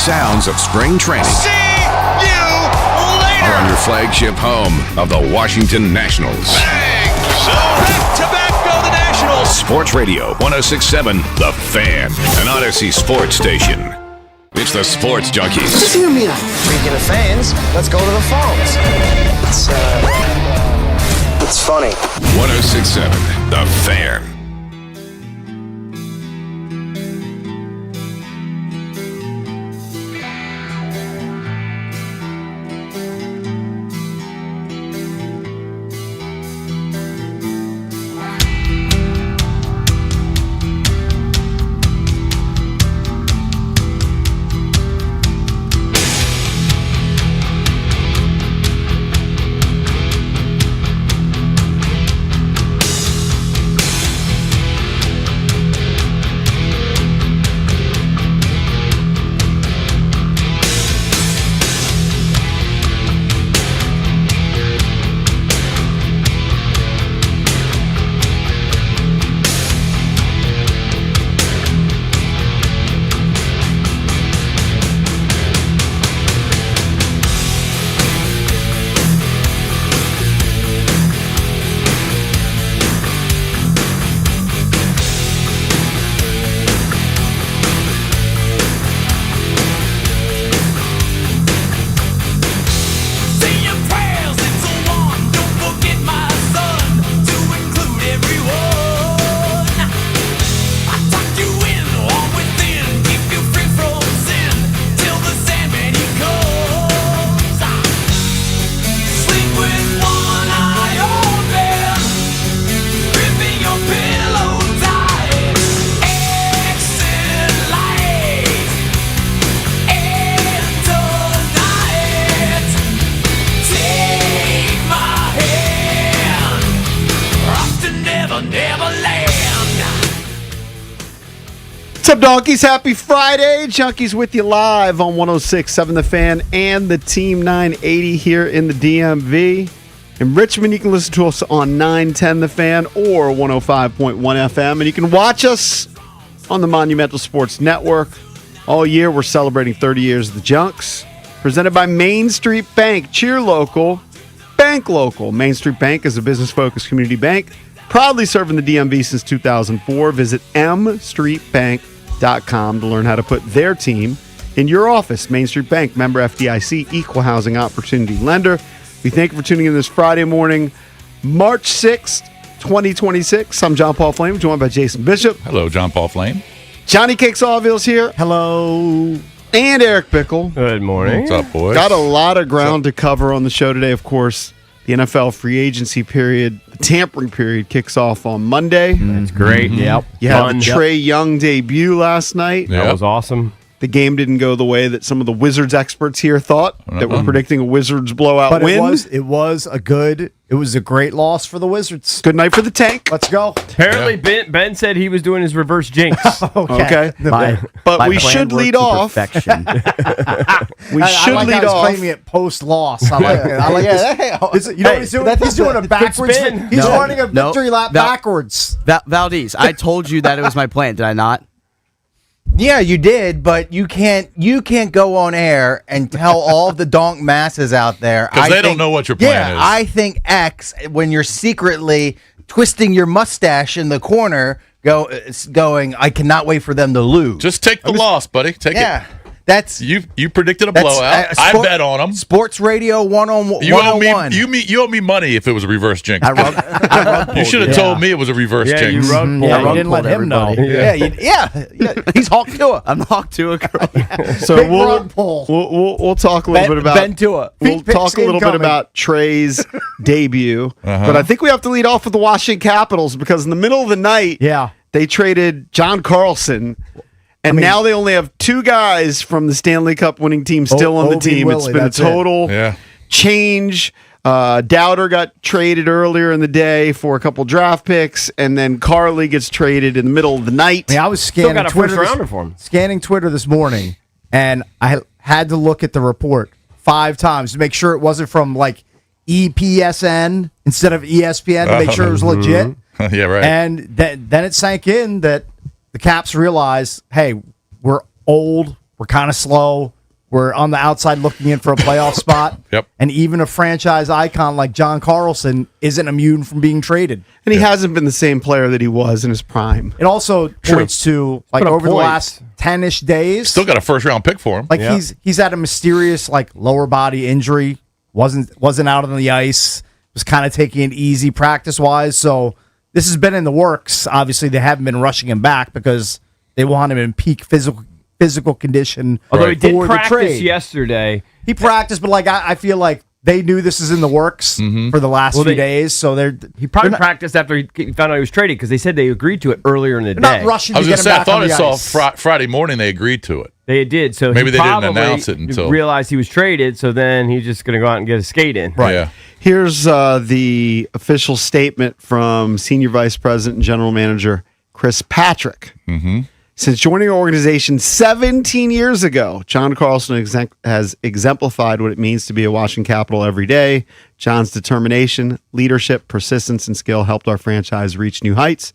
sounds of spring training. See you later! Are on your flagship home of the Washington Nationals. Bang! So back-to-back go the Nationals! Sports Radio 106.7 The Fan, an Odyssey sports station. It's the Sports Junkies. Just hear me out. Speaking of fans, let's go to the phones. It's funny. 106.7 The Fan. What's up, donkeys? Happy Friday. Junkies with you live on 106.7 The Fan and the Team 980 here in the DMV. In Richmond, you can listen to us on 910 The Fan or 105.1 FM. And you can watch us on the Monumental Sports Network. All year, we're celebrating 30 years of the Junks. Presented by Main Street Bank. Cheer local, bank local. Main Street Bank is a business-focused community bank. Proudly serving the DMV since 2004. Visit mstreetbank.com to learn how to put their team in your office. Main Street Bank, member FDIC, equal housing opportunity lender. We thank you for tuning in this Friday morning, March 6th, 2026. I'm John Paul Flame, joined by Jason Bishop. Hello, John Paul Flame. Johnny Cakes Allville's here. Hello. And Eric Bickle. Good morning. What's up, boys? Got a lot of ground to cover on the show today, of course. The NFL free agency period, the tampering period, kicks off on Monday. That's great. Yep. You had the Trey Young debut last night. Yep. That was awesome. The game didn't go the way that some of the Wizards experts here thought, that were predicting a Wizards blowout win. It was a great loss for the Wizards. Good night for the tank. Let's go. Apparently, Ben said he was doing his reverse jinx. Okay. But we should lead off. I like how he's claiming it post-loss. I like it. I like this. You know what he's doing? He's doing a backwards. He's running a victory lap backwards. Valdez, I told you that it was my plan, did I not? Yeah, you did, but you can't go on air and tell all the donk masses out there because they don't know what your plan is. I think X, when you're secretly twisting your mustache in the corner, going, I cannot wait for them to lose. Just take the loss, buddy. Take it. That's you predicted a blowout. I bet on them. Sports Radio 101. You owe me money if it was a reverse jinx. I you should have told me it was a reverse jinx. You didn't let him know. Yeah. He's Hawk Tua. I'm Hawk Tua. So we'll talk a little bit about Ben Tua. We'll talk a little bit about Trey's debut, but I think we have to lead off with the Washington Capitals because in the middle of the night, they traded John Carlson. And now they only have two guys from the Stanley Cup winning team still on the team. Willie, it's been a total change. Dowder got traded earlier in the day for a couple draft picks, and then Carly gets traded in the middle of the night. I was scanning Twitter this morning, and I had to look at the report 5 times to make sure it wasn't from like EPSN instead of ESPN to make sure it was legit. Yeah, right. And then it sank in that the Caps realized, hey, we're old, we're kind of slow, We're on the outside looking in for a playoff spot. Yep. And even a franchise icon like John Carlson isn't immune from being traded. And he hasn't been the same player that he was in his prime. It also points to, like, over the last 10-ish days. Still got a first-round pick for him. Like, he's had a mysterious, like, lower body injury. Wasn't out on the ice. Was kind of taking it easy practice-wise. So this has been in the works. Obviously, they haven't been rushing him back because they want him in peak physical condition. Although he did for the practice trade. yesterday. He practiced, but like I feel like they knew this is in the works for the last few days. So he probably practiced after he found out he was traded because they said they agreed to it earlier in the day. Not rushing I was to going get to him say, I back thought on I the saw ice. Friday morning they agreed to it. They did. So Maybe he they didn't probably announce it until realized he was traded. So then he's just going to go out and get a skate in. Right. Yeah. Here's the official statement from Senior Vice President and General Manager Chris Patrick. Mm-hmm. Since joining our organization 17 years ago, John Carlson has exemplified what it means to be a Washington Capital every day. John's determination, leadership, persistence, and skill helped our franchise reach new heights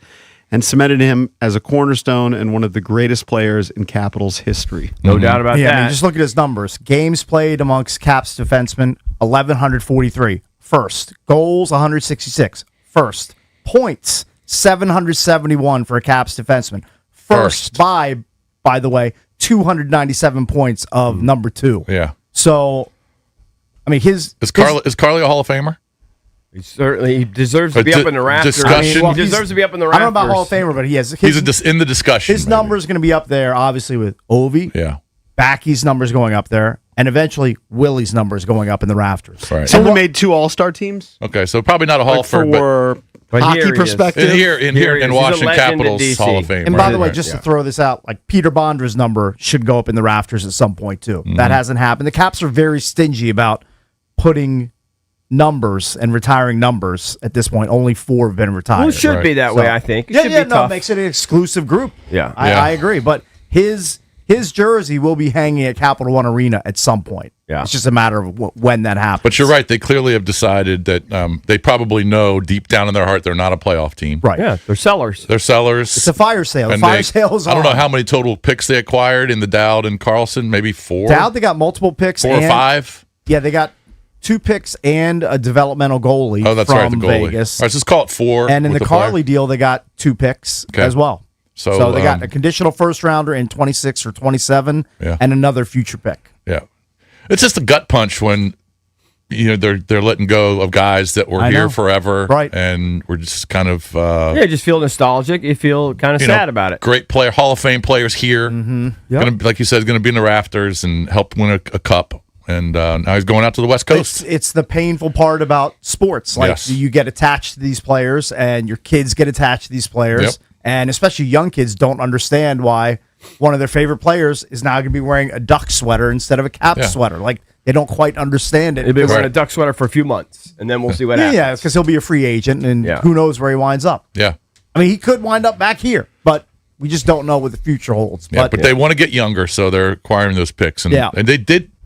and cemented him as a cornerstone and one of the greatest players in Capitals history. No doubt about Yeah, that. I mean, just look at his numbers. Games played amongst Caps defensemen, 1,143. First. Goals, 166. First. Points, 771 for a Caps defenseman. First by the way, 297 points of number 2. Yeah. So, I mean, Is Carly a Hall of Famer? He deserves to be up in the rafters. Discussion. He deserves to be up in the I rafters. don't know about Hall of Famer, but he has. He's in the discussion. His number is going to be up there, obviously, with Ovi. Yeah. Backy's number is going up there, and eventually Willie's number is going up in the rafters. Right. So we made 2 All-Star teams? Okay, so probably not a Hall of Fame, for but hockey here he is. perspective. here in Here he is. He's a Washington legend in Capitals DC. Hall of Fame. And by the way, right? just to throw this out, like Peter Bondra's number should go up in the rafters at some point too. Mm-hmm. That hasn't happened. The Caps are very stingy about putting numbers and retiring numbers at this point. Only 4 have been retired. Well, it should be that way, I think. It should be no, tough. it makes it an exclusive group. Yeah. I agree. But his jersey will be hanging at Capital One Arena at some point. Yeah. It's just a matter of when that happens. But you're right. They clearly have decided that they probably know deep down in their heart they're not a playoff team. Right. Yeah, they're sellers. They're sellers. It's a fire sale. The And fire sale is on. I don't know how many total picks they acquired in the Dowd and Carlson. Maybe 4? Dowd, they got multiple picks. 4 or 5? Yeah, they got 2 picks and a developmental goalie Oh, that's from right, the goalie. Vegas. All right, so let's call it 4. And in with the player. Carly deal, they got 2 picks as well. So they got a conditional first rounder in 26 or 27 Yeah. and another future pick. Yeah, it's just a gut punch when they're letting go of guys that were here forever, right? And we're just kind of you just feel nostalgic. You feel kind of sad about it. Great player, Hall of Fame players here. Mm-hmm. Yep. Like you said, going to be in the rafters and help win a cup. And now he's going out to the West Coast. It's the painful part about sports. Like Yes. you get attached to these players, and your kids get attached to these players, Yep. and especially young kids don't understand why one of their favorite players is now going to be wearing a Duck sweater instead of a Cap sweater. Like they don't quite understand it. He'll be wearing a Duck sweater for a few months, and then we'll see what happens. Yeah, because he'll be a free agent, and who knows where he winds up. Yeah. I mean, he could wind up back here, but we just don't know what the future holds. Yeah, but they want to get younger, so they're acquiring those picks. And, and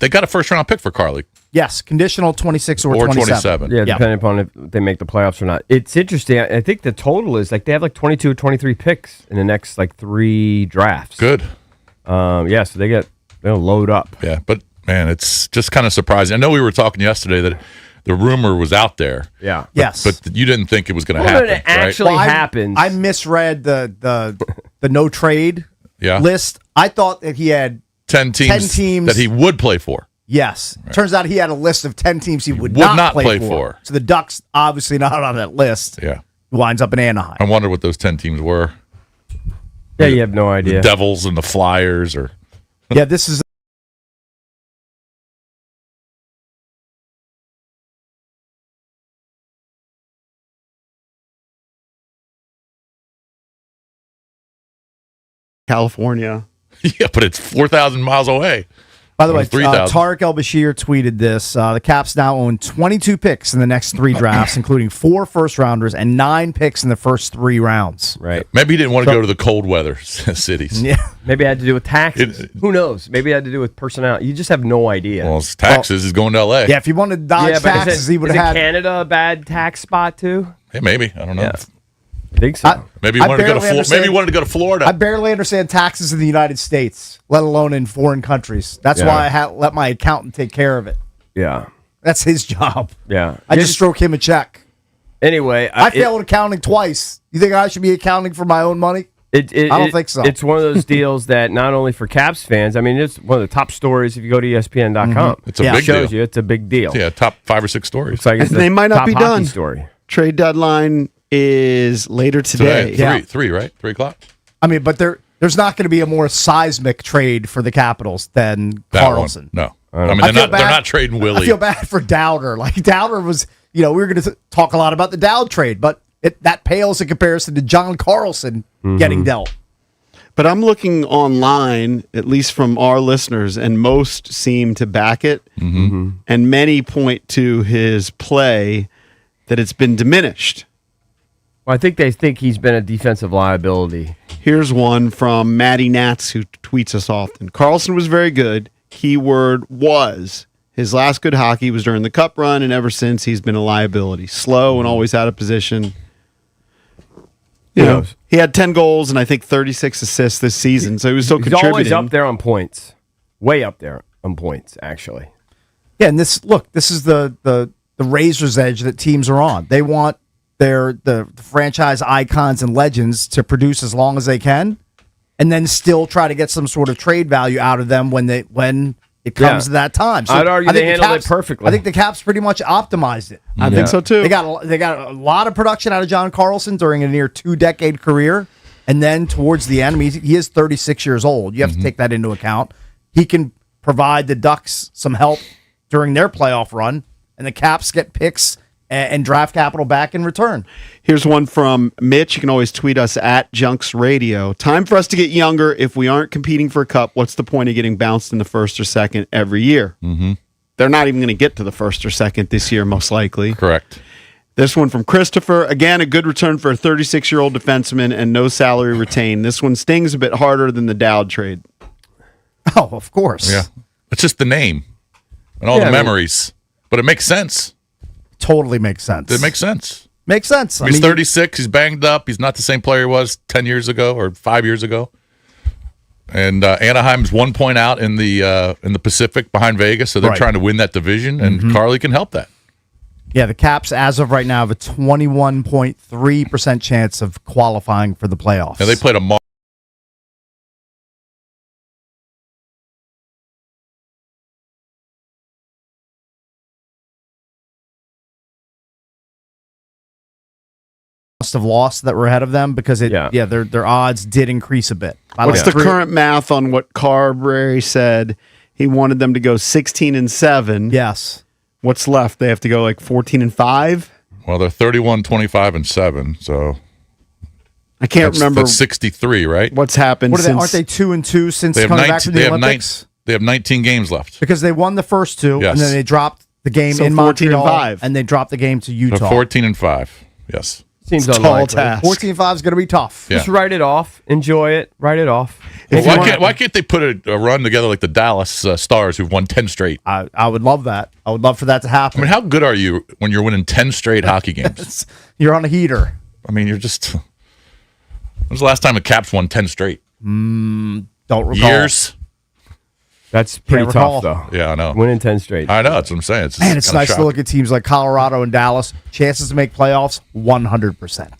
they got a first-round pick for Carly. Yes, conditional 26 or 27. Yeah, depending upon if they make the playoffs or not. It's interesting. I think the total is like they have like 22 or 23 picks in the next like 3 drafts. Good. Yeah, so they'll load up. Yeah, but man, it's just kind of surprising. I know we were talking yesterday that the rumor was out there. Yeah. Yes. But you didn't think it was going to Well, happen. it actually right? happens. I misread the no trade Yeah. list. I thought that he had 10 teams that he would play for. Yes. Right. Turns out he had a list of 10 teams he would not play play for. for. So the Ducks obviously not on that list. Yeah. He winds up in Anaheim. I wonder what those 10 teams were. Yeah, you have no idea. The Devils and the Flyers or Yeah, this is California. Yeah, but it's 4,000 miles away. By the way, 3,000. Tarek El-Bashir tweeted this. The Caps now own 22 picks in the next 3 drafts, including 4 first-rounders and 9 picks in the first 3 rounds. Right. Maybe he didn't want to go to the cold weather cities. Yeah. Maybe it had to do with taxes. Who knows? Maybe it had to do with personnel. You just have no idea. Well, it's taxes. He's going to L.A. Yeah, if he wanted to dodge taxes, he would have Is had. Canada a bad tax spot too? Hey, maybe. I don't know. Yeah. I think so. Maybe he wanted to go to Florida. I barely understand taxes in the United States, let alone in foreign countries. That's why I let my accountant take care of it. Yeah. That's his job. Yeah. I just stroke him a check. Anyway. I failed accounting twice. You think I should be accounting for my own money? I don't think so. It's one of those deals that not only for Caps fans, I mean, it's one of the top stories if you go to ESPN.com. Mm-hmm. It's a big shows deal. You it's a big deal. Yeah, top 5 or 6 stories. It's like it's they might not be done. Story. Trade deadline is later today. Three, right? 3 o'clock? I mean, but there's not going to be a more seismic trade for the Capitals than Carlson. No. I mean, they're not trading Willie. I feel bad for Dowder. Like, Dowder was, we were going to talk a lot about the Dowd trade, but that pales in comparison to John Carlson getting dealt. But I'm looking online, at least from our listeners, and most seem to back it. Mm-hmm. And many point to his play that it's been diminished. Well, I think they think he's been a defensive liability. Here's one from Matty Nats, who tweets us often. Carlson was very good. Keyword was. His last good hockey was during the Cup run, and ever since he's been a liability. Slow and always out of position. You know, he had 10 goals and I think 36 assists this season, so he was still contributing. He's always up there on points. Way up there on points, actually. Yeah, and this is the razor's edge that teams are on. They want the franchise icons and legends to produce as long as they can, and then still try to get some sort of trade value out of them when it comes to that time. So I'd argue they handled it perfectly. I think the Caps pretty much optimized it. I think so too. They got a lot of production out of John Carlson during a near 2-decade career, and then towards the end, I mean, he is 36 years old. You have to take that into account. He can provide the Ducks some help during their playoff run, and the Caps get picks and draft capital back in return. Here's one from Mitch. You can always tweet us at Junks Radio. Time for us to get younger. If we aren't competing for a cup, what's the point of getting bounced in the first or second every year? Mm-hmm. They're not even going to get to the first or second this year, most likely. Correct. This one from Christopher. Again, a good return for a 36-year-old defenseman and no salary retained. This one stings a bit harder than the Dowd trade. Oh, of course. Yeah. It's just the name and all the memories. But it makes sense. Totally makes sense. It makes sense. Makes sense. He's 36. He's banged up. He's not the same player he was 10 years ago or 5 years ago. And Anaheim's 1 point out in the Pacific behind Vegas, so they're trying to win that division, and Carly can help that. Yeah, the Caps, as of right now, have a 21.3% chance of qualifying for the playoffs. And they played a must have lost that were ahead of them because their odds did increase a bit. What's the current math on what Carberry said? He wanted them to go 16-7. Yes. What's left? They have to go like 14-5. Well, they're 31, 25, and 7. So I can't remember. That's 63, right? What's happened? What are they? Aren't they 2-2 since they coming back from the Olympics? They have 19 games left Because they won the first two, and then they dropped the game in Montreal, and they dropped the game to Utah. So 14-5. Yes. Seems it's unlikely. Tall task. 14-5 is going to be tough. Just write it off. Enjoy it. Write it off. Why can't they put a run together like the Dallas Stars, who've won 10 straight? I would love that. I would love for that to happen. I mean, how good are you when you're winning 10 straight hockey games? You're on a heater. I mean, you're just... When was the last time the Caps won 10 straight? Don't recall. Years? That's pretty tough, though. Yeah, I know. Winning 10 straight. I know. That's what I'm saying. Man, it's nice to look at teams like Colorado and Dallas. Chances to make playoffs, 100%. It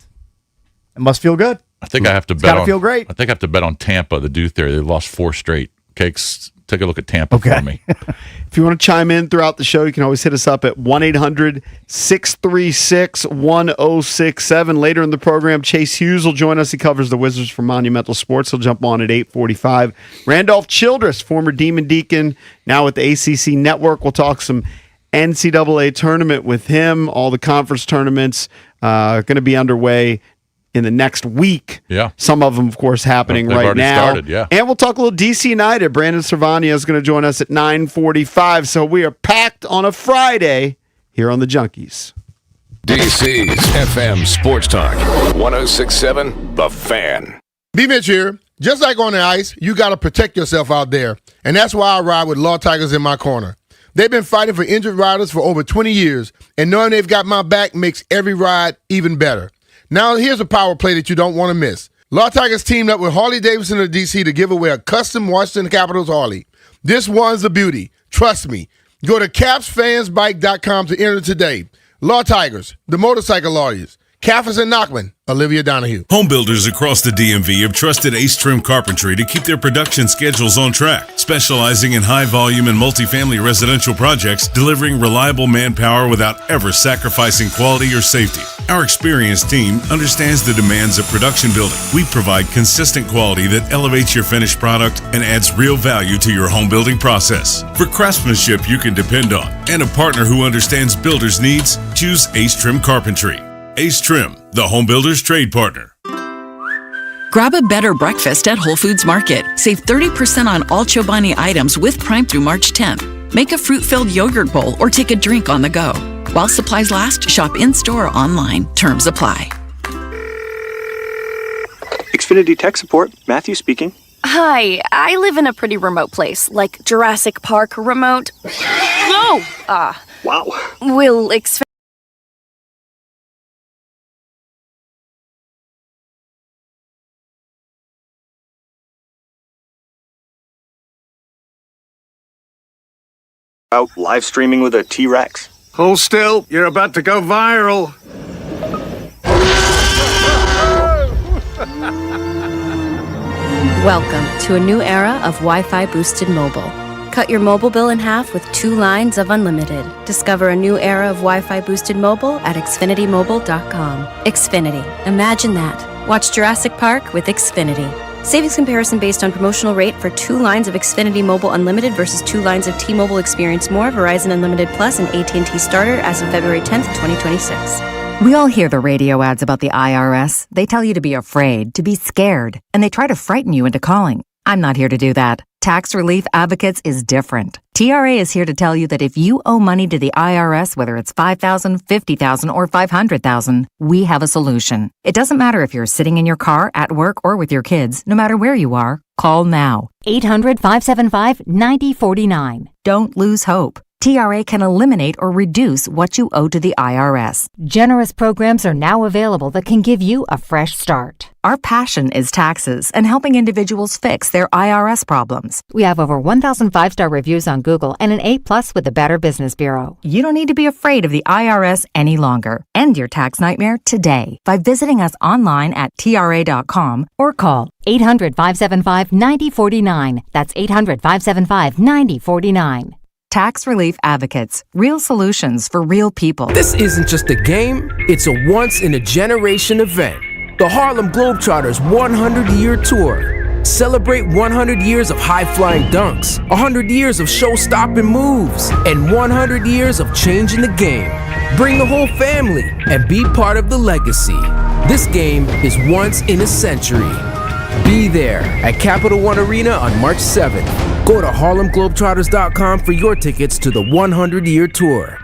must feel good. I think I have to bet gotta feel great. I think I have to bet on Tampa, the Do Theory. They lost 4 straight. Cakes, take a look at Tampa for me. If you want to chime in throughout the show, you can always hit us up at 1-800-636-1067. Later in the program, Chase Hughes will join us. He covers the Wizards for Monumental Sports. He'll jump on at 8:45. Randolph Childress, former Demon Deacon, now with the ACC Network. We'll talk some NCAA tournament with him. All the conference tournaments going to be underway in the next week. Yeah. Some of them, of course, happening They've right already now. started, yeah. And we'll talk a little DC United. Brandon Servania is going to join us at 9:45. So we are packed on a Friday here on the Junkies. DC's FM Sports Talk 106.7 The Fan. B Mitch here. Just like on the ice, you got to protect yourself out there. And that's why I ride with Law Tigers in my corner. They've been fighting for injured riders for over 20 years, and knowing they've got my back makes every ride even better. Now here's a power play that you don't want to miss. Law Tigers teamed up with Harley-Davidson of DC to give away a custom Washington Capitals Harley. This one's a beauty. Trust me. Go to capsfansbike.com to enter today. Law Tigers, the motorcycle lawyers. Caffers and Knockman, Olivia Donahue. Home builders across the DMV have trusted Ace Trim Carpentry to keep their production schedules on track, specializing in high volume and multifamily residential projects, delivering reliable manpower without ever sacrificing quality or safety. Our experienced team understands the demands of production building. We provide consistent quality that elevates your finished product and adds real value to your home building process. For craftsmanship you can depend on and a partner who understands builders' needs, choose Ace Trim Carpentry. Ace Trim, the home builder's trade partner. Grab a better breakfast at Whole Foods Market. Save 30% on all Chobani items with Prime through March 10th. Make a fruit-filled yogurt bowl or take a drink on the go. While supplies last, shop in-store or online. Terms apply. Xfinity Tech Support, Matthew speaking. Hi, I live in a pretty remote place, like Jurassic Park remote. No! Wow. Will Xfinity... Out live streaming with a T-Rex. Hold still, you're about to go viral. Welcome to a new era of Wi-Fi boosted mobile. Cut your mobile bill in half with 2 lines of unlimited. Discover a new era of Wi-Fi boosted mobile at xfinitymobile.com. Xfinity. Imagine that. Watch Jurassic Park with Xfinity. Savings comparison based on promotional rate for 2 lines of Xfinity Mobile Unlimited versus 2 lines of T-Mobile Experience More, Verizon Unlimited Plus, and AT&T Starter as of February 10th, 2026. We all hear the radio ads about the IRS. They tell you to be afraid, to be scared, and they try to frighten you into calling. I'm not here to do that. Tax Relief Advocates is different. TRA is here to tell you that if you owe money to the IRS, whether it's $5,000, $50,000, or $500,000, we have a solution. It doesn't matter if you're sitting in your car, at work, or with your kids. No matter where you are, call now. 800-575-9049. Don't lose hope. TRA can eliminate or reduce what you owe to the IRS. Generous programs are now available that can give you a fresh start. Our passion is taxes and helping individuals fix their IRS problems. We have over 1,000 5-star reviews on Google and an A+ with the Better Business Bureau. You don't need to be afraid of the IRS any longer. End your tax nightmare today by visiting us online at TRA.com or call 800-575-9049. That's 800-575-9049. Tax Relief Advocates. Real solutions for real people. This isn't just a game, it's a once-in-a-generation event. The Harlem Globetrotters 100-year tour. Celebrate 100 years of high-flying dunks, 100 years of show-stopping moves, and 100 years of changing the game. Bring the whole family and be part of the legacy. This game is once in a century. Be there at Capital One Arena on March 7th. Go to HarlemGlobetrotters.com for your tickets to the 100-year tour.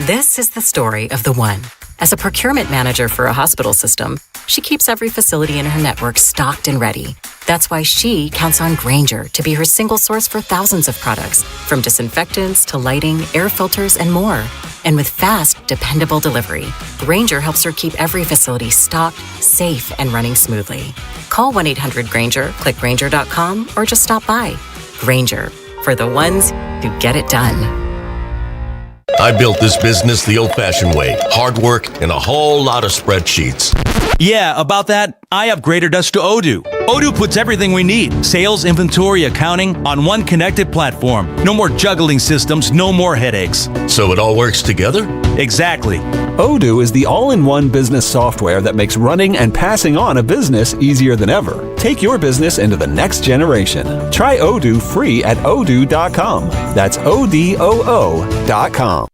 This is the story of the one. As a procurement manager for a hospital system, she keeps every facility in her network stocked and ready. That's why she counts on Grainger to be her single source for thousands of products, from disinfectants to lighting, air filters, and more. And with fast, dependable delivery, Grainger helps her keep every facility stocked, safe, and running smoothly. Call 1-800-GRAINGER, click Grainger.com, or just stop by. Grainger, for the ones who get it done. I built this business the old-fashioned way. Hard work and a whole lot of spreadsheets. Yeah, about that, I upgraded us to Odoo. Odoo puts everything we need, sales, inventory, accounting, on one connected platform. No more juggling systems, no more headaches. So it all works together? Exactly. Odoo is the all-in-one business software that makes running and passing on a business easier than ever. Take your business into the next generation. Try Odoo free at odoo.com. That's ODOO.com.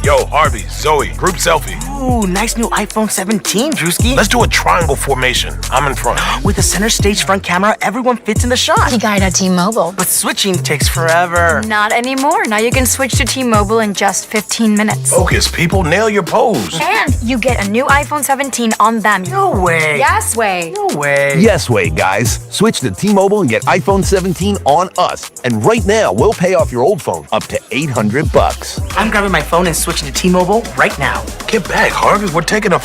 Yo, Harvey, Zoe, group selfie. Ooh, nice new iPhone 17, Drewski. Let's do a triangle formation. I'm in front. With a center stage front camera, everyone fits in the shot. You got it at T-Mobile. But switching takes forever. Not anymore. Now you can switch to T-Mobile in just 15 minutes. Focus, people. Nail your pose. And you get a new iPhone 17 on them. No way. Yes way. No way. Yes way, guys. Switch to T-Mobile and get iPhone 17 on us. And right now, we'll pay off your old phone up to $800. I'm grabbing my phone and switching to T-Mobile right now. Get back, Harvey. We're taking a...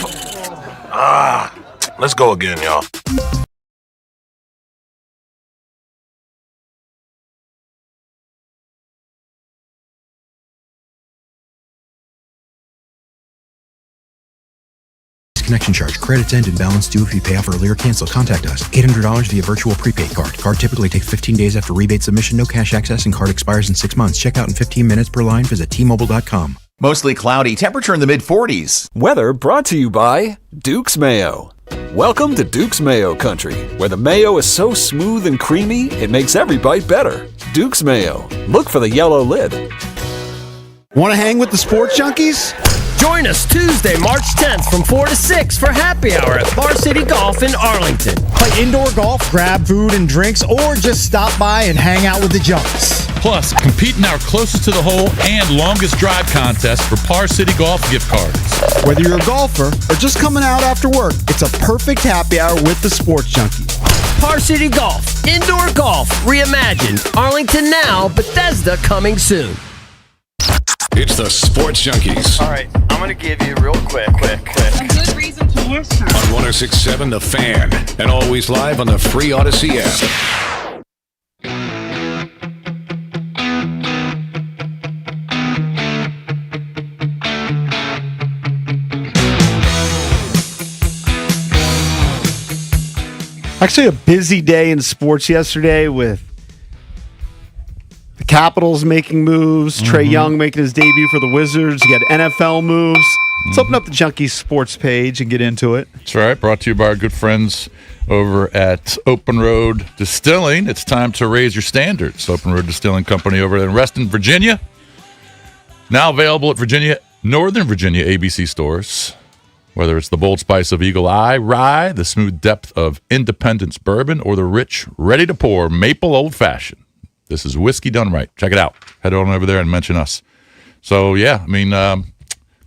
Let's go again, y'all. Connection charge. Credits end and balance due if you pay off earlier. Cancel. Contact us. $800 via virtual prepaid card. Card typically takes 15 days after rebate submission. No cash access and card expires in 6 months. Check out in 15 minutes per line. Visit T-Mobile.com. Mostly cloudy. Temperature in the mid-40s. Weather brought to you by Duke's Mayo. Welcome to Duke's Mayo Country, where the mayo is so smooth and creamy, it makes every bite better. Duke's Mayo. Look for the yellow lid. Want to hang with the sports junkies? Join us Tuesday, March 10th from 4 to 6 for happy hour at Bar City Golf in Arlington. Play indoor golf, grab food and drinks, or just stop by and hang out with the junks. Plus, compete in our closest to the hole and longest drive contest for Par City Golf gift cards. Whether you're a golfer or just coming out after work, it's a perfect happy hour with the sports junkie. Par City Golf, indoor golf, reimagined. Arlington now, Bethesda coming soon. It's the Sports Junkies. All right, I'm going to give you real quick. A good reason to listen. On 106.7 The Fan, and always live on the free Odyssey app. Actually, a busy day in sports yesterday with the Capitals making moves, Trey Young making his debut for the Wizards. You got NFL moves. Let's open up the Junkies Sports page and get into it. That's right. Brought to you by our good friends over at Open Road Distilling. It's time to raise your standards. Open Road Distilling Company over in Reston, Virginia. Now available at Northern Virginia ABC stores. Whether it's the bold spice of Eagle Eye Rye, the smooth depth of Independence Bourbon, or the rich, ready-to-pour Maple Old Fashioned. This is whiskey done right. Check it out. Head on over there and mention us. So, yeah, I mean, a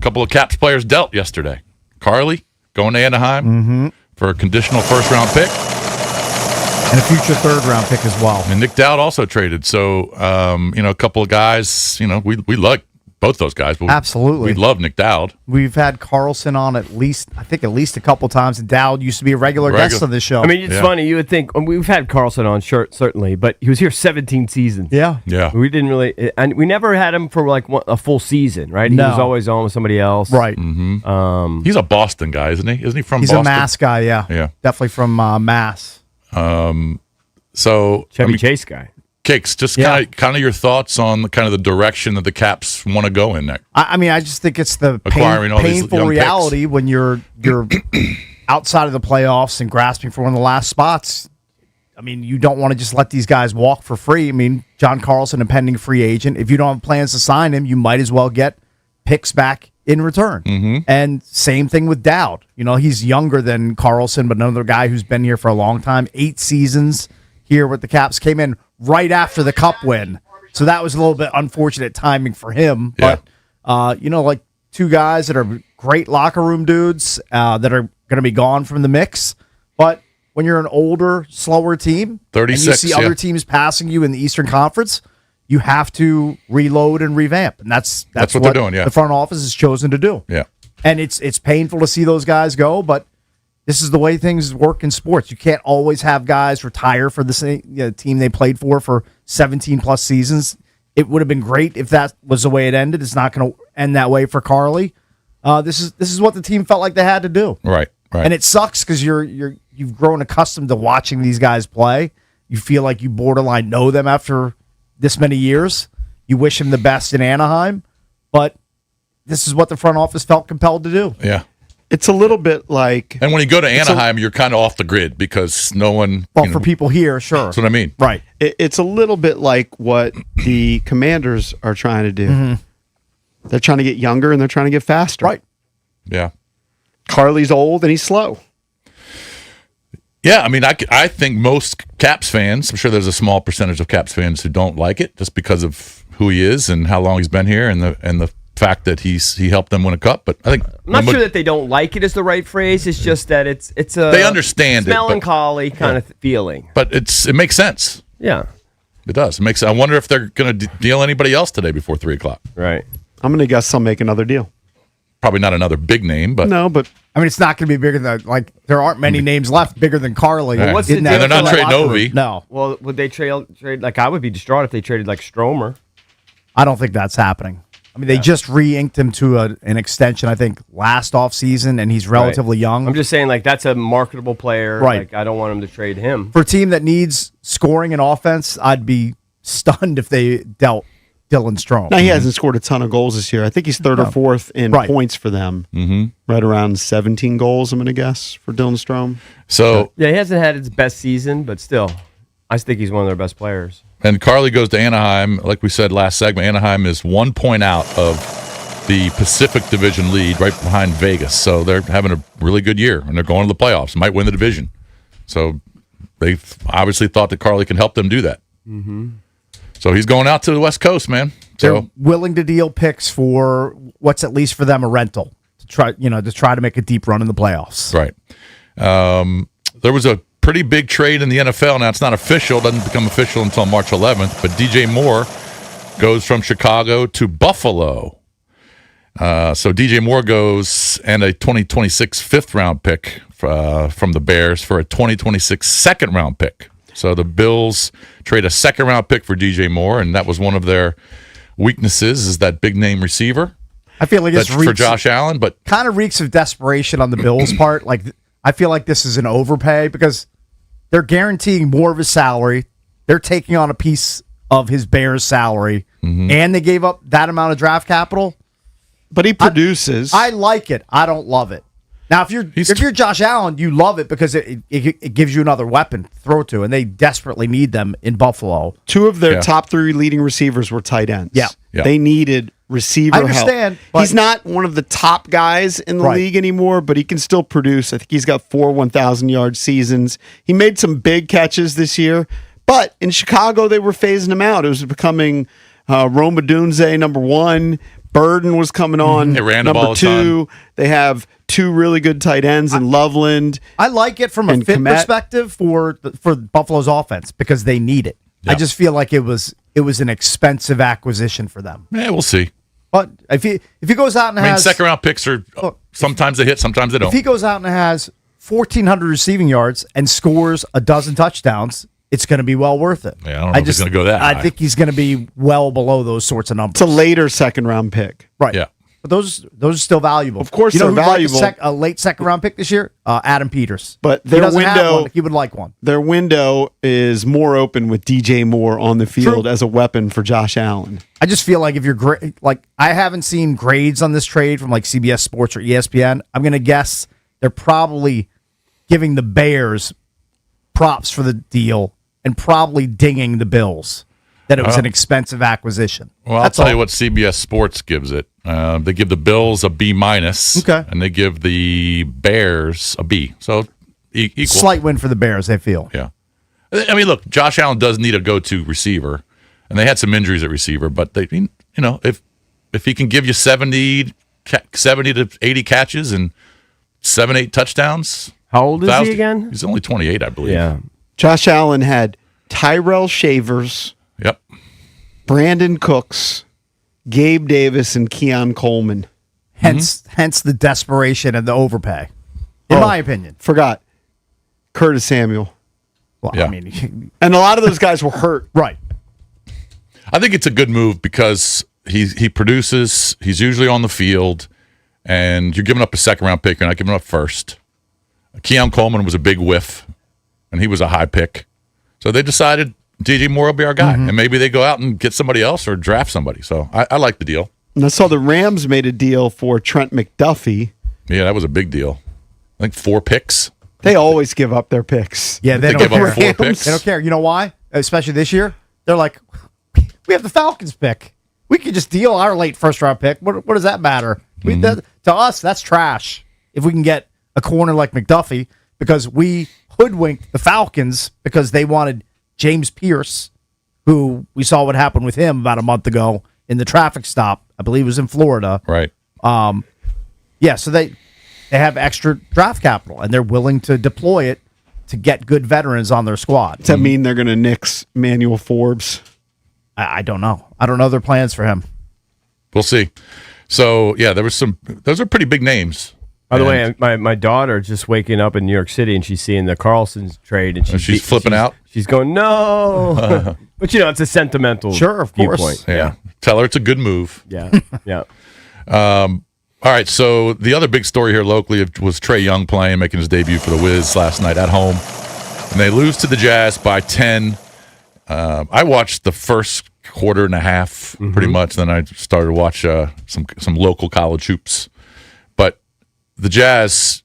couple of Caps players dealt yesterday. Carly going to Anaheim for a conditional first-round pick. And a future third-round pick as well. And Nick Dowd also traded. So, a couple of guys, we like both those guys. But absolutely. We love Nick Dowd. We've had Carlson on at least a couple times. And Dowd used to be a regular guest on this show. I mean, it's funny. You would think we've had Carlson on, certainly, but he was here 17 seasons. Yeah. We didn't really, and we never had him for like a full season, right? He was always on with somebody else, right? He's a Boston guy, isn't he? Isn't he from Boston? Boston? He's a Mass guy, yeah. Definitely from Mass. So Chevy Chase guy. Cakes, just kind of your thoughts on kind of the direction that the Caps want to go in next. I mean, I just think it's the painful reality when you're outside of the playoffs and grasping for one of the last spots. I mean, you don't want to just let these guys walk for free. I mean, John Carlson, a pending free agent. If you don't have plans to sign him, you might as well get picks back in return. And same thing with Dowd. He's younger than Carlson, but another guy who's been here for a long time. 8 seasons here with the Caps. Came in right after the Cup win. So that was a little bit unfortunate timing for him. But, like two guys that are great locker room dudes that are going to be gone from the mix. But when you're an older, slower team, 36, and you see other teams passing you in the Eastern Conference, you have to reload and revamp. And that's what they're doing, the front office has chosen to do. Yeah. And it's painful to see those guys go, but this is the way things work in sports. You can't always have guys retire for the same team they played for 17-plus seasons. It would have been great if that was the way it ended. It's not going to end that way for Carly. This is what the team felt like they had to do. Right. And it sucks because you've grown accustomed to watching these guys play. You feel like you borderline know them after this many years. You wish him the best in Anaheim, but this is what the front office felt compelled to do. Yeah. It's a little bit like... And when you go to Anaheim, you're kind of off the grid because no one... Well, for people here, sure. That's what I mean. Right. It's a little bit like what the Commanders are trying to do. They're trying to get younger and they're trying to get faster. Right. Yeah. Carly's old and he's slow. Yeah, I mean, I think most Caps fans, I'm sure there's a small percentage of Caps fans who don't like it just because of who he is and how long he's been here and the fact that he helped them win a cup. But I think I'm not sure that they don't like it is the right phrase. It's just that it's a they understand melancholy kind of feeling. But it makes sense. Yeah, it does. It makes. I wonder if they're going to deal anybody else today before 3:00. Right. I'm going to guess they'll make another deal. Probably not another big name, but I mean, it's not going to be bigger than there aren't many names left bigger than Carly. Well, what's the and they're not trading Ovi. No. Well, would they trade? Like, I would be distraught if they traded like Stromer. I don't think that's happening. I mean, they just re-inked him to an extension, I think, last offseason, and he's relatively young. I'm just saying, like, that's a marketable player. Right. Like, I don't want him to trade him. For a team that needs scoring and offense, I'd be stunned if they dealt Dylan Strome. Now, he hasn't scored a ton of goals this year. I think he's third or fourth in points for them. Mm-hmm. Right around 17 goals, I'm going to guess, for Dylan Strome. So yeah, he hasn't had his best season, but still, I think he's one of their best players. And Carly goes to Anaheim. Like we said last segment, Anaheim is 1 point out of the Pacific Division lead, right behind Vegas. So they're having a really good year, and they're going to the playoffs. Might win the division. So they've obviously thought that Carly can help them do that. Mm-hmm. So he's going out to the West Coast, man. They're willing to deal picks for what's at least for them a rental to try to make a deep run in the playoffs. Right. There was a pretty big trade in the NFL. Now, it's not official. It doesn't become official until March 11th. But DJ Moore goes from Chicago to Buffalo. So DJ Moore goes and a 2026 fifth-round pick from the Bears for a 2026 second-round pick. So the Bills trade a second-round pick for DJ Moore, and that was one of their weaknesses, is that big-name receiver. I feel like it's for Josh Allen, but kind of reeks of desperation on the Bills' part. Like, I feel like this is an overpay because they're guaranteeing more of his salary. They're taking on a piece of his Bears' salary, and they gave up that amount of draft capital. But he produces. I like it. I don't love it. Now, if you're Josh Allen, you love it because it gives you another weapon to throw to, and they desperately need them in Buffalo. Two of their top three leading receivers were tight ends. Yeah. They needed receiver help. I understand. But he's not one of the top guys in the league anymore, but he can still produce. I think he's got 4 1,000-yard seasons. He made some big catches this year, but in Chicago, they were phasing him out. It was becoming Rome Odunze, number 1. Burden was coming on, they ran the number ball 2. They have 2 really good tight ends in Loveland. I like it from a fit perspective for Buffalo's offense because they need it. Yeah. I just feel like it was an expensive acquisition for them. Yeah, we'll see. But if he goes out and has second-round picks are sometimes they hit, sometimes they don't. If he goes out and has 1,400 receiving yards and scores a dozen touchdowns, it's going to be well worth it. Yeah, I don't know if he's going to go that high. I think he's going to be well below those sorts of numbers. It's a later second-round pick. Right. Yeah. But those are still valuable. Of course, they're valuable. A late second-round pick this year, Adam Peters. But he their doesn't have window, one. He would like one. Their window is more open with DJ Moore on the field as a weapon for Josh Allen. I just feel like if you're I haven't seen grades on this trade from like CBS Sports or ESPN. I'm going to guess they're probably giving the Bears props for the deal and probably dinging the Bills that it was an expensive acquisition. Well, I'll tell you what CBS Sports gives it. They give the Bills a B-, and they give the Bears a B. So equal. Slight win for the Bears, they feel. Yeah. I mean, look, Josh Allen does need a go-to receiver, and they had some injuries at receiver, but they, if he can give you 70 to 80 catches and 7-8 touchdowns. How old is he again? He's only 28, I believe. Yeah. Josh Allen had Tyrell Shavers, Brandon Cooks, Gabe Davis, and Keon Coleman. Hence the desperation and the overpay, in my opinion. Forgot Curtis Samuel. Well, I mean, and a lot of those guys were hurt. Right. I think it's a good move because he produces. He's usually on the field, and you're giving up a second-round pick. You're not giving up first. Keon Coleman was a big whiff, and he was a high pick. So they decided DJ Moore will be our guy, and maybe they go out and get somebody else or draft somebody. So I like the deal. And I saw the Rams made a deal for Trent McDuffie. Yeah, that was a big deal. I think 4 picks. They always give up their picks. Yeah, they don't give care. up 4 picks. They don't care. You know why? Especially this year, they're like, we have the Falcons pick. We could just deal our late first-round pick. What does that matter? To us, that's trash. If we can get a corner like McDuffie, because we hoodwinked the Falcons because they wanted James Pierce, who we saw what happened with him about a month ago in the traffic stop. I believe it was in Florida. Right. So they have extra draft capital, and they're willing to deploy it to get good veterans on their squad. Does that mean they're going to nix Manuel Forbes? I don't know. I don't know their plans for him. We'll see. So yeah, there was some. Those are pretty big names. By the way, my daughter just waking up in New York City and she's seeing the Carlson trade and she's flipping out. She's going no, but it's a sentimental. Sure, of course. Viewpoint. Yeah. Tell her it's a good move. Yeah, yeah. All right, so the other big story here locally was Trey Young making his debut for the Wiz last night at home, and they lose to the Jazz by 10. I watched the first quarter and a half pretty much. Then I started to watch some local college hoops. But the Jazz,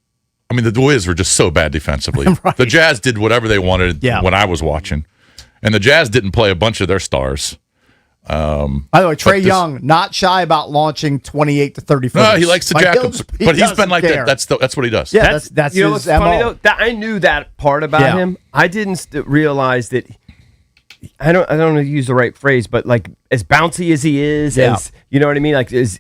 the Wiz were just so bad defensively. Right. The Jazz did whatever they wanted when I was watching. And the Jazz didn't play a bunch of their stars. By the way, Trey Young, not shy about launching 28 to 30 footers. No, he likes to jack him. But he's been like that. That's what he does. Yeah, that's his what's MO. funny, though? I knew that part about him. I didn't realize that. I don't know to use the right phrase, but like as bouncy as he is, as you know what I mean, like as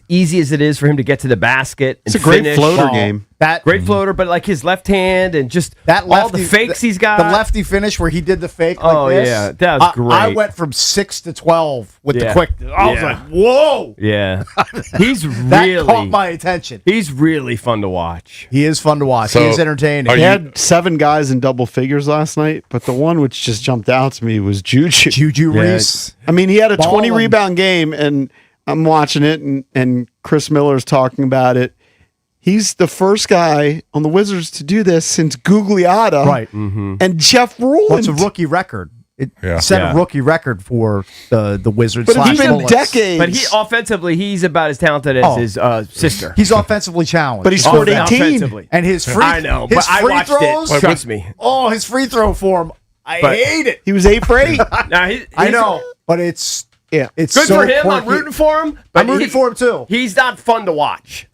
easy as it is for him to get to the basket. It's a great floater game. Great floater, but like his left hand and just that all the fakes he's got. The lefty finish where he did the fake like this. Yeah, that was great. I went from 6 to 12 with the quick. I was like, whoa. Yeah. He's that caught my attention. He's really fun to watch. He is fun to watch. He is entertaining. He had 7 guys in double figures last night, but the one which just jumped out to me was Juju. Juju Reese. He had a 20 rebound game, and I'm watching it, and Chris Miller's talking about it. He's the first guy on the Wizards to do this since Gugliotta, right? And Jeff Ruland. Well, it's a rookie record. It set a rookie record for the Wizards. But it's been decades. But he offensively, he's about as talented as his sister. He's offensively challenged. But he scored 18. And his free, I know, his but I free watched throws. it. Trust me. Oh, his free throw form. I hate it. He was 8 for 8. I know, but it's good so for him. quirky. I'm rooting for him. I'm rooting for him too. He's not fun to watch.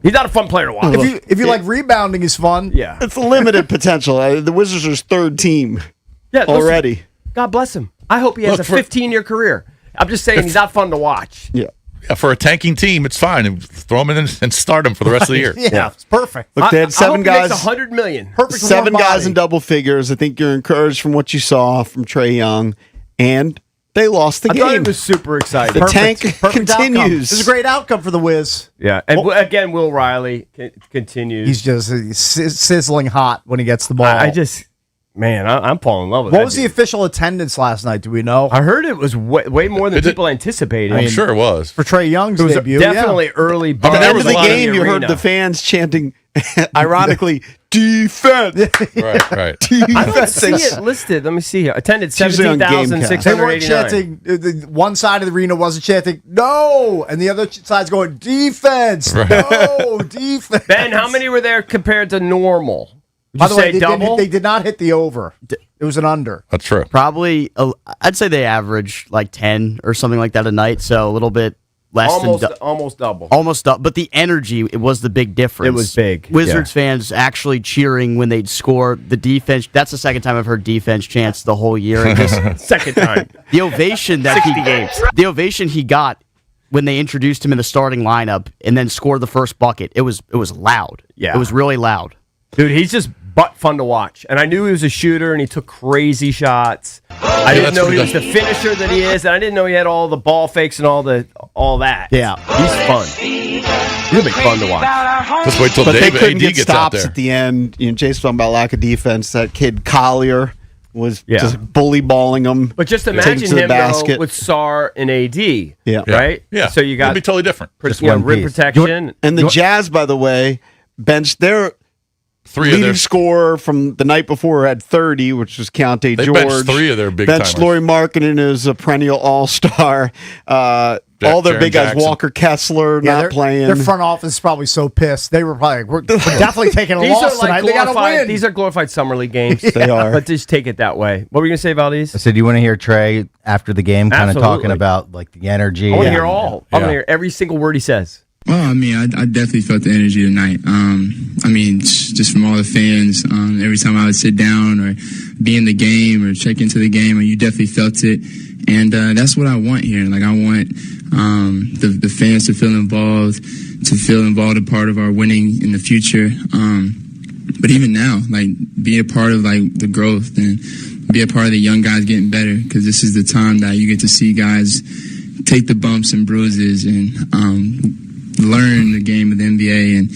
He's not a fun player to watch. If you like rebounding, is fun. Yeah, it's a limited potential. The Wizards are his 3rd team. Yeah, already. Listen, God bless him. I hope he has a 15-year career. I'm just saying he's not fun to watch. Yeah. For a tanking team, it's fine. Throw him in and start him for the rest of the year. Yeah, it's perfect. Look, they had 7 guys. He makes $100 million. Perfect. 7 guys in double figures. I think you're encouraged from what you saw from Trey Young, and they lost the game. I thought it was super exciting. The tank continues. It's a great outcome for the Wiz. Yeah, and again, Will Riley continues. He's just sizzling hot when he gets the ball. I'm falling in love with it. What was the official attendance last night? Do we know? I heard it was way more than people anticipated. I'm sure it was. For Trey Young's debut. Definitely early. At the end of the game, you heard the fans chanting, ironically, defense. Right. I don't see it listed. Let me see here. Attended 17,689. They weren't chanting. One side of the arena wasn't chanting, no, and the other side's going, defense, no, defense. Ben, how many were there compared to normal? By the way, they did not hit the over. It was an under. That's true. Probably, I'd say they average like 10 or something like that a night, so a little bit less almost double. Almost double. But the energy, it was the big difference. It was big. Wizards fans actually cheering when they'd score. The defense, that's the second time I've heard defense chants the whole year. Second time. The ovation that 60 games. The ovation he got when they introduced him in the starting lineup and then scored the first bucket, it was loud. Yeah. It was really loud. Dude, he's just fun to watch. And I knew he was a shooter and he took crazy shots. I didn't know he was the finisher that he is, and I didn't know he had all the ball fakes and all that. Yeah. He's fun. He's going to be fun to watch. Just wait till But Dave they couldn't AD get gets out stops there. at the end. Jason's talking about lack of defense. That kid Collier was just bully balling them. But just imagine him though, with Sarr and AD. Yeah. Right? Yeah. So you got it'd be totally different. Rim protection. And the Jazz, by the way, benched their leading scorer from the night before had 30, which was Keontae George. Benched 3 of their big benched timers. Lauri Markkanen as a perennial all-star. All their big guys, Walker Kessler, not playing. Their front office is probably so pissed. They were probably we're definitely taking a loss tonight. They got to win. These are glorified summer league games. They are. But just take it that way. What were you going to say, Valdez? I said, do you want to hear Trey after the game kind of talking about like the energy? I want to hear all. I want to hear every single word he says. Well, I mean, I definitely felt the energy tonight. I mean, just from all the fans, every time I would sit down or be in the game or check into the game, you definitely felt it. And that's what I want here. Like, I want the fans to feel involved a part of our winning in the future. But even now, like, be a part of, like, the growth and be a part of the young guys getting better, because this is the time that you get to see guys take the bumps and bruises and learn the game of the NBA. And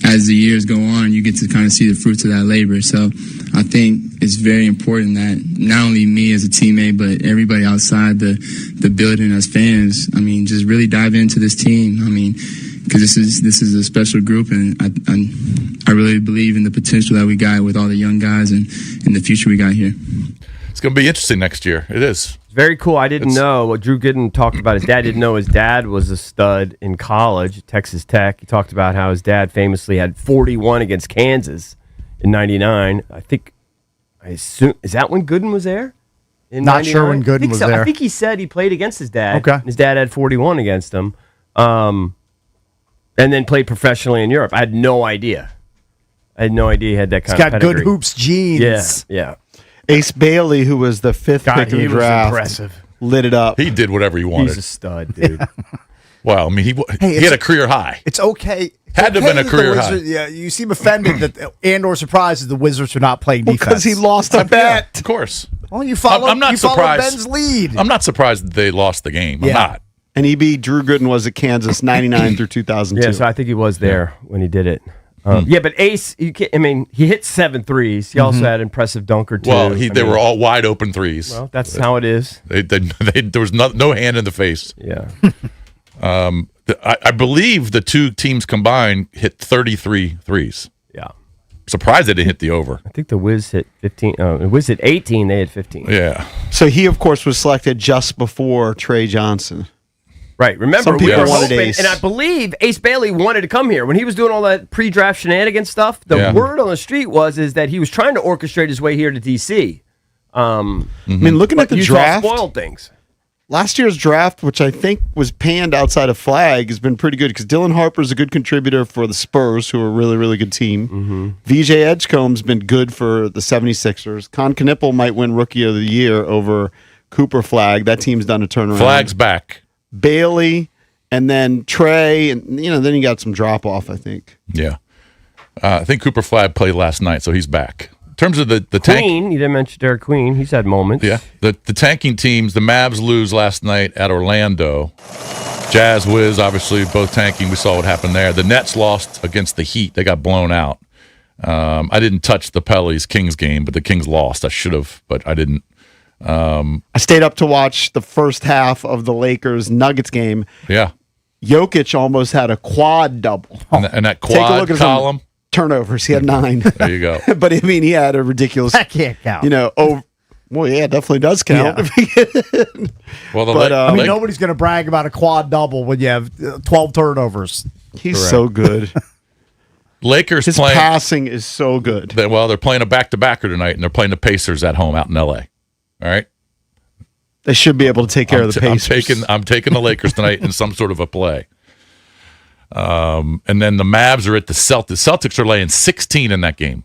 as the years go on, you get to kind of see the fruits of that labor. So I think it's very important that not only me as a teammate, but everybody outside the building as fans, I mean, just really dive into this team. I mean, because this is a special group, and I really believe in the potential that we got with all the young guys and the future we got here. It's going to be interesting next year. It is. Very cool. I didn't know what Drew Gooden talked about. His dad didn't know his dad was a stud in college, Texas Tech. He talked about how his dad famously had 41 against Kansas in '99. I assume, is that when Gooden was there? Not sure when Gooden was there. I think he said he played against his dad. Okay. His dad had 41 against him, and then played professionally in Europe. I had no idea. He had that kind of pedigree. He's got good hoops genes. Yeah. Ace Bailey, who was the 5th pick in the draft, impressive. Lit it up. He did whatever he wanted. He's a stud, dude. Well, I mean, he had a career high. It's okay. Had to have been a career high. Yeah, you seem offended or surprised that the Wizards are not playing defense. Because he lost a bet. Of course. Well, you follow Ben's lead. I'm not surprised that they lost the game. I'm not. And Drew Gooden was at Kansas 99 through 2002. Yeah, so I think he was there when he did it. Yeah, but Ace, he hit 7 threes. He also had an impressive dunk or two. Well, they were all wide open threes. Well, that's how it is. There was no hand in the face. Yeah. I believe the two teams combined hit 33 threes. Yeah. Surprised they didn't hit the over. I think the Wiz hit 15. The Wiz hit 18. They had 15. Yeah. So he, of course, was selected just before Trey Johnson. Right. Remember, Some people wanted hoping, Ace. and I believe Ace Bailey wanted to come here. When he was doing all that pre-draft shenanigans stuff, the word on the street is that he was trying to orchestrate his way here to D.C. I mean, looking at the Utah draft, spoiled things. last year's draft, which I think was panned outside of flag, has been pretty good because Dylan Harper's a good contributor for the Spurs, who are a really, really good team. VJ Edgecombe's been good for the 76ers. Con Knippel might win Rookie of the Year over Cooper Flag. That team's done a turnaround. Flag's back. Bailey, and then Trey, and then you got some drop-off, I think. Yeah. I think Cooper Flag played last night, so he's back. In terms of the Queen, you didn't mention Derek Queen. He's had moments. Yeah. The tanking teams, the Mavs lose last night at Orlando. Jazz, Wiz, obviously, both tanking. We saw what happened there. The Nets lost against the Heat. They got blown out. I didn't touch the Pellies-Kings game, but the Kings lost. I should have, but I didn't. I stayed up to watch the first half of the Lakers-Nuggets game. Yeah. Jokic almost had a quad double. And that quad column. Turnovers. He had 9. There you go. But I mean, he had a ridiculous. That can't count. Well, yeah, it definitely does count. Yeah. Well, nobody's going to brag about a quad double when you have 12 turnovers. He's correct. So good. Lakers His passing is so good. They're playing a back-to-backer tonight, and they're playing the Pacers at home out in L.A. All right? They should be able to take care of the Pacers. I'm taking the Lakers tonight in some sort of a play. And then the Mavs are at the Celtics. The Celtics are laying 16 in that game.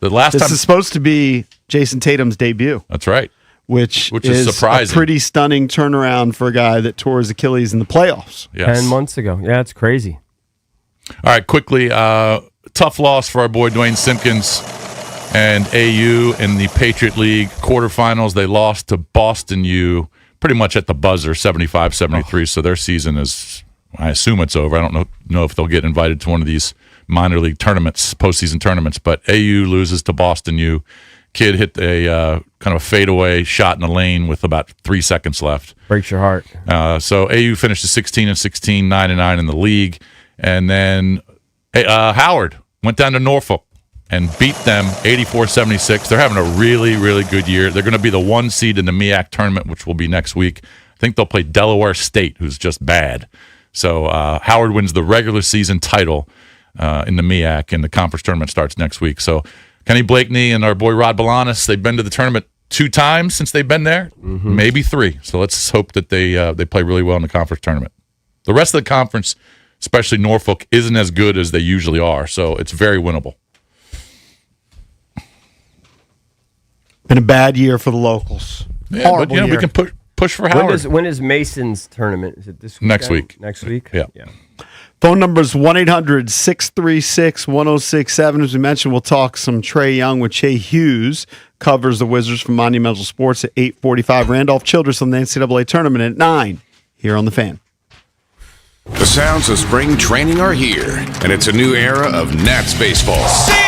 This is supposed to be Jason Tatum's debut. That's right. Which is surprising. A pretty stunning turnaround for a guy that tore his Achilles in the playoffs. Yes. 10 months ago. Yeah, it's crazy. All right, quickly. Tough loss for our boy Dwayne Simpkins and AU in the Patriot League quarterfinals. They lost to Boston U pretty much at the buzzer, 75-73. So their season is, I assume it's over. I don't know if they'll get invited to one of these minor league tournaments, postseason tournaments. But AU loses to Boston U. Kid hit a kind of a fadeaway shot in the lane with about 3 seconds left. Breaks your heart. So AU finished 16-16, 9-9 in the league. And then Howard went down to Norfolk and beat them 84-76. They're having a really, really good year. They're going to be the 1 seed in the MEAC tournament, which will be next week. I think they'll play Delaware State, who's just bad. So Howard wins the regular season title in the MEAC, and the conference tournament starts next week. So Kenny Blakeney and our boy Rod Balanis, they've been to the tournament 2 times since they've been there, maybe 3. So let's hope that they play really well in the conference tournament. The rest of the conference, especially Norfolk, isn't as good as they usually are, so it's very winnable. Been a bad year for the locals. Yeah, but we can push for Howard. When is Mason's tournament? Is it this week? Next week. Next week? Yeah. Phone number is 1-800-636-1067. As we mentioned, we'll talk some Trey Young with Che Hughes. Covers the Wizards from Monumental Sports at 8:45. Randolph Childress on the NCAA tournament at 9 here on The Fan. The sounds of spring training are here, and it's a new era of Nats baseball. See you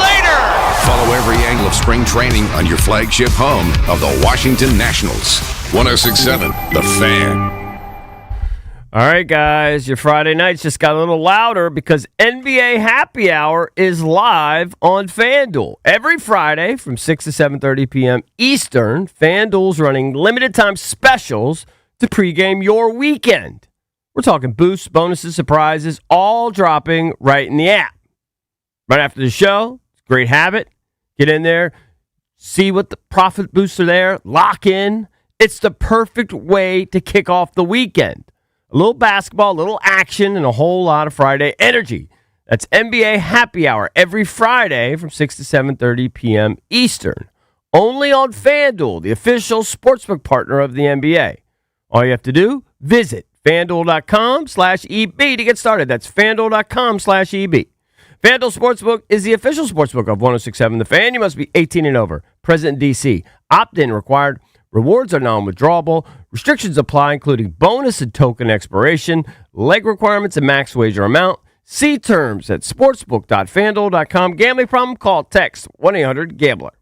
later! Follow every angle of spring training on your flagship home of the Washington Nationals. 106.7 The Fan. All right, guys, your Friday nights just got a little louder because NBA Happy Hour is live on FanDuel. Every Friday from 6 to 7:30 p.m. Eastern, FanDuel's running limited-time specials to pregame your weekend. We're talking boosts, bonuses, surprises, all dropping right in the app. Right after the show, it's a great habit. Get in there, see what the profit boosts are there, lock in. It's the perfect way to kick off the weekend. A little basketball, a little action, and a whole lot of Friday energy. That's NBA Happy Hour every Friday from 6 to 7:30 p.m. Eastern. Only on FanDuel, the official sportsbook partner of the NBA. All you have to do, visit FanDuel.com/EB to get started. That's FanDuel.com/EB. FanDuel Sportsbook is the official sportsbook of 106.7 The Fan. You must be 18 and over. Present in D.C. Opt-in required. Rewards are non-withdrawable. Restrictions apply, including bonus and token expiration, leg requirements, and max wager amount. See terms at sportsbook.fanduel.com. Gambling problem? Call, text 1-800-GAMBLER.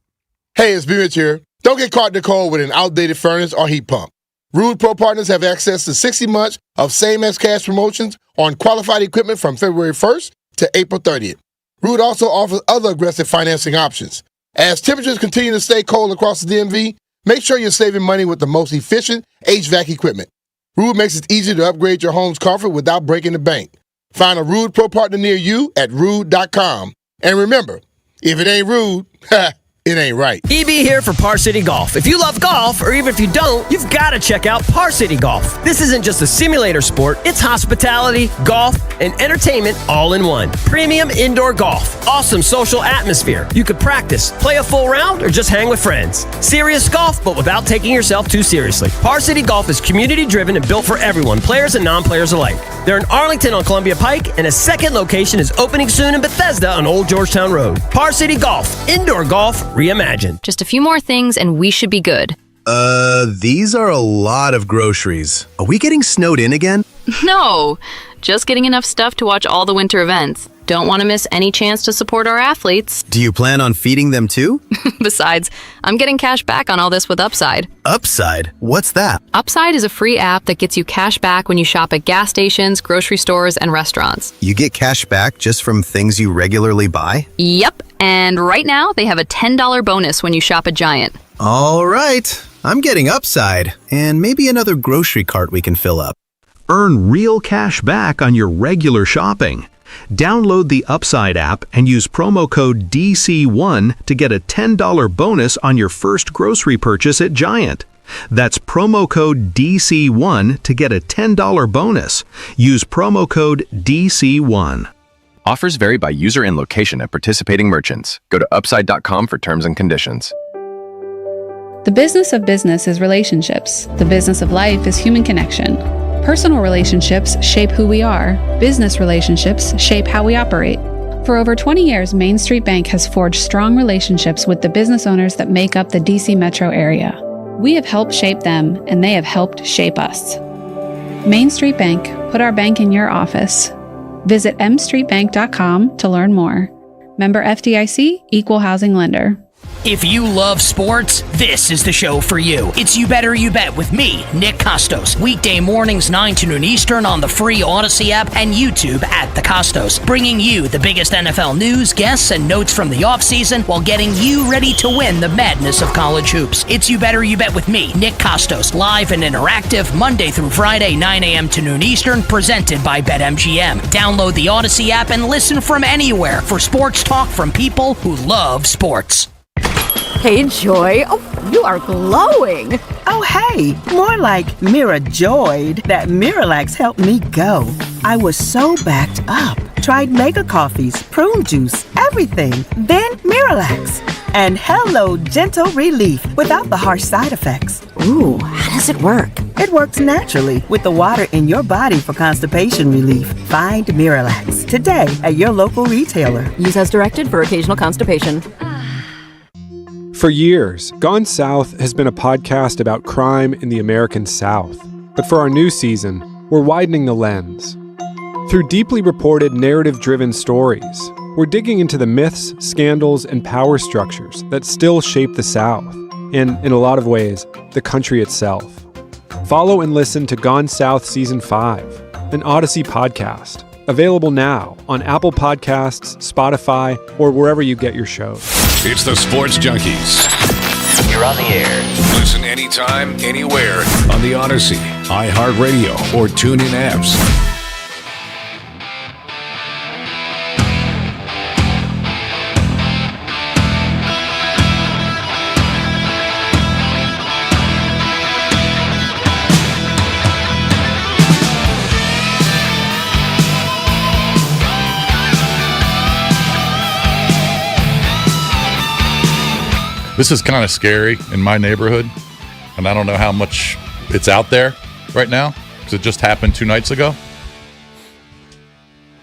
Hey, it's B Mitch here. Don't get caught in the cold with an outdated furnace or heat pump. Rude Pro Partners have access to 60 months of same-as-cash promotions on qualified equipment from February 1st to April 30th. Rude also offers other aggressive financing options. As temperatures continue to stay cold across the DMV, make sure you're saving money with the most efficient HVAC equipment. Rude makes it easy to upgrade your home's comfort without breaking the bank. Find a Rude Pro Partner near you at rude.com. And remember, if it ain't rude, it ain't right. EB here for Par City Golf. If you love golf, or even if you don't, you've got to check out Par City Golf. This isn't just a simulator sport. It's hospitality, golf, and entertainment all in one. Premium indoor golf. Awesome social atmosphere. You could practice, play a full round, or just hang with friends. Serious golf, but without taking yourself too seriously. Par City Golf is community-driven and built for everyone, players and non-players alike. They're in Arlington on Columbia Pike, and a second location is opening soon in Bethesda on Old Georgetown Road. Par City Golf. Indoor golf reimagined. Just a few more things and we should be good. These are a lot of groceries. Are we getting snowed in again? No, just getting enough stuff to watch all the winter events. Don't want to miss any chance to support our athletes. Do you plan on feeding them too? Besides, I'm getting cash back on all this with Upside. Upside? What's that? Upside is a free app that gets you cash back when you shop at gas stations, grocery stores, and restaurants. You get cash back just from things you regularly buy? Yep, and right now they have a $10 bonus when you shop at Giant. All right, I'm getting Upside, and maybe another grocery cart we can fill up. Earn real cash back on your regular shopping. Download the Upside app and use promo code DC1 to get a $10 bonus on your first grocery purchase at Giant. That's promo code DC1 to get a $10 bonus. Use promo code DC1. Offers vary by user and location at participating merchants. Go to upside.com for terms and conditions. The business of business is relationships. The business of life is human connection. Personal relationships shape who we are. Business relationships shape how we operate. For over 20 years, Main Street Bank has forged strong relationships with the business owners that make up the DC metro area. We have helped shape them, and they have helped shape us. Main Street Bank, put our bank in your office. Visit mstreetbank.com to learn more. Member FDIC, Equal Housing Lender. If you love sports, this is the show for you. It's You Better You Bet with me, Nick Costos. Weekday mornings 9 to noon Eastern on the free Odyssey app and YouTube at The Costos. Bringing you the biggest NFL news, guests, and notes from the offseason while getting you ready to win the madness of college hoops. It's You Better You Bet with me, Nick Costos. Live and interactive, Monday through Friday, 9 a.m. to noon Eastern, presented by BetMGM. Download the Odyssey app and listen from anywhere for sports talk from people who love sports. Hey, Joy. Oh, you are glowing. Oh, hey. More like Mira joyed that Miralax helped me go. I was so backed up. Tried mega coffees, prune juice, everything. Then Miralax. And hello, gentle relief without the harsh side effects. Ooh, how does it work? It works naturally with the water in your body for constipation relief. Find Miralax today at your local retailer. Use as directed for occasional constipation. For years, Gone South has been a podcast about crime in the American South. But for our new season, we're widening the lens. Through deeply reported, narrative-driven stories, we're digging into the myths, scandals, and power structures that still shape the South, and, in a lot of ways, the country itself. Follow and listen to Gone South Season 5, an Odyssey podcast, available now on Apple Podcasts, Spotify, or wherever you get your shows. It's the Sports Junkies. You're on the air. Listen anytime, anywhere on the Odyssey, iHeartRadio, or TuneIn apps. This is kind of scary in my neighborhood, and I don't know how much it's out there right now because it just happened 2 nights ago.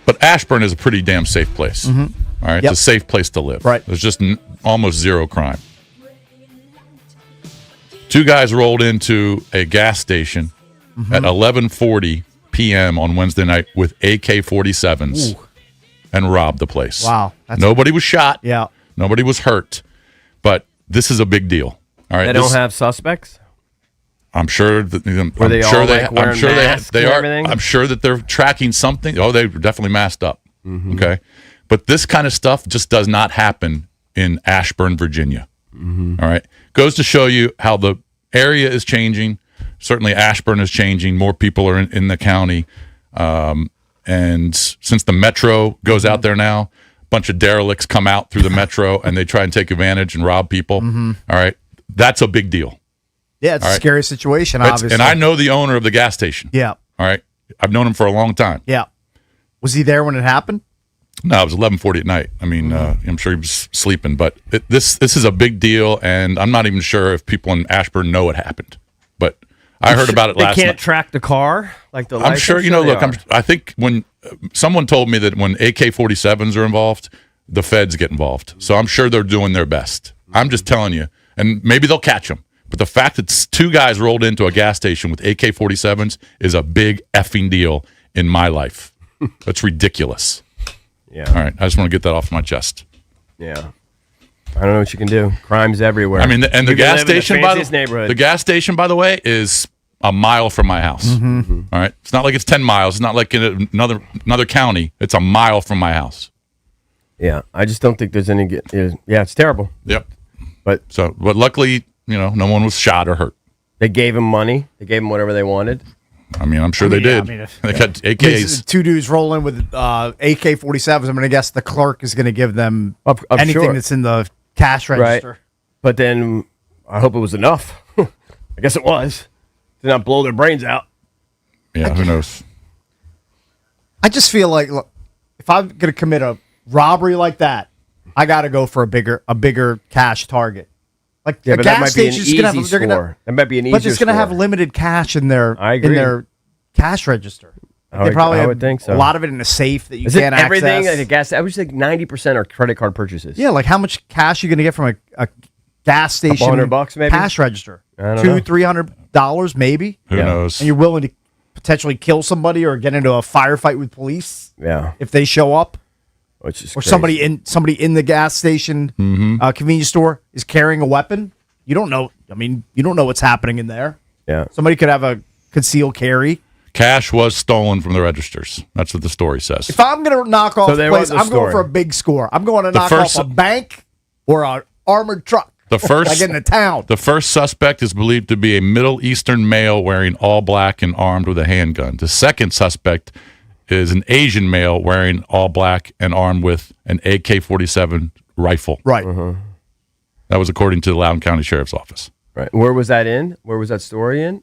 But Ashburn is a pretty damn safe place. Mm-hmm. All right, Yep. It's a safe place to live. Right. There's just almost zero crime. 2 guys rolled into a gas station at 11:40 p.m. on Wednesday night with AK-47s and robbed the place. Wow. Nobody was shot. Yeah. Nobody was hurt. But this is a big deal. All right. They don't have suspects? I'm sure that Were they all, like, wearing masks they and are. everything? I'm sure that they're tracking something. Oh, they're definitely masked up. Mm-hmm. Okay, but this kind of stuff just does not happen in Ashburn, Virginia. Mm-hmm. All right, goes to show you how the area is changing. Certainly, Ashburn is changing. More people are in the county, and since the metro goes out there now, a bunch of derelicts come out through the metro and they try and take advantage and rob people. All right, that's a big deal. Yeah, it's All a right. scary situation, obviously. And I know the owner of the gas station. Yeah. All right. I've known him for a long time. Yeah. Was he there when it happened? No, it was 11:40 at night. I mean, I'm sure he was sleeping, but this is a big deal, and I'm not even sure if people in Ashburn know what happened. But I heard about it last night. They can't track the car? Like the I'm license? sure, look, I think when someone told me that when AK-47s are involved, the feds get involved. So I'm sure they're doing their best. I'm just telling you, and maybe they'll catch them. But the fact that 2 guys rolled into a gas station with AK-47s is a big effing deal in my life. That's ridiculous. Yeah. All right. I just want to get that off my chest. Yeah. I don't know what you can do. Crime's everywhere. I mean, and the You can gas live in the station, fanciest neighborhood. the gas station, by the way, is a mile from my house. Mm-hmm. All right. It's not like it's 10 miles. It's not like in another county. It's a mile from my house. Yeah. I just don't think there's any. Yeah, it's terrible. Yep. But luckily, no one was shot or hurt. They gave him money. They gave him whatever they wanted. I mean, I'm sure they did. They got AKs. 2 dudes rolling with AK-47s. I'm going to guess the clerk is going to give them I'm anything sure. that's in the cash register. Right. But then I hope it was enough. I guess it was. Did not blow their brains out. Yeah, who knows? I just feel like, look, if I'm going to commit a robbery like that, I got to go for a bigger cash target. Like Yeah, a but that gas might be an station's gonna easy have, they're gonna, score. That might be an but easier it's going to have score. limited cash in their cash register. I probably would have think so. a lot of it in a safe that you Is can't it everything access. like a gas? I would say 90% are credit card purchases. Yeah, like how much cash are you going to get from a gas station $100 maybe? cash register? I don't know. $200-$300 maybe. Who knows? And you're willing to potentially kill somebody or get into a firefight with police. Yeah. If they show up, which is or crazy. somebody in the gas station convenience store is carrying a weapon. You don't know. I mean, you don't know what's happening in there. Yeah. Somebody could have a concealed carry. Cash was stolen from the registers. That's what the story says. If I'm going to knock off the place, I'm going for a big score. I'm going to knock off a bank or an armored truck. The first, like in the town. The first suspect is believed to be a Middle Eastern male wearing all black and armed with a handgun. The second suspect is an Asian male wearing all black and armed with an AK-47 rifle. Right. That was according to the Loudoun County Sheriff's Office. Right. Where was that in? Where was that story in?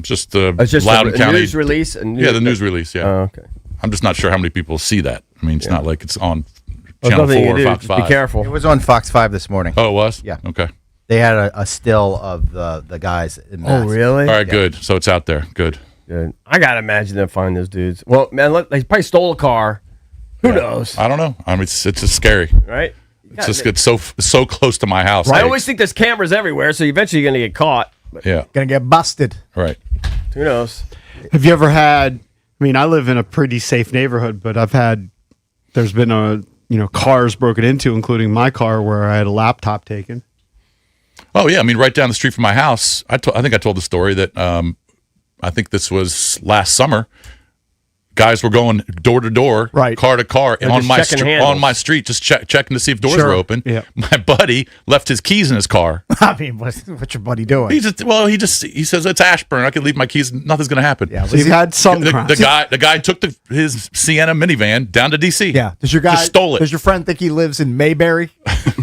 Just It's just Loudoun a County news release. Yeah, the news release. Yeah. Oh, okay. I'm just not sure how many people see that. I mean, it's not like it's on Channel 4 or do. Fox Just 5. Be careful. It was on Fox 5 this morning. Oh, it was? Yeah. Okay. They had a still of the guys in Oh, masks. really? All right, good. So it's out there. Good. I gotta imagine them find those dudes. Well, man, look, they probably stole a car. Who knows? I don't know. I mean, it's just scary. Right? It's so close to my house. I always think there's cameras everywhere, so eventually you're gonna get caught. Yeah. Gonna get busted. Right. Who knows? Have you ever had? I mean, I live in a pretty safe neighborhood, but there's been cars broken into, including my car, where I had a laptop taken. Oh yeah, I mean, right down the street from my house. I think I told the story that I think this was last summer. Guys were going door to door, car to car on my street, just checking to see if doors were open. Yeah. My buddy left his keys in his car. I mean, what's your buddy doing? He says it's Ashburn. I can leave my keys. Nothing's going to happen. Yeah, so you've had some crimes. The guy took his Sienna minivan down to DC. Yeah. Does your guy just stole it? Does your friend think he lives in Mayberry?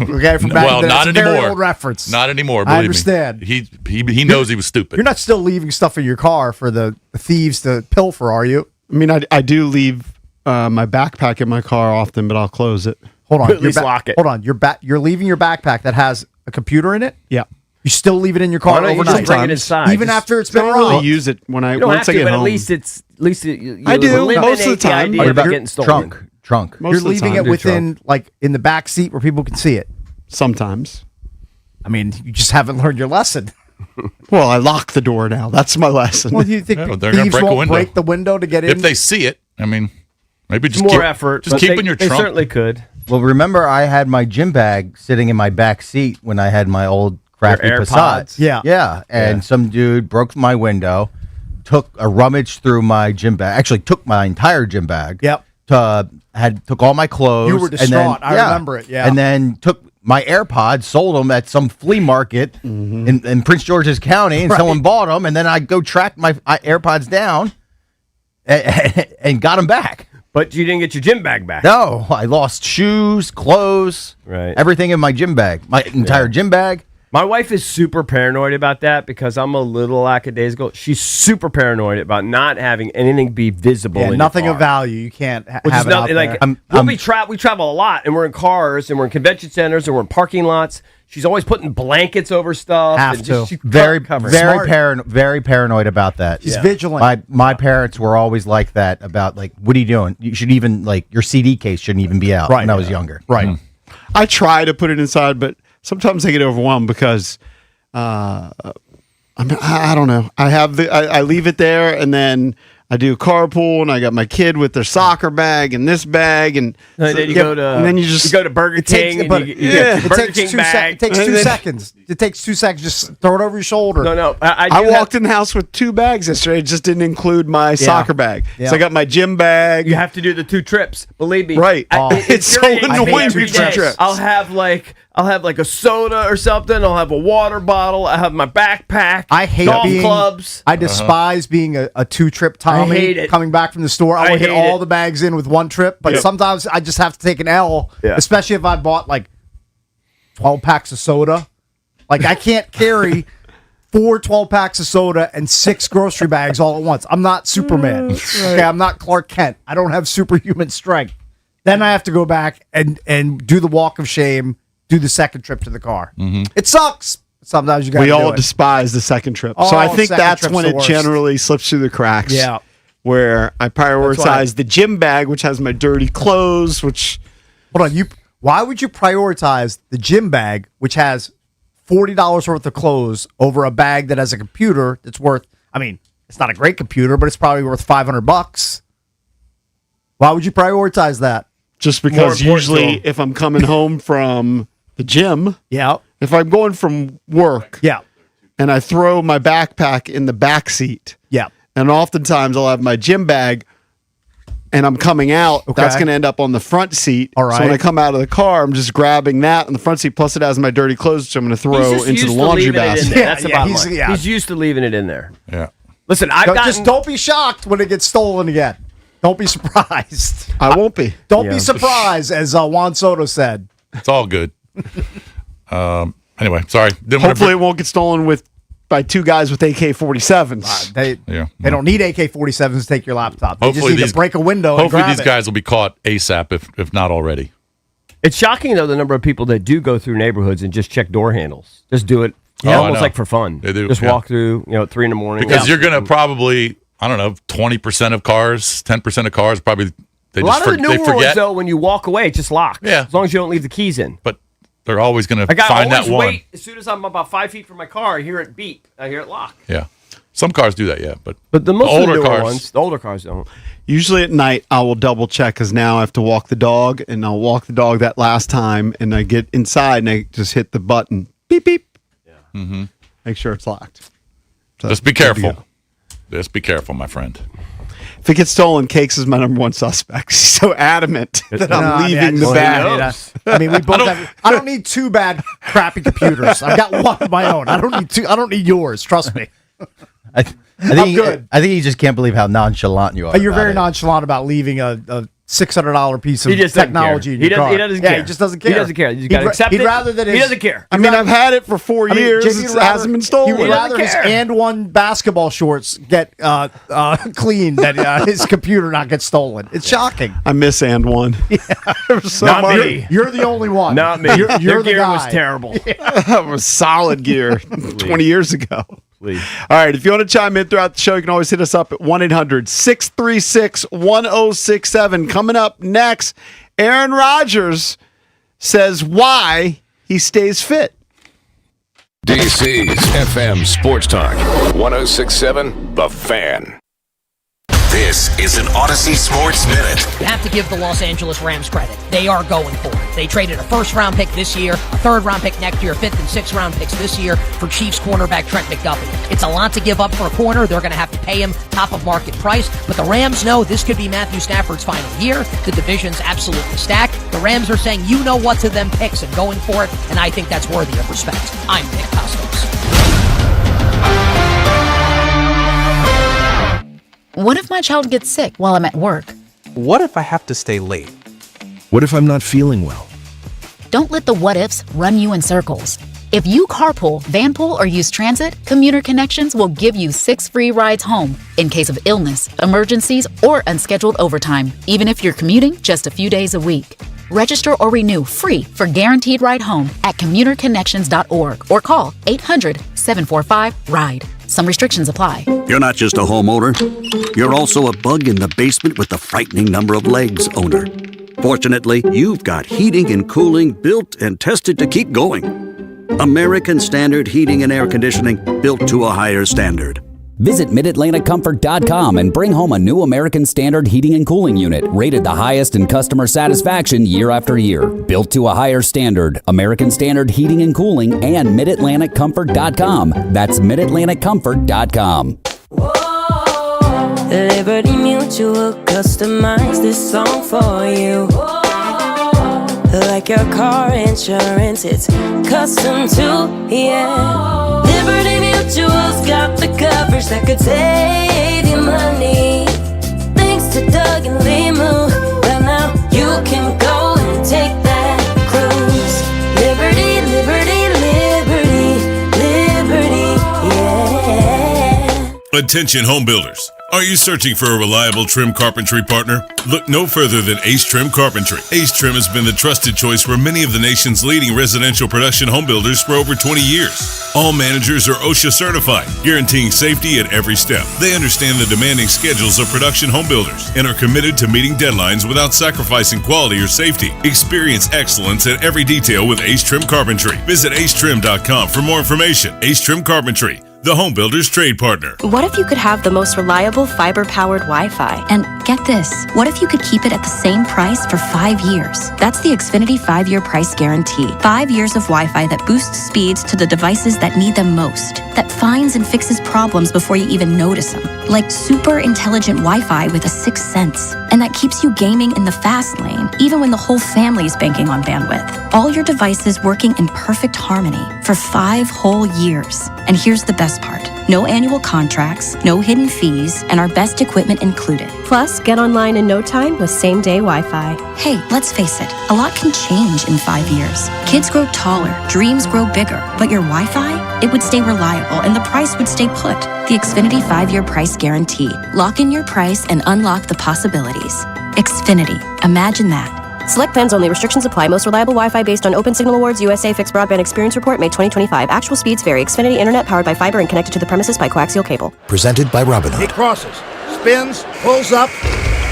Okay, from back well, then. not It's a anymore. very old reference. Not anymore. I Believe understand. Me. He knows he was stupid. You're not still leaving stuff in your car for the thieves to pilfer, are you? I mean, I do leave my backpack in my car often, but I'll close it. Hold on. At least lock it. Hold on. You're leaving your backpack that has a computer in it? Yeah. You still leave it in your car Why don't you overnight? just bring it inside? Even after it's been I don't really robbed? use it when You don't once have I to, get but home. at least you I do, eliminate most of the time. idea What of it about getting stolen. Trunk. Most You're of the leaving time. it within, like, in the back seat where people can see it. Sometimes. I mean, you just haven't learned your lesson. Well, I lock the door now. That's my lesson. Well, do you think they're gonna thieves break a won't window. break the window to get in? If they see it, I mean, maybe just More keep, effort. Just but keep they, in your they trunk. certainly could. Well, remember I had my gym bag sitting in my back seat when I had my old crappy Your Passat. AirPods? Yeah. And some dude broke my window, took a rummage through my gym bag. Actually, took my entire gym bag. Yep. Took all my clothes. You were distraught. I remember it. Yeah. And then took my AirPods, sold them at some flea market in Prince George's County, and someone bought them. And then I go track my AirPods down and got them back. But you didn't get your gym bag back. No, I lost shoes, clothes, everything in my gym bag, my entire gym bag. My wife is super paranoid about that because I'm a little lackadaisical. She's super paranoid about not having anything be visible. Yeah, in nothing your of car. value. You can't have Which is it out nothing like there. we travel a lot, and we're in cars, and we're in convention centers, and we're in parking lots. She's always putting blankets over stuff. Have and to. just, she Very covers. very paranoid about that. She's vigilant. My parents were always like that about, like, what are you doing? You should even, like, your CD case shouldn't even be out when I was younger. Right. I try to put it inside, but sometimes I get overwhelmed because I don't know. I leave it there, and then I do carpool, and I got my kid with their soccer bag and this bag, and then you go to Burger King, and you get your Burger King bag. It takes 2 seconds. It takes 2 seconds. Just throw it over your shoulder. No. I walked in the house with 2 bags yesterday. It just didn't include my soccer bag. Yeah. So I got my gym bag. You have to do the 2 trips. Believe me. Right. It's so annoying. Every day. I'll have like a soda or something. I'll have a water bottle. I have my backpack. I hate golf being clubs. I despise being a 2-trip Tommy. I hate it. Coming back from the store. I want to get all the bags in with 1 trip, but sometimes I just have to take an L, especially if I bought like 12 packs of soda. Like, I can't carry 4 12 packs of soda and 6 grocery bags all at once. I'm not Superman. Okay, I'm not Clark Kent. I don't have superhuman strength. Then I have to go back and do the walk of shame, do the second trip to the car. It sucks. Sometimes you got to do it. We all despise the second trip. Oh, So I think second that's trip's when the it worst. generally slips through the cracks. Yeah. Where I prioritize the gym bag, which has my dirty clothes, which... Hold on. Why would you prioritize the gym bag, which has $40 worth of clothes, over a bag that has a computer that's worth, I mean, it's not a great computer, but it's probably worth $500. Why would you prioritize that? Just because usually if I'm coming home from the gym, if I'm going from work, and I throw my backpack in the back seat, and oftentimes I'll have my gym bag, and I'm coming out, that's going to end up on the front seat. All right. So when I come out of the car, I'm just grabbing that on the front seat, plus it has my dirty clothes, which I'm going to throw into the laundry basket. That's the bottom line. He's used to leaving it in there. Yeah. Listen, just don't be shocked when it gets stolen again. Don't be surprised. I won't be. Don't be surprised, as Juan Soto said. It's all good. Anyway, sorry. Hopefully it won't get stolen by 2 guys with AK-47s. They don't need AK-47s to take your laptop. They Hopefully just need to break a window and Hopefully grab these guys will be caught ASAP, if not already. It's shocking, though, the number of people that do go through neighborhoods and just check door handles. Just do it almost like for fun. They do. Just walk through, at 3 a.m. Because you're going to probably, 20% of cars, 10% of cars probably, a lot of the new ones, though, when you walk away, it's just locked. Yeah. As long as you don't leave the keys in. But they're always going to find that one. Wait, as soon as I'm about 5 feet from my car, I hear it beep. I hear it lock. Yeah. Some cars do that, yeah. But the older cars don't. Usually at night, I will double check because now I have to walk the dog, and I'll walk the dog that last time, and I get inside and I just hit the button, beep, beep. Yeah. Mm-hmm. Make sure it's locked. So just be careful. Just be careful, my friend. If it gets stolen, Cakes is my number one suspect. He's so adamant that I'm leaving the bag. We both have. I don't need 2 bad, crappy computers. I've got one of my own. I don't need 2. I don't need yours. Trust me. I'm good. I think you just can't believe how nonchalant you are. You're very nonchalant about leaving a $600 piece of technology in your car. He doesn't care. He just doesn't care. He doesn't care. You got to accept it. He'd rather that he doesn't care. I've had it for 4 years. It hasn't been stolen. He would rather his and basketball shorts get cleaned than his computer not get stolen. It's shocking. I miss and one. Not me. You're the only one. Not me. Your gear was terrible. That was solid gear 20 years ago. Please. All right, if you want to chime in throughout the show, you can always hit us up at 1-800-636-1067. Coming up next, Aaron Rodgers says why he stays fit. DC's FM Sports Talk, 106.7 The Fan. This is an Odyssey Sports Minute. You have to give the Los Angeles Rams credit. They are going for it. They traded a first-round pick this year, a third-round pick next year, fifth and sixth-round picks this year for Chiefs cornerback Trent McDuffie. It's a lot to give up for a corner. They're going to have to pay him top-of-market price. But the Rams know this could be Matthew Stafford's final year. The division's absolutely stacked. The Rams are saying, you know what to them picks and going for it, and I think that's worthy of respect. I'm Nick Costos. What if my child gets sick while I'm at work? What if I have to stay late? What if I'm not feeling well? Don't let the what ifs run you in circles. If you carpool, vanpool, or use transit, Commuter Connections will give you 6 free rides home in case of illness, emergencies, or unscheduled overtime, even if you're commuting just a few days a week. Register or renew free for Guaranteed Ride Home at commuterconnections.org or call 800-745-RIDE. Some restrictions apply. You're not just a homeowner. You're also a bug in the basement with the frightening number of legs owner. Fortunately, you've got heating and cooling built and tested to keep going. American Standard Heating and Air Conditioning, built to a higher standard. Visit MidAtlanticComfort.com and bring home a new American Standard heating and cooling unit, rated the highest in customer satisfaction year after year. Built to a higher standard, American Standard Heating and Cooling and MidAtlanticComfort.com. That's MidAtlanticComfort.com. Liberty Mutual customized this song for you. Like your car insurance, it's custom too, yeah. Liberty Mutual's got the coverage that could save you money. Thanks to Doug and Limu, well now you can go and take that cruise. Liberty, liberty, liberty, liberty, yeah. Attention home builders. Are you searching for a reliable trim carpentry partner? Look no further than Ace Trim Carpentry. Ace Trim has been the trusted choice for many of the nation's leading residential production home builders for over 20 years. All managers are OSHA certified, guaranteeing safety at every step. They understand the demanding schedules of production home builders and are committed to meeting deadlines without sacrificing quality or safety. Experience excellence at every detail with Ace Trim Carpentry. Visit acetrim.com for more information. Ace Trim Carpentry, the home builder's trade partner. What if you could have the most reliable fiber-powered Wi-Fi? And get this, what if you could keep it at the same price for 5 years? That's the Xfinity 5-year price guarantee. 5 years of Wi-Fi that boosts speeds to the devices that need them most, that finds and fixes problems before you even notice them, like super intelligent Wi-Fi with a 6th sense, and that keeps you gaming in the fast lane, even when the whole family is banking on bandwidth. All your devices working in perfect harmony for 5 whole years. And here's the best part. No annual contracts, no hidden fees, and our best equipment included. Plus, get online in no time with same-day Wi-Fi. Hey, let's face it, a lot can change in 5 years. Kids grow taller, dreams grow bigger, but your Wi-Fi, it would stay reliable and the price would stay put. The Xfinity 5-year price guarantee. Lock in your price and unlock the possibilities. Xfinity. Imagine that. Select plans only. Restrictions apply. Most reliable Wi-Fi based on Open Signal Awards USA Fixed Broadband Experience Report, May 2025. Actual speeds vary. Xfinity Internet powered by fiber and connected to the premises by coaxial cable. Presented by Robinhood. He crosses, spins, pulls up.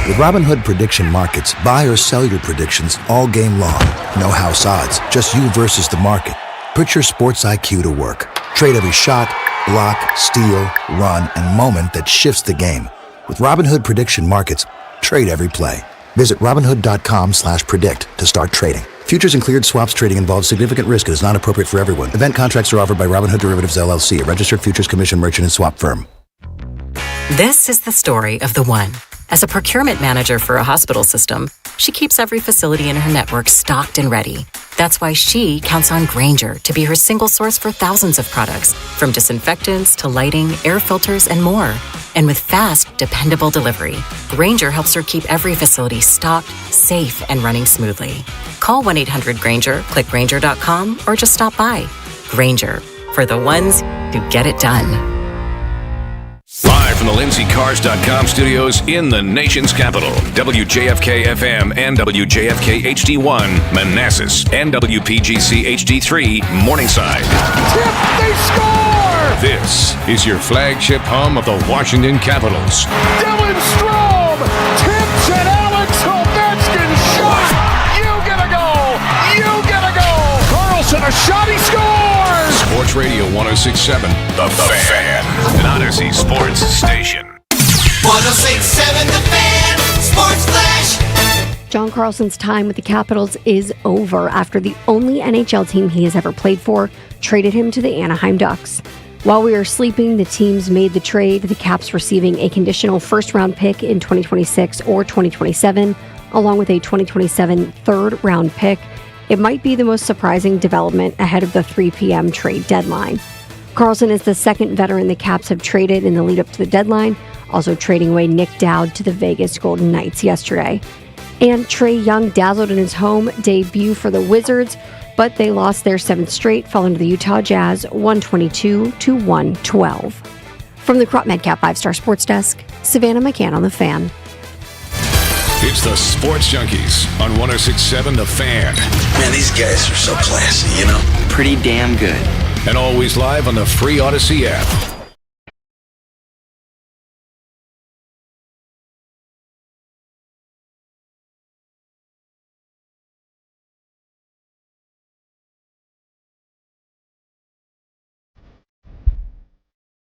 With Robinhood Prediction Markets, buy or sell your predictions all game long. No house odds, just you versus the market. Put your sports IQ to work. Trade every shot, block, steal, run, and moment that shifts the game. With Robinhood Prediction Markets, trade every play. Visit Robinhood.com/predict to start trading. Futures and cleared swaps trading involves significant risk and is not appropriate for everyone. Event contracts are offered by Robinhood Derivatives LLC, a registered futures commission merchant and swap firm. This is the story of the one. As a procurement manager for a hospital system, she keeps every facility in her network stocked and ready. That's why she counts on Grainger to be her single source for thousands of products, from disinfectants to lighting, air filters, and more. And with fast, dependable delivery, Grainger helps her keep every facility stocked, safe, and running smoothly. Call 1-800-GRAINGER, click Grainger.com, or just stop by. Grainger, for the ones who get it done. Live from the LindsayCars.com studios in the nation's capital, WJFK-FM and WJFK-HD1, Manassas, and WPGC HD3, Morningside. Tip, they score! This is your flagship home of the Washington Capitals. Dylan Strome tips and Alex Ovechkin shot. You get a goal. You get a goal. Carlson, a shot, he scores! Sports Radio 106.7, The Fan, an Odyssey sports station. 106.7 The Fan, Sports Flash. John Carlson's time with the Capitals is over after the only NHL team he has ever played for traded him to the Anaheim Ducks. While we were sleeping, the teams made the trade, the Caps receiving a conditional first-round pick in 2026 or 2027, along with a 2027 third-round pick. It might be the most surprising development ahead of the 3 p.m. trade deadline. Carlson is the second veteran the Caps have traded in the lead-up to the deadline, also trading away Nick Dowd to the Vegas Golden Knights yesterday. And Trey Young dazzled in his home debut for the Wizards, but they lost their 7th straight, falling to the Utah Jazz 122-112. From the Crop Medcap 5-Star Sports Desk, Savannah McCann on The Fan. It's the Sports Junkies on 106.7 The Fan. Man, these guys are so classy, you know? Pretty damn good. And always live on the free Odyssey app.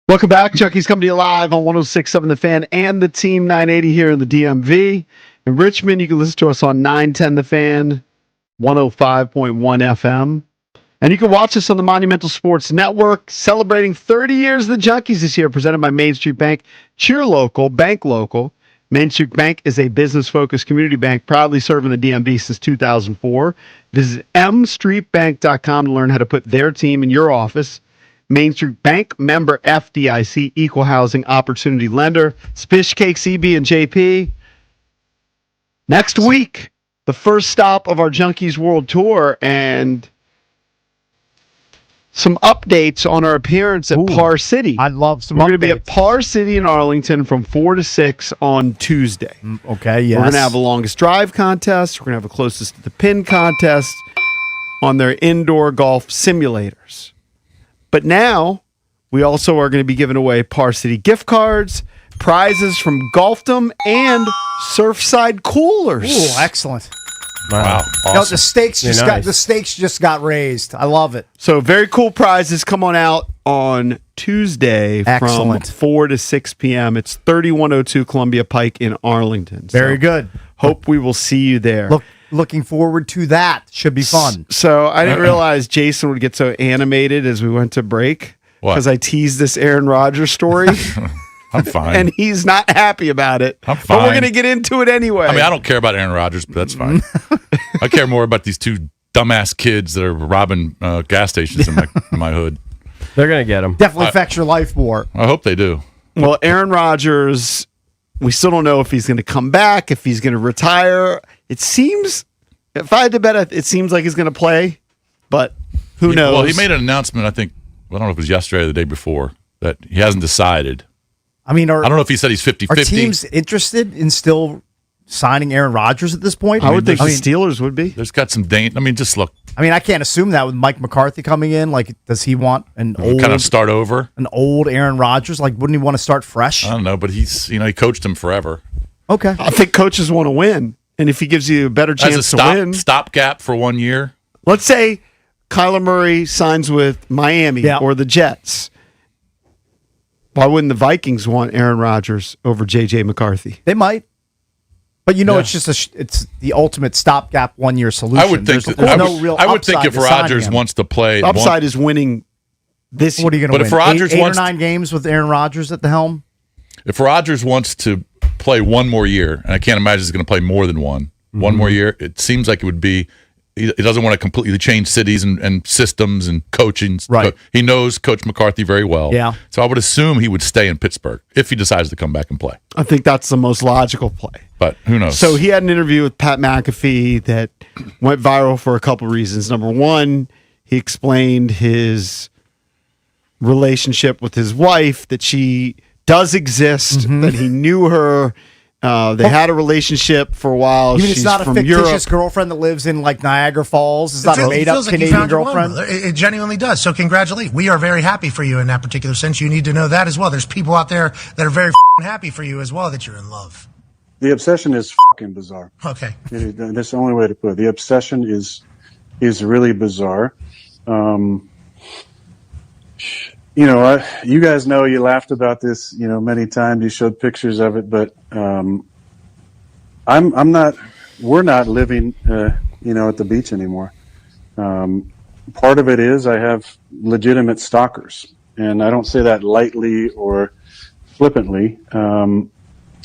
Welcome back. Junkies coming to you live on 106.7 The Fan and the Team 980 here in the DMV. In Richmond, you can listen to us on 910 The Fan, 105.1 FM. And you can watch us on the Monumental Sports Network, celebrating 30 years of the Junkies this year, presented by Main Street Bank. Cheer local, bank local. Main Street Bank is a business-focused community bank proudly serving the DMV since 2004. Visit mstreetbank.com to learn how to put their team in your office. Main Street Bank, member FDIC, equal housing opportunity lender. Spish Cake, CB, and JP. Next week, the first stop of our Junkies World Tour, and some updates on our appearance at Par City. I love some We're updates. going to be at Par City in Arlington from 4 to 6 on Tuesday. Okay, yes. We're going to have a longest drive contest. We're going to have a closest to the pin contest on their indoor golf simulators. But now, we also are going to be giving away Par City gift cards, prizes from Golfdom, and Surfside coolers. Ooh, excellent. Wow. Awesome. No, the stakes just got raised. I love it. So very cool prizes. Come on out on Tuesday from 4 to 6 p.m. It's 3102 Columbia Pike in Arlington. Very good. Hope we will see you there. Looking forward to that. Should be fun. So I didn't realize Jason would get so animated as we went to break because I teased this Aaron Rodgers story. I'm fine. And he's not happy about it. I'm fine. But we're going to get into it anyway. I mean, I don't care about Aaron Rodgers, but that's fine. I care more about these two dumbass kids that are robbing gas stations in my hood. They're going to get them. Definitely affects your life more. I hope they do. Well, Aaron Rodgers, we still don't know if he's going to come back, if he's going to retire. It seems, if I had to bet, it seems like he's going to play, but who knows? Well, he made an announcement, I think, I don't know if it was yesterday or the day before, that he hasn't decided. I mean, I don't know if he said he's 50-50. Are teams interested in still signing Aaron Rodgers at this point? I would think the Steelers would be. There's got some danger. I mean, just look. I mean, I can't assume that with Mike McCarthy coming in. Like, does he want an old kind of start over? An old Aaron Rodgers? Like, wouldn't he want to start fresh? I don't know, but he coached him forever. Okay. I think coaches want to win, and if he gives you a better chance to win, stopgap for 1 year. Let's say Kyler Murray signs with Miami or the Jets. Why wouldn't the Vikings want Aaron Rodgers over J.J. McCarthy? They might. But it's just it's the ultimate stopgap 1 year solution. I would think if Rodgers wants to play, the upside is winning this year. What are you going to win? If Rodgers eight or 9 games with Aaron Rodgers at the helm? If Rodgers wants to play 1 more year, and I can't imagine he's going to play more than one more year, it seems like it would be. He doesn't want to completely change cities and systems and coaching. Right. He knows Coach McCarthy very well. Yeah. So I would assume he would stay in Pittsburgh if he decides to come back and play. I think that's the most logical play. But who knows? So he had an interview with Pat McAfee that went viral for a couple reasons. Number one, he explained his relationship with his wife, that she does exist, that he knew her. They had a relationship for a while. Even She's it's not a from fictitious Europe. girlfake that lives in like Niagara Falls. It's not a made-up Canadian girlfriend. It genuinely does. So congratulations. We are very happy for you in that particular sense. You need to know that as well. There's people out there that are very happy for you as well that you're in love. The obsession is fucking bizarre. Okay. That's the only way to put it. The obsession is really bizarre. You guys know, you laughed about this, many times. You showed pictures of it, but we're not living, at the beach anymore. Part of it is I have legitimate stalkers, and I don't say that lightly or flippantly.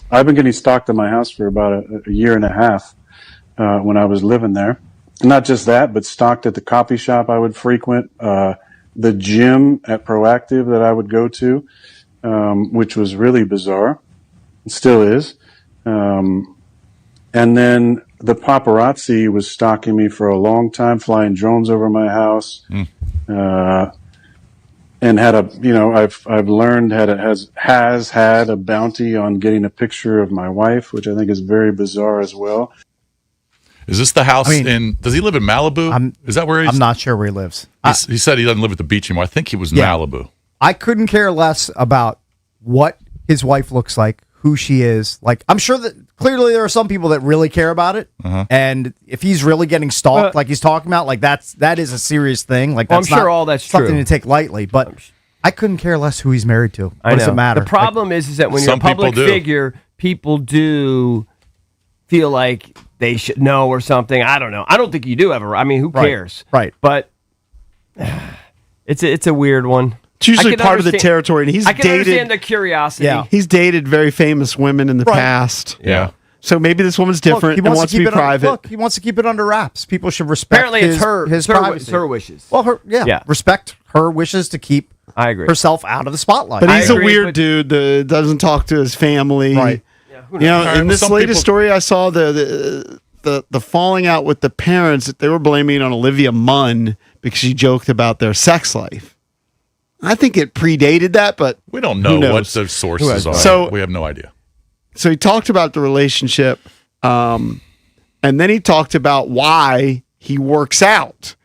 I've been getting stalked in my house for about a year and a half when I was living there. Not just that, but stalked at the coffee shop I would frequent, the gym at Proactive that I would go to, which was really bizarre. It still is. And then the paparazzi was stalking me for a long time, flying drones over my house. And had I've learned has had a bounty on getting a picture of my wife, which I think is very bizarre as well. Is this the house does he live in Malibu? Is that where he's? I'm not sure where he lives. He said he doesn't live at the beach anymore. I think he was in Malibu. I couldn't care less about what his wife looks like, who she is. Like, I'm sure that clearly there are some people that really care about it. And if he's really getting stalked, like he's talking about, like that is a serious thing. Like, that's I'm sure all that's something true to take lightly. But I couldn't care less who he's married to. What does it matter? The problem is that when you're a public figure, people do feel like they should know or something. I don't know. I don't think you do ever. I mean, who cares? Right. But it's a weird one. It's usually part of the territory. And I can understand the curiosity. Yeah. He's dated very famous women in the past. Yeah. So maybe this woman's different and wants to be private. He wants to keep it under wraps. People should respect Apparently his privacy. it's her wishes. Well, respect her wishes to keep herself out of the spotlight. But he's a weird dude that doesn't talk to his family. Right. In this latest story I saw, the falling out with the parents, they were blaming on Olivia Munn because she joked about their sex life. I think it predated that, but we don't know what the sources are. So we have no idea. So he talked about the relationship, and then he talked about why he works out,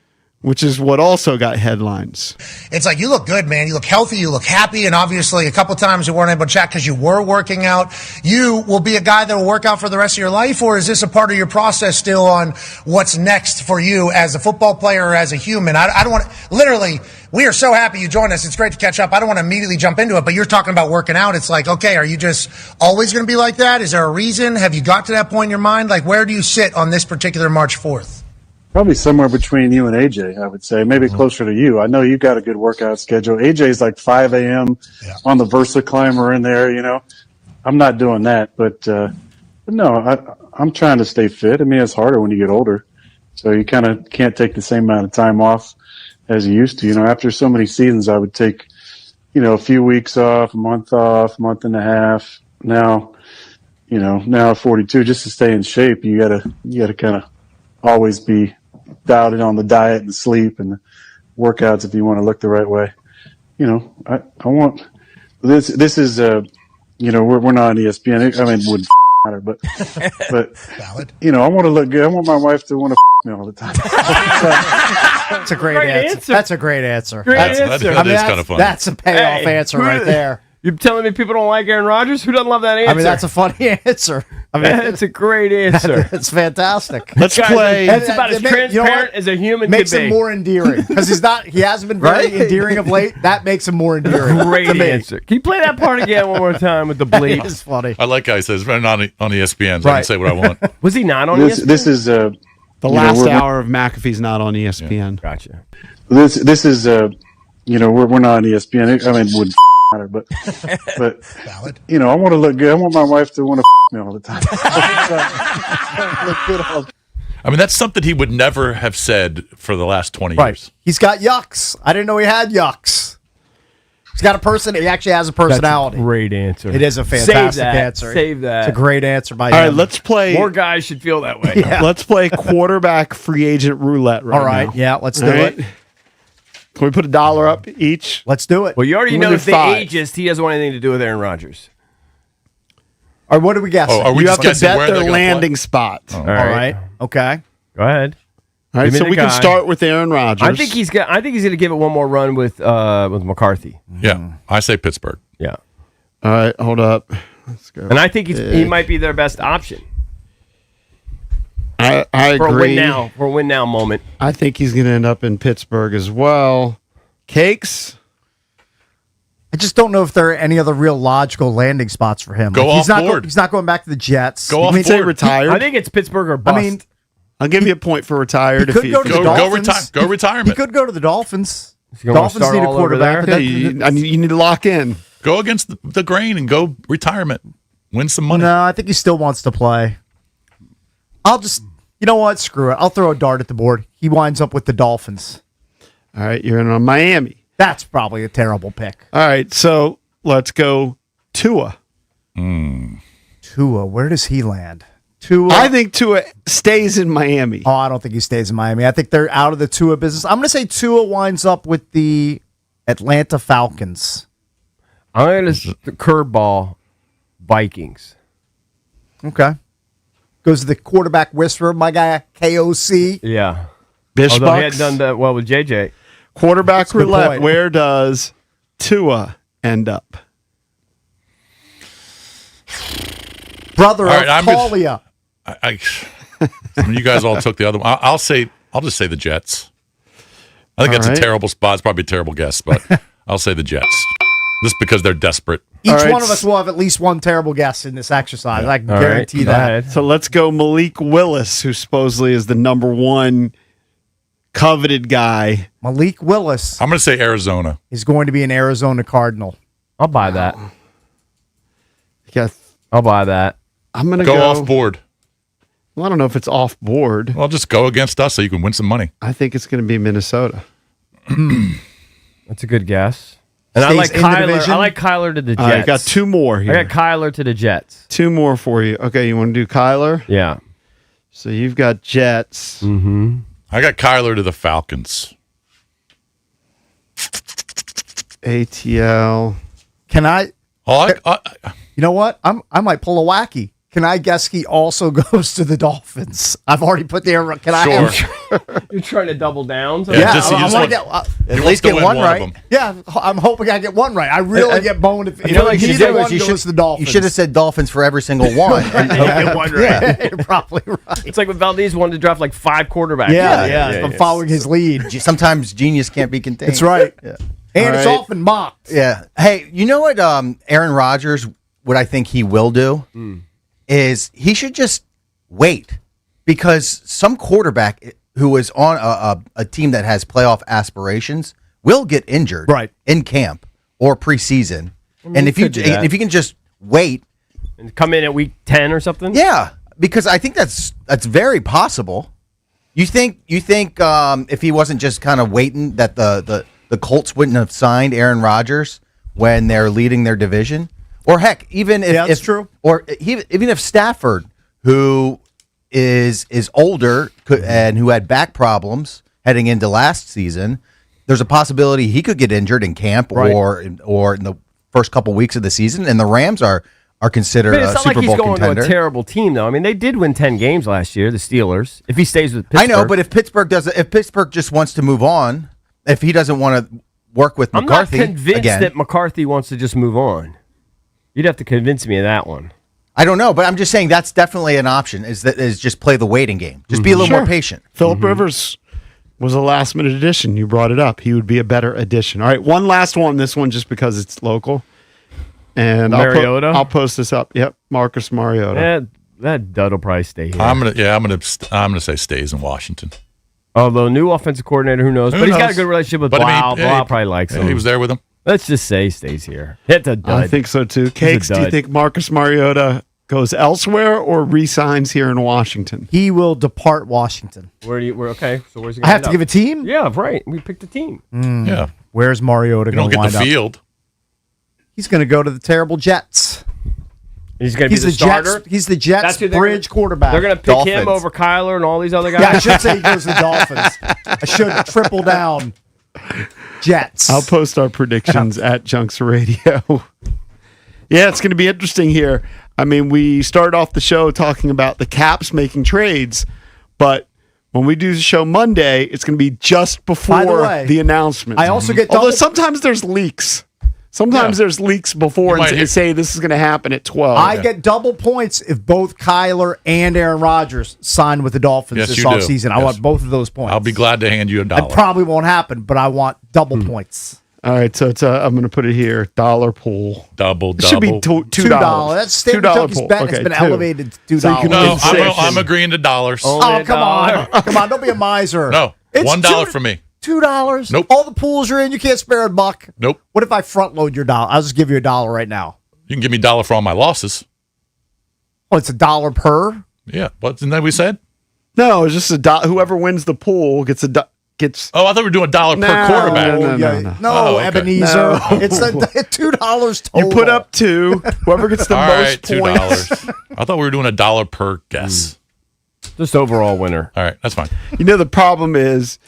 which is what also got headlines. It's like, you look good, man. You look healthy. You look happy. And obviously, a couple times you weren't able to chat because you were working out. You will be a guy that will work out for the rest of your life? Or is this a part of your process still on what's next for you as a football player or as a human? I don't want to, literally, we are so happy you joined us. It's great to catch up. I don't want to immediately jump into it, but you're talking about working out. It's like, okay, are you just always going to be like that? Is there a reason? Have you got to that point in your mind? Like, where do you sit on this particular March 4th? Probably somewhere between you and AJ, I would say. Maybe closer to you. I know you got a good workout schedule. AJ's like 5 a.m. on the Versa climber in there, I'm not doing that. But no, I'm trying to stay fit. I mean, it's harder when you get older. So you kind of can't take the same amount of time off as you used to. After so many seasons, I would take, a few weeks off, a month and a half. Now, now at 42, just to stay in shape, you gotta kind of always be dialed in on the diet and sleep and the workouts if you want to look the right way. I want this is we're not on ESPN. I mean, would matter, but valid. I want to look good. I want my wife to want to me all the time. That's a great answer. That's a great answer. That is kind of fun. That's a payoff answer right there. You're telling me people don't like Aaron Rodgers? Who doesn't love that answer? I mean, that's a funny answer. I mean, that's a great answer. It's fantastic. Let's play. It's about as transparent as a human makes can be. him more endearing because he hasn't been very endearing of late. That makes him more endearing. Great answer. Can you play that part again one more time with the bleep? It's funny. I like how he says, "I'm not on ESPN, so I can say what I want." Was he not on ESPN? This is the last hour of McAfee's not on ESPN. Yeah. Gotcha. This is we're not on ESPN. I mean, it wouldn't matter, but valid. I want to look good. I want my wife to want to me all the time. Look good all. I mean, that's something he would never have said for the last 20 years. He's got yucks. I didn't know he had yucks. He's got a person. He actually has a personality. That's a great answer. It is a fantastic answer. Save that. It's a great answer by him. All right, let's play. More guys should feel that way. Yeah. Let's play quarterback free agent roulette right now. All right, yeah, let's do it. Can we put $1 up each? Let's do it. Well, you already We'll know do the 5. ageist. He doesn't want anything to do with Aaron Rodgers. Or what do we guess? Are we You just have to guessing bet where their they're gonna landing play? spot. All All right. Okay. Go ahead. right, Give me so the we can guy. start with Aaron Rodgers. I think he's going to give it one more run with McCarthy. Yeah, I say Pittsburgh. Yeah. All right, hold up. Let's go. And I think he might be their best option. I For agree. a win now moment. I think he's going to end up in Pittsburgh as well. Cakes? I just don't know if there are any other real logical landing spots for him. Go he's off not board. He's not going back to the Jets. Go off Say board. retired. I think it's Pittsburgh or bust. I mean, I'll give you a point for retired. He could go to the Dolphins. Go retirement. He could go to the Dolphins. gonna Dolphins start need a all over quarterback. there? Yeah, you need to lock in. Go against the grain and go retirement. Win some money. No, I think he still wants to play. I'll just, you know what? Screw it. I'll throw a dart at the board. He winds up with the Dolphins. All right, you're in on Miami. That's probably a terrible pick. All right, so let's go Tua. Tua, where does he land? Tua. I think Tua stays in Miami. Oh, I don't think he stays in Miami. I think they're out of the Tua business. I'm going to say Tua winds up with the Atlanta Falcons. I'm going to curveball Vikings. Okay. Goes to the quarterback whisperer, my guy, KOC. Yeah. Bish Although he Bucks. hadn't done that well with JJ. Quarterback That's a good roulette. point. Where does Tua end up? Brother All right, of Talia. I mean, you guys all took the other one. I'll just say the Jets. I think All that's right. a terrible spot. It's probably a terrible guess, but I'll say the Jets. Just because they're desperate. Each All right. one of us will have at least one terrible guess in this exercise. I can All guarantee right. that. Go ahead. So let's go Malik Willis, who supposedly is the number one coveted guy. Malik Willis I'm going to say Arizona. is going to be an Arizona Cardinal. I'll buy that. Yes. I'll buy that. I'm going to Go off board. Well, I don't know if it's off board. Well, just go against us so you can win some money. I think it's going to be Minnesota. That's a good guess. And I Stays like in the Kyler. division? I like Kyler to the Jets. I got two more here. I got Kyler to the Jets. Two more for you. Okay, you want to do Kyler? Yeah. So you've got Jets. Mm-hmm. I got Kyler to the Falcons. ATL. Can I? Oh, You know what? I might pull a wacky. Can I guess he also goes to the Dolphins? I've already put there. Can I? Have, You're trying to double down? Yeah, yeah, just- you I just want to want- get. At least get one right. Yeah, I'm hoping I get one right. I really get boned if You know what you should neither do is one you goes should- to the Dolphins. You should have said Dolphins for every single one. And get one right. You're probably right. It's like when Valdez wanted to draft like 5 quarterbacks. Yeah. I'm following his lead. Sometimes genius can't be contained. That's right. Yeah. And All it's right. often mocked. Yeah. Hey, you know what? Aaron Rodgers, what I think he will do is he should just wait, because some quarterback who is on a team that has playoff aspirations will get injured in camp or preseason. And if you can just wait and come in at week 10 or something. Yeah, because I think that's very possible. You think if he wasn't just kind of waiting that the Colts wouldn't have signed Aaron Rodgers when they're leading their division? Or heck, even if that's true. Or even if Stafford, who is older and who had back problems heading into last season, there's a possibility he could get injured in camp or in the first couple weeks of the season. And the Rams are are considered But it's a not Super like he's Bowl going contender. to a terrible team, though. I mean, they did win 10 games last year, the Steelers. If he stays with Pittsburgh. I know, but if Pittsburgh just wants to move on, if he doesn't want to work with McCarthy, I'm not convinced again, that McCarthy wants to just move on. You'd have to convince me of that one. I don't know, but I'm just saying that's definitely an option. Is just play the waiting game. Just be a little more patient. Phillip Rivers was a last-minute addition. You brought it up. He would be a better addition. All right, one last one. This one just because it's local. And Mariota? I'll post this up. Yep, Marcus Mariota. That dud will probably stay here. I'm gonna say stays in Washington. Although new offensive coordinator, who knows? Who But he's got a knows? good relationship with But I Blau. mean, yeah, Blau he- probably likes yeah, him. he was there with him. Let's just say he stays here. It's a dud. I think so too. Cakes, do you dud. think Marcus Mariota goes elsewhere or re-signs here in Washington? He will depart Washington. Okay, so where's he I gonna have to give a team? Yeah, right. We picked a team. Yeah. Where's Mariota You going don't to get wind the up? field. He's going to go to the terrible Jets. He's going to be the starter. He's the Jets That's who they're bridge quarterback. They're going to pick him over Kyler and all these other guys. Yeah, I should say he goes to the Dolphins. I should triple down. Jets. I'll post our predictions at Junks Radio. Yeah, it's going to be interesting here. I mean, we started off the show talking about the Caps making trades, but when we do the show Monday, it's going to be just before the announcement. I also get Although sometimes there's leaks. Sometimes there's leaks before and say this is going to happen at 12. I get double points if both Kyler and Aaron Rodgers sign with the Dolphins Yes, this you do. offseason. I Yes. want both of those points. I'll be glad to hand you $1. It probably won't happen, but I want double points. All right, so it's I'm going to put it here. $1 pool. Double. It should be $2. That's Standard $2 Junkies pool. bet. It's Okay, been two. elevated to $2. So you can No, win six. I'm agreeing to dollars. Oh, come on. Come on, don't be a miser. No, It's $1 for me. $2. Nope. All the pools you're in, you can't spare a buck. Nope. What if I front load your $1? I'll just give you $1 right now. You can give me $1 for all my losses. Oh, it's $1 per? Yeah, isn't that what we said? No, it's just whoever wins the pool gets gets. Oh, I thought we were doing $1 per No, quarterback. no. No, Oh, okay. Ebenezer. No. It's $2 total. You put up 2. Whoever gets the All most right, points. $2. I thought we were doing $1 per guess. Just overall winner. All right, that's fine. You know the problem is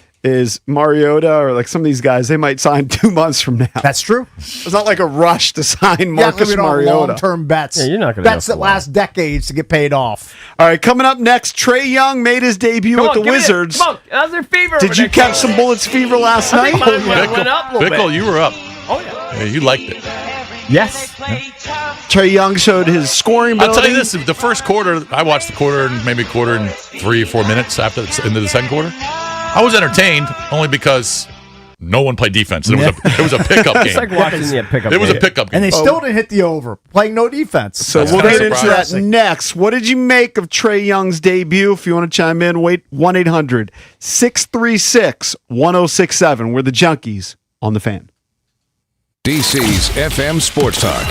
Mariota or like some of these guys, they might sign 2 months from now. That's true. It's not like a rush to sign Yeah, Marcus we don't have Mariota. long-term bets. Yeah, you're not gonna bets go that for last decades to get paid off. All right, coming up next, Trey Young made his debut Come with on, the give me it. Wizards. Come on, how's their fever? Did you catch some Bullets fever last I night? think mine went up a little Bickle, bit. you were up. Oh, yeah. Yeah, you liked it. Yes. Trey Young showed his scoring I'll ability. tell you this: the first quarter, I watched the quarter and maybe quarter in 3 or 4 minutes after into the second quarter. I was entertained only because no one played defense. It was a pickup game. It's like watching the pickup It was a game. pickup game. And they still didn't hit the over, playing no defense. So That's we'll kinda get into that surprising. next. What did you make of Trey Young's debut? If you want to chime in, wait 1-800-636-1067. We're the Junkies on the Fan. DC's FM Sports Talk.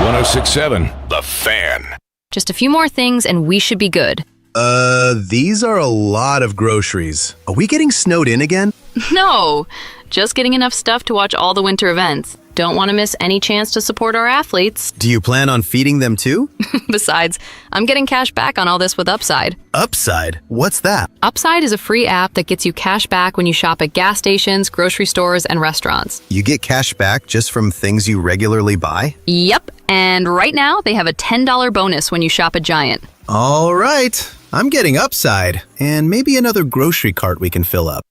1067 The Fan. Just a few more things and we should be good. These are a lot of groceries. Are we getting snowed in again? No, just getting enough stuff to watch all the winter events. Don't want to miss any chance to support our athletes. Do you plan on feeding them too? Besides, I'm getting cash back on all this with Upside. Upside? What's that? Upside is a free app that gets you cash back when you shop at gas stations, grocery stores, and restaurants. You get cash back just from things you regularly buy? Yep, and right now they have a $10 bonus when you shop at Giant. All right. I'm getting Upside, and maybe another grocery cart we can fill up.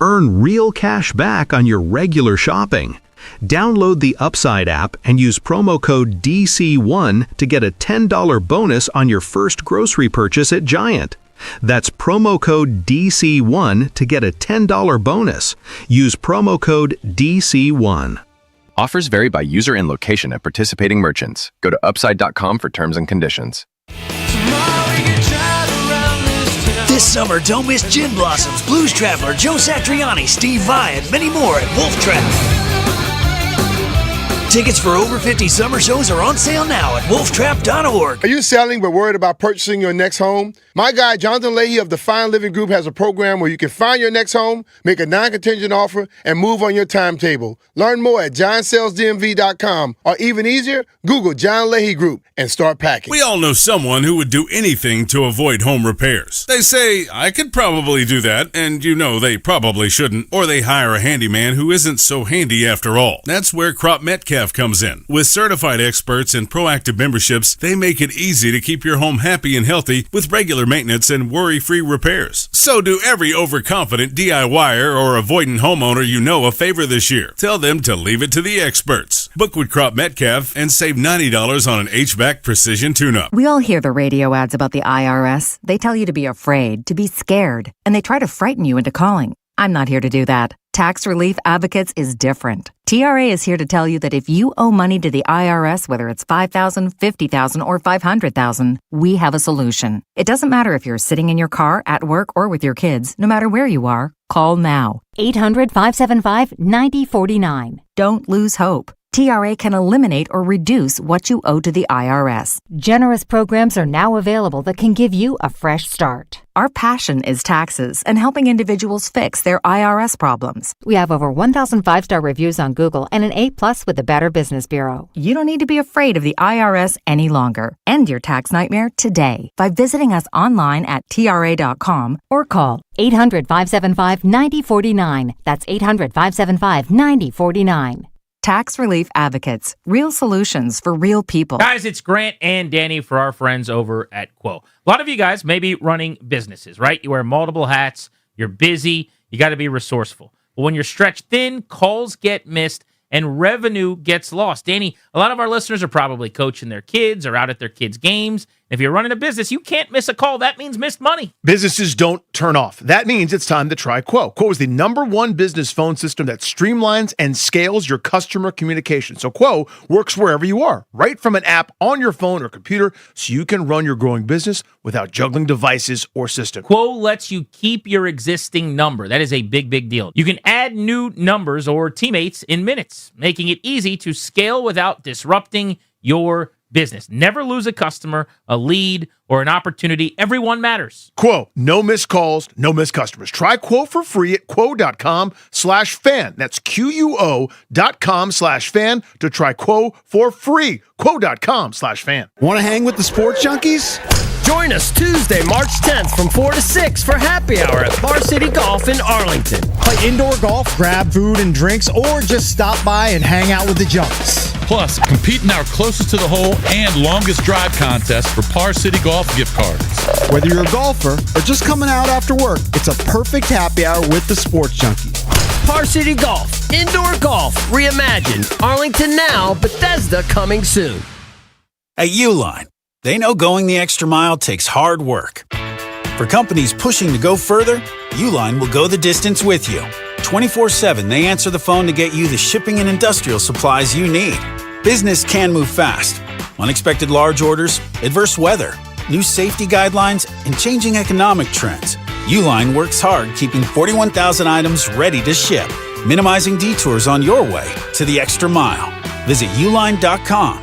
Earn real cash back on your regular shopping. Download the Upside app and use promo code DC1 to get a $10 bonus on your first grocery purchase at Giant. That's promo code DC1 to get a $10 bonus. Use promo code DC1. Offers vary by user and location at participating merchants. Go to upside.com for terms and conditions. This summer, don't miss Gin Blossoms, Blues Traveler, Joe Satriani, Steve Vai, and many more at Wolf Trap. Tickets for over 50 summer shows are on sale now at wolftrap.org. Are you selling but worried about purchasing your next home? My guy, Jonathan Leahy of the Fine Living Group, has a program where you can find your next home, make a non-contingent offer, and move on your timetable. Learn more at johnsalesdmv.com, or even easier, Google John Leahy Group and start packing. We all know someone who would do anything to avoid home repairs. They say, I could probably do that, and you know they probably shouldn't. Or they hire a handyman who isn't so handy after all. That's where Crop Metcalf Metcalf comes in. With certified experts and proactive memberships, they make it easy to keep your home happy and healthy with regular maintenance and worry-free repairs. So do every overconfident DIYer or avoidant homeowner you know a favor this year. Tell them to leave it to the experts. Book with Crop Metcalf and save $90 on an HVAC precision tune-up. We all hear the radio ads about the IRS. They tell you to be afraid, to be scared, and they try to frighten you into calling. I'm not here to do that. Tax Relief Advocates is different. TRA is here to tell you that if you owe money to the IRS, whether it's $5,000, $50,000, or $500,000, we have a solution. It doesn't matter if you're sitting in your car, at work, or with your kids. No matter where you are, call now. 800-575-9049. Don't lose hope. TRA can eliminate or reduce what you owe to the IRS. Generous programs are now available that can give you a fresh start. Our passion is taxes and helping individuals fix their IRS problems. We have over 1,000 5-star reviews on Google and an A+ with the Better Business Bureau. You don't need to be afraid of the IRS any longer. End your tax nightmare today by visiting us online at TRA.com or call 800-575-9049. That's 800-575-9049. Tax Relief Advocates. Real solutions for real people. Guys, it's Grant and Danny for our friends over at Quo. A lot of you guys may be running businesses, right? You wear multiple hats, you're busy, you got to be resourceful. But when you're stretched thin, calls get missed and revenue gets lost. Danny, a lot of our listeners are probably coaching their kids or out at their kids' games. If you're running a business, you can't miss a call. That means missed money. Businesses don't turn off. That means it's time to try Quo. Quo is the #1 business phone system that streamlines and scales your customer communication. So Quo works wherever you are, right from an app on your phone or computer, so you can run your growing business without juggling devices or systems. Quo lets you keep your existing number. That is a big, big deal. You can add new numbers or teammates in minutes, making it easy to scale without disrupting your business. Never lose a customer, a lead, or an opportunity. Everyone matters. Quo, no missed calls, no missed customers. Try Quo for free at quo.com/fan. That's QUO.com/fan to try Quo for free. Quo.com/fan. Want to hang with the sports junkies? Join us Tuesday, March 10th from 4 to 6 for happy hour at Bar City Golf in Arlington. Play indoor golf, grab food and drinks, or just stop by and hang out with the junks. Plus, compete in our closest to the hole and longest drive contest for Par City Golf gift cards. Whether you're a golfer or just coming out after work, it's a perfect happy hour with the sports junkies. Par City Golf, indoor golf, reimagined. Arlington now, Bethesda coming soon. At Uline, they know going the extra mile takes hard work. For companies pushing to go further, Uline will go the distance with you. 24/7, they answer the phone to get you the shipping and industrial supplies you need. Business can move fast. Unexpected large orders, adverse weather, new safety guidelines, and changing economic trends. Uline works hard keeping 41,000 items ready to ship, minimizing detours on your way to the extra mile. Visit uline.com.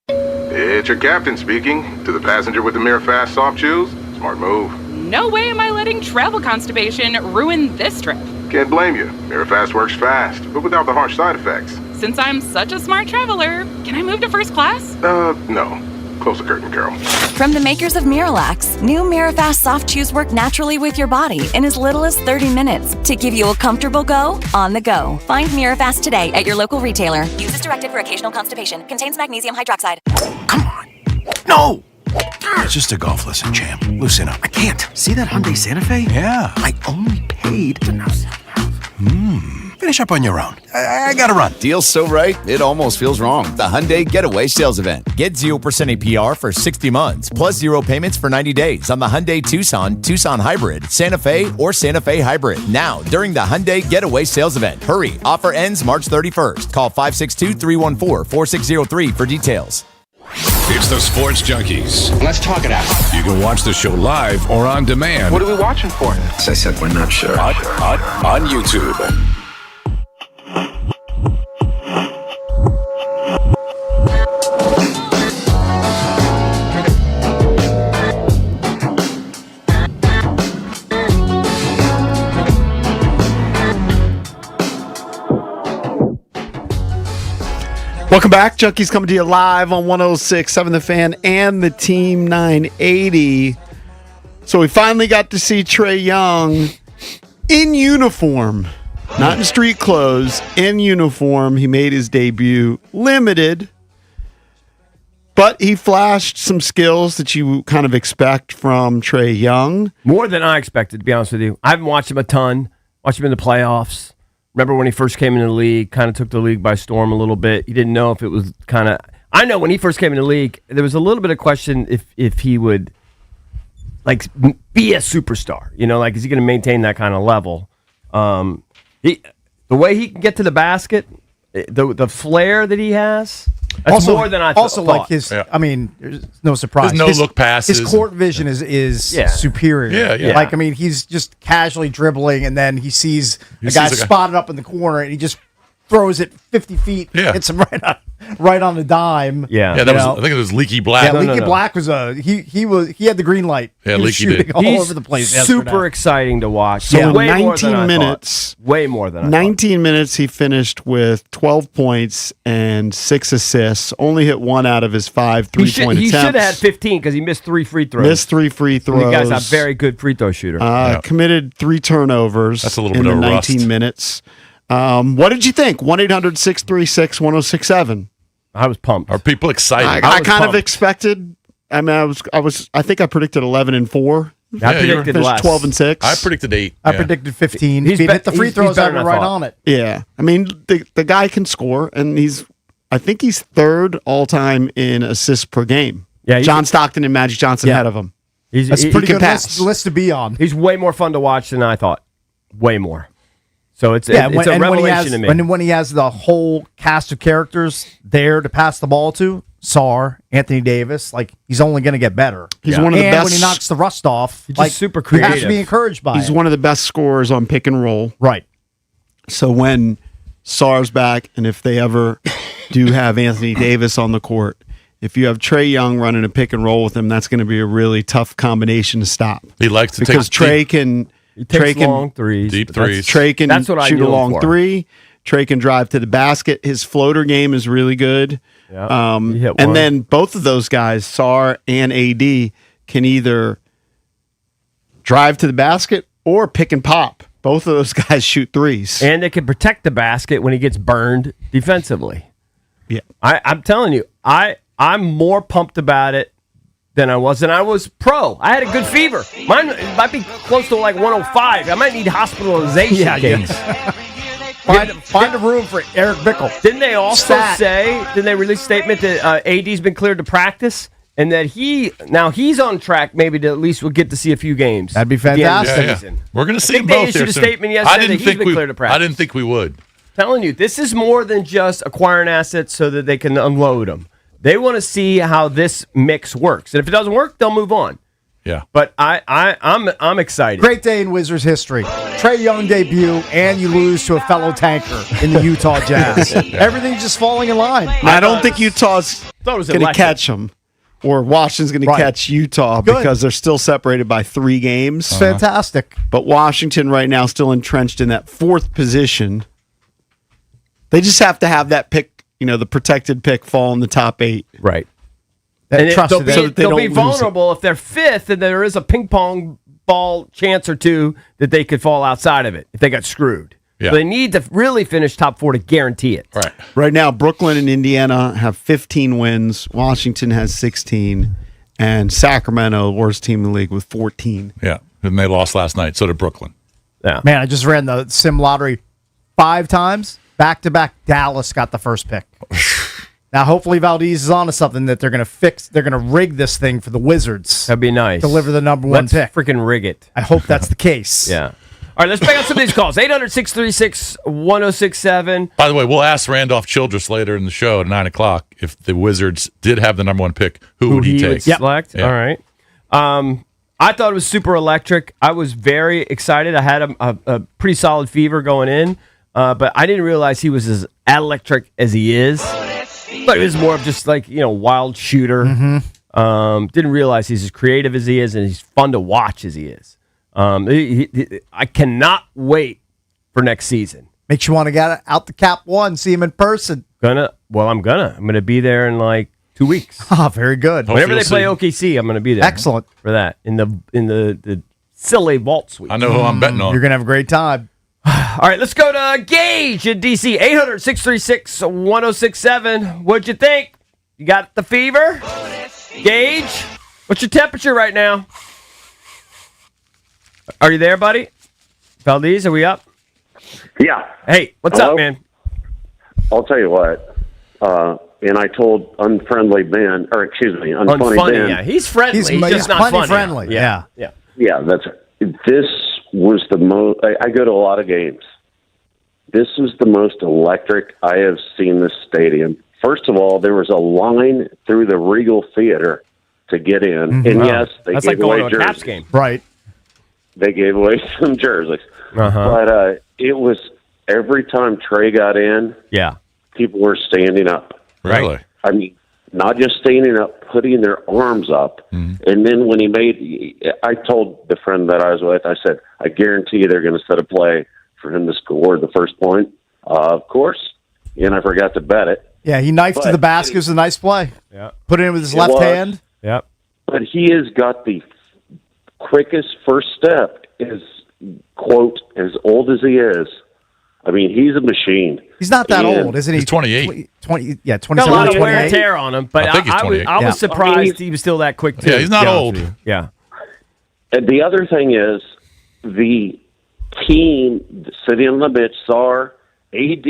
It's your captain speaking. To the passenger with the Mirror Fast soft shoes, smart move. No way am I letting travel constipation ruin this trip. Can't blame you. Mirror Fast works fast, but without the harsh side effects. Since I'm such a smart traveler, can I move to first class? No. Close the curtain, Carol. From the makers of Miralax, new Mirafast soft chews work naturally with your body in as little as 30 minutes to give you a comfortable go on the go. Find Mirafast today at your local retailer. Use as directed for occasional constipation. Contains magnesium hydroxide. Come on. No! It's just a golf lesson, champ. Loosen up. I can't. See that Hyundai Santa Fe? Yeah. I only paid to know. Finish up on your own. I gotta run. Deal's so right, it almost feels wrong. The Hyundai Getaway Sales Event. Get 0% APR for 60 months, plus 0 payments for 90 days on the Hyundai Tucson, Tucson Hybrid, Santa Fe, or Santa Fe Hybrid. Now, during the Hyundai Getaway Sales Event. Hurry, offer ends March 31st. Call 562-314-4603 for details. It's the Sports Junkies. Let's talk it out. You can watch the show live or on demand. What are we watching for? As I said, we're not sure. On YouTube. Welcome back. Junkies coming to you live on 106.7 The Fan and the Team 980. So we finally got to see Trey Young in uniform not in street clothes, in uniform. He made his debut, limited, but he flashed some skills that you kind of expect from Trey Young. More than I expected, to be honest with you. I haven't watched him a ton. Watched him in the playoffs. Remember when he first came into the league, kind of took the league by storm a little bit. He didn't know if it was kind of... I know when he first came into the league, there was a little bit of question if he would like be a superstar. You know, like, is he going to maintain that kind of level? The way he can get to the basket, the flair that he has... That's also, more than I also thought. Like his, I mean, there's no surprise. His no-look passes. His court vision is superior. Yeah. Like, I mean, he's just casually dribbling, and then he sees a guy spotted up in the corner, and he just throws it 50 feet, hits him right on the dime. Yeah, that was, I think it was Leaky Black. Yeah, Leaky Black was he had the green light. Yeah, he was Leaky shooting did. all He's over the place. super exciting to watch. So way 19 more than I minutes. thought. Way more than I 19 minutes, he finished with 12 points and 6 assists. Only hit 1 out of his 5 three-point attempts. He should have had 15 because he missed 3 free throws. Missed 3 free throws. You guys are a very good free throw shooter. Committed 3 turnovers. That's a little in bit the of 19 rust. minutes. What did you think? 1-800-636-1067. I was pumped. Are people excited? I kind of expected. I mean, I think I predicted 11-4. I predicted less. 12-6. I predicted 8. I predicted 15. He's Hit the free he's throws better out than I right thought. on it. Yeah, I mean the guy can score, and I think he's 3rd all time in assists per game. Yeah, John Stockton and Magic Johnson ahead of him. That's a pretty good pass. list to be on. He's way more fun to watch than I thought. Way more. So it's a revelation to me. When he has the whole cast of characters there to pass the ball to, Sarr, Anthony Davis, like, he's only going to get better. He's one of the best. When he knocks the rust off, He's like, just super you have creative. to be encouraged by He's it. one of the best scorers on pick and roll. Right. So when Sarr's back, and if they ever do have Anthony Davis on the court, if you have Trey Young running a pick and roll with him, that's going to be a really tough combination to stop. He likes to because take Trey can. He takes long threes. Deep threes. Trey can That's what I shoot knew a him long for. 3. Trey can drive to the basket. His floater game is really good. Yeah, he hit one. And then both of those guys, Sarr and AD, can either drive to the basket or pick and pop. Both of those guys shoot threes. And they can protect the basket when he gets burned defensively. Yeah. I'm telling you, I'm more pumped about it than I was pro. I had a good fever. Mine might be close to like 105. I might need hospitalization case. Find a room for Eric Bickle. Didn't they also didn't they release a statement that AD's been cleared to practice and that he's on track maybe to at least we'll get to see a few games. That'd be at the end of the fantastic. season. We're going to see I think them they both issued a statement yesterday that he's been cleared to practice. I didn't think we would. Telling you, this is more than just acquiring assets so that they can unload them. They want to see how this mix works, and if it doesn't work, they'll move on. Yeah, but I'm excited. Great day in Wizards history. Trey Young debut, and you lose to a fellow tanker in the Utah Jazz. Everything's just falling in line. I don't think Utah's going to catch them, or Washington's going to catch Utah because they're still separated by 3 games. Fantastic. But Washington right now still entrenched in that 4th position. They just have to have that pick, the protected pick fall in the top 8. Right. And they'll be vulnerable if they're 5th, and there is a ping pong ball chance or 2 that they could fall outside of it if they got screwed. Yeah. So they need to really finish top 4 to guarantee it. Right. Right now, Brooklyn and Indiana have 15 wins. Washington has 16. And Sacramento, the worst team in the league, with 14. Yeah, and they lost last night. So did Brooklyn. Yeah. Man, I just ran the sim lottery 5 times. Back-to-back, Dallas got the first pick. Now, hopefully Valdez is onto something that they're going to fix. They're going to rig this thing for the Wizards. That'd be nice. Deliver the number 1 pick. Freaking rig it. I hope that's the case. Yeah. All right, let's pick up some of these calls. 800-636-1067. By the way, we'll ask Randolph Childress later in the show at 9 o'clock if the Wizards did have the number 1 pick, who would he take? Would select? Yeah. All right. I thought it was super electric. I was very excited. I had a pretty solid fever going in, but I didn't realize he was as electric as he is. But it was more of just like, wild shooter. Mm-hmm. Didn't realize he's as creative as he is and he's fun to watch as he is. I cannot wait for next season. Makes you want to get out the Cap One, see him in person. I'm gonna be there in like 2 weeks. Very good. Whenever they play OKC, I'm gonna be there. Excellent for that in the silly vault suite. I know who I'm betting on. You're gonna have a great time. All All right, let's go to Gage in D.C. 800-636-1067. What'd you think? You got the fever? Gage, what's your temperature right now? Are you there, buddy? Valdez, are we up? Yeah. Hey, what's Hello? up, man? I'll tell you what. And I told unfunny Ben. Yeah, he's friendly. He's just not plenty funny. friendly. Yeah. Yeah, this was the most. I go to a lot of games. This was the most electric I have seen this stadium. First of all, there was a line through the Regal Theater to get in, and yes, they That's gave like going away to a jerseys. Caps game. Right. They gave away some jerseys, but it was every time Trey got in. Yeah, people were standing up. Really? I mean, not just standing up, putting their arms up. And then when I told the friend that I was with, I said, I guarantee you they're going to set a play for him to score the first point. Of course. And I forgot to bet it. Yeah, he knifed to the basket. It was a nice play. Yeah. Put it in with his left hand. Yep. But he has got the quickest first step, quote, as old as he is. I mean, he's a machine. He's not that old, isn't he? He's 28. 27, Got a lot of wear 28. and tear on him, but I think he's 28. I was surprised he was still that quick, too. Yeah, he's not to be honest old. with you. Yeah. And the other thing is, the team sitting on the bench, SAR, AD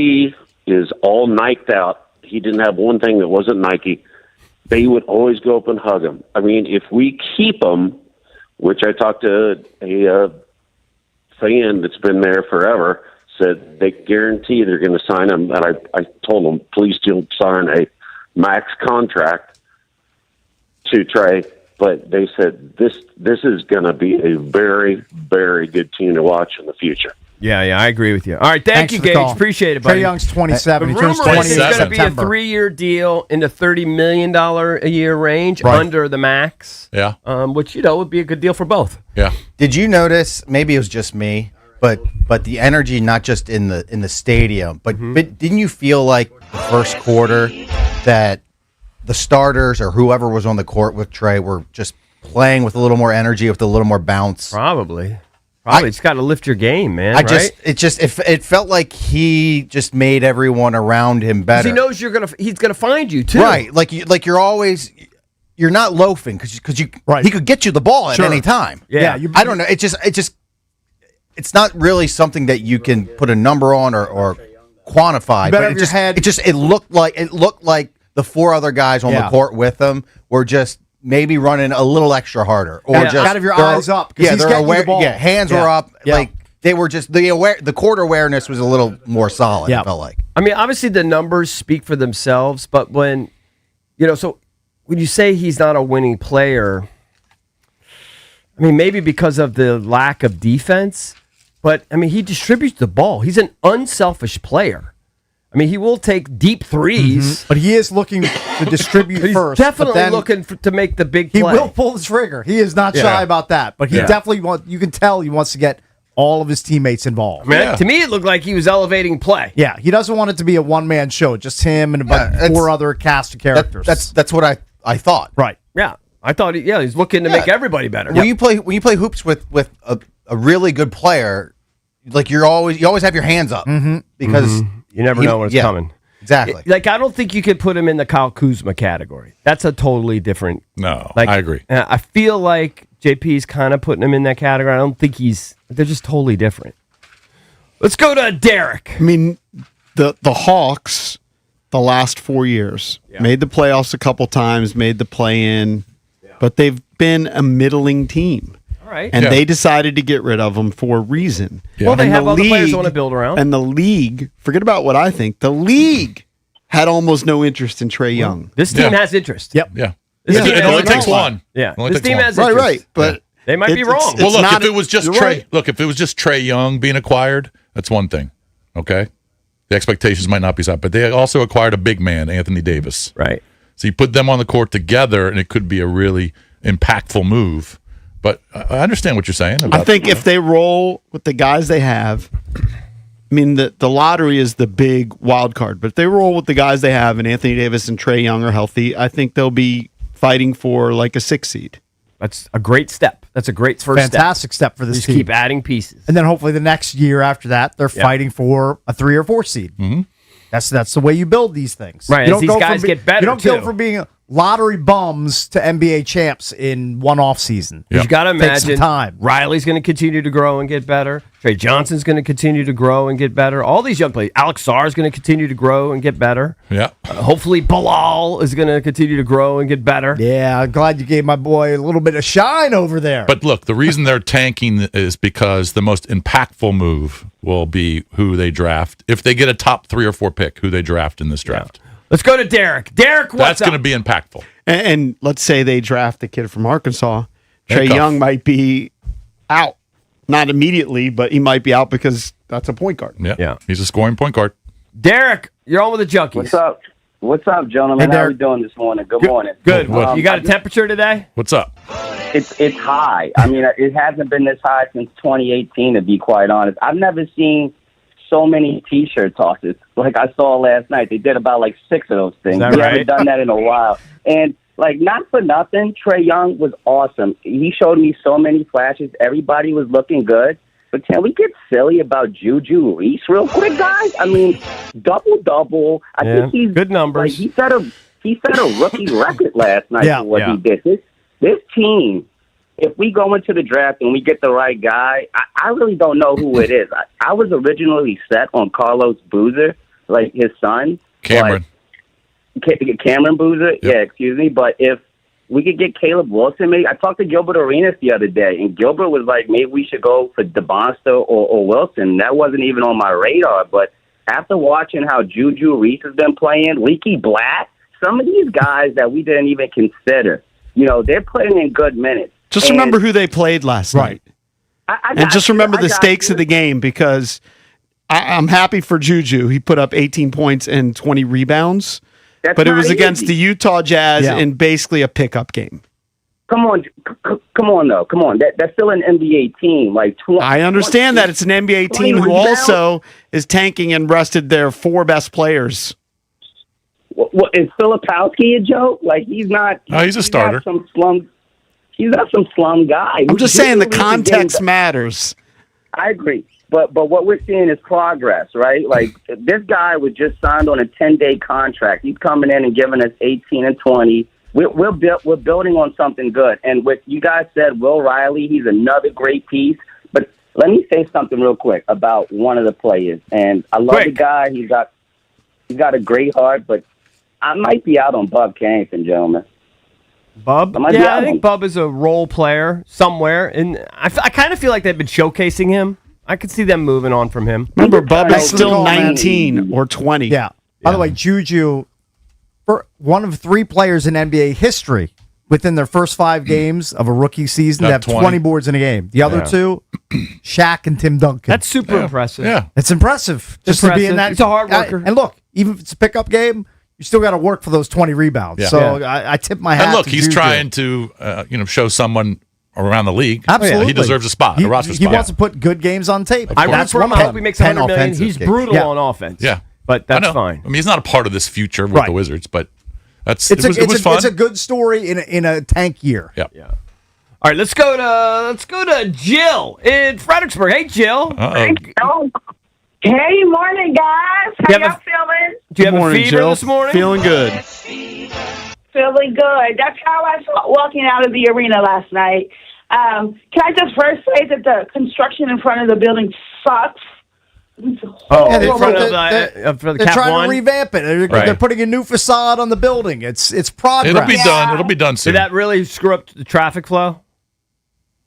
is all Niked out. He didn't have one thing that wasn't Nike. They would always go up and hug him. I mean, if we keep him, which I talked to a fan that's been there forever, said they guarantee they're going to sign him. And I told them, please don't sign a max contract to Trey. But they said this is going to be a very, very good team to watch in the future. Yeah, I agree with you. All right, thank Thanks you, for the Gage. call. Appreciate it, buddy. Trey Young's 27. The He turns rumor 20 is it's going to be a September. 3-year deal in the $30 million a year range, Right. under the max. Yeah. Which, would be a good deal for both. Yeah. Did you notice? Maybe it was just me, but the energy, not just in the stadium, but didn't you feel like the first quarter that the starters or whoever was on the court with Trey were just playing with a little more energy, with a little more bounce? Probably. It's got to lift your game, man. It felt like he just made everyone around him better. He knows he's gonna find you too. Right. You're not loafing because he could get you the ball at any time. Yeah. I don't know. It's not really something that you can put a number on or quantify. But it looked like the four other guys on the court with him were just maybe running a little extra harder, or just out of your eyes up. Yeah, he's they're getting aware. the ball. Yeah, hands were up. Yeah. Like they were just the court awareness was a little more solid. Yeah. It felt like. I mean, obviously the numbers speak for themselves, but when you say he's not a winning player, I mean, maybe because of the lack of defense, but I mean, he distributes the ball. He's an unselfish player. I mean, he will take deep threes. But he is looking to distribute He's first. definitely looking to make the big play. He will pull the trigger. He is not shy about that. But he definitely you can tell he wants to get all of his teammates involved. I mean, to me, it looked like he was elevating play. Yeah, he doesn't want it to be a one-man show, just him and about four other cast of characters. That's what I thought. Right. Yeah. I thought he's looking to make everybody better. When you play hoops with a really good player, like you always have your hands up because you never know when it's coming. Exactly. Like, I don't think you could put him in the Kyle Kuzma category. That's a totally different. No, I agree. I feel like JP's kind of putting him in that category. I don't think they're just totally different. Let's go to Derek. I mean, the Hawks, the last 4 years, made the playoffs a couple times, made the play-in, but they've been a middling team. Right. And they decided to get rid of them for a reason. Yeah. Well, they have other players they want to build around. And the league, forget about what I think, the league had almost no interest in Trey Young. This team has interest. Yep. Yeah. It only takes one. Yeah. This team has interest. Right. But they might be wrong. Well, look, if it was just Trey, if it was just Trey Young being acquired, that's one thing. Okay. The expectations might not be set, but they also acquired a big man, Anthony Davis. Right. So you put them on the court together, and it could be a really impactful move. But I understand what you're saying. I think if they roll with the guys they have, I mean, the lottery is the big wild card. But if they roll with the guys they have and Anthony Davis and Trey Young are healthy, I think they'll be fighting for like a 6 seed. That's a great step. That's a great first fantastic step for this just team. Keep adding pieces. And then hopefully the next year after that, they're fighting for a 3 or 4 seed. Mm-hmm. That's the way you build these things. Right, You as these guys get better, You don't go too. from being lottery bums to NBA champs in one off season. You got to Takes some imagine time. Riley's going to continue to grow and get better. Trey Johnson's going to continue to grow and get better. All these young players. Alex Sarr is going to continue to grow and get better. Yeah. Hopefully Bilal is going to continue to grow and get better. Yeah, I'm glad you gave my boy a little bit of shine over there. But look, the reason they're tanking is because the most impactful move will be who they draft. If they get a top 3 or 4 pick, who they draft in this draft. Let's go to Derek. Derek, what's That's up? going to be impactful. And let's say they draft the kid from Arkansas. Trey Handcuff. Young might be out. Not immediately, but he might be out because that's a point guard. Yeah. He's a scoring point guard. Derek, you're on with the Junkies. What's up? What's up, gentlemen? Hey, How are Derek. we doing this morning? Good morning. Good. You got a temperature today? What's up? It's high. I mean, it hasn't been this high since 2018, to be quite honest. I've never seen so many T-shirt tosses like I saw last night. They did about like 6 of those things. Is that We right? haven't done that in a while. And like, not for nothing, Trey Young was awesome. He showed me so many flashes. Everybody was looking good. But can we get silly about Juju Reese real quick, guys? I mean, double-double. I think he's good numbers. Like, he set a rookie record last night for what he did. This team, if we go into the draft and we get the right guy, I really don't know who it is. I was originally set on Carlos Boozer, like his son. Cameron. Cameron Boozer? Yep. Yeah, excuse me. But if we could get Caleb Wilson, maybe. I talked to Gilbert Arenas the other day, and Gilbert was like, maybe we should go for DeBonster or Wilson. That wasn't even on my radar. But after watching how Juju Reese has been playing, Leaky Black, some of these guys that we didn't even consider, they're playing in good minutes. Just remember who they played last night. And just remember the stakes of the game, because I'm happy for Juju. He put up 18 points and 20 rebounds. But it was against the Utah Jazz in basically a pickup game. Come on, though. Come on. That's still an NBA team. I understand that it's an NBA team who also is tanking and rested their 4 best players. What is Filipowski a joke? Like, he's not. He's a starter. He's not some slum guy. I'm just saying the context matters. I agree. But what we're seeing is progress, right? Like, this guy was just signed on a 10-day contract. He's coming in and giving us 18 and 20. We're building on something good. And what you guys said, Will Riley, he's another great piece. But let me say something real quick about one of the players. And I love the guy. He's got a great heart, but I might be out on Bub Carrington, gentlemen. Bub? Yeah, I think Bub is a role player somewhere. And I kind of feel like they've been showcasing him. I could see them moving on from him. Remember, Bub is still 19 or 20. Yeah. By the way, Juju, for one of 3 players in NBA history within their first 5 games of a rookie season to have 20 boards in a game. The other 2, Shaq and Tim Duncan. That's super impressive. Yeah. It's impressive. Just to be in that. He's a hard worker. And look, even if it's a pickup game, you still got to work for those 20 rebounds. Yeah. So I tip my hat. And look, to he's Juju. trying to show someone around the league. Absolutely. He deserves a spot, a roster He spot. wants to put good games on tape. I root for him. I hope he makes $100 million. He's brutal on offense. Yeah. But that's I know. fine. I mean, he's not a part of this future with the Wizards, but it was fun. It's a good story in a tank year. Yeah. All right, let's go to Jill in Fredericksburg. Hey, Jill. Hey, morning, guys. How y'all feeling? Do you have a fever this morning? Feeling good. Feeling good. That's how I felt walking out of the arena last night. Can I just first say that the construction in front of the building sucks? Oh, in front of the They're Cap trying 1? to revamp it. They're putting a new facade on the building. It's progress. It'll be done. It'll be done soon. Did that really screw up the traffic flow?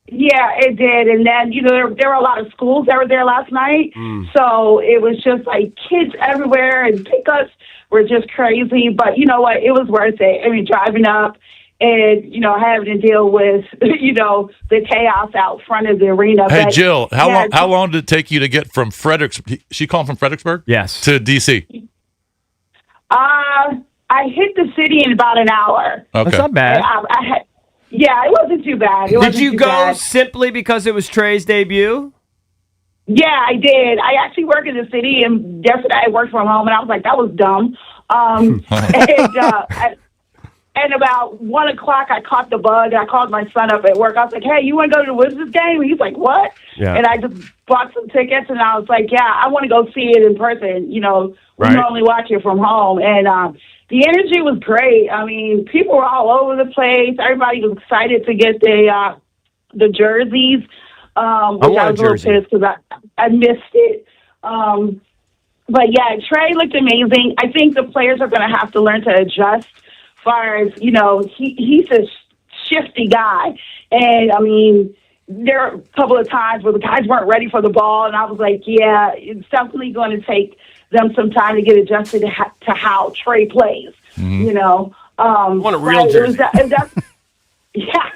Yeah, it did. And then, there were a lot of schools that were there last night. So it was just like kids everywhere, and pickups were just crazy. But you know what? It was worth it. I mean, driving up and, having to deal with, the chaos out front of the arena. Hey, but, Jill, how long did it take you to get from Fredericksburg? She called from Fredericksburg? Yes. To D.C.? I hit the city in about an hour. Okay. That's not bad. Yeah, it wasn't too bad. Did you go simply because it was Trey's debut? Yeah, I did. I actually work in the city, and yesterday I worked from home, and I was like, that was dumb. And about 1 o'clock, I caught the bug. I called my son up at work. I was like, hey, you want to go to the Wizards game? And he's like, what? Yeah. And I just bought some tickets, and I was like, yeah, I want to go see it in person. You know, we normally watch it from home. And the energy was great. I mean, people were all over the place. Everybody was excited to get the jerseys, which I was a little pissed because I missed it. But, yeah, Trey looked amazing. I think the players are going to have to learn to adjust as far as, you know, he's a shifty guy. And, I mean, there are a couple of times where the guys weren't ready for the ball, and I was like, yeah, it's definitely going to take them some time to get adjusted to how Trey plays, you know. What a real jersey. Yeah,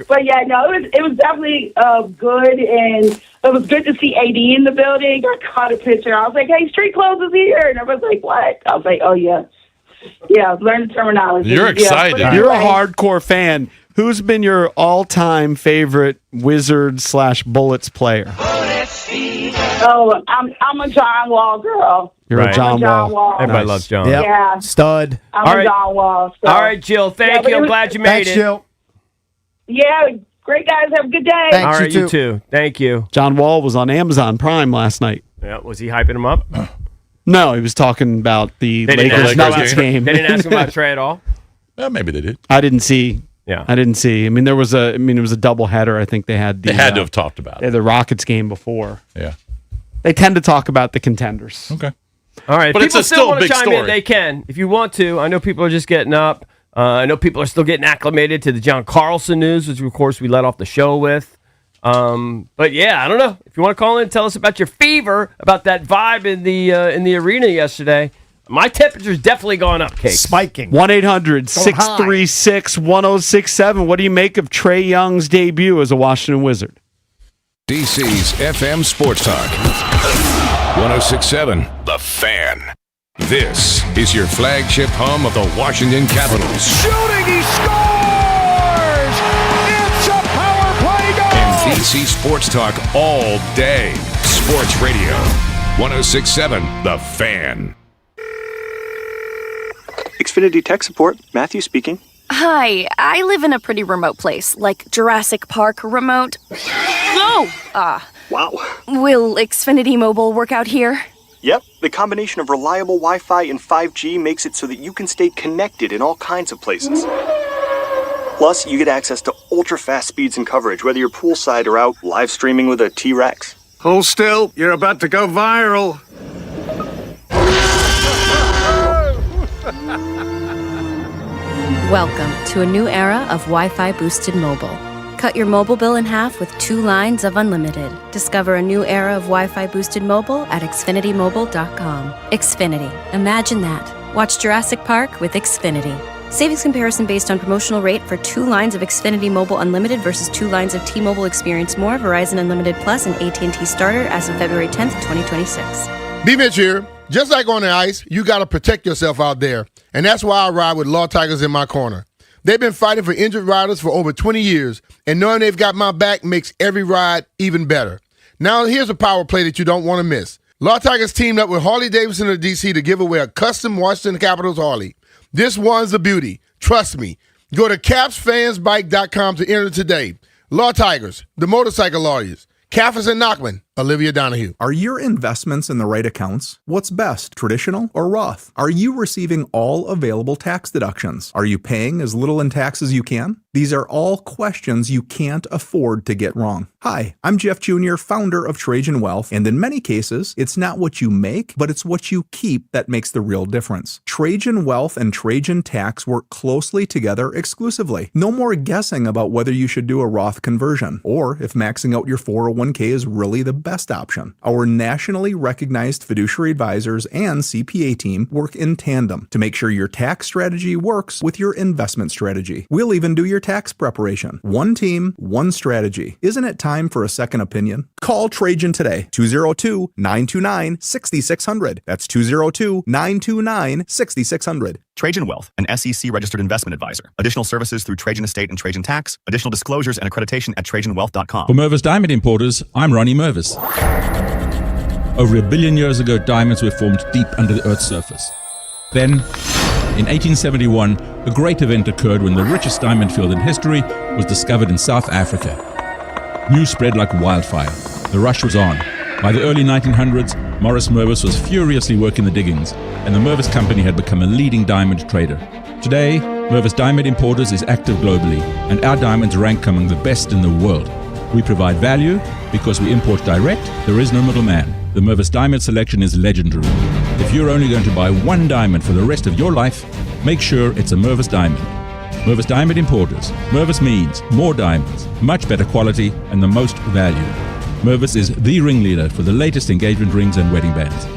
but yeah, no, it was definitely good, and it was good to see AD in the building. I caught a picture. I was like, "Hey, street clothes is here," and everyone's like, "What?" I was like, "Oh yeah, learn the terminology." You're excited. Yeah, You're a hardcore fan. Who's been your all-time favorite Wizards/Bullets player? Oh, I'm a John Wall girl. You're a John Wall. Everybody loves John. Yep. Yeah, Stud. I'm a John Wall. So. All right, Jill. Thank you. I'm glad you made Thanks, it. Jill. Yeah, great guys. Have a good day. Thanks, All right, you you too. Thank you. John Wall was on Amazon Prime last night. Yeah, was he hyping him up? No, he was talking about the Lakers-Nuggets game. They didn't ask him about Trey at all? Maybe they did. I didn't see. Yeah. I didn't see. I mean, it was a doubleheader. I think they had They had to have talked about it. The Rockets game before. Yeah. They tend to talk about the contenders. Okay. All right. But People it's still a want to big chime story. in. They can. If you want to. I know people are just getting up. I know people are still getting acclimated to the John Carlson news, which, of course, we let off the show with. But, yeah, I don't know. If you want to call in and tell us about your fever, about that vibe in the arena yesterday, my temperature's definitely gone up, Cake. Spiking. 1-800-636-1067. What do you make of Trey Young's debut as a Washington Wizard? DC's FM Sports Talk. 106.7 The Fan. This is your flagship home of the Washington Capitals. Shooting, he scores! It's a power play goal! And DC Sports Talk all day. Sports Radio. 106.7 The Fan. Xfinity Tech Support, Matthew speaking. Hi, I live in a pretty remote place, like Jurassic Park remote. Oh! Wow. Will Xfinity Mobile work out here? Yep, the combination of reliable Wi-Fi and 5G makes it so that you can stay connected in all kinds of places. Plus, you get access to ultra-fast speeds and coverage, whether you're poolside or out live streaming with a T-Rex. Hold still, you're about to go viral. Welcome to a new era of Wi-Fi boosted mobile. Cut your mobile bill in half with 2 lines of unlimited. Discover a new era of Wi-Fi boosted mobile at xfinitymobile.com. Xfinity. Imagine that. Watch Jurassic Park with Xfinity. Savings comparison based on promotional rate for 2 lines of Xfinity Mobile Unlimited versus 2 lines of T-Mobile Experience More, Verizon Unlimited Plus, and AT&T Starter as of February 10th, 2026. B Mitch here. Just like on the ice, you got to protect yourself out there. And that's why I ride with Law Tigers in my corner. They've been fighting for injured riders for over 20 years, and knowing they've got my back makes every ride even better. Now, here's a power play that you don't want to miss. Law Tigers teamed up with Harley-Davidson of D.C. to give away a custom Washington Capitals Harley. This one's the beauty. Trust me. Go to capsfansbike.com to enter today. Law Tigers, the motorcycle lawyers. Caffers and Knockman, Olivia Donahue. Are your investments in the right accounts? What's best, traditional or Roth? Are you receiving all available tax deductions? Are you paying as little in tax as you can? These are all questions you can't afford to get wrong. Hi, I'm Jeff Jr., founder of Trajan Wealth, and in many cases, it's not what you make, but it's what you keep that makes the real difference. Trajan Wealth and Trajan Tax work closely together exclusively. No more guessing about whether you should do a Roth conversion, or if maxing out your 401k is really the best option. Our nationally recognized fiduciary advisors and CPA team work in tandem to make sure your tax strategy works with your investment strategy. We'll even do your tax preparation. One team, one strategy. Isn't it time for a second opinion? Call Trajan today, 202-929-6600. That's 202-929-6600. Trajan Wealth, an SEC-registered investment advisor. Additional services through Trajan Estate and Trajan Tax. Additional disclosures and accreditation at TrajanWealth.com. For Mervis Diamond Importers, I'm Ronnie Mervis. Over 1 billion years ago, diamonds were formed deep under the Earth's surface. Then, In 1871, a great event occurred when the richest diamond field in history was discovered in South Africa. News spread like wildfire. The rush was on. By the early 1900s, Morris Mervis was furiously working the diggings, and the Mervis Company had become a leading diamond trader. Today, Mervis Diamond Importers is active globally, and our diamonds rank among the best in the world. We provide value because we import direct, there is no middleman. The Mervis Diamond selection is legendary. If you're only going to buy one diamond for the rest of your life, make sure it's a Mervis Diamond. Mervis Diamond Importers. Mervis means more diamonds, much better quality, and the most value. Mervis is the ringleader for the latest engagement rings and wedding bands.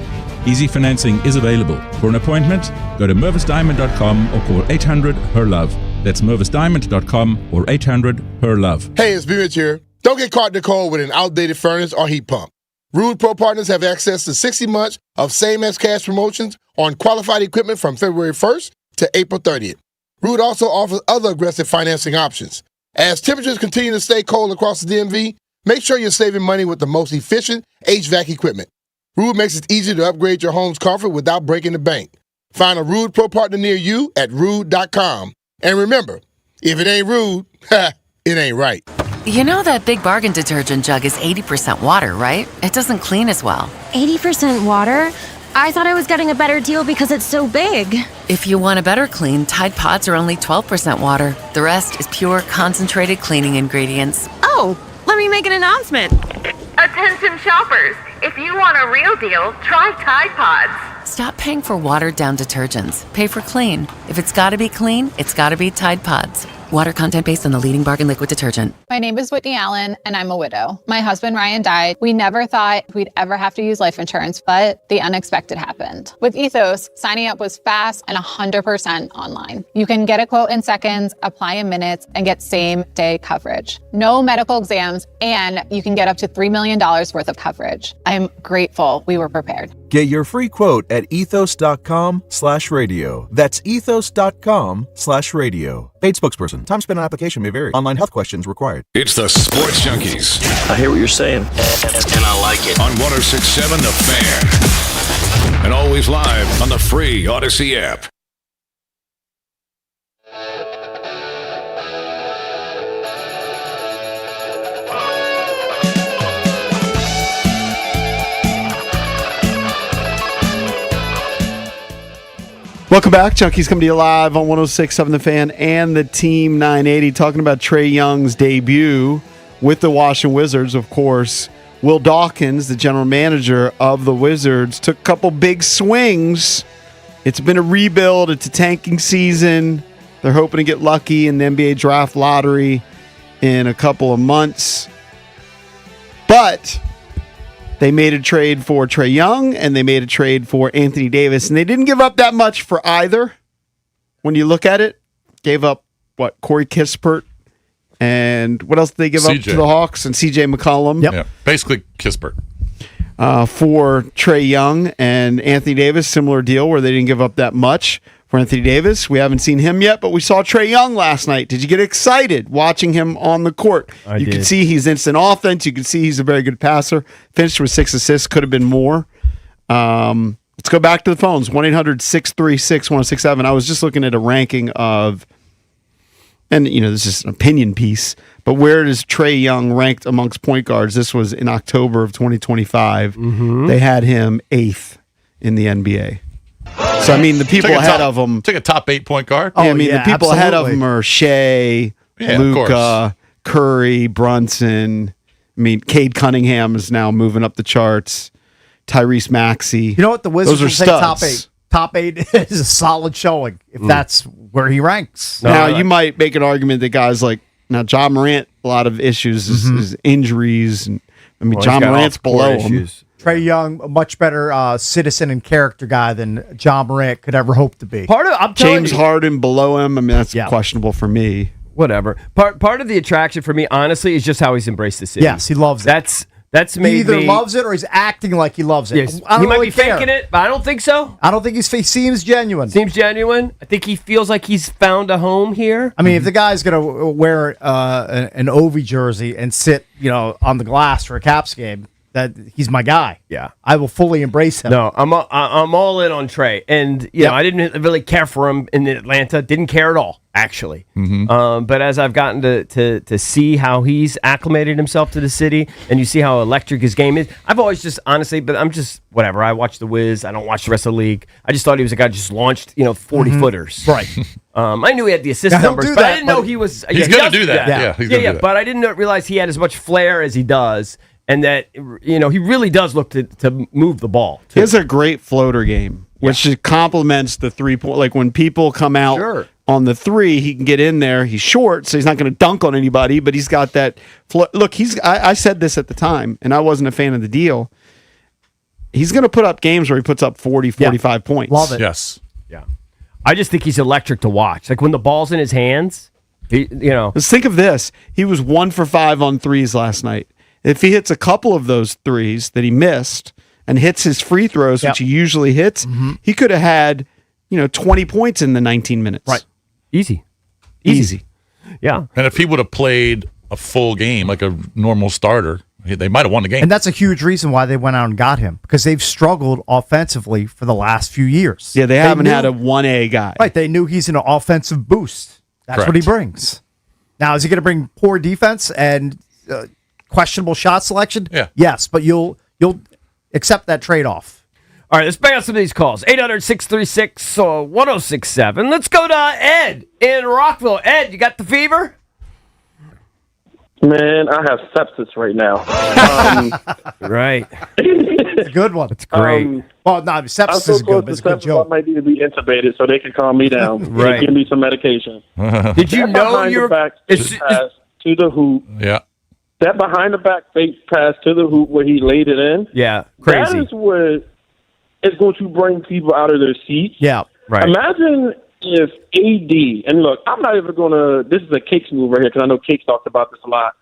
Easy financing is available. For an appointment, go to mervisdiamond.com or call 800-HER-LOVE. That's mervisdiamond.com or 800-HER-LOVE. Hey, it's B Mitch here. Don't get caught in the cold with an outdated furnace or heat pump. Rude Pro Partners have access to 60 months of same-as-cash promotions on qualified equipment from February 1st to April 30th. Rude also offers other aggressive financing options. As temperatures continue to stay cold across the DMV, make sure you're saving money with the most efficient HVAC equipment. Rude makes it easy to upgrade your home's comfort without breaking the bank. Find a Rude Pro Partner near you at rude.com. And remember, if it ain't Rude, it ain't right. You know that Big Bargain detergent jug is 80% water, right? It doesn't clean as well. 80% water? I thought I was getting a better deal because it's so big. If you want a better clean, Tide Pods are only 12% water. The rest is pure, concentrated cleaning ingredients. Oh, let me make an announcement. Attention shoppers, if you want a real deal, try Tide Pods. Stop paying for watered-down detergents. Pay for clean. If it's gotta be clean, it's gotta be Tide Pods. Water content based on the leading bargain liquid detergent. My name is Whitney Allen, and I'm a widow. My husband, Ryan, died. We never thought we'd ever have to use life insurance, but the unexpected happened. With Ethos, signing up was fast and 100% online. You can get a quote in seconds, apply in minutes, and get same-day coverage. No medical exams, and you can get up to $3 million worth of coverage. I'm grateful we were prepared. Get your free quote at ethos.com/radio. That's ethos.com/radio. Paid spokesperson. Time spent on application may vary. Online health questions required. It's the Sports Junkies. I hear what you're saying, and I like it. On 106.7 The Fan. And always live on the free Odyssey app. Welcome back. Junkies coming to you live on 106.7 The Fan and the Team 980, talking about Trey Young's debut with the Washington Wizards. Of course, Will Dawkins, the general manager of the Wizards, took a couple big swings. It's been a rebuild. It's a tanking season. They're hoping to get lucky in the NBA draft lottery in a couple of months. But they made a trade for Trey Young, and they made a trade for Anthony Davis, and they didn't give up that much for either. When you look at it, gave up, Corey Kispert, and what else did they give up to the Hawks? And C.J. McCollum. Yep. Yeah, basically Kispert. For Trey Young and Anthony Davis, similar deal where they didn't give up that much for Anthony Davis. We haven't seen him yet, but we saw Trey Young last night. Did you get excited watching him on the court? You could see he's instant offense. You could see he's a very good passer. Finished with 6 assists. Could have been more. Let's go back to the phones. 1-800-636-1067. I was just looking at a ranking of, and this is an opinion piece, but where is Trey Young ranked amongst point guards? This was in October of 2025. Mm-hmm. They had him 8th in the NBA. So, the people ahead of him. Take a top 8 point guard. The people ahead of him are Shea, Luka, Curry, Brunson. Cade Cunningham is now moving up the charts. Tyrese Maxey. You know what? The Wizards will say top 8. Top 8 is a solid showing if that's where he ranks. Now, you might make an argument that guys like, Ja Morant, a lot of issues, is injuries. And Ja Morant's below him. Trey Young, a much better citizen and character guy than Ja Morant could ever hope to be. James Harden below him. That's questionable for me. Whatever. Part of the attraction for me, honestly, is just how he's embraced the city. Yes, he loves it. That's he either loves it or he's acting like he loves it. Yes. He might be faking it, but I don't think so. I don't think he seems genuine. Seems genuine. I think he feels like he's found a home here. If the guy's going to wear an Ovi jersey and sit, on the glass for a Caps game, that he's my guy. Yeah. I will fully embrace him. No, I'm all in on Trey. And, you know, I didn't really care for him in Atlanta. Didn't care at all, actually. But as I've gotten to see how he's acclimated himself to the city and you see how electric his game is, I've always just, honestly, but I'm just, whatever. I watch the Wiz. I don't watch the rest of the league. I just thought he was a guy who just launched, 40-footers. Right. I knew he had the assist numbers, but I didn't know he was. He's going to do that. Yeah, he's going to do that. But I didn't realize he had as much flair as he does. And that, he really does look to move the ball, too. He has a great floater game, which complements the 3-point. Like, when people come out on the 3, he can get in there. He's short, so he's not going to dunk on anybody, but he's got that look, I said this at the time, and I wasn't a fan of the deal. He's going to put up games where he puts up 40, 45 points. Love it. Yes. Yeah. I just think he's electric to watch. Like, when the ball's in his hands, Let's think of this. He was 1 for 5 on threes last night. If he hits a couple of those threes that he missed and hits his free throws, which he usually hits, he could have had, 20 points in the 19 minutes. Right. Easy. Yeah. And if he would have played a full game like a normal starter, they might have won the game. And that's a huge reason why they went out and got him, because they've struggled offensively for the last few years. Yeah, they haven't had a 1A guy. Right. They knew he's an offensive boost. That's what he brings. Now, is he going to bring poor defense and questionable shot selection? Yeah. Yes, but you'll accept that trade-off. All right, let's bang out some of these calls. 800-636-1067. Let's go to Ed in Rockville. Ed, you got the fever? Man, I have sepsis right now. Right. It's a good one. It's great. Well, no, sepsis is good, but it's a good joke. I might need to be intubated so they can calm me down. Right. Give me some medication. Did you know your back pass to the hoop? Yeah. That behind the back fake pass to the hoop where he laid it in. Yeah, crazy. That is what is going to bring people out of their seats. Yeah, right. Imagine if AD, and look, I'm not even going to, this is a Cakes move right here because I know Cakes talked about this a lot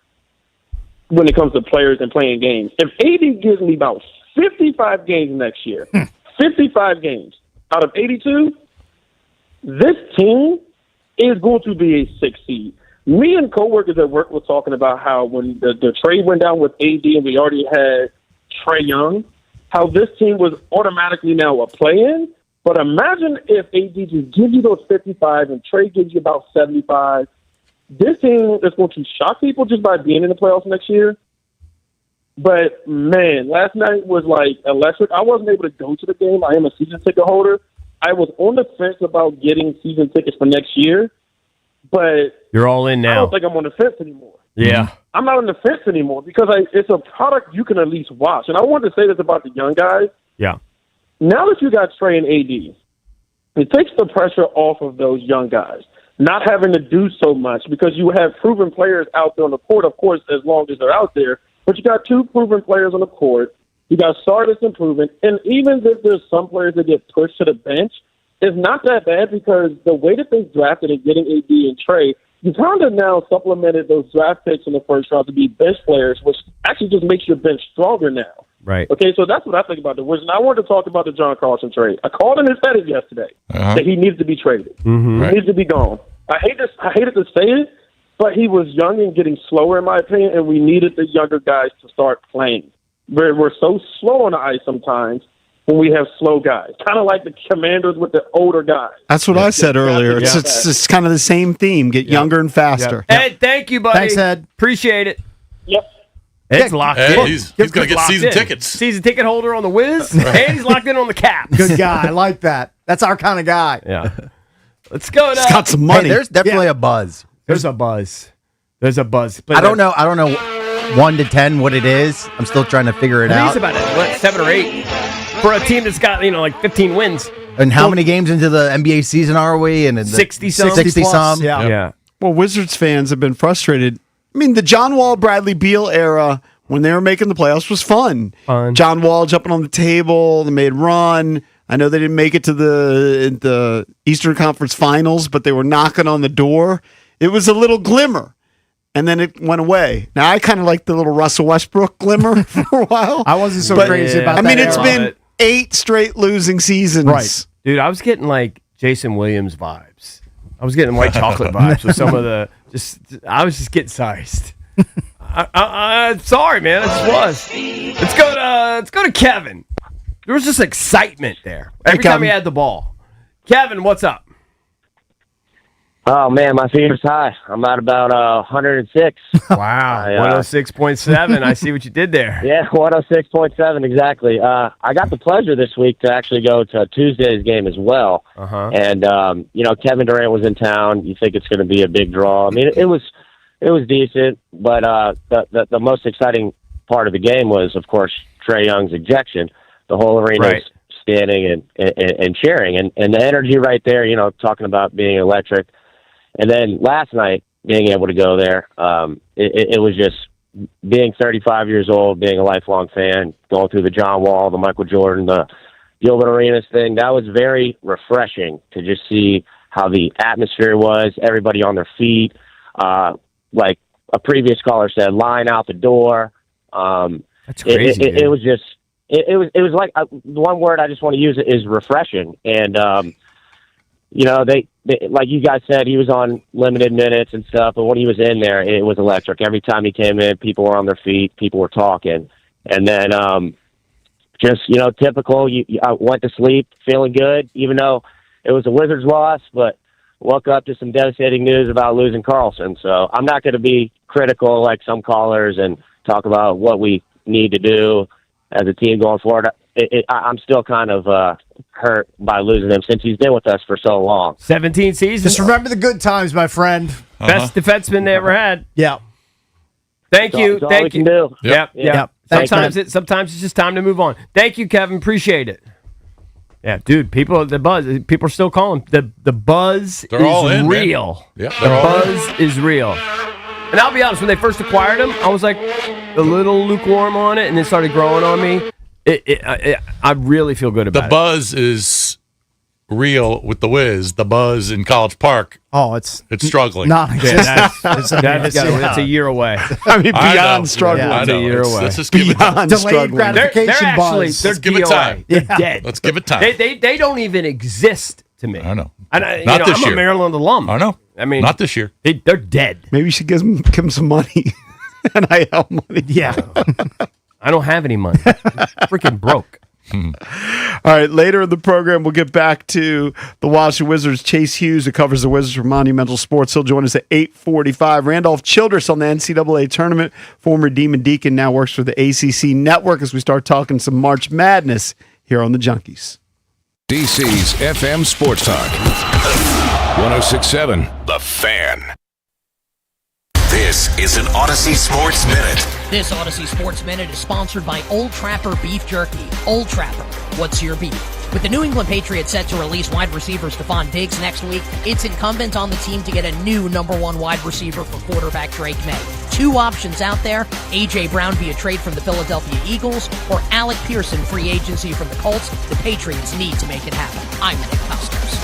when it comes to players and playing games. If AD gives me about 55 games next year, 55 games out of 82, this team is going to be a 6 seed. Me and coworkers at work were talking about how when the trade went down with AD and we already had Trey Young, how this team was automatically now a play-in. But imagine if AD just gives you those 55 and Trey gives you about 75. This team is going to shock people just by being in the playoffs next year. But, man, last night was like electric. I wasn't able to go to the game. I am a season ticket holder. I was on the fence about getting season tickets for next year. But you're all in now. I don't think I'm on the fence anymore. Yeah. I'm not on the fence anymore because it's a product you can at least watch. And I wanted to say this about the young guys. Yeah. Now that you got Trey and AD, it takes the pressure off of those young guys, not having to do so much because you have proven players out there on the court, of course, as long as they're out there. But you got 2 proven players on the court. You got stars improving. And even if there's some players that get pushed to the bench, it's not that bad because the way that they drafted and getting AD and Trey, you kind of now supplemented those draft picks in the first round to be bench players, which actually just makes your bench stronger now. Right. Okay, so that's what I think about the Wizards. And I wanted to talk about the John Carlson trade. I called and said it yesterday that he needs to be traded. He needs to be gone. I hated to say it, but he was young and getting slower, in my opinion, and we needed the younger guys to start playing. We're so slow on the ice sometimes when we have slow guys, kind of like the Commanders with the older guys. That's what I said earlier. It's kind of the same theme. Get younger and faster. Yep. Ed, thank you, buddy. Thanks, Ed. Appreciate it. Yep. Ed's locked in. He's going to get season tickets. Season ticket holder on the Wiz, and he's locked in on the Caps. Good guy. I like that. That's our kind of guy. Yeah. Let's go. He's got some money. Hey, there's definitely a buzz. There's a buzz. There's a buzz. I don't know 1 to 10 what it is. I'm still trying to figure it I out. think it's about 7 or 8 for a team that's got like 15 wins. And how many games into the NBA season are we? And 60 some. 60 some. Yeah. Well, Wizards fans have been frustrated. I mean, the John Wall, Bradley Beal era when they were making the playoffs was fun. John Wall jumping on the table, they made run. I know they didn't make it to the Eastern Conference Finals, but they were knocking on the door. It was a little glimmer, and then it went away. Now, I kind of like the little Russell Westbrook glimmer for a while. I wasn't so crazy about that. I mean, it's been 8 straight losing seasons. Right. Dude, I was getting like Jason Williams vibes. I was getting white chocolate vibes with some of the I was just getting sized. Sorry, man. It just was. Let's go to Kevin. There was just excitement there every time he had the ball. Kevin, what's up? Oh, man, my fever's high. I'm at about 106. Wow, 106.7. I see what you did there. Yeah, 106.7, exactly. I got the pleasure this week to actually go to Tuesday's game as well. Uh-huh. And, Kevin Durant was in town. You think it's going to be a big draw. I mean, it was decent, but the most exciting part of the game was, of course, Trey Young's ejection. The whole arena was standing and cheering. And the energy right there, talking about being electric. And then last night, being able to go there, it was just being 35 years old, being a lifelong fan, going through the John Wall, the Michael Jordan, the Gilbert Arenas thing. That was very refreshing to just see how the atmosphere was, everybody on their feet. Like a previous caller said, line out the door. That's crazy. It was just, it was like one word I just want to use is refreshing. And, they like you guys said, he was on limited minutes and stuff, but when he was in there, it was electric. Every time he came in, people were on their feet, people were talking. And then typical, I went to sleep feeling good, even though it was a Wizards loss, but woke up to some devastating news about losing Carlson. So I'm not going to be critical like some callers and talk about what we need to do as a team going forward. I'm still kind of hurt by losing him since he's been with us for so long. 17 seasons. Just remember the good times, my friend. Best defenseman they ever had. Yeah. Thank you. Thank you. Do. Yep. Sometimes it's just time to move on. Thank you, Kevin. Appreciate it. Yeah, dude. People are still calling. The buzz They're all is in, real. Man. The buzz is real. And I'll be honest, when they first acquired him, I was like a little lukewarm on it, and it started growing on me. I really feel good about it. The buzz is real with the Wiz. The buzz in College Park. Oh, it's struggling. That's a year away. I mean, beyond struggling. Yeah, it's a year away. Let's just give it time. Delayed gratification buzz. They're give it time. They're dead. Let's give it time. They don't even exist to me. I know. Not this year. I'm a Maryland alum. I know. I mean, not this year. They're dead. Maybe you should give him some money. NIL money. Yeah. I don't have any money. Freaking broke. All right, later in the program, we'll get back to the Washington Wizards. Chase Hughes, who covers the Wizards for Monumental Sports, he'll join us at 8:45. Randolph Childress on the NCAA tournament, former Demon Deacon, now works for the ACC Network as we start talking some March Madness here on the Junkies. DC's FM Sports Talk. 106.7 The Fan. This is an Odyssey Sports Minute. This Odyssey Sports Minute is sponsored by Old Trapper Beef Jerky. Old Trapper, what's your beef? With the New England Patriots set to release wide receiver Stephon Diggs next week, it's incumbent on the team to get a new number one wide receiver for quarterback Drake May. Two options out there, A.J. Brown via trade from the Philadelphia Eagles, or Alec Pearson free agency from the Colts. The Patriots need to make it happen. I'm Nick Customers.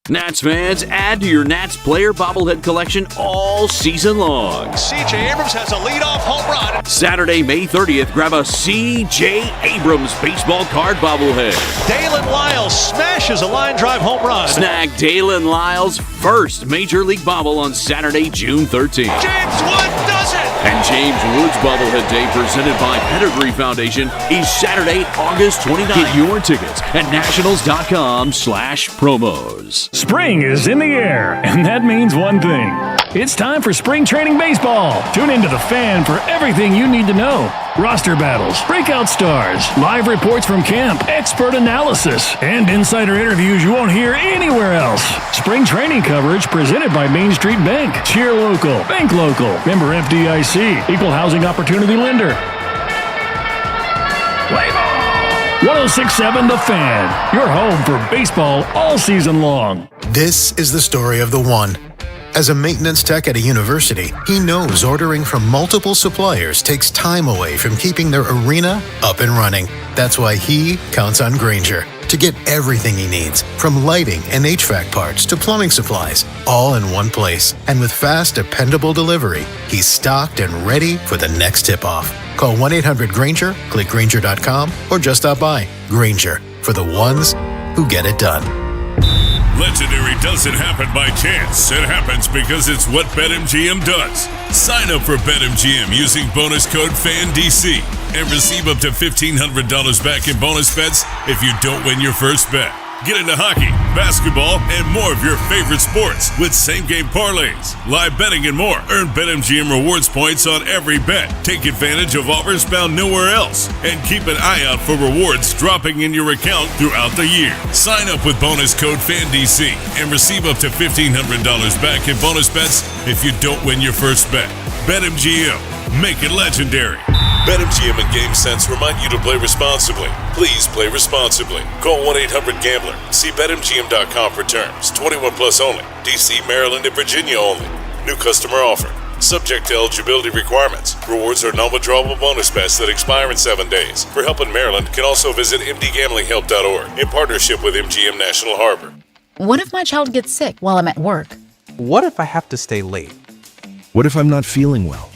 Nats fans, add to your Nats player bobblehead collection all season long. C.J. Abrams has a leadoff home run. Saturday, May 30th, grab a C.J. Abrams baseball card bobblehead. Dalen Lyles smashes a line drive home run. Snag Dalen Lyles' first Major League bobble on Saturday, June 13th. James Wood does it! And James Wood's Bobblehead Day, presented by Pedigree Foundation, is Saturday, August 29th. Get your tickets at nationals.com/promos. Spring is in the air, and that means one thing. It's time for spring training baseball. Tune into The Fan for everything you need to know. Roster battles, breakout stars, live reports from camp, expert analysis, and insider interviews you won't hear anywhere else. Spring training coverage presented by Main Street Bank. Cheer local, bank local, member FDIC, equal housing opportunity lender. Play ball! 106.7 The Fan, your home for baseball all season long. This is the story of the one. As a maintenance tech at a university, he knows ordering from multiple suppliers takes time away from keeping their arena up and running. That's why he counts on Grainger to get everything he needs, from lighting and HVAC parts to plumbing supplies, all in one place. And with fast, dependable delivery, he's stocked and ready for the next tip-off. Call 1-800-GRAINGER, click Grainger.com, or just stop by. Grainger, for the ones who get it done. Legendary doesn't happen by chance. It happens because it's what BetMGM does. Sign up for BetMGM using bonus code FANDC and receive up to $1,500 back in bonus bets if you don't win your first bet. Get into hockey, basketball, and more of your favorite sports with same-game parlays, live betting, and more. Earn BetMGM rewards points on every bet. Take advantage of offers found nowhere else. And keep an eye out for rewards dropping in your account throughout the year. Sign up with bonus code FANDC and receive up to $1,500 back in bonus bets if you don't win your first bet. BetMGM. Make it legendary. BetMGM and GameSense remind you to play responsibly. Please play responsibly. Call 1-800-GAMBLER. See BetMGM.com for terms. 21 plus only. D.C., Maryland, and Virginia only. New customer offer. Subject to eligibility requirements. Rewards are non-withdrawable bonus bets that expire in 7 days. For help in Maryland, can also visit mdgamblinghelp.org in partnership with MGM National Harbor. What if my child gets sick while I'm at work? What if I have to stay late? What if I'm not feeling well?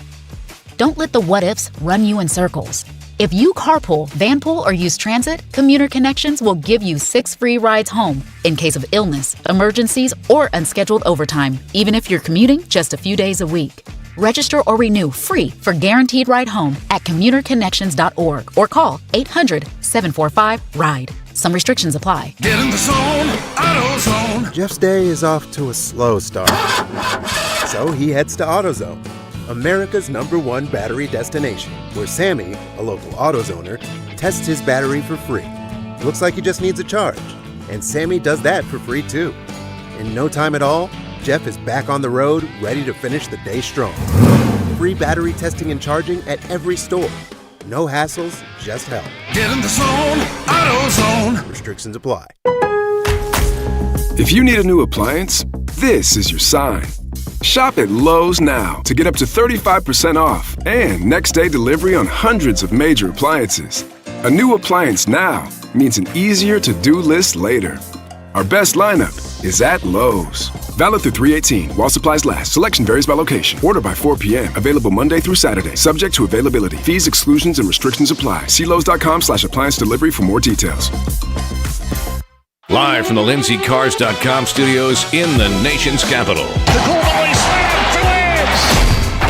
Don't let the what-ifs run you in circles. If you carpool, vanpool, or use transit, Commuter Connections will give you 6 free rides home in case of illness, emergencies, or unscheduled overtime, even if you're commuting just a few days a week. Register or renew free for Guaranteed Ride Home at commuterconnections.org or call 800-745-RIDE. Some restrictions apply. Get in the zone, AutoZone. Jeff's day is off to a slow start. So he heads to AutoZone, America's #1 battery destination, where Sammy, a local AutoZoner, tests his battery for free. Looks like he just needs a charge, and Sammy does that for free too. In no time at all, Jeff is back on the road, ready to finish the day strong. Free battery testing and charging at every store. No hassles, just help. Get in the zone, AutoZone. Restrictions apply. If you need a new appliance, this is your sign. Shop at Lowe's now to get up to 35% off and next-day delivery on hundreds of major appliances. A new appliance now means an easier to-do list later. Our best lineup is at Lowe's. Valid through 3/18 while supplies last. Selection varies by location. Order by 4 p.m. Available Monday through Saturday. Subject to availability. Fees, exclusions, and restrictions apply. See Lowes.com/appliance delivery for more details. Live from the LindsayCars.com studios in the nation's capital.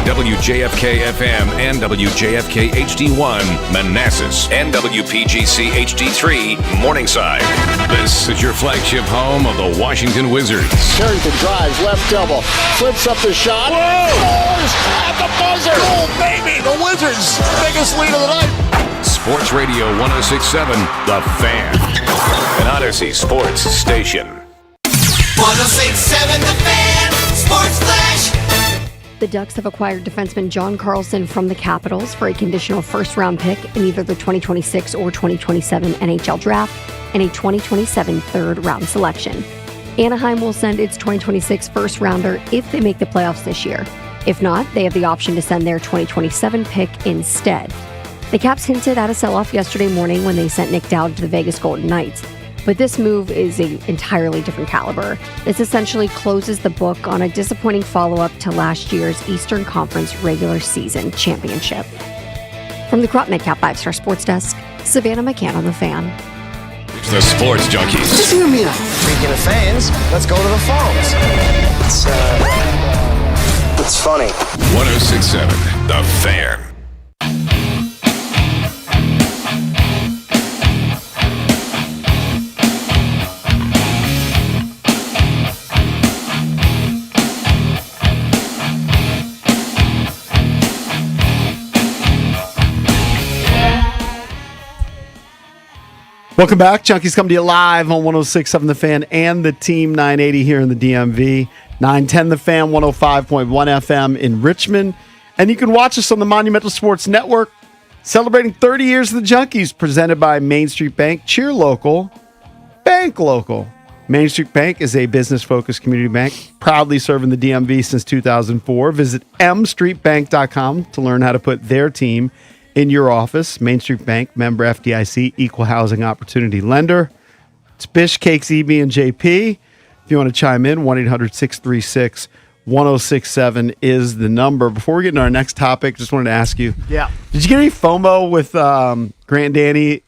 WJFK-FM and WJFK-HD1, Manassas, and WPGC-HD3, Morningside. This is your flagship home of the Washington Wizards. Carrington drives, left elbow, flips up the shot. Scores at the buzzer. Goal, baby! The Wizards' biggest lead of the night. Sports Radio 106.7, The Fan. An Odyssey Sports Station. 106.7 The Fan. Sports Flash. The Ducks have acquired defenseman John Carlson from the Capitals for a conditional first-round pick in either the 2026 or 2027 NHL Draft and a 2027 third-round selection. Anaheim will send its 2026 first-rounder if they make the playoffs this year. If not, they have the option to send their 2027 pick instead. The Caps hinted at a sell-off yesterday morning when they sent Nick Dowd to the Vegas Golden Knights. But this move is an entirely different caliber. This essentially closes the book on a disappointing follow-up to last year's Eastern Conference regular season championship. From the Crop MedCap 5-Star Sports Desk, Savannah McCann on The Fan. It's the Sports Junkies. Just hear me out. Speaking of fans, let's go to the phones. It's funny. 106.7 The Fan. Welcome back. Junkies come to you live on 106.7 The Fan and the Team 980 here in the DMV. 910 The Fan, 105.1 FM in Richmond. And you can watch us on the Monumental Sports Network, celebrating 30 years of the Junkies, presented by Main Street Bank. Cheer local, bank local. Main Street Bank is a business-focused community bank, proudly serving the DMV since 2004. Visit mstreetbank.com to learn how to put their team in your office. Main Street Bank, member FDIC, equal housing opportunity lender. It's Bish, Cakes, EB, and JP. If you want to chime in, 1-800-636-1067 is the number. Before we get into our next topic, just wanted to ask you, did you get any FOMO with Grant and Danny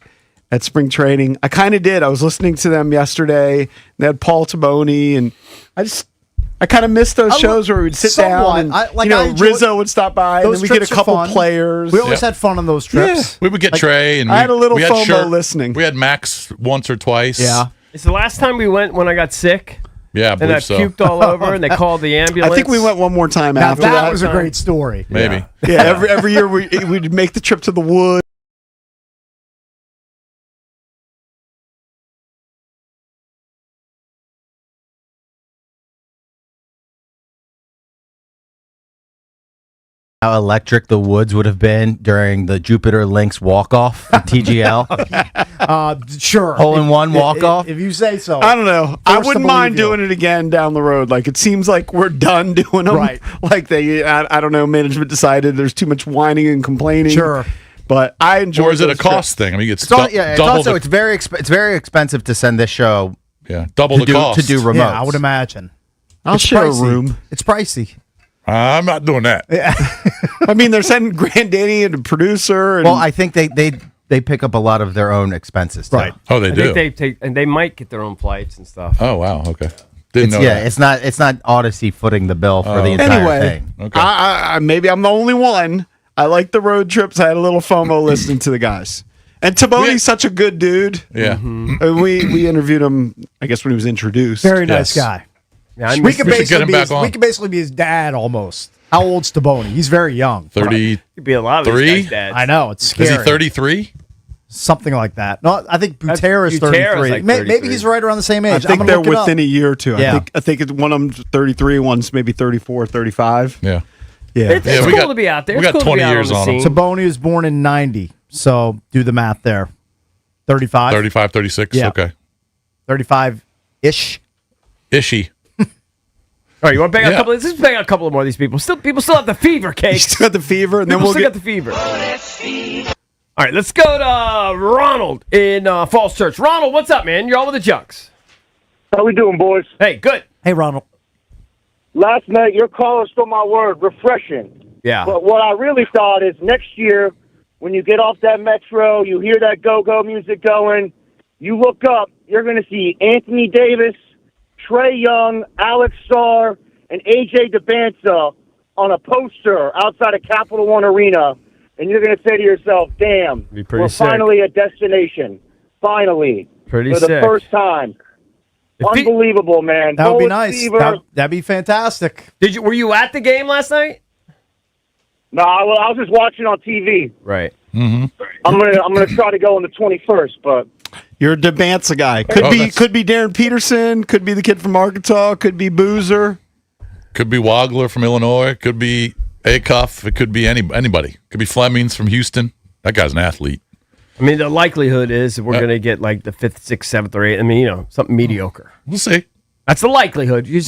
at spring training. I kind of did. I was listening to them yesterday. They had Paul Taboni, and I kind of missed those shows where we'd sit down and Rizzo would stop by, and then we get a couple players. We always had fun on those trips. Yeah. We would get Trey, and I had a little FOMO listening. We had Max once or twice. Yeah. It's the last time we went when I got sick. Yeah, I and I puked all over, and they called the ambulance. I think we went one more time after that. That was a great story. Maybe. Yeah, every year we'd make the trip to the woods. How electric the woods would have been during the Jupiter Lynx walk-off at TGL. Sure. Hole-in-one walk-off. If you say so. I don't know. I wouldn't mind doing it again down the road. Like, it seems like we're done doing them. Right. Like, I don't know, management decided there's too much whining and complaining. Sure. But I enjoy. Or is it a cost thing? I mean, it's double. It's very expensive to send this show. Yeah, double the cost to do remotes. Yeah, I would imagine. I'll share a room. It's pricey. I'm not doing that. I mean, they're sending Granddaddy and a producer. And well, I think they pick up a lot of their own expenses, too. Right? Oh, they do. They take, and they might get their own flights and stuff. Oh, wow. Okay. Didn't know that. It's not Odyssey footing the bill for the entire thing. Okay. I maybe I'm the only one. I like the road trips. I had a little FOMO listening to the guys. And Taboni's such a good dude. Yeah. And we interviewed him, I guess, when he was introduced. Very nice guy. Yeah, we could basically be his dad almost. How old's Taboni? He's very young. 30. Could be a lot of these guys' dads. I know, it's scary. Is he 33? Something like that. No, I think Butera's 33. Like maybe he's right around the same age. I think they're within a year or two. Yeah. I think one of them's 33, one's maybe 34, 35. Yeah. Yeah. It's cool to be out there. We got 20 years on him. Taboni was born in 90, so do the math there. 35? 35, 36, yeah. Okay. 35-ish? Ishy. All right, you want to bang out a couple? Let's bang out a couple more of these people. People still have the fever, Cake. You still got the fever, and then People we'll still get got the fever. All right, let's go to Ronald in Falls Church. Ronald, what's up, man? You're all with the Junks. How we doing, boys? Hey, good. Hey, Ronald. Last night, your caller stole my word, refreshing. Yeah. But what I really thought is next year, when you get off that Metro, you hear that go-go music going, you look up, you're going to see Anthony Davis, Trey Young, Alex Starr, and A.J. DeBanza on a poster outside of Capital One Arena, and you're going to say to yourself, damn, we're finally a destination. Finally. Pretty for sick. the first time. Unbelievable, man. That would be nice. That'd be fantastic. Were you at the game last night? No, I was just watching on TV. Right. Mm-hmm. I'm gonna try to go on the 21st, but You're a DeBanza guy. Could be Darren Peterson. Could be the kid from Arkansas. Could be Boozer. Could be Wagler from Illinois. Could be Acuff. It could be anybody. Could be Flemings from Houston. That guy's an athlete. I mean, the likelihood is that we're going to get like the 5th, 6th, 7th, or 8th. I mean, something mediocre. We'll see. That's the likelihood. You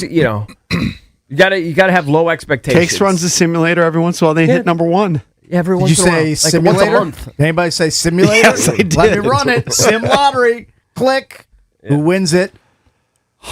gotta have low expectations. Takes runs the simulator every once in a while. They hit number one. Every Did once you in a while. say Like simulator? once a month. Did anybody say simulator? Yes, I did. Let me run it. Sim lottery. Click. Yeah. Who wins it?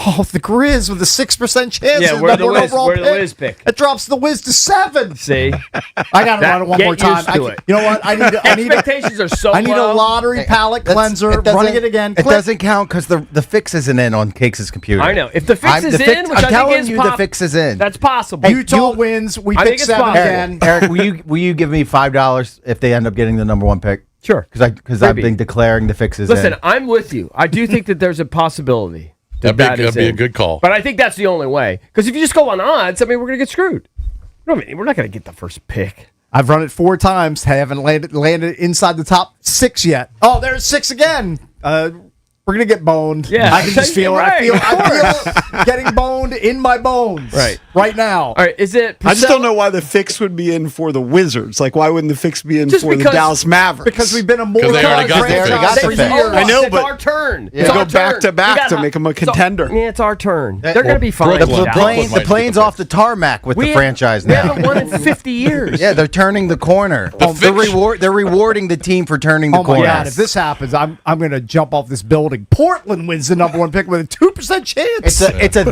Oh, the Grizz with a 6% chance. Yeah, where the Wiz pick? It drops the Wiz to 7. See, I got to run it one more time. You know what? I need expectations are so. I need a lottery palette cleanser. Running it again. It doesn't count because the fix isn't in on Cakes' computer. I know. If the fix is in, which I'm I telling think is you, the fix is in. That's possible. Utah wins. We pick 7 again. Eric, will you give me $5 if they end up getting the number 1 pick? Sure. Because I've been declaring the fixes in. Listen, I'm with you. I do think that there's a possibility. That'd be a good call. But I think that's the only way. Because if you just go on odds, I mean, we're going to get screwed. We're not going to get the first pick. I've run it 4 times. Haven't landed inside the top 6 yet. Oh, there's 6 again. We're going to get boned. Yeah. I can just feel it. Right, I feel getting boned in my bones. Right now. All right. Is it? I just don't know why the fix would be in for the Wizards. Like, why wouldn't the fix be in for the Dallas Mavericks? Because we've been a more they already got franchise the for fix. years. I know, it's but our turn. to go back to back to make them a contender. It's our turn. They're going to be fine. The plane's off the tarmac with the franchise now. We haven't won in 50 years. Yeah, they're turning the corner. They're rewarding the team for turning the corner. Oh my God! If this happens, I'm going to jump off this building. Portland wins the number 1 pick with a 2% chance. It's a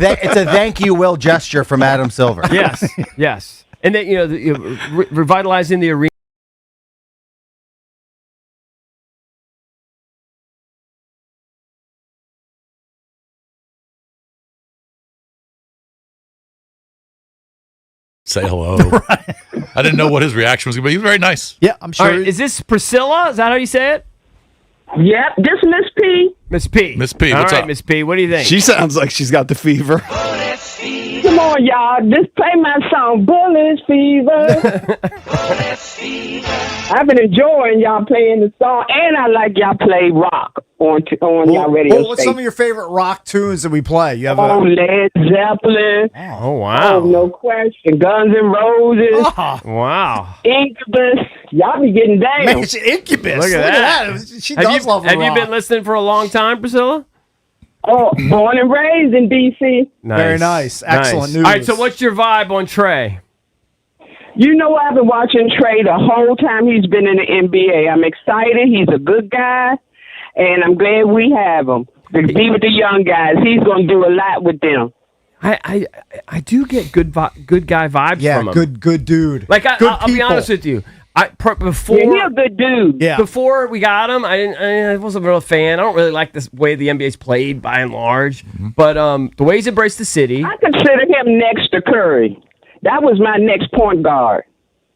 thank you, Will gesture from Adam Silver. Yes, and then revitalizing the arena. say hello. I didn't know what his reaction was going to be. He was very nice. Yeah, I'm sure. All right, is this Priscilla? Is that how you say it? Yep, this Miss P. Miss P. Miss P, All what's right, up? Miss P, what do you think? She sounds like she's got the fever. Come on, y'all. Just play my song, Bullet Fever. I've been enjoying y'all playing the song, and I like y'all play rock on y'all radio What's some station. of your favorite rock tunes that we play? You have Led Zeppelin. Oh, wow. Oh, no question. Guns N' Roses. Wow. Incubus. Y'all be getting down. Man, it's Incubus. Look at that. She does love Have rock. you been listening for a long time, Priscilla? Oh, born and raised in D.C. Very nice. Excellent news. All right, so what's your vibe on Trey? You know, I've been watching Trey the whole time he's been in the NBA. I'm excited. He's a good guy, and I'm glad we have him. To be with the young guys, he's going to do a lot with them. I do get good guy vibes from him. good dude. Like Good I'll be people. honest with you. Before he's a good dude. Yeah. Before we got him, I wasn't a real fan. I don't really like this way the NBA's played by and large. But the way he's embraced the city. I consider him next to Curry. That was my next point guard.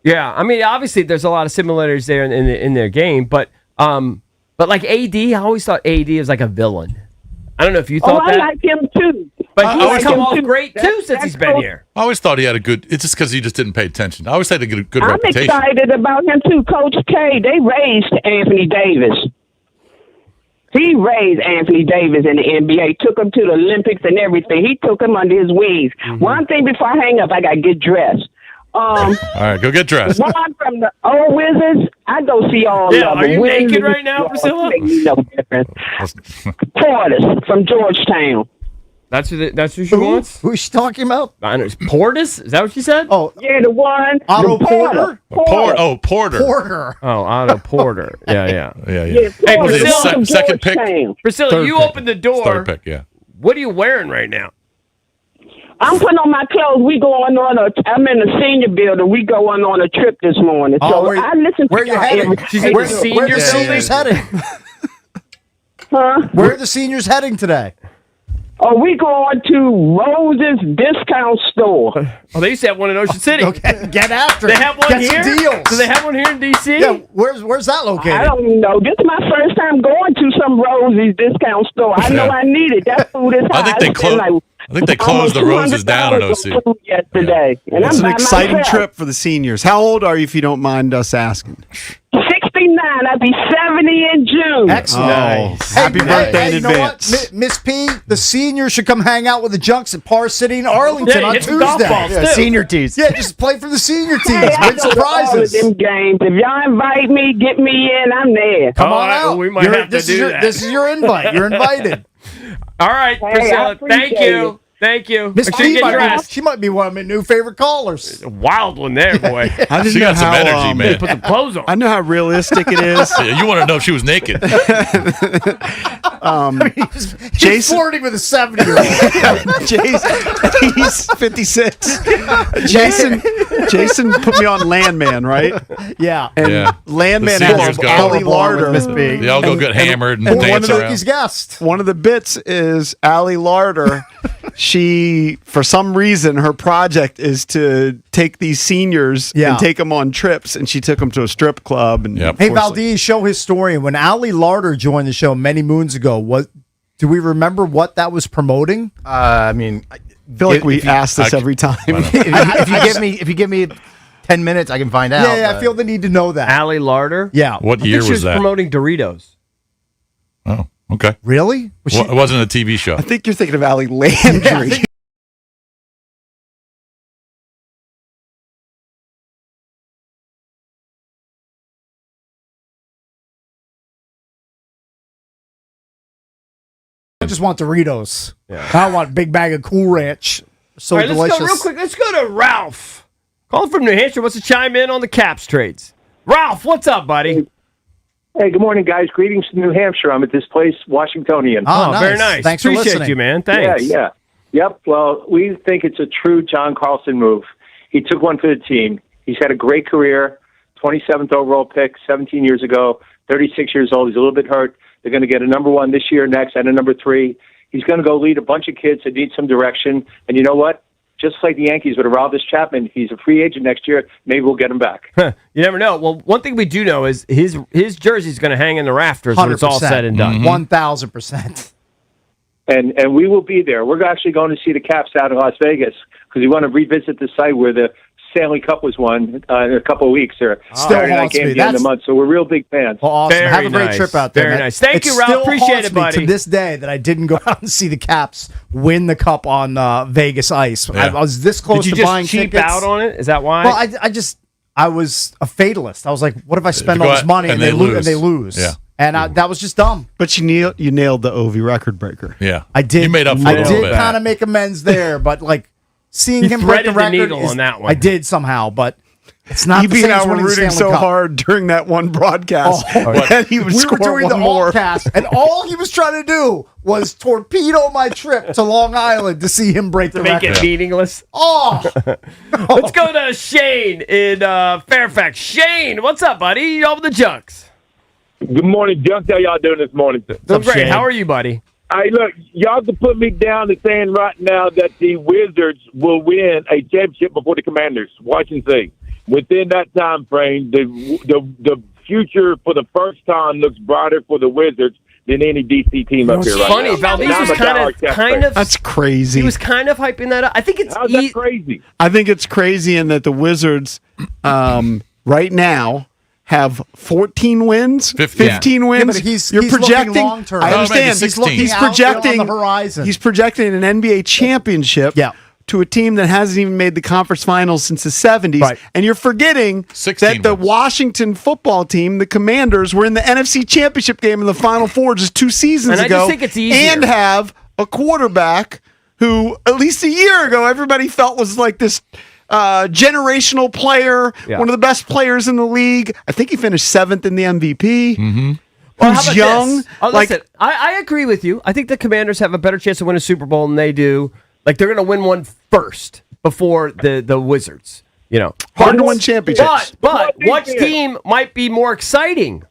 Yeah, I mean, obviously there's a lot of similarities there in their game, but like AD, I always thought AD was like a villain. I don't know if you thought that. I like him too. But he's come off great too since he's been here. I always thought he had a good. It's just because he just didn't pay attention. I always had a good I'm reputation. excited about him too. Coach K, they raised Anthony Davis. He raised Anthony Davis in the NBA, took him to the Olympics and everything. He took him under his wings. One thing before I hang up, I got to get dressed. All right, go get dressed. One from the old Wizards, I go see all of them. Are you Wizards, naked right now, Priscilla? Make me no difference. Portis from Georgetown. That's who she wants? Who's she talking about? I know. It's Portis? Is that what she said? Oh, yeah, the one. Otto Porter? Porter. Porter. Oh, Otto Porter. Yeah. Yeah, Hey, Portis Priscilla, from second pick? Georgetown. Priscilla, Third you pick. opened the door. Third pick, yeah. What are you wearing right now? I'm putting on my clothes. I'm in the senior building. We going on a trip this morning. So I listen to where you y'all heading? every- She's in the senior Where the seniors heading? Huh? Where are the seniors heading today? Oh, we going to Rose's Discount Store. Oh, they used to have one in Ocean City. Okay, get after They it. have one Get here? some deals. Do they have one here in D.C.? Yeah, where's that located? I don't know. This is my first time going to some Rosie's Discount Store. I know I need it. That food is high. I think they closed the Roses down in OC. Yesterday. And It's I'm an by exciting myself. trip for the seniors. How old are you, if you don't mind us asking? 69. I'll be 70 in June. Excellent. Nice. Happy birthday in you know advance. what? Miss P, the seniors should come hang out with the Junks at Par City in Arlington Yeah, on hit some golf Tuesday. balls, too. Senior tees. Yeah, just play for the senior teams. Hey, I Win go to all of surprises. them games. If y'all invite me, get me in. I'm there. Come All on right, out. well, we might have to this do is your, that. This is your invite. You're invited. All right, Hey, I Priscilla, appreciate thank you. it. Thank you. Miss Make sure you P get might be, dressed. she might be one of my new favorite callers. A wild one there, boy. I didn't She know got some how, energy, man. Put some clothes on. I know how realistic it is. Yeah, you want to know if she was naked. He's Jason- flirting with a 70-year-old. Jason, he's 56. Jason put me on Landman, right? Yeah. And Yeah. Landman The has seniors go. Allie With Larder. Miss P. They all go get hammered and And one dance of around. these guests. One of the bits is Allie Larder. She, for some reason, her project is to take these seniors and take them on trips, and she took them to a strip club. And Hey, Valdez, show historian. When Ali Larder joined the show many moons ago, do we remember what that was promoting? I mean, I feel like we ask this every time. if you give me 10 minutes, I can find out. Yeah, I feel the need to know that. Allie Larder? Yeah. What I think year she was that? promoting Doritos. Oh, okay. Really? It wasn't a TV show. I think you're thinking of Allie Landry. I just want Doritos. Yeah. I want a big bag of Cool Ranch. So All right, delicious. let's go real quick. Let's go to Ralph. Calling from New Hampshire. Wants to chime in on the Caps trades. Ralph, what's up, buddy? Hey, good morning, guys. Greetings from New Hampshire. I'm at this place, Washingtonian. Oh, nice. Very nice. Thanks for Appreciate listening. you, man. Thanks. Yeah. Yep. Well, we think it's a true John Carlson move. He took one for the team. He's had a great career. 27th overall pick 17 years ago. 36 years old. He's a little bit hurt. They're going to get a number 1 this year, next, and a number 3. He's going to go lead a bunch of kids that need some direction. And you know what? just like the Yankees with Aroldis Chapman, he's a free agent next year. Maybe we'll get him back. You never know. Well, one thing we do know is his jersey's going to hang in the rafters when it's all said and done. 1,000%. And we will be there. We're actually going to see the Caps out in Las Vegas because we want to revisit the site where the Stanley Cup was won in a couple of weeks. Or Saturday night game at the end of the month. So we're real big fans. Well, awesome. Very Have a great nice. trip out there. Very nice. Thank you, Ralph. Still Appreciate haunts it, me buddy. to this day that I didn't go out and see the Caps win the Cup on Vegas ice. Yeah. I was this close Did you to just buying cheap tickets. out on it? Is that why? Well, I was a fatalist. I was like, what if I spend all this money and they lose? Yeah. And that was just dumb. But you nailed the Ovi record breaker. Yeah. I did. You made up for it a little bit. kind of make amends there, but like seeing You him break the threaded the record needle on that one. I did somehow, but it's not Evie the and same I as were winning the rooting Stanley so Cup. hard during that one broadcast that he would we score were doing one the more. all-cast, and all he was trying to do was torpedo my trip to Long Island to see him break the make record. it meaningless. Oh, Let's go to Shane in Fairfax. Shane, what's up, buddy? You over the Junks? Good morning, Junk. How y'all doing this morning? Doing great. Shane? How are you, buddy? Hey, look, y'all can put me down to saying right now that the Wizards will win a championship before the Commanders. Watch and see. Within that time frame, the future for the first time looks brighter for the Wizards than any DC team up here right funny, now. Valdez And was I'm a diehard kind of. That's crazy. He was kind of hyping that up. I think it's How's that crazy? I think it's crazy in that the Wizards right now have 14 wins, 15 wins. Yeah, but he's You're looking projecting long-term. I Oh, understand. maybe 16. He's out projecting on the horizon. He's projecting an NBA championship to a team that hasn't even made the conference finals since the 70s. Right. And you're forgetting 16 that the wins. Washington football team, the Commanders, were in the NFC Championship game in the Final Four just 2 seasons And I ago. just think it's easier. And have a quarterback who, at least a year ago, everybody felt was like this generational player, one of the best players in the league. I think he finished 7th in the MVP. Mm-hmm. Well, how Who's about young? this? Oh, listen, I agree with you. I think the Commanders have a better chance to win a Super Bowl than they do. Like, they're going to win one first before the Wizards. You know, Hard to win championships. But which team might be more exciting?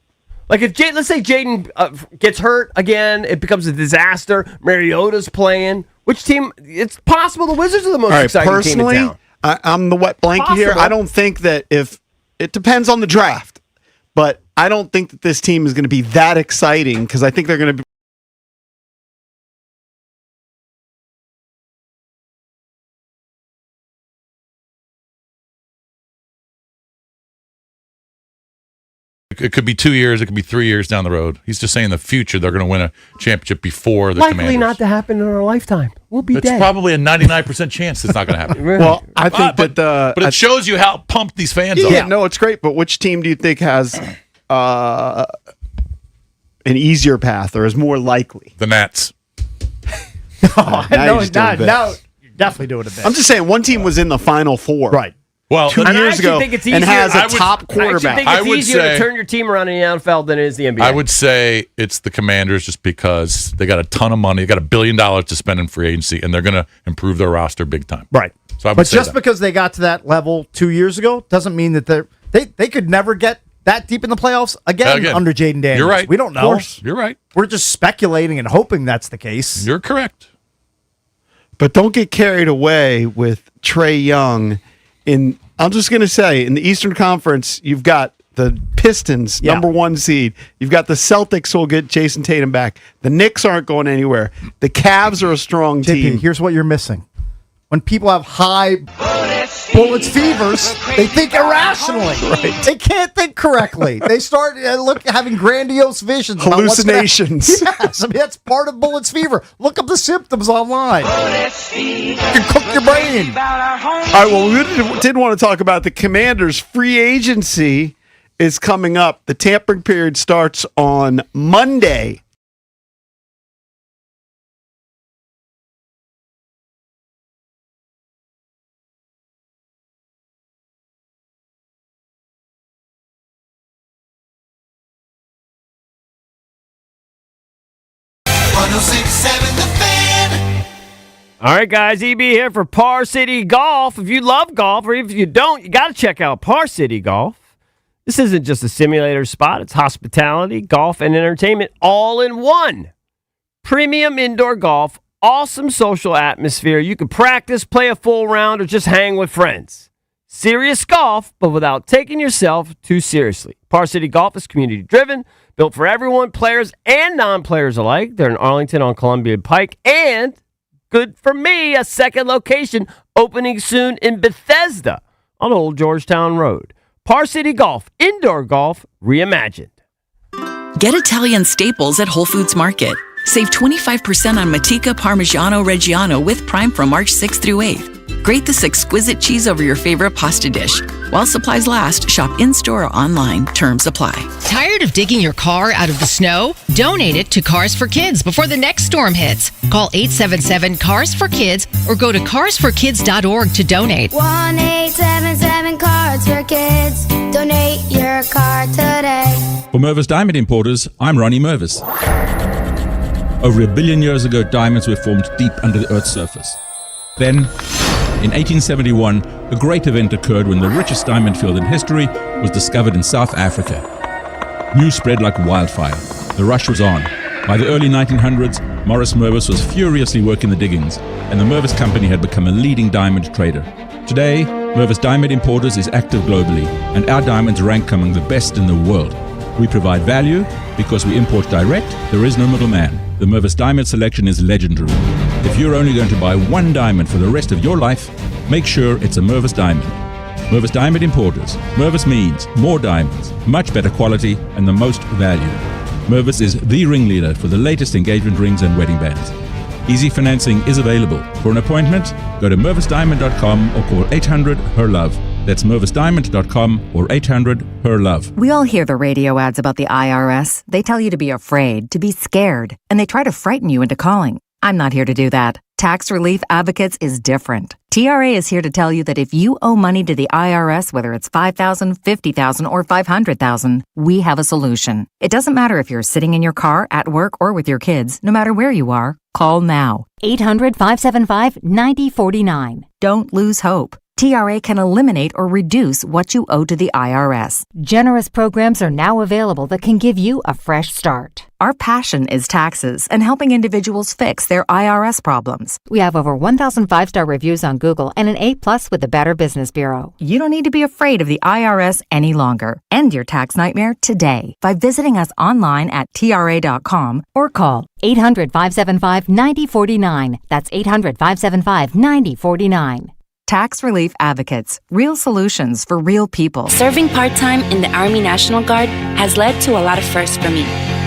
Like if let's say Jaden gets hurt again, it becomes a disaster. Mariota's playing. Which team? It's possible the Wizards are the most exciting personally, team in town. I'm the wet blanket here. Possible. I don't think that if it depends on the draft, but I don't think that this team is going to be that exciting because I think they're going to be. It could be 2 years. It could be 3 years down the road. He's just saying the future they're going to win a championship before the Likely Commanders. not to happen in our lifetime. We'll be It's dead. probably a 99% chance it's not going to happen. Well, I think but it shows you how pumped these fans are. Yeah, no, it's great. But which team do you think has an easier path or is more likely? The Nats. Now you're just doing a bit. now you're definitely doing a bit. I'm just saying one team was in the Final Four. Right. Well, 2 And I years actually ago think it's and easier- has I a would- top I actually quarterback. think I it's would easier say- to turn your team around in the NFL than it is the NBA. I would say it's the Commanders just because they got a ton of money. They got $1 billion to spend in free agency, and they're going to improve their roster big time. Right. So I would But say just that. because they got to that level 2 years ago doesn't mean that they could never get that deep in the playoffs again under Jaden Daniels. You're right. We don't know. Of course. You're right. We're just speculating and hoping that's the case. You're correct. But don't get carried away with Trey Young. I'm just going to say, in the Eastern Conference, you've got the Pistons, number 1 seed. You've got the Celtics who will get Jason Tatum back. The Knicks aren't going anywhere. The Cavs are a strong team. Here's what you're missing. When people have high bullets fevers, they think irrationally. Right. They can't think correctly. They start having grandiose visions. about what's gonna- Hallucinations. Yes, I mean, that's part of bullets fever. Look up the symptoms online. You can cook your brain. All right, well, we did want to talk about the Commanders. Free agency is coming up. The tampering period starts on Monday. All right, guys, EB here for Par City Golf. If you love golf, or if you don't, you got to check out Par City Golf. This isn't just a simulator spot. It's hospitality, golf, and entertainment all in one. Premium indoor golf awesome social atmosphere. You can practice, play a full round, or just hang with friends. Serious golf, but without taking yourself too seriously. Par City Golf is community-driven, built for everyone, players and non-players alike. They're in Arlington on Columbia Pike, and good for me, a second location opening soon in Bethesda on Old Georgetown Road. Par City Golf, indoor golf reimagined. Get Italian staples at Whole Foods Market. Save 25% on Matica Parmigiano Reggiano with Prime from March 6th through 8th. Grate this exquisite cheese over your favorite pasta dish. While supplies last, shop in-store or online. Terms apply. Tired of digging your car out of the snow? Donate it to Cars for Kids before the next storm hits. Call 877-CARS-FOR-KIDS or go to carsforkids.org to donate. 1-877-CARS-FOR-KIDS. Donate your car today. For Mervis Diamond Importers, I'm Ronnie Mervis. Over 1 billion years ago, diamonds were formed deep under the Earth's surface. Then, in 1871, a great event occurred when the richest diamond field in history was discovered in South Africa. News spread like wildfire. The rush was on. By the early 1900s, Morris Mervis was furiously working the diggings, and the Mervis Company had become a leading diamond trader. Today, Mervis Diamond Importers is active globally, and our diamonds rank among the best in the world. We provide value because we import direct, there is no middleman. The Mervis Diamond selection is legendary. If you're only going to buy one diamond for the rest of your life, make sure it's a Mervis Diamond. Mervis Diamond Importers. Mervis means more diamonds, much better quality, and the most value. Mervis is the ringleader for the latest engagement rings and wedding bands. Easy financing is available. For an appointment, go to mervisdiamond.com or call 800-HER-LOVE. That's mervisdiamond.com or 800-HER-LOVE. We all hear the radio ads about the IRS. They tell you to be afraid, to be scared, and they try to frighten you into calling. I'm not here to do that. Tax Relief Advocates is different. TRA is here to tell you that if you owe money to the IRS, whether it's $5,000, $50,000, or $500,000, we have a solution. It doesn't matter if you're sitting in your car, at work, or with your kids. No matter where you are, call now. 800-575-9049. Don't lose hope. TRA can eliminate or reduce what you owe to the IRS. Generous programs are now available that can give you a fresh start. Our passion is taxes and helping individuals fix their IRS problems. We have over 1,000 5-star reviews on Google and an A+ with the Better Business Bureau. You don't need to be afraid of the IRS any longer. End your tax nightmare today by visiting us online at TRA.com or call 800-575-9049. That's 800-575-9049. Tax Relief Advocates. Real solutions for real people. Serving part-time in the Army National Guard has led to a lot of firsts for me.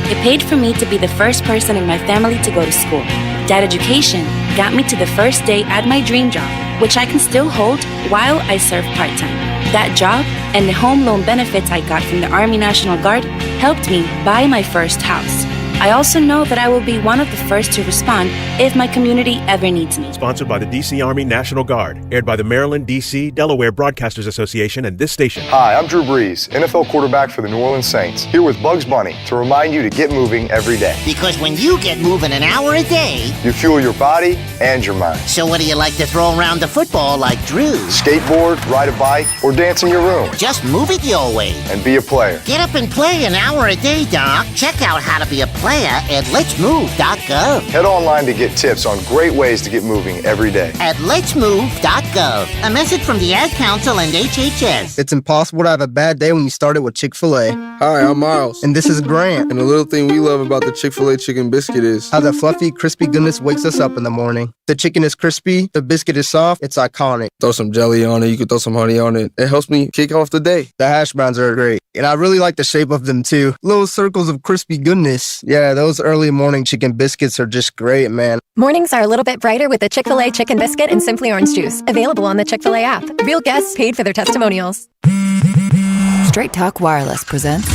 It paid for me to be the first person in my family to go to school. That education got me to the first day at my dream job, which I can still hold while I serve part-time. That job and the home loan benefits I got from the Army National Guard helped me buy my first house. I also know that I will be one of the first to respond if my community ever needs me. Sponsored by the D.C. Army National Guard. Aired by the Maryland, D.C., Delaware Broadcasters Association and this station. Hi, I'm Drew Brees, NFL quarterback for the New Orleans Saints. Here with Bugs Bunny to remind you to get moving every day. Because when you get moving an hour a day, you fuel your body and your mind. So what do you like to throw around the football like Drew? Skateboard, ride a bike, or dance in your room. Just move it your way. And be a player. Get up and play an hour a day, Doc. Check out how to be a player at letsmove.gov. Head online to get tips on great ways to get moving every day. At letsmove.gov. A message from the Ad Council and HHS. It's impossible to have a bad day when you started with Chick-fil-A. Hi, I'm Miles. And this is Grant. And the little thing we love about the Chick-fil-A chicken biscuit is how the fluffy, crispy goodness wakes us up in the morning. The chicken is crispy, the biscuit is soft, it's iconic. Throw some jelly on it, you could throw some honey on it. It helps me kick off the day. The hash browns are great. And I really like the shape of them too. Little circles of crispy goodness. Yeah, those early morning chicken biscuits are just great, man. Mornings are a little bit brighter with the Chick-fil-A chicken biscuit and Simply Orange Juice. Available on the Chick-fil-A app. Real guests paid for their testimonials. Straight Talk Wireless presents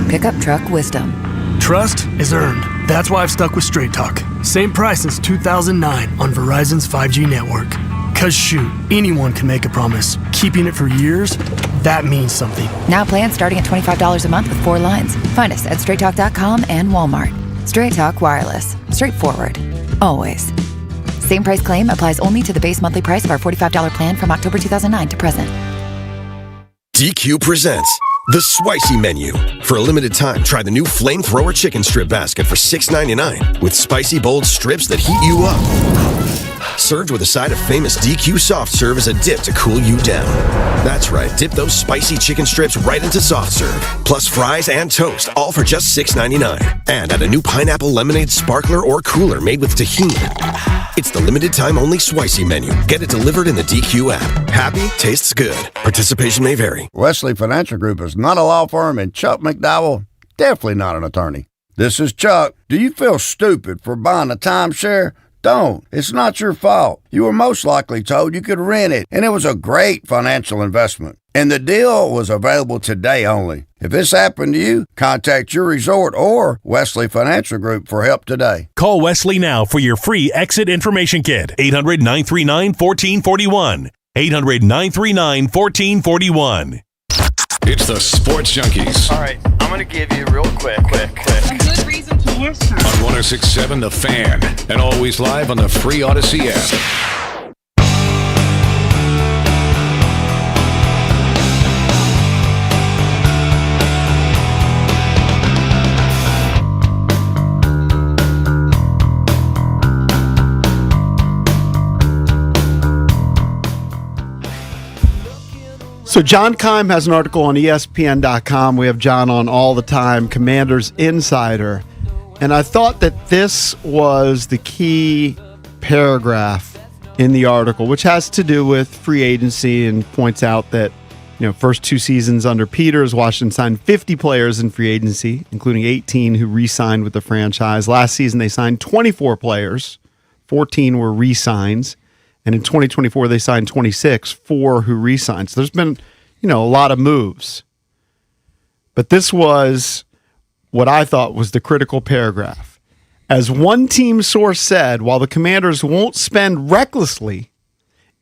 Pickup Truck Wisdom. Trust is earned. That's why I've stuck with Straight Talk. Same price since 2009 on Verizon's 5G network. Cause shoot, anyone can make a promise. Keeping it for years, that means something. Now plans starting at $25 a month with 4 lines. Find us at straighttalk.com and Walmart. Straight Talk Wireless. Straightforward. Always. Same price claim applies only to the base monthly price of our $45 plan from October 2009 to present. DQ presents The Spicy Menu. For a limited time, try the new Flamethrower Chicken Strip Basket for $6.99 with spicy, bold strips that heat you up. Served with a side of famous DQ Soft Serve as a dip to cool you down. That's right, dip those spicy chicken strips right into Soft Serve. Plus fries and toast, all for just $6.99. And add a new pineapple lemonade sparkler or cooler made with tahini. It's the limited time only Spicy Menu. Get it delivered in the DQ app. Happy, tastes good. Participation may vary. Wesley Financial Group is not a law firm, and Chuck McDowell, definitely not an attorney. This is Chuck. Do you feel stupid for buying a timeshare? Don't. It's not your fault. You were most likely told you could rent it, and it was a great financial investment. And the deal was available today only. If this happened to you, contact your resort or Wesley Financial Group for help today. Call Wesley now for your free exit information kit. 800-939-1441. 800-939-1441. It's the Sports Junkies. All right, I'm going to give you real quick. A good reason to listen. On 106.7 The Fan, and always live on the free Odyssey app. So John Keim has an article on ESPN.com. We have John on all the time, Commanders Insider. And I thought that this was the key paragraph in the article, which has to do with free agency and points out that, first 2 seasons under Peters, Washington signed 50 players in free agency, including 18 who re-signed with the franchise. Last season, they signed 24 players. 14 were re-signs. And in 2024, they signed 26, 4 who re-signed. So there's been, a lot of moves. But this was what I thought was the critical paragraph. As one team source said, while the Commanders won't spend recklessly,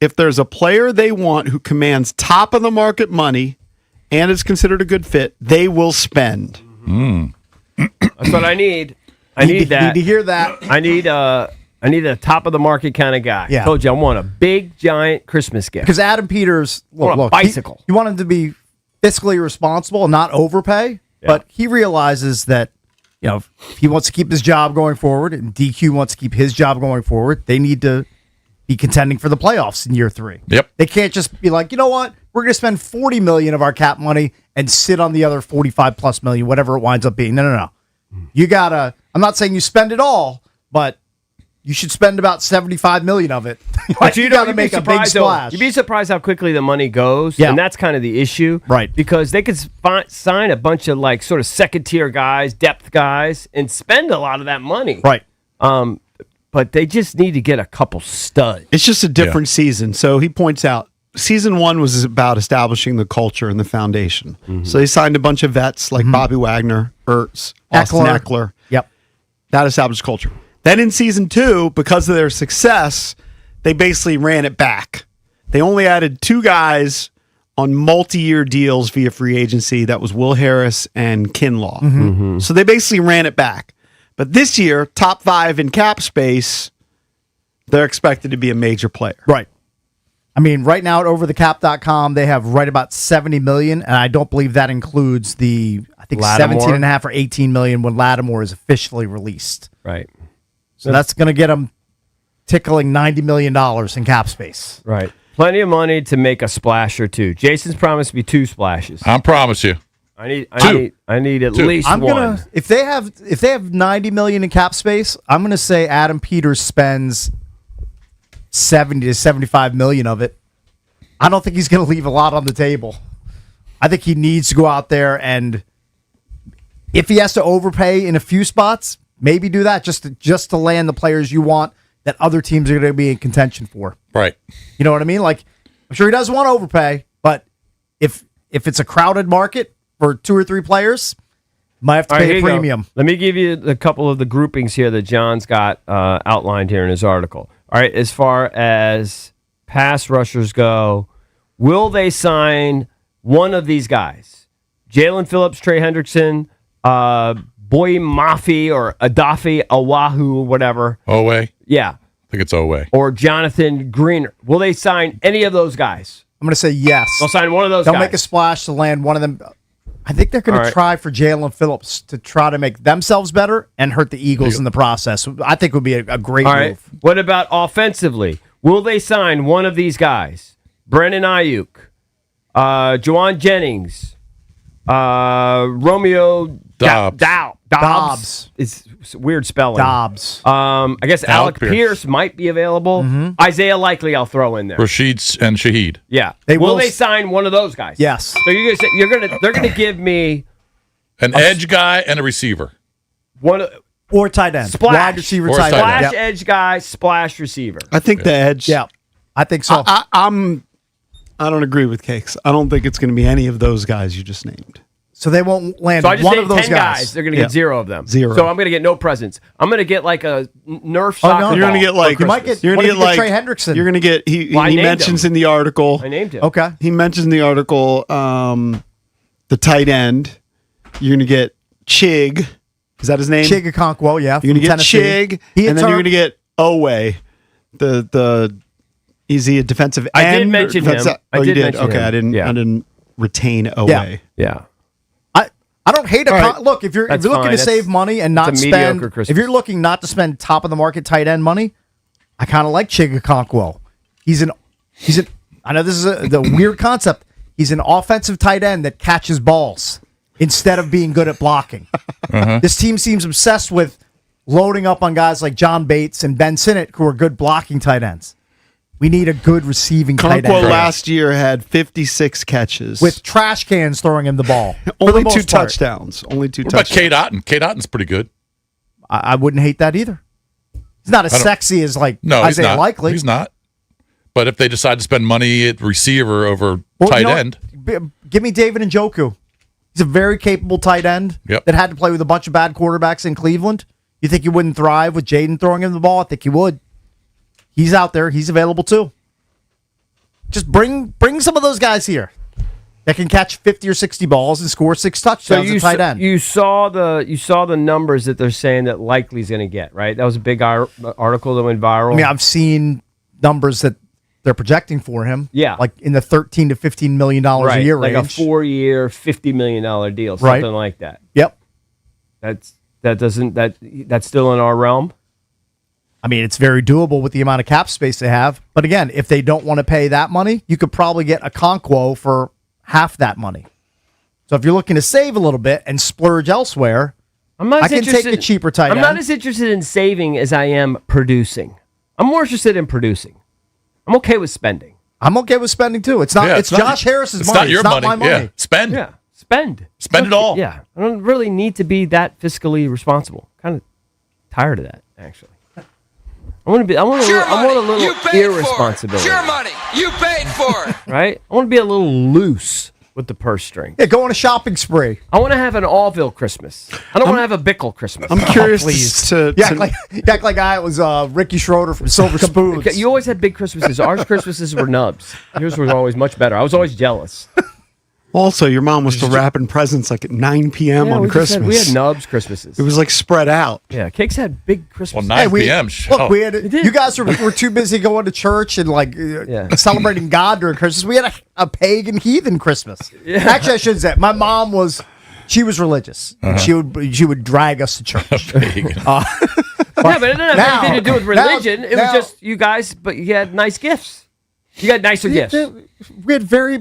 if there's a player they want who commands top-of-the-market money and is considered a good fit, they will spend. That's what I need. I need that. Need to hear that. I need a top of the market kind of guy. Yeah. I told you I want a big giant Christmas gift. Because Adam Peters, a bicycle. You want him to be fiscally responsible and not overpay, but he realizes that if he wants to keep his job going forward and DQ wants to keep his job going forward, they need to be contending for the playoffs in year 3. Yep. They can't just be like, you know what, we're going to spend $40 million of our cap money and sit on the other $45+ million, whatever it winds up being. No. You gotta. I'm not saying you spend it all, but you should spend about $75 million of it. But you got to make a big splash. You'd be surprised how quickly the money goes, Yeah. and that's kind of the issue, right? Because they could sign a bunch of sort of second-tier guys, depth guys, and spend a lot of that money, right? But they just need to get a couple studs. It's just a different season. So he points out, season 1 was about establishing the culture and the foundation. Mm-hmm. So they signed a bunch of vets like Bobby Wagner, Ertz, Austin Eckler. Yep. That established culture. Then in season 2, because of their success, they basically ran it back. They only added 2 guys on multi-year deals via free agency. That was Will Harris and Kinlaw. Mm-hmm. So they basically ran it back. But this year, top 5 in cap space, they're expected to be a major player. Right. I mean, right now at overthecap.com, they have right about $70 million, and I don't believe that includes the, I think, Lattimore. 17.5 or $18 million when Lattimore is officially released. Right. So that's going to get them tickling $90 million in cap space. Right. Plenty of money to make a splash or 2. Jason's promised me 2 splashes. I promise you. I need at least I'm one. gonna if they have $90 million in cap space, I'm gonna say Adam Peters spends $70 to $75 million of it. I don't think he's gonna leave a lot on the table. I think he needs to go out there, and if he has to overpay in a few spots, maybe do that just to land the players you want that other teams are going to be in contention for. Right. You know what I mean? Like, I'm sure he doesn't want to overpay, but if it's a crowded market for 2 or 3 players, might have to pay a premium. Let me give you a couple of the groupings here that John's got outlined here in his article. All right, as far as pass rushers go, will they sign one of these guys? Jalen Phillips, Trey Hendrickson, Boy Mafi or Adafi Owahu, whatever. Owe? Yeah. I think it's Owe. Or Jonathan Greener. Will they sign any of those guys? I'm going to say yes. They'll sign one of those They'll guys. make a splash to land one of them. I think they're going to try for Jalen Phillips to try to make themselves better and hurt the Eagles in the process. I think would be a great move. Right. What about offensively? Will they sign one of these guys? Brandon Ayuk, Juwan Jennings, Romeo Dobbs. It's weird spelling. Dobbs. I guess Alec Pierce might be available. Isaiah Likely, I'll throw in there. Rashid and Shaheed. Yeah. Will they sign one of those guys? Yes. So they're gonna give me an edge guy and a receiver. Or tight end. Splash. Wide receiver, Or tight end. Splash edge guy, splash receiver. I think the edge. Yeah. I think so. I don't agree with Cakes. I don't think it's going to be any of those guys you just named. So they won't land So I just one named of those 10 guys. They're going to get 0 of them. 0. So I'm going to get no presents. I'm going to get like a Nerf soccer ball. You're going to get like you might get. You're going to get like Trey Hendrickson. You're going to get. He mentions him. in the article. I named him. Okay. He mentions in the article the tight end. You're going to get Chig. Is that his name? Chig Okonkwo, yeah. You're going to get Tennessee. Chig, and then you're going to get Owe. Is he a defensive end? I did mention him. Oh, you did? mention Okay, him. I didn't retain Owe. Yeah. I don't hate look, if you're looking fine. to save money and not It's a spend, mediocre Christmas. if you're looking not to spend top of the market tight end money, I kind of like Chig Okonkwo. He's an I know this is the weird concept. He's an offensive tight end that catches balls instead of being good at blocking. This team seems obsessed with loading up on guys like John Bates and Ben Sinnott, who are good blocking tight ends. We need a good receiving tight end. Okonkwo last year had 56 catches. With trash cans throwing him the ball. Only 2 touchdowns. Only 2 What touchdowns. about Cade Otton? Cade Otton's pretty good. I wouldn't hate that either. He's not as sexy as Isaiah Likely. He's not. But if they decide to spend money at receiver over tight end. Give me David Njoku. He's a very capable tight end that had to play with a bunch of bad quarterbacks in Cleveland. You think he wouldn't thrive with Jaden throwing him the ball? I think he would. He's out there. He's available too. Just bring some of those guys here that can catch 50 or 60 balls and score 6 touchdowns at tight end. You saw the numbers that they're saying that Likely's going to get, right? That was a big article that went viral. I mean, I've seen numbers that they're projecting for him. Yeah. Like in the $13 to $15 million a year like range. a 4-year, $50 million deal, something like that. Yep. That's still in our realm. I mean, it's very doable with the amount of cap space they have. But again, if they don't want to pay that money, you could probably get a Okonkwo for half that money. So if you're looking to save a little bit and splurge elsewhere, I can take a cheaper tight end. I'm not as interested in saving as I am producing. I'm more interested in producing. I'm okay with spending. I'm okay with spending too. It's not. It's Josh Harris's money. Not your it's not money. my money. Yeah. Spend. Yeah. Spend it all. Yeah. I don't really need to be that fiscally responsible. Kind of tired of that, actually. I want a little irresponsibility. It's your money. You paid for it. Right? I want to be a little loose with the purse string. Yeah, go on a shopping spree. I want to have an Allville Christmas. I don't want to have a Bickle Christmas. I'm curious You act like I was Ricky Schroeder from Silver Spoons. You always had big Christmases. Ours Christmases were nubs. Yours was always much better. I was always jealous. Also, your mom was still wrapping presents like at 9 p.m. on Christmas. We had nubs Christmases. It was like spread out. Yeah, Cakes had big Christmas. Well, 9 p.m. Look, you guys were too busy going to church and celebrating God during Christmas. We had a pagan heathen Christmas. Yeah. Actually, I should say my mom was religious. She would drag us to church. But it didn't have anything to do with religion. It was just you guys, but you had nice gifts. You got nicer gifts. We had very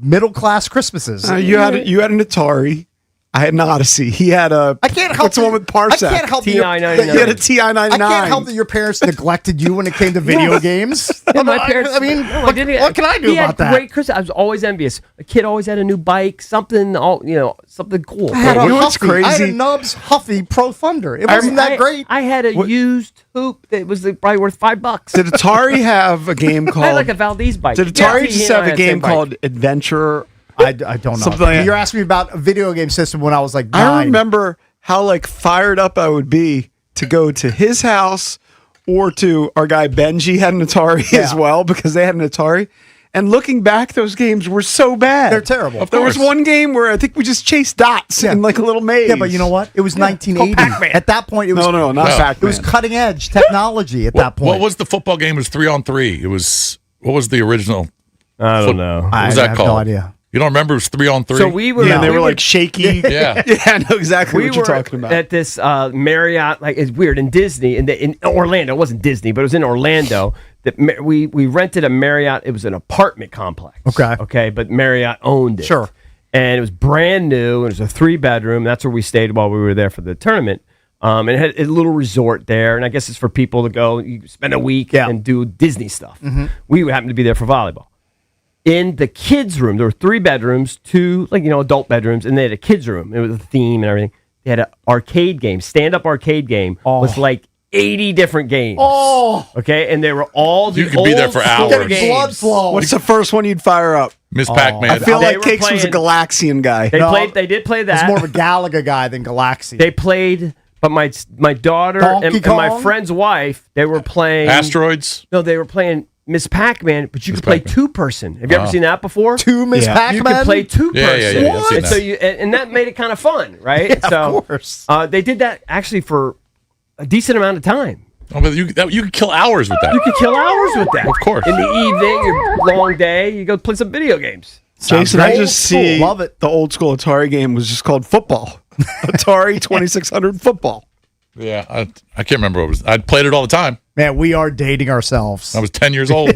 middle class Christmases. You had an Atari. I had an Odyssey. He had a. I can't help. What's the one with Parsec? I can't help He had a TI-99. I can't help that your parents neglected you when it came to video games. Yeah, my parents. I mean, what can I do about that? Great Christmas. I was always envious. A kid always had a new bike, something cool. I had a what's Huffy. crazy? I had a Nubs Huffy Pro Thunder. It wasn't that great. I had a used hoop that was probably worth $5. Did Atari have a game called? I had like a Valdez bike. Did Atari just have a game called Adventure? I don't know. You're asking me about a video game system when I was like 9. I remember how fired up I would be to go to his house or to our guy Benji had an Atari as well because they had an Atari. And looking back, those games were so bad. They're terrible. There was one game where I think we just chased dots in like a little maze. Yeah, but you know what? It was 1980. At that point, it was not Pac-Man. It was cutting edge technology at that point. What was the football game? It was 3-on-3. What was the original? I don't know. What was that called? No idea. You don't remember it was 3-on-3? So we were. Yeah, they were like shaky. Yeah. Yeah, I know exactly what you're talking about. At this Marriott, like it's weird, in Disney, in Orlando. It wasn't Disney, but it was in Orlando. That we rented a Marriott. It was an apartment complex. Okay, but Marriott owned it. Sure. And it was brand new. It was a 3-bedroom. That's where we stayed while we were there for the tournament. And it had a little resort there. And I guess it's for people to go, you spend a week and do Disney stuff. Mm-hmm. We happened to be there for volleyball. In the kids' room, there were 3 bedrooms, 2 adult bedrooms, and they had a kids' room. It was a theme and everything. They had an arcade game, stand-up arcade game with like 80 different games. Oh. Okay, and they were all the You could be there for old-school hours. games. Blood flow. What's the first one you'd fire up? Miss Pac-Man. I feel They like were Cakes was a playing- Galaxian guy. They did play that. He's more of a Galaga guy than Galaxy. They played, but my daughter Donkey and my Kong? friend's wife, they were playing Asteroids? No, they were playing Miss Pac-Man, but you Miss could play Pac-Man. 2-person. Have you ever Wow. seen that before? 2 Miss Yeah. Pac-Man? You could play 2-person. Yeah, I've seen And that. so and that made it kind of fun, right? Yeah, so, of course. they did that actually for a decent amount of time. Oh, but you could kill hours with that. You could kill hours with that. Of course. In the evening, your long day, you go play some video games. Jason, I great. just Old see school. Love it. the old school Atari game was just called football. Atari 2600 football. Yeah, I can't remember what it was. I played it all the time. Man, we are dating ourselves. I was 10 years old.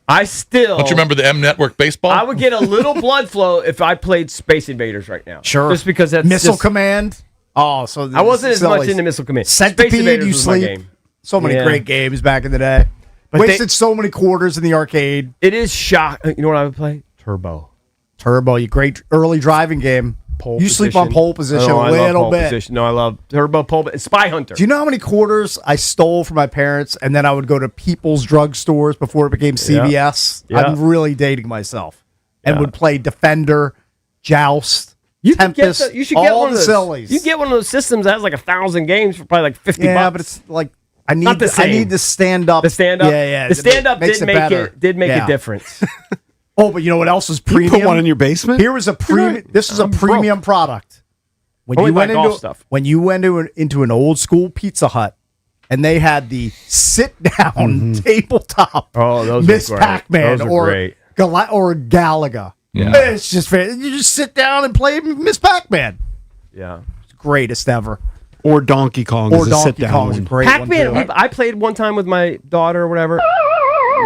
I still. Don't you remember the M Network baseball? I would get a little blood flow if I played Space Invaders right now. Sure. Just because that's Missile just, Command. Oh, so I wasn't as much silly. into Missile Command. Centipede, Space Invaders you was my sleep. game. So many Yeah. great games back in the day. But Wasted so many quarters in the arcade. It is shock. You know what I would play? Turbo. Turbo, you great early driving game. Pole you sleep on position. pole position Oh, a I love little pole bit. position. No, I love Turbo pole. Spy Hunter. Do you know how many quarters I stole from my parents, and then I would go to People's Drug Stores before it became CVS? Yeah. I'm really dating myself, and Yeah. would play Defender, Joust, You could Tempest, get you should get all one of the those. sillies. You get one of those systems that has like 1,000 games for probably like $50. Yeah, but it's like I need Not the I same. need the stand up. The stand up. Yeah. The stand up Makes did make better. it did make Yeah. a difference. Oh, but you know what else was You premium? put one in your basement? Here was a premium. This is a premium product. When Only you buy went golf into stuff. when you went into an old school Pizza Hut, and they had the sit down tabletop. Oh, those Miss were great. Pac-Man Those were or great. or Galaga. Yeah. It's just you just sit down and play Miss Pac-Man. Yeah. It's greatest ever. Or Donkey Kong. Or is a Donkey sit-down Kong is a one. great Pac-Man. one too. I played one time with my daughter or whatever.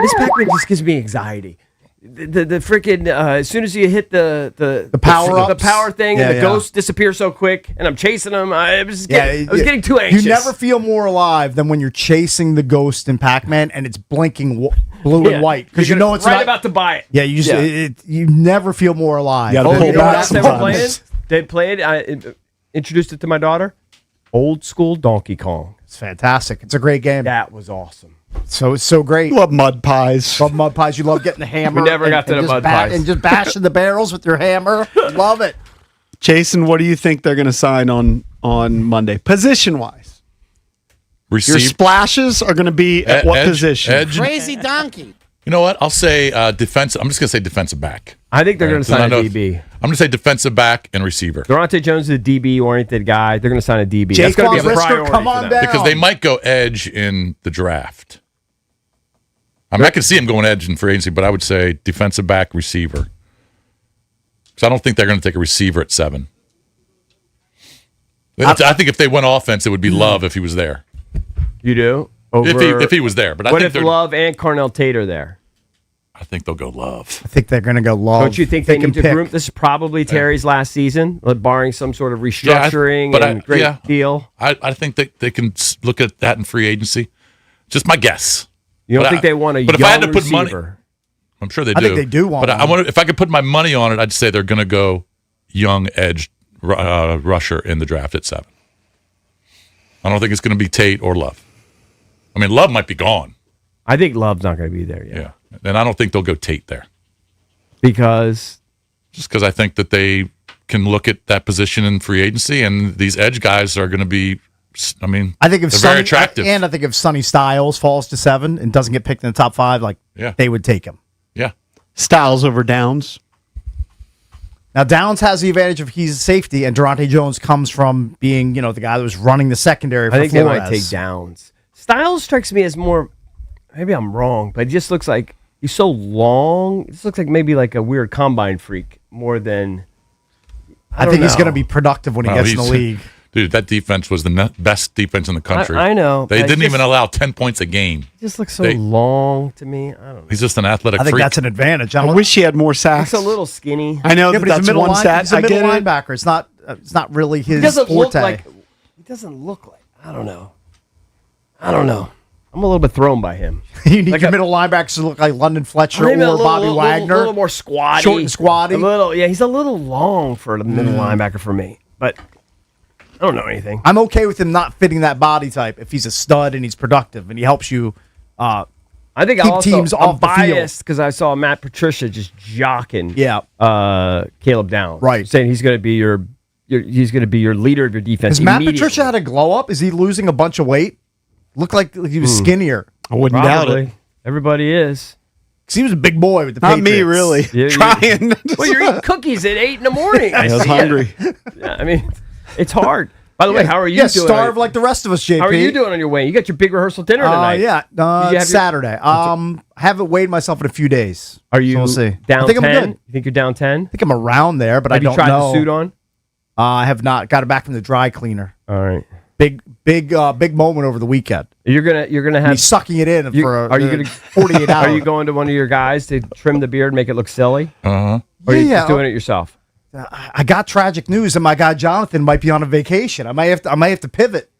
Miss Pac-Man just gives me anxiety. The freaking as soon as you hit the power-ups? the power thing, Yeah, and the yeah. ghosts disappear so quick, and I'm chasing them. I was Yeah, getting too anxious. You never feel more alive than when you're chasing the ghost in Pac-Man and it's blinking blue Yeah. and white because you You're know it's right not, about to buy it. Yeah, you just, you never feel more alive. You gotta Oh, pull you know back what else they were sometimes. playing? They played. I introduced it to my daughter. Old school Donkey Kong. It's fantastic. It's a great game. That was awesome. So it's so great. You love mud pies. Love mud pies. You love getting the hammer. We never got to the just mud pies. and just bashing the barrels with your hammer. Love it. Jason, what do you think they're going to sign on Monday? Position-wise. Your splashes are going to be at what position? Edge. Crazy donkey. You know what? I'll say defensive. I'm just going to say defensive back. I think they're going to sign a I know- DB. I'm going to say defensive back and receiver. Durante Jones is a DB-oriented guy. They're going to sign a DB. That's Jaquan going to be a Brisker, priority come for on them. down. Because they might go edge in the draft. I mean, I can see him going edge in free agency, but I would say defensive back, receiver. So I don't think they're going to take a receiver at 7. I think if they went offense, it would be Love if he was there. You do? If he was there. But I what think if they're- Love and Cornell Tate are there? I think they'll go Love. I think they're going to go Love. Don't you think they can need to pick. groom? This is probably Terry's last season, barring some sort of restructuring but and great deal. I think they can look at that in free agency. Just my guess. You don't But think they want a But young if I had to put money, receiver? I'm sure they do. I think they do want But one. I want if I could put my money on it, I'd say they're going to go young edge rusher in the draft at 7. I don't think it's going to be Tate or Love. I mean, Love might be gone. I think Love's not going to be there yet. Yeah. And I don't think they'll go Tate there. Because? Just because I think that they can look at that position in free agency, and these edge guys are going to be, I mean, I think if they're Sonny, very attractive. and I think if Sonny Styles falls to 7 and doesn't get picked in the top 5, they would take him. Yeah. Styles over Downs. Now Downs has the advantage of he's safety, and Durante Jones comes from being, the guy that was running the secondary for I think Flores. they might take Downs. Styles strikes me as more, maybe I'm wrong, but it just looks like he's so long. It just looks like maybe like a weird combine freak. more than. I think he's going to be productive when he gets in the league. Dude, that defense was the best defense in the country. I know. They didn't even allow 10 points a game. He just looks so long to me. I don't know. He's just an athletic I think freak. that's an advantage. I wish he had more sacks. He's a little skinny. I know but that's one stat. He's a middle linebacker. It's not really his He doesn't forte. look like. He doesn't look like. I don't know. I'm a little bit thrown by him. You need your middle linebackers to look like London Fletcher or Bobby Wagner. A little more squatty. Short and squatty. He's a little long for the middle linebacker for me. But I don't know anything. I'm okay with him not fitting that body type if he's a stud and he's productive and he helps you I think keep teams I'm off the field. biased because I saw Matt Patricia just jocking Caleb Downs. Right. Saying he's going to be your leader of your defense. Has Matt Patricia had a glow up? Is he losing a bunch of weight? Looked like he was skinnier. I wouldn't doubt it. Everybody is. Because he was a big boy with the Not Patriots. me, really. Trying. Well, you're eating cookies at 8 a.m. I was hungry. Yeah, I mean, it's hard. By the way, how are you doing? Starve like the rest of us, JP. How are you doing on your way? You got your big rehearsal dinner tonight. Saturday. Haven't weighed myself in a few days. Are you so we'll see. down I think 10? I'm good. You think you're down 10? I think I'm around there, but I don't know. Have you tried the suit on? I have not. Got it back from the dry cleaner. All right. Big moment over the weekend. You're gonna have me sucking it in for are you gonna 48 hours. Are you going to one of your guys to trim the beard, make it look silly? Uh-huh. Or are you just doing it yourself? I got tragic news, and my guy Jonathan might be on a vacation. I might have to pivot,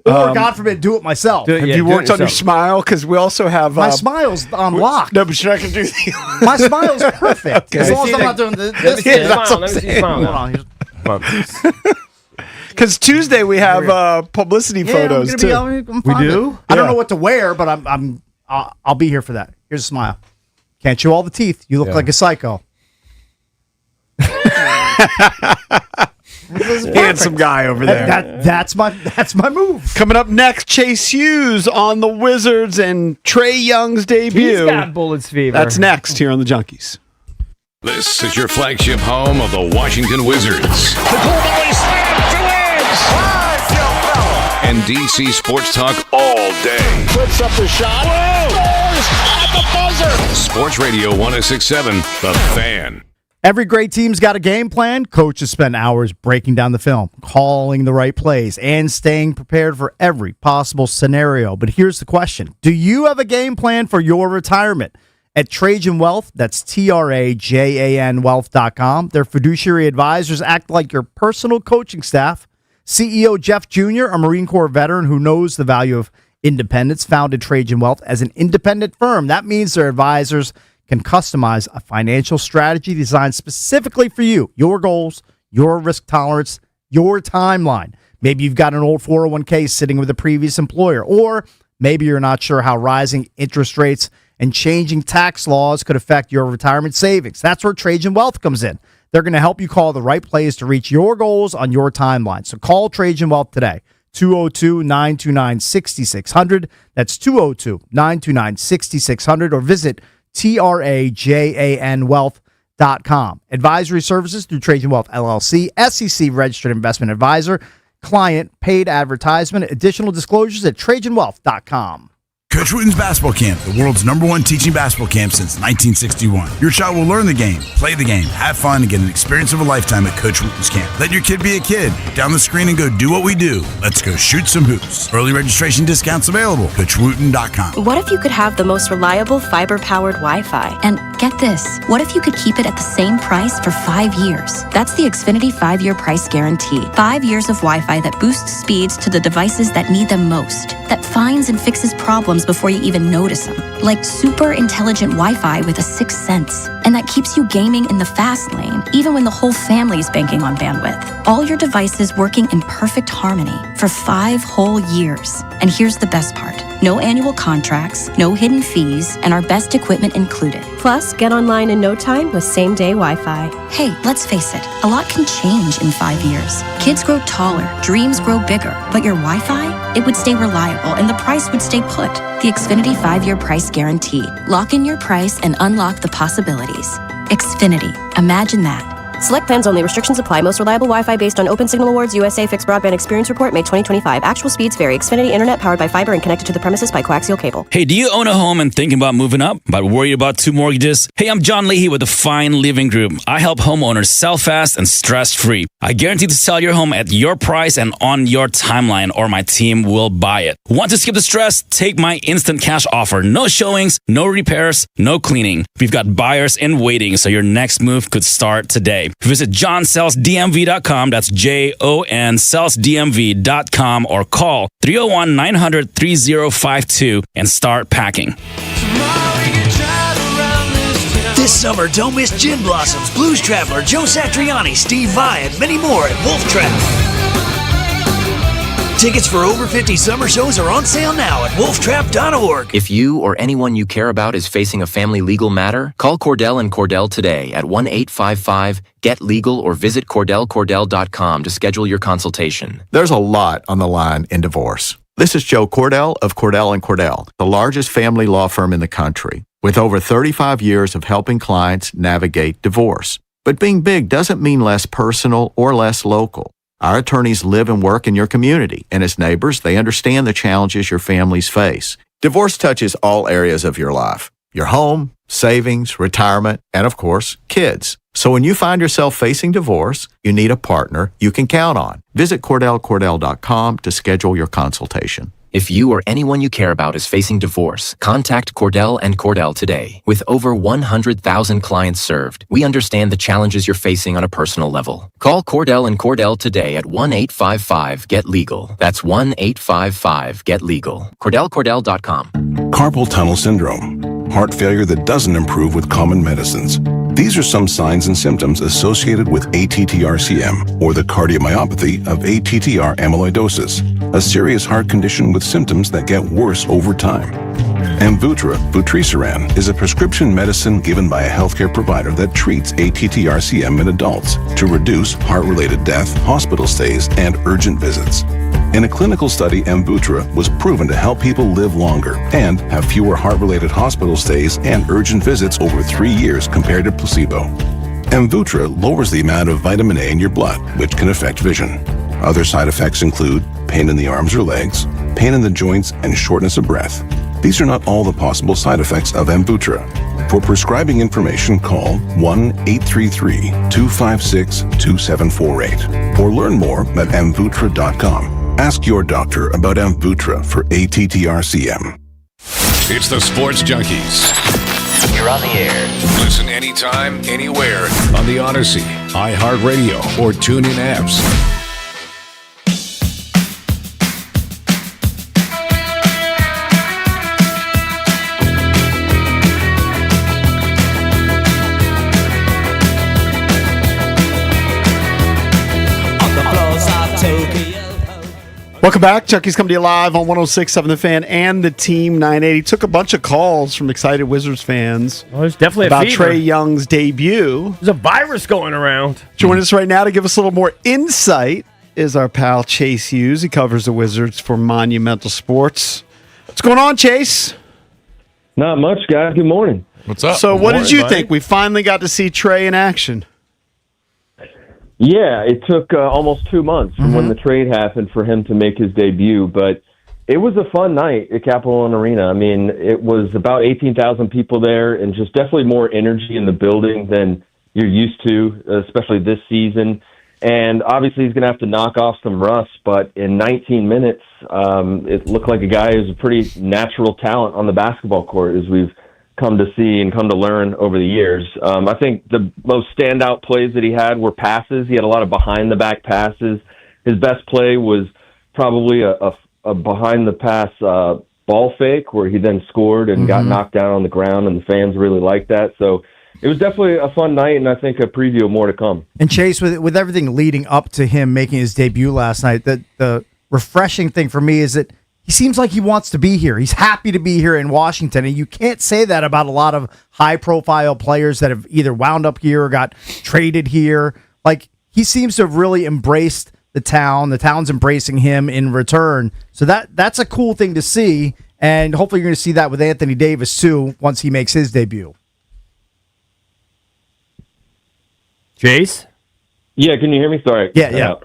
or God forbid, do it myself. Have you worked on your smile? Because we also have my smile's on lock. No, but you're not gonna do the. My smile's perfect as long as I'm not doing this. Let me see smile. Hold on. Because Tuesday we have publicity photos too. I'm fine with it. I don't know what to wear, but I'll be here for that. Here's a smile. Can't show all the teeth. You look like a psycho. Handsome guy over there. That's my move. Coming up next, Chase Hughes on the Wizards and Trey Young's debut. He's got bullets fever. That's next here on the Junkies. This is your flagship home of the Washington Wizards. The cool volley slam to And DC Sports Talk all day. Flips up the shot. Scores at the buzzer. Sports Radio 106.7, The Fan. Every great team's got a game plan. Coaches spend hours breaking down the film, calling the right plays, and staying prepared for every possible scenario. But here's the question. Do you have a game plan for your retirement? At Trajan Wealth, that's TRAJAN Wealth.com. Their fiduciary advisors act like your personal coaching staff. CEO Jeff Jr., a Marine Corps veteran who knows the value of independence, founded Trajan Wealth as an independent firm. That means their advisors can customize a financial strategy designed specifically for you, your goals, your risk tolerance, your timeline. Maybe you've got an old 401k sitting with a previous employer, or maybe you're not sure how rising interest rates and changing tax laws could affect your retirement savings. That's where Trajan Wealth comes in. They're going to help you call the right plays to reach your goals on your timeline. So call Trajan Wealth today, 202-929-6600. That's 202-929-6600, or visit TRAJANwealth.com. Advisory services through Trajan Wealth LLC, SEC registered investment advisor, client paid advertisement. Additional disclosures at TrajanWealth.com. Coach Wooten's Basketball Camp, the world's #1 teaching basketball camp since 1961. Your child will learn the game, play the game, have fun, and get an experience of a lifetime at Coach Wooten's Camp. Let your kid be a kid. Down the screen and go do what we do. Let's go shoot some hoops. Early registration discounts available. CoachWooten.com. What if you could have the most reliable fiber-powered Wi-Fi? And get this, what if you could keep it at the same price for 5 years? That's the Xfinity 5-year price guarantee. 5 years of Wi-Fi that boosts speeds to the devices that need them most, that finds and fixes problems before you even notice them. Like super intelligent Wi-Fi with a sixth sense. And that keeps you gaming in the fast lane, even when the whole family is banking on bandwidth. All your devices working in perfect harmony for 5 whole years. And here's the best part. No annual contracts, no hidden fees, and our best equipment included. Plus, get online in no time with same-day Wi-Fi. Hey, let's face it, a lot can change in 5 years. Kids grow taller, dreams grow bigger, but your Wi-Fi, it would stay reliable and the price would stay put. The Xfinity 5-year price guarantee. Lock in your price and unlock the possibilities. Xfinity, imagine that. Select plans only. Restrictions apply. Most reliable Wi-Fi based on Open Signal Awards USA Fixed Broadband Experience Report, May 2025. Actual speeds vary. Xfinity Internet powered by fiber and connected to the premises by coaxial cable. Hey, do you own a home and thinking about moving up, but worried about 2 mortgages? Hey, I'm John Leahy with the Fine Living Group. I help homeowners sell fast and stress-free. I guarantee to sell your home at your price and on your timeline, or my team will buy it. Want to skip the stress? Take my instant cash offer. No showings, no repairs, no cleaning. We've got buyers in waiting, so your next move could start today. Visit johnsellsdmv.com. That's JON sellsdmv.com, or call 301-900-3052 and start packing. This summer, don't miss Gin Blossoms, Blues Traveler, Joe Satriani, Steve Vai, and many more at Wolf Trap. Tickets for over 50 summer shows are on sale now at wolftrap.org. If you or anyone you care about is facing a family legal matter, call Cordell and Cordell today at 1-855-GET-LEGAL or visit CordellCordell.com to schedule your consultation. There's a lot on the line in divorce. This is Joe Cordell of Cordell & Cordell, the largest family law firm in the country, with over 35 years of helping clients navigate divorce. But being big doesn't mean less personal or less local. Our attorneys live and work in your community, and as neighbors, they understand the challenges your families face. Divorce touches all areas of your life: your home, savings, retirement, and of course, kids. So when you find yourself facing divorce, you need a partner you can count on. Visit CordellCordell.com to schedule your consultation. If you or anyone you care about is facing divorce, contact Cordell and Cordell today. With over 100,000 clients served, we understand the challenges you're facing on a personal level. Call Cordell and Cordell today at 1-855-GET-LEGAL. That's 1-855-GET-LEGAL. CordellCordell.com. Carpal tunnel syndrome, heart failure that doesn't improve with common medicines. These are some signs and symptoms associated with ATTR-CM, or the cardiomyopathy of ATTR amyloidosis, a serious heart condition with symptoms that get worse over time. Amvuttra, vutrisiran, is a prescription medicine given by a healthcare provider that treats ATTR-CM in adults to reduce heart-related death, hospital stays, and urgent visits. In a clinical study, Amvuttra was proven to help people live longer and have fewer heart-related hospital stays and urgent visits over 3 years compared to placebo. Amvuttra lowers the amount of vitamin A in your blood, which can affect vision. Other side effects include pain in the arms or legs, pain in the joints, and shortness of breath. These are not all the possible side effects of Amvuttra. For prescribing information, call 1-833-256-2748 or learn more at amvuttra.com. Ask your doctor about Amvuttra for ATTR-CM. It's the Sports Junkies. You're on the air. Listen anytime, anywhere on the Odyssey, iHeartRadio, or TuneIn apps. Welcome back. Chucky's coming to you live on 106.7 The Fan and the Team 980. Took a bunch of calls from excited Wizards fans. Well, there's definitely about a fever. Trey Young's debut. There's a virus going around. Joining us right now to give us a little more insight is our pal Chase Hughes. He covers the Wizards for Monumental Sports. What's going on, Chase? Not much, guys. Good morning. What's up? So, Good what morning, did you buddy. think? We finally got to see Trey in action. Yeah, it took almost 2 months from when the trade happened for him to make his debut, but it was a fun night at Capital One Arena. I mean, it was about 18,000 people there and just definitely more energy in the building than you're used to, especially this season. And obviously he's going to have to knock off some rust, but in 19 minutes, it looked like a guy who's a pretty natural talent on the basketball court, as we've come to see and come to learn over the years. I think the most standout plays that he had were passes. He had a lot of behind-the-back passes. His best play was probably a behind-the-pass ball fake where he then scored and got knocked down on the ground, and the fans really liked that. So it was definitely a fun night, and I think a preview of more to come. And Chase, with everything leading up to him making his debut last night, the refreshing thing for me is that he seems like he wants to be here. He's happy to be here in Washington, and you can't say that about a lot of high-profile players that have either wound up here or got traded here. Like, he seems to have really embraced the town. The town's embracing him in return. So that's a cool thing to see, and hopefully you're going to see that with Anthony Davis, too, once he makes his debut. Jace? Yeah, can you hear me? Sorry. Yeah.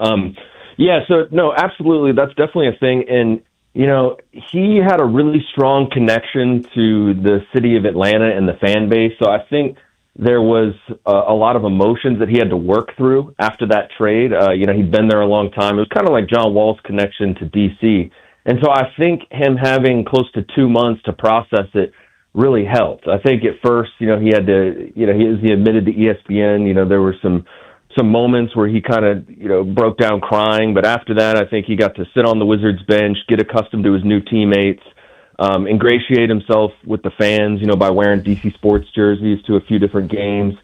Yeah, so no, absolutely. That's definitely a thing. And, he had a really strong connection to the city of Atlanta and the fan base. So I think there was a lot of emotions that he had to work through after that trade. He'd been there a long time. It was kind of like John Wall's connection to D.C. And so I think him having close to 2 months to process it really helped. I think at first, he had to, he admitted to ESPN, there were some moments where he kind of, broke down crying. But after that, I think he got to sit on the Wizards bench, get accustomed to his new teammates, ingratiate himself with the fans, by wearing DC Sports jerseys to a few different games.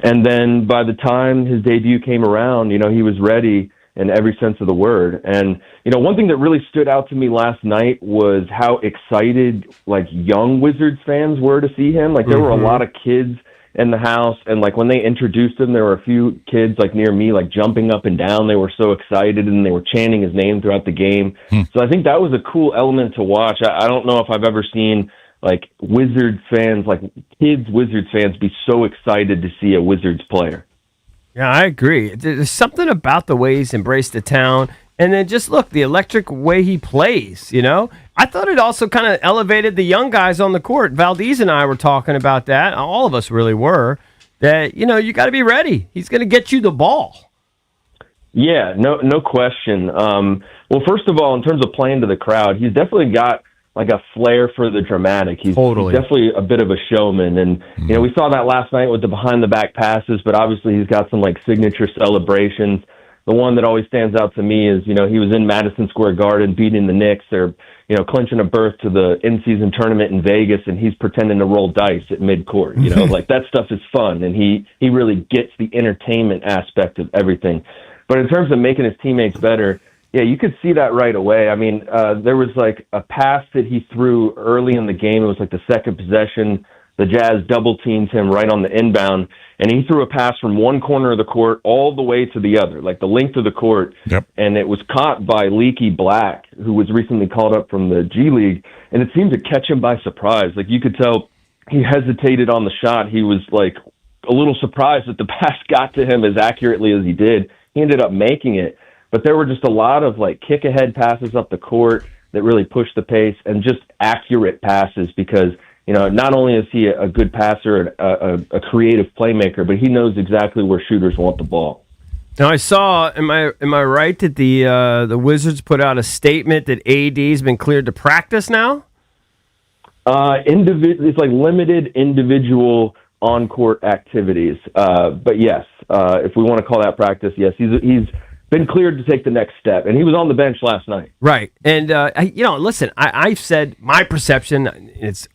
And then by the time his debut came around, he was ready in every sense of the word. And, one thing that really stood out to me last night was how excited, young Wizards fans were to see him. There were a lot of kids in the house, and when they introduced him, there were a few kids near me jumping up and down. They were so excited, and they were chanting his name throughout the game. So I think that was a cool element to watch. I don't know if I've ever seen Wizards fans, kids Wizards fans, be so excited to see a Wizards player. Yeah, I agree. There's something about the way he's embraced the town. And then just look, the electric way he plays, I thought it also kind of elevated the young guys on the court. Valdez and I were talking about that. All of us really were. That, you got to be ready. He's going to get you the ball. Yeah, no question. Well, first of all, in terms of playing to the crowd, he's definitely got a flair for the dramatic. He's definitely a bit of a showman. And, we saw that last night with the behind-the-back passes, but obviously he's got some, signature celebrations. The one that always stands out to me is, he was in Madison Square Garden beating the Knicks. They're, clinching a berth to the in-season tournament in Vegas, and he's pretending to roll dice at midcourt. That stuff is fun, and he really gets the entertainment aspect of everything. But in terms of making his teammates better, yeah, you could see that right away. I mean, there was a pass that he threw early in the game. It was the second possession. The Jazz double-teamed him right on the inbound, and he threw a pass from one corner of the court all the way to the other, the length of the court, and it was caught by Leaky Black, who was recently called up from the G League, and it seemed to catch him by surprise. You could tell he hesitated on the shot. He was, a little surprised that the pass got to him as accurately as he did. He ended up making it, but there were just a lot of, kick-ahead passes up the court that really pushed the pace, and just accurate passes because – not only is he a good passer, a creative playmaker, but he knows exactly where shooters want the ball. Now I saw, am I right that the Wizards put out a statement that AD's been cleared to practice now? It's limited individual on-court activities, but yes, if we want to call that practice, yes, he's been cleared to take the next step, and he was on the bench last night. Right, and listen, I've said my perception. It's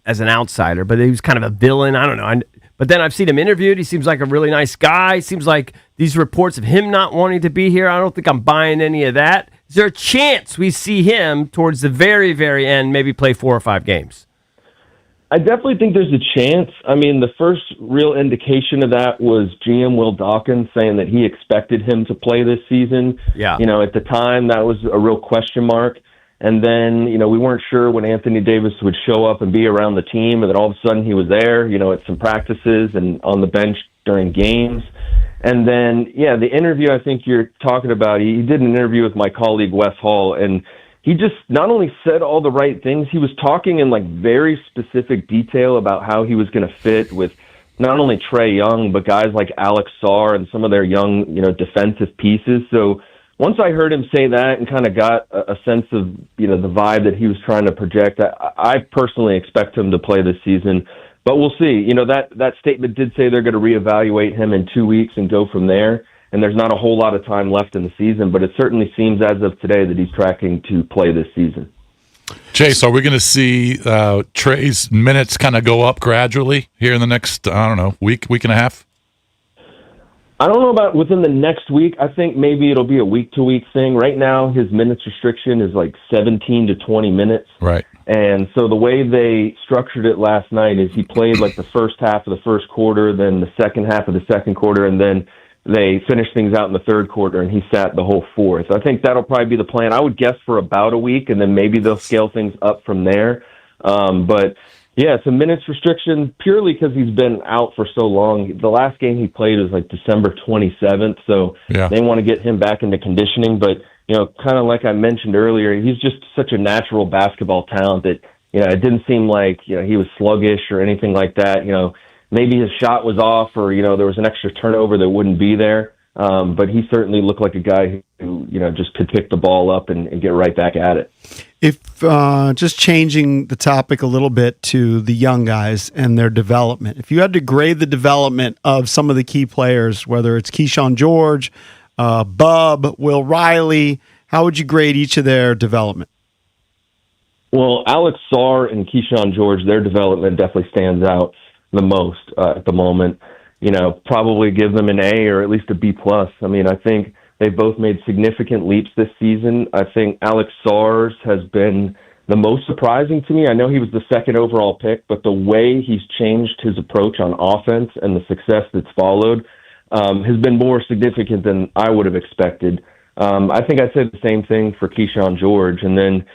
as an outsider, but he was kind of a villain. I don't know. But then I've seen him interviewed. He seems like a really nice guy. Seems like these reports of him not wanting to be here, I don't think I'm buying any of that. Is there a chance we see him towards the very, very end maybe play 4 or 5 games? I definitely think there's a chance. I mean, the first real indication of that was GM Will Dawkins saying that he expected him to play this season. Yeah. At the time, that was a real question mark. And then, we weren't sure when Anthony Davis would show up and be around the team, and then all of a sudden he was there, at some practices and on the bench during games. And then, the interview I think you're talking about, he did an interview with my colleague Wes Hall, and he just not only said all the right things, he was talking in very specific detail about how he was going to fit with not only Trey Young, but guys like Alex Sarr and some of their young, defensive pieces. So once I heard him say that and kind of got a sense of, the vibe that he was trying to project, I personally expect him to play this season. But we'll see. That statement did say they're going to reevaluate him in 2 weeks and go from there. And there's not a whole lot of time left in the season, but it certainly seems as of today that he's tracking to play this season. Chase, are we going to see Trey's minutes kind of go up gradually here in the next, week and a half? I don't know about within the next week. I think maybe it'll be a week-to-week thing. Right now, his minutes restriction is 17 to 20 minutes. Right. And so the way they structured it last night is he played the first half of the first quarter, then the second half of the second quarter, and then they finished things out in the third quarter, and he sat the whole fourth. I think that'll probably be the plan. I would guess for about a week, and then maybe they'll scale things up from there. But Yeah, it's a minutes restriction purely because he's been out for so long. The last game he played was like December 27th, so they want to get him back into conditioning. But, kind of like I mentioned earlier, he's just such a natural basketball talent that, it didn't seem like, he was sluggish or anything like that. Maybe his shot was off or, there was an extra turnover that wouldn't be there. But he certainly looked like a guy who, just could pick the ball up and get right back at it. If just changing the topic a little bit to the young guys and their development, if you had to grade the development of some of the key players, whether it's Keyshawn George, Bub, Will Riley, how would you grade each of their development? Well, Alex Sarr and Keyshawn George, their development definitely stands out the most at the moment. Probably give them an A or at least a B+. I mean, I think they've both made significant leaps this season. I think Alex Sarr's has been the most surprising to me. I know he was the second overall pick, but the way he's changed his approach on offense and the success that's followed has been more significant than I would have expected. I think I'd say the same thing for Keyshawn George. And then,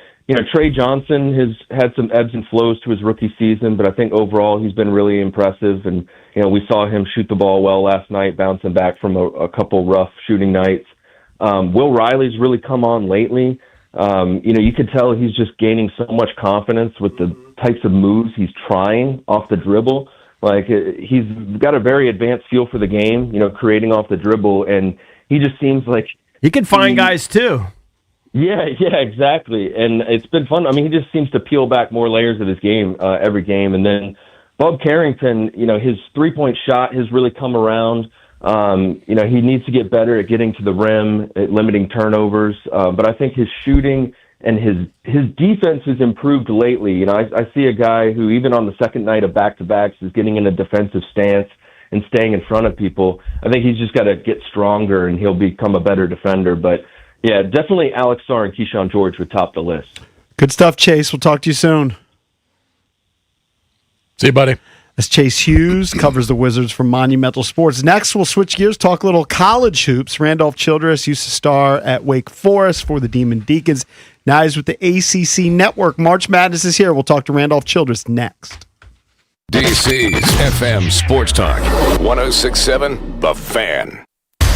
Trey Johnson has had some ebbs and flows to his rookie season, but I think overall he's been really impressive. And, we saw him shoot the ball well last night, bouncing back from a couple rough shooting nights. Will Riley's really come on lately. You could tell he's just gaining so much confidence with the types of moves he's trying off the dribble. Like, he's got a very advanced feel for the game, creating off the dribble, and he just seems like he can find guys too. Yeah, exactly. And it's been fun. I mean, he just seems to peel back more layers of his game every game. And then Bub Carrington, his three-point shot has really come around. He needs to get better at getting to the rim, at limiting turnovers. But I think his shooting and his defense has improved lately. I see a guy who, even on the second night of back-to-backs, is getting in a defensive stance and staying in front of people. I think he's just got to get stronger, and he'll become a better defender. But, yeah, definitely Alex Sarr and Keyshawn George would top the list. Good stuff, Chase. We'll talk to you soon. See you, buddy. As Chase Hughes covers the Wizards from Monumental Sports. Next, we'll switch gears, talk a little college hoops. Randolph Childress used to star at Wake Forest for the Demon Deacons. Now he's with the ACC Network. March Madness is here. We'll talk to Randolph Childress next. DC's FM Sports Talk, 106.7 The Fan.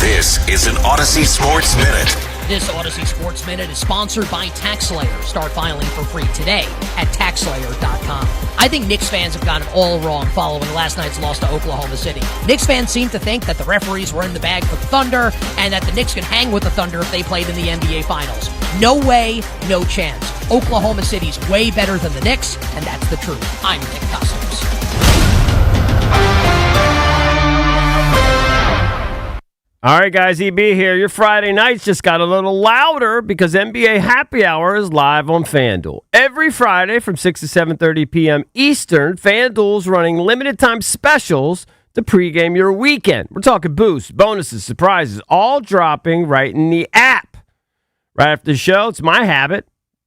This is an Odyssey Sports Minute. This Odyssey Sports Minute is sponsored by TaxSlayer. Start filing for free today at TaxSlayer.com. I think Knicks fans have got it all wrong following last night's loss to Oklahoma City. Knicks fans seem to think that the referees were in the bag for the Thunder and that the Knicks can hang with the Thunder if they played in the NBA Finals. No way, no chance. Oklahoma City's way better than the Knicks, and that's the truth. I'm Nick Costos. All right, guys, EB here. Your Friday nights just got a little louder because NBA Happy Hour is live on FanDuel. Every Friday from 6 to 7:30 p.m. Eastern, FanDuel's running limited-time specials to pregame your weekend. We're talking boosts, bonuses, surprises, all dropping right in the app. Right after the show, it's my habit.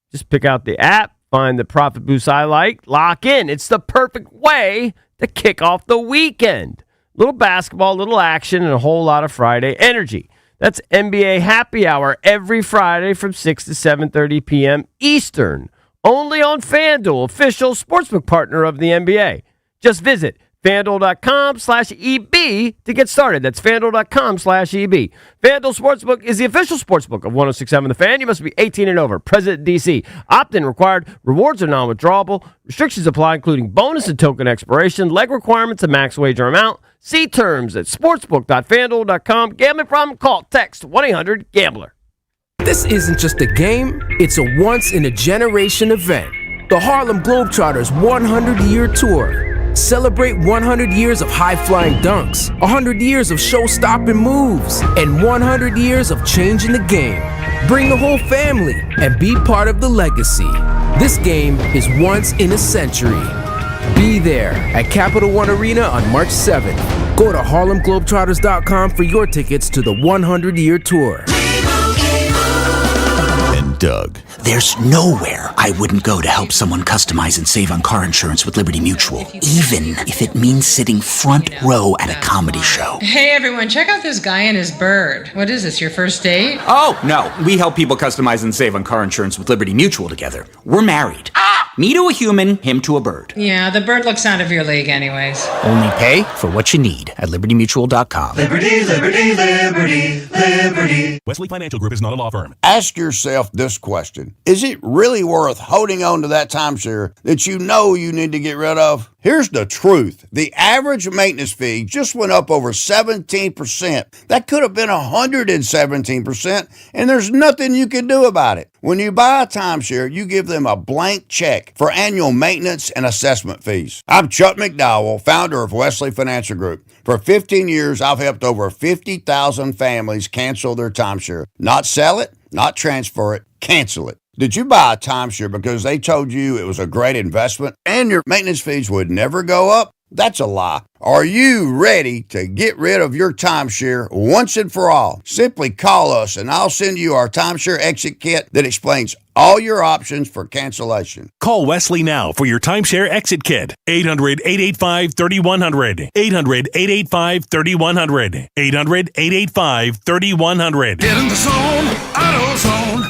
Just pick out the app, find the profit boost I like, lock in. It's the perfect way to kick off the weekend. Little basketball, little action, and a whole lot of Friday energy. That's NBA Happy Hour every Friday from 6 to 7:30 p.m. Eastern. Only on FanDuel, official sportsbook partner of the NBA. Just visit FanDuel.com/EB to get started. That's FanDuel.com/EB. FanDuel Sportsbook is the official sportsbook of 106.7 The Fan. You must be 18 and over. Present DC. Opt-in required. Rewards are non-withdrawable. Restrictions apply, including bonus and token expiration, leg requirements, and max wager amount. See terms at sportsbook.fanduel.com. Gambling problem? Call, text 1-800-GAMBLER. This isn't just a game. It's a once-in-a-generation event. The Harlem Globetrotters 100-year tour. Celebrate 100 years of high-flying dunks, 100 years of show-stopping moves, and 100 years of changing the game. Bring the whole family and be part of the legacy. This game is once in a century. Be there at Capital One Arena on March 7th. Go to HarlemGlobetrotters.com for your tickets to the 100-year tour. And Doug. There's nowhere I wouldn't go to help someone customize and save on car insurance with Liberty Mutual, even if it means sitting front row at a comedy show. Hey everyone, check out this guy and his bird. What is this, your first date? Oh, no. We help people customize and save on car insurance with Liberty Mutual together. We're married. Me to a human, him to a bird. Yeah, the bird looks out of your league anyways. Only pay for what you need at libertymutual.com. Liberty, liberty, liberty, liberty. Wesley Financial Group is not a law firm. Ask yourself this question. Is it really worth holding on to that timeshare that you know you need to get rid of? Here's the truth. The average maintenance fee just went up over 17%. That could have been 117%, and there's nothing you can do about it. When you buy a timeshare, you give them a blank check for annual maintenance and assessment fees. I'm Chuck McDowell, founder of Wesley Financial Group. For 15 years, I've helped over 50,000 families cancel their timeshare. Not sell it, not transfer it, cancel it. Did you buy a timeshare because they told you it was a great investment and your maintenance fees would never go up? That's a lie. Are you ready to get rid of your timeshare once and for all? Simply call us and I'll send you our timeshare exit kit that explains all your options for cancellation. Call Wesley now for your timeshare exit kit. 800-885-3100. 800-885-3100. 800-885-3100. Get in the zone, AutoZone.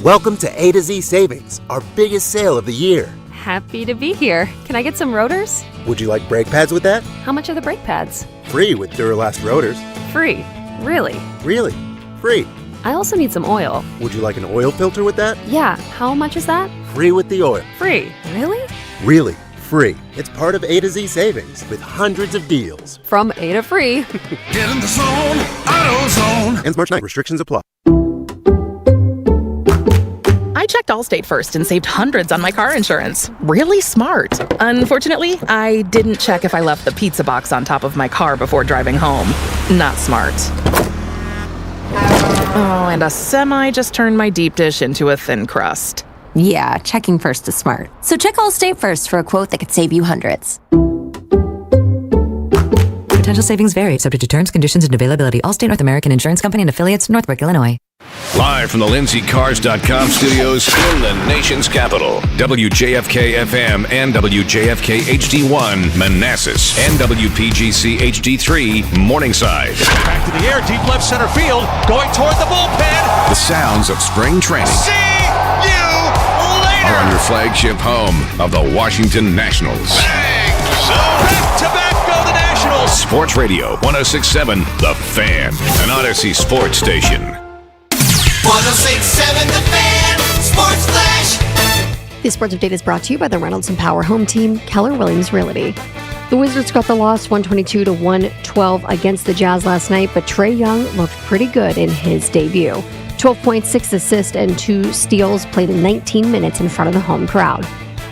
Welcome to A to Z Savings, our biggest sale of the year. Happy to be here. Can I get some rotors? Would you like brake pads with that? How much are the brake pads? Free with Duralast rotors. Free. Really? Really? Free. I also need some oil. Would you like an oil filter with that? Yeah. How much is that? Free with the oil. Free. Really? Really. Free. It's part of A to Z Savings with hundreds of deals. From A to free. Get in the zone, AutoZone. Ends March 9. Restrictions apply. I checked Allstate first and saved hundreds on my car insurance. Really smart. Unfortunately, I didn't check if I left the pizza box on top of my car before driving home. Not smart. Oh, and a semi just turned my deep dish into a thin crust. Yeah, checking first is smart. So check Allstate first for a quote that could save you hundreds. Potential savings vary, subject to terms, conditions, and availability. Allstate North American Insurance Company and affiliates, Northbrook, Illinois. Live from the LindsayCars.com studios in the nation's capital, WJFK-FM and WJFK HD1 Manassas and WPGC HD3 Morningside. Back to the air, deep left center field, going toward the bullpen. The sounds of spring training See you later. are on your flagship home of the Washington Nationals. Bang! So back-to-back go the Nationals. Sports Radio 106.7 The Fan, an Odyssey sports station. 106.7 The Fan, Sports Flash. This sports update is brought to you by the Reynolds and Power Home Team, Keller Williams Realty. The Wizards got the loss 122-112 against the Jazz last night, but Trey Young looked pretty good in his debut. 12.6 assists and 2 steals, played in 19 minutes in front of the home crowd.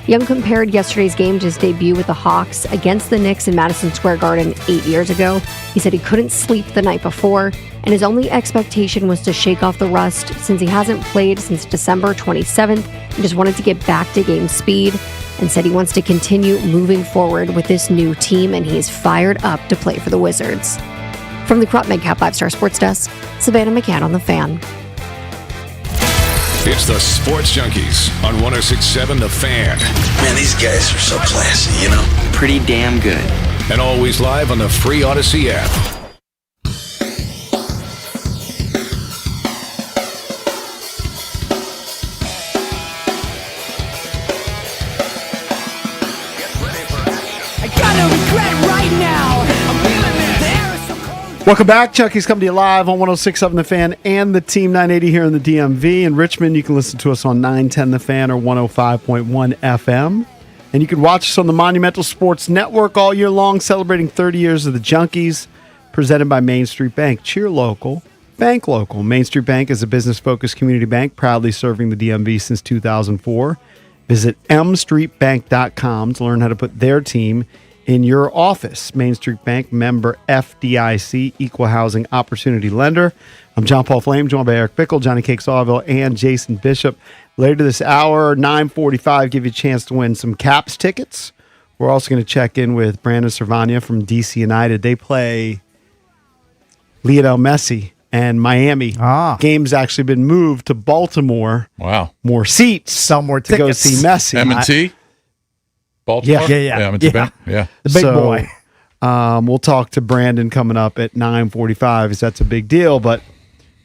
Young compared yesterday's game to his debut with the Hawks against the Knicks in Madison Square Garden 8 years ago. He said he couldn't sleep the night before, and his only expectation was to shake off the rust since he hasn't played since December 27th and just wanted to get back to game speed, and said he wants to continue moving forward with this new team, and he's fired up to play for the Wizards. From the Crop MedCap 5-Star Sports Desk, Savannah McCann on The Fan. It's the Sports Junkies on 106.7 The Fan. Man, these guys are so classy, you know? Pretty damn good. And always live on the free Odyssey app. I got no regret right now. I'm feeling it. Welcome back. Chucky's coming to you live on 106.7 The Fan and the Team 980 here in the DMV. In Richmond, you can listen to us on 910 The Fan or 105.1 FM. And you can watch us on the Monumental Sports Network all year long, celebrating 30 years of the Junkies, presented by Main Street Bank. Cheer local, bank local. Main Street Bank is a business-focused community bank proudly serving the DMV since 2004. Visit mstreetbank.com to learn how to put their team in your office. Main Street Bank, member FDIC, equal housing opportunity lender. I'm John Paul Flame, joined by Eric Bickle, Johnny Cake Sawville, and Jason Bishop. Later this hour, 9:45, give you a chance to win some Caps tickets. We're also going to check in with Brandon Servania from DC United. They play Lionel Messi and Miami. Game's actually been moved to Baltimore. Wow. More seats. Somewhere to go see Messi. M&T? Baltimore? Yeah. M&T Bank? Yeah. The big boy. We'll talk to Brandon coming up at 9:45, as that's a big deal. But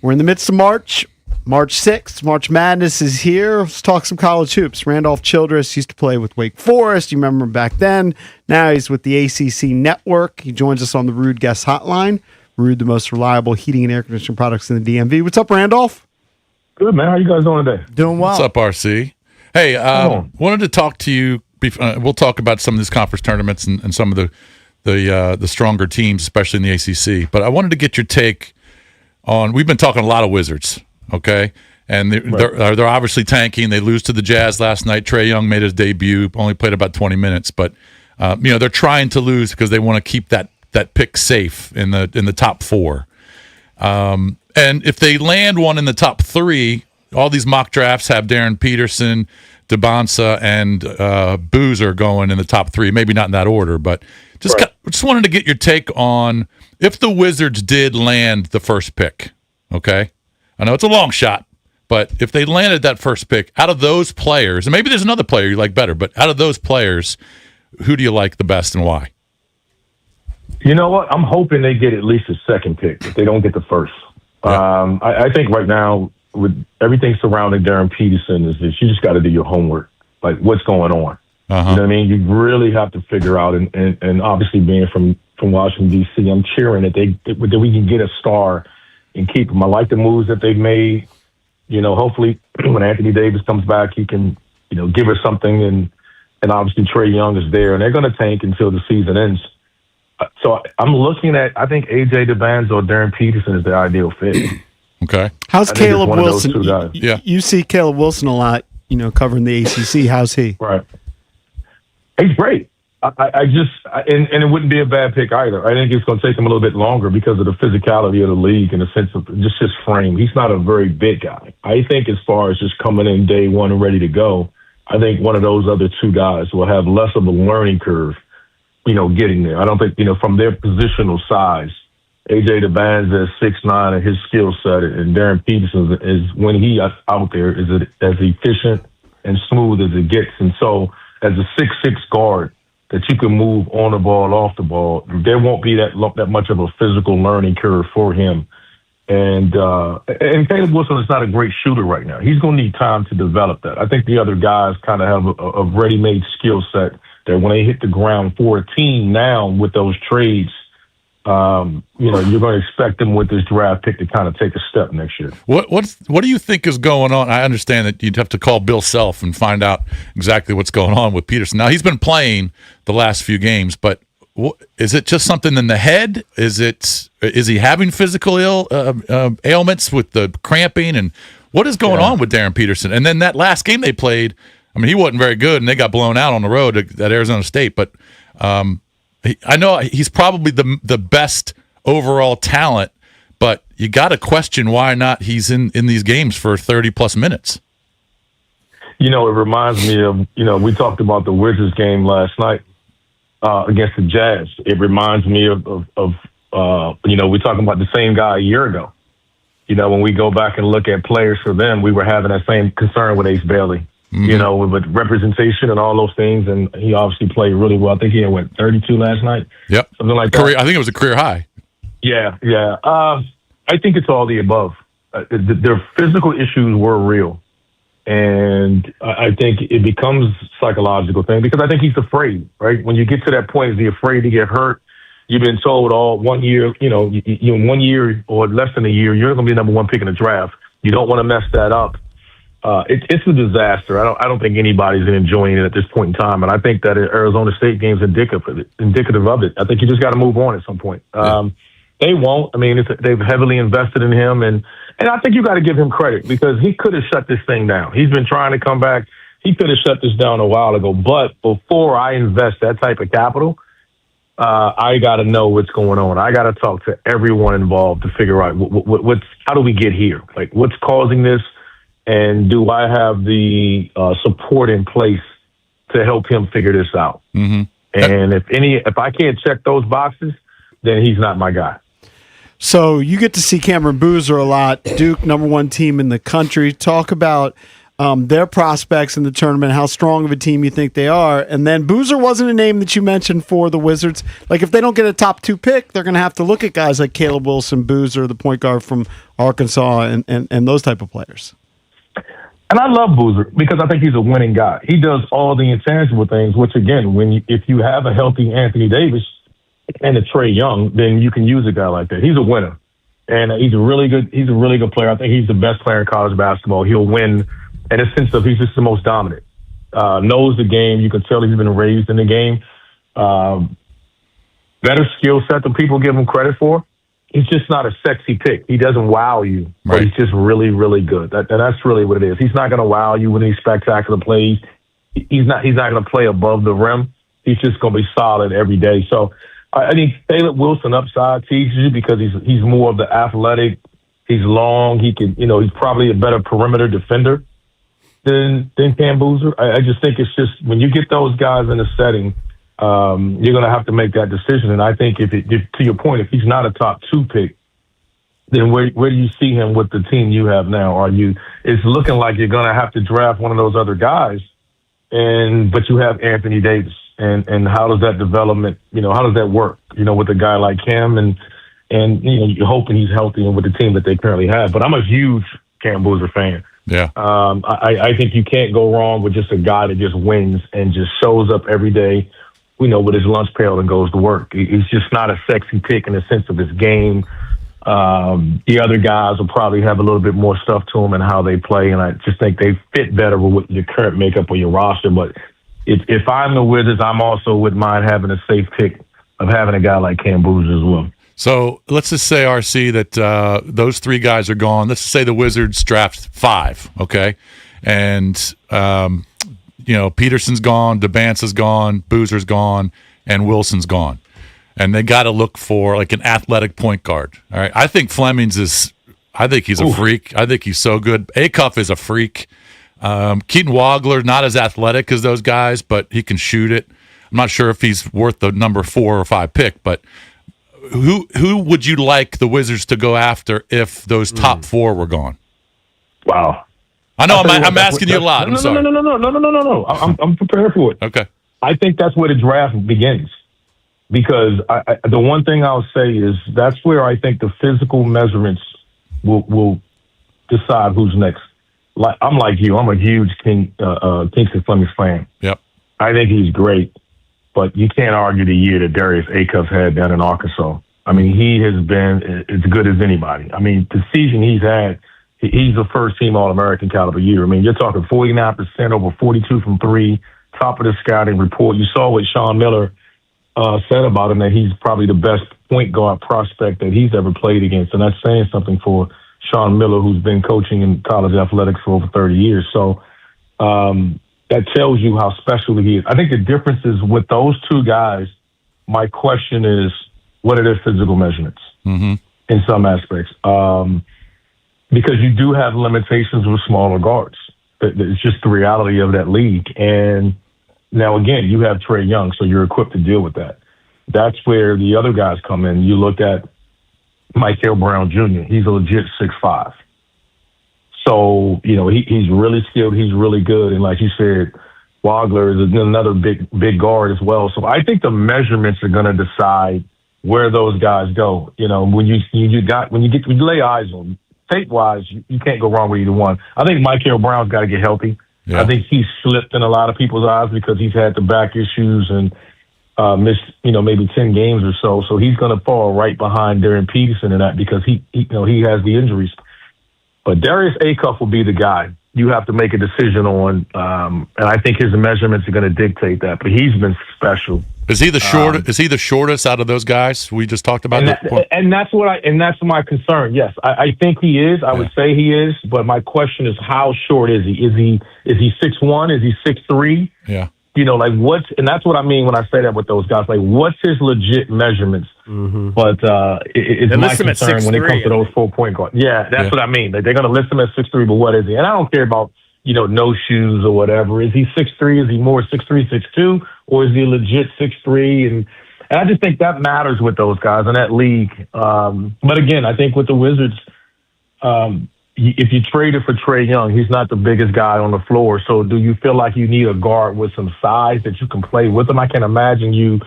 we're in the midst of March. March 6th, March Madness is here. Let's talk some college hoops. Randolph Childress used to play with Wake Forest. You remember him back then. Now he's with the ACC Network. He joins us on the Rude Guest Hotline. Rude, the most reliable heating and air conditioning products in the DMV. What's up, Randolph? Good, man. How you guys doing today? Doing well. What's up, RC? Hey, wanted to talk to you. We'll talk about some of these conference tournaments and some of the stronger teams, especially in the ACC. But I wanted to get your take on. We've been talking a lot of Wizards, okay? And they're obviously tanking. They lose to the Jazz last night. Trey Young made his debut, only played about 20 minutes, but they're trying to lose because they want to keep that pick safe in the top 4. And if they land one in the top 3, all these mock drafts have Darren Peterson, DeBonsa, and Boozer going in the top 3. Maybe not in that order, but just wanted to get your take on if the Wizards did land the first pick. Okay, I know it's a long shot, but if they landed that first pick, out of those players, and maybe there's another player you like better, but out of those players, who do you like the best and why? You know what? I'm hoping they get at least a second pick if they don't get the first. Yeah. I think right now, with everything surrounding Darren Peterson, is that you just got to do your homework. Like, what's going on? You know what I mean? You really have to figure out, and obviously being from Washington, D.C., I'm cheering that we can get a star and keep him. I like the moves that they've made. Hopefully when Anthony Davis comes back, he can, give us something, and obviously Trey Young is there, and they're going to tank until the season ends. So I'm looking at, I think A.J. DeBanza or Darren Peterson is the ideal fit. Okay. How's Caleb Wilson? Yeah. You see Caleb Wilson a lot, covering the ACC. How's he? Right. He's great. I it wouldn't be a bad pick either. I think it's going to take him a little bit longer because of the physicality of the league and the sense of just his frame. He's not a very big guy. I think as far as just coming in day one and ready to go, I think one of those other 2 guys will have less of a learning curve, getting there. I don't think, from their positional size, A.J. DeBanza is 6'9", and his skill set, and Darren Peterson is when he out there is as efficient and smooth as it gets. And so as a 6'6" guard that you can move on the ball, off the ball, there won't be that much of a physical learning curve for him. And Caleb Wilson is not a great shooter right now. He's going to need time to develop that. I think the other guys kind of have a ready-made skill set that when they hit the ground for a team now with those trades, you're going to expect them with this draft pick to kind of take a step next year. What do you think is going on? I understand that you'd have to call Bill Self and find out exactly what's going on with Peterson. Now, he's been playing the last few games, but is it just something in the head? Is he having physical ailments with the cramping? And what is going on with Darren Peterson? And then that last game they played, I mean, he wasn't very good, and they got blown out on the road at Arizona State, but I know he's probably the best overall talent, but you got to question why not he's in these games for 30-plus minutes. It reminds me of, we talked about the Wizards game last night against the Jazz. It reminds me of we're talking about the same guy a year ago. When we go back and look at players for them, we were having that same concern with Ace Bailey. With representation and all those things, and he obviously played really well. I think he had 32 last night. Yep, something like that. I think it was a career high. Yeah. I think it's all the above. Their physical issues were real, and I think it becomes a psychological thing because I think he's afraid. Right when you get to that point, is he afraid to get hurt? You've been told all 1 year, you 1 year or less than a year, you're going to be the number 1 pick in the draft. You don't want to mess that up. It's a disaster. I don't think anybody's enjoying it at this point in time, and I think that Arizona State game's indicative of it. I think you just got to move on at some point. They won't. I mean, they've heavily invested in him, and I think you got to give him credit because he could have shut this thing down. He's been trying to come back. He could have shut this down a while ago, but before I invest that type of capital, I got to know what's going on. I got to talk to everyone involved to figure out how do we get here? Like, what's causing this? And do I have the support in place to help him figure this out? Mm-hmm. And if I can't check those boxes, then he's not my guy. So you get to see Cameron Boozer a lot, Duke, number 1 team in the country. Talk about their prospects in the tournament, how strong of a team you think they are. And then Boozer wasn't a name that you mentioned for the Wizards. Like, if they don't get a top 2 pick, they're going to have to look at guys like Caleb Wilson, Boozer, the point guard from Arkansas, and those type of players. And I love Boozer because I think he's a winning guy. He does all the intangible things, which, again, if you have a healthy Anthony Davis and a Trey Young, then you can use a guy like that. He's a winner. And he's a really good player. I think he's the best player in college basketball. He'll win in a sense of he's just the most dominant. Knows the game. You can tell he's been raised in the game. Better skill set than people give him credit for. He's just not a sexy pick. He doesn't wow you, but he's just really, really good. And that's really what it is. He's not going to wow you with any spectacular plays. He's not going to play above the rim. He's just going to be solid every day. So I think Caleb Wilson upside teases you because he's more of the athletic. He's long. He can, he's probably a better perimeter defender than Cam Boozer. I just think it's just when you get those guys in a setting, you're going to have to make that decision. And I think if to your point, if he's not a top 2 pick, then where do you see him with the team you have now? It's looking like you're going to have to draft one of those other guys, but you have Anthony Davis. And how does that development, how does that work, with a guy like Cam and you're hoping he's healthy and with the team that they currently have. But I'm a huge Cam Boozer fan. Yeah. I think you can't go wrong with just a guy that just wins and just shows up every day, with his lunch pail and goes to work. He's just not a sexy pick in the sense of his game. The other guys will probably have a little bit more stuff to them and how they play. And I just think they fit better with your current makeup of your roster. But if I'm the Wizards, I'm also with mine having a safe pick of having a guy like Cam Boozer as well. So let's just say, RC, that those 3 guys are gone. Let's just say the Wizards draft 5, okay? And, Peterson's gone, DeBance's gone, Boozer's gone, and Wilson's gone. And they got to look for, like, an athletic point guard, all right? I think Fleming's he's a freak. I think he's so good. Acuff is a freak. Keaton Wagler, not as athletic as those guys, but he can shoot it. I'm not sure if he's worth the number 4 or 5 pick, but who would you like the Wizards to go after if those top 4 were gone? Wow. I know I'm asking you a lot. I'm sorry. No. I'm prepared for it. Okay. I think that's where the draft begins. Because the one thing I'll say is that's where I think the physical measurements will decide who's next. I'm like you. I'm a huge Kingston Fleming fan. Yep. I think he's great, but you can't argue the year that Darius Acuff had down in Arkansas. I mean, he has been as good as anybody. I mean, the season he's had, he's the first-team All-American caliber year. I mean, you're talking 49%, over 42 from 3, top of the scouting report. You saw what Sean Miller said about him, that he's probably the best point guard prospect that he's ever played against, and that's saying something for Sean Miller, who's been coaching in college athletics for over 30 years. So that tells you how special he is. I think the difference is with those 2 guys, my question is, what are their physical measurements in some aspects? Because you do have limitations with smaller guards. It's just the reality of that league. And now, again, you have Trey Young, so you're equipped to deal with that. That's where the other guys come in. You look at Michael Brown Jr., he's a legit 6'5". So, he's really skilled. He's really good. And like you said, Wagler is another big guard as well. So I think the measurements are going to decide where those guys go. When you lay eyes on them, tape-wise, you can't go wrong with either one. I think Michael Brown's got to get healthy. Yeah. I think he's slipped in a lot of people's eyes because he's had the back issues and missed, maybe 10 games or so. So he's going to fall right behind Darren Peterson in that because he has the injuries. But Darius Acuff will be the guy you have to make a decision on, and I think his measurements are going to dictate that. But he's been special. Is he the shortest? Is he the shortest out of those guys we just talked about? And that's my concern. Yes, I think he is. I would say he is. But my question is, how short is he? Is he 6'1"? Is he 6'3"? Yeah. And that's what I mean when I say that with those guys. Like, what's his legit measurements? Mm-hmm. But it's my concern when it comes to those 4-point guards. Yeah, that's what I mean. They're going to list him at 6'3", but what is he? And I don't care about, no shoes or whatever. Is he 6'3"? Is he more 6'3", 6'2"? Or is he a legit 6'3"? And I just think that matters with those guys in that league. But again, I think with the Wizards, if you traded for Trey Young, he's not the biggest guy on the floor. So do you feel like you need a guard with some size that you can play with him? I can imagine you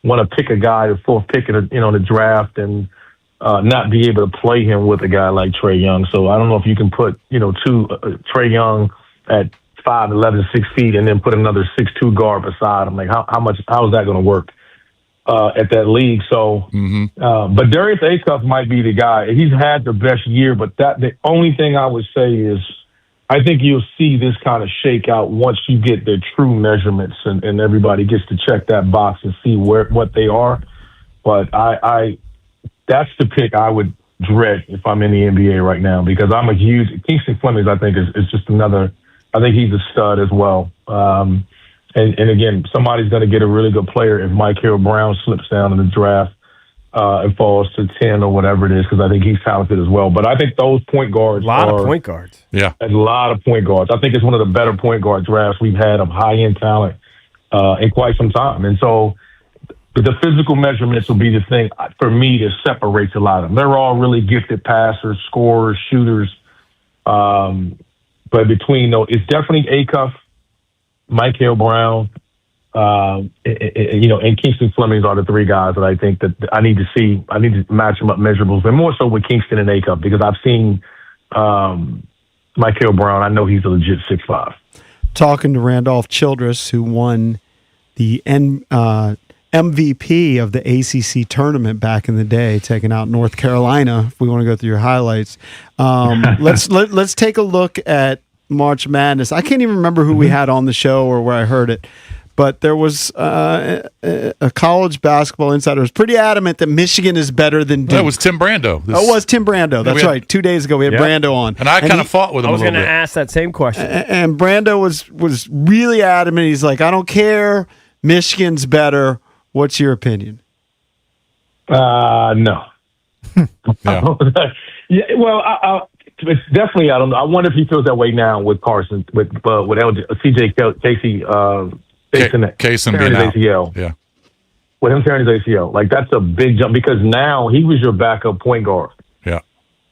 want to pick a guy, the fourth pick in the draft, and not be able to play him with a guy like Trey Young. So I don't know if you can put, Trey Young at 5'11", 6 feet, and then put another 6'2" guard beside him. Like how is that going to work at that league? So, but Darius Acuff might be the guy. He's had the best year, but the only thing I would say is I think you'll see this kind of shake out once you get their true measurements and everybody gets to check that box and see what they are. But that's the pick I would dread if I'm in the NBA right now, because I'm a huge Kingston Fleming. I think is just another. I think he's a stud as well. And again, somebody's going to get a really good player if Michael Brown slips down in the draft and falls to 10 or whatever it is, because I think he's talented as well. But I think those point guards a lot of point guards. Yeah, a lot of point guards. I think it's one of the better point guard drafts we've had of high-end talent in quite some time. And so the physical measurements will be the thing for me that separates a lot of them. They're all really gifted passers, scorers, shooters. But between those, it's definitely Acuff, Michael Brown, and Kingston Fleming are the three guys that I think that I need to see. I need to match them up measurables, but more so with Kingston and Acuff, because I've seen Michael Brown. I know he's a legit 6'5". Talking to Randolph Childress, who won the MVP of the ACC tournament back in the day, taking out North Carolina. If we want to go through your highlights, let's take a look at March Madness. I can't even remember who we had on the show or where I heard it, but there was a college basketball insider who was pretty adamant that Michigan is better than Duke. That was Tim Brando. It was Tim Brando. That's right. 2 days ago we had Brando on, and I kind of fought with him. I was going to ask that same question, and Brando was really adamant. He's like, I don't care. Michigan's better. What's your opinion? No. Yeah. Well, it's definitely. I don't know. I wonder if he feels that way now with Carlson, with CJ Casey, Casey tearing his ACL. Yeah. With him tearing his ACL, like that's a big jump, because now he was your backup point guard. Yeah.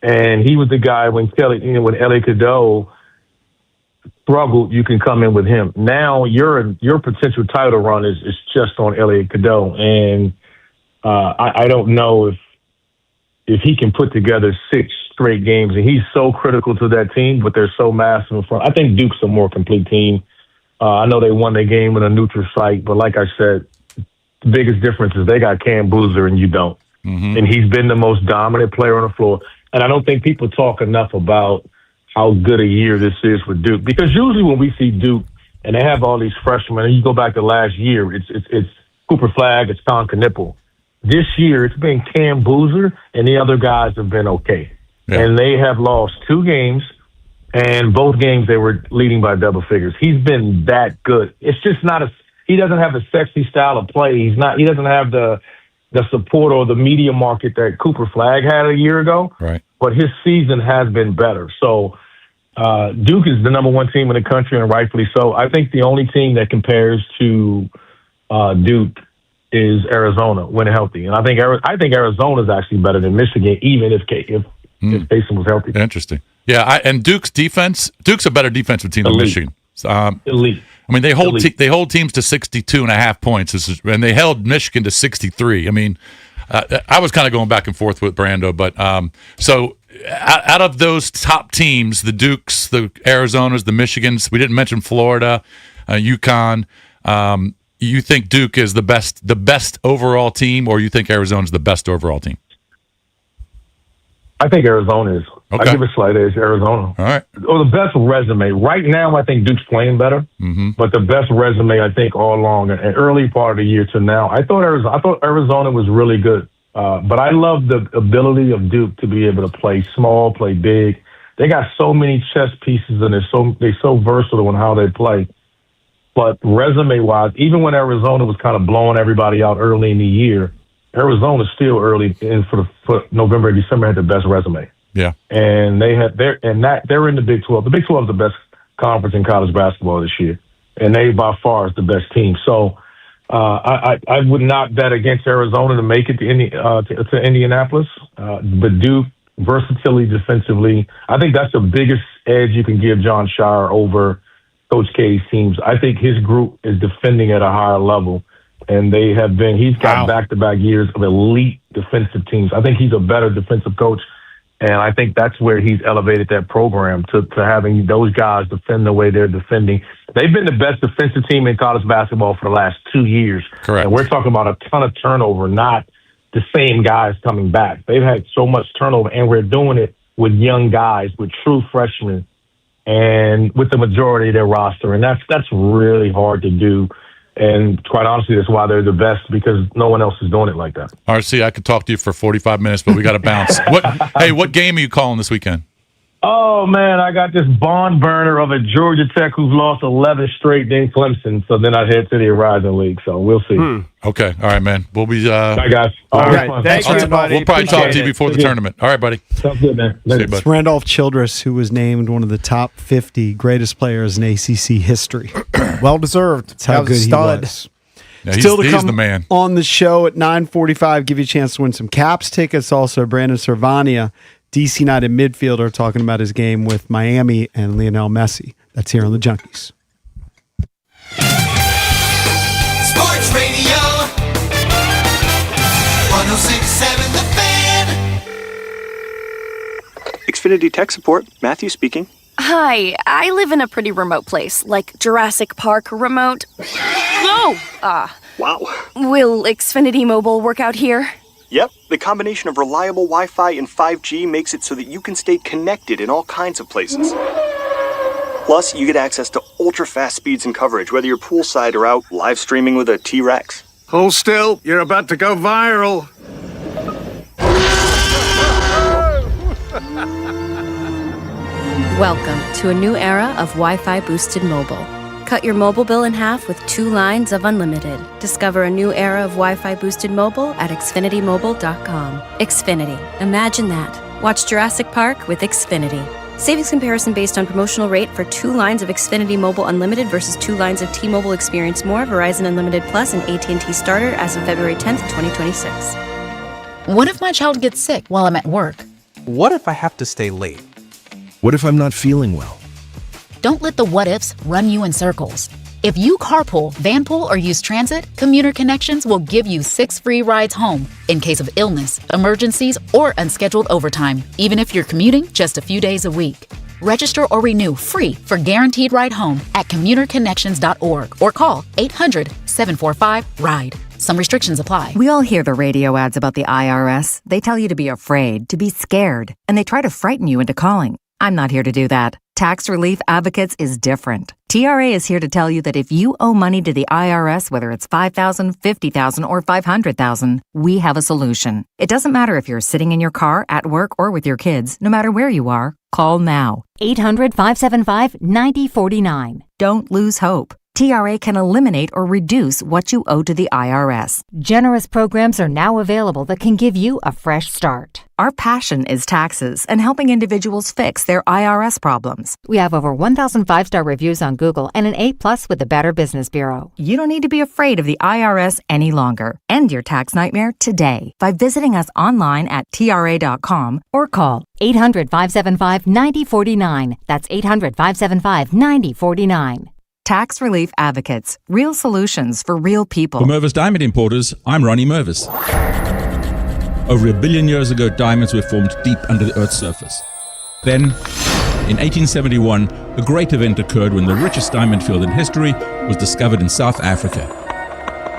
And he was the guy when when Ellie Cadeau struggled, you can come in with him. Now your potential title run is just on Elliot Cadeau, and I don't know if he can put together 6 straight games, and he's so critical to that team, but they're so massive in front. I think Duke's a more complete team. I know they won their game in a neutral site, but like I said, the biggest difference is they got Cam Boozer and you don't. And he's been the most dominant player on the floor. And I don't think people talk enough about how good a year this is for Duke, because usually when we see Duke and they have all these freshmen, and you go back to last year, it's Cooper Flagg, it's Tom Knipple. This year, it's been Cam Boozer, and the other guys have been okay. Yeah. And they have lost 2 games, and both games they were leading by double figures. He's been that good. It's just not he doesn't have a sexy style of play. He doesn't have the support or the media market that Cooper Flagg had a year ago. Right. But his season has been better. So Duke is the number 1 team in the country, and rightfully so. I think the only team that compares to Duke is Arizona when healthy, and I think Arizona is actually better than Michigan, even if Casey was healthy. Interesting. Yeah, and Duke's a better defensive team than Michigan. Elite. I mean, they hold teams to 62.5 points, and they held Michigan to 63. I mean, I was kind of going back and forth with Brando, but so out of those top teams, the Dukes, the Arizonas, the Michigans, we didn't mention Florida, UConn. You think Duke is the best overall team, or you think Arizona's the best overall team? I think Arizona is. Okay. I give it slight edge to Arizona. All right. Or the best resume. Right now, I think Duke's playing better. But the best resume, I think, all along, an early part of the year to now, I thought Arizona was really good. But I love the ability of Duke to be able to play small, play big. They got so many chess pieces, and they're so versatile in how they play. But resume-wise, even when Arizona was kind of blowing everybody out early in the year, Arizona still early in for November and December had the best resume. Yeah, and they're in the Big 12. The Big 12 is the best conference in college basketball this year, and they by far is the best team. So I would not bet against Arizona to make it to Indianapolis, but Duke versatility defensively. I think that's the biggest edge you can give John Shire over Coach K's teams. I think his group is defending at a higher level, and he's got back-to-back years of elite defensive teams. I think he's a better defensive coach, and I think that's where he's elevated that program to having those guys defend the way they're defending. They've been the best defensive team in college basketball for the last 2 years. Correct. And we're talking about a ton of turnover, not the same guys coming back. They've had so much turnover, and we're doing it with young guys, with true freshmen, and with the majority of their roster. And that's really hard to do. And quite honestly, that's why they're the best, because no one else is doing it like that. RC, I could talk to you for 45 minutes, but we got to bounce. What game are you calling this weekend? Oh, man, I got this barn burner of a Georgia Tech who's lost 11 straight, then Clemson. So then I head to the Horizon League. So we'll see. Okay. All right, man. We'll be. Bye, guys. All right. Thanks, everybody. We'll probably talk to you before the tournament. All right, buddy. Sounds good, man. See you, bud. It's Randolph Childress, who was named one of the top 50 greatest players in ACC history. Well deserved. That's how good he was. Yeah, Still to he's come the man. on the show at 9:45, give you a chance to win some Caps tickets. Also, Brandon Servania, DC United midfielder, talking about his game with Miami and Lionel Messi. That's here on the Junkies. Sports Radio 106.7 The Fan. Xfinity Tech Support, Matthew speaking. Hi, I live in a pretty remote place, like Jurassic Park remote. Whoa! Wow. Will Xfinity Mobile work out here? Yep, the combination of reliable Wi-Fi and 5G makes it so that you can stay connected in all kinds of places. Plus, you get access to ultra-fast speeds and coverage, whether you're poolside or out live streaming with a T-Rex. Hold still, you're about to go viral. Welcome to a new era of Wi-Fi boosted mobile. Cut your mobile bill in half with 2 lines of unlimited. Discover a new era of Wi-Fi boosted mobile at xfinitymobile.com. Xfinity. Imagine that. Watch Jurassic Park with Xfinity. Savings comparison based on promotional rate for 2 lines of Xfinity Mobile Unlimited versus 2 lines of T-Mobile Experience More, Verizon Unlimited Plus, and AT&T Starter as of February 10th, 2026. What if my child gets sick while I'm at work? What if I have to stay late? What if I'm not feeling well? Don't let the what-ifs run you in circles. If you carpool, vanpool, or use transit, Commuter Connections will give you 6 free rides home in case of illness, emergencies, or unscheduled overtime, even if you're commuting just a few days a week. Register or renew free for Guaranteed Ride Home at commuterconnections.org or call 800-745-RIDE. Some restrictions apply. We all hear the radio ads about the IRS. They tell you to be afraid, to be scared, and they try to frighten you into calling. I'm not here to do that. Tax Relief Advocates is different. TRA is here to tell you that if you owe money to the IRS, whether it's $5,000, $50,000, or $500,000, we have a solution. It doesn't matter if you're sitting in your car, at work, or with your kids. No matter where you are, call now. 800-575-9049. Don't lose hope. TRA can eliminate or reduce what you owe to the IRS. Generous programs are now available that can give you a fresh start. Our passion is taxes and helping individuals fix their IRS problems. We have over 1,000 5-star reviews on Google and an A+ with the Better Business Bureau. You don't need to be afraid of the IRS any longer. End your tax nightmare today by visiting us online at TRA.com or call 800-575-9049. That's 800-575-9049. Tax Relief Advocates. Real solutions for real people. For Mervis Diamond Importers, I'm Ronnie Mervis. Over 1 billion years ago, diamonds were formed deep under the Earth's surface. Then, in 1871, a great event occurred when the richest diamond field in history was discovered in South Africa.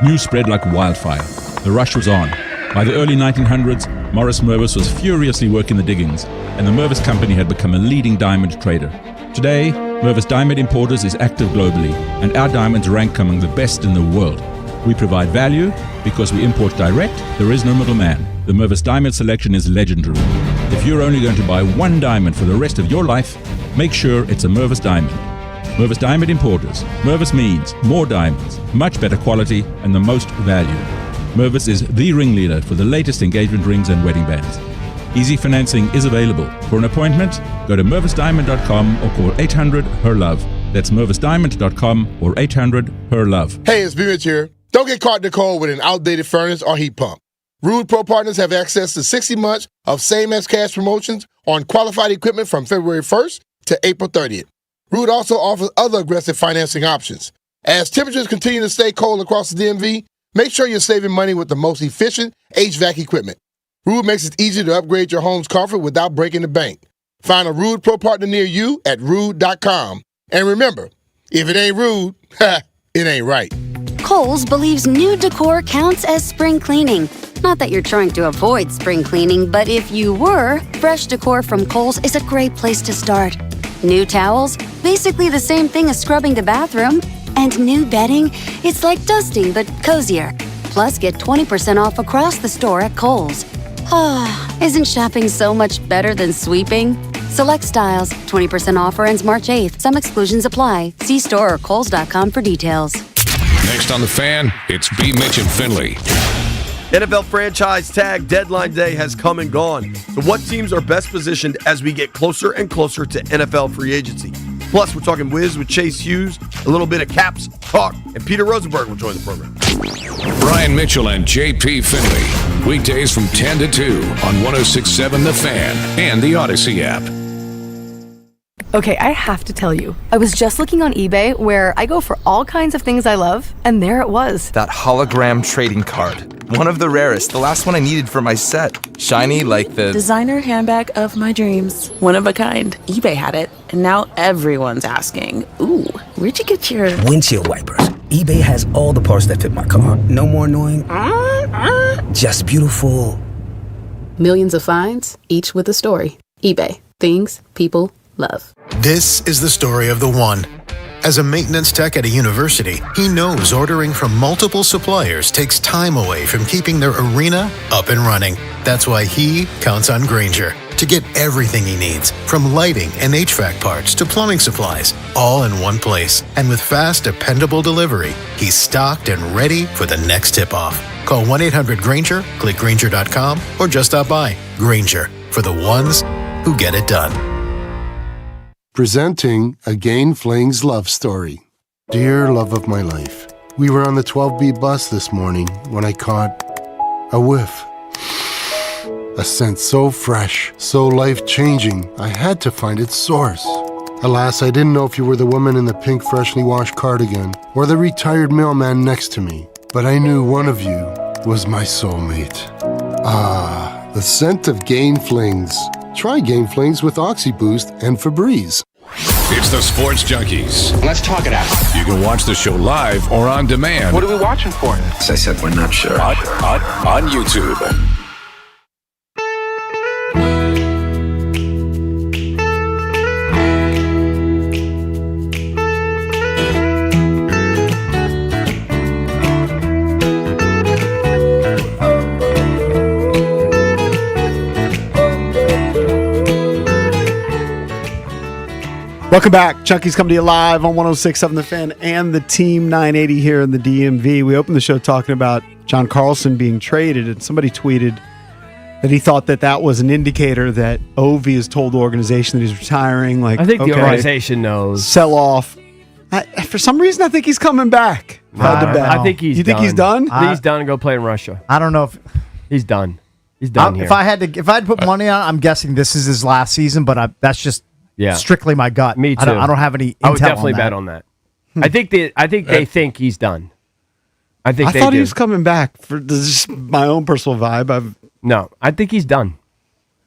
News spread like wildfire. The rush was on. By the early 1900s, Morris Mervis was furiously working the diggings, and the Mervis Company had become a leading diamond trader. Today, Mervis Diamond Importers is active globally, and our diamonds rank among the best in the world. We provide value because we import direct, there is no middleman. The Mervis Diamond selection is legendary. If you're only going to buy 1 diamond for the rest of your life, make sure it's a Mervis Diamond. Mervis Diamond Importers. Mervis means more diamonds, much better quality, and the most value. Mervis is the ringleader for the latest engagement rings and wedding bands. Easy financing is available. For an appointment, go to mervisdiamond.com or call 800-HER-LOVE. That's mervisdiamond.com or 800-HER-LOVE. Hey, it's B Mitch here. Don't get caught in the cold with an outdated furnace or heat pump. Rude Pro Partners have access to 60 months of same-as cash promotions on qualified equipment from February 1st to April 30th. Rude also offers other aggressive financing options. As temperatures continue to stay cold across the DMV, make sure you're saving money with the most efficient HVAC equipment. Rude makes it easy to upgrade your home's comfort without breaking the bank. Find a Rude Pro Partner near you at rude.com. And remember, if it ain't rude, it ain't right. Kohl's believes new decor counts as spring cleaning. Not that you're trying to avoid spring cleaning, but if you were, fresh decor from Kohl's is a great place to start. New towels, basically the same thing as scrubbing the bathroom. And new bedding, it's like dusting but cozier. Plus, get 20% off across the store at Kohl's. Ah, isn't shopping so much better than sweeping? Select styles, 20% offer ends March 8th. Some exclusions apply. See store or kohls.com for details. Next on The Fan, it's B Mitch and Finley. NFL franchise tag deadline day has come and gone. So what teams are best positioned as we get closer and closer to NFL free agency? Plus, we're talking Wiz with Chase Hughes, a little bit of Caps talk, and Peter Rosenberg will join the program. Brian Mitchell and JP Finley. Weekdays from 10 to 2 on 106.7 The Fan and the Odyssey app. Okay, I have to tell you, I was just looking on eBay where I go for all kinds of things I love, and there it was. That hologram trading card. One of the rarest, the last one I needed for my set. Shiny like the designer handbag of my dreams. One of a kind. eBay had it, and now everyone's asking, ooh, where'd you get your windshield wipers? eBay has all the parts that fit my car. No more annoying, just beautiful. Millions of finds, each with a story. eBay. Things people love. This is the story of the one. As a maintenance tech at a university, he knows ordering from multiple suppliers takes time away from keeping their arena up and running. That's why he counts on Grainger to get everything he needs, from lighting and HVAC parts to plumbing supplies, all in one place. And with fast, dependable delivery, he's stocked and ready for the next tip-off. Call 1-800-GRAINGER, click Grainger.com, or just stop by. Grainger, for the ones who get it done. Presenting a Gain Flings love story. Dear love of my life, we were on the 12B bus this morning when I caught a whiff. A scent so fresh, so life-changing, I had to find its source. Alas, I didn't know if you were the woman in the pink freshly washed cardigan or the retired mailman next to me, but I knew one of you was my soulmate. Ah, the scent of Gain Flings. Try Gain Flings with OxyBoost and Febreze. It's the Sports Junkies. Let's talk it out. You can watch the show live or on demand. What are we watching for? As I said, we're not sure. On YouTube. Welcome back. Chunky's coming to you live on 106.7 The Fan and the Team 980 here in the DMV. We opened the show talking about John Carlson being traded, and somebody tweeted that he thought that was an indicator that Ovi has told the organization that he's retiring. Like, I think the organization knows. Sell off. For some reason, I think he's coming back. I think he's You think he's done? I think he's done and go play in Russia. I don't know if he's done. He's done here. If I had to put money on it, I'm guessing this is his last season, but that's just strictly my gut. Me too. I don't have any intel I would definitely on that. bet on that. I think they think he's done. I thought he was coming back. This is my own personal vibe. No, I think he's done.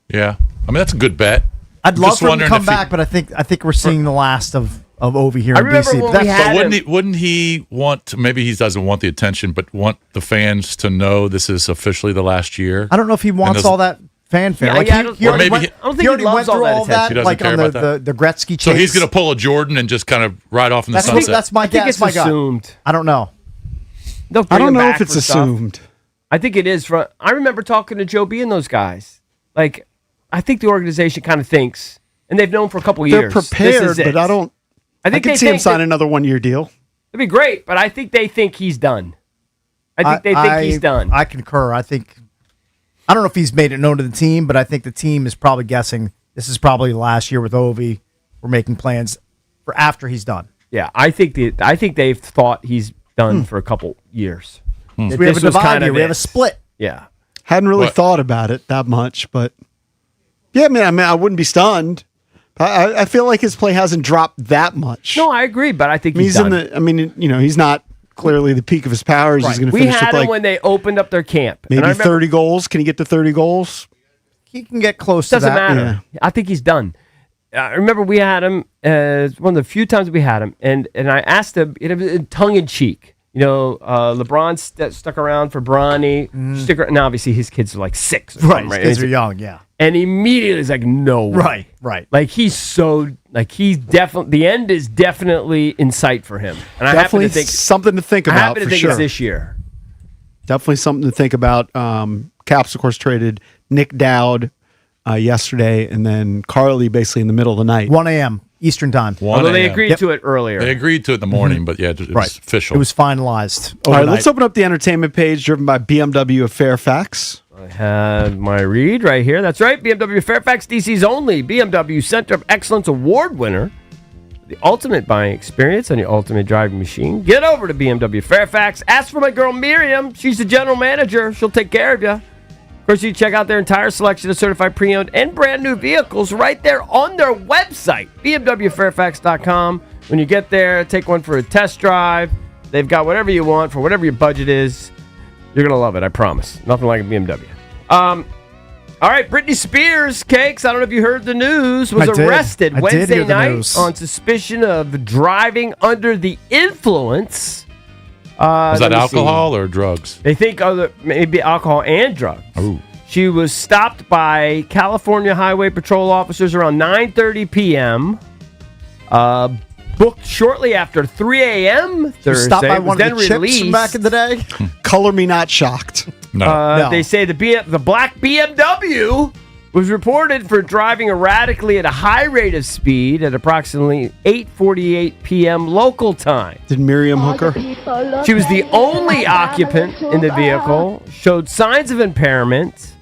Yeah, I mean that's a good bet. I'd love for him to come back, but I think we're seeing the last of Ovi here in BC. But wouldn't he want to, maybe he doesn't want the attention, but want the fans to know this is officially the last year? I don't know if he wants all that fanfare. Yeah, like I don't think he loves all that attention. He doesn't like care on about the Gretzky chase. So he's going to pull a Jordan and just kind of ride off in the sunset. That's my guess. I think it's assumed. I don't know. I don't know if it's assumed. I think it is. I remember talking to Joe B and those guys. Like, I think the organization kind of thinks, and they've known for a couple of years. They're prepared, but I don't. I can see him sign another 1 year deal. It'd be great, but I think they think he's done. I think he's done. I concur. I don't know if he's made it known to the team, but I think the team is probably guessing this is probably the last year with Ovi. We're making plans for after he's done. Yeah, I think they've thought he's done for a couple years. We have a divide here. We have a split. Yeah. Hadn't really What? thought about it that much, but yeah, I mean, I wouldn't be stunned. I feel like his play hasn't dropped that much. No, I agree, but I think he's done. He's not clearly the peak of his powers. He's going to We finish had with him when they opened up their camp. And I maybe remember- 30 goals. Can he get to 30 goals? He can get close to Doesn't that. matter. I think he's done. I remember we had him one of the few times we had him, and I asked him, tongue in cheek. LeBron stuck around for Bronny. Now, obviously, his kids are like 6. Or something, right? His kids are young, yeah. And immediately he's like, no way. Right. Like he's definitely, the end is definitely in sight for him. And I happen Definitely to think something to think I about happen to for think sure. it's this year. Definitely something to think about. Caps, of course, traded Nick Dowd yesterday, and then Carly basically in the middle of the night. 1 a.m. Eastern time. Although they agreed to it earlier. They agreed to it in the morning, but yeah, it was official. It was finalized. All right, overnight. let's open up the entertainment page driven by BMW of Fairfax. I have my read right here. That's right. BMW Fairfax, DC's only BMW Center of Excellence Award winner. The ultimate buying experience on your ultimate driving machine. Get over to BMW Fairfax. Ask for my girl Miriam. She's the general manager. She'll take care of you. Of course, you can check out their entire selection of certified pre-owned and brand new vehicles right there on their website, bmwfairfax.com. When you get there, take one for a test drive. They've got whatever you want for whatever your budget is. You're going to love it, I promise. Nothing like a BMW. All right, Britney Spears, Cakes, I don't know if you heard the news, was arrested Wednesday night on suspicion of driving under the influence. Was that alcohol or drugs? They think maybe alcohol and drugs. Ooh. She was stopped by California Highway Patrol officers around 9:30 p.m. Booked shortly after 3 a.m. Thursday. Stopped by was one then of the chips released. from back in the day. Color me not shocked. No. They say the black BMW was reported for driving erratically at a high rate of speed at approximately 8:48 p.m. local time. Did Miriam Hooker? She was the only occupant in the vehicle, showed signs of impairment.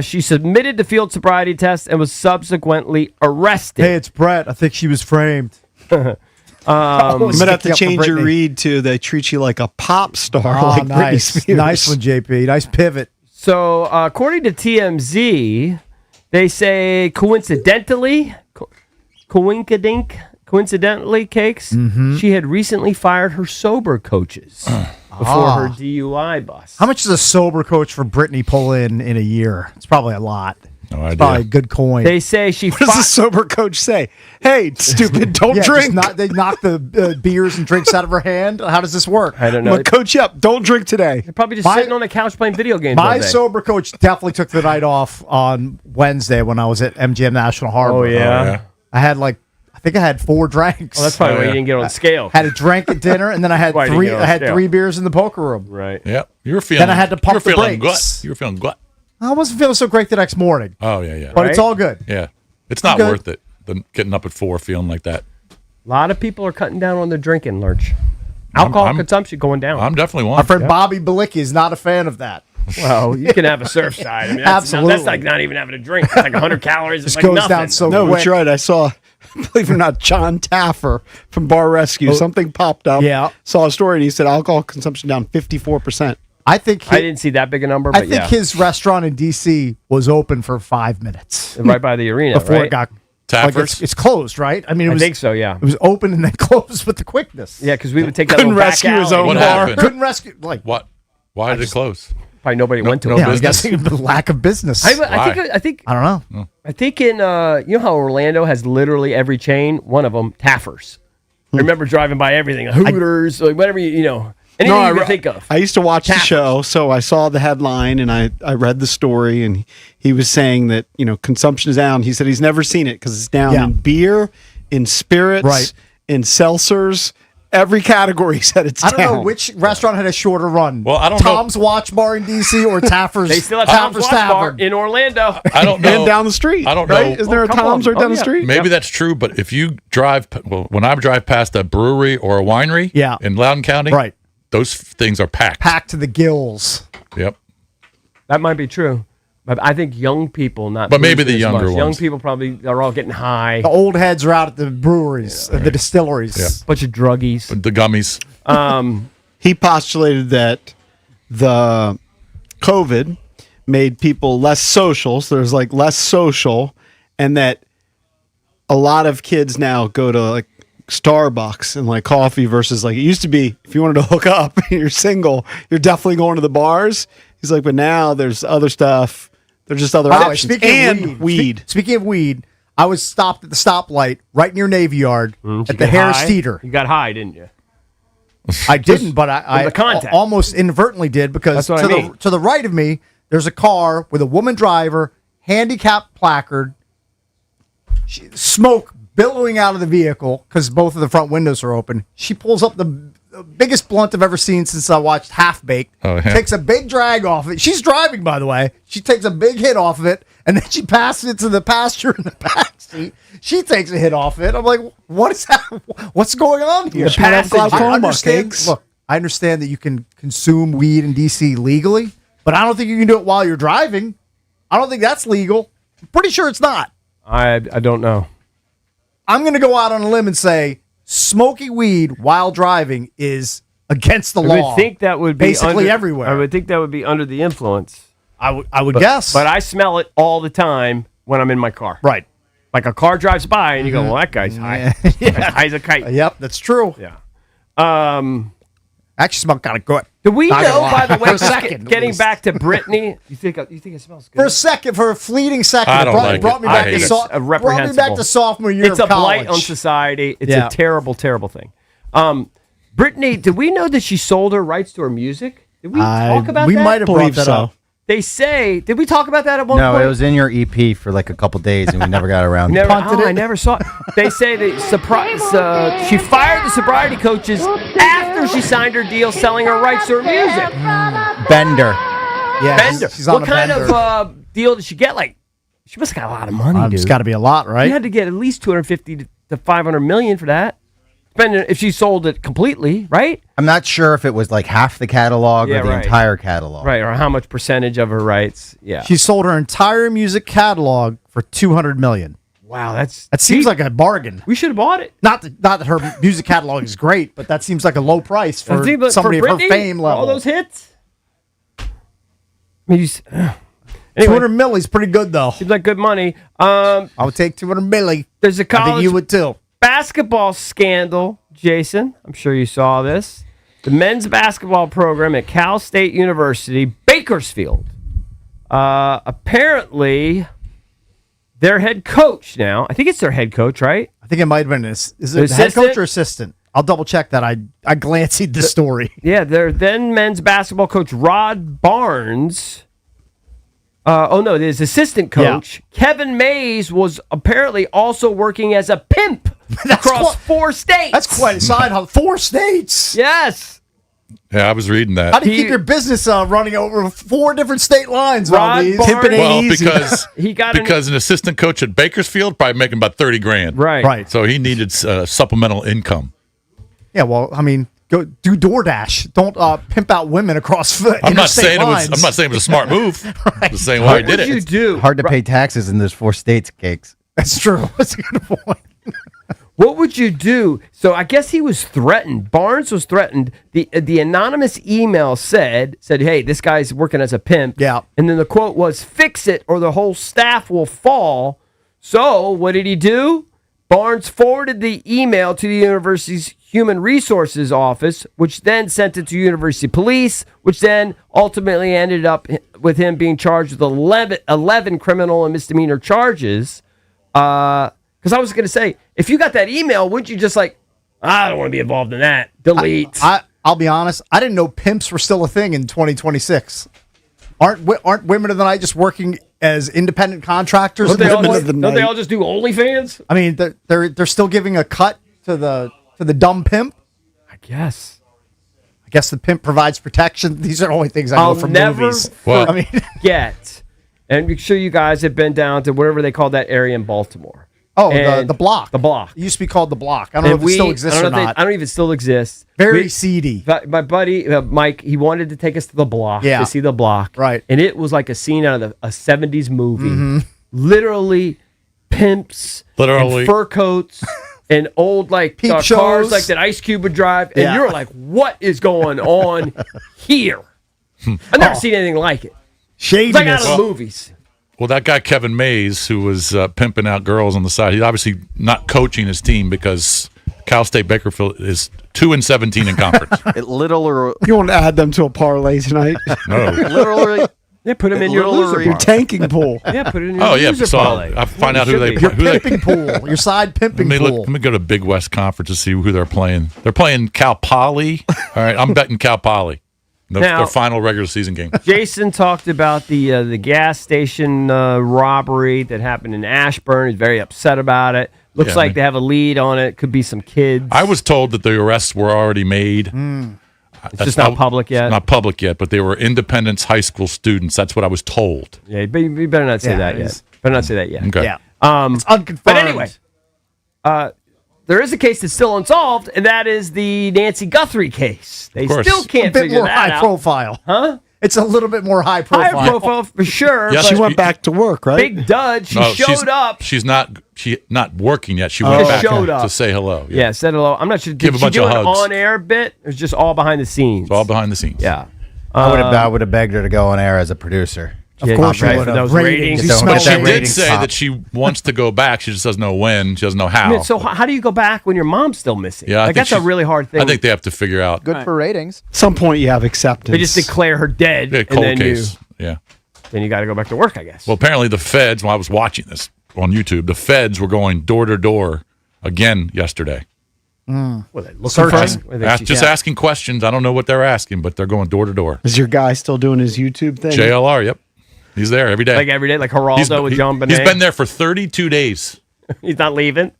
She submitted the field sobriety test and was subsequently arrested. Hey, it's Brett. I think she was framed. You might have to change your read to they treat you like a pop star, like Britney Spears. Nice one, JP. Nice pivot. So, according to TMZ, they say coincidentally, Cakes, she had recently fired her sober coaches before her DUI bust. How much does a sober coach for Britney pull in a year? It's probably a lot. No It's idea. probably a good coin. They say she. What does the sober coach say? Hey, stupid, don't Yeah, drink. they knock the beers and drinks out of her hand. How does this work? I don't I'm know. gonna coach you up. Don't drink today. They're probably just sitting on the couch playing video games. My all day. sober coach definitely took the night off on Wednesday when I was at MGM National Harbor. Oh, yeah? I think I had 4 drinks. Oh, that's probably why you didn't get on the scale. Had a drink at dinner, and then I had Why didn't you get on I had scale? 3 beers in the poker room. Right. Yep. You were feeling. Then I had to pump the feeling brakes. good. You were feeling good. I wasn't feeling so great the next morning. Oh yeah. But it's all good. Yeah. It's not Good. worth it. Getting up at 4 feeling like that. A lot of people are cutting down on their drinking, Lurch. Alcohol consumption going down. I'm definitely one. My friend Bobby Balicki is not a fan of that. Well, you can have a Surfside. I mean, that's like not even having a drink. It's like 100 calories. It's Just like goes nothing. down so No, quick. but you're right. I saw, believe it or not, John Taffer from Bar Rescue. Something popped up. Yeah. Saw a story, and he said alcohol consumption down 54%. I think I didn't see that big a number, but I think his restaurant in D.C. was open for 5 minutes. right by the arena, Before right? it got Taffer's? it's closed, right? I mean, I think so, yeah. It was open and then closed with the quickness. Yeah, because we would take that Couldn't little back rescue his alley. own What bar. happened? Couldn't rescue What? Why did it close? Probably nobody went to no it. Yeah, I'm business? guessing the lack of business. I think I don't know. I think in you know how Orlando has literally every chain. One of them, Taffer's. I remember driving by everything, Hooters, like whatever you know, anything you can think of. I used to watch the show, so I saw the headline and I read the story, and he was saying that consumption is down. He said he's never seen it because it's down in beer, in spirits, in seltzers. Every category said it's down. I don't know which restaurant had a shorter run. Well, I don't know. Tom's Watch Bar in D.C. or Taffer's. They still have Tom's Watch Bar Tavern. in Orlando. I don't know. And down the street. I don't right? know. Isn't there a couple Tom's of right them. down the Yeah. street? Maybe that's true, but if you drive, when I drive past a brewery or a winery in Loudoun County, Right. those things are packed. Packed to the gills. Yep. That might be true. But I think young people not. But maybe drinking the as younger much. Young ones. people probably are all getting high. The old heads are out at the breweries, the distilleries. Yeah. Bunch of druggies. The gummies. He postulated that the COVID made people less social. So there's like less social, and that a lot of kids now go to like Starbucks and like coffee versus like it used to be. If you wanted to hook up and you're single, you're definitely going to the bars. He's like, but now there's other stuff. There's just other options. And weed. Speaking of weed, I was stopped at the stoplight right near Navy Yard at the Harris Theater. You got high, didn't you? I didn't, but I almost inadvertently did because to the right of me, there's a car with a woman driver, handicapped placard, smoke billowing out of the vehicle because both of the front windows are open. She pulls up the biggest blunt I've ever seen since I watched Half Baked. Oh, yeah. Takes a big drag off it. She's driving, by the way. She takes a big hit off of it, and then she passes it to the passenger in the back seat. She takes a hit off it. I'm like, what is that? What's going on here? I understand that you can consume weed in D.C. legally, but I don't think you can do it while you're driving. I don't think that's legal. I'm pretty sure it's not. I don't know. I'm going to go out on a limb and say smoking weed while driving is against the law. I would think that would be basically everywhere. I would think that would be under the influence. I would guess. But I smell it all the time when I'm in my car. Right. Like a car drives by and you go, well, that guy's high. As high as a kite. Yep, that's true. Yeah. Actually smell kind of good. Do we Not know, gonna by the lie. way, For a second, getting back to Britney, you think it smells good? For a fleeting second, I don't like brought me it. back I to hate it. brought me back to sophomore year It's of a blight college. on society. It's a terrible, terrible thing. Britney, did we know that she sold her rights to her music? Did we talk about that? We might have brought that up. They say, did we talk about that at one point? No, it was in your EP for like a couple days, and we never got around to it. I never saw it. They say that she fired the sobriety coaches after she signed her deal selling her rights to her music. Bender. Yeah, Bender. she's on What a kind bender. of deal did she get? Like, she must have got a lot of money, dude. It's got to be a lot, right? You had to get at least 250 to 500 million for that. Depending if she sold it completely, right? I'm not sure if it was like half the catalog or the entire catalog. Right, or how much percentage of her rights. Yeah. She sold her entire music catalog for $200 million. Wow, that seems like a bargain. We should have bought it. Not that her music catalog is great, but that seems like a low price for somebody of her Britney, fame level. all those hits. I mean, anyway, anyway, 200 milli's pretty good though. Seems like good money. I would take 200 milli. There's a college I think you would too. Basketball scandal, Jason. I'm sure you saw this. The men's basketball program at Cal State University, Bakersfield. Apparently, their head coach now. I think it's their head coach, right? I think it might have been is it the head coach or assistant? I'll double check that. I glanced at the story. Yeah, their then men's basketball coach Rod Barnes. His assistant coach Kevin Mays was apparently also working as a pimp across 4 states. That's quite a side hustle. 4 states. Yes. Yeah, I was reading that. How do you keep your business running over 4 different state lines? Rod Barnes, because an assistant coach at Bakersfield probably making about $30,000. Right. So he needed supplemental income. Yeah, well, I mean, go do DoorDash. Don't pimp out women across I'm not saying lines. it was a smart move. I'm just saying why he did it. What would you do? Hard to pay taxes in those 4 states, Cakes. That's true. That's a good point. What would you do? So I guess he was threatened. Barnes was threatened. The anonymous email said, hey, this guy's working as a pimp. Yeah. And then the quote was, fix it or the whole staff will fall. So what did he do? Barnes forwarded the email to the university's Human Resources Office, which then sent it to University Police, which then ultimately ended up with him being charged with 11 criminal and misdemeanor charges. Because I was going to say, if you got that email, wouldn't you just I don't want to be involved in that. Delete. I'll be honest. I didn't know pimps were still a thing in 2026. Aren't women of the night just working as independent contractors? Don't they all just do OnlyFans? I mean, they're still giving a cut to the dumb pimp. I guess the pimp provides protection. These are only things I know from movies. Well, I mean, get, and I'm sure you guys have been down to whatever they call that area in Baltimore. Oh, the block. The block. It used to be called the block. I don't know if it still exists or not. I don't even still exists. Very seedy. My buddy, Mike, he wanted to take us to the block to see the block. Right. And it was like a scene out of a 70s movie. Mm-hmm. Literally pimps and fur coats and old cars shows. like that Ice Cube would drive. And you're like, what is going on here? I've never seen anything like it. It's like out of the movies. Well, that guy Kevin Mays, who was pimping out girls on the side, he's obviously not coaching his team because Cal State Bakersfield is 2-17 in conference. You want to add them to a parlay tonight? No. Literally. Yeah, put them in your loser Your tanking pool. Yeah, put it in your loser so parlay. I'll find out who they Your play. pimping pool. Your side pimping pool. Let me go to Big West Conference to see who they're playing. They're playing Cal Poly. All right, I'm betting Cal Poly. Their final regular season game. Jason talked about the gas station robbery that happened in Ashburn. He's very upset about it. Looks like they have a lead on it. Could be some kids. I was told that the arrests were already made. It's just not public yet? It's not public yet, but they were Independence high school students. That's what I was told. Yeah, but you better not say that yet. Better not say that yet. Okay. Yeah. It's unconfirmed. But anyway, there is a case that's still unsolved, and that is the Nancy Guthrie case. They still can't figure that out. A bit more high profile. Huh? It's a little bit more high profile. Higher profile for sure. Yeah, she went back to work, right? Big dud. She showed up. She's not working yet. She went back showed up to say hello. Yeah, said hello. I'm not sure. Give Did a she bunch do of an hugs. on-air bit? It was just all behind the scenes. It's all behind the scenes. Yeah. I would have begged her to go on air as a producer. Of course you right, would for have. those ratings. She did say that she wants to go back. She just doesn't know when. She doesn't know how. I mean, so how do you go back when your mom's still missing? Yeah, I think that's a really hard thing. I think they have to figure out. Good for ratings. At some point, you have acceptance. They just declare her dead, and cold then case. Then you got to go back to work, I guess. Well, apparently the feds. When I was watching this on YouTube, the feds were going door to door again yesterday. Well, they looking for asking questions. I don't know what they're asking, but they're going door to door. Is your guy still doing his YouTube thing? JLR, yep. He's there every day. Like every day, like Geraldo with John Bonet. He's been there for 32 days. He's not leaving?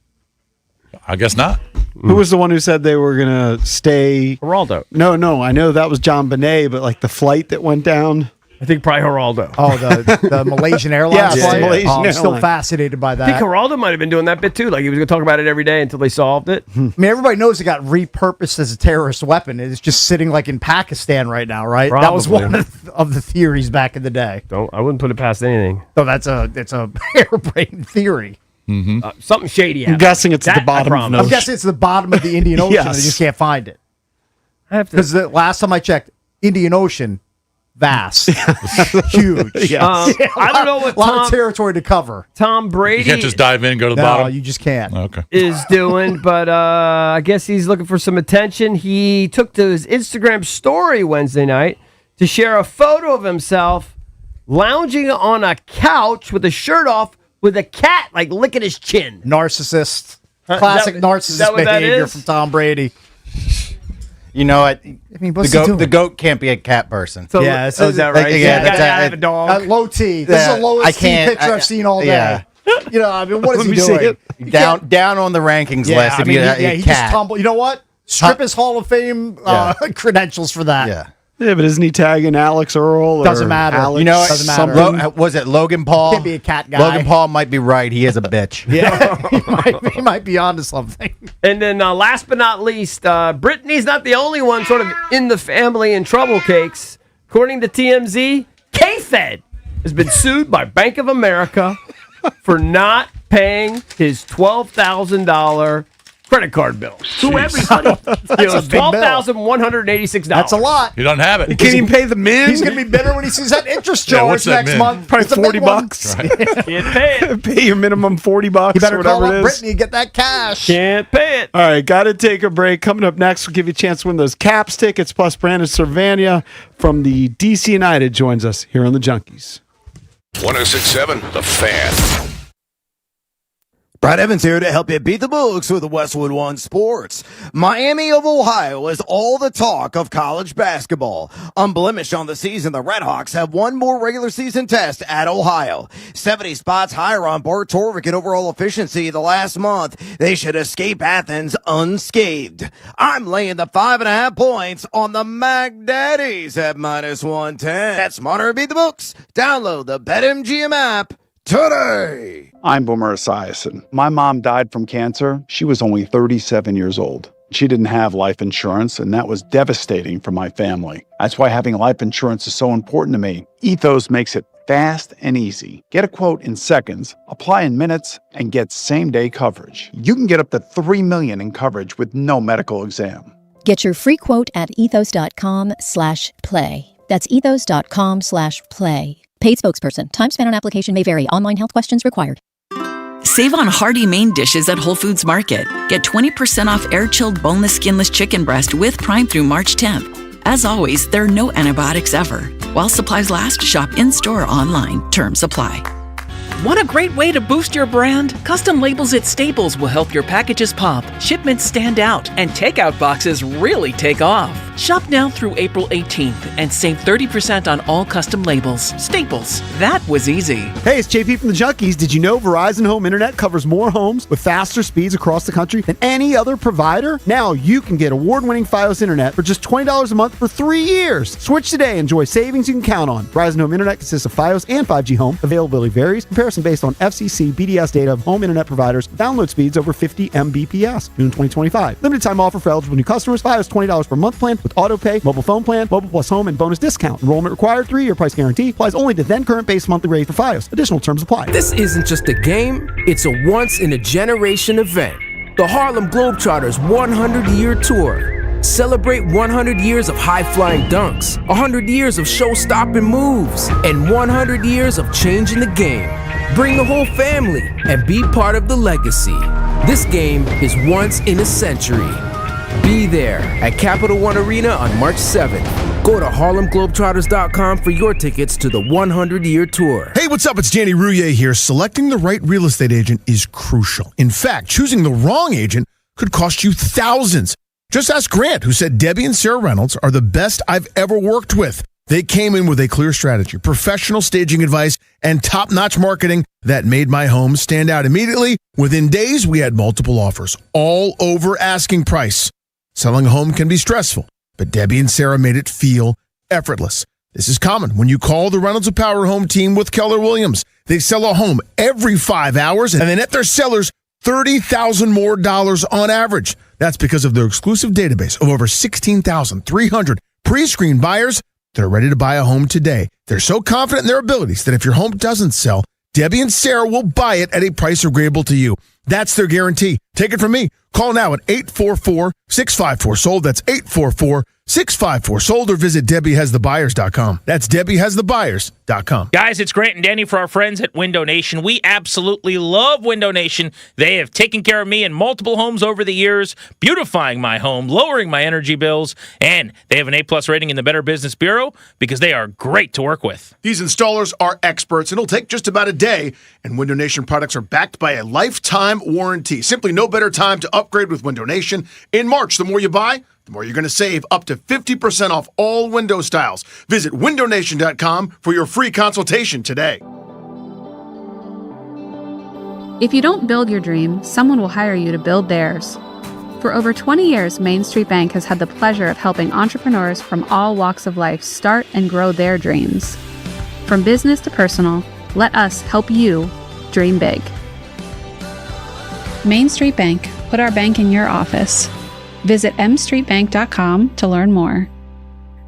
I guess not. Who was the one who said they were going to stay? Geraldo. No, I know that was John Bonet, but like the flight that went down. I think probably Geraldo. Oh, the Malaysian Airlines Yeah, flight? Malaysian I'm still Airlines. fascinated by I that. think Geraldo might have been doing that bit too. Like he was going to talk about it every day until they solved it. I mean, everybody knows it got repurposed as a terrorist weapon. It's just sitting like in Pakistan right now, right? Probably. That was one of the theories back in the day. I wouldn't put it past anything. So it's a harebrained theory. Something shady. I'm guessing it's at the bottom of I'm guessing it's the bottom of the Indian Ocean. Yes. And they just can't find it. Because the last time I checked, Indian Ocean, vast, huge. I don't know what a lot of territory to cover. Tom Brady You can't just dive in and go to the No, bottom. you just can't. Okay. is doing, but I guess he's looking for some attention. He took to his Instagram story Wednesday night to share a photo of himself lounging on a couch with a shirt off with a cat like licking his chin. Narcissist. Huh? Classic Is that narcissist what that behavior is? from Tom Brady. You know what? what's he doing? The goat can't be a cat person. So, Yeah, is that right? yeah, gotta that's have a dog. Low T. This is the lowest T picture I've seen all day. Yeah. You know, I mean, what is Let he me see doing? it. Down on the rankings Yeah, list. I If mean, you he just tumbled. You know what? Strip his Hall of Fame credentials for that. Yeah. Yeah, but isn't he tagging Alex Earl? Doesn't or matter. Alex You know, doesn't matter. something? Was it Logan Paul? Can't be a cat guy. Logan Paul might be right. He is a bitch. Yeah, he might be onto something. And then last but not least, Brittany's not the only one sort of in the family in trouble cakes. According to TMZ, K-Fed has been sued by Bank of America for not paying his $12,000 credit card bill. To everybody. It was $12,186. That's a lot. He doesn't have it. He can't even pay the min. He's going to be bitter when he sees that interest Yeah, charge what's that next min? month. Probably It's a big one. $40. Can't pay it. Pay your minimum $40. You better whatever call it up is. Brittany and get that cash. Can't pay it. All right, got to take a break. Coming up next, we'll give you a chance to win those Caps tickets. Plus, Brandon Servania from the DC United joins us here on the Junkies. 106.7 The Fan. Brad Evans here to help you beat the books with Westwood One Sports. Miami of Ohio is all the talk of college basketball. Unblemished on the season, the Redhawks have one more regular season test at Ohio. 70 spots higher on Bart Torvik in overall efficiency the last month. They should escape Athens unscathed. I'm laying the 5.5 points on the Mac Daddies at -110. That's smarter to beat the books. Download the BetMGM app today. I'm Boomer Esiason. My mom died from cancer. She was only 37 years old. She didn't have life insurance, and that was devastating for my family. That's why having life insurance is so important to me. Ethos makes it fast and easy. Get a quote in seconds, apply in minutes, and get same-day coverage. You can get up to $3 million in coverage with no medical exam. Get your free quote at ethos.com/play. That's ethos.com/play. Paid spokesperson. Time spent on application may vary. Online health questions required. Save on hearty main dishes at Whole Foods Market. Get 20% off air-chilled boneless, skinless chicken breast with Prime through March 10th. As always, there are no antibiotics ever. While supplies last, shop in-store or online. Terms apply. Want a great way to boost your brand? Custom labels at Staples will help your packages pop, shipments stand out, and takeout boxes really take off. Shop now through April 18th and save 30% on all custom labels. Staples. That was easy. Hey, it's JP from the Junkies. Did you know Verizon Home Internet covers more homes with faster speeds across the country than any other provider? Now you can get award-winning Fios Internet for just $20 a month for 3 years. Switch today. Enjoy savings you can count on. Verizon Home Internet consists of Fios and 5G Home. Availability varies. Comparison based on FCC BDS data of home internet providers. Download speeds over 50 Mbps. June 2025. Limited time offer for eligible new customers. Fios $20 per month plan with auto pay, mobile phone plan, mobile plus home, and bonus discount. Enrollment required. 3-year price guarantee. Applies only to then current base monthly rate for Fios. Additional terms apply. This isn't just a game. It's a once-in-a-generation event. The Harlem Globetrotters 100-year tour. Celebrate 100 years of high-flying dunks, 100 years of show-stopping moves, and 100 years of changing the game. Bring the whole family and be part of the legacy. This game is once in a century. Be there at Capital One Arena on March 7th. Go to HarlemGlobetrotters.com for your tickets to the 100-year tour. Hey, what's up? It's Danny Rouillet here. Selecting the right real estate agent is crucial. In fact, choosing the wrong agent could cost you thousands. Just ask Grant, who said Debbie and Sarah Reynolds are the best I've ever worked with. They came in with a clear strategy, professional staging advice, and top-notch marketing that made my home stand out immediately. Within days, we had multiple offers, all over asking price. Selling a home can be stressful, but Debbie and Sarah made it feel effortless. This is common when you call the Reynolds of Power Home team with Keller Williams. They sell a home every 5 hours, and they net their sellers $30,000 more on average. That's because of their exclusive database of over 16,300 pre-screened buyers that are ready to buy a home today. They're so confident in their abilities that if your home doesn't sell, Debbie and Sarah will buy it at a price agreeable to you. That's their guarantee. Take it from me. Call now at 844-654-SOLD. That's 844-654-SOLD, or visit DebbieHasTheBuyers.com. That's DebbieHasTheBuyers.com. Guys, it's Grant and Danny for our friends at Window Nation. We absolutely love Window Nation. They have taken care of me in multiple homes over the years, beautifying my home, lowering my energy bills, and they have an A-plus rating in the Better Business Bureau because they are great to work with. These installers are experts, and it'll take just about a day, and Window Nation products are backed by a lifetime warranty. Simply no better time to upgrade with Window Nation. In March, the more you buy, the more you're going to save, up to 50% off all window styles. Visit windownation.com for your free consultation today. If you don't build your dream, someone will hire you to build theirs. For over 20 years, Main Street Bank has had the pleasure of helping entrepreneurs from all walks of life start and grow their dreams. From business to personal, let us help you dream big. Main Street Bank. Put our bank in your office. Visit mstreetbank.com to learn more.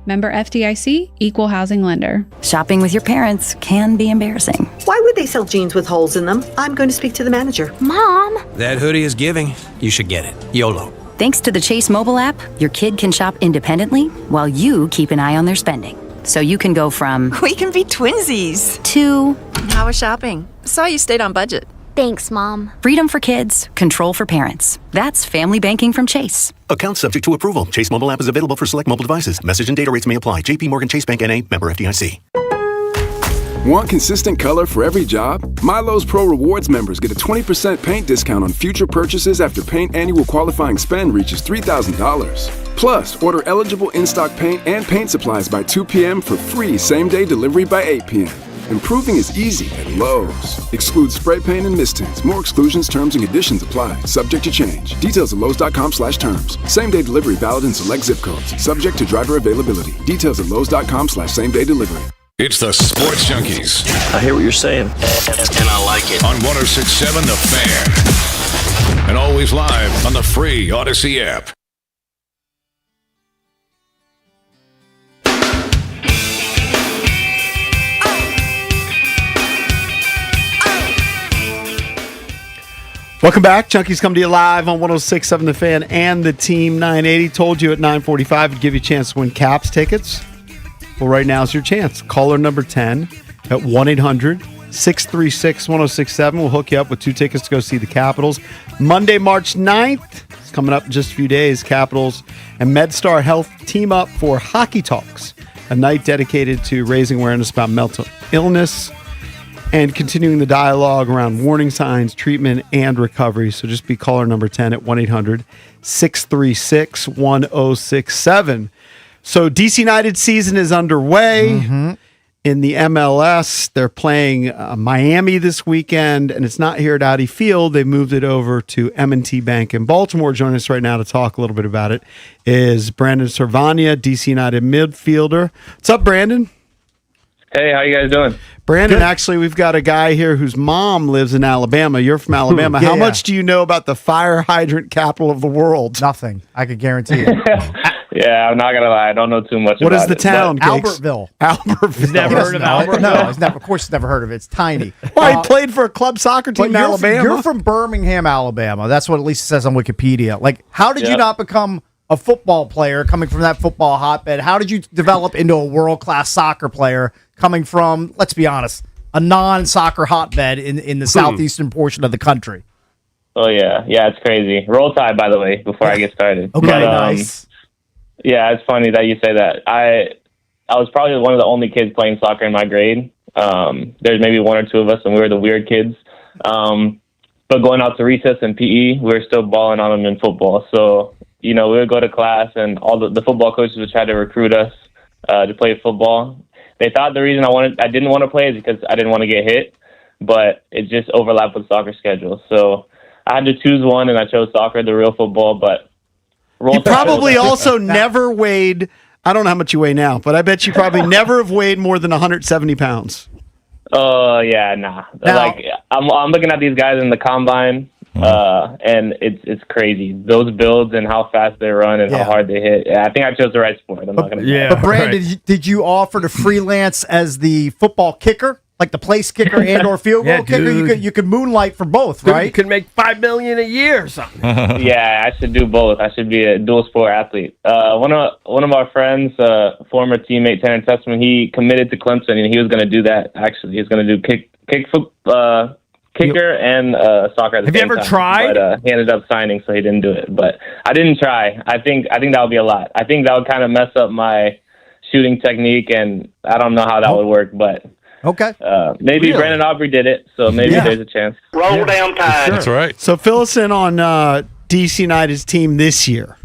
Member FDIC, Equal Housing Lender. Shopping with your parents can be embarrassing. Why would they sell jeans with holes in them? I'm going to speak to the manager. Mom! That hoodie is giving. You should get it. YOLO. Thanks to the Chase mobile app, your kid can shop independently while you keep an eye on their spending. So you can go from... We can be twinsies. ...to... How was shopping? Saw you stayed on budget. Thanks, Mom. Freedom for kids, control for parents. That's family banking from Chase. Account subject to approval. Chase mobile app is available for select mobile devices. Message and data rates may apply. JP Morgan Chase Bank N.A. Member FDIC. Want consistent color for every job? Milo's Pro Rewards members get a 20% paint discount on future purchases after paint annual qualifying spend reaches $3,000. Plus, order eligible in-stock paint and paint supplies by 2 p.m. for free same-day delivery by 8 p.m. Improving is easy at Lowe's. Excludes spray paint and mist tints. More exclusions, terms, and conditions apply. Subject to change. Details at Lowe's.com/terms. Same-day delivery valid in select zip codes. Subject to driver availability. Details at Lowe's.com/same-day delivery. It's the Sports Junkies. I hear what you're saying, and I like it. On 106.7 The Fan. And always live on the free Odyssey app. Welcome back. Junkies come to you live on 106.7 The Fan and the Team 980. Told you at 9:45 would give you a chance to win Caps tickets. Well, right now is your chance. Caller number 10 at 1-800-636-1067. We'll hook you up with 2 tickets to go see the Capitals. Monday, March 9th. It's coming up in just a few days. Capitals and MedStar Health team up for Hockey Talks, a night dedicated to raising awareness about mental illness and continuing the dialogue around warning signs, treatment, and recovery. So just be caller number 10 at 1-800-636-1067. So DC United season is underway. In the MLS, they're playing Miami this weekend, and it's not here at Audi Field. They moved it over to M&T Bank in Baltimore. Joining us right now to talk a little bit about it is Brandon Servania, DC United midfielder. What's up, Brandon? Hey, how you guys doing? Brandon, actually, we've got a guy here whose mom lives in Alabama. You're from Alabama. How much do you know about the fire hydrant capital of the world? Nothing. I could guarantee it. Yeah, I'm not going to lie. I don't know too much What about is the town, Cakes? Albertville. Albertville. He's never heard of Albertville? No, of course he's never heard of it. It's tiny. Well, he played for a club soccer team in Alabama. You're from Birmingham, Alabama. That's what at least it says on Wikipedia. Like, how did you not become a football player coming from that football hotbed? How did you develop into a world-class soccer player coming from, let's be honest, a non-soccer hotbed in the southeastern portion of the country? Oh, yeah. Yeah, it's crazy. Roll Tide, by the way, before I get started. Okay, nice. Yeah, it's funny that you say that. I was probably one of the only kids playing soccer in my grade. There's maybe 1 or 2 of us, and we were the weird kids. But going out to recess and PE, we were still balling on them in football. So, we would go to class, and all the football coaches would try to recruit us to play football. They thought the reason I didn't want to play is because I didn't want to get hit, but it just overlapped with soccer schedule. So I had to choose one, and I chose soccer, the real football, but... You probably also never weighed, I don't know how much you weigh now, but I bet you probably never have weighed more than 170 pounds. Oh, yeah, nah. Like, I'm looking at these guys in the combine, and it's crazy. Those builds and how fast they run and how hard they hit. Yeah, I think I chose the right sport. I'm not going to But Brandon, did you offer to freelance as the football kicker? Like the place kicker and or field goal kicker? You could moonlight for both, right? You could make $5 million a year or something. Yeah, I should do both. I should be a dual sport athlete. One of our friends, former teammate Terrence Tessman, he committed to Clemson, and he was going to do that. Actually, he was going to do kicker and soccer at the same time. Have you ever tried? But he ended up signing, so he didn't do it. But I didn't try. I think that would be a lot. I think that would kind of mess up my shooting technique, and I don't know how that would work, but. Okay. Maybe really? Brandon Aubrey did it, so maybe there's a chance. Roll down Tide. That's right. So fill us in on DC United's team this year.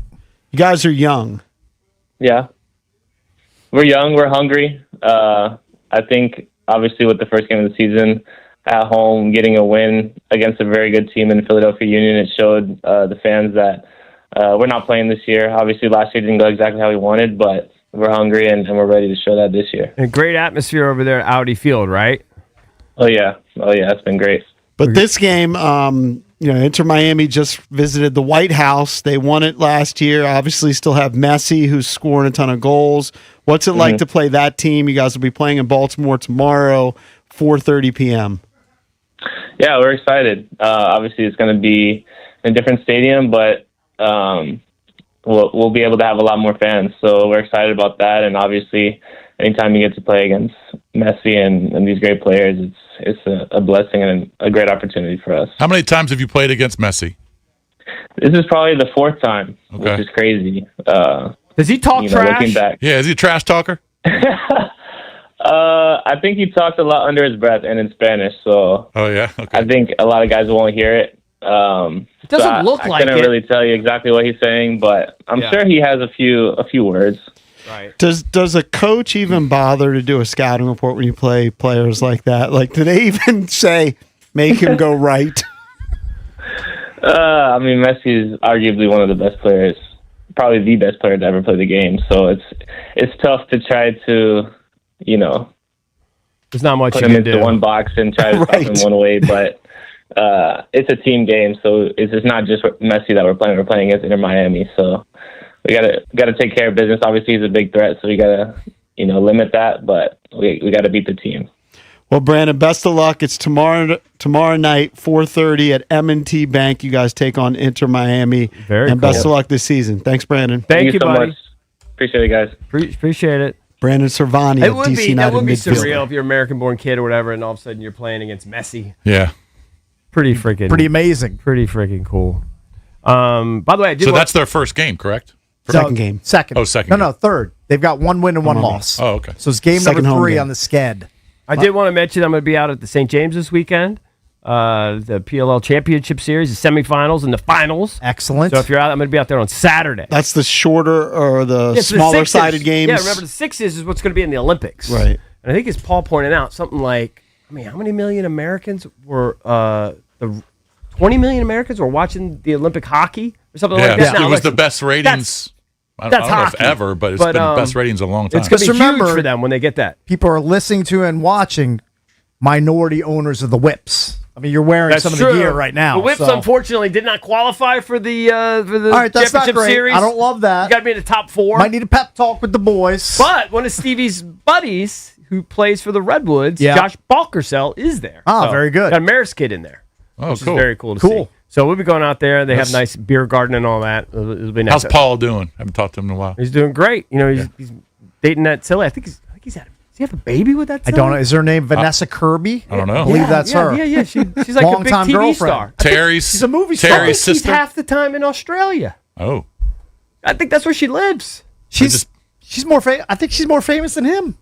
You guys are young. Yeah. We're young. We're hungry. I think, obviously, with the first game of the season at home, getting a win against a very good team in Philadelphia Union, it showed the fans that we're not playing this year. Obviously, last year didn't go exactly how we wanted, but we're hungry, and we're ready to show that this year. And great atmosphere over there at Audi Field, right? Oh, yeah. It's been great. But this game, Inter Miami just visited the White House. They won it last year. Obviously, still have Messi, who's scoring a ton of goals. What's it like to play that team? You guys will be playing in Baltimore tomorrow, 4:30 p.m. Yeah, we're excited. Obviously, it's going to be in a different stadium, but we'll be able to have a lot more fans. So we're excited about that. And obviously, anytime you get to play against Messi and these great players, it's a blessing and a great opportunity for us. How many times have you played against Messi? This is probably the 4th time, which is crazy. Does he talk trash? Looking back. Yeah, is he a trash talker? I think he talks a lot under his breath and in Spanish. So okay. I think a lot of guys won't hear it. It doesn't look like it. I couldn't really tell you exactly what he's saying, but I'm sure he has a few words. Right. Does a coach even bother to do a scouting report when you play players like that? Like, do they even say, make him go right? Messi is arguably one of the best players, probably the best player to ever play the game. So it's tough to try to, there's not much put you him can into do. one box and try to stop him one way, but it's a team game, so it's not just Messi that we're playing. We're playing against Inter Miami, so we gotta take care of business. Obviously, he's a big threat, so we gotta limit that, but we gotta beat the team. Well, Brandon, best of luck. It's tomorrow night, 4:30 at M&T Bank. You guys take on Inter Miami. Very and cool. Best of luck this season. Thanks, Brandon. Thank you, so buddy. much. Appreciate it, guys. Appreciate it. Brandon Servania, It would DC be United that would be midfielder. surreal if you're an American-born kid or whatever, and all of a sudden you're playing against Messi. Yeah. Pretty amazing. Pretty freaking cool. By the way, that's their first game, correct? Second game. Second. Oh, second. No, third. They've got 1 win and 1 loss. Oh, okay. So it's game Second number home 3 game. on the sched. I did want to mention I'm going to be out at the St. James this weekend. The PLL Championship Series, the semifinals and the finals. Excellent. So if you're out, I'm going to be out there on Saturday. That's the shorter or the Yeah, so smaller sixes. sided games. Yeah, remember the sixes is what's going to be in the Olympics. Right. And I think as Paul pointed out, something like, how many million Americans were, the 20 million Americans were watching the Olympic hockey or something like that? It Now, was the listen, best ratings. I don't know hockey. if ever, but it's been the best ratings in a long time. It's going to be remember, huge for them when they get that. People are listening to and watching minority owners of the whips. I mean, you're wearing That's some true. of the gear right now. The Whips, so. unfortunately, did not qualify for the All right, that's not championship great. series. I don't love that. You got to be in the top 4. Might need a pep talk with the boys. But one of Stevie's buddies who plays for the Redwoods, Josh Balkersell, is there. Very good. Got a Maris kid in there. Oh, which cool. is very cool to see. So we'll be going out there. They have nice beer garden and all that. It'll be nice. How's Paul doing? I haven't talked to him in a while. He's doing great. He's dating that Tilly. I think he's had. Does he have a baby with that? I don't know. Is her name Vanessa Kirby? I don't know. I believe that's her. Yeah. She's like a big Longtime TV girlfriend. star. She's a movie star. Terry's She's sister. half the time in Australia. Oh. I think that's where she lives. She's more famous. I think she's more famous than him.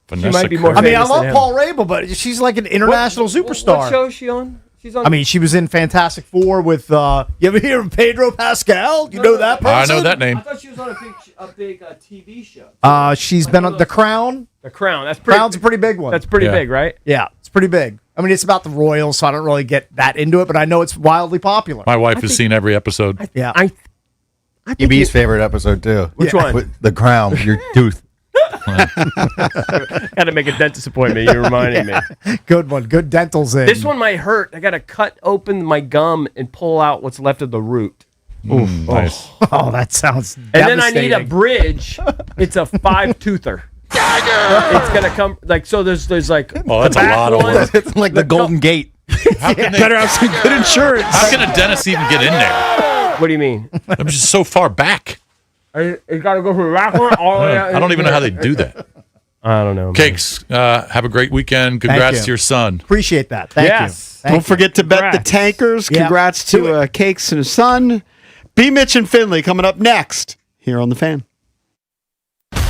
Vanessa might be more Kirby. I mean, I famous love than him. Paul Rabel, but she's like an international superstar. What show is she on? She's on. I mean, she was in Fantastic Four with. You ever hear of Pedro Pascal? You know that person? I know that name. I thought she was on a big TV show. She's been on The Crown. The Crown. That's pretty. Crown's a pretty big one. That's pretty big, right? Yeah, it's pretty big. I mean, it's about the royals, so I don't really get that into it, but I know it's wildly popular. My wife has seen every episode. Yeah. I think EB's favorite episode, too. Which one? With The Crown, your tooth. Got to make a dentist appointment. You reminded me. Good one. Good dentals in. This one might hurt. I got to cut open my gum and pull out what's left of the root. Nice. Oh, that sounds And then I need a bridge. It's a 5-toother. It's gonna come like so. There's like Oh, that's a lot of work. It's like the Golden Gate. How can Better have some good insurance. How can a dentist even get in there? What do you mean? I'm just so far back. You got to go from the back one all the way out. I don't even know how they do that. I don't know. Man. Cakes, have a great weekend. Congrats you. to your son. Appreciate that. Thank you. Thank Don't forget to bet the Tankers. Yeah. Congrats to Cakes and his son. B Mitch and Finley coming up next here on The Fan.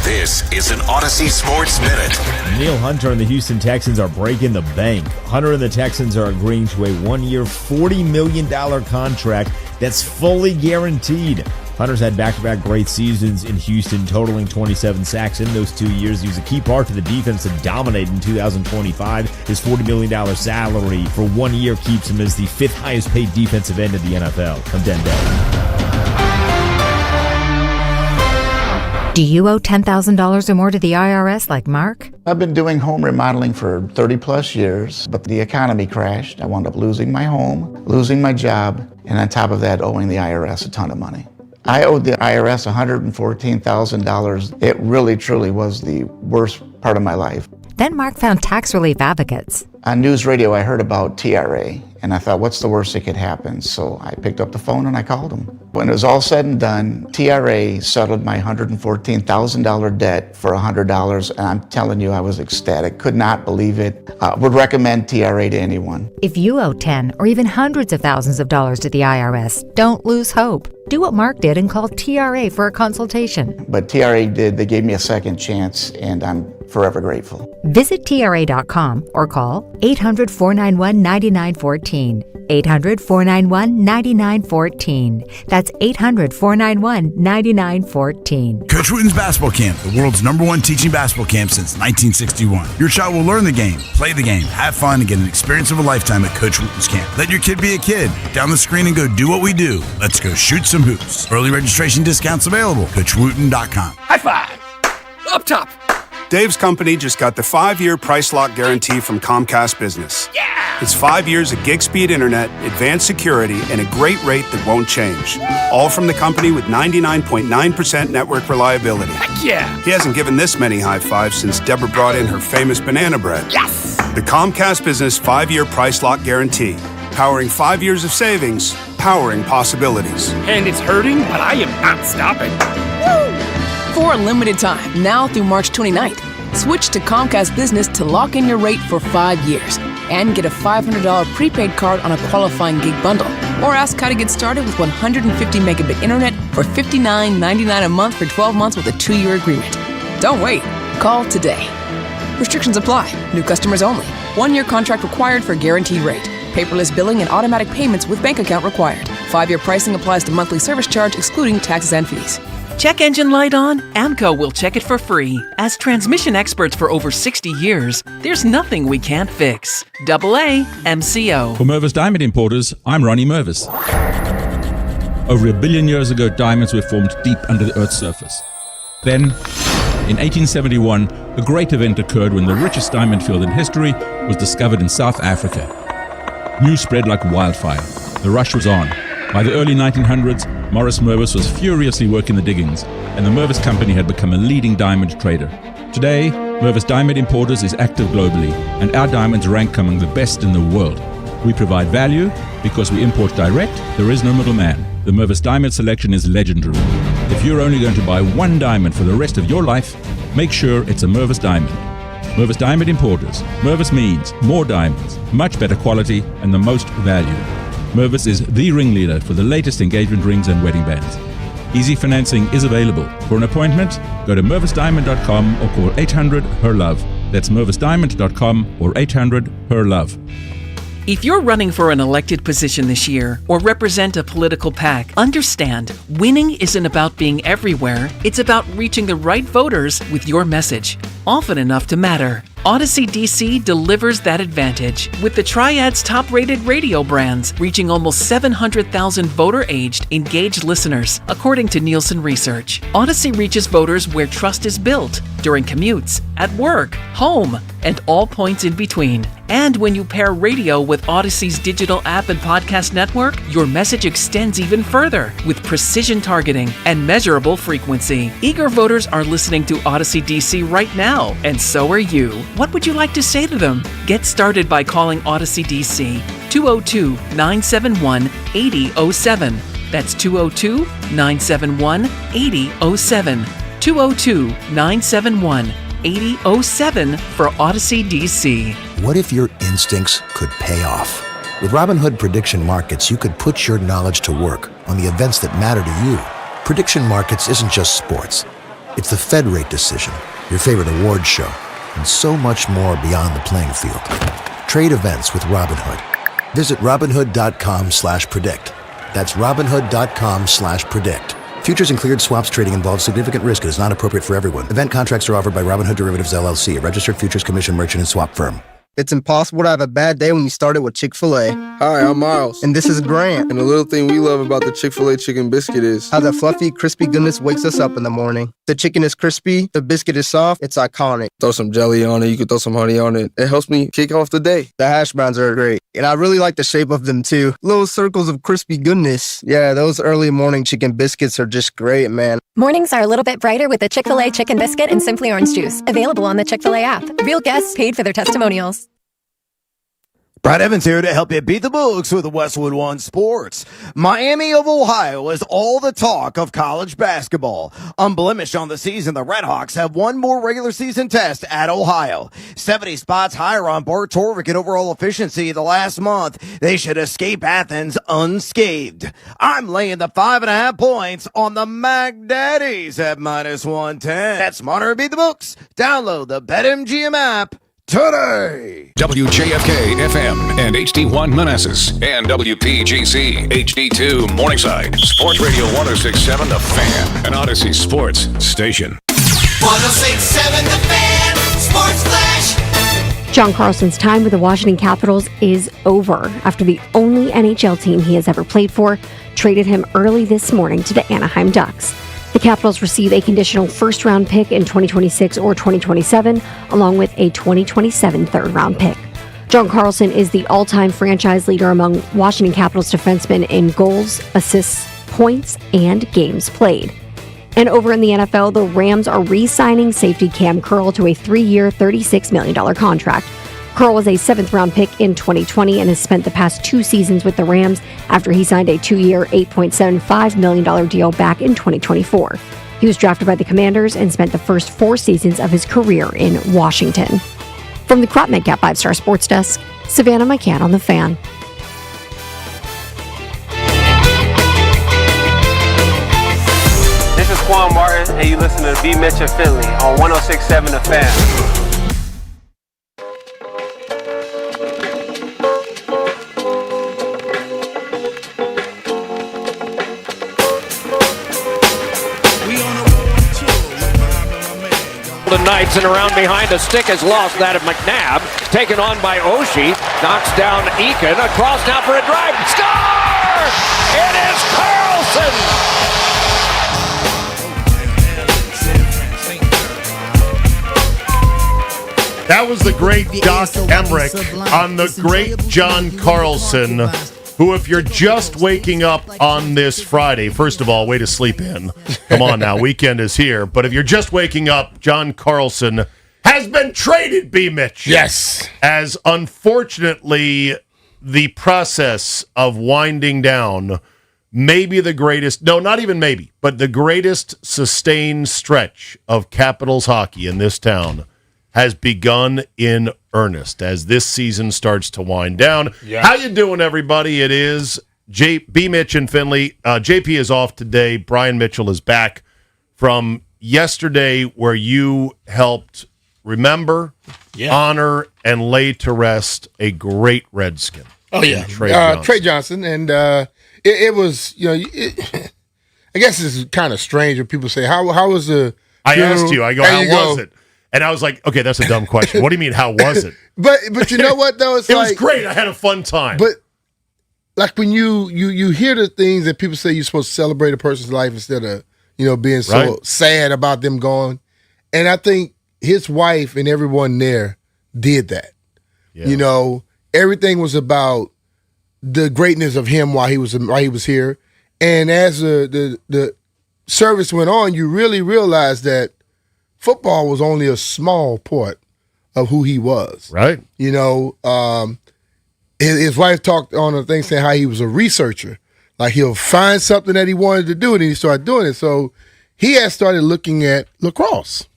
This is an Odyssey Sports Minute. Neil Hunter and the Houston Texans are breaking the bank. Hunter and the Texans are agreeing to a 1-year, $40 million contract that's fully guaranteed. Hunter's had back-to-back great seasons in Houston, totaling 27 sacks in those 2 years. He was a key part to the defense that dominated in 2025. His $40 million salary for 1 year keeps him as the 5th highest-paid defensive end in the NFL. I'm Dendell. Do you owe $10,000 or more to the IRS like Mark? I've been doing home remodeling for 30 plus years, but the economy crashed. I wound up losing my home, losing my job, and on top of that, owing the IRS a ton of money. I owed the IRS $114,000. It really, truly was the worst part of my life. Then Mark found tax relief advocates. On news radio, I heard about TRA, and I thought, what's the worst that could happen? So I picked up the phone and I called them. When it was all said and done, TRA settled my $114,000 debt for $100, and I'm telling you, I was ecstatic. Could not believe it. Would recommend TRA to anyone. If you owe 10 or even hundreds of thousands of dollars to the IRS, don't lose hope. Do what Mark did and call TRA for a consultation. But TRA did. They gave me a second chance, and I'm forever grateful. Visit TRA.com or call 800-491-9914. 800-491-9914. That's 800-491-9914. Coach Wooten's Basketball Camp, the world's #1 teaching basketball camp since 1961. Your child will learn the game, play the game, have fun, and get an experience of a lifetime at Coach Wooten's Camp. Let your kid be a kid. Down the screen and go do what we do. Let's go shoot some hoops. Early registration discounts available. CoachWooten.com. High five! Up top! Dave's company just got the 5-year price lock guarantee from Comcast Business. Yeah! It's 5 years of gig speed internet, advanced security, and a great rate that won't change. All from the company with 99.9% network reliability. Heck yeah! He hasn't given this many high fives since Deborah brought in her famous banana bread. Yes! The Comcast Business 5-year price lock guarantee. Powering 5 years of savings, powering possibilities. And it's hurting, but I am not stopping. Woo! For a limited time, now through March 29th, switch to Comcast Business to lock in your rate for 5 years and get a $500 prepaid card on a qualifying gig bundle. Or ask how to get started with 150 megabit internet for $59.99 a month for 12 months with a 2-year agreement. Don't wait. Call today. Restrictions apply. New customers only. 1-year contract required for guaranteed rate. Paperless billing and automatic payments with bank account required. 5-year pricing applies to monthly service charge excluding taxes and fees. Check engine light on? AMCO will check it for free. As transmission experts for over 60 years, there's nothing we can't fix. AA MCO. For Mervis Diamond Importers, I'm Ronnie Mervis. Over 1 billion years ago, diamonds were formed deep under the Earth's surface. Then, in 1871, a great event occurred when the richest diamond field in history was discovered in South Africa. News spread like wildfire. The rush was on. By the early 1900s, Morris Mervis was furiously working the diggings, and the Mervis Company had become a leading diamond trader. Today, Mervis Diamond Importers is active globally, and our diamonds rank among the best in the world. We provide value because we import direct, there is no middleman. The Mervis Diamond selection is legendary. If you're only going to buy one diamond for the rest of your life, make sure it's a Mervis Diamond. Mervis Diamond Importers. Mervis means more diamonds, much better quality, and the most value. Mervis is the ringleader for the latest engagement rings and wedding bands. Easy financing is available. For an appointment, go to mervisdiamond.com or call 800-HER-LOVE. That's mervisdiamond.com or 800-HER-LOVE. If you're running for an elected position this year or represent a political PAC, understand winning isn't about being everywhere. It's about reaching the right voters with your message, often enough to matter. Odyssey DC delivers that advantage with the Triad's top-rated radio brands, reaching almost 700,000 voter-aged, engaged listeners, according to Nielsen Research. Odyssey reaches voters where trust is built, during commutes, at work, home, and all points in between. And when you pair radio with Odyssey's digital app and podcast network, your message extends even further with precision targeting and measurable frequency. Eager voters are listening to Odyssey DC right now, and so are you. What would you like to say to them? Get started by calling Odyssey DC 202-971-8007. That's 202-971-8007. 202-971-8007 for Odyssey DC. What if your instincts could pay off? With Robinhood Prediction Markets, you could put your knowledge to work on the events that matter to you. Prediction Markets isn't just sports. It's the Fed rate decision, your favorite award show, and so much more beyond the playing field. Trade events with Robinhood. Visit Robinhood.com/predict. That's Robinhood.com/predict. Futures and cleared swaps trading involves significant risk and is not appropriate for everyone. Event contracts are offered by Robinhood Derivatives LLC, a registered futures commission merchant and swap firm. It's impossible to have a bad day when you started with Chick-fil-A. Hi, I'm Miles. And this is Grant. And the little thing we love about the Chick-fil-A chicken biscuit is how the fluffy, crispy goodness wakes us up in the morning. The chicken is crispy, the biscuit is soft, it's iconic. Throw some jelly on it, you can throw some honey on it. It helps me kick off the day. The hash browns are great. And I really like the shape of them too. Little circles of crispy goodness. Yeah, those early morning chicken biscuits are just great, man. Mornings are a little bit brighter with the Chick-fil-A chicken biscuit and Simply Orange Juice. Available on the Chick-fil-A app. Real guests paid for their testimonials. Brad Evans here to help you beat the books with Westwood One Sports. Miami of Ohio is all the talk of college basketball. Unblemished on the season, the Redhawks have one more regular season test at Ohio. 70 spots higher on Bart Torvik in overall efficiency the last month. They should escape Athens unscathed. I'm laying the 5.5 points on the Mac Daddies at -110. That's smarter beat the books. Download the BetMGM app today. WJFK FM and HD1 Manassas and WPGC HD2 Morningside. Sports Radio 106.7 The Fan, an Odyssey Sports station. 106.7 The Fan, Sports Flash. John Carlson's time with the Washington Capitals is over after the only NHL team he has ever played for traded him early this morning to the Anaheim Ducks. The Capitals receive a conditional first-round pick in 2026 or 2027, along with a 2027 third-round pick. John Carlson is the all-time franchise leader among Washington Capitals defensemen in goals, assists, points, and games played. And over in the NFL, the Rams are re-signing safety Cam Curl to a 3-year, $36 million contract. Curl was a 7th-round pick in 2020 and has spent the past 2 seasons with the Rams after he signed a 2-year, $8.75 million deal back in 2024. He was drafted by the Commanders and spent the first 4 seasons of his career in Washington. From the Crop Medcap 5-Star Sports Desk, Savannah McCann on The Fan. This is Quan Martin, and you listen to B Mitch and Finley on 106.7 The Fan. The Knights, and around behind the stick is lost, that of McNabb, taken on by Oshie, knocks down Eakin, across now for a drive, score! It is Carlson! That was the great Doc Emmerich on the great John Carlson, who, if you're just waking up on this Friday, first of all, way to sleep in. Come on now, weekend is here. But if you're just waking up, John Carlson has been traded, B Mitch. Yes. As unfortunately, the process of winding down maybe the greatest, no, not even maybe, but the greatest sustained stretch of Capitals hockey in this town has begun in earnest as this season starts to wind down. Yeah. How you doing, everybody? It is B Mitch and Finley. JP is off today. Brian Mitchell is back from yesterday, where you helped remember, honor, and lay to rest a great Redskin. Oh, yeah. Trey Johnson. And it was, I guess it's kind of strange when people say, how was the I funeral? asked you, I go, how was it? And I was like, okay, that's a dumb question. What do you mean, how was it? But you know what, though? It was great. I had a fun time. But like when you hear the things that people say you're supposed to celebrate a person's life instead of, being so sad about them going. And I think his wife and everyone there did that. Yeah. Everything was about the greatness of him while he was here. And as the service went on, you really realized that football was only a small part of who he was. Right. His wife talked on a thing saying how he was a researcher. Like he'll find something that he wanted to do and he started doing it. So he had started looking at lacrosse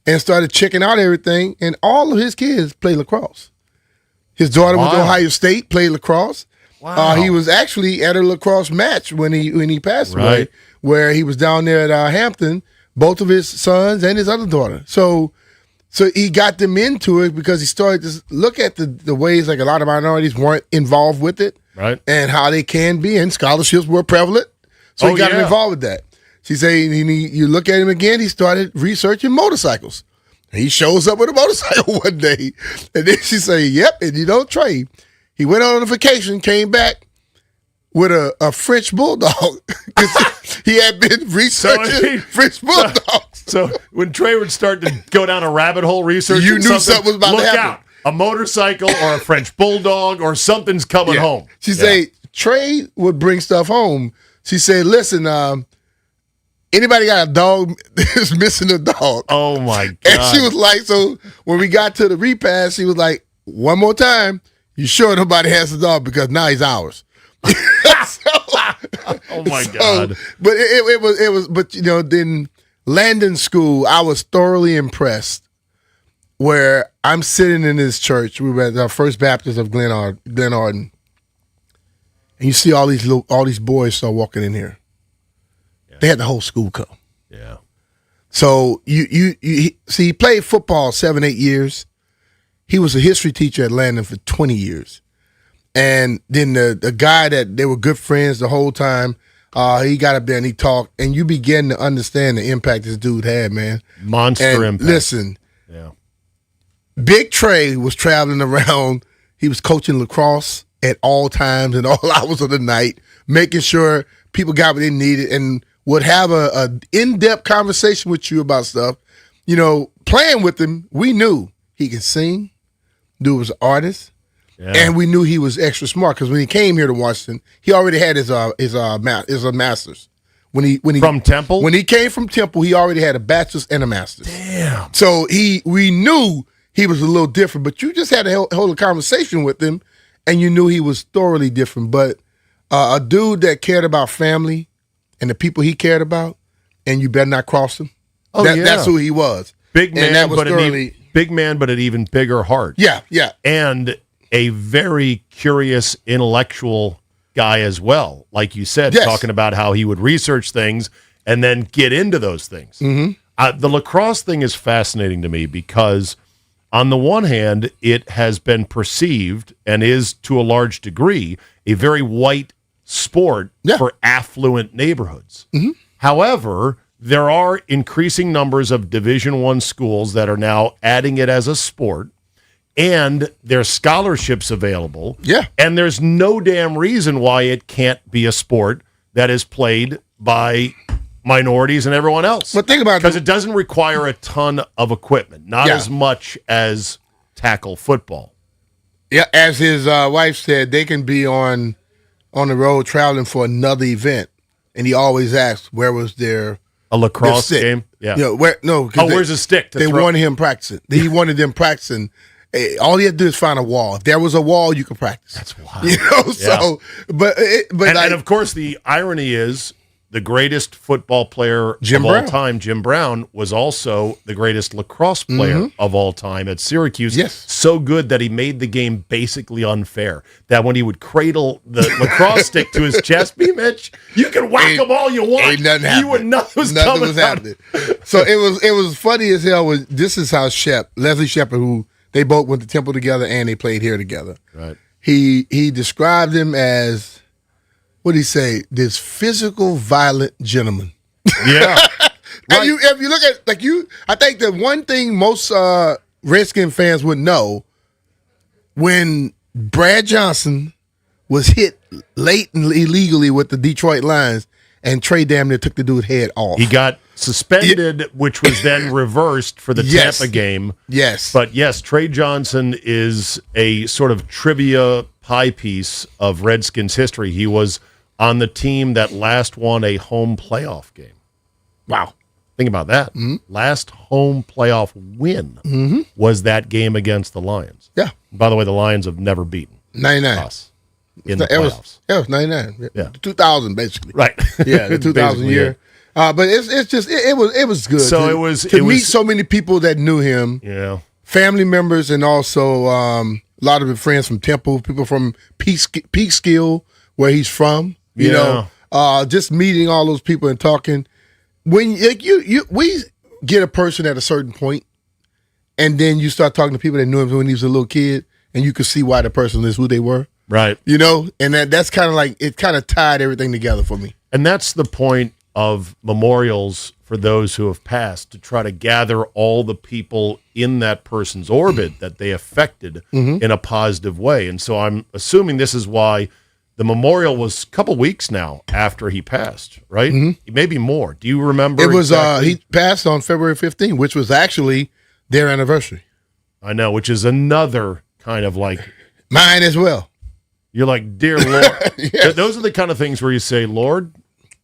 and started checking out everything. And all of his kids play lacrosse. His daughter went to Ohio State, played lacrosse. Wow. He was actually at a lacrosse match when he passed away, where he was down there at Hampton. Both of his sons and his other daughter. So he got them into it because he started to look at the ways like a lot of minorities weren't involved with it. Right. And how they can be, and scholarships were prevalent. So he got them involved with that. She said, you look at him again, he started researching motorcycles. He shows up with a motorcycle one day. And then she said, yep, and Trey, he went on a vacation, came back with a French bulldog. He had been researching French bulldogs. So when Trey would start to go down a rabbit hole researching you knew something was about to happen. Look out. A motorcycle or a French bulldog or something's coming home. She said Trey would bring stuff home. She said, listen, anybody got a dog that's missing a dog? Oh, my God. And she was like, so when we got to the repass, she was like, one more time, you sure nobody has a dog because now he's ours. Oh my God! But it was. But then Landon School, I was thoroughly impressed. Where I'm sitting in this church, we were at our First Baptist of Glen Arden, and you see all these boys start walking in here. Yeah. They had the whole school come. Yeah. So you see, he played football 7-8 years. He was a history teacher at Landon for 20 years. And then the guy that they were good friends the whole time, he got up there and he talked, and you begin to understand the impact this dude had, man. Monster impact. Listen, Big Trey was traveling around. He was coaching lacrosse at all times and all hours of the night, making sure people got what they needed, and would have a in-depth conversation with you about stuff. Playing with him, we knew he could sing, dude was an artist. Yeah. And we knew he was extra smart because when he came here to Washington, he already had his master's. When he from Temple? When he came from Temple, he already had a bachelor's and a master's. Damn. So we knew he was a little different, but you just had to hold a conversation with him, and you knew he was thoroughly different. But a dude that cared about family and the people he cared about, and you better not cross him. Oh, yeah. That's who he was. Big man, and that was but thoroughly, big man, but an even bigger heart. Yeah, yeah. And a very curious intellectual guy as well. Like you said, Yes. talking about how he would research things and then get into those things. Mm-hmm. The lacrosse thing is fascinating to me because on the one hand, it has been perceived and is to a large degree a very white sport for affluent neighborhoods. Mm-hmm. However, there are increasing numbers of Division I schools that are now adding it as a sport, and there's scholarships available. Yeah. And there's no damn reason why it can't be a sport that is played by minorities and everyone else. But think about it. Because it doesn't require a ton of equipment, not Yeah. as much as tackle football. Yeah, as his wife said, they can be on the road traveling for another event, and he always asks, where was their lacrosse stick? game? Yeah. You know, Where's the stick? They wanted him practicing. He wanted them practicing. All he had to do is find a wall. If there was a wall, you could practice. That's wild. You know, so and of course the irony is the greatest football player Jim of all Brown. time, Jim Brown, was also the greatest lacrosse player of all time at Syracuse. Yes. So good that he made the game basically unfair. That when he would cradle the lacrosse stick to his chest, B Mitch, you can whack them all you want. Ain't nothing happening. You would nothing was Nothing coming was out. happening. So it was funny as hell. This is how Leslie Shepard, who they both went to Temple together and they played here together. Right. He described him as, what did he say? This physical, violent gentleman. Yeah. And if you look at I think the one thing most Redskin fans would know, when Brad Johnson was hit late and illegally with the Detroit Lions, and Trey damn near took the dude's head off. He got suspended, which was then reversed for the Yes. Tampa game. Yes. But yes, Trey Johnson is a sort of trivia pie piece of Redskins history. He was on the team that last won a home playoff game. Wow. Think about that. Last home playoff win was that game against the Lions. Yeah. By the way, the Lions have never beaten 99. us in the It playoffs. was 99. Yeah. 2000 basically. Right. Yeah, the 2000 Basically, year. But it was good. So to, it was- to it meet was- so many people that knew him. Yeah. Family members, and also a lot of his friends from Temple, people from Peekskill, where he's from. You know, just meeting all those people and talking. When we get a person at a certain point, and then you start talking to people that knew him when he was a little kid, and you could see why the person is who they were. Right. You know, and that's kind of like, it kind of tied everything together for me. And that's the point of memorials for those who have passed, to try to gather all the people in that person's orbit that they affected in a positive way. And so I'm assuming this is why the memorial was a couple weeks now after he passed, right? Maybe more. Do you remember? It was exactly? he passed on February 15th, which was actually their anniversary. I know, which is another kind of like mine as well. You're like, dear Lord. Those are the kind of things where you say, Lord,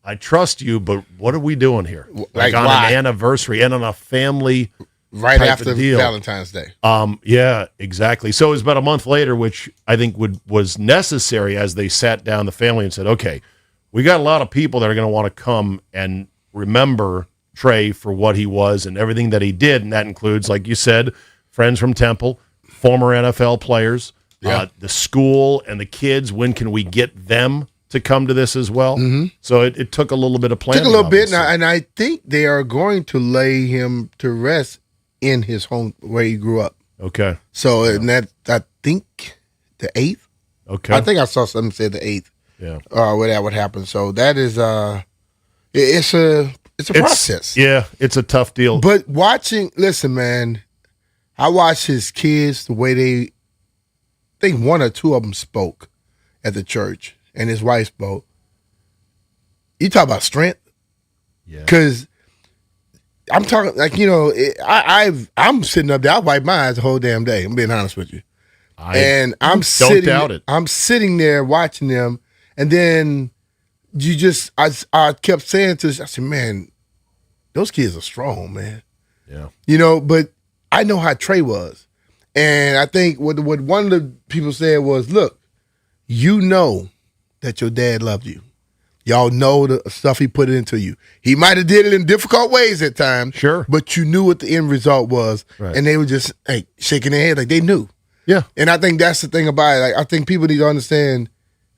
I trust you, but what are we doing here? Like on why? an anniversary and on a family Right type after of deal. Valentine's Day. Yeah, exactly. So it was about a month later, which I think was necessary, as they sat down, the family, and said, okay, we got a lot of people that are going to want to come and remember Trey for what he was and everything that he did. And that includes, like you said, friends from Temple, former NFL players, the school and the kids. When can we get them to come to this as well? So it took a little bit of planning. Took a little bit, obviously. and I think they are going to lay him to rest in his home where he grew up. Okay. So and that, I think the 8th. Okay. I think I saw something say the 8th. Yeah. Where that would happen. So that is it's a process. Yeah, it's a tough deal. But listen, man, I watched his kids, the way I think one or two of them spoke at the church, and his wife spoke. You talk about strength? Yeah. Because I'm talking, like, you know, I'm sitting up there, I wipe my eyes the whole damn day, I'm being honest with you. And I'm don't doubt it. I'm sitting there watching them, and then I kept saying to, I said, man, those kids are strong, man. Yeah. You know, but I know how Trey was. And I think what one of the people said was, look, you know that your dad loved you. Y'all know the stuff he put into you. He might have did it in difficult ways at times. Sure. But you knew what the end result was. Right. And they were just shaking their head like they knew. Yeah. And I think that's the thing about it. Like, I think people need to understand,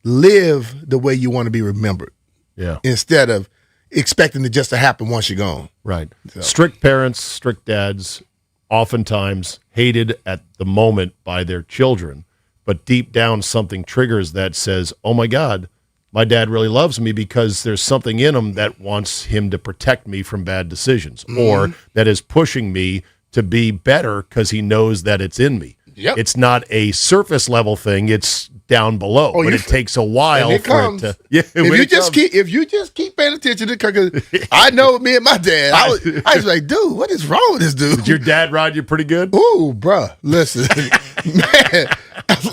live the way you want to be remembered. Yeah. Instead of expecting it just to happen once you're gone. Right. So. Strict parents, strict dads, oftentimes hated at the moment by their children. But deep down, something triggers that says, oh, my God, my dad really loves me because there's something in him that wants him to protect me from bad decisions or that is pushing me to be better because he knows that it's in me. Yep. It's not a surface level thing. It's down below, but it takes a while for it to. Yeah, if you just keep paying attention to, because I know me and my dad, I was like, dude, what is wrong with this dude? Did your dad ride you pretty good? Ooh, bruh, listen, man. I'm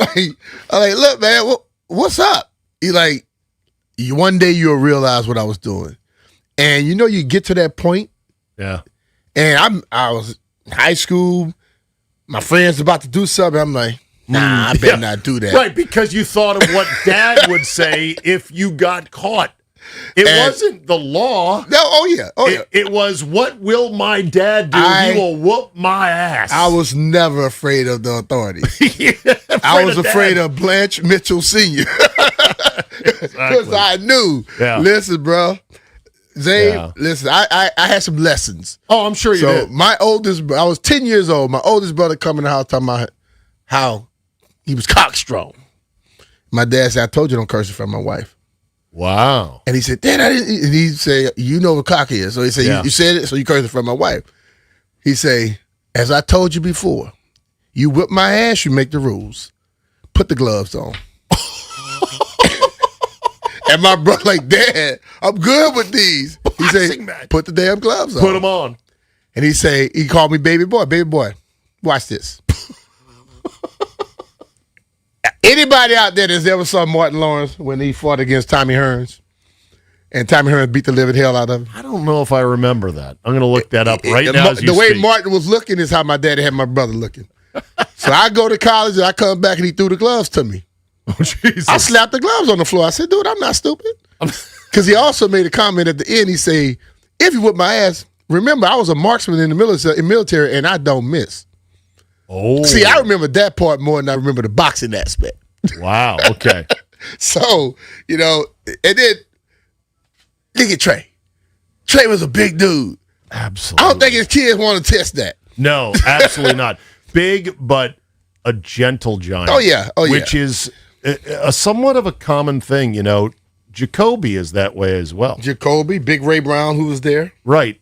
like, look, man, what's up? He like, one day you'll realize what I was doing, and you get to that point. Yeah. And I was in high school. My friends about to do something. I'm like, nah, I better not do that. Right, because you thought of what Dad would say if you got caught. It wasn't the law. No, oh yeah. It was, what will my dad do? He will whoop my ass. I was never afraid of the authorities. I was afraid of Blanche Mitchell Sr. Because I knew. Yeah. Listen, bro. Zay, listen, I had some lessons. Oh, I'm sure you did. My oldest, I was 10 years old. My oldest brother come in the house talking about how he was cockstrong. My dad said, I told you don't curse in front of my wife. Wow. And he said, Dad, I didn't. And he said, you know what cock is. So he said, you said it, so you curse in front of my wife. He say, as I told you before, you whip my ass, you make the rules. Put the gloves on. And my brother like, Dad, I'm good with these. He said, put the damn gloves on. Put them on. And he called me baby boy, watch this. Anybody out there that's ever saw Martin Lawrence when he fought against Tommy Hearns, and Tommy Hearns beat the living hell out of him? I don't know if I remember that. I'm going to look that up right now as you The way speak. Martin was looking is how my daddy had my brother looking. So I go to college and I come back and he threw the gloves to me. Oh, Jesus. I slapped the gloves on the floor. I said, dude, I'm not stupid. Because he also made a comment at the end. He said, if you whip my ass, remember, I was a marksman in the military and I don't miss. Oh. See, I remember that part more than I remember the boxing aspect. Wow, okay. So, and then, look at Trey. Trey was a big dude. Absolutely. I don't think his kids want to test that. No, absolutely not. Big, but a gentle giant. Oh, yeah. Which is a somewhat of a common thing, Jacoby is that way as well. Jacoby, Big Ray Brown, who was there. Right.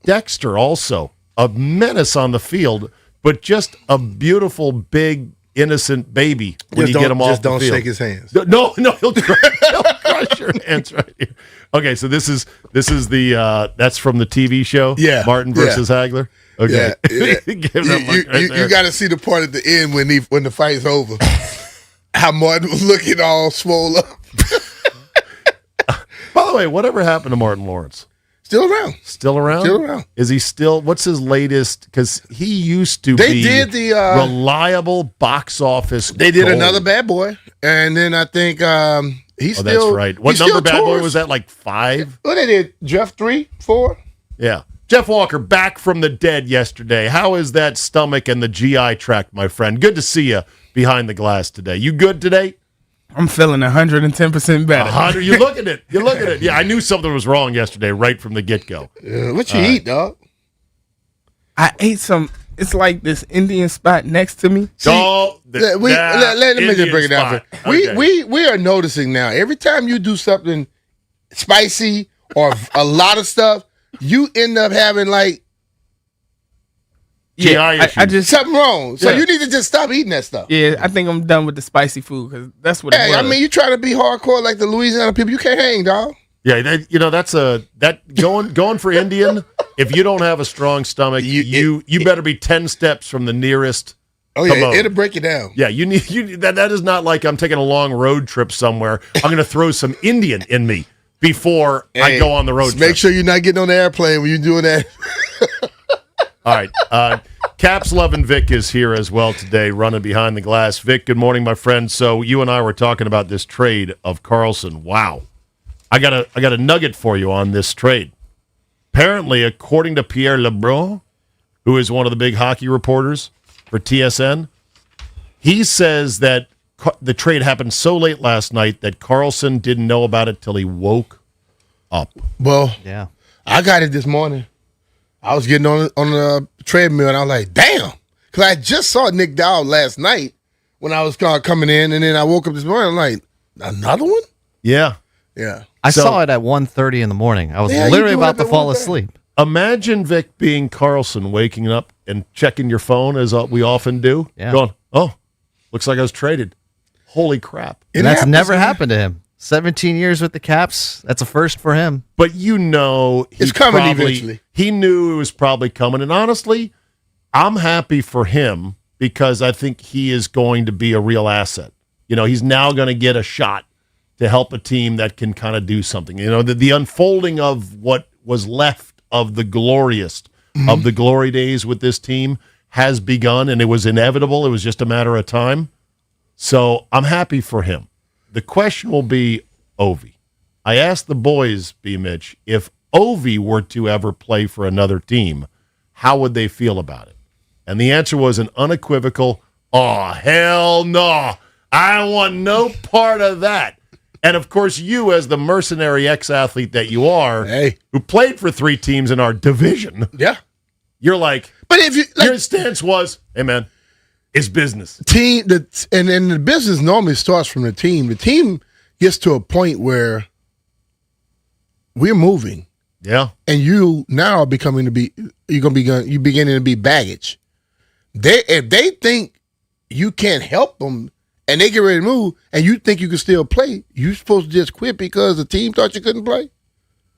Dexter also, a menace on the field, but just a beautiful, big, innocent baby when you get him off the field. Just don't shake his hands. No, he'll crush your hands right here. Okay, so this is the that's from the TV show. Yeah, Martin versus Hagler. Okay, yeah. Give that look right there. You got to see the part at the end when the fight's over. How Martin was looking all swole up. By the way, whatever happened to Martin Lawrence? Still around. Still around? Still around. Is he still? What's his latest? Because he used to They be did the reliable box office. They did gold. another Bad Boy, and then I think he's still. That's right. What he number still Bad Boy tours. was that? Like 5? What they did? Jeff 3, 4. Yeah. Jeff Walker back from the dead yesterday. How is that stomach and the GI tract, my friend? Good to see you behind the glass today. You good today? I'm feeling 110% better. 100. You look at it. You look at it. Yeah, I knew something was wrong yesterday right from the get-go. What you eat, dog? I ate some. It's like this Indian spot next to me. Let me just break it down. We are noticing now, every time you do something spicy or a lot of stuff, you end up having GI issues. I just something wrong. So Yeah. you need to just stop eating that stuff. Yeah, I think I'm done with the spicy food because that's what it Hey, was. I mean, you try to be hardcore like the Louisiana people, you can't hang, dog. Yeah, that's going for Indian. If you don't have a strong stomach, you better be 10 steps from the nearest. Oh yeah, commode. it'll break you down. Yeah, you need that is not like I'm taking a long road trip somewhere. I'm going to throw some Indian in me before I go on the road Just trip. make sure you're not getting on the airplane when you're doing that. All right. Caps Lovin' Vic is here as well today, running behind the glass. Vic, good morning, my friend. So you and I were talking about this trade of Carlson. Wow. I got a nugget for you on this trade. Apparently, according to Pierre Lebrun, who is one of the big hockey reporters for TSN, he says that the trade happened so late last night that Carlson didn't know about it till he woke up. Well, yeah, I got it this morning. I was getting on the treadmill, and I was like, damn. Because I just saw Nick Dowd last night when I was coming in, and then I woke up this morning, I'm like, another one? Yeah. Yeah. I saw it at 1:30 in the morning. I was Yeah, literally you about to doing it fall one day. asleep. Imagine, Vic, being Carlson, waking up and checking your phone, as we often do, going, oh, looks like I was traded. Holy crap. And that's never happened to him. 17 years with the Caps. That's a first for him. But it's coming eventually. He knew it was probably coming. And honestly, I'm happy for him because I think he is going to be a real asset. He's now going to get a shot to help a team that can kind of do something. The unfolding of what was left of the glorious of the glory days with this team has begun, and it was inevitable. It was just a matter of time. So I'm happy for him. The question will be Ovi. I asked the boys, B Mitch, if Ovi were to ever play for another team, how would they feel about it? And the answer was an unequivocal, oh, hell no. I want no part of that. And, of course, you, as the mercenary ex-athlete that you are, who played for 3 teams in our division, you're like, but if you, your stance was, hey, man, it's business. And then the business normally starts from the team. The team gets to a point where we're moving. Yeah. And you now are beginning to be baggage. If they think you can't help them and they get ready to move and you think you can still play, you're supposed to just quit because the team thought you couldn't play?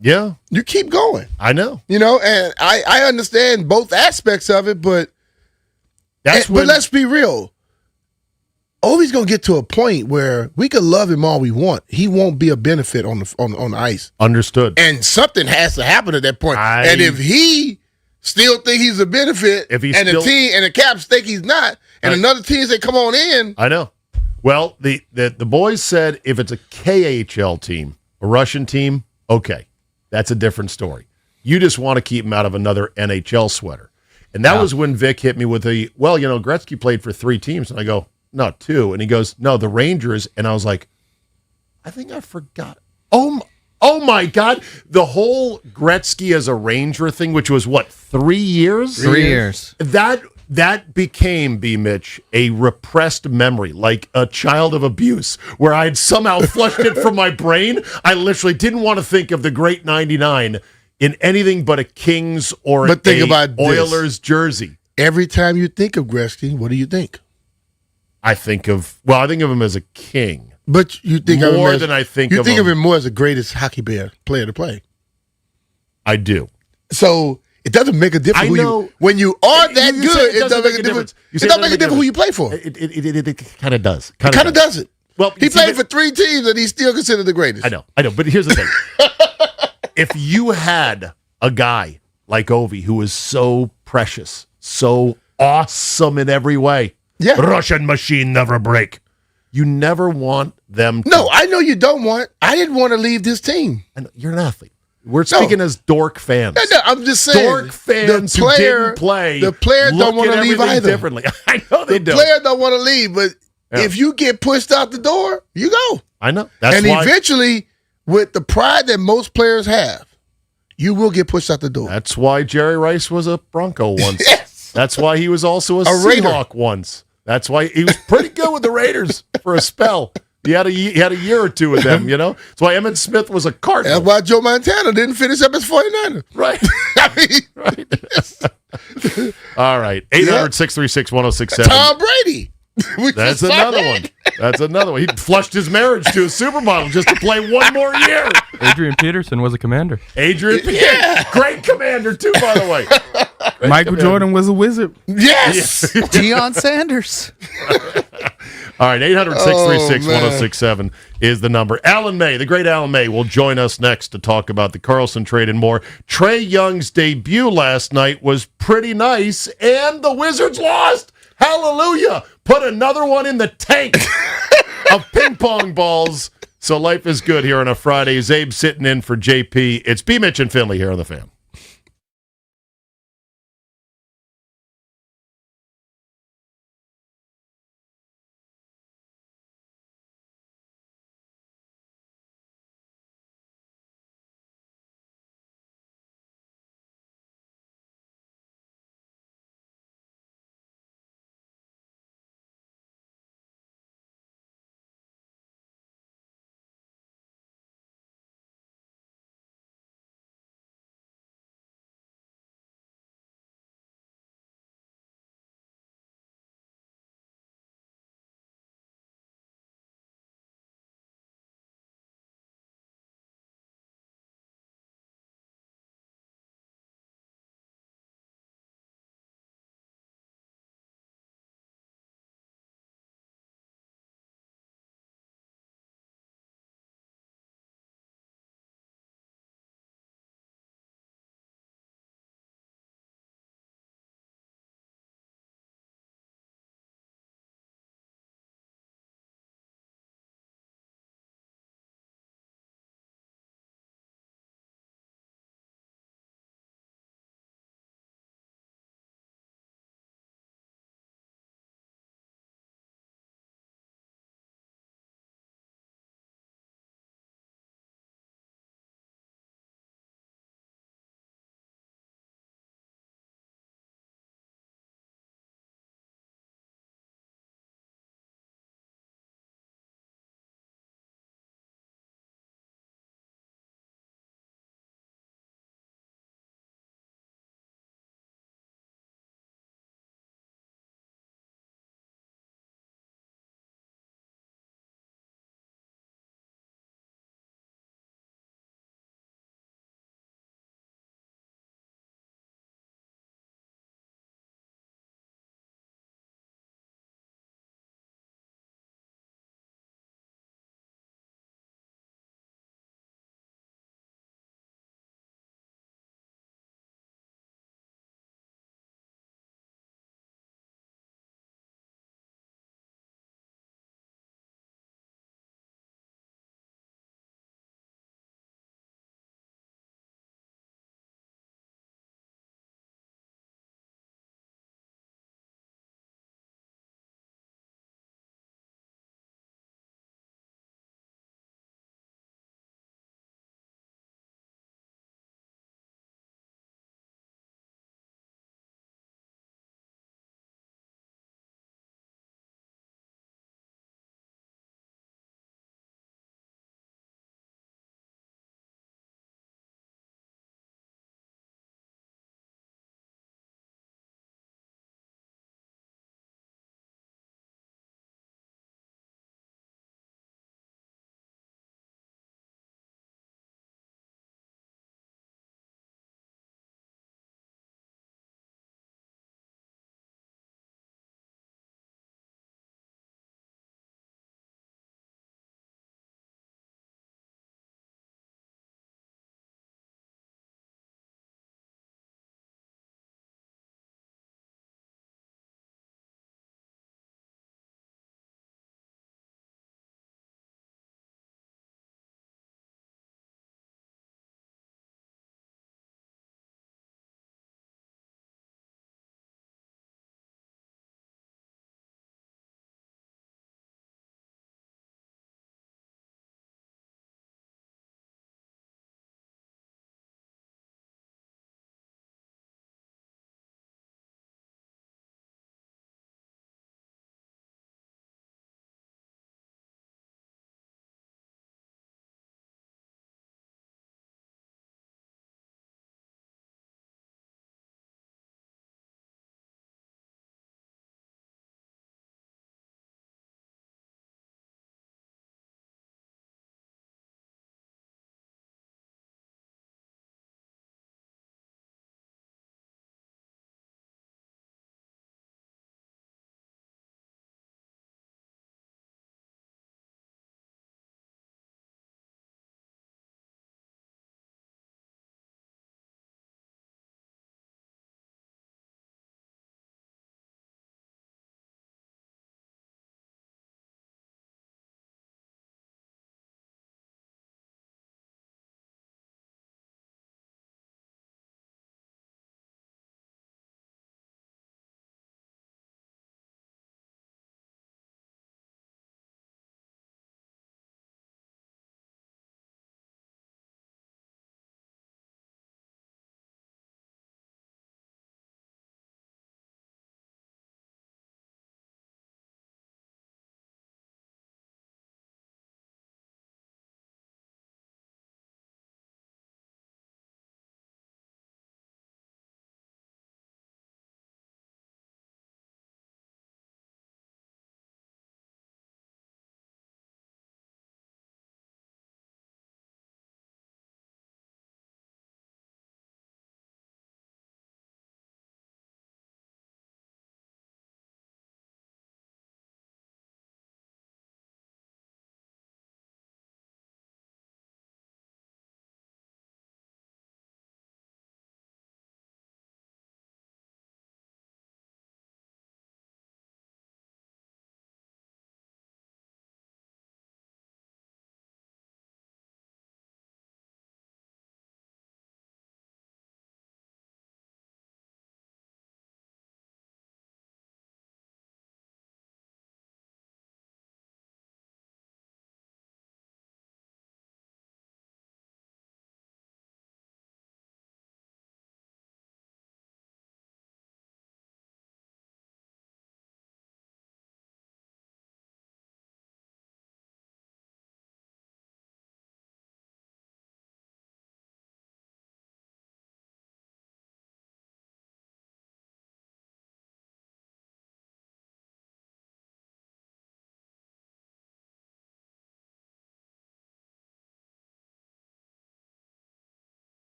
Yeah. You keep going. I know. And I understand both aspects of it, but but let's be real. Ovi's gonna get to a point where we can love him all we want. He won't be a benefit on the ice. Understood. And something has to happen at that point. And if he still think he's a benefit, the team and the Caps think he's not, and another team say, come on in. I know. Well, the boys said if it's a KHL team, a Russian team, okay, that's a different story. You just want to keep him out of another NHL sweater. And that was when Vic hit me with Gretzky played for 3 teams. And I go, no, 2. And he goes, no, the Rangers. And I was like, I think I forgot. Oh my God. The whole Gretzky as a Ranger thing, which was 3 years? 3 years. That became, B Mitch, a repressed memory, like a child of abuse, where I had somehow flushed it from my brain. I literally didn't want to think of the great 99 in anything but a Kings or Oilers jersey. Every time you think of Gretzky, what do you think? I think of him as a king. But you think more of him as, than I think you of think him. of him more as the greatest hockey player to play. I do. So it doesn't make a difference. When you are that good, it doesn't make a difference. It doesn't make a difference who you play for. It kind of does. It kind of doesn't. Well, he played for 3 teams and he's still considered the greatest. I know. But here's the thing. If you had a guy like Ovi who is so precious, so awesome in every way, Russian machine never break, you never want them to. No, I know you don't want. I didn't want to leave this team. And you're an athlete. We're speaking as dork fans. No, I'm just saying. Dork fans who didn't play. The player don't want to leave either. Differently. I know they do. The player don't want to leave, but if you get pushed out the door, you go. I know. Eventually, with the pride that most players have, you will get pushed out the door. That's why Jerry Rice was a Bronco once. Yes. That's why he was also a Seahawk once. That's why he was pretty good with the Raiders for a spell. He had a year or 2 with them, That's why Emmitt Smith was a Cardinal. That's why Joe Montana didn't finish up as 49er. Right. Right. All right. 800-636-1067. Tom Brady. That's another one. That's another one. He flushed his marriage to a supermodel just to play 1 more year. Adrian Peterson was a commander. Peterson. Great commander, too, by the way. Michael Jordan was a wizard. Yes. Deion Sanders. All right, 800-636-1067 is the number. Alan May, the great Alan May, will join us next to talk about the Carlson trade and more. Trey Young's debut last night was pretty nice, and the Wizards lost. Hallelujah. Put another one in the tank. of ping pong balls. So life is good here on a Friday. Zabe sitting in for JP. It's B Mitch and Finley here on the Fan.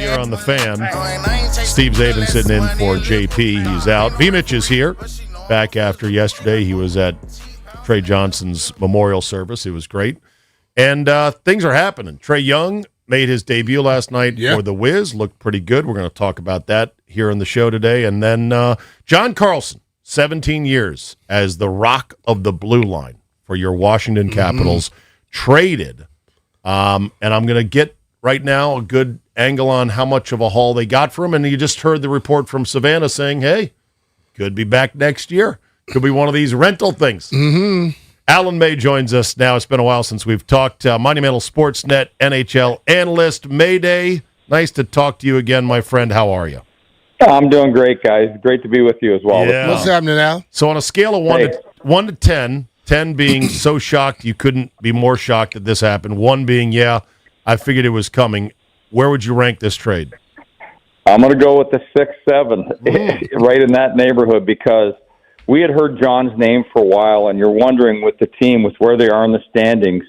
here on the Fan. Steve Zabin sitting in for JP. He's out. B Mitch is here. Back after yesterday, he was at Trey Johnson's memorial service. It was great. And things are happening. Trey Young made his debut last night for the Wiz. Looked pretty good. We're going to talk about that here on the show today. And then John Carlson, 17 years as the rock of the blue line for your Washington Capitals, traded. And I'm going to get right now a good angle on how much of a haul they got for him. And you just heard the report from Savannah saying, hey, could be back next year. Could be one of these rental things. Alan May joins us now. It's been a while since we've talked. Monumental Sportsnet NHL analyst. Mayday, nice to talk to you again, my friend. How are you? I'm doing great, guys. Great to be with you as well. Yeah. What's happening now? So on a scale of 1 to 10, 10 being so shocked you couldn't be more shocked that this happened, 1 being, yeah, I figured it was coming, where would you rank this trade? I'm going to go with the 6-7, right in that neighborhood, because we had heard John's name for a while, and you're wondering with the team, with where they are in the standings,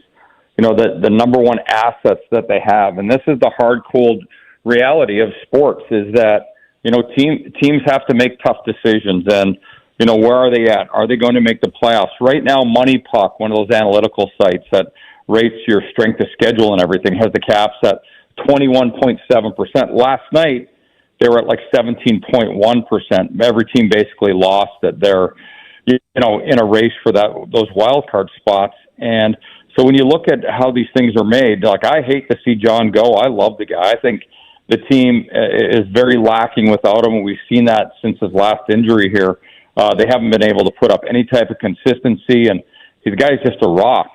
you know, the number one assets that they have. And this is the hard, cold reality of sports, is that, you know, teams have to make tough decisions. And, you know, where are they at? Are they going to make the playoffs? Right now, Money Puck, one of those analytical sites that rates your strength of schedule and everything, has the Caps at 21.7%. Last night, they were at like 17.1%. Every team basically lost that they're, you know, in a race for those wild card spots. And so when you look at how these things are made, like, I hate to see John go. I love the guy. I think the team is very lacking without him. We've seen that since his last injury here. They haven't been able to put up any type of consistency, and the guy's just a rock.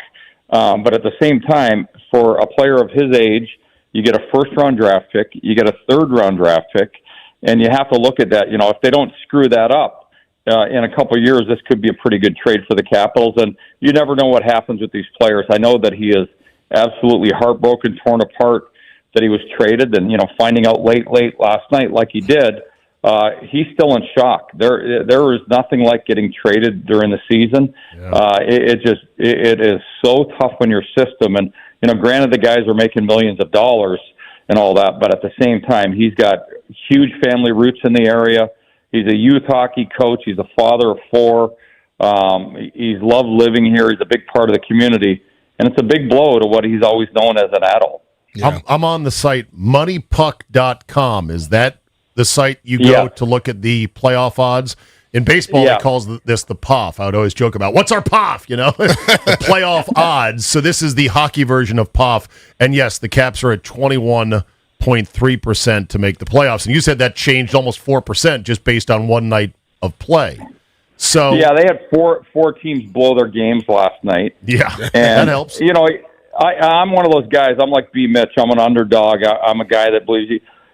But at the same time, for a player of his age, you get a first-round draft pick, you get a third-round draft pick, and you have to look at that. You know, if they don't screw that up in a couple of years, this could be a pretty good trade for the Capitals. And you never know what happens with these players. I know that he is absolutely heartbroken, torn apart that he was traded, and, you know, finding out late last night like he did, he's still in shock. There is nothing like getting traded during the season. Yeah. It is so tough on your system. And, you know, granted, the guys are making millions of dollars and all that, but at the same time, he's got huge family roots in the area. He's a youth hockey coach. He's a father of 4. He's loved living here. He's a big part of the community, and it's a big blow to what he's always known as an adult. Yeah. I'm on the site moneypuck.com. Is that the site you go to look at the playoff odds? In baseball, they calls this the POF. I would always joke about, what's our POF? You know, the playoff odds. So this is the hockey version of POF. And yes, the Caps are at 21.3% to make the playoffs. And you said that changed almost 4% just based on one night of play. So yeah, they had four teams blow their games last night. Yeah, and, that helps. You know, I'm one of those guys. I'm like B Mitch. I'm an underdog. I'm a guy that believes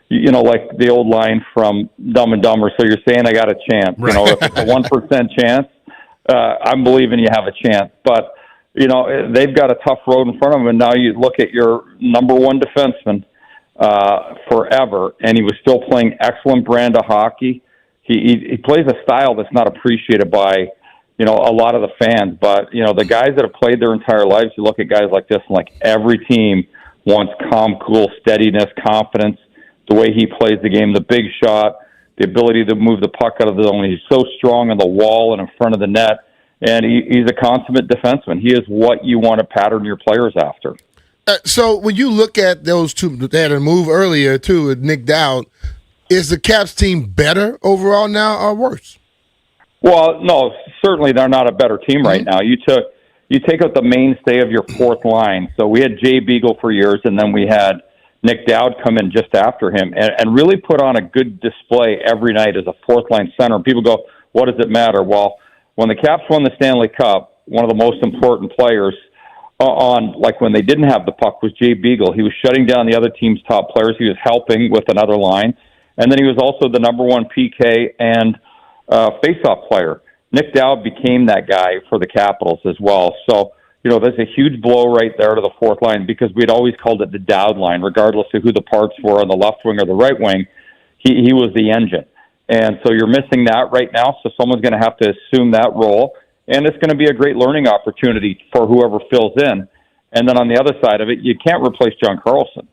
you know, like the old line from Dumb and Dumber. So you're saying I got a chance. Right. You know, if it's a 1% chance, I'm believing you have a chance. But, you know, they've got a tough road in front of them. And now you look at your number one defenseman forever, and he was still playing excellent brand of hockey. He plays a style that's not appreciated by, you know, a lot of the fans. But, you know, the guys that have played their entire lives, you look at guys like this, and like every team wants calm, cool, steadiness, confidence. The way he plays the game, the big shot, the ability to move the puck out of the zone. He's so strong on the wall and in front of the net, and he's a consummate defenseman. He is what you want to pattern your players after. So when you look at those two, they had a move earlier, too, with Nick Dowd. Is the Caps team better overall now or worse? Well, no, certainly they're not a better team right now. You take out the mainstay of your fourth line. So we had Jay Beagle for years, and then we had Nick Dowd come in just after him and really put on a good display every night as a fourth-line center. And people go, what does it matter? Well, when the Caps won the Stanley Cup, one of the most important players like when they didn't have the puck was Jay Beagle. He was shutting down the other team's top players. He was helping with another line. And then he was also the number one PK and face-off player. Nick Dowd became that guy for the Capitals as well. So, you know, there's a huge blow right there to the fourth line because we'd always called it the Dowd line, regardless of who the parts were on the left wing or the right wing. He was the engine. And so you're missing that right now, so someone's going to have to assume that role. And it's going to be a great learning opportunity for whoever fills in. And then on the other side of it, you can't replace John Carlson.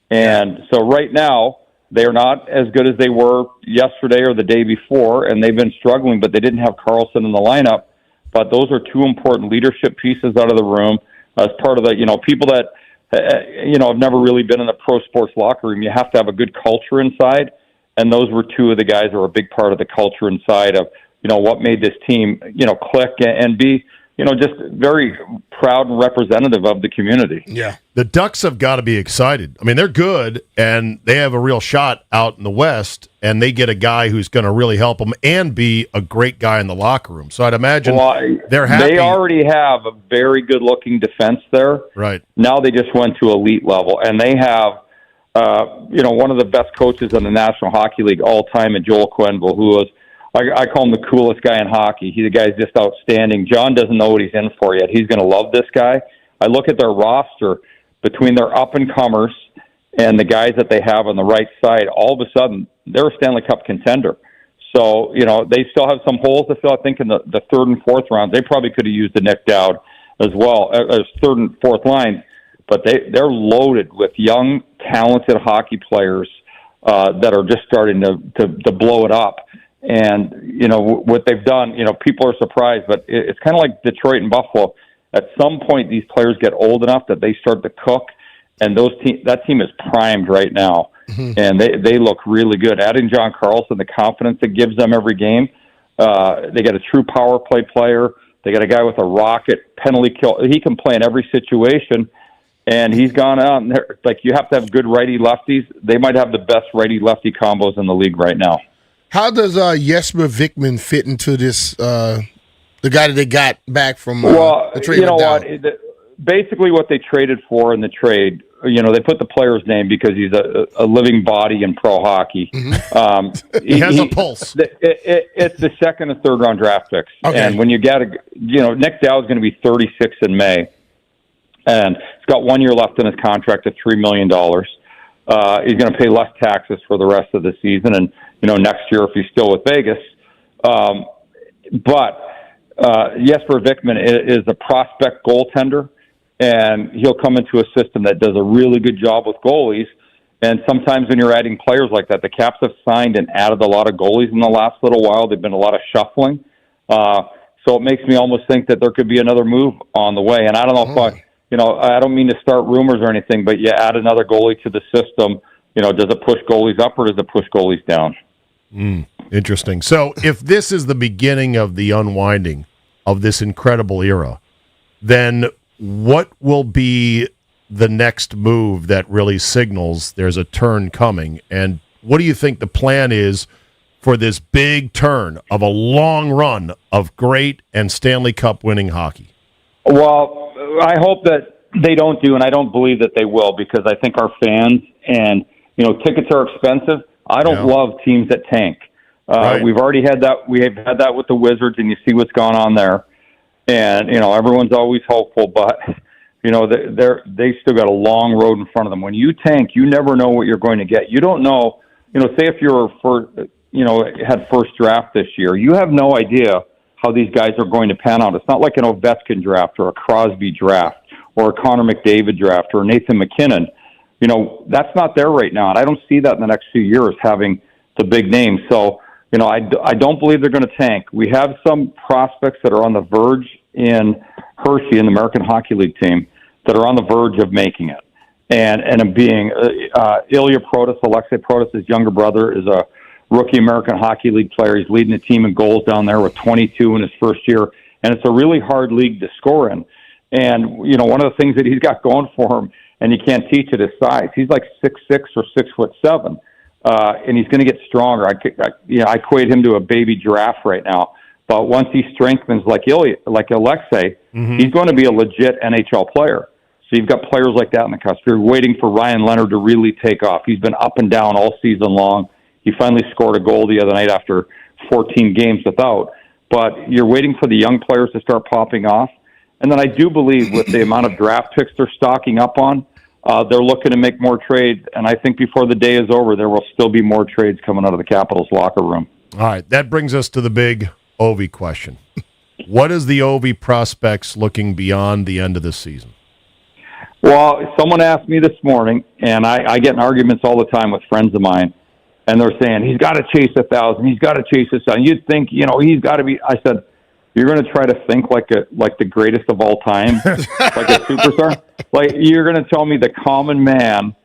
And so right now, they're not as good as they were yesterday or the day before, and they've been struggling, but they didn't have Carlson in the lineup. But those are two important leadership pieces out of the room as part of the, people that, have never really been in the pro sports locker room. You have to have a good culture inside, and those were two of the guys that were a big part of the culture inside of, what made this team, click and be, just very proud and representative of the community. Yeah. The Ducks have got to be excited. I mean, they're good, and they have a real shot out in the West, and they get a guy who's going to really help them and be a great guy in the locker room. So I'd imagine they're happy. They already have a very good-looking defense there. Right. Now they just went to elite level, and they have, one of the best coaches in the National Hockey League all time, in Joel Quenneville, who was, I call him the coolest guy in hockey. The guy's just outstanding. John doesn't know what he's in for yet. He's going to love this guy. I look at their roster between their up-and-comers and the guys that they have on the right side. All of a sudden, they're a Stanley Cup contender. So, they still have some holes to fill, I think, in the third and fourth rounds. They probably could have used the Nick Dowd as well as third and fourth lines. But they're loaded with young, talented hockey players that are just starting to blow it up. And, what they've done, people are surprised, but it's kind of like Detroit and Buffalo. At some point, these players get old enough that they start to cook, and that team is primed right now. Mm-hmm. And they look really good. Adding John Carlson, the confidence it gives them every game. They got a true power play player. They got a guy with a rocket penalty kill. He can play in every situation, and he's gone out. And you have to have good righty-lefties. They might have the best righty-lefty combos in the league right now. How does Jesper Vikman fit into this, the guy that they got back from the trade? You know what? Basically what they traded for in the trade, they put the player's name because he's a living body in pro hockey. Mm-hmm. He has a pulse. It's the second and third round draft picks. Okay. And when you get Nick Dow is going to be 36 in May, and he's got 1 year left in his contract at $3 million. He's going to pay less taxes for the rest of the season, and next year if he's still with Vegas. But Jesper Vikman is a prospect goaltender, and he'll come into a system that does a really good job with goalies. And sometimes when you're adding players like that, the Caps have signed and added a lot of goalies in the last little while. There've been a lot of shuffling. So it makes me almost think that there could be another move on the way. And I don't know if I don't mean to start rumors or anything, but you add another goalie to the system, does it push goalies up or does it push goalies down? Interesting. So if this is the beginning of the unwinding of this incredible era, then what will be the next move that really signals there's a turn coming? And what do you think the plan is for this big turn of a long run of great and Stanley Cup winning hockey? Well, I hope that they don't do, and I don't believe that they will, because I think our fans and, tickets are expensive. I don't love teams that tank. Right. We've already had that. We have had that with the Wizards, and you see what's gone on there. And, everyone's always hopeful, but, they still got a long road in front of them. When you tank, you never know what you're going to get. You don't know, say if you're had first draft this year, you have no idea how these guys are going to pan out. It's not like an Ovechkin draft or a Crosby draft or a Connor McDavid draft or Nathan McKinnon. That's not there right now, and I don't see that in the next few years, having the big names. So, I don't believe they're going to tank. We have some prospects that are on the verge in Hershey, in the American Hockey League team, that are on the verge of making it. And being Ilya Protas, Alexei Protas' younger brother, is a rookie American Hockey League player. He's leading the team in goals down there with 22 in his first year. And it's a really hard league to score in. And, one of the things that he's got going for him, and you can't teach it, is size. He's like 6'6" or 6'7", and he's going to get stronger. I equate him to a baby giraffe right now. But once he strengthens like Alexei, he's going to be a legit NHL player. So you've got players like that in the cusp. You're waiting for Ryan Leonard to really take off. He's been up and down all season long. He finally scored a goal the other night after 14 games without. But you're waiting for the young players to start popping off. And then I do believe with the amount of draft picks they're stocking up on, they're looking to make more trades. And I think before the day is over, there will still be more trades coming out of the Capitals locker room. All right, that brings us to the big Ovi question. What is the Ovi prospects looking beyond the end of this season? Well, someone asked me this morning, and I get in arguments all the time with friends of mine. and they're saying he's got to chase 1,000. He's got to chase 1,000. You'd think, he's got to be. I said, you're going to try to think like the greatest of all time, like a superstar. Like you're going to tell me the common man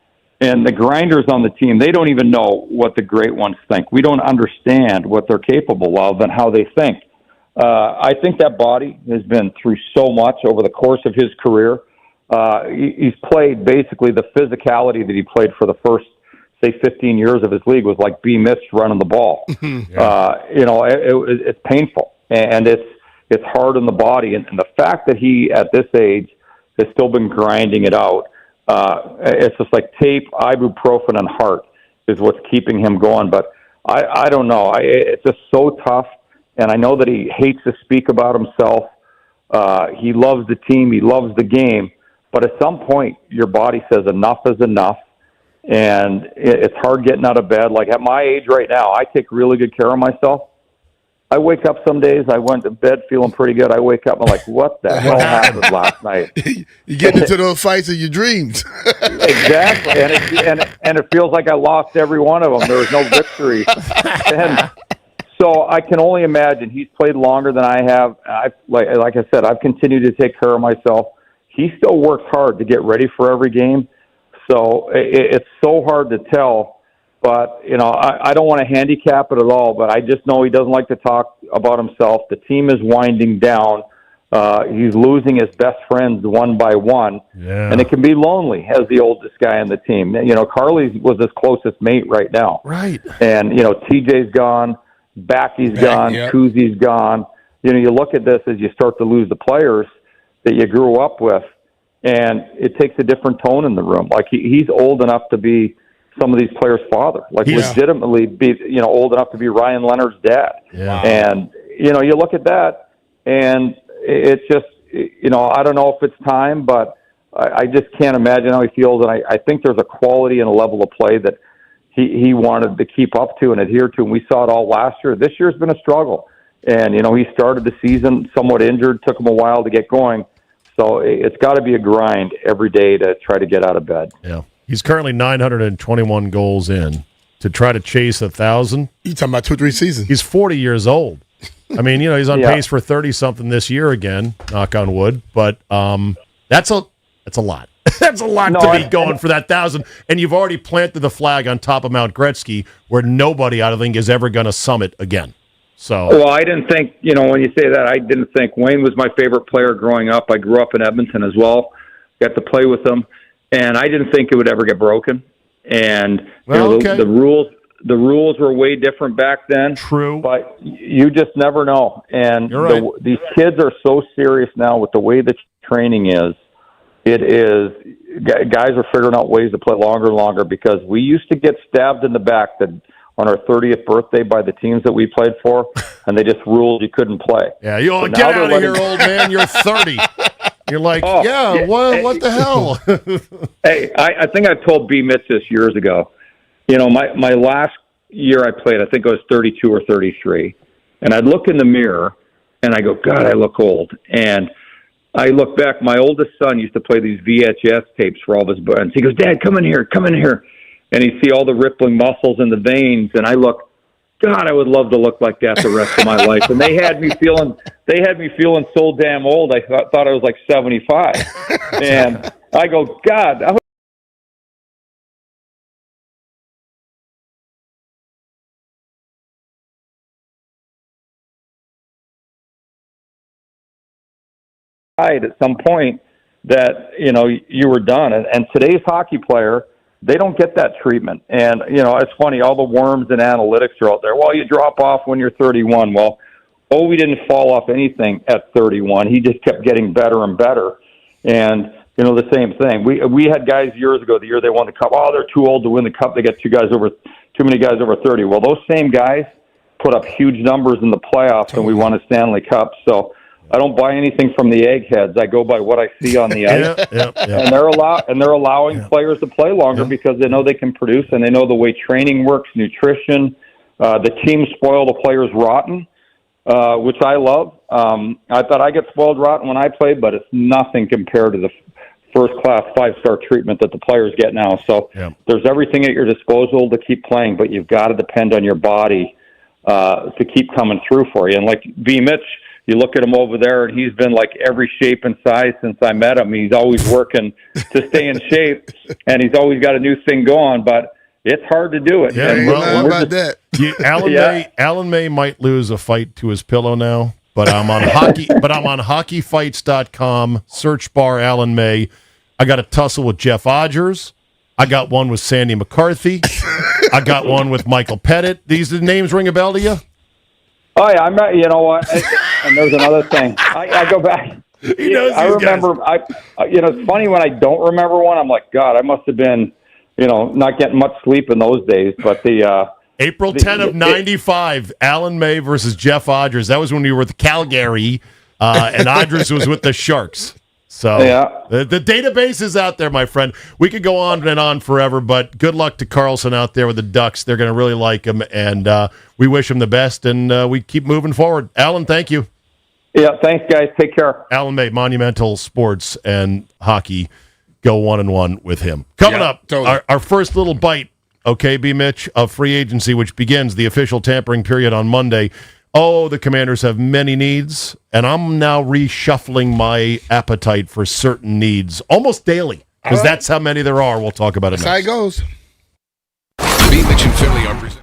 and the grinders on the team, they don't even know what the great ones think. We don't understand what they're capable of and how they think. I think that body has been through so much over the course of his career. He's played basically the physicality that he played for the first, say, 15 years of his league was like B Mitch running the ball. It's painful and it's hard on the body. And the fact that he, at this age, has still been grinding it out, it's just like tape, ibuprofen, and heart is what's keeping him going. But I don't know. It's just so tough. And I know that he hates to speak about himself. He loves the team. He loves the game. But at some point, your body says enough is enough. And it's hard getting out of bed. Like at my age right now, I take really good care of myself. I wake up some days, I went to bed feeling pretty good. I wake up and I'm like, what the hell happened last night? You get into those fights of your dreams. Exactly. And it feels like I lost every one of them. There was no victory. And so I can only imagine he's played longer than I have. Like I said, I've continued to take care of myself. He still works hard to get ready for every game. So it's so hard to tell. But, I don't want to handicap it at all, but I just know he doesn't like to talk about himself. The team is winding down. He's losing his best friends one by one. Yeah. And it can be lonely as the oldest guy on the team. Carly was his closest mate right now. Right. And, TJ's gone, Backy's gone, yep. Kuzi's gone. You look at this as you start to lose the players that you grew up with, and it takes a different tone in the room. Like, he's old enough to be some of these players' father, legitimately be, old enough to be Ryan Leonard's dad. Yeah. And, you look at that and it's just, I don't know if it's time, but I just can't imagine how he feels. And I think there's a quality and a level of play that he wanted to keep up to and adhere to. And we saw it all last year. This year's been a struggle. And, he started the season somewhat injured, took him a while to get going. So it's got to be a grind every day to try to get out of bed. Yeah. He's currently 921 goals in to try to chase 1,000. You talking about 2-3 seasons? He's 40 years old. I mean, he's on pace for 30-something this year again, knock on wood. But that's a lot. That's a lot to be going for that 1,000. And you've already planted the flag on top of Mount Gretzky where nobody, I don't think, is ever going to summit again. So, well, I didn't think, when you say that, I didn't think Wayne was my favorite player growing up. I grew up in Edmonton as well, got to play with him. And I didn't think it would ever get broken. And the rules were way different back then. True. But you just never know. And right. These kids are so serious now with the way the training is. It is, guys are figuring out ways to play longer and longer because we used to get stabbed in the back on our 30th birthday by the teams that we played for, and they just ruled you couldn't play. Yeah, get out of here, old man. You're 30. You're like, what the hell? Hey, I think I told B Mitch this years ago. My last year I played, I think I was 32 or 33. And I'd look in the mirror, and I go, God, I look old. And I look back, my oldest son used to play these VHS tapes for all of his bands. He goes, Dad, come in here. And he'd see all the rippling muscles in the veins. And I look, God, I would love to look like that the rest of my life. And they had me feeling so damn old. I thought I was like 75. And I go, God, at some point that, you were done. And today's hockey player, they don't get that treatment. And, it's funny, all the worms and analytics are out there. Well, you drop off when you're 31. Well, we didn't fall off anything at 31. He just kept getting better and better. And, the same thing. We had guys years ago, the year they won the Cup, they're too old to win the Cup. They got too many guys over 30. Well, those same guys put up huge numbers in the playoffs, and we won a Stanley Cup. So I don't buy anything from the eggheads. I go by what I see on the ice. And they're allowing players to play longer because they know they can produce and they know the way training works, nutrition. The team spoil the players rotten, which I love. I thought I get spoiled rotten when I played, but it's nothing compared to the first-class, five-star treatment that the players get now. So there's everything at your disposal to keep playing, but you've got to depend on your body to keep coming through for you. And like B Mitch, you look at him over there, and he's been like every shape and size since I met him. He's always working to stay in shape, and he's always got a new thing going, but it's hard to do it. Yeah, and How about that? Alan May might lose a fight to his pillow now, but I'm on hockeyfights.com. Search bar Alan May. I got a tussle with Jeff Rodgers. I got one with Sandy McCarthy. I got one with Michael Pettit. These names ring a bell to you? Oh yeah, I'm not. You know what? And there's another thing. I go back. He knows I these remember. guys. It's funny when I don't remember one. I'm like, God, I must have been, not getting much sleep in those days. But the April 10 of 95, Alan May versus Jeff Rodgers. That was when we were with Calgary, and Rodgers was with the Sharks. So the database is out there, my friend. We could go on and on forever, but good luck to Carlson out there with the Ducks. They're going to really like him, and we wish him the best, and we keep moving forward. Alan, thank you. Yeah, thanks, guys. Take care. Alan May, Monumental Sports and Hockey. Go 1-1 with him. Coming up, totally. our first little bite, okay, B. Mitch, of free agency, which begins the official tampering period on Monday. Oh, the Commanders have many needs, and I'm now reshuffling my appetite for certain needs almost daily, because that's how many there are. We'll talk about it That's next. how it goes. B Mitch and Philly are presented.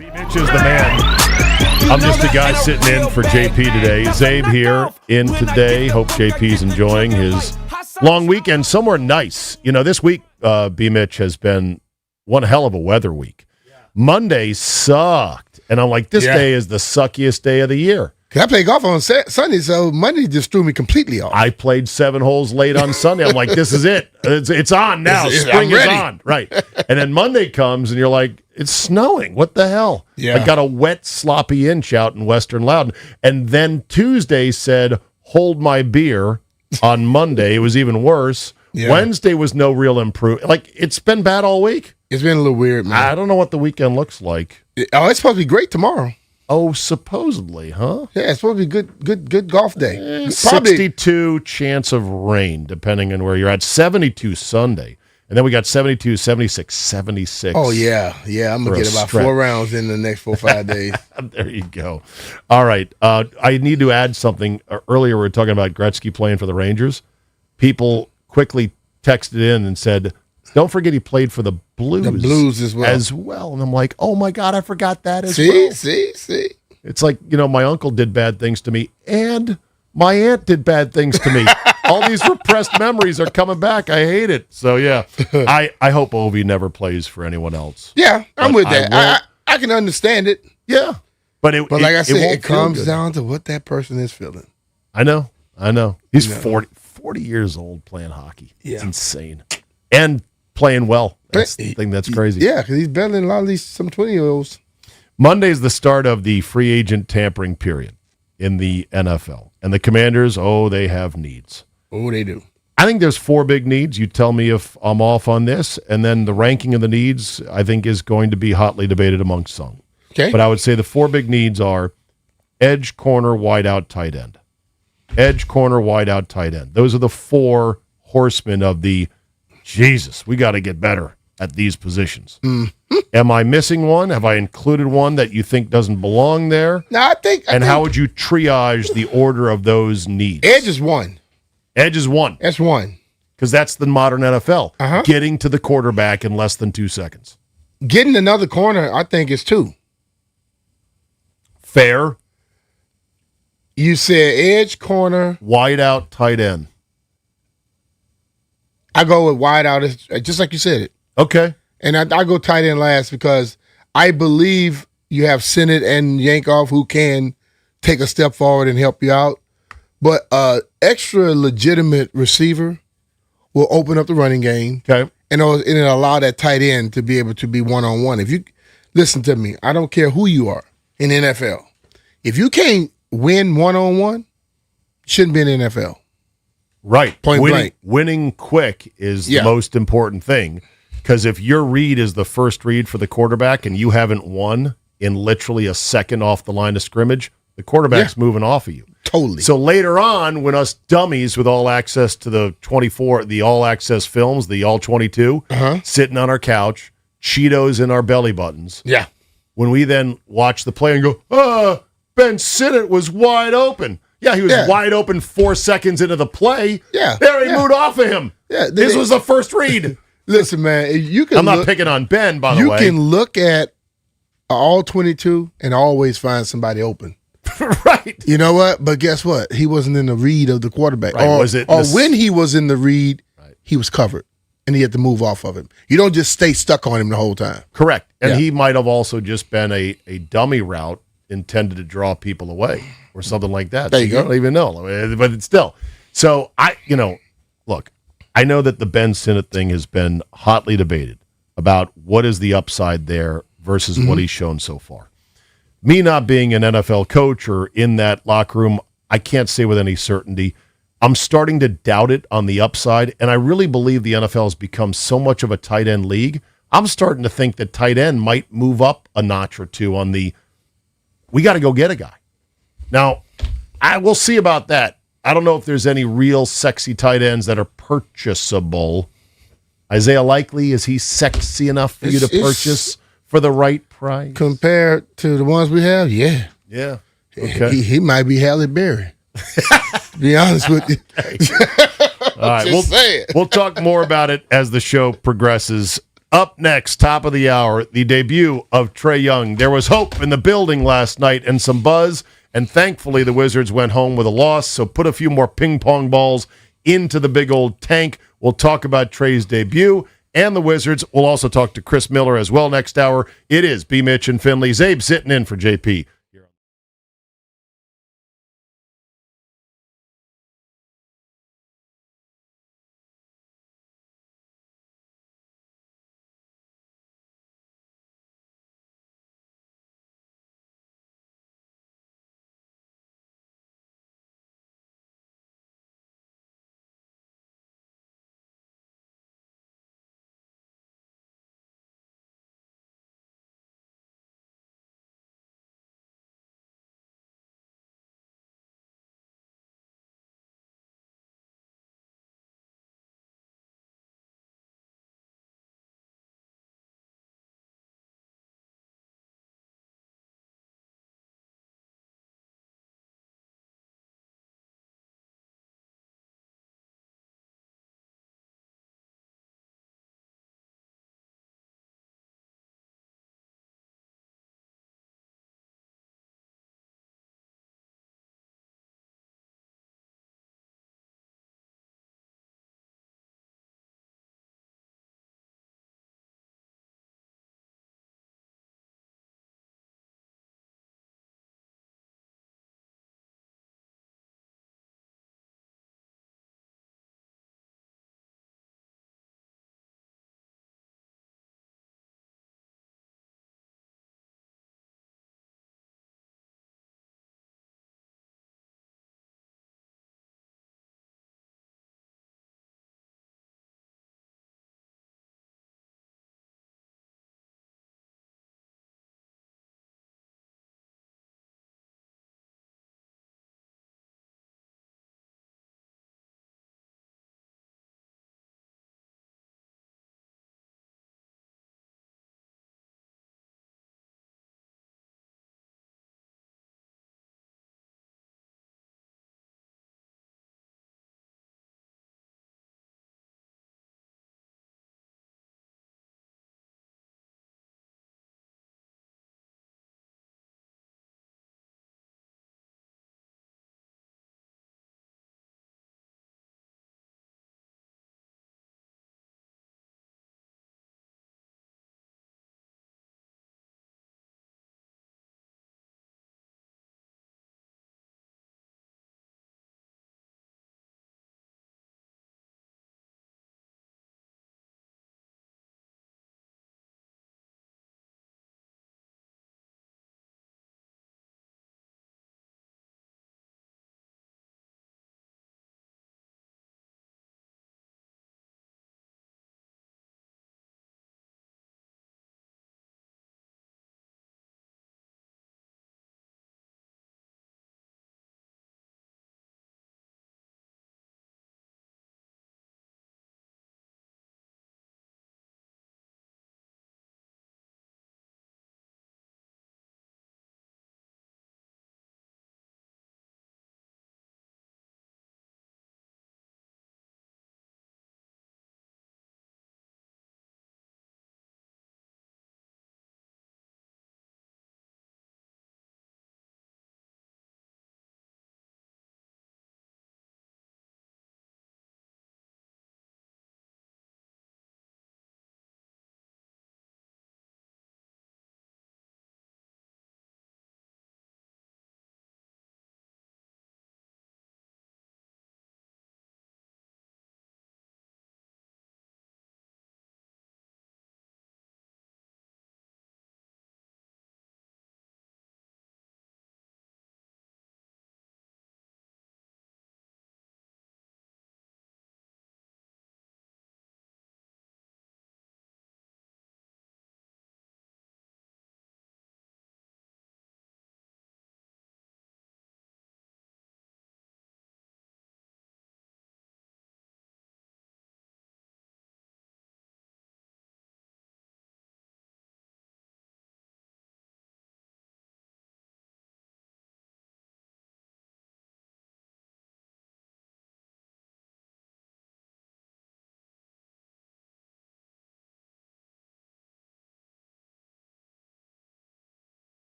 B Mitch is the man. I'm just a guy sitting in for JP today. Zabe here in today. Hope JP's enjoying his long weekend somewhere nice. You know, this week, B Mitch has been one hell of a weather week. Monday sucked. And I'm like, this day is the suckiest day of the year. I played golf on Sunday, so Monday just threw me completely off. I played 7 holes late on Sunday. I'm like, this is it. It's on now. Spring is on. Right. And then Monday comes, and you're like, it's snowing. What the hell? Yeah. I got a wet, sloppy inch out in Western Loudon. And then Tuesday said, hold my beer. On Monday, it was even worse. Yeah. Wednesday was no real improvement. Like, it's been bad all week. It's been a little weird, man. I don't know what the weekend looks like. It's supposed to be great tomorrow. Oh, supposedly, huh? Yeah, it's supposed to be good golf day. 62 chance of rain, depending on where you're at. 72 Sunday. And then we got 72, 76, 76. Oh, yeah. Yeah, I'm going to get about 4 rounds in the next 4 or 5 days. There you go. All right. I need to add something. Earlier we were talking about Gretzky playing for the Rangers. People quickly texted in and said, don't forget he played for the Blues. The Blues as well. And I'm like, oh, my God, I forgot that as well. See. It's like, you know, my uncle did bad things to me, and my aunt did bad things to me. All these repressed memories are coming back. I hate it. So, yeah, I hope Ovi never plays for anyone else. Yeah, I'm with that. I can understand it. Yeah. But like I said, it comes down to what that person is feeling. I know. He's 40 years old playing hockey. Yeah. It's insane. And playing well. That's the thing that's crazy. Yeah, because he's better than a lot of these some 20-year-olds. Monday is the start of the free agent tampering period in the NFL. And the Commanders, they have needs. Oh, they do. I think there's 4 big needs. You tell me if I'm off on this. And then the ranking of the needs, I think, is going to be hotly debated amongst some. Okay. But I would say the 4 big needs are edge, corner, wide out, tight end. Edge, corner, wide out, tight end. Those are the 4 horsemen of the, Jesus, we got to get better at these positions. Mm-hmm. Am I missing one? Have I included one that you think doesn't belong there? No, I think. How would you triage the order of those needs? Edge is 1. Edge is 1. That's 1. Because that's the modern NFL. Uh-huh. Getting to the quarterback in less than 2 seconds. Getting another corner, I think, is 2. Fair. You said edge, corner. Wide out, tight end. I go with wide out, just like you said it. Okay. And I go tight end last because I believe you have Sennett and Yankov who can take a step forward and help you out. But extra legitimate receiver will open up the running game. Okay. And it'll allow that tight end to be able to be one-on-one. If you listen to me, I don't care who you are in the NFL. If you can't win one-on-one, shouldn't be in the NFL. Right. Point blank. Winning quick is the most important thing. Because if your read is the first read for the quarterback and you haven't won in literally a second off the line of scrimmage, the quarterback's moving off of you. Totally. So later on, when us dummies with all access to the 24, the all access films, the all 22, sitting on our couch, Cheetos in our belly buttons. Yeah. When we then watch the play and go, Ben Sinnott was wide open. Yeah, he was wide open 4 seconds into the play. Yeah. There he moved off of him. Yeah. This was the first read. Listen, man, you can. I'm not picking on Ben, by the way. You can look at all 22 and always find somebody open. Right. You know what? But guess what? He wasn't in the read of the quarterback. Right. Or when he was in the read, he was covered, and he had to move off of him. You don't just stay stuck on him the whole time. Correct. And he might have also just been a dummy route intended to draw people away or something like that. There you go. You don't even know. But it's still. So, look, I know that the Ben Sinnott thing has been hotly debated about what is the upside there versus what he's shown so far. Me not being an NFL coach or in that locker room, I can't say with any certainty. I'm starting to doubt it on the upside, and I really believe the NFL has become so much of a tight end league. I'm starting to think that tight end might move up a notch or two on the, we got to go get a guy. Now, I will see about that. I don't know if there's any real sexy tight ends that are purchasable. Isaiah Likely, is he sexy enough for you to purchase for the right price? Compared to the ones we have, yeah. Yeah. Okay. He might be Halle Berry. To be honest with you. All right. We'll talk more about it as the show progresses. Up next, top of the hour, the debut of Trey Young. There was hope in the building last night and some buzz, and thankfully the Wizards went home with a loss, so put a few more ping-pong balls into the big old tank. We'll talk about Trey's debut and the Wizards. We'll also talk to Chris Miller as well next hour. It is B. Mitch and Finley. Zabe sitting in for JP.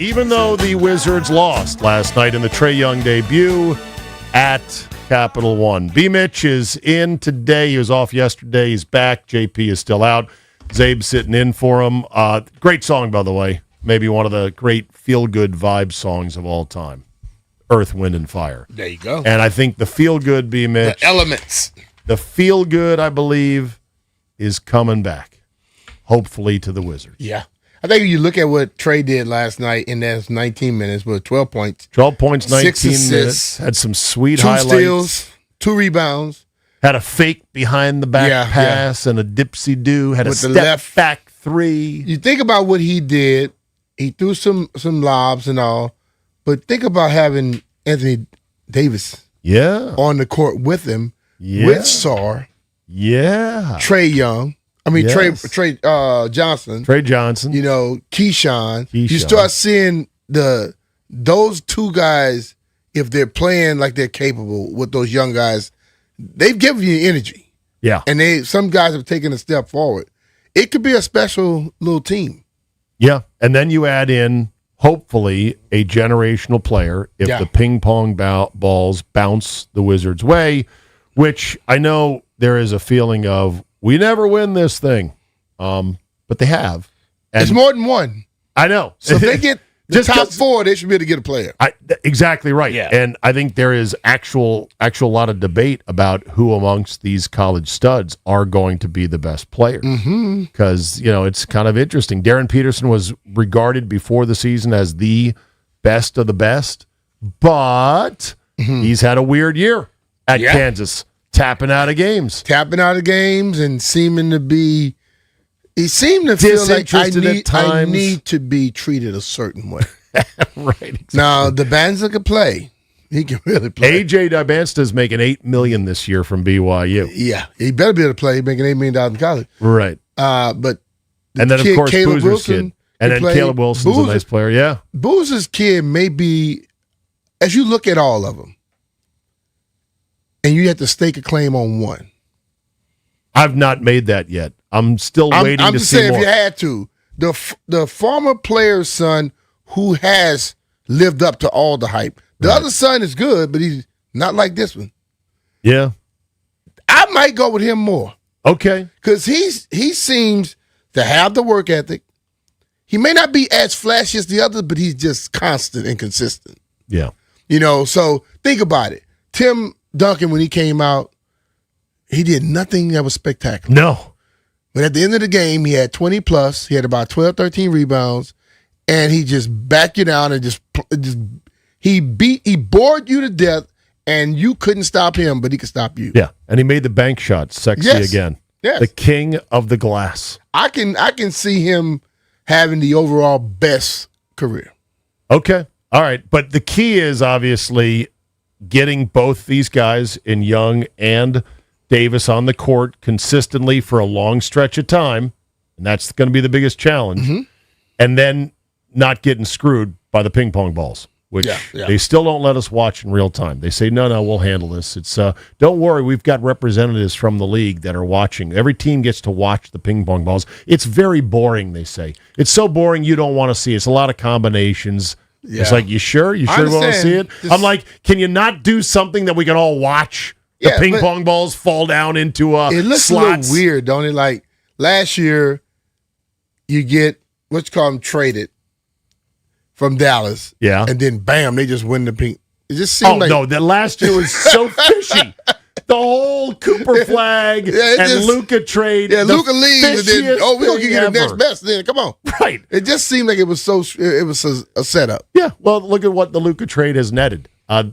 even though the Wizards lost last night in the Trey Young debut at Capital One. B Mitch is in today. He was off yesterday. He's back. JP is still out. Zabe's sitting in for him. Great song, by the way. Maybe one of the great feel-good vibe songs of all time. Earth, Wind, and Fire. There you go. And I think the feel-good, B Mitch. The elements. The feel-good, I believe, is coming back. Hopefully to the Wizards. Yeah. I think if you look at what Trey did last night in those 19 minutes with 12 points. 12 points, 19 6 assists, minutes. Had some sweet 2 highlights. steals, 2 rebounds. Had a fake behind the back pass and a dipsy-do. Had With a the step left. back three. You think about what he did. He threw some lobs and all. But think about having Anthony Davis on the court with him. Yeah. With Sarr. Yeah. Trey Young. I mean, Yes. Trey Johnson. Trey Johnson. You know, Keyshawn. You start seeing those two guys, if they're playing like they're capable with those young guys, they've given you energy. Yeah. And some guys have taken a step forward. It could be a special little team. Yeah. And then you add in, hopefully, a generational player if the ping pong balls bounce the Wizards' way, which I know there is a feeling of, we never win this thing. But they have. And it's more than one. I know. So if they get the top 4, they should be able to get a player. Exactly right. Yeah. And I think there is actual lot of debate about who amongst these college studs are going to be the best players. Because, it's kind of interesting. Darren Peterson was regarded before the season as the best of the best, but he's had a weird year at Kansas, tapping out of games. And seeming to be, he seemed to feel like I need to be treated a certain way. Right. Exactly. Now, the Banza can play. He can really play. AJ Dibansta's making $8 million this year from BYU. Yeah, he better be able to play. He's making $8 million in college. Right. But and then, of course, Caleb Boozer's Wilson kid. And then Caleb Wilson's a nice player, yeah. Boozer's kid may be, as you look at all of them, and you have to stake a claim on one. I've not made that yet. I'm still waiting I'm to just see saying more. if you had to. The former player's son who has lived up to all the hype. The other son is good, but he's not like this one. Yeah. I might go with him more. Okay. Because he seems to have the work ethic. He may not be as flashy as the others, but he's just constant and consistent. Yeah. So think about it. Tim Duncan, when he came out, he did nothing that was spectacular. No. But at the end of the game, he had 20 plus. He had about 12, 13 rebounds, and he just backed you down and he bored you to death, and you couldn't stop him, but he could stop you. Yeah, and he made the bank shot sexy again. Yes. The king of the glass. I can see him having the overall best career. Okay. All right. But the key is obviously getting both these guys in Young and Davis on the court consistently for a long stretch of time, and that's going to be the biggest challenge. And then not getting screwed by the ping pong balls, which they still don't let us watch in real time. They say, no, we'll handle this. It's don't worry, we've got representatives from the league that are watching. Every team gets to watch the ping pong balls. It's very boring, they say. It's so boring you don't want to see it. It's a lot of combinations. Yeah. It's like, you sure? You sure want to see it? I'm like, can you not do something that we can all watch? The ping pong balls fall down into it looks slots. a little weird, don't it? Like last year, you get what's called traded from Dallas, and then bam, they just win the ping. It just seemed like the last year was so fishy. The whole Cooper flag and Luka trade. Yeah, Luka leaves, and then we're gonna give you the next ever. best. Then come on, right? It just seemed like it was a setup. Yeah, well, look at what the Luka trade has netted.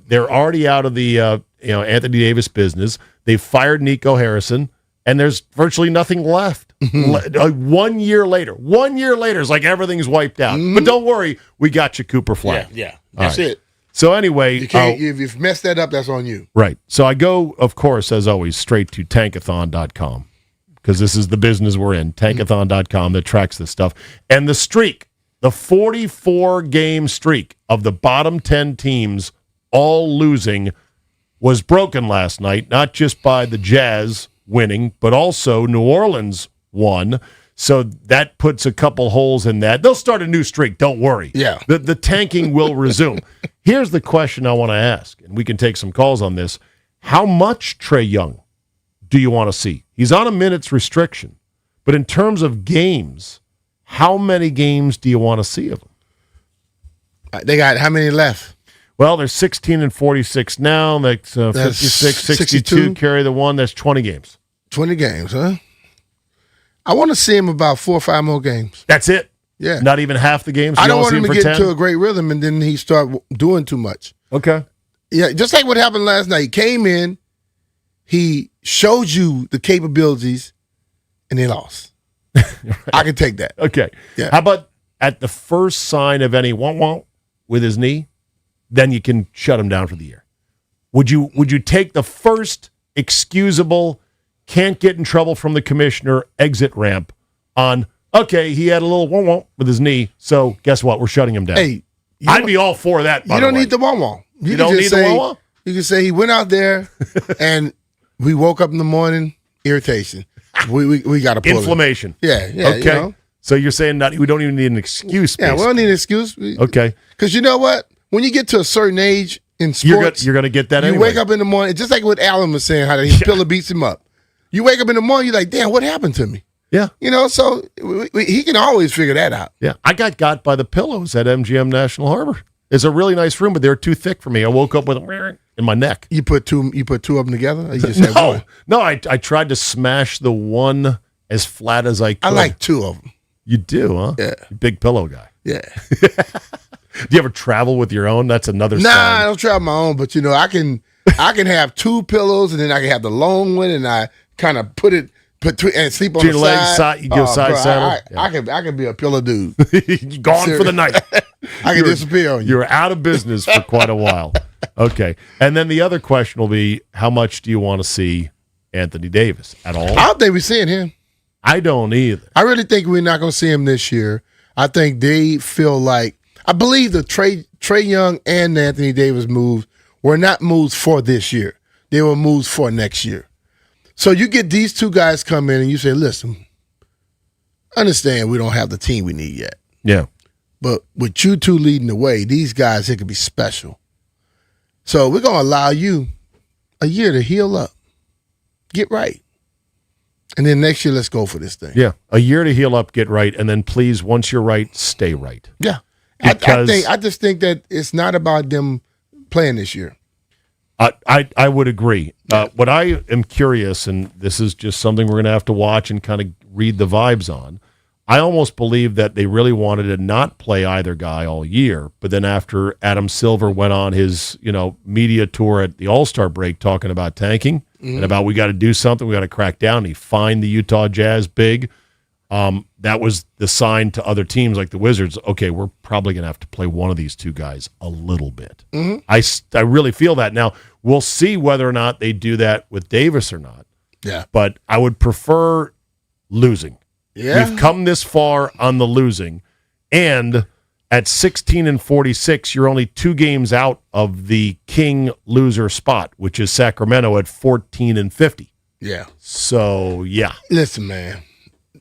They're already out of the Anthony Davis business. They've fired Nico Harrison, and there's virtually nothing left. 1 year later, it's like everything's wiped out. But don't worry, we got you, Cooper flag. Yeah, that's it. So anyway, You can't, if you've messed that up, that's on you. Right. So I go, of course, as always, straight to tankathon.com because this is the business we're in. Tankathon.com that tracks this stuff. And the streak, the 44-game streak of the bottom 10 teams all losing was broken last night, not just by the Jazz winning, but also New Orleans won. So that puts a couple holes in that. They'll start a new streak. Don't worry. Yeah. The tanking will resume. Here's the question I want to ask, and we can take some calls on this. How much Trey Young do you want to see? He's on a minutes restriction, but in terms of games, how many games do you want to see of him? They got how many left? Well, there's 16 and 46 now. That's 56, 62. Carry the one. That's 20 games. 20 games, huh? I want to see him about 4 or 5 more games. That's it? Yeah. Not even half the games? I don't want him to get 10? into a great rhythm and then he start doing too much. Okay. Yeah, just like what happened last night. He came in, he showed you the capabilities, and they lost. Right. I can take that. Okay. Yeah. How about at the first sign of any wonk with his knee, then you can shut him down for the year? Would you take the first excusable, can't get in trouble from the commissioner exit ramp on, okay, he had a little wonk with his knee, so guess what? We're shutting him down. Hey, I'd be all for that, by You the don't way. need the wonk. You don't need the wonk? You can say he went out there and we woke up in the morning, irritation. We got to pull inflammation. It. Yeah. Okay. You know? So you're saying that we don't even need an excuse. Yeah, we don't need an excuse. Okay. Because you know what? When you get to a certain age in sports, you're going to get that you anyway. wake up in the morning, just like what Alan was saying, how his pillow beats him up. You wake up in the morning, you're like, damn, what happened to me? Yeah. You know, so he can always figure that out. Yeah. I got by the pillows at MGM National Harbor. It's a really nice room, but they were too thick for me. I woke up with them in my neck. You put two of them together? Or you just had one? No, I tried to smash the one as flat as I could. I like 2 of them. You do, huh? Yeah. Big pillow guy. Yeah. Do you ever travel with your own? That's another Nah, sign. I don't travel my own, but I can have 2 pillows and then I can have the long one and I kind of put two and sleep on your the legs side. you go side saddle. I can be a pillow dude. Gone for the night. I can disappear on you. You're out of business for quite a while. Okay. And then the other question will be, how much do you want to see Anthony Davis at all? I don't think we're seeing him. I don't either. I really think we're not going to see him this year. I think they feel like, I believe the Trey Young and Anthony Davis moves were not moves for this year. They were moves for next year. So you get these 2 guys come in and you say, listen, understand we don't have the team we need yet. Yeah. But with you 2 leading the way, these guys, it could be special. So we're going to allow you a year to heal up, get right. And then next year, let's go for this thing. Yeah. A year to heal up, get right, and then please, once you're right, stay right. Yeah. Because I just think that it's not about them playing this year. I would agree. What I am curious, and this is just something we're going to have to watch and kind of read the vibes on, I almost believe that they really wanted to not play either guy all year, but then after Adam Silver went on his media tour at the All-Star break talking about tanking and about we got to do something, we got to crack down, he fined the Utah Jazz big. That was the sign to other teams like the Wizards, okay, we're probably going to have to play one of these 2 guys a little bit. Mm-hmm. I really feel that. Now, we'll see whether or not they do that with Davis or not. Yeah. But I would prefer losing. Yeah. We've come this far on the losing. And at 16 and 46, you're only 2 games out of the king loser spot, which is Sacramento at 14 and 50. Yeah. So, yeah. Listen, man.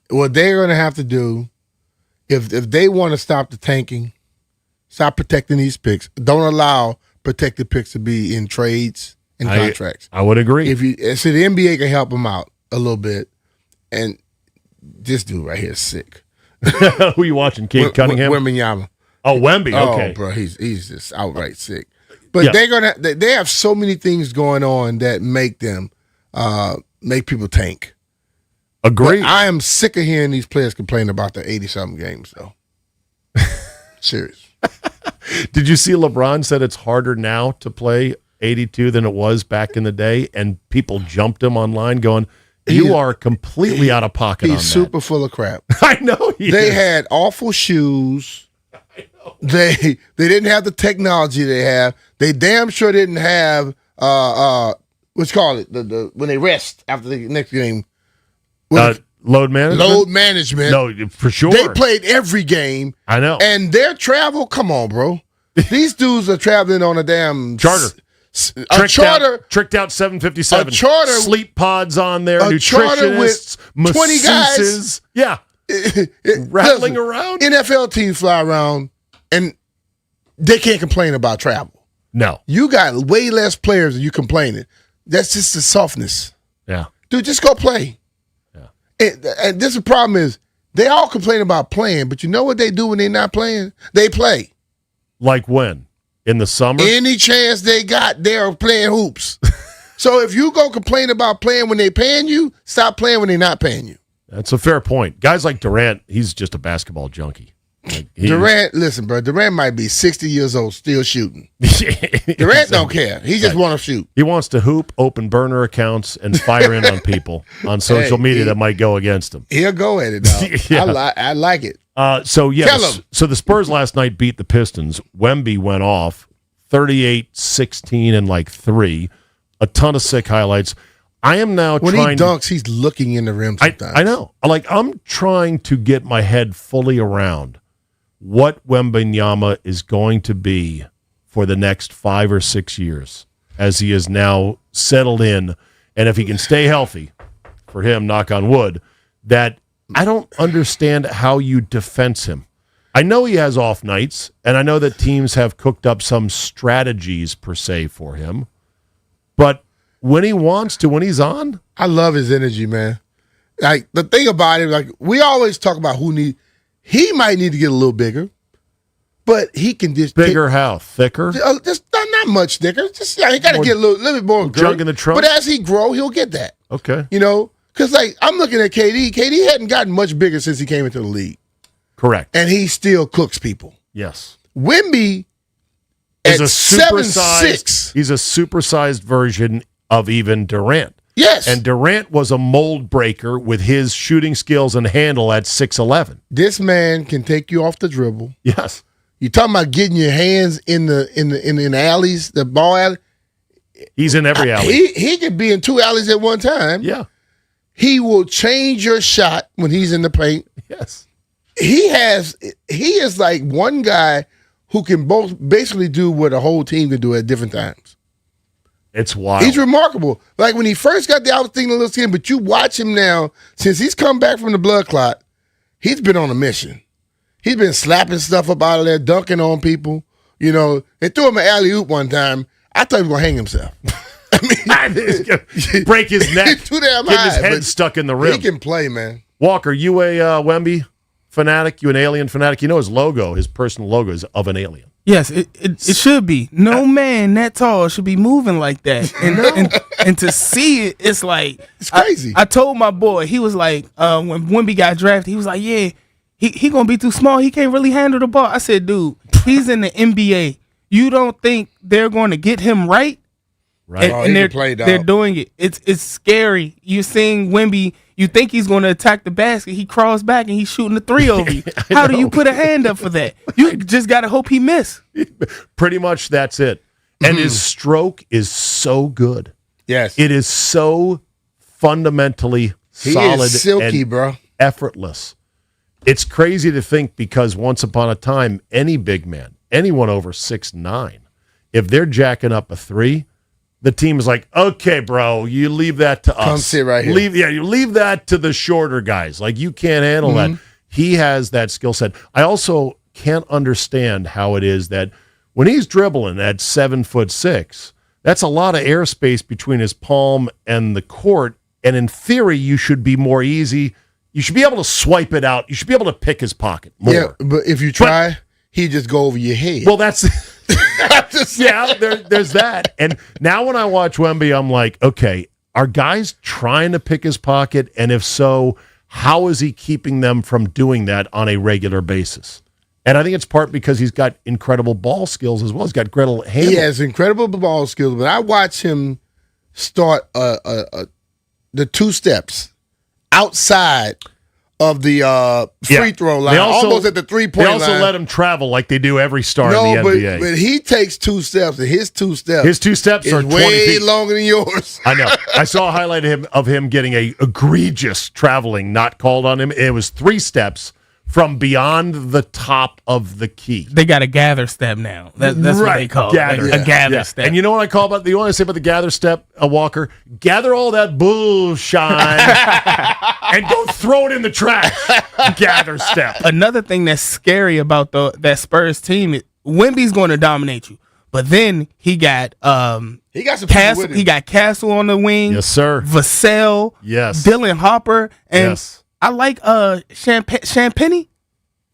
What they're going to have to do, if they want to stop the tanking, stop protecting these picks, don't allow protected picks to be in trades and contracts. I would agree. So the NBA can help them out a little bit. And this dude right here is sick. Who you watching, Cade Cunningham? Wembanyama. Oh, Wemby, okay. Oh, bro, he's just outright sick. But they have so many things going on that make them make people tank. Agreed. But I am sick of hearing these players complain about the 80-something games, though. Serious. Did you see LeBron said it's harder now to play 82 than it was back in the day, and people jumped him online going, you are completely out of pocket on that. He's super full of crap. I know They had awful shoes. I know. They didn't have the technology they have. They damn sure didn't have what's called it the when they rest after the next game. Load management? Load management. No, for sure. They played every game. I know. And their travel, come on, bro. These dudes are traveling on a damn charter. Tricked out 757. A charter. Sleep pods on there. A charter with nutritionists, 20 guys. Yeah. rattling around. NFL teams fly around, and they can't complain about travel. No. You got way less players than you complaining. That's just the softness. Yeah. Dude, just go play. Yeah. And this the problem is, they all complain about playing, but you know what they do when they're not playing? They play. Like when? In the summer? Any chance they got, they're playing hoops. So if you go complain about playing when they're paying you, stop playing when they're not paying you. That's a fair point. Guys like Durant, he's just a basketball junkie. Like, Durant, listen, bro, Durant might be 60 years old still shooting. Durant don't care. He just want to shoot. He wants to hoop, open burner accounts, and fire in on people on social media that might go against him. He'll go at it, dog. Yeah. I like it. So Tell him. So the Spurs last night beat the Pistons. Wemby went off 38, 16, and like 3. A ton of sick highlights. I am now when trying. He dunks, he's looking in the rim sometimes. I know. Like, I'm trying to get my head fully around what Wembanyama is going to be for the next 5 or 6 years as he is now settled in. And if he can stay healthy, for him, knock on wood, that I don't understand how you defense him. I know he has off nights, and I know that teams have cooked up some strategies per se for him. But when he wants to, when he's on, I love his energy, man. Like, the thing about it, like, we always talk about he might need to get a little bigger, but he can just bigger how? Thicker? Just not much thicker. Just he got to get a little bit more junk in the trunk. But as he grow, he'll get that. Okay. You know, because like I'm looking at KD. KD hadn't gotten much bigger since he came into the league. Correct. And he still cooks people. Yes. Wemby is at a 7'6". He's a supersized version of even Durant. Yes. And Durant was a mold breaker with his shooting skills and handle at 6'11". This man can take you off the dribble. Yes. You talking about getting your hands in the alleys, the ball alley? He's in every alley. He could be in 2 alleys at one time. Yeah. He will change your shot when he's in the paint. Yes. He is like one guy who can both basically do what a whole team can do at different times. It's wild. He's remarkable. Like when he first got there, I was thinking a little skin, but you watch him now, since he's come back from the blood clot, he's been on a mission. He's been slapping stuff up out of there, dunking on people. You know, they threw him an alley-oop one time. I thought he was going to hang himself. I mean, break his neck. He's too damn Get high. his head stuck in the rim. He can play, man. Walker, you a Wemby fanatic? You an alien fanatic? You know his logo, his personal logo is of an alien. Yes, it should be. No man that tall should be moving like that. And to see it, it's like it's crazy. I told my boy, he was like, when Wemby got drafted, he was like, yeah, he gonna be too small. He can't really handle the ball. I said, dude, he's in the NBA. You don't think they're going to get him right? Right. Oh, And he they're can play, dog. they're doing it. It's scary. You're seeing Wemby. You think he's going to attack the basket. He crawls back and he's shooting the 3 over you. How do you put a hand up for that? You just got to hope he miss. Pretty much that's it. And his stroke is so good. Yes. It is so fundamentally He solid is silky, and bro. effortless. It's crazy to think because once upon a time, any big man, anyone over 6'9", if they're jacking up a 3, the team is like, okay, bro, you leave that to us. Come sit right here. You leave that to the shorter guys. Like, you can't handle that. He has that skill set. I also can't understand how it is that when he's dribbling at 7'6", that's a lot of airspace between his palm and the court. And in theory, you should be more easy. You should be able to swipe it out. You should be able to pick his pocket more. Yeah, but if you try, he just go over your head. Well, that's yeah. There's that. And now when I watch Wemby, I'm like, okay, are guys trying to pick his pocket? And if so, how is he keeping them from doing that on a regular basis? And I think it's part because he's got incredible ball skills as well. He's got incredible handle. He has incredible ball skills, but I watch him start the 2 steps outside of the free throw line, almost at the 3-point line. They also let him travel like they do every star in the NBA. But he takes 2 steps, and his 2 steps are 20 way feet longer than yours. I know. I saw a highlight of him getting a egregious traveling not called on him. It was 3 steps from beyond the top of the key. They got a gather step now. That's what they call it. A gather step. And you know what I call about the only say about the gather step, Walker? Gather all that bullshine and go throw it in the trash. Gather step. Another thing that's scary about that Spurs team is Wemby's going to dominate you. But then he got some Castle. with him. He got Castle on the wing. Yes, sir. Vassell. Yes. Dylan Hopper. And yes. I like Champagny.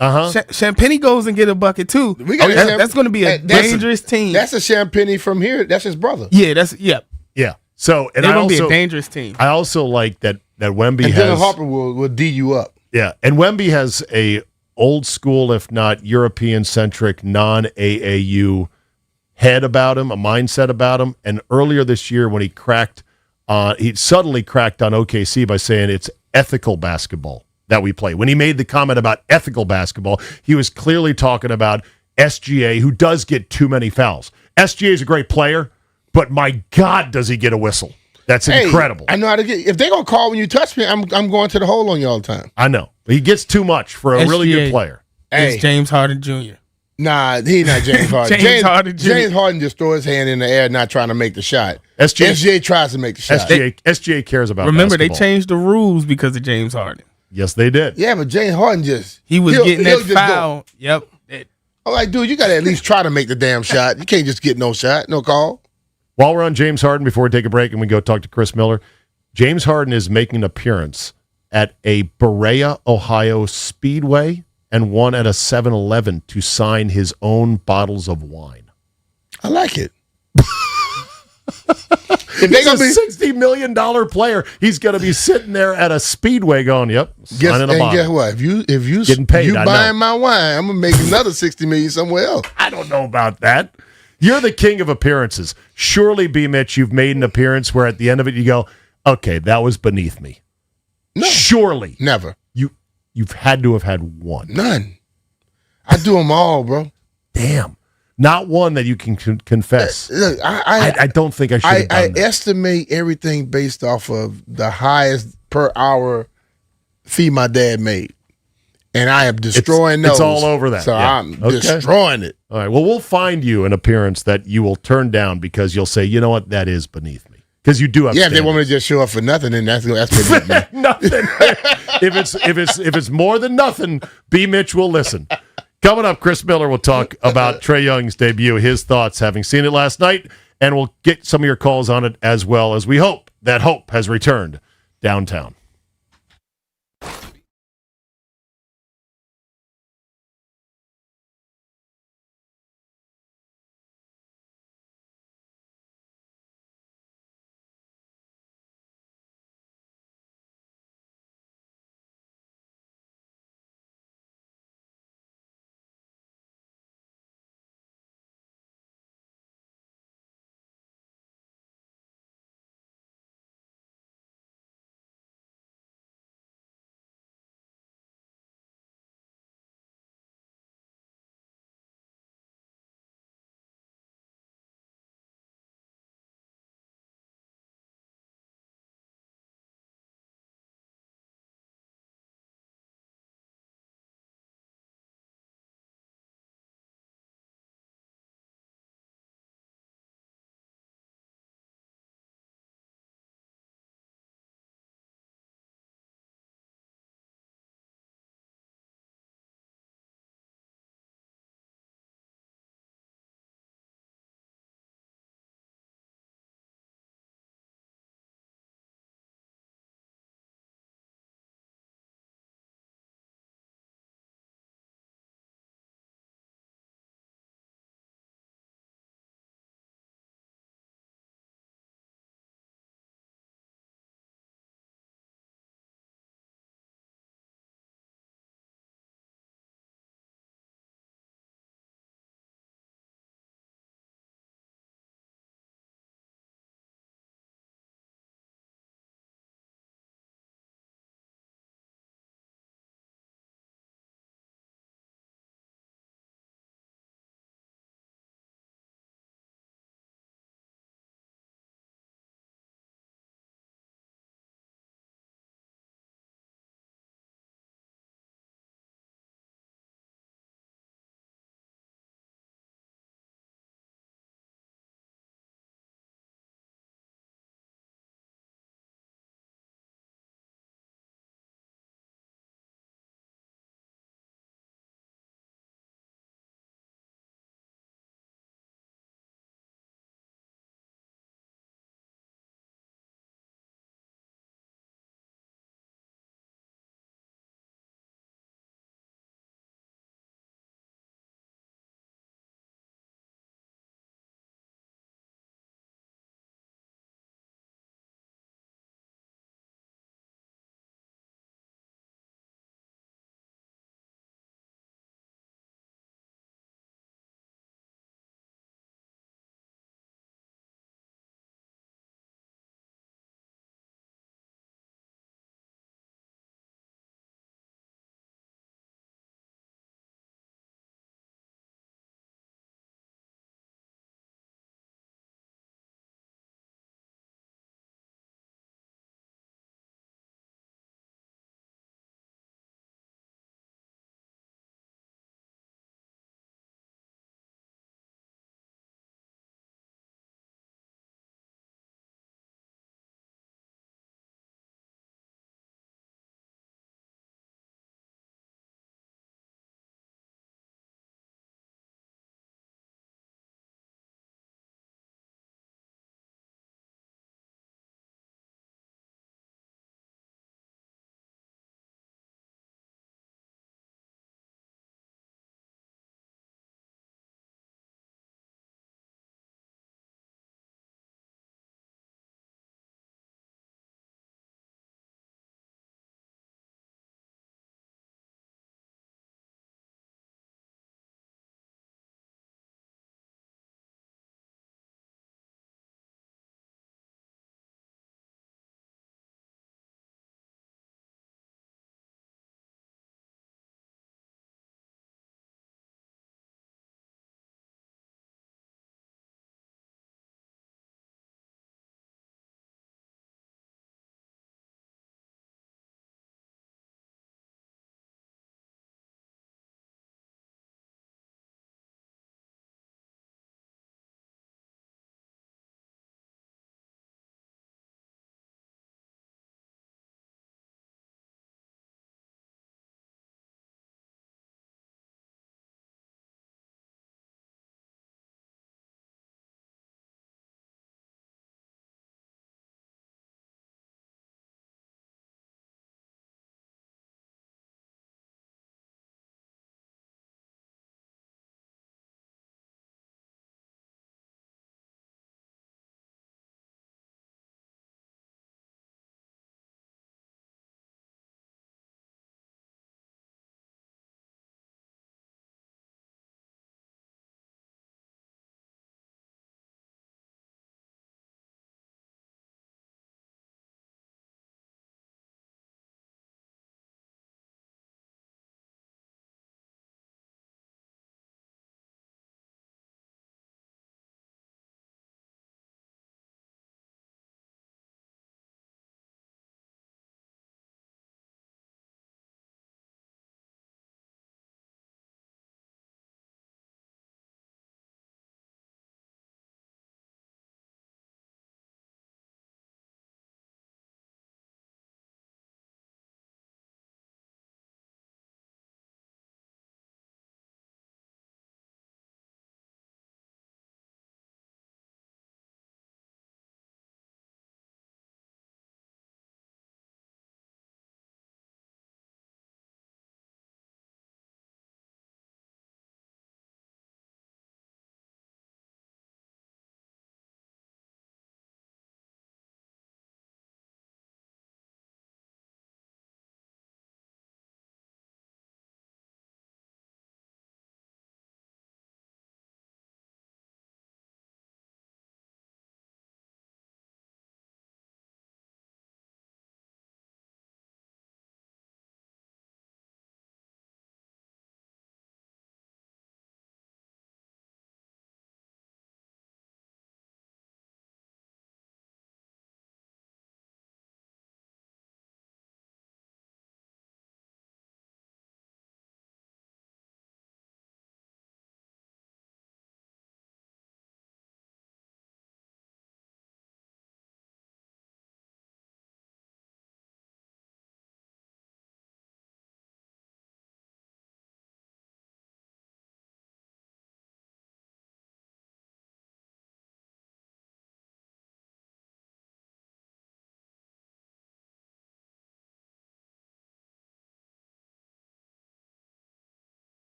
Champagny goes and get a bucket too. That's going to be a dangerous team. That's a Champagny from here. That's his brother. Yeah, Yeah. So and they're going to be a dangerous team. I also like that Wemby and has. Dylan Harper will D you up. Yeah, and Wemby has a old school, if not European centric, non-AAU head about him, a mindset about him. And earlier this year, when he suddenly cracked on OKC by saying it's ethical basketball that we play. When he made the comment about ethical basketball, he was clearly talking about SGA, who does get too many fouls. SGA is a great player, but my God, does he get a whistle? That's incredible. I know how to get. If they're gonna call when you touch me, I'm going to the hole on you all the time. I know. He gets too much for a really good player. It's James Harden Jr. Nah, he's not James Harden. Harden Jr. James Harden just throw his hand in the air, not trying to make the shot. SGA tries to make the shot. SGA cares about. Remember, basketball. they changed the rules because of James Harden. Yes, they did. Yeah, but James Harden getting that foul. Yep. I'm like, dude, you got to at least try to make the damn shot. You can't just get no shot, no call. While we're on James Harden, before we take a break and we go talk to Chris Miller, James Harden is making an appearance at a Berea, Ohio Speedway and one at a 7-Eleven to sign his own bottles of wine. I like it. If he's a $60 million player, he's going to be sitting there at a Speedway going, yep, signing a bottle. Guess what? If you getting paid, you buying my wine, I'm going to make another $60 million somewhere else. I don't know about that. You're the king of appearances. Surely, B Mitch, you've made an appearance where at the end of it you go, okay, that was beneath me. No. Surely. Never. You've had to have had one. None. I do them all, bro. Damn. Not one that you can confess. Look, I don't think I should have done that. estimate everything based off of the highest per hour fee my dad made. And I am destroying those. It's all over that. So yeah. I'm destroying it. All right. Well, we'll find you an appearance that you will turn down because you'll say, you know what, that is beneath me. Because you do have if they want me to just show up for nothing, then that's beneath me. Nothing. if it's more than nothing, B Mitch will listen. Coming up, Chris Miller will talk about Trey Young's debut, his thoughts, having seen it last night, and we'll get some of your calls on it as well as we hope that hope has returned downtown.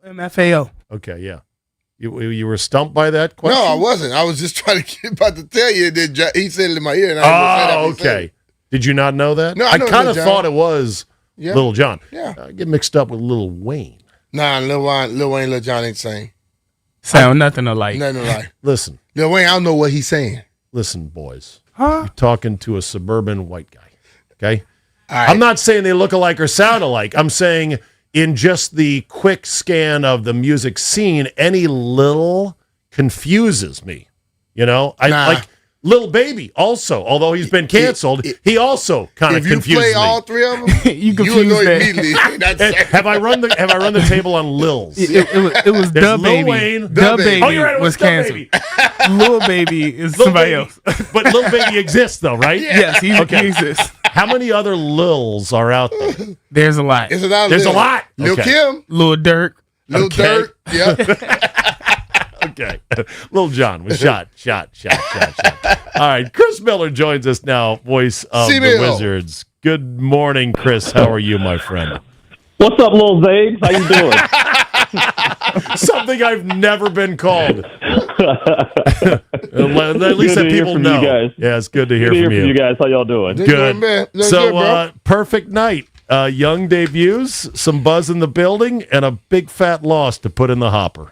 MFAO. Okay, yeah. You were stumped by that question? No, I wasn't. I was just trying to get about to tell you that he said it in my ear. And I okay. Did you not know that? No, I know kind Lil of Jon. thought it was Little John. Yeah. I get mixed up with Lil Wayne. Nah, Lil Wayne, Lil Jon ain't the same. Sound nothing alike. Nothing alike. Listen. Lil Wayne, I don't know what he's saying. Listen, boys. Huh? You're talking to a suburban white guy. Okay? All right. I'm not saying they look alike or sound alike. I'm saying in just the quick scan of the music scene, any little confuses me. You know? I like Lil Baby also, although he's been canceled, he also kind of confuses me. If you play all three of them, you will know that. immediately. have I run the table on Lils? It was There's Da Lil Baby. Wayne. Da Baby Oh, you're right, it was Da canceled. Baby. Lil Baby is Lil somebody Baby. else. But Lil Baby exists though, right? Yes, he exists. How many other Lils are out there? There's a lot. There's a lot. There's a lot. Lil Okay. Kim, Lil Durk. Lil Durk. Yeah. Okay. Lil Jon was shot. All right. Chris Miller joins us now, voice of the C-Mill. Wizards. Good morning, Chris. How are you, my friend? What's up, Lil Zags? How you doing? Something I've never been called. At least Good to that hear people from know. you guys. Yeah, it's good to hear Good to from hear from you guys. How y'all doing? Good. Man. So, perfect night. Young debuts, some buzz in the building, and a big fat loss to put in the hopper.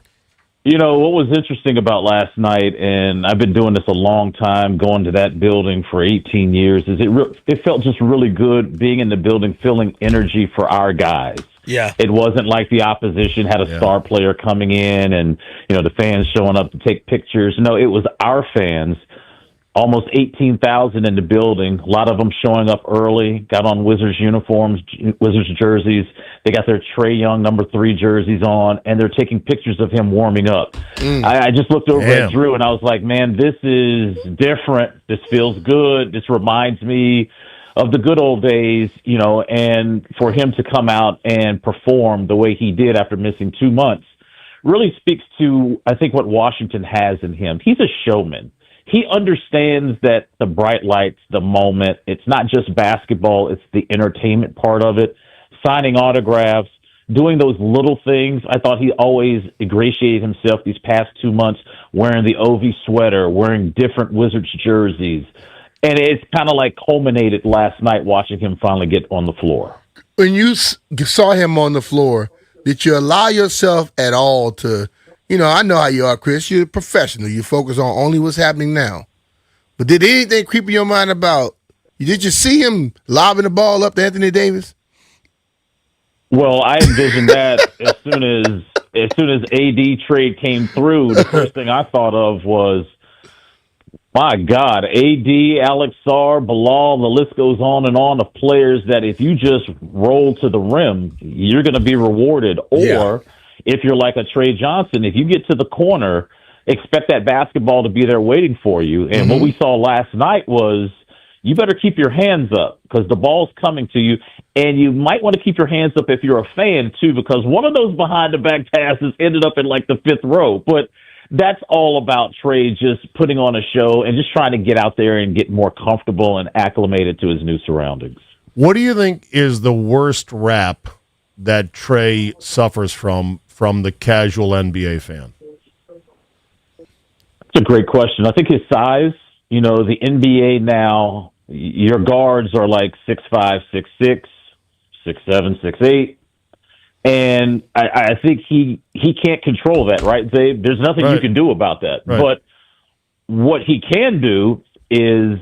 You know, what was interesting about last night, and I've been doing this a long time, going to that building for 18 years, is it felt just really good being in the building, feeling energy for our guys. Yeah. It wasn't like the opposition had a star player coming in and, you know, the fans showing up to take pictures. No, it was our fans. Almost 18,000 in the building. A lot of them showing up early, got on Wizards uniforms, Wizards jerseys. They got their Trey Young number 3 jerseys on, and they're taking pictures of him warming up. I just looked over at Drew, and I was like, man, this is different. This feels good. This reminds me of the good old days, you know, and for him to come out and perform the way he did after missing 2 months really speaks to, I think, what Washington has in him. He's a showman. He understands that the bright lights, the moment, it's not just basketball, it's the entertainment part of it. Signing autographs, doing those little things. I thought he always ingratiated himself these past 2 months, wearing the Ovi sweater, wearing different Wizards jerseys. And it's kind of like culminated last night watching him finally get on the floor. When you saw him on the floor, did you allow yourself at all to, you know, I know how you are, Chris. You're a professional. You focus on only what's happening now. But did anything creep in your mind about, did you see him lobbing the ball up to Anthony Davis? Well, I envisioned that as soon as AD trade came through, the first thing I thought of was, my God, AD, Alex Sarr, Bilal, the list goes on and on of players that if you just roll to the rim, you're going to be rewarded. Or if you're like a Trey Johnson, if you get to the corner, expect that basketball to be there waiting for you. And what we saw last night was you better keep your hands up because the ball's coming to you. And you might want to keep your hands up if you're a fan, too, because one of those behind-the-back passes ended up in, like, the 5th row. But that's all about Trey just putting on a show and just trying to get out there and get more comfortable and acclimated to his new surroundings. What do you think is the worst rap that Trey suffers from the casual NBA fan? That's a great question. I think his size, you know, the NBA now, your guards are like 6'5", 6'6", 6'7", 6'8". And I think he can't control that, right, Zabe? There's nothing you can do about that. Right. But what he can do is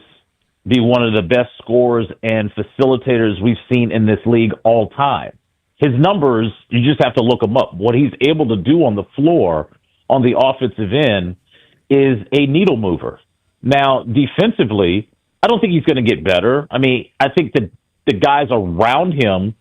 be one of the best scorers and facilitators we've seen in this league all time. His numbers, you just have to look them up. What he's able to do on the floor on the offensive end is a needle mover. Now, defensively, I don't think he's going to get better. I mean, I think that the guys around him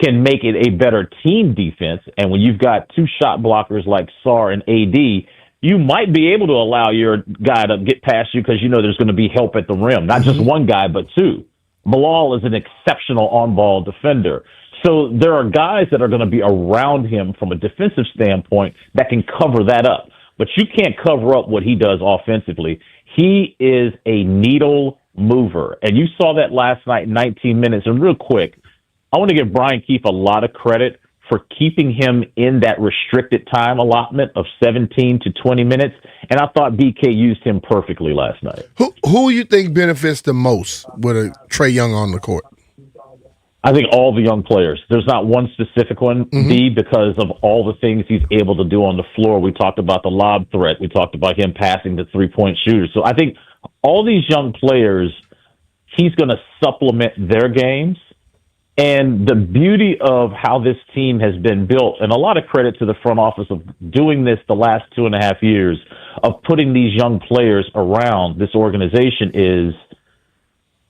can make it a better team defense. And when you've got 2 shot blockers like Sarr and AD, you might be able to allow your guy to get past you because you know there's going to be help at the rim. Not just one guy, but 2. Bilal is an exceptional on-ball defender. So there are guys that are going to be around him from a defensive standpoint that can cover that up. But you can't cover up what he does offensively. He is a needle mover. And you saw that last night, 19 minutes. And real quick, I want to give Brian Keefe a lot of credit for keeping him in that restricted time allotment of 17 to 20 minutes. And I thought BK used him perfectly last night. Who you think benefits the most with a Trey Young on the court? I think all the young players. There's not one specific one, B, because of all the things he's able to do on the floor. We talked about the lob threat. We talked about him passing the three-point shooters. So I think all these young players, he's going to supplement their games. And the beauty of how this team has been built, and a lot of credit to the front office of doing this the last 2.5 years, of putting these young players around this organization, is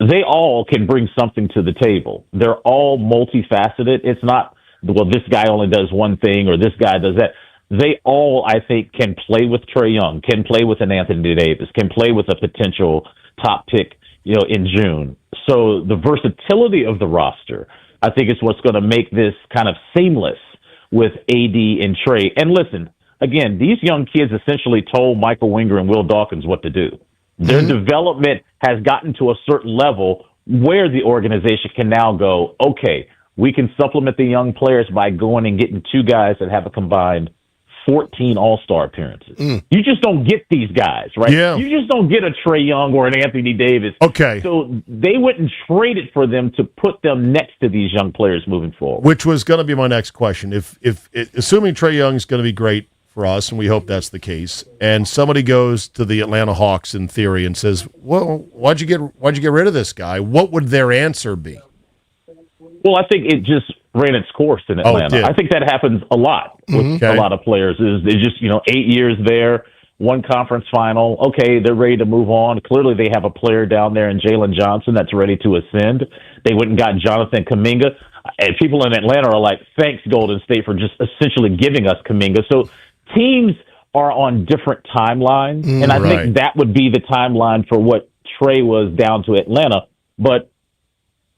they all can bring something to the table. They're all multifaceted. It's not, well, this guy only does one thing or this guy does that. They all, I think, can play with Trey Young, can play with an Anthony Davis, can play with a potential top pick, in June. So the versatility of the roster, I think, is what's going to make this kind of seamless with AD and Trey. And listen, again, these young kids essentially told Michael Winger and Will Dawkins what to do. Their development has gotten to a certain level where the organization can now go, okay, we can supplement the young players by going and getting two guys that have a combined 14 All-Star appearances. You just don't get these guys, right? Yeah. You just don't get a Trey Young or an Anthony Davis. Okay. So they wouldn't trade it for them to put them next to these young players moving forward. Which was going to be my next question. If assuming Trey Young is going to be great for us, and we hope that's the case, and somebody goes to the Atlanta Hawks in theory and says, "Well, why'd you get rid of this guy?" What would their answer be? Well, I think it just ran its course in Atlanta. I think that happens a lot with a lot of players. Is they just 8 years there, one conference final. Okay, they're ready to move on. Clearly, they have a player down there in Jalen Johnson that's ready to ascend. They went and got Jonathan Kuminga, and people in Atlanta are like, "Thanks, Golden State, for just essentially giving us Kuminga." So teams are on different timelines, and I think that would be the timeline for what Trey was down to Atlanta. But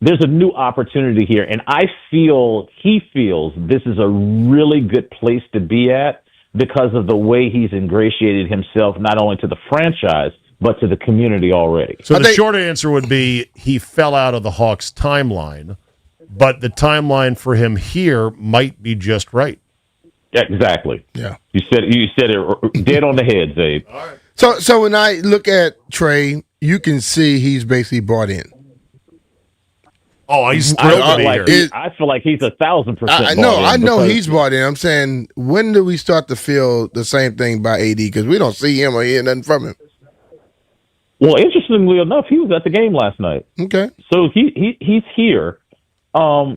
there's a new opportunity here, and he feels this is a really good place to be at because of the way he's ingratiated himself not only to the franchise, but to the community already. So the short answer would be he fell out of the Hawks' timeline, but the timeline for him here might be just right. Exactly. Yeah. You said it dead on the head, Zabe. All right. So when I look at Trey, you can see he's basically bought in. Oh, he's thrilled to be here. I feel like he's 1,000%. I know he's bought in. I'm saying, when do we start to feel the same thing by AD? Because we don't see him or hear nothing from him. Well, interestingly enough, he was at the game last night. Okay, so he's here. I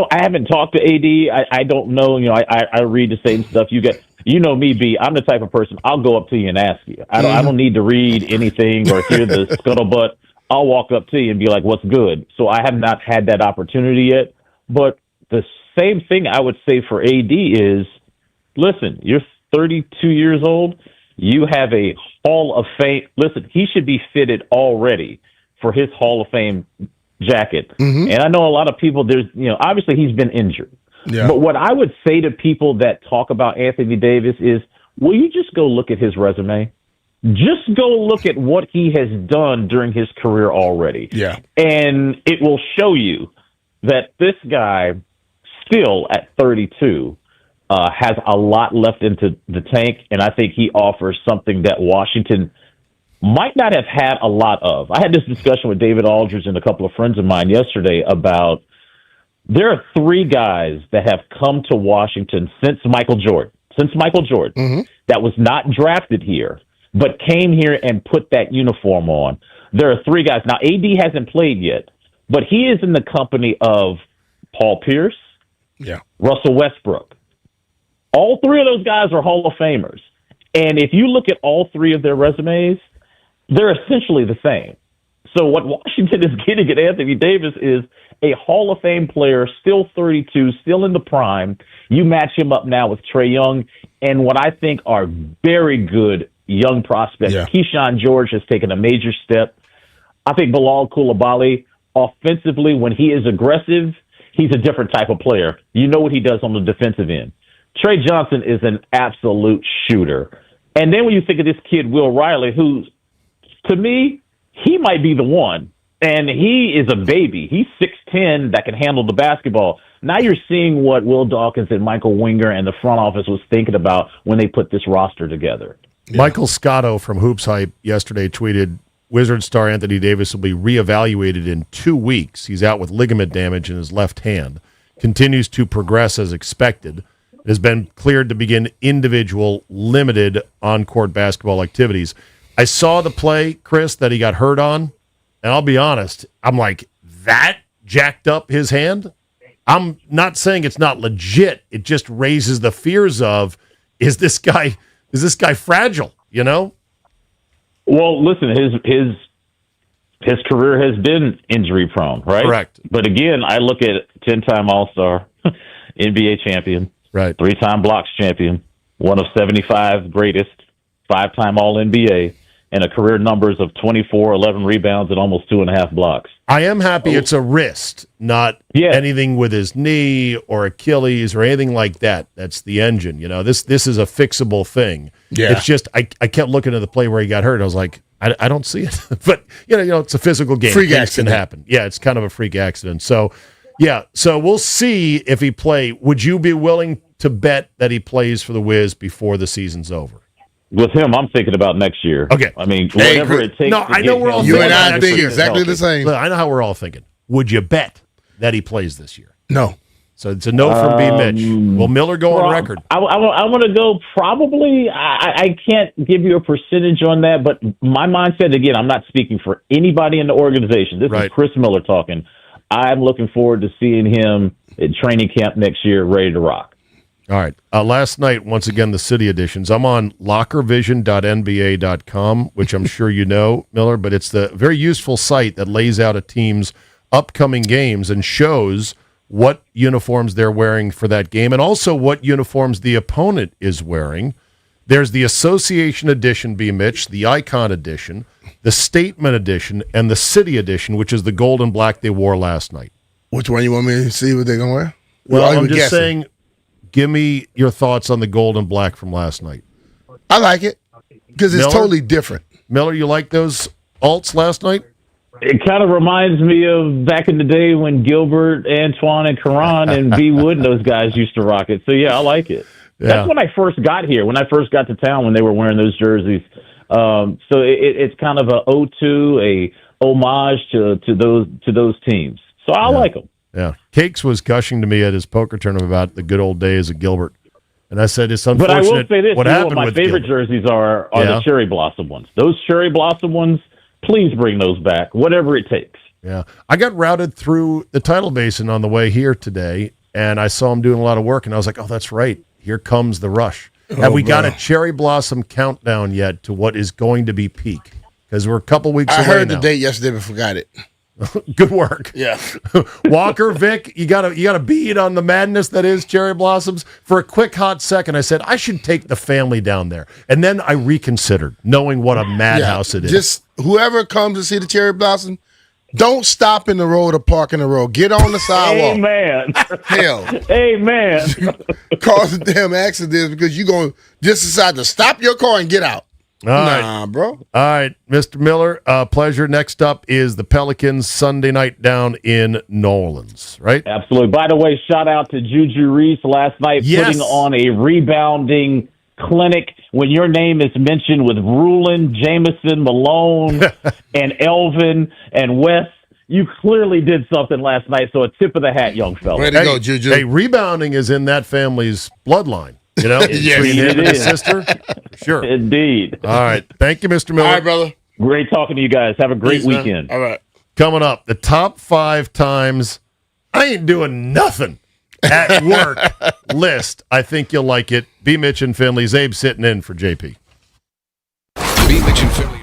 haven't talked to AD. I don't know. I read the same stuff you get. You know me, B. I'm the type of person, I'll go up to you and ask you. I don't need to read anything or hear the scuttlebutt. I'll walk up to you and be like, "What's good?" So I have not had that opportunity yet. But the same thing I would say for AD is, listen, you're 32 years old. You have a Hall of Fame. Listen, he should be fitted already for his Hall of Fame jacket. And I know a lot of people, obviously he's been injured. Yeah. But what I would say to people that talk about Anthony Davis is, will you just go look at his resume? Just go look at what he has done during his career already. Yeah. And it will show you that this guy, still at 32, has a lot left into the tank, and I think he offers something that Washington might not have had a lot of. I had this discussion with David Aldridge and a couple of friends of mine yesterday about there are three guys that have come to Washington since Michael Jordan, that was not drafted here, but came here and put that uniform on. There are three guys. Now, AD hasn't played yet, but he is in the company of Paul Pierce, Russell Westbrook. All three of those guys are Hall of Famers. And if you look at all three of their resumes, they're essentially the same. So what Washington is getting at Anthony Davis is a Hall of Fame player, still 32, still in the prime. You match him up now with Trey Young and what I think are very good young prospects. Keyshawn George has taken a major step. I think Bilal Coulibaly, offensively, when he is aggressive, he's a different type of player. You know what he does on the defensive end. Trey Johnson is an absolute shooter. And then when you think of this kid, Will Riley, who, to me, he might be the one. And he is a baby. He's 6'10", that can handle the basketball. now you're seeing what Will Dawkins and Michael Winger and the front office was thinking about when they put this roster together. Yeah. Michael Scotto from Hoops Hype yesterday tweeted, Wizards star Anthony Davis will be reevaluated in 2 weeks. He's out with ligament damage in his left hand. Continues to progress as expected. It has been cleared to begin individual, limited on-court basketball activities. I saw the play, Chris, that he got hurt on, and I'll be honest, I'm like, that jacked up his hand? I'm not saying it's not legit. It just raises the fears of, is this guy fragile, you know? Well, listen, his career has been injury prone, right? Correct. But again, I look at 10-time All-Star, NBA champion, right? 3-time blocks champion, one of 75 greatest, 5-time All-NBA, and a career numbers of 24, 11 rebounds, and almost 2.5 blocks. I am happy it's a wrist, not anything with his knee or Achilles or anything like that. That's the engine. You know, this is a fixable thing. Yeah. It's just I kept looking at the play where he got hurt. I was like, I don't see it. But you know, it's a physical game. Freak Things accident. can happen. Yeah, it's kind of a freak accident. So yeah, so we'll see if he play. Would you be willing to bet that he plays for the Wiz before the season's over? With him, I'm thinking about next year. Okay. I mean, whatever it takes. No, I know we're all You thinking and I about think next year. exactly the same. Look, I know how we're all thinking. Would you bet that he plays this year? No. So it's a no from B Mitch. Will Miller go on record? I want to go probably. I can't give you a percentage on that, but my mindset, again, I'm not speaking for anybody in the organization. This is Chris Miller talking. I'm looking forward to seeing him at training camp next year, ready to rock. All right. Last night, once again, the city editions. I'm on lockervision.nba.com, which I'm sure you know, Miller, but it's the very useful site that lays out a team's upcoming games and shows what uniforms they're wearing for that game and also what uniforms the opponent is wearing. There's the Association Edition, B Mitch, the Icon Edition, the Statement Edition, and the City Edition, which is the gold and black they wore last night. Which one you want me to see what they're going to wear? Well, I'm just saying, give me your thoughts on the gold and black from last night. I like it because it's totally different. Miller, you like those alts last night? It kind of reminds me of back in the day when Gilbert, Antoine, and Karan and B. Wood and those guys used to rock it. So, yeah, I like it. Yeah. That's when I first got here, when I first got to town, when they were wearing those jerseys. So it's kind of a ode to, a homage to those teams. So I like them. Yeah. Cakes was gushing to me at his poker tournament about the good old days of Gilbert. And I said, it's unfortunate. But I will say this, what happened my with favorite Gilbert. jerseys are the cherry blossom ones. Those cherry blossom ones, please bring those back, whatever it takes. Yeah. I got routed through the tidal basin on the way here today, and I saw him doing a lot of work, and I was like, oh, that's right. Here comes the rush. Have we got a cherry blossom countdown yet to what is going to be peak? Because we're a couple weeks away I heard now. the date yesterday but forgot it. Good work. Yeah. Walker, Vic, you got a bead on the madness that is cherry blossoms. For a quick hot second, I said, I should take the family down there. And then I reconsidered, knowing what a madhouse it is. Just whoever comes to see the cherry blossom, don't stop in the road or park in the road. Get on the sidewalk. Amen. Hell. Amen. Cause a damn accident because you're going to just decide to stop your car and get out. All right. Nah, bro. All right, Mr. Miller, pleasure. Next up is the Pelicans Sunday night down in New Orleans, right? Absolutely. By the way, shout out to Juju Reese last night putting on a rebounding clinic. When your name is mentioned with Rulin, Jameson, Malone, and Elvin, and Wes, you clearly did something last night, so a tip of the hat, young fella. Way to go, Juju. Hey, rebounding is in that family's bloodline, you know? Yes, between him and it his is. sister. Sure. Indeed. All right. Thank you, Mr. Miller. All right, brother. Great talking to you guys. Have a great Peace, man. weekend. All right. Coming up, the top 5 times I ain't doing nothing at work list. I think you'll like it. B. Mitch and Finley. Zabe sitting in for JP. B Mitch and Finley.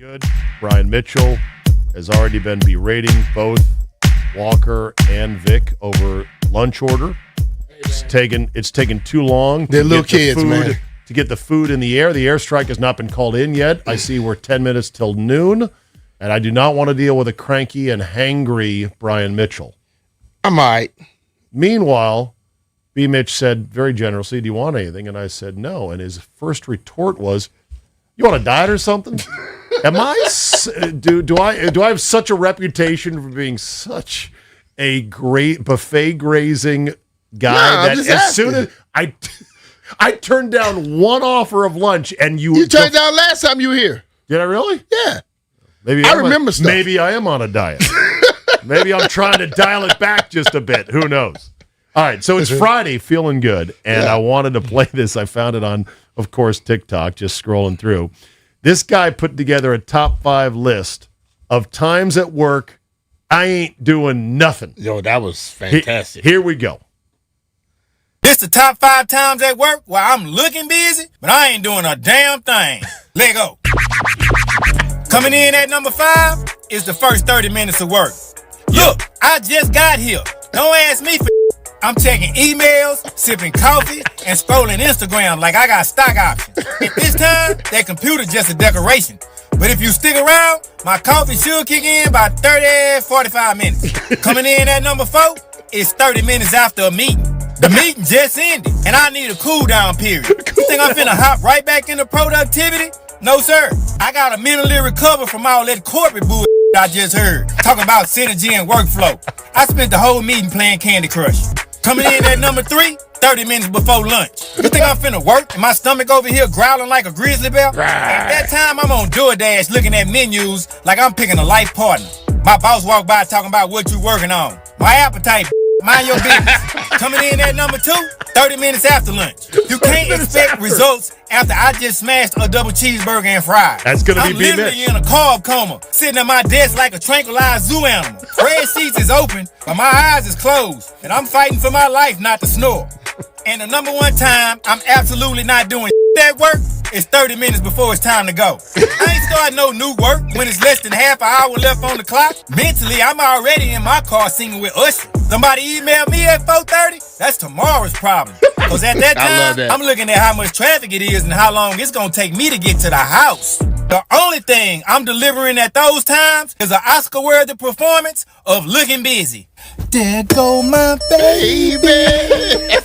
Good. Brian Mitchell has already been berating both Walker and Vic over lunch order. It's taken too long. They're little kids, man. To get the food in the air. The airstrike has not been called in yet. I see we're 10 minutes till noon, and I do not want to deal with a cranky and hangry Brian Mitchell. I'm all right. Meanwhile, B Mitch said very generously, "Do you want anything?" And I said no. And his first retort was, "You want a diet or something?" Am I? Do I have such a reputation for being such a great buffet grazing guy that as soon as I turned down one offer of lunch and you turned down last time you were here? Did I really? Yeah. Maybe I remember stuff. Maybe I am on a diet. Maybe I'm trying to dial it back just a bit. Who knows? All right, so it's Friday, feeling good, and I wanted to play this. I found it on, of course, TikTok, just scrolling through. This guy put together a top 5 list of times at work I ain't doing nothing. Yo, that was fantastic. Here we go. This the top 5 times at work where I'm looking busy, but I ain't doing a damn thing. Let go. Coming in at number 5 is the first 30 minutes of work. Look, I just got here. Don't ask me for I'm checking emails, sipping coffee, and scrolling Instagram like I got stock options. At this time, that computer just a decoration. But if you stick around, my coffee should kick in by 30, 45 minutes. Coming in at number 4 is 30 minutes after a meeting. The meeting just ended, and I need a cool down period. You think I'm finna hop right back into productivity? No, sir. I gotta mentally recover from all that corporate bull I just heard. Talking about synergy and workflow. I spent the whole meeting playing Candy Crush. Coming in at number 3, 30 minutes before lunch. You think I'm finna work and my stomach over here growling like a grizzly bear? At that time, I'm on DoorDash looking at menus like I'm picking a life partner. My boss walked by talking about what you working on. My appetite, mind your business. Coming in at number 2, 30 minutes after lunch. You can't expect results after I just smashed a double cheeseburger and fries. That's gonna be I'm literally in a carb coma, sitting at my desk like a tranquilized zoo animal. Red Sheets is open, but my eyes is closed, and I'm fighting for my life not to snore. And the number 1 time I'm absolutely not doing at work is 30 minutes before it's time to go. I ain't starting no new work when it's less than half an hour left on the clock. Mentally, I'm already in my car singing with Usher. Somebody email me at 4:30, that's tomorrow's problem. Because at that time, I'm looking at how much traffic it is and how long it's going to take me to get to the house. The only thing I'm delivering at those times is an Oscar-worthy performance of looking busy. There go my baby.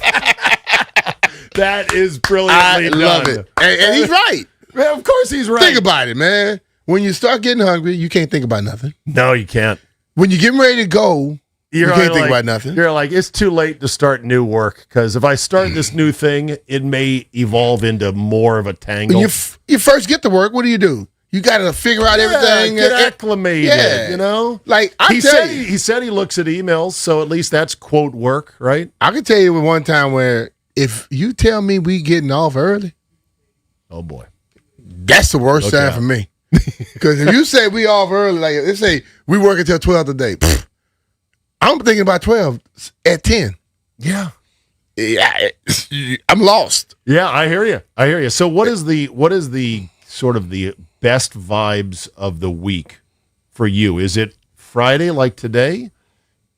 That is brilliantly done. I love it. And he's right. Man, of course he's right. Think about it, man. When you start getting hungry, you can't think about nothing. No, you can't. When you're getting ready to go, you can't think about nothing. You're like, it's too late to start new work because if I start this new thing, it may evolve into more of a tangle. When you first get to work, what do? You got to figure out everything. Get acclimated, you know? Like, he said he looks at emails, so at least that's, quote, work, right? I can tell you one time where if you tell me we getting off early, oh, boy. That's the worst time for me. Because if you say we off early, like let's say we work until 12 today, I'm thinking about 12 at 10. Yeah. I'm lost. Yeah, I hear you. So what is the sort of the best vibes of the week for you? Is it Friday like today?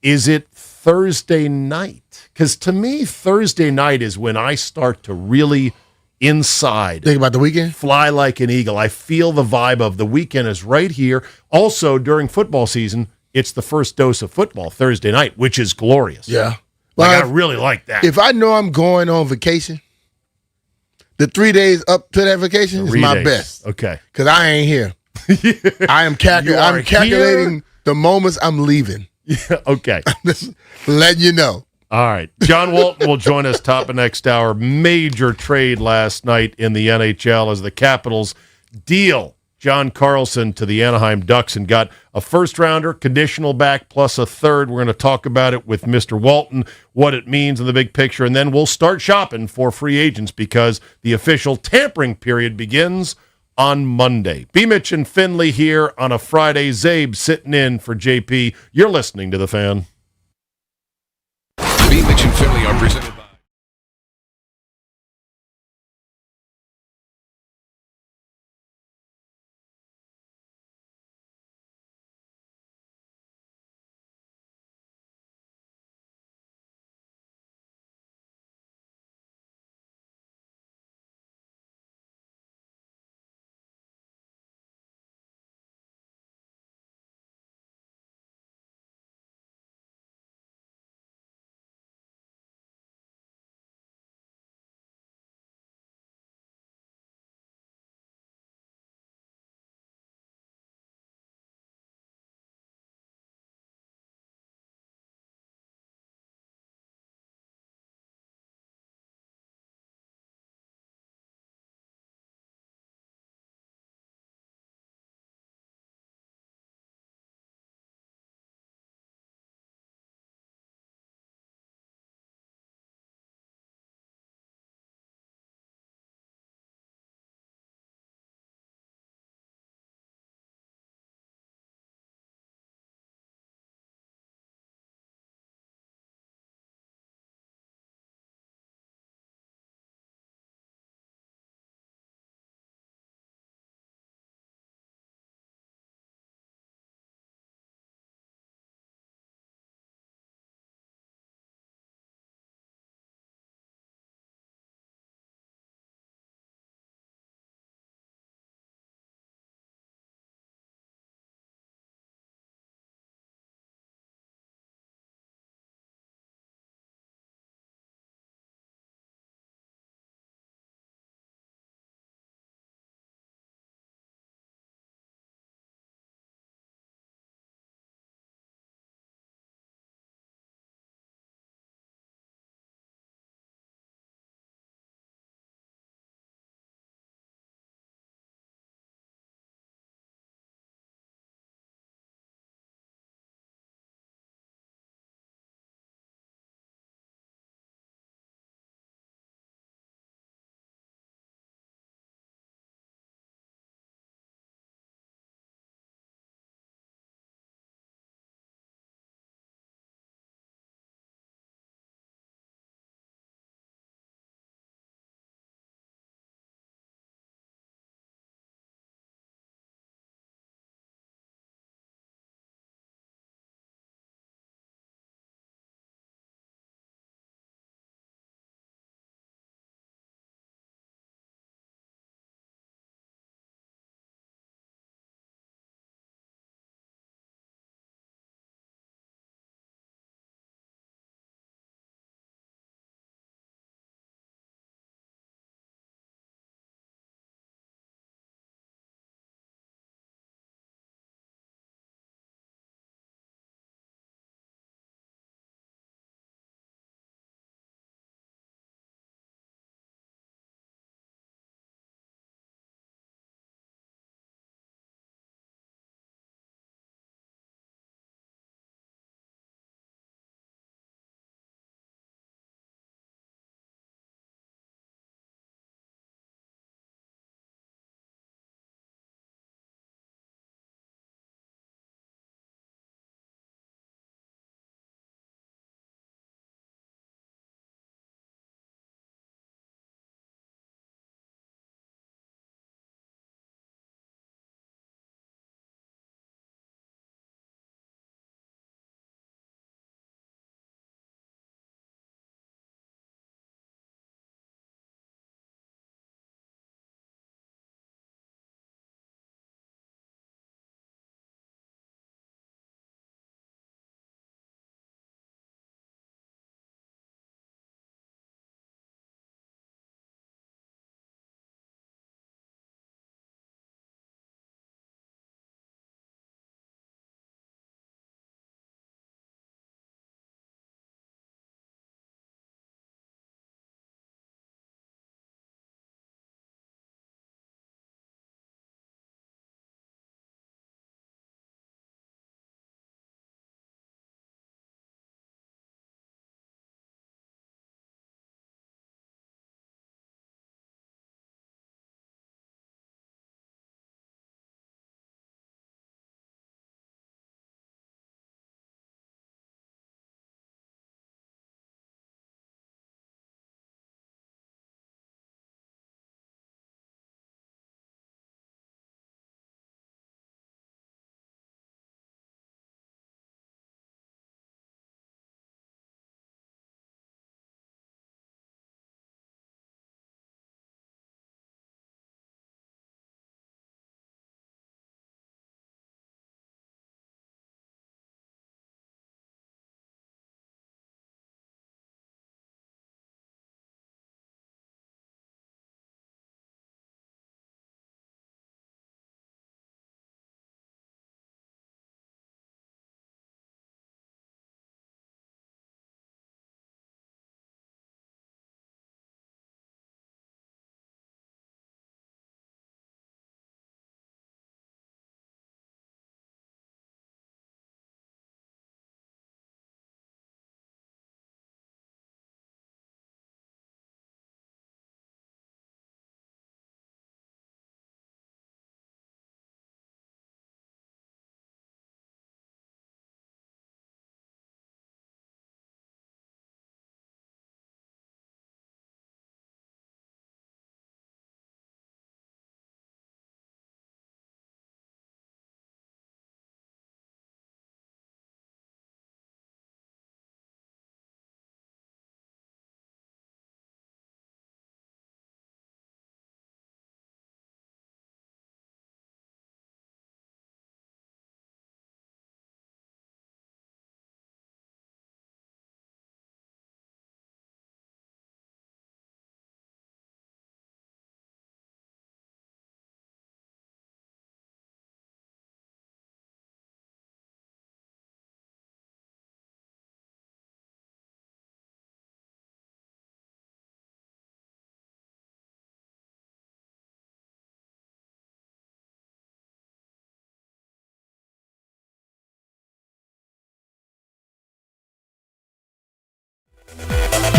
Is it Thursday night? Because to me, Thursday night is when I start to really inside. Think about the weekend? Fly like an eagle. I feel the vibe of the weekend is right here. Also, during football season, it's the first dose of football Thursday night, which is glorious. Yeah. Like, I really like that. If I know I'm going on vacation, the 3 days up to that vacation is my best. Okay. Because I ain't here. I am calculating the moments I'm leaving. Yeah, okay. Just letting you know. All right. John Walton will join us top of next hour. Major trade last night in the NHL as the Capitals deal John Carlson to the Anaheim Ducks and got a first-rounder, conditional back, plus a third. We're going to talk about it with Mr. Walton, what it means in the big picture, and then we'll start shopping for free agents because the official tampering period begins on Monday. B Mitch and Finley here on a Friday. Zabe sitting in for JP. You're listening to The Fan. B Mitch and Finley are presented by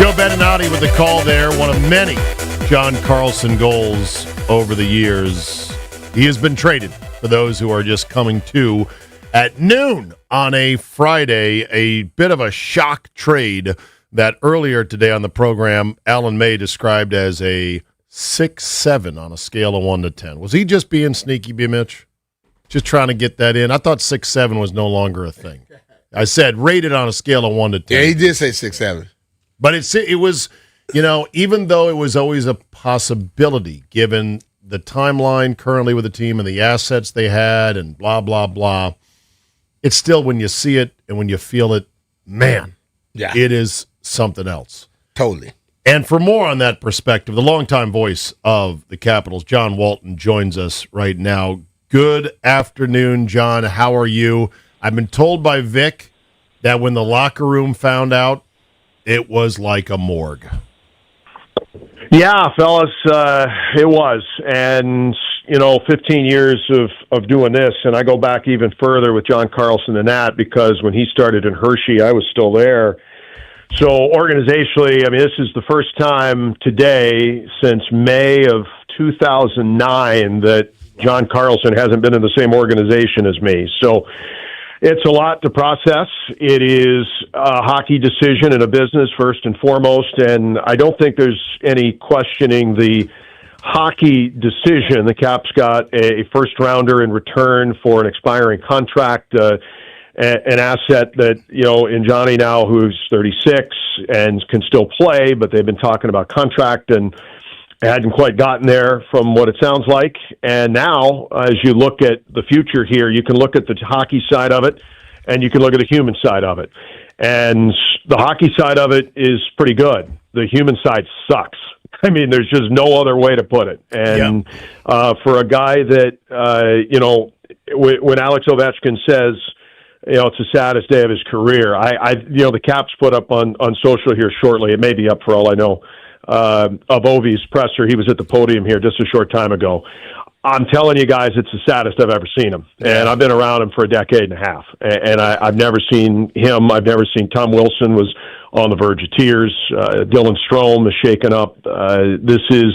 Joe Beninati with the call there, one of many John Carlson goals over the years. He has been traded, for those who are just coming to at noon on a Friday, a bit of a shock trade that earlier today on the program, Alan May described as a 6-7 on a scale of 1 to 10. Was he just being sneaky, B Mitch? Just trying to get that in? I thought 6-7 was no longer a thing. I said rated on a scale of 1 to 10. Yeah, he did say 6-7. But it was, even though it was always a possibility, given the timeline currently with the team and the assets they had and blah, blah, blah, it's still, when you see it and when you feel it, man, it is something else. Totally. And for more on that perspective, the longtime voice of the Capitals, John Walton, joins us right now. Good afternoon, John. How are you? I've been told by Vic that when the locker room found out, it was like a morgue. Yeah, fellas, it was. And, 15 years of doing this, and I go back even further with John Carlson than that, because when he started in Hershey, I was still there. So organizationally, this is the first time today since May of 2009 that John Carlson hasn't been in the same organization as me. So it's a lot to process. It is a hockey decision and a business first and foremost, and I don't think there's any questioning the hockey decision. The Caps got a first-rounder in return for an expiring contract, an asset that, in Johnny now, who's 36 and can still play, but they've been talking about contract and hadn't quite gotten there from what it sounds like. And now, as you look at the future here, you can look at the hockey side of it and you can look at the human side of it. And the hockey side of it is pretty good. The human side sucks. There's just no other way to put it. And for a guy that, when Alex Ovechkin says, it's the saddest day of his career, the Caps put up on social here shortly, it may be up for all I know, of Ovi's presser. He was at the podium here just a short time ago. I'm telling you guys, it's the saddest I've ever seen him. And I've been around him for a decade and a half. And I've never seen him. I've never seen Tom Wilson was on the verge of tears. Dylan Strome is shaken up. This is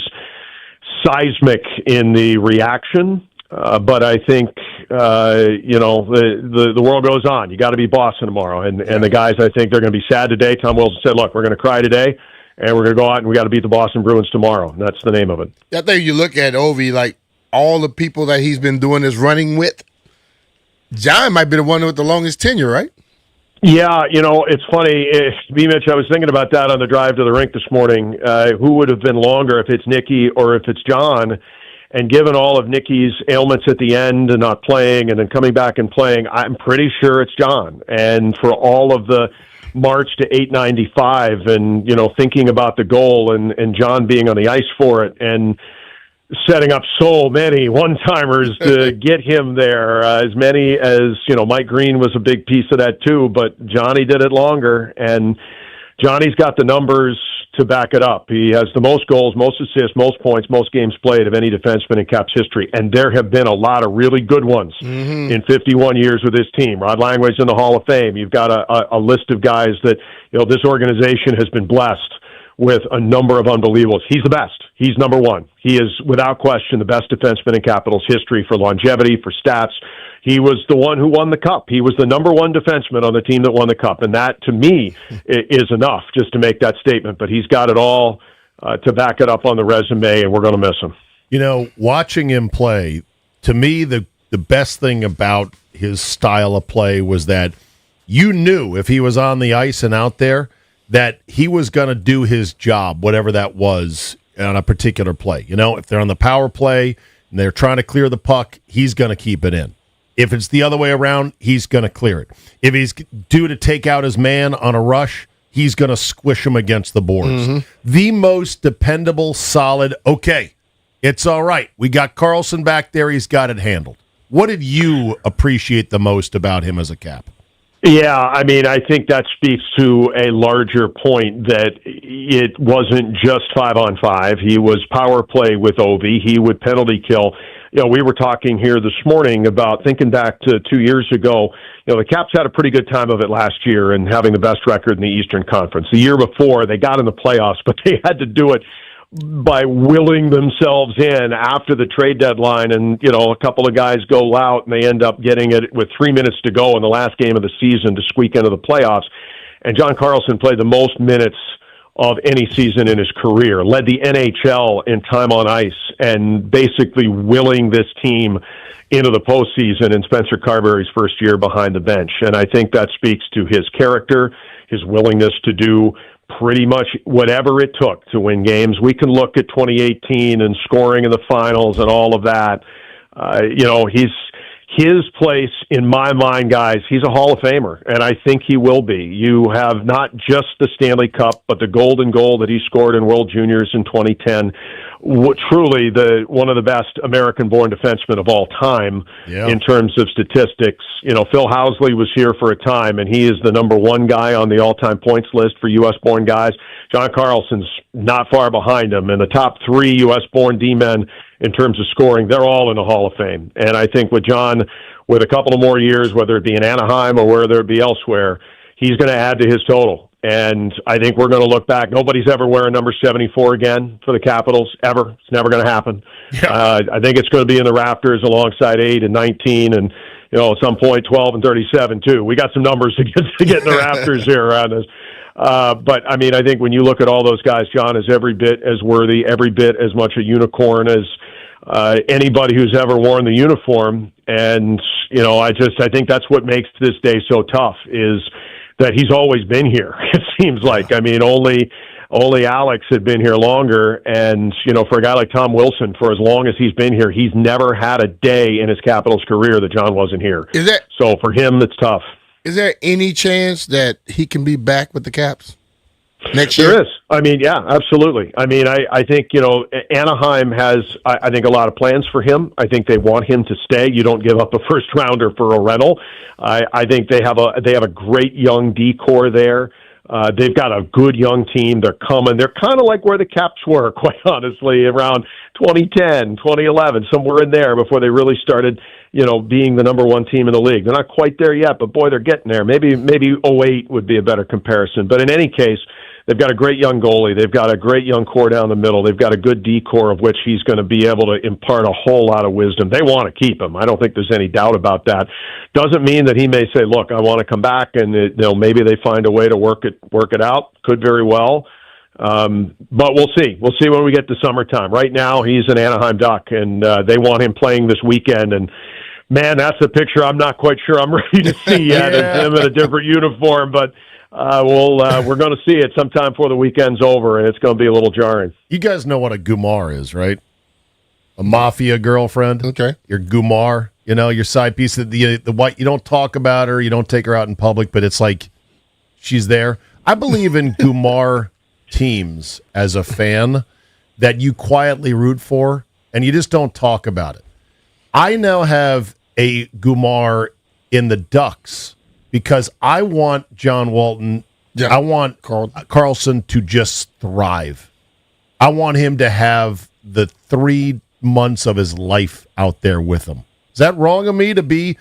seismic in the reaction. But I think, the world goes on. You got to be Boston tomorrow. And the guys, I think they're going to be sad today. Tom Wilson said, look, we're going to cry today. And we're going to go out and we got to beat the Boston Bruins tomorrow. And that's the name of it. I think you look at Ovi, like all the people that he's been doing this running with, John might be the one with the longest tenure, right? Yeah, it's funny. B Mitch, I was thinking about that on the drive to the rink this morning. Who would have been longer, if it's Nicky or if it's John? And given all of Nicky's ailments at the end and not playing and then coming back and playing, I'm pretty sure it's John. And for all of the march to 895 and, thinking about the goal and John being on the ice for it and setting up so many one-timers to get him there, as many as, Mike Green was a big piece of that too, but Johnny did it longer, and Johnny's got the numbers to back it up. He has the most goals, most assists, most points, most games played of any defenseman in Caps history, and there have been a lot of really good ones in 51 years with this team. Rod Langway's in the Hall of Fame. You've got a list of guys that, this organization has been blessed with a number of unbelievables. He's the best. He's number one. He is, without question, the best defenseman in Capitals history for longevity, for stats. He was the one who won the Cup. He was the number one defenseman on the team that won the Cup. And that, to me, is enough just to make that statement. But he's got it all to back it up on the resume, and we're going to miss him. Watching him play, to me, the best thing about his style of play was that you knew if he was on the ice and out there that he was going to do his job, whatever that was, on a particular play. If they're on the power play and they're trying to clear the puck, he's going to keep it in. If it's the other way around, he's going to clear it. If he's due to take out his man on a rush, he's going to squish him against the boards. The most dependable, solid, okay, it's all right. We got Carlson back there. He's got it handled. What did you appreciate the most about him as a Cap? Yeah, I think that speaks to a larger point that it wasn't just 5-on-5. He was power play with Ovi. He would penalty kill. we were talking here this morning about thinking back to 2 years ago. The Caps had a pretty good time of it last year and having the best record in the Eastern Conference. The year before, they got in the playoffs, but they had to do it by willing themselves in after the trade deadline, and a couple of guys go out and they end up getting it with 3 minutes to go in the last game of the season to squeak into the playoffs. And John Carlson played the most minutes of any season in his career, led the NHL in time on ice, and basically willing this team into the postseason in Spencer Carberry's first year behind the bench. And I think that speaks to his character, his willingness to do pretty much whatever it took to win games. We can look at 2018 and scoring in the finals and all of that. His place, in my mind, guys, he's a Hall of Famer, and I think he will be. You have not just the Stanley Cup, but the golden goal that he scored in World Juniors in 2010. Truly one of the best American-born defensemen of all time in terms of statistics. Phil Housley was here for a time, and he is the number one guy on the all-time points list for U.S.-born guys. John Carlson's not far behind him, and the top three U.S.-born D-men in terms of scoring, they're all in the Hall of Fame. And I think with John, with a couple of more years, whether it be in Anaheim or whether it be elsewhere, he's going to add to his total. And I think we're going to look back. Nobody's ever wearing number 74 again for the Capitals, ever. It's never going to happen. I think it's going to be in the rafters alongside 8 and 19 and, at some point 12 and 37 too. We got some numbers to get in the rafters here around us. But, I think when you look at all those guys, John is every bit as worthy, every bit as much a unicorn as anybody who's ever worn the uniform. And, I think that's what makes this day so tough is that he's always been here. It seems like, only Alex had been here longer. And, for a guy like Tom Wilson, for as long as he's been here, he's never had a day in his Capitals career that John wasn't here. So for him, it's tough. Is there any chance that he can be back with the Caps next year? There is. Absolutely. I think, Anaheim has, I think, a lot of plans for him. I think they want him to stay. You don't give up a first rounder for a rental. I think they have a great young D-core there. They've got a good young team. They're coming. They're kind of like where the Caps were, quite honestly, around 2010, 2011, somewhere in there before they really started, being the number one team in the league. They're not quite there yet, but boy, they're getting there. Maybe 08 would be a better comparison. But in any case, they've got a great young goalie. They've got a great young core down the middle. They've got a good D-core of which he's going to be able to impart a whole lot of wisdom. They want to keep him. I don't think there's any doubt about that. Doesn't mean that he may say, look, I want to come back, and maybe they find a way to work it out. Could very well. But we'll see. We'll see when we get to summertime. Right now, he's an Anaheim Duck, and they want him playing this weekend. And, man, that's a picture I'm not quite sure I'm ready to see yet. It's him in a different uniform, but we're going to see it sometime before the weekend's over, and it's going to be a little jarring. You guys know what a gumar is, right? A mafia girlfriend. Okay. Your gumar, your side piece. The white. You don't talk about her. You don't take her out in public, but it's like she's there. I believe in gumar teams as a fan that you quietly root for, and you just don't talk about it. I now have a gumar in the Ducks because I want John Walton, I want Carlson to just thrive. I want him to have the 3 months of his life out there with him. Is that wrong of me to be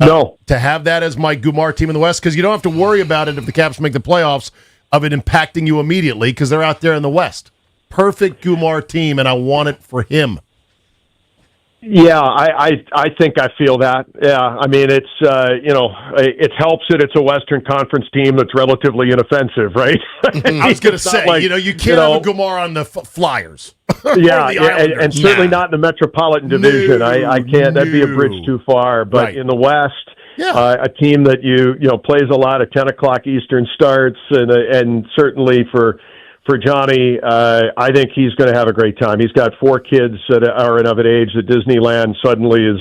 no to have that as my gumar team in the West? Because you don't have to worry about it if the Caps make the playoffs of it impacting you immediately because they're out there in the West. Perfect gumar team, and I want it for him. Yeah, I think I feel that. Yeah, it's it helps that it's a Western Conference team that's relatively inoffensive, right? I was going to say, you can't have a Gumar on the Flyers. Yeah, and certainly not in the Metropolitan Division. I can't. That'd be a bridge too far. But in the West, a team that you plays a lot of 10 o'clock Eastern starts, and certainly for Johnny, I think he's going to have a great time. He's got 4 kids that are of an age that Disneyland suddenly is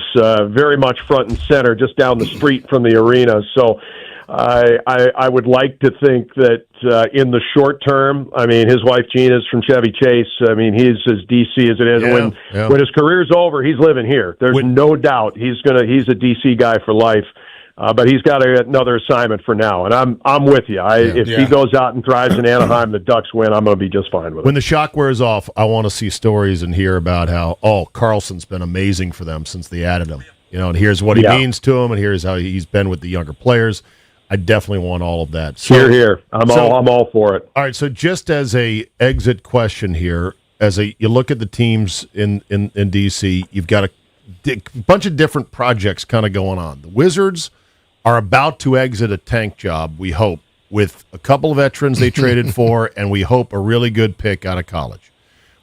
very much front and center just down the street from the arena. So I would like to think that in the short term, his wife Gina's from Chevy Chase. He's as DC as it is. When his career's over, he's living here. There's no doubt he's a DC guy for life. But he's got another assignment for now, and I'm with you. If he goes out and thrives in Anaheim, the Ducks win, I'm going to be just fine with it. When the shock wears off, I want to see stories and hear about how Carlson's been amazing for them since they added him. And here's what he means to him, and here's how he's been with the younger players. I definitely want all of that. So, here. I'm all for it. All right. So just as a exit question here, you look at the teams in DC, you've got a bunch of different projects kind of going on. The Wizards are about to exit a tank job, we hope, with a couple of veterans they traded for, and we hope a really good pick out of college.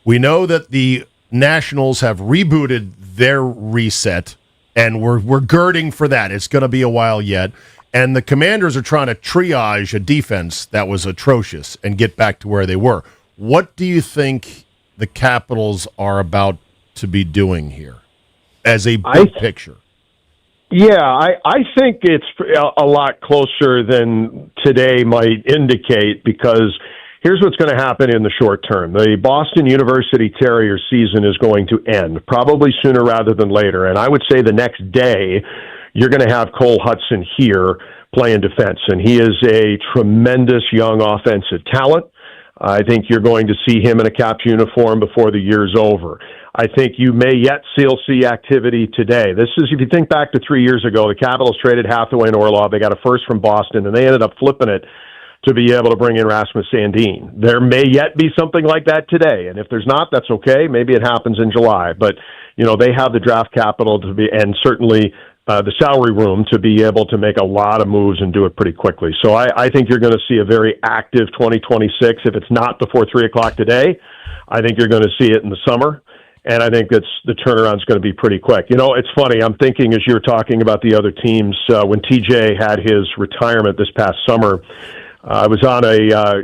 We know that the Nationals have rebooted their reset, and we're girding for that. It's going to be a while yet. And the Commanders are trying to triage a defense that was atrocious and get back to where they were. What do you think the Capitals are about to be doing here as a big picture? Yeah, I think it's a lot closer than today might indicate, because here's what's going to happen in the short term. The Boston University Terrier season is going to end, probably sooner rather than later. And I would say the next day, you're going to have Cole Hudson here playing defense. And he is a tremendous young offensive talent. I think you're going to see him in a Caps uniform before the year's over. I think you may yet still see activity today. This is, if you think back to 3 years ago, the Capitals traded Hathaway and Orlov. They got a first from Boston, and they ended up flipping it to be able to bring in Rasmus Sandin. There may yet be something like that today, and if there's not, that's okay. Maybe it happens in July. But, they have the draft capital to be, and certainly the salary room to be able to make a lot of moves and do it pretty quickly. So I think you're going to see a very active 2026. If it's not before 3 o'clock today, I think you're going to see it in the summer. And I think the turnaround's going to be pretty quick. It's funny. I'm thinking as you're talking about the other teams, when TJ had his retirement this past summer, I was on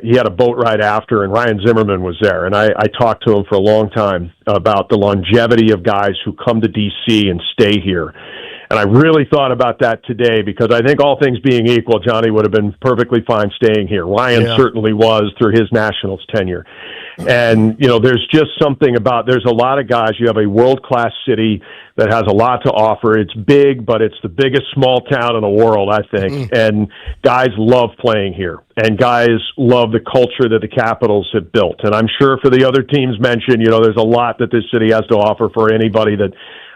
he had a boat ride after, and Ryan Zimmerman was there. And I talked to him for a long time about the longevity of guys who come to D.C. and stay here. And I really thought about that today, because I think all things being equal, Johnny would have been perfectly fine staying here. Ryan certainly was through his Nationals tenure. And, there's just something about, there's a lot of guys. You have a world-class city that has a lot to offer. It's big, but it's the biggest small town in the world, I think. And guys love playing here. And guys love the culture that the Capitals have built. And I'm sure for the other teams mentioned, there's a lot that this city has to offer for anybody that,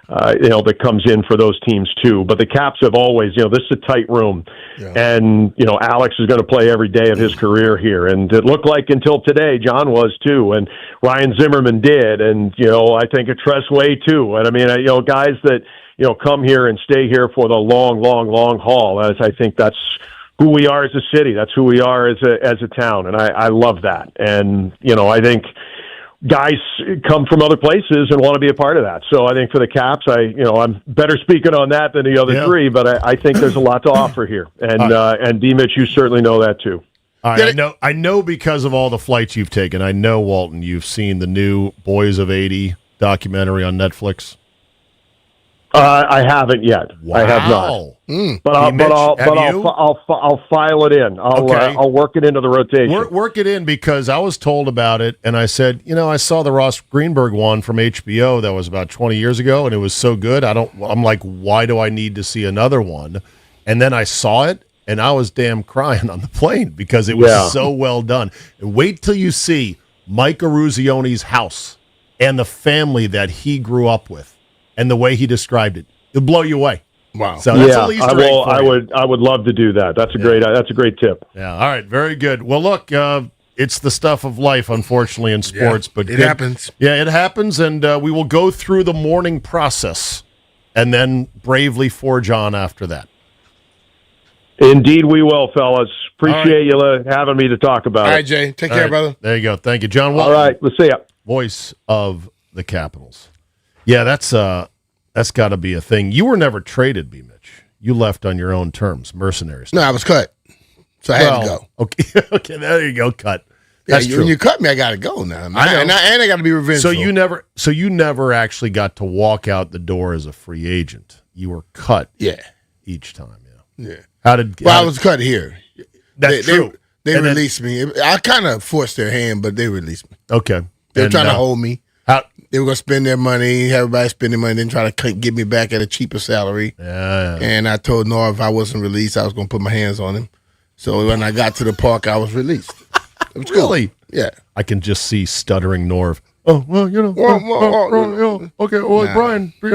that comes in for those teams too. But the Caps have always, this is a tight room. And, Alex is going to play every day of his career here. And it looked like until today, John was too. And Ryan Zimmerman did. And, I think a Tressway too. And I mean, guys that, come here and stay here for the long, long, long haul. As I think that's who we are as a city. That's who we are as a town. And I love that. And, I think guys come from other places and want to be a part of that. So I think for the Caps, I'm better speaking on that than the other three, but I think there's a lot to offer here. And B Mitch, you certainly know that too. All right, I know because of all the flights you've taken. I know, Walton, you've seen the new Boys of 80 documentary on Netflix. I haven't yet. Wow. I have not. But I'll file it in. I'll work it into the rotation. Work it in, because I was told about it, and I said, I saw the Ross Greenberg one from HBO that was about 20 years ago, and it was so good. I'm like, why do I need to see another one? And then I saw it, and I was damn crying on the plane because it was so well done. And wait till you see Mike Eruzione's house and the family that he grew up with. And the way he described it, it'll blow you away. Wow! So that's at least I would love to do that. That's a great tip. Yeah. All right. Very good. Well, look, it's the stuff of life, unfortunately, in sports. But it happens. Yeah, it happens, and we will go through the mourning process, and then bravely forge on after that. Indeed, we will, fellas. Appreciate you having me to talk about it. All right, Jay. Take care, brother. There you go. Thank you, John Walton. All right. We'll see ya. Voice of the Capitals. Yeah, that's got to be a thing. You were never traded, B Mitch. You left on your own terms, mercenaries. No, I was cut, so I had to go. Okay, there you go, cut. That's true. When you cut me, I got to go now. And I got to be revengeful. So you never actually got to walk out the door as a free agent. You were cut. Each time. Yeah. I was cut here. That's true. They released me. I kind of forced their hand, but they released me. Okay. They were trying to hold me. They were going to spend their money, everybody spending money, then try to get me back at a cheaper salary. Yeah. And I told Norv if I wasn't released, I was going to put my hands on him. So when I got to the park, I was released. It was Really? Cool. Yeah. I can just see stuttering Norv. Oh, well, okay. Well, Brian, we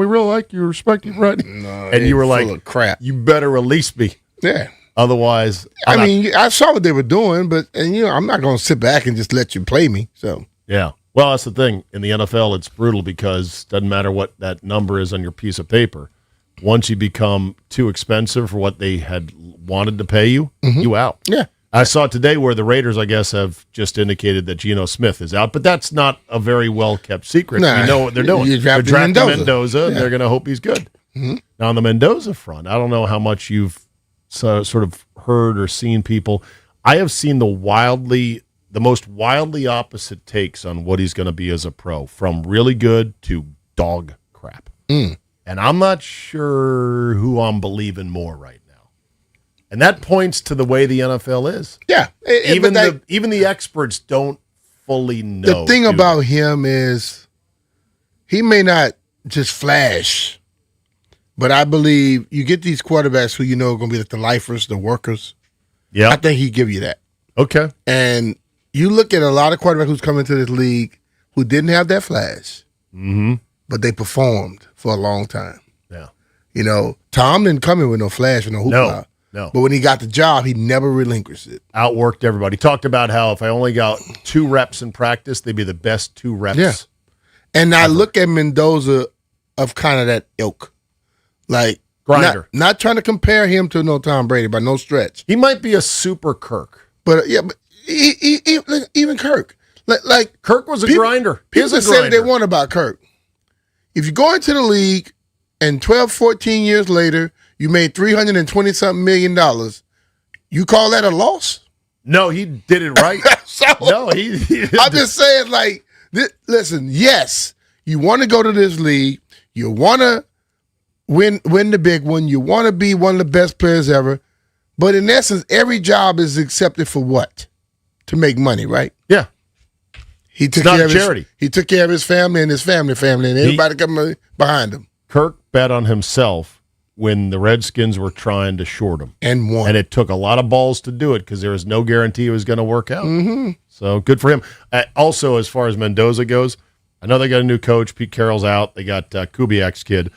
really like you, respect you, right? No, and you were like, full of crap. You better release me. Yeah. Otherwise, I saw what they were doing, but I'm not going to sit back and just let you play me. So yeah. Well, that's the thing. In the NFL, it's brutal because it doesn't matter what that number is on your piece of paper. Once you become too expensive for what they had wanted to pay you, you out. Yeah. I saw today where the Raiders, I guess, have just indicated that Geno Smith is out, but that's not a very well-kept secret. Nah, we know what they're doing. They're drafting Mendoza, and Yeah. they're going to hope he's good. Now, on the Mendoza front, I don't know how much you've sort of heard or seen people. I have seen the most wildly opposite takes on what he's going to be as a pro, from really good to dog crap. And I'm not sure who I'm believing more right now. And that points to the way the NFL is. Yeah. Even the experts don't fully know. The thing about him is he may not just flash, but I believe you get these quarterbacks who you know are going to be like the lifers, the workers. Yeah. I think he'd give you that. Okay. And you look at a lot of quarterbacks who's come into this league who didn't have that flash, but they performed for a long time. Yeah. Tom didn't come in with no flash or no hoopla. No. But when he got the job, he never relinquished it. Outworked everybody. Talked about how if I only got 2 reps in practice, they'd be the best 2 reps. Yeah. And I look at Mendoza of kind of that ilk. Like, Grinder. Not trying to compare him to no Tom Brady by no stretch. He might be a super Kirk. But even Kirk. Like Kirk was a grinder. People say what they want about Kirk. If you go into the league and 12, 14 years later, you made $320-something million, you call that a loss? No, he did it right. No, he I'm just saying, like, listen, yes, you want to go to this league. You want to win the big one. You want to be one of the best players ever. But in essence, every job is accepted for what? To make money, right? Yeah. He took It's not care a of charity. He took care of his family and his family, and everybody coming behind him. Kirk bet on himself when the Redskins were trying to short him. And won. And it took a lot of balls to do it because there was no guarantee it was going to work out. So good for him. Also, as far as Mendoza goes, I know they got a new coach. Pete Carroll's out. They got Kubiak's kid.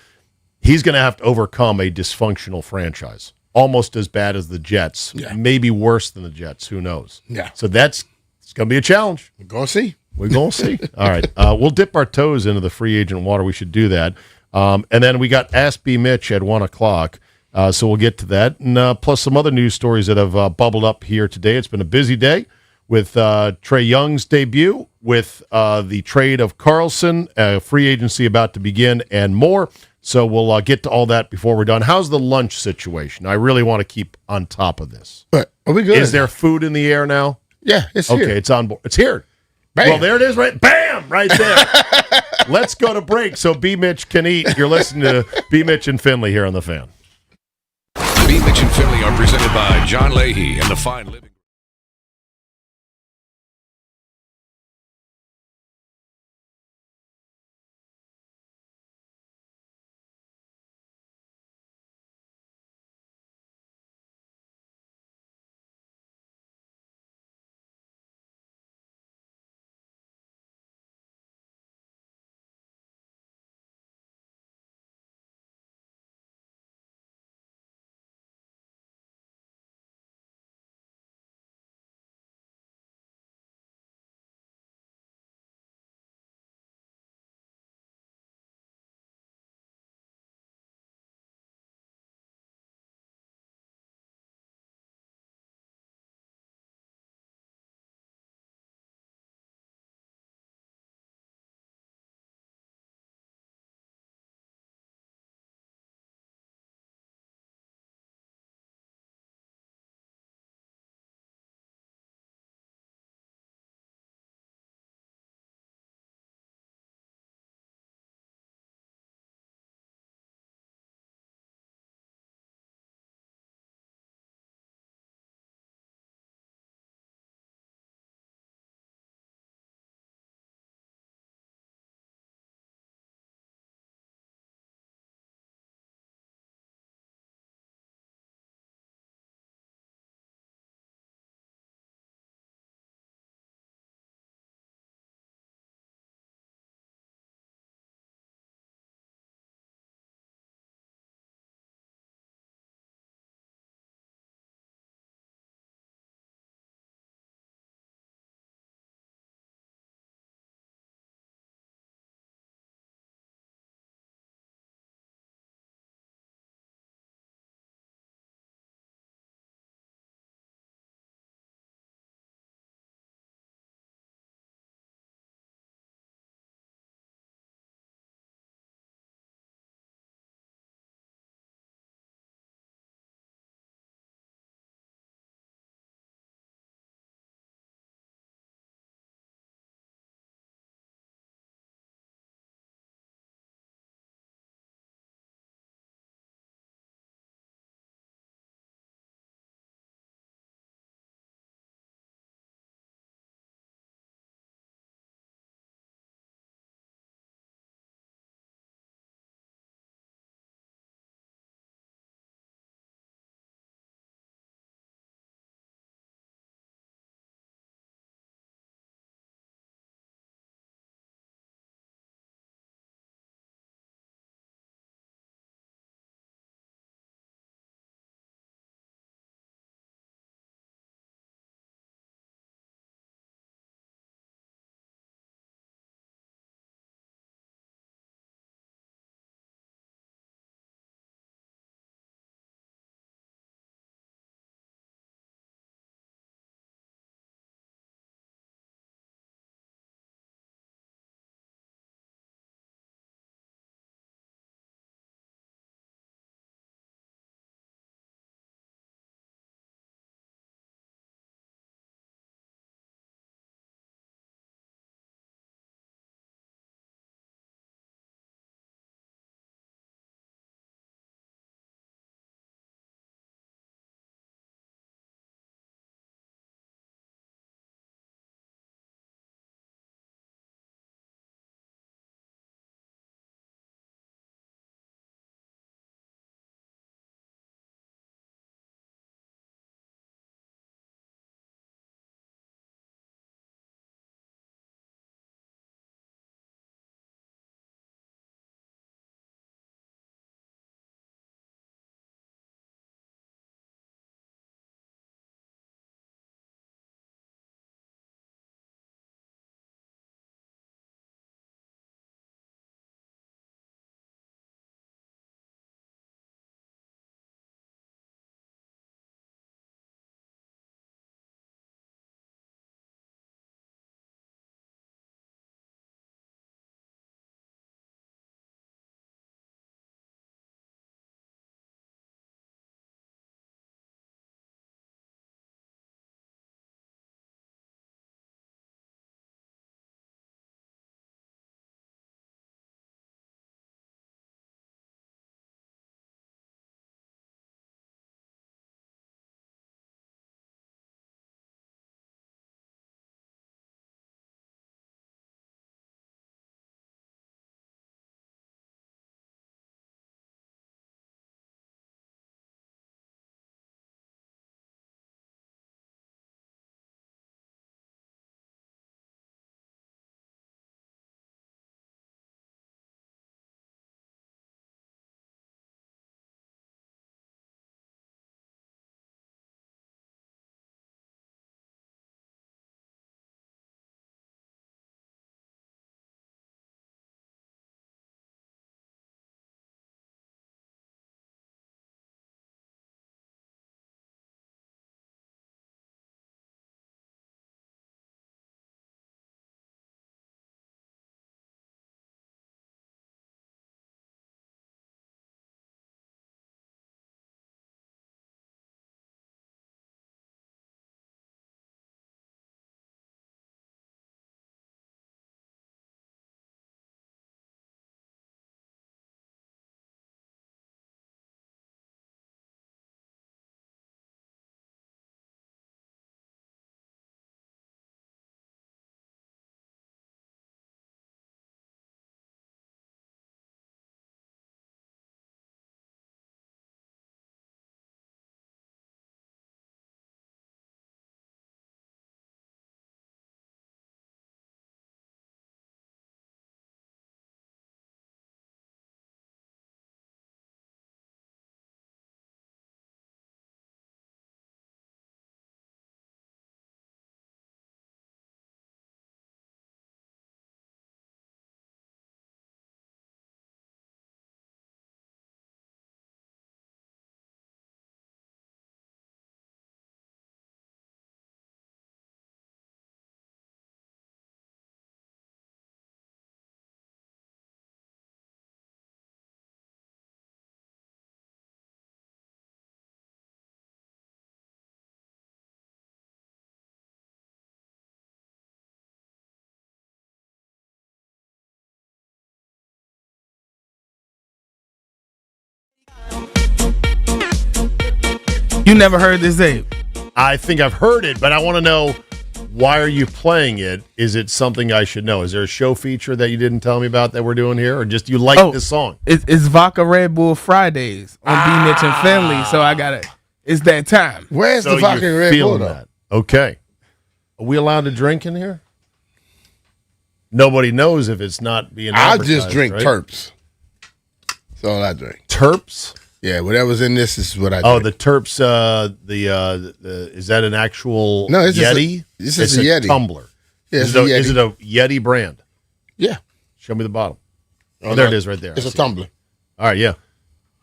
He's going to have to overcome a dysfunctional franchise, almost as bad as the Jets, maybe worse than the Jets. Who knows? Yeah. So it's going to be a challenge. We're going to see. We're going to see. All right. We'll dip our toes into the free agent water. We should do that. And then we got Ask B Mitch at 1 o'clock. So we'll get to that. And plus some other news stories that have bubbled up here today. It's been a busy day with Trey Young's debut, with the trade of Carlson, free agency about to begin, and more. So we'll get to all that before we're done. How's the lunch situation? I really want to keep on top of this. But are we good? Is there food in the air now? Yeah, it's here. Okay, it's on board. It's here. Bam. Well, there it is, right? Bam! Right there. Let's go to break so B Mitch can eat. You're listening to B Mitch and Finley here on The Fan. B Mitch and Finley are presented by John Leahy and the Fine Living. You never heard this, Abe? I think I've heard it, but I want to know, why are you playing it? Is it something I should know? Is there a show feature that you didn't tell me about that we're doing here, or just you like this song? It's Vodka Red Bull Fridays on B Mitch and Finley, so I got it. It's that time. Where's So the Vodka you're Red Bull, feeling though? that. Okay. Are we allowed to drink in here? Nobody knows if it's not being I advertised, just drink right? Terps. That's all I drink. Terps? Yeah, whatever's in this is what I drink. Oh, the Terps, is that an actual No, it's just Yeti? it's just a Yeti. tumbler. Yeah, is, it's it a a, is Yeti. it a Yeti brand? Yeah. Show me the bottle. Oh, Oh, there no. it is right there. It's I a see it. tumbler. All right, yeah.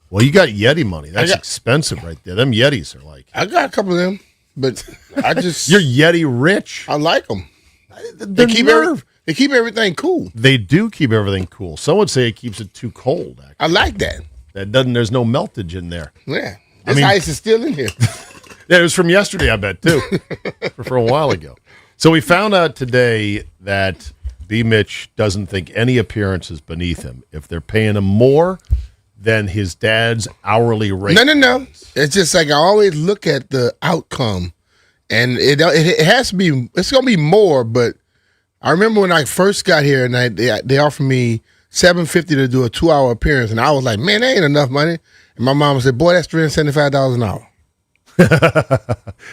Well, you got Yeti money. That's got- expensive right there. Them Yetis are like. I got a couple of them, but I just You're Yeti rich. I like them. The nerve. They keep everything cool. They do keep everything cool. Some would say it keeps it too cold. Actually. I like that. That doesn't. There's no meltage in there. Yeah, I this mean- ice is still in here. Yeah, it was from yesterday, I bet, too. for a while ago. So we found out today that B Mitch doesn't think any appearance is beneath him if they're paying him more than his dad's hourly rate. No. It's just like I always look at the outcome, and it has to be. It's gonna be more, but I remember when I first got here, and they offered me $750 to do a 2-hour appearance, and I was like, man, that ain't enough money. And my mom said, boy, that's $375 an hour.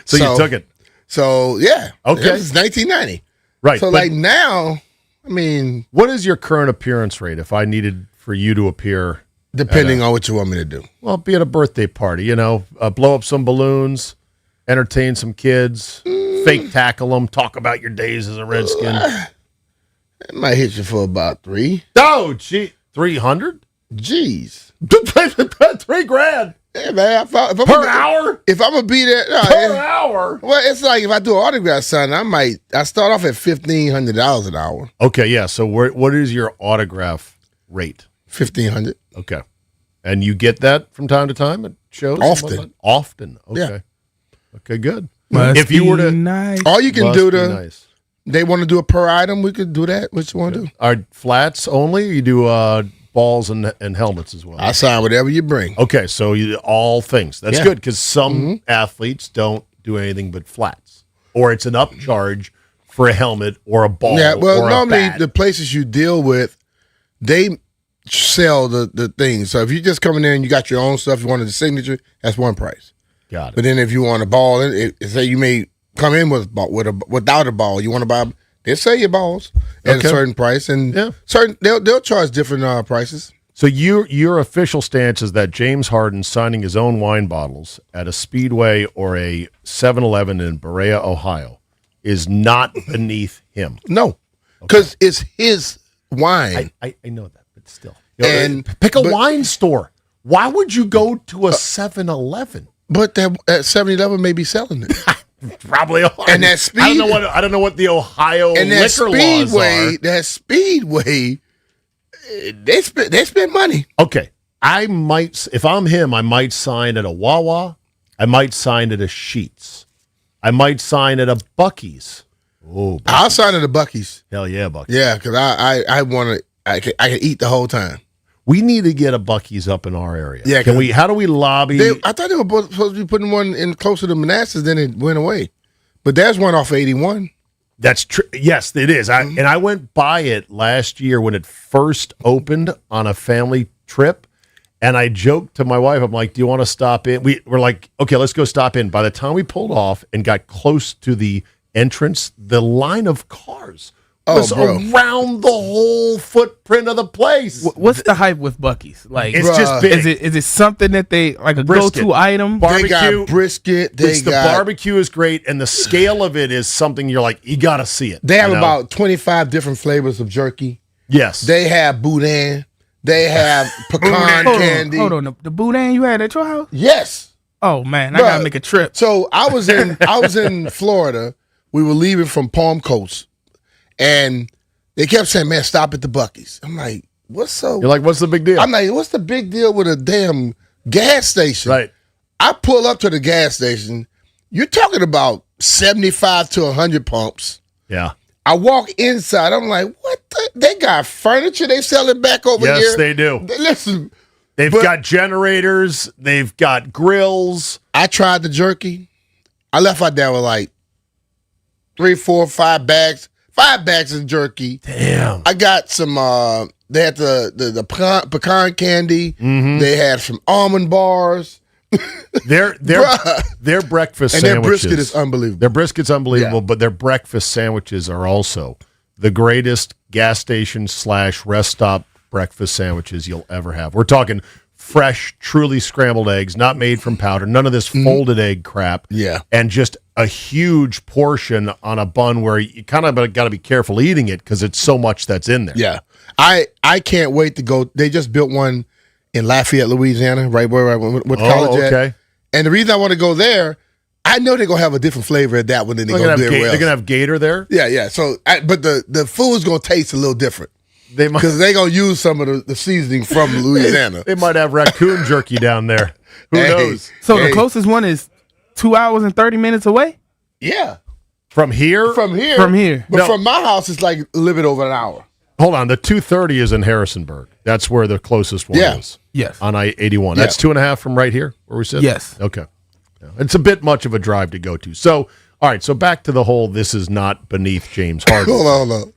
So you took it. So yeah, Okay. it was 1990. Right. So but like now, I mean, what is your current appearance rate if I needed for you to appear? depending on what you want me to do. Well, be at a birthday party, blow up some balloons, entertain some kids, fake tackle them, talk about your days as a Redskin. It might hit you for about 3. Oh, gee, 300? Jeez. $3,000 Yeah, man. If I'm per hour? If I'm gonna be there, Per hour? Well, it's like if I do an autograph sign, I start off at $1,500 an hour. Okay, yeah. So what is your autograph rate? $1,500. Okay. And you get that from time to time at shows? Often. Often. Okay. Yeah. Okay, good. Must if you were to be nice. All you can Must do be to nice. they want to do a per item, we could do that. What you want to do? Are flats only? Or you do balls and helmets as well? I sign whatever you bring. Okay, so all things. That's Yeah. good because some athletes don't do anything but flats, or it's an upcharge for a helmet or a ball. Yeah, well, or normally a bat. the places you deal with, they sell the things. So if you just come in there and you got your own stuff, you wanted the signature, that's one price. Got it. But then if you want a ball, say you may come in without a ball, you want to buy. They'll sell your balls at Okay. a certain price, and Yeah. they'll charge different prices. So your official stance is that James Harden signing his own wine bottles at a Speedway or a 7-Eleven in Berea, Ohio, is not beneath him. No, because it's his wine. I know that, but still. And pick a wine store. Why would you go to a 7-Eleven? But that 7-Eleven may be selling it. Probably are. And that speed, I don't know what the Ohio and that liquor laws are. Speedway, they spend money. Okay, I might, if I'm him, I might sign at a Wawa. I might sign at a Sheetz. I might sign at a Buc-ee's. Oh, I'll sign at the Buc-ee's. Hell yeah, Buc-ee's. Yeah, because I want to. I can eat the whole time. We need to get a Buc-ee's up in our area. Yeah, can we? How do we lobby? I thought they were supposed to be putting one in closer to Manassas, then it went away. But there's one off 81. That's true. Yes, it is. And I went by it last year when it first opened on a family trip, and I joked to my wife, I'm like, "Do you want to stop in?" We're like, "Okay, let's go stop in." By the time we pulled off and got close to the entrance, the line of cars was around the whole footprint of the place. What's the hype with Buc-ee's? Like, It's just big. Is it something that they like a Brisket. go-to item? They got brisket. The barbecue is great, and the scale of it is something you're like, you got to see it. They have you know? about 25 different flavors of jerky. Yes. They have boudin. They have pecan candy. Hold on, the boudin you had at your house? Yes. Oh man, I Bruh, gotta make a trip. So I was in Florida. We were leaving from Palm Coast, and they kept saying, "Man, stop at the Buc-ee's." I'm like, "What's so?" You're like, "What's the big deal?" I'm like, "What's the big deal with a damn gas station?" Right. I pull up to the gas station. You're talking about 75 to 100 pumps. Yeah. I walk inside. I'm like, "What? They got furniture they selling back over here." Yes, they do. Listen, They've got generators. They've got grills. I tried the jerky. I left out there with like 3, 4, 5 bags. 5 bags of jerky. Damn. I got some. They had the pecan candy. Mm-hmm. They had some almond bars. Their breakfast and sandwiches. their brisket is unbelievable. Their brisket's unbelievable, but their breakfast sandwiches are also the greatest gas station / rest stop breakfast sandwiches you'll ever have. We're talking fresh, truly scrambled eggs, not made from powder, none of this folded egg crap. Yeah. And just a huge portion on a bun where you kind of got to be careful eating it because it's so much that's in there. Yeah. I can't wait to go. They just built one in Lafayette, Louisiana, right where I went with college at. Okay. And the reason I want to go there, I know they're going to have a different flavor at that one than they're going to do everywhere else. They're going to have gator there? Yeah. So, but the food's going to taste a little different. They might, because they're going to use some of the seasoning from Louisiana. They might have raccoon jerky down there. Who knows? So the closest one is 2 hours and 30 minutes away? Yeah. From here? From here. But No. from my house, it's like a little bit over an hour. Hold on. The 230 is in Harrisonburg. That's where the closest one is. Yes. On I-81. Yeah. That's 2.5 from right here where we sit? Yes. Okay. Yeah. It's a bit much of a drive to go to. So, all right. So back to the whole this is not beneath James Harden. Hold on.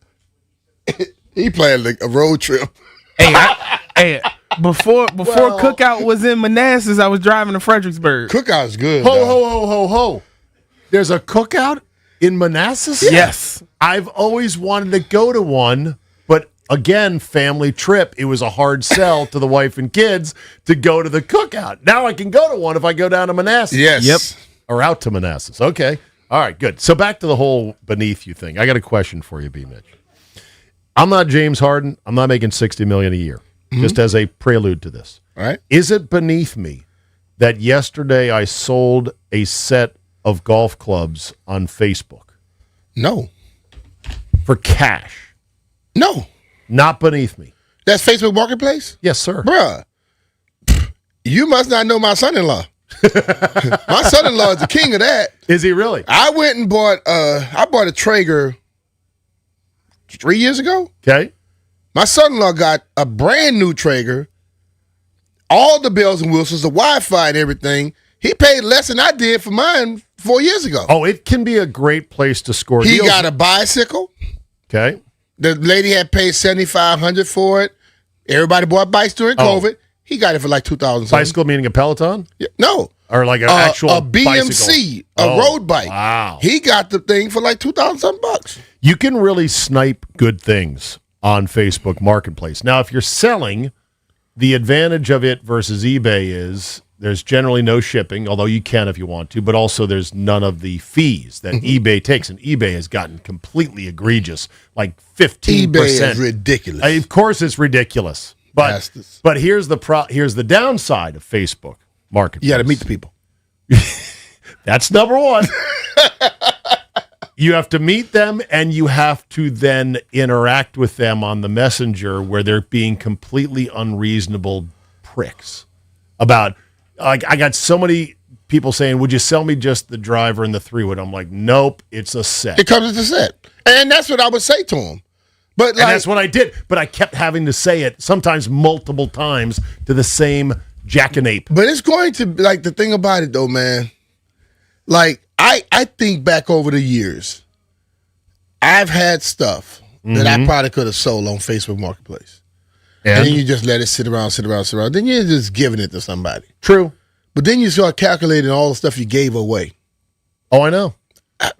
He playing like a road trip. Hey, before Cookout was in Manassas, I was driving to Fredericksburg. Cookout's good. Ho. There's a cookout in Manassas? Yes. I've always wanted to go to one, but again, family trip. It was a hard sell to the wife and kids to go to the cookout. Now I can go to one if I go down to Manassas. Yes. Yep. Or out to Manassas. Okay. All right, good. So back to the whole beneath you thing. I got a question for you, B Mitch. I'm not James Harden. I'm not making $60 million a year. Just as a prelude to this. All right. Is it beneath me that yesterday I sold a set of golf clubs on Facebook? No. For cash? No. Not beneath me. That's Facebook Marketplace? Yes, sir. Bruh, you must not know my son-in-law. My son-in-law is the king of that. Is he really? I went and bought a Traeger 3 years ago. Okay. My son-in-law got a brand new Traeger, all the bells and whistles, the Wi-Fi and everything. He paid less than I did for mine 4 years ago. Oh, it can be a great place to score He deals. got a bicycle. Okay. The lady had paid $7,500 for it. Everybody bought bikes during COVID. He got it for like $2,000. Bicycle meaning a Peloton? Yeah, no. Or like an actual a BMC, bicycle. road bike. Wow. He got the thing for like $2,000. You can really snipe good things on Facebook Marketplace. Now, if you're selling, the advantage of it versus eBay is there's generally no shipping, although you can if you want to, but also there's none of the fees that eBay takes. And eBay has gotten completely egregious, like 15%. eBay is ridiculous. Of course it's ridiculous. But here's the downside of Facebook Marketplace. You got to meet the people. That's number one. You have to meet them, and you have to then interact with them on the messenger where they're being completely unreasonable pricks about, like, I got so many people saying, would you sell me just the driver and the 3-wood? I'm like, nope, it's a set. It comes as a set. And that's what I would say to him. But and that's what I did. But I kept having to say it sometimes multiple times to the same jackanape. But it's going to, like, the thing about it, though, man, like, I think back over the years, I've had stuff that I probably could have sold on Facebook Marketplace. And then you just let it sit around. Then you're just giving it to somebody. True. But then you start calculating all the stuff you gave away. Oh, I know.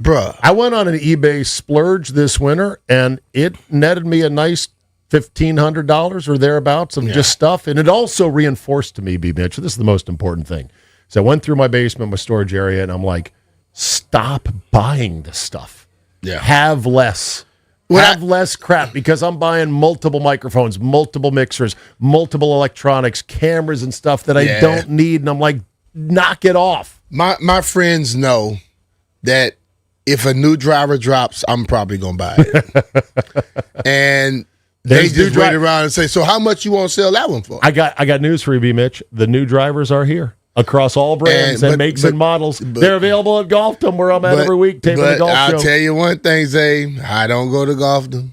Bruh. I went on an eBay splurge this winter, and it netted me a nice $1,500 or thereabouts of just stuff. And it also reinforced to me, B Mitch, this is the most important thing. So I went through my basement, my storage area, and I'm like, stop buying this stuff. Yeah. Have less. Have less crap, because I'm buying multiple microphones, multiple mixers, multiple electronics, cameras and stuff that I don't need. And I'm like, knock it off. My friends know that if a new driver drops, I'm probably going to buy it. And they just wait around and say, so how much you want to sell that one for? I got news for you, B Mitch. The new drivers are here. Across all brands and makes and models. They're available at Golfdom, where I'm at every week taping the golf show. I'll tell you one thing, Zay. I don't go to Golfdom.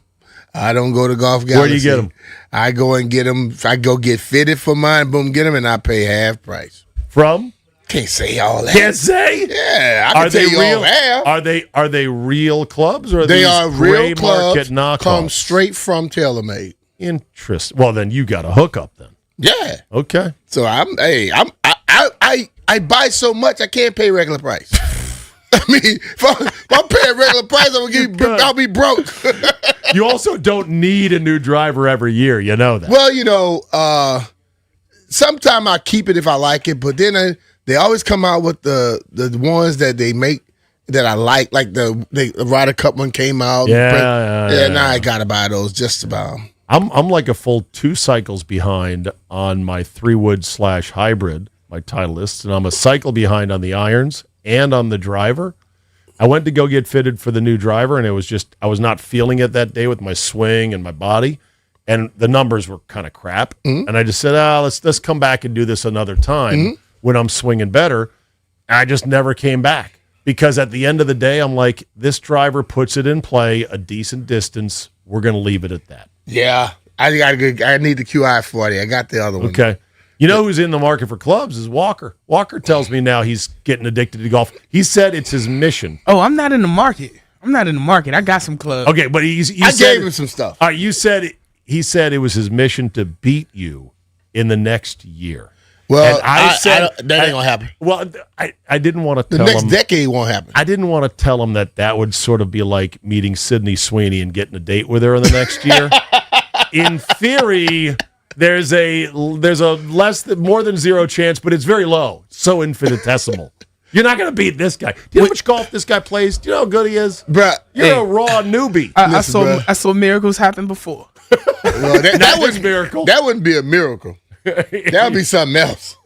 I don't go to Golf Galaxy. Where do you get them? I go and get them. I go get fitted for mine. Boom, get them, and I pay half price. From? Can't say all that. Can't say? Yeah, I can tell you real, all half. Are they real clubs, or are They these are gray real clubs. market knockoffs? Come straight from TaylorMade. Interesting. Well, then you got a hookup then. Yeah. Okay. So I buy so much I can't pay regular price. I mean, if I'm paying regular price, I'll be broke. You also don't need a new driver every year. You know that. Well, sometimes I keep it if I like it, but then they always come out with the ones that they make that I like the Ryder Cup one came out. Yeah. Now I gotta buy those just about. I'm like a full 2 cycles behind on my 3-wood / hybrid, my Titleist, and I'm a cycle behind on the irons and on the driver. I went to go get fitted for the new driver, and I was not feeling it that day with my swing and my body, and the numbers were kind of crap. Mm-hmm. And I just said, let's come back and do this another time when I'm swinging better. And I just never came back because at the end of the day, I'm like, this driver puts it in play a decent distance. We're going to leave it at that. Yeah, I need the QI40. I got the other one. Okay. You know who's in the market for clubs is Walker. Walker tells me now he's getting addicted to golf. He said it's his mission. Oh, I'm not in the market. I got some clubs. Okay, but I gave him some stuff. All right, he said it was his mission to beat you in the next year. Well, and I said that ain't gonna happen. Well, I didn't want to tell him. The next decade won't happen. I didn't want to tell him that would sort of be like meeting Sydney Sweeney and getting a date with her in the next year. In theory, there's a more than zero chance, but it's very low, so infinitesimal. You're not going to beat this guy. Do you know how much golf this guy plays? Do you know how good he is? Bruh, You're a raw newbie. I saw miracles happen before. Well, that was miracle. That wouldn't be a miracle. That would be something else.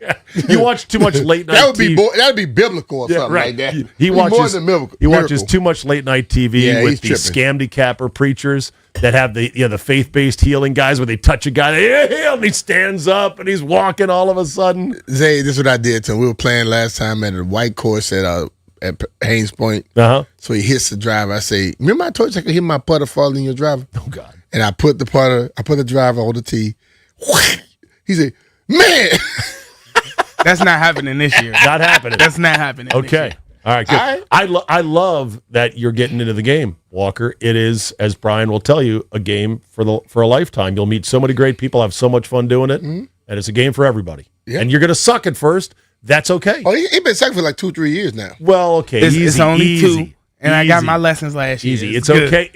You watch too much late night that would TV. That would be biblical or something like that. He watches miracle. too much late night TV with these scamdy capper preachers that have the faith-based healing guys where they touch a guy and he stands up and he's walking all of a sudden. Zay, this is what I did to him. We were playing last time at a white course at Haynes Point. So he hits the driver. I say, remember I told you I could hit my putter falling in your driver? Oh God. And I put the driver on the tee. He said, man. That's not happening this year. Not happening. That's not happening. Okay. All right, good. All right. I love that you're getting into the game, Walker. It is, as Brian will tell you, a game for a lifetime. You'll meet so many great people, have so much fun doing it, and it's a game for everybody. Yeah. And you're going to suck at first. That's okay. Oh, he's been sucking for like 2-3 years now. Well, okay. It's only easy, 2, and I got my lessons last year. Easy. It's okay.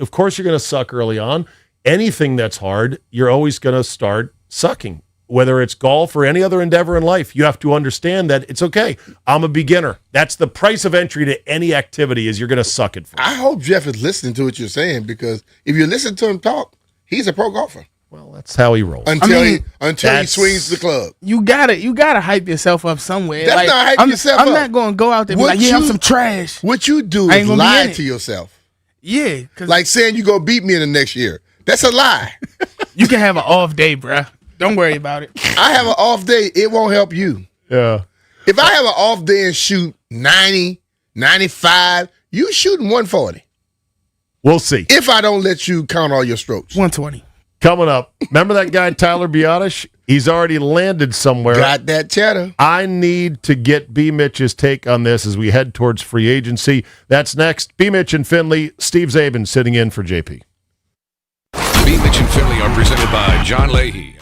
Of course, you're going to suck early on. Anything that's hard, you're always going to start sucking. Whether it's golf or any other endeavor in life, you have to understand that it's okay. I'm a beginner. That's the price of entry to any activity is you're going to suck it first. I hope Jeff is listening to what you're saying because if you listen to him talk, he's a pro golfer. Well, that's how he rolls. Until he swings the club. You gotta hype yourself up somewhere. That's not hype yourself up. I'm not going to go out there and be like, I'm some trash. What you do is lie to yourself. Yeah. Like saying you're going to beat me in the next year. That's a lie. You can have an off day, bruh. Don't worry about it. I have an off day. It won't help you. Yeah. If I have an off day and shoot 90, 95, you shooting 140. We'll see. If I don't let you count all your strokes. 120. Coming up. Remember that guy, Tyler Biotish? He's already landed somewhere. Got that cheddar. I need to get B Mitch's take on this as we head towards free agency. That's next. B Mitch and Finley. Steve Zabin sitting in for JP. B Mitch and Finley are presented by John Leahy.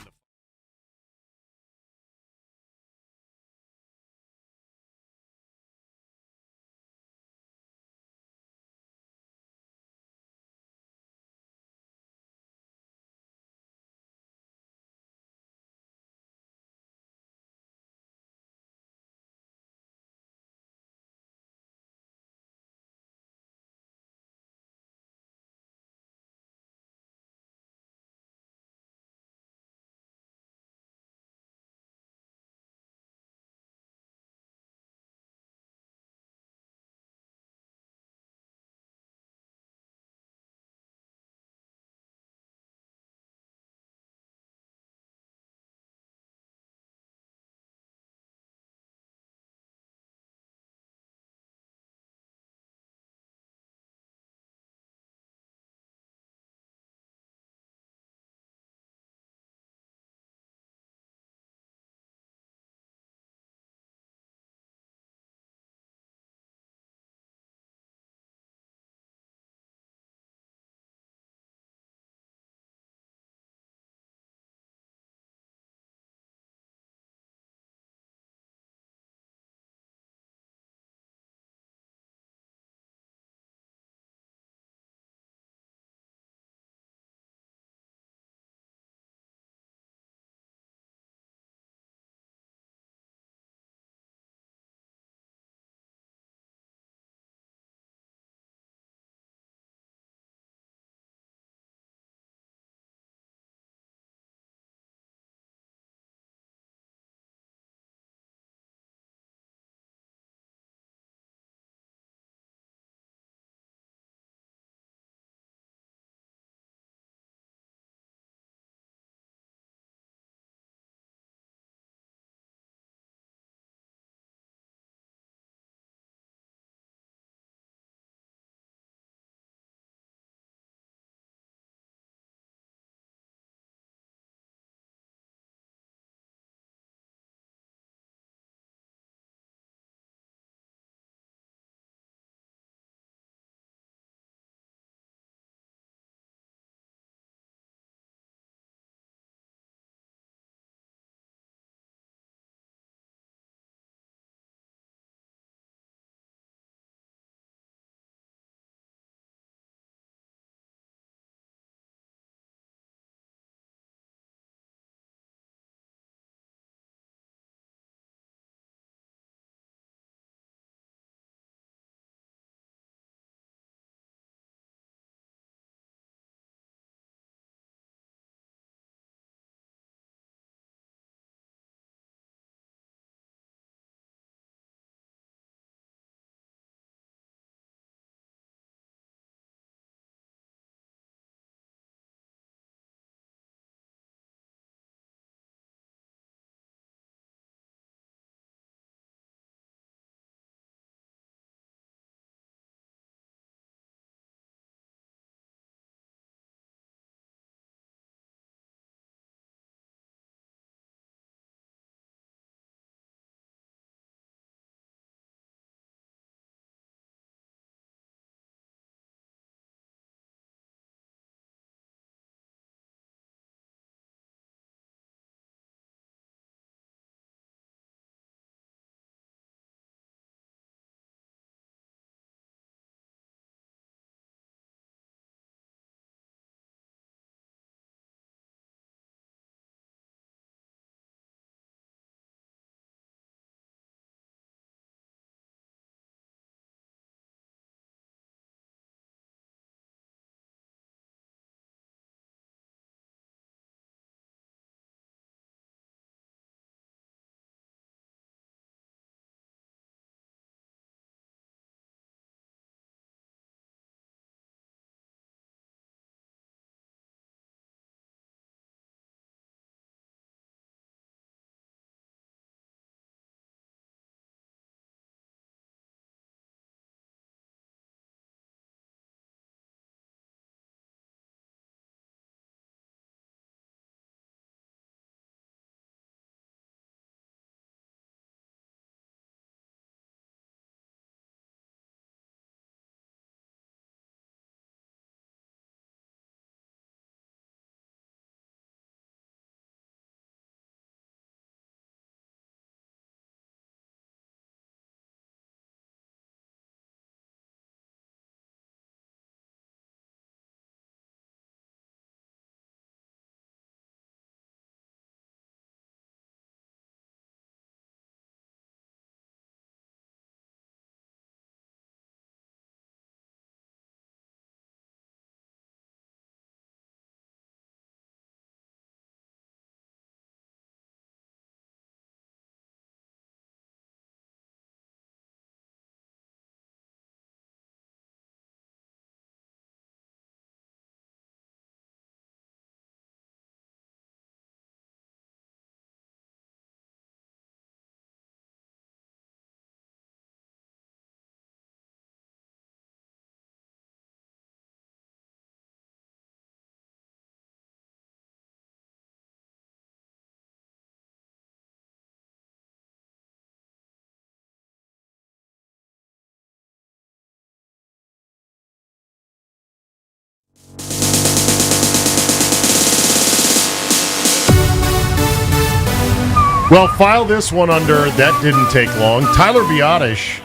Well, file this one under, that didn't take long. Tyler Biotish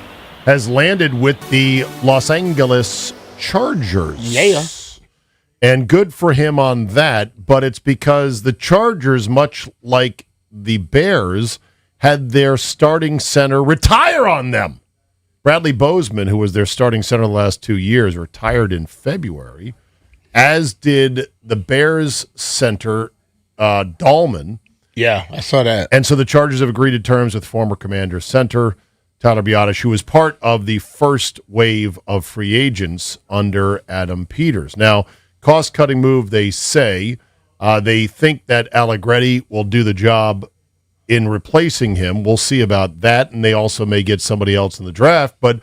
has landed with the Los Angeles Chargers. Yeah. And good for him on that, but it's because the Chargers, much like the Bears, had their starting center retire on them. Bradley Bozeman, who was their starting center the last 2 years, retired in February, as did the Bears center, Dahlman. Yeah, I saw that. And so the Chargers have agreed to terms with former Commander center Tyler Biotish, who was part of the first wave of free agents under Adam Peters. Now, cost-cutting move, they say. They think that Allegretti will do the job in replacing him. We'll see about that, and they also may get somebody else in the draft. But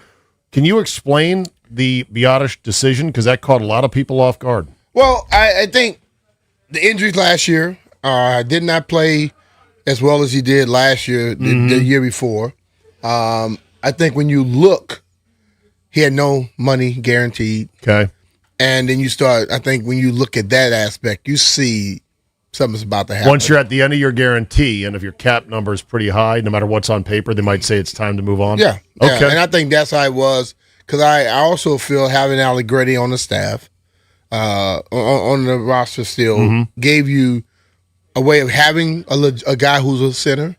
can you explain the Biotish decision? Because that caught a lot of people off guard. Well, I think the injuries last year did not play as well as he did last year, the year before. I think when you look, he had no money guaranteed. Okay. And then you start, I think when you look at that aspect, you see something's about to happen. Once you're at the end of your guarantee, and if your cap number is pretty high, no matter what's on paper, they might say it's time to move on. Yeah. Okay. And I think that's how it was, because I also feel having Allegretti on the staff, on the roster still, gave you a way of having a guy who's a center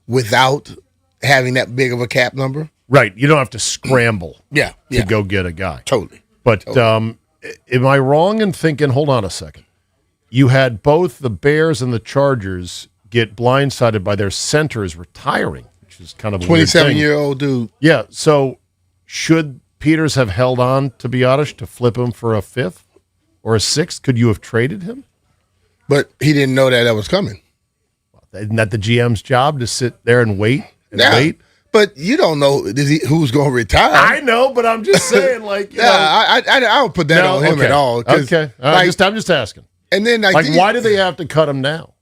without having that big of a cap number. Right. You don't have to scramble to go get a guy. Totally. But am I wrong in thinking, hold on a second, you had both the Bears and the Chargers get blindsided by their centers retiring, which is kind of a weird thing. 27-year-old dude. Yeah. So should Peters have held on to Biotish to flip him for a fifth or a sixth? Could you have traded him? But he didn't know that was coming. Isn't that the GM's job to sit there and wait and wait? But you don't know who's going to retire. I know, but I'm just saying, like, I don't put that on him at all. Okay, I'm just asking. And then, why do they have to cut him now?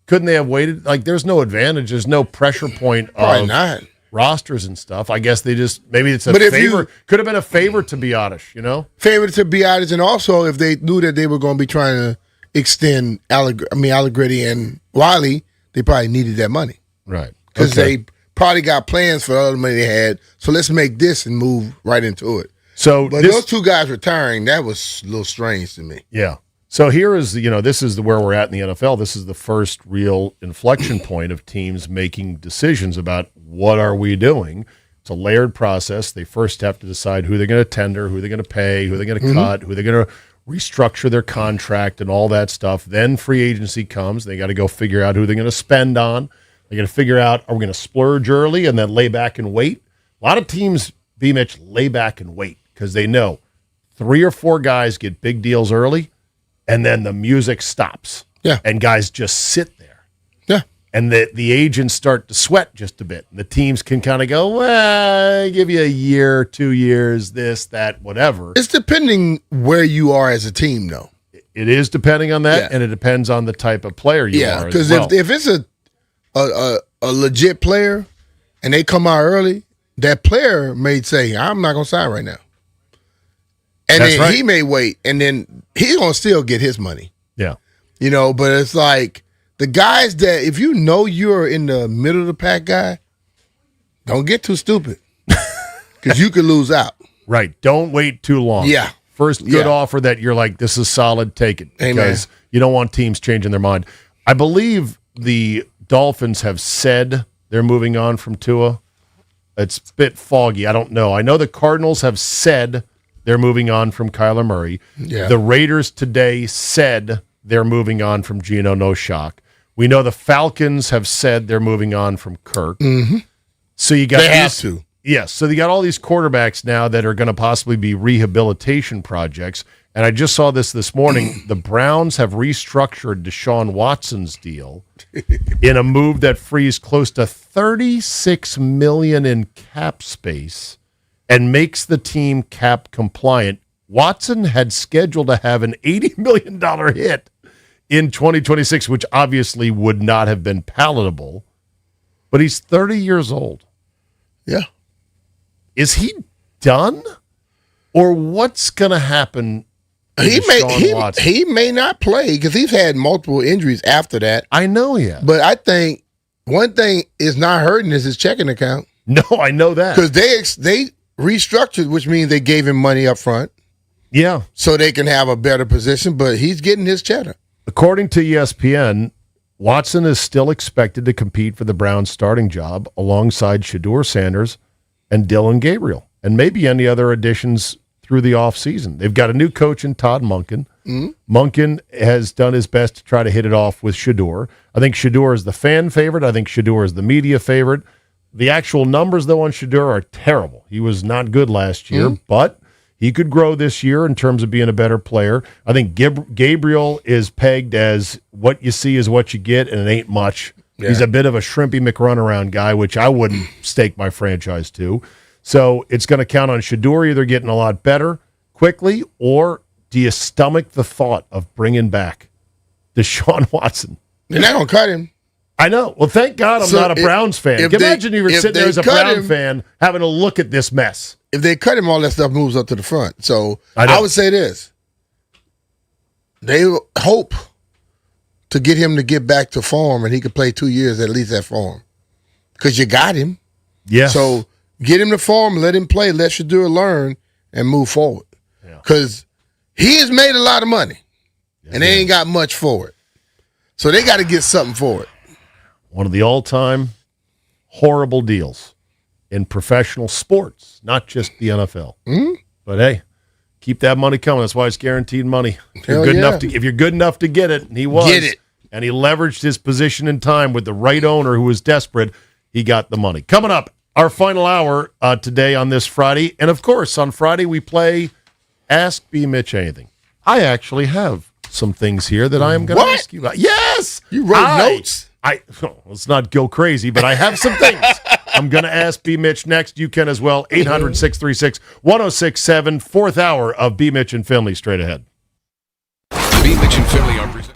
Couldn't they have waited? Like, there's no advantage. There's no pressure point of rosters and stuff. I guess they just maybe it's a favor. Could have been a favor to Biotish, you know? Favor to Biotish, and also if they knew that they were going to be trying to extend Allegretti and Wiley, they probably needed that money. Right. Because they probably got plans for the other money they had. So let's make this and move right into it. But those two guys retiring, that was a little strange to me. Yeah. So here is, this is where we're at in the NFL. This is the first real inflection point of teams making decisions about what are we doing. It's a layered process. They first have to decide who they're going to tender, who they're going to pay, who they're going to cut, who they're going to restructure their contract and all that stuff. Then free agency comes. They got to go figure out who they're going to spend on. They're going to figure out, are we going to splurge early and then lay back and wait? A lot of teams, B Mitch, lay back and wait because they know 3 or 4 guys get big deals early and then the music stops. Yeah. And guys just sit there. Yeah. And the agents start to sweat just a bit. And the teams can kind of go, well, I give you a year, 2 years, this, that, whatever. It's depending where you are as a team, though. It is depending on that, and it depends on the type of player you are. Because well. if it's a legit player and they come out early, that player may say, I'm not going to sign right now. And then he may wait, and then he's going to still get his money. Yeah. But it's like the guys that, if you know you're in the middle of the pack guy, don't get too stupid because you could lose out. Right. Don't wait too long. Yeah. First good offer that you're like, this is solid, take it. Because you don't want teams changing their mind. I believe the Dolphins have said they're moving on from Tua. It's a bit foggy. I don't know. I know the Cardinals have said they're moving on from Kyler Murray. Yeah. The Raiders today said they're moving on from Geno, no shock. We know the Falcons have said they're moving on from Kirk. Mm-hmm. So you got they have to. Yes. So you got all these quarterbacks now that are going to possibly be rehabilitation projects. And I just saw this morning. The Browns have restructured Deshaun Watson's deal in a move that frees close to $36 million in cap space and makes the team cap compliant. Watson had scheduled to have an $80 million hit in 2026, which obviously would not have been palatable. But he's 30 years old. Yeah. Is he done? Or what's going to happen? He may not play because he's had multiple injuries after that. I know, yeah. But I think one thing is not hurting is his checking account. No, I know that. Because they restructured, which means they gave him money up front. Yeah. So they can have a better position, but he's getting his cheddar. According to ESPN, Watson is still expected to compete for the Browns starting job alongside Shedeur Sanders and Dylan Gabriel, and maybe any other additions through the offseason. They've got a new coach in Todd Monken. Mm-hmm. Monken has done his best to try to hit it off with Shedeur. I think Shedeur is the fan favorite. I think Shedeur is the media favorite. The actual numbers, though, on Shedeur are terrible. He was not good last year, but he could grow this year in terms of being a better player. I think Gabriel is pegged as what you see is what you get, and it ain't much. Yeah. He's a bit of a shrimpy McRunaround guy, which I wouldn't stake my franchise to. So it's going to count on Shedeur either getting a lot better quickly, or do you stomach the thought of bringing back Deshaun Watson? They're not going to cut him. I know. Well, thank God I'm not a Browns fan. Imagine you were sitting there as a Brown fan having to look at this mess. If they cut him, all that stuff moves up to the front. So I would say this. They hope to get him to get back to form, and he could play 2 years at least at form. Because you got him. Yeah. So get him to form, let him play, let Shedeur learn, and move forward. Because he has made a lot of money, and they ain't got much for it. So they got to get something for it. One of the all-time horrible deals in professional sports, not just the NFL. Mm-hmm. But hey, keep that money coming. That's why it's guaranteed money. If you're good enough to get it, and he was, get it. And he leveraged his position in time with the right owner who was desperate, he got the money. Coming up, our final hour today on this Friday. And of course, on Friday we play Ask B Mitch Anything. I actually have some things here that I am going to ask you about. Yes! You wrote notes? Let's not go crazy, but I have some things. I'm going to ask B Mitch next. You can as well. 800-636-1067. Fourth hour of B Mitch and Finley straight ahead. B Mitch and Finley are presented.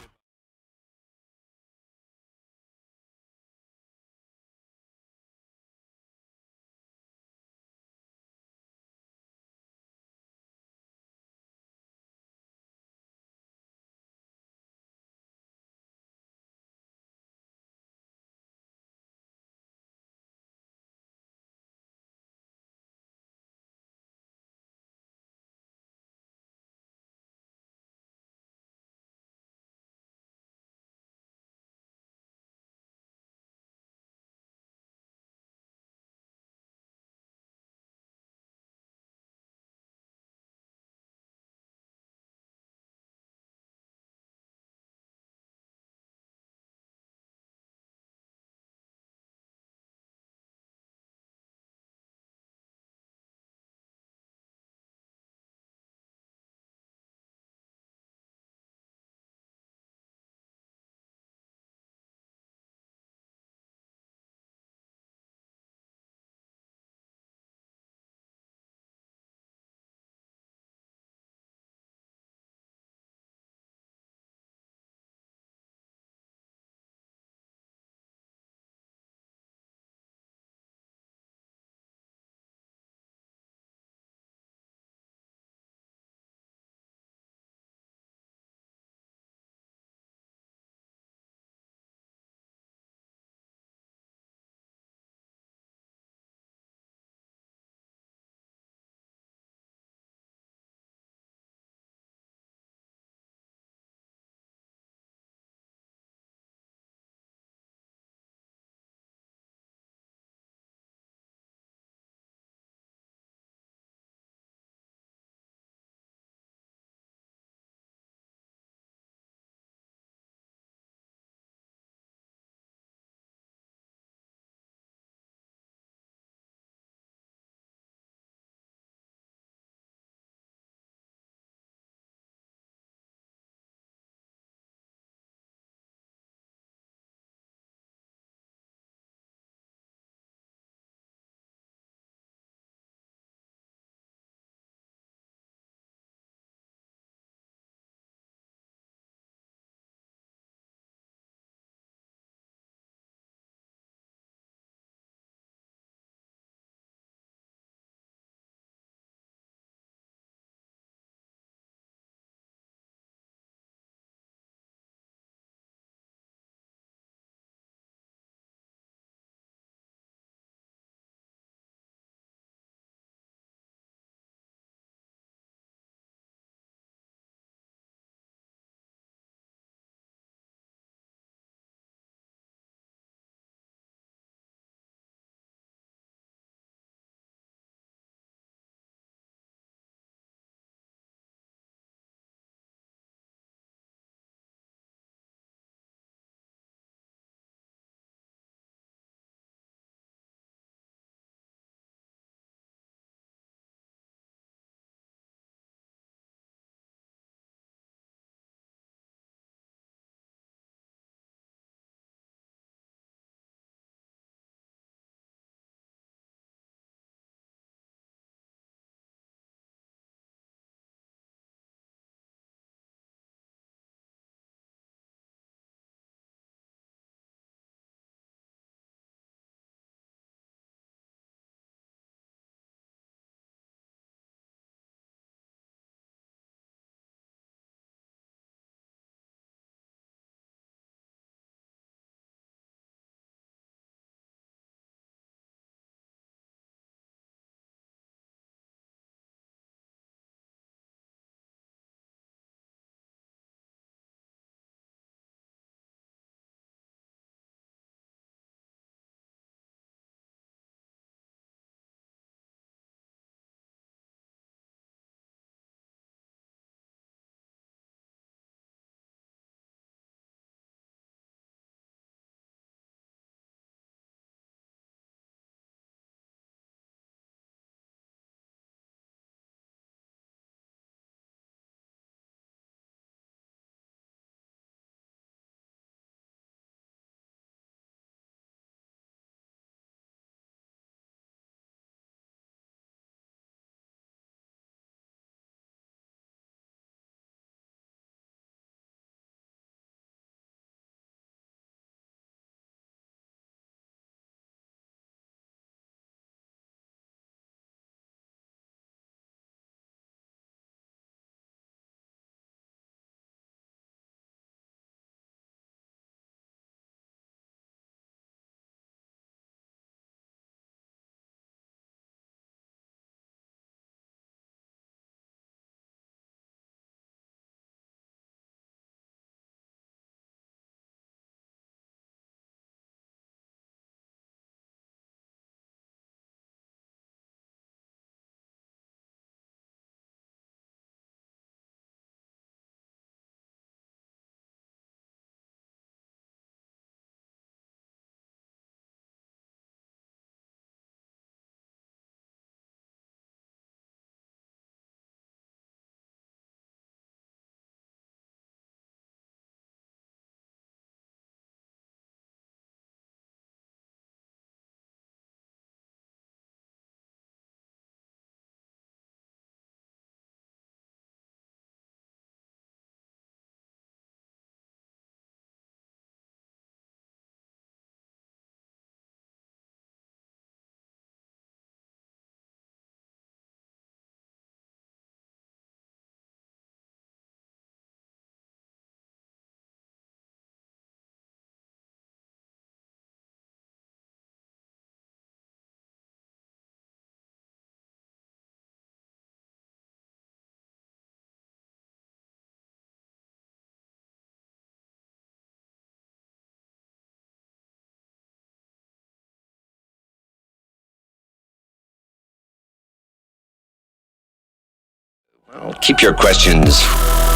Keep your questions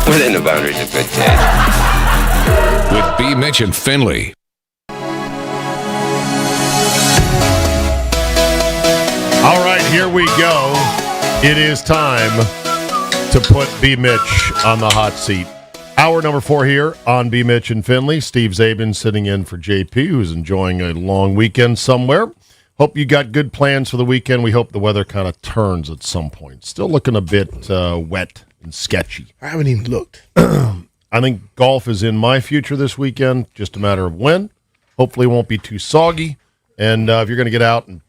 within the boundaries of good taste. With B Mitch and Finley. All right, here we go. It is time to put B Mitch on the hot seat. Hour number 4 here on B Mitch and Finley. Steve Zabin sitting in for JP, who's enjoying a long weekend somewhere. Hope you got good plans for the weekend. We hope the weather kind of turns at some point. Still looking a bit wet and sketchy. I haven't even looked. I think golf is in my future this weekend, just a matter of when. Hopefully it won't be too soggy. And if you're going to get out and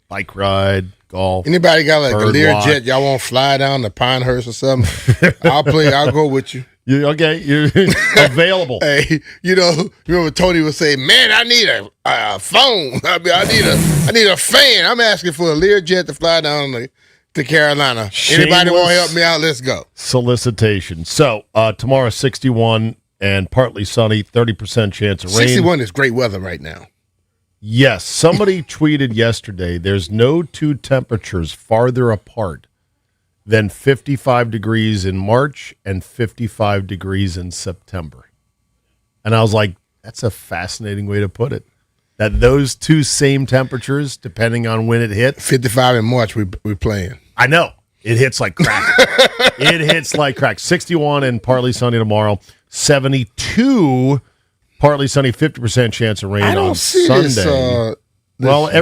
bike ride, golf. Anybody got like a Learjet? Learjet? Y'all want to fly down to Pinehurst or something? I'll go with you. You're available. Hey, remember Tony would say, "Man, I need a phone. I need a fan." I'm asking for a Learjet to fly down to Carolina. Anybody want to help me out? Let's go. Solicitation. So tomorrow 61 and partly sunny, 30% chance of rain. 61 is great weather right now. Yes, somebody tweeted yesterday, there's no two temperatures farther apart than 55 degrees in March and 55 degrees in September. And I was like, that's a fascinating way to put it. That those two same temperatures, depending on when it hits. 55 in March, we're playing. I know. It hits like crack. It hits like crack. 61 and partly sunny tomorrow. 72, partly sunny, 50% chance of rain I don't on see Sunday. this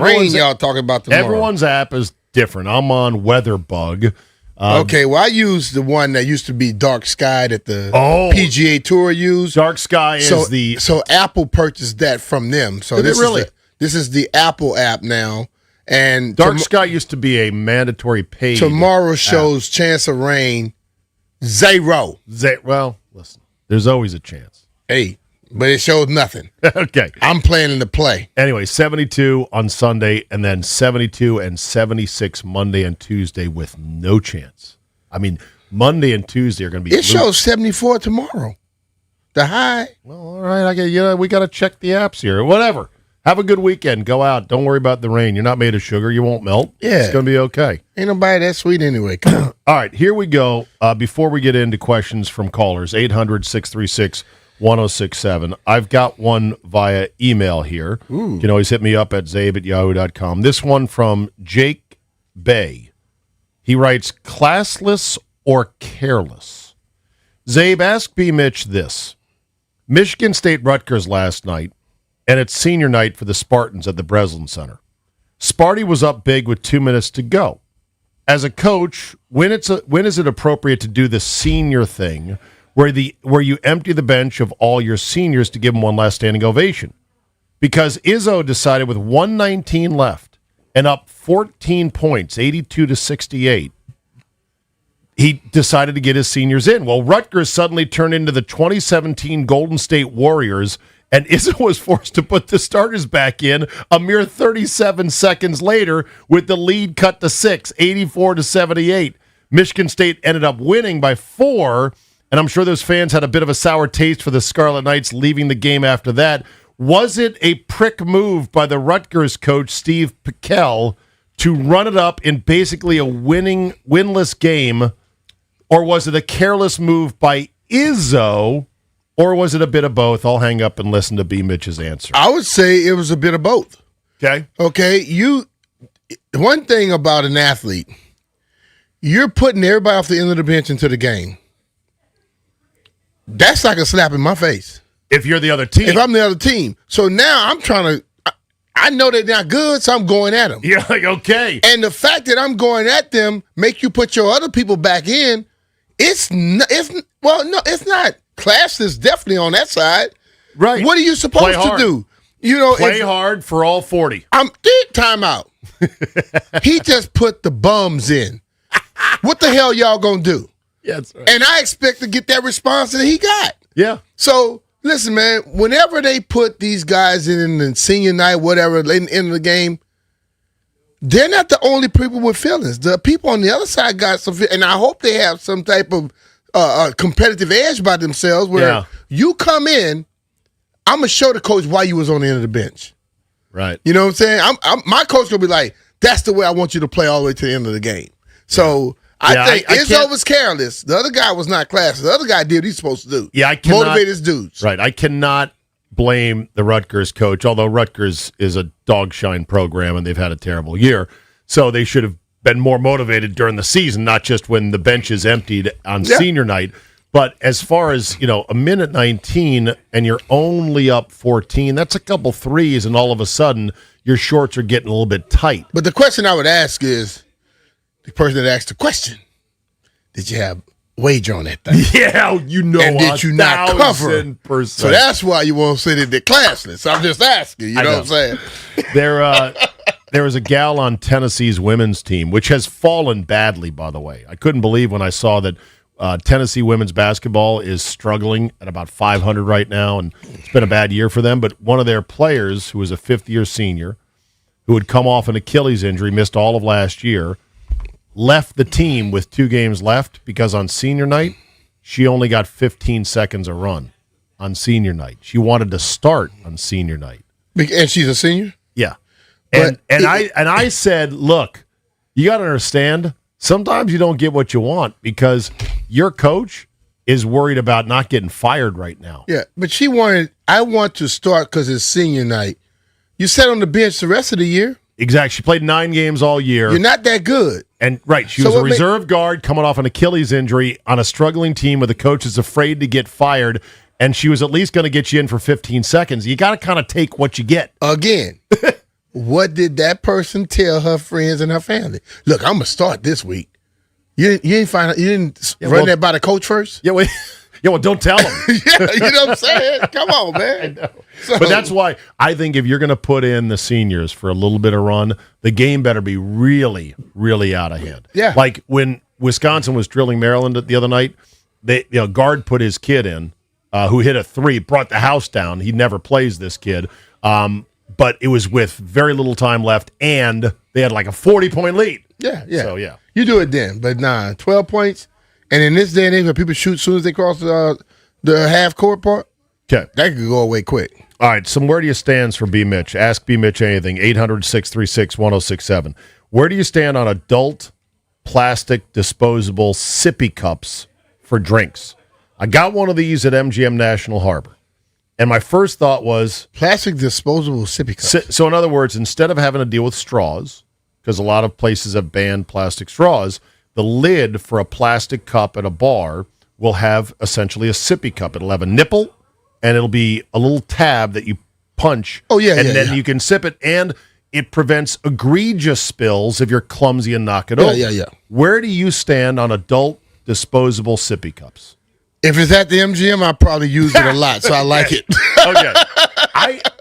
rain y'all talking about tomorrow. Everyone's app is different. I'm on WeatherBug. Okay, well, I use the one that used to be Dark Sky that the PGA Tour used. Dark Sky is So Apple purchased that from them. So this is the Apple app now. And Dark Sky used to be a mandatory paid. Tomorrow shows chance of rain 0. Well, listen, there's always a chance. Hey, but it shows nothing. Okay. I'm planning to play. Anyway, 72 on Sunday, and then 72 and 76 Monday and Tuesday with no chance. I mean, Monday and Tuesday are going to be. It shows 74 tomorrow. The high. Well, all right. We got to check the apps here. Whatever. Have a good weekend. Go out. Don't worry about the rain. You're not made of sugar. You won't melt. Yeah. It's going to be okay. Ain't nobody that sweet anyway. Come on. All right. Here we go. Before we get into questions from callers, 800-636-1067. I've got one via email here. Ooh. You can always hit me up at zabe@yahoo.com. This one from Jake Bay. He writes, classless or careless? Zabe, ask B Mitch this. Michigan State Rutgers last night, and it's senior night for the Spartans at the Breslin Center. Sparty was up big with 2 minutes to go. As a coach, when is it appropriate to do the senior thing where you empty the bench of all your seniors to give them one last standing ovation? Because Izzo decided with 1:19 left and up 14 points, 82-68, he decided to get his seniors in. Well, Rutgers suddenly turned into the 2017 Golden State Warriors, and Izzo was forced to put the starters back in a mere 37 seconds later with the lead cut to 6, 84-78. Michigan State ended up winning by 4, and I'm sure those fans had a bit of a sour taste for the Scarlet Knights leaving the game after that. Was it a prick move by the Rutgers coach, Steve Piquel, to run it up in basically a winless game, or was it a careless move by Izzo, or was it a bit of both? I'll hang up and listen to B Mitch's answer. I would say it was a bit of both. Okay. One thing about an athlete, you're putting everybody off the end of the bench into the game. That's like a slap in my face. If you're the other team. If I'm the other team. So now I'm trying to, I know they're not good, so I'm going at them. You're like, okay. And the fact that I'm going at them make you put your other people back in, it's not class is definitely on that side. Right. What are you supposed to do? Play hard for all 40. Time out. He just put the bums in. What the hell y'all gonna do? Yeah, that's right. And I expect to get that response that he got. Yeah. So listen, man. Whenever they put these guys in the senior night, whatever, in the game, they're not the only people with feelings. The people on the other side got some, and I hope they have some type of competitive edge by themselves where you come in, I'm going to show the coach why you was on the end of the bench. Right. You know what I'm saying? My coach will be like, that's the way I want you to play all the way to the end of the game. So I think Izzo was careless. The other guy was not classy. The other guy did what he's supposed to do. Yeah, I cannot motivate his dudes. Right. I cannot blame the Rutgers coach, although Rutgers is a dogshine program and they've had a terrible year. So they should have been more motivated during the season, not just when the bench is emptied on senior night. But as far as, a minute 19 and you're only up 14, that's a couple threes, and all of a sudden your shorts are getting a little bit tight. But the question I would ask is, the person that asked the question, did you have wager on that thing? Yeah, and did you not cover? 1,000%. So that's why you won't sit in the classless. I'm just asking. You know what I'm saying? There was a gal on Tennessee's women's team, which has fallen badly, by the way. I couldn't believe when I saw that Tennessee women's basketball is struggling at about 500 right now, and it's been a bad year for them. But one of their players, who was a fifth-year senior, who had come off an Achilles injury, missed all of last year, left the team with 2 games left because on senior night, she only got 15 seconds a run on senior night. She wanted to start on senior night. And she's a senior? Yeah. And I said, look, you got to understand, sometimes you don't get what you want because your coach is worried about not getting fired right now. Yeah, but I want to start because it's senior night. You sat on the bench the rest of the year. Exactly. She played 9 games all year. You're not that good. And she was a reserve guard coming off an Achilles injury on a struggling team where the coach is afraid to get fired, and she was at least going to get you in for 15 seconds. You got to kind of take what you get. Again, what did that person tell her friends and her family? Look, I'm going to start this week. You didn't run that by the coach first? Yeah, well, don't tell them. Yeah, you know what I'm saying? Come on, man. I know. But that's why I think if you're going to put in the seniors for a little bit of run, the game better be really, really out of hand. Yeah. Like when Wisconsin was drilling Maryland the other night, guard put his kid in who hit a 3, brought the house down. He never plays this kid. But it was with very little time left, and they had like a 40-point lead. Yeah. So, yeah. You do it then. But 12 points. And in this day and age where people shoot as soon as they cross the half-court part, okay, that could go away quick. All right, some where do you stands for B Mitch. Ask B Mitch anything, 800-636-1067. Where do you stand on adult plastic disposable sippy cups for drinks? I got one of these at MGM National Harbor, and my first thought was... Plastic disposable sippy cups. So in other words, instead of having to deal with straws, because a lot of places have banned plastic straws, the lid for a plastic cup at a bar will have essentially a sippy cup. It'll have a nipple, and it'll be a little tab that you punch. Oh, yeah, and then you can sip it, and it prevents egregious spills if you're clumsy and knock it over. Yeah. Where do you stand on adult disposable sippy cups? If it's at the MGM, I probably use it a lot, so I like it. Okay.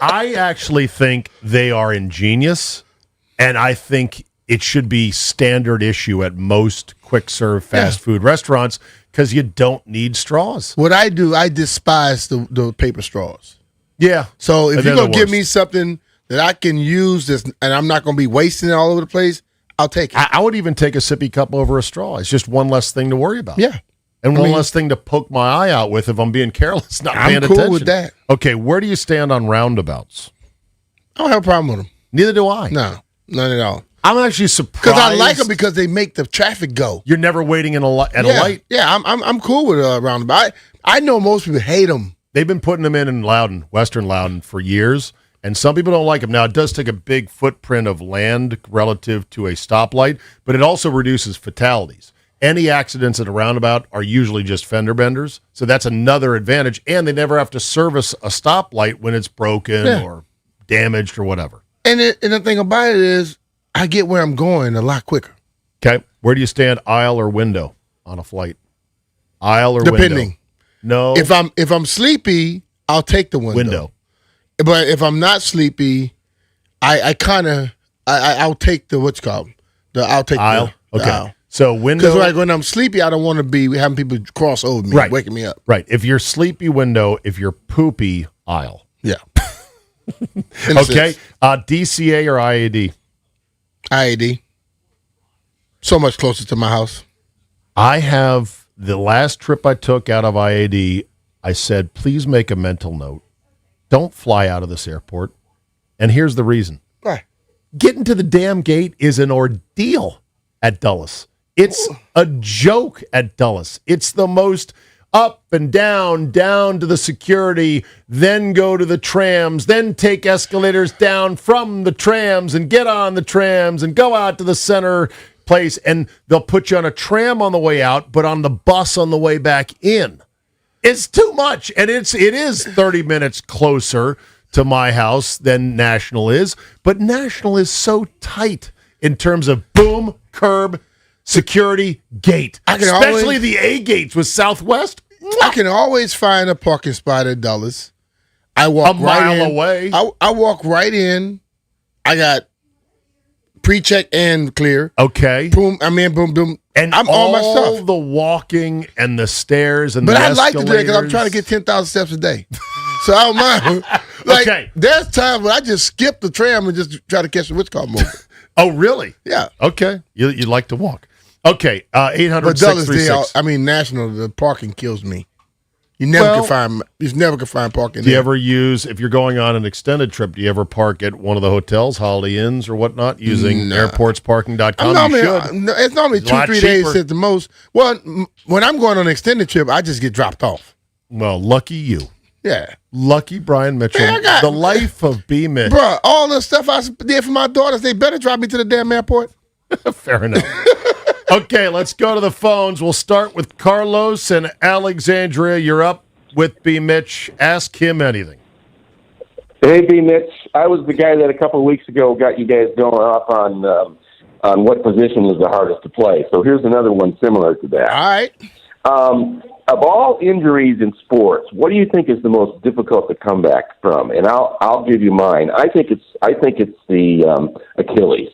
I actually think they are ingenious, and I think it should be standard issue at most quick-serve fast food restaurants because you don't need straws. What I do, I despise the paper straws. Yeah. So if you're going to give me something that I can use this, and I'm not going to be wasting it all over the place, I'll take it. I would even take a sippy cup over a straw. It's just one less thing to worry about. Yeah. And one less thing to poke my eye out with if I'm being careless, not paying I'm cool attention. with that. Okay, where do you stand on roundabouts? I don't have a problem with them. Neither do I. No, none at all. I'm actually surprised. Because I like them because they make the traffic go. You're never waiting at a light? Yeah, I'm cool with roundabout. I know most people hate them. They've been putting them in Loudon, Western Loudon, for years, and some people don't like them. Now, it does take a big footprint of land relative to a stoplight, but it also reduces fatalities. Any accidents at a roundabout are usually just fender benders, so that's another advantage, and they never have to service a stoplight when it's broken or damaged or whatever. And the thing about it is, I get where I'm going a lot quicker. Okay. Where do you stand, aisle or window on a flight? Aisle or window? Depending. No. If I'm sleepy, I'll take the window. But if I'm not sleepy, I'll take the I'll take aisle. The okay. aisle. So window. Because when I'm sleepy, I don't want to be having people cross over me, waking me up. Right. If you're sleepy, window. If you're poopy, aisle. Yeah. Okay. DCA or IAD? IAD. So much closer to my house. I have the last trip I took out of IAD, I said, please make a mental note. Don't fly out of this airport. And here's the reason. Right. Getting to the damn gate is an ordeal at Dulles. It's a joke at Dulles. It's the most up and down to the security, then go to the trams, then take escalators down from the trams and get on the trams and go out to the center place, and they'll put you on a tram on the way out, but on the bus on the way back in. It's too much, and it is 30 minutes closer to my house than National is, but National is so tight in terms of boom, curb, security, gate. Especially the A gates with Southwest. I can always find a parking spot at Dulles. I walk a mile right in. away. I walk right in. I got pre-check and clear. Okay. Boom. I'm in. Boom. Boom. And I'm all my stuff. the walking and the stairs and but the I escalators. like to do it because I'm trying to get 10,000 steps a day. So I don't mind. Like, okay. There's times when I just skip the tram and just try to catch the what's called moment. Oh, really? Yeah. Okay. You like to walk. Okay. 800 But Dulles, $636. National, the parking kills me. You never can find parking. Do you ever use, if you're going on an extended trip, do you ever park at one of the hotels, Holiday Inns or whatnot, using airportsparking.com? You should. It's normally It's a lot 2-3 days cheaper. at the most. Well, when I'm going on an extended trip, I just get dropped off. Well, lucky you. Yeah. Lucky Brian Mitchell. Man, the life of B Mitch. Bro, all the stuff I did for my daughters, they better drive me to the damn airport. Fair enough. Okay, let's go to the phones. We'll start with Carlos and Alexandria. You're up with B Mitch. Ask him anything. Hey, B Mitch. I was the guy that a couple of weeks ago got you guys going off on what position is the hardest to play. So here's another one similar to that. All right. Of all injuries in sports, what do you think is the most difficult to come back from? And I'll give you mine. I think it's the Achilles,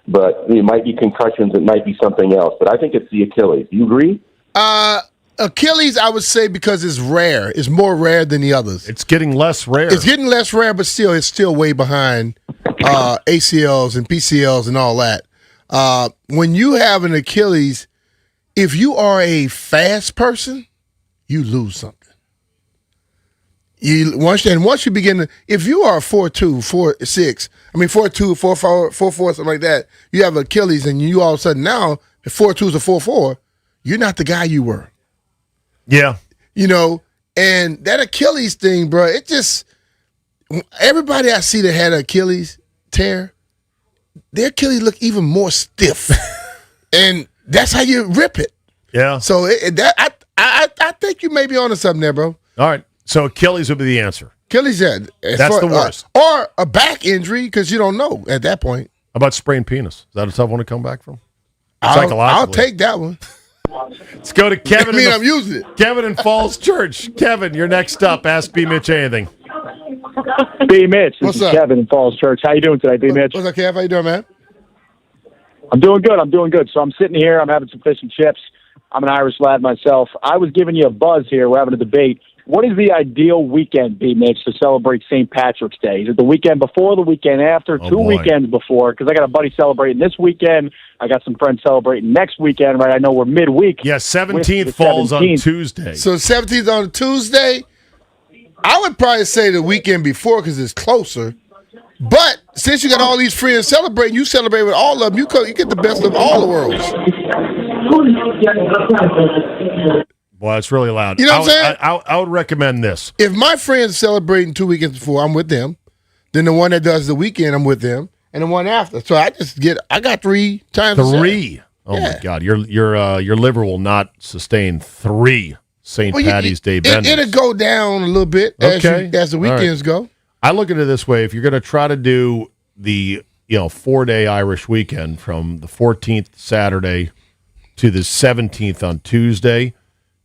but it might be concussions. It might be something else, but I think it's the Achilles. Do you agree? Achilles, I would say, because it's rare. It's more rare than the others. It's getting less rare. It's getting less rare, but still, it's still way behind ACLs and PCLs and all that. When you have an Achilles, if you are a fast person, you lose something. Once you begin to, if you are 4'2", 4'6", 4'2", 4'4", 4'4", something like that, you have Achilles, and you all of a sudden now, if 4'2" is a 4'4", you're not the guy you were. Yeah. And that Achilles thing, bro, it just, everybody I see that had an Achilles tear, their Achilles look even more stiff. And that's how you rip it. Yeah. So I think you may be onto something there, bro. All right. So Achilles would be the answer. Achilles, yeah. That's the worst. Or a back injury, because you don't know at that point. How about sprained penis? Is that a tough one to come back from? I'll take that one. Let's go to Kevin. I'm using it. Kevin in Falls Church. Kevin, you're next up. Ask B Mitch anything. B Mitch, this What's is up? Kevin in Falls Church. How you doing today, B Mitch? What's up, Kev? How you doing, man? I'm doing good. So I'm sitting here. I'm having some fish and chips. I'm an Irish lad myself. I was giving you a buzz here. We're having a debate. What is the ideal weekend, B Mitch, to celebrate St. Patrick's Day? Is it the weekend before, the weekend after, two weekends before? Because I got a buddy celebrating this weekend. I got some friends celebrating next weekend, right? I know we're midweek. Yeah, 17th falls on Tuesday. So 17th on a Tuesday. I would probably say the weekend before because it's closer. But since you got all these friends celebrating, you celebrate with all of them. You get the best of all the worlds. Boy, it's really loud. You know what I'm saying? I would recommend this. If my friends celebrating 2 weekends before, I'm with them. Then the one that does the weekend, I'm with them, and the one after. So I got 3 times. Three. Oh my God, your liver will not sustain 3 St. Patty's Day benders. It'll go down a little bit as the weekends go. I look at it this way: if you're going to try to do the 4-day Irish weekend from the 14th Saturday to the 17th on Tuesday,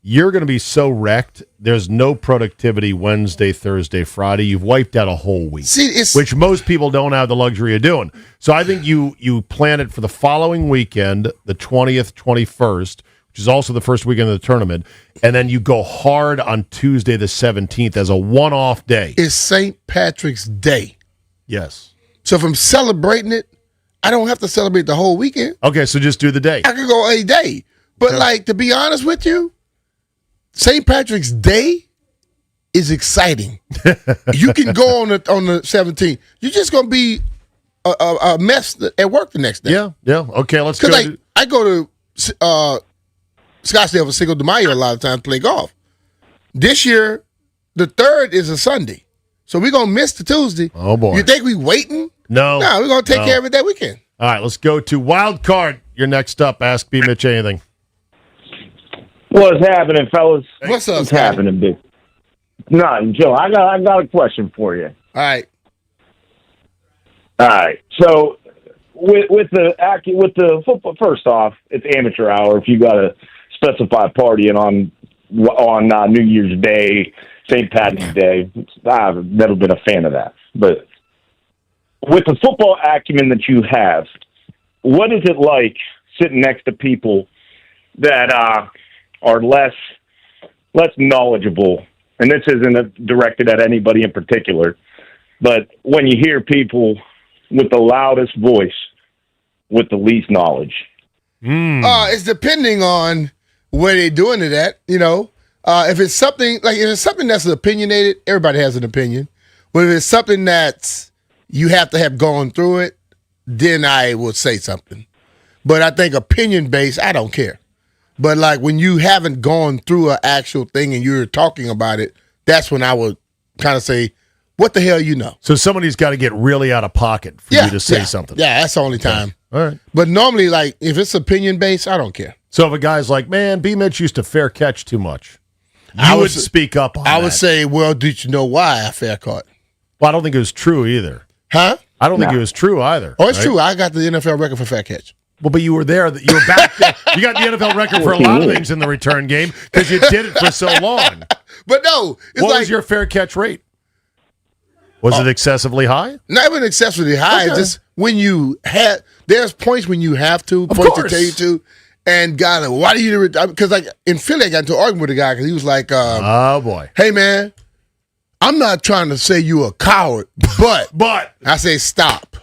you're going to be so wrecked. There's no productivity Wednesday, Thursday, Friday. You've wiped out a whole week, which most people don't have the luxury of doing. So I think you plan it for the following weekend, the 20th, 21st, which is also the first weekend of the tournament, and then you go hard on Tuesday, the 17th, as a one-off day. It's St. Patrick's Day. Yes. So if I'm celebrating it, I don't have to celebrate the whole weekend. Okay, so just do the day. I could go a day. But to be honest with you, St. Patrick's Day is exciting. You can go on the 17th. You're just going to be a mess at work the next day. Yeah. Okay, let's go. Because I go to Scottsdale for Cinco de Mayo a lot of times play golf. This year, the 3rd is a Sunday. So we're going to miss the Tuesday. Oh, boy. You think we waiting? No. No, we're going to take care of it that weekend. All right, let's go to Wild Card. You're next up. Ask B Mitch anything. What's happening, fellas? What's up, What's happening, big? Nothing, Joe. I got a question for you. All right. So with the football, first off, it's amateur hour. If you got to specify partying on New Year's Day, St. Patrick's Day, I've never been a fan of that. But with the football acumen that you have, what is it like sitting next to people that are less knowledgeable? And this isn't directed at anybody in particular, but when you hear people with the loudest voice with the least knowledge. It's depending on where they're doing it at, you know. If it's something that's opinionated, everybody has an opinion. But if it's something that's you have to have gone through it, then I would say something. But I think opinion-based, I don't care. But like when you haven't gone through an actual thing and you're talking about it, that's when I would kind of say, what the hell you know? So somebody's got to get really out of pocket for you to say something. Yeah, that's the only time. All right. But normally, like, if it's opinion-based, I don't care. So if a guy's like, man, B Mitch used to fair catch too much, I would speak up on that. I would say, well, did you know why I fair caught? Well, I don't think it was true either. Huh? I don't think it was true either. Oh, it's true. I got the NFL record for fair catch. Well, but you were there. You were back there. You got the NFL record for a lot of things in the return game because you did it for so long. But no. What was your fair catch rate? Was it excessively high? Not even excessively high. Okay. It's just when you have, there's points when you have to, points to tell you to, and God, why do you, because like in Philly, I got into an argument with a guy because he was like, oh boy. Hey man, I'm not trying to say you a coward, but I say stop.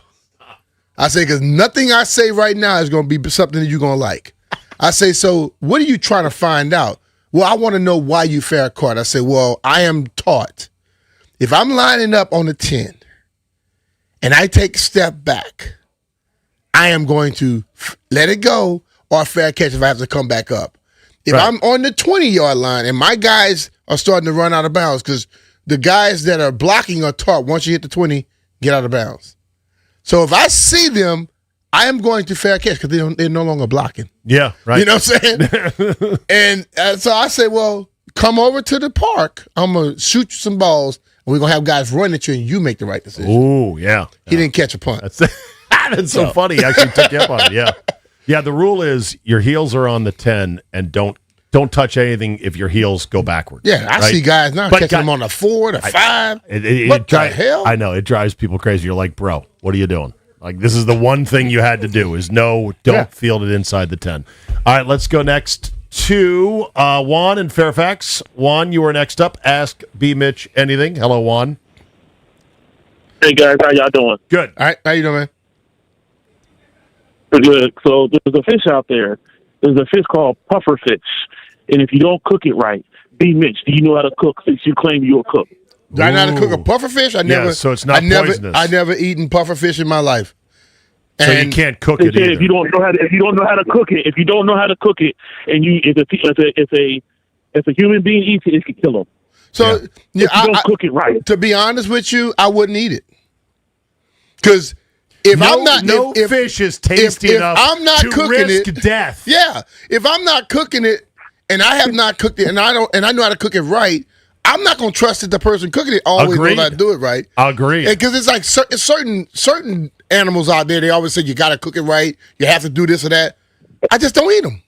I say, because nothing I say right now is going to be something that you're going to like. I say, so what are you trying to find out? Well, I want to know why you fair caught. I say, well, I am taught if I'm lining up on the 10 and I take a step back, I am going to let it go or fair catch if I have to come back up. If I'm on the 20-yard line and my guys are starting to run out of bounds, because the guys that are blocking are taught once you hit the 20, get out of bounds. So if I see them, I am going to fair catch because they're no longer blocking. Yeah, right. You know what I'm saying? And so I say, well, come over to the park. I'm going to shoot you some balls, and we're going to have guys run at you, and you make the right decision. Ooh, yeah. He didn't catch a punt. That's so funny. He actually took you up on it, yeah. Yeah, the rule is your heels are on the 10, and don't touch anything if your heels go backwards. Yeah, I see guys now catching them on the 4, the 5. What the hell? I know. It drives people crazy. You're like, bro, what are you doing? Like, this is the one thing you had to do is don't field it inside the 10. All right, let's go next to Juan in Fairfax. Juan, you are next up. Ask B Mitch anything. Hello, Juan. Hey, guys. How y'all doing? Good. All right. How you doing, man? Good. So there's a fish out there. There's a fish called puffer fish. And if you don't cook it right, B Mitch, do you know how to cook since you claim you're a cook? Do I know how to cook a puffer fish? So it's not poisonous. I never eaten puffer fish in my life. So you can't cook it either. If you don't know how to cook it, and if a human being eats it, it can kill him. So if you don't cook it right. To be honest with you, I wouldn't eat it. Because if fish is tasty enough I'm not to cooking risk it, death. Yeah. If I'm not cooking it and I have not cooked it and I know how to cook it right, I'm not going to trust that the person cooking it always knows how to do it right. Agreed. Because it's like certain animals out there, they always say you got to cook it right. You have to do this or that. I just don't eat them.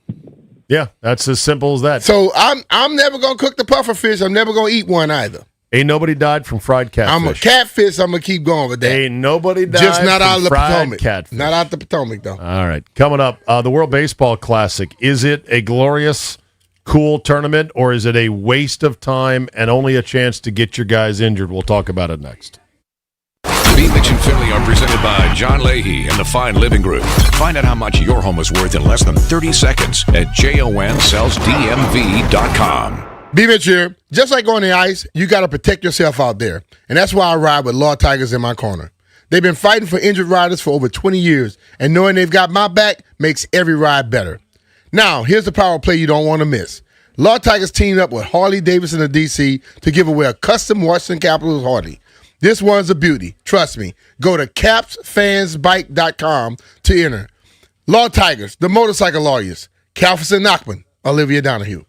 Yeah, that's as simple as that. So I'm never going to cook the puffer fish. I'm never going to eat one either. Ain't nobody died from fried catfish. I'm a catfish. I'm going to keep going with that. Ain't nobody died just not out from of the fried Potomac. catfish. Not out the Potomac, though. All right. Coming up, the World Baseball Classic. Is it a glorious, cool tournament, or is it a waste of time and only a chance to get your guys injured? We'll talk about it next. B Mitch and Finley are presented by John Leahy and the Fine Living Group. Find out how much your home is worth in less than 30 seconds at JONSellsDMV.com. B Mitch here. Just like on the ice, you got to protect yourself out there. And that's why I ride with Law Tigers in my corner. They've been fighting for injured riders for over 20 years, and knowing they've got my back makes every ride better. Now, here's the power play you don't want to miss. Law Tigers teamed up with Harley Davidson of DC to give away a custom Washington Capitals Harley. This one's a beauty. Trust me. Go to capsfansbike.com to enter. Law Tigers, the motorcycle lawyers. Calfus and Nachman, Olivia Donahue.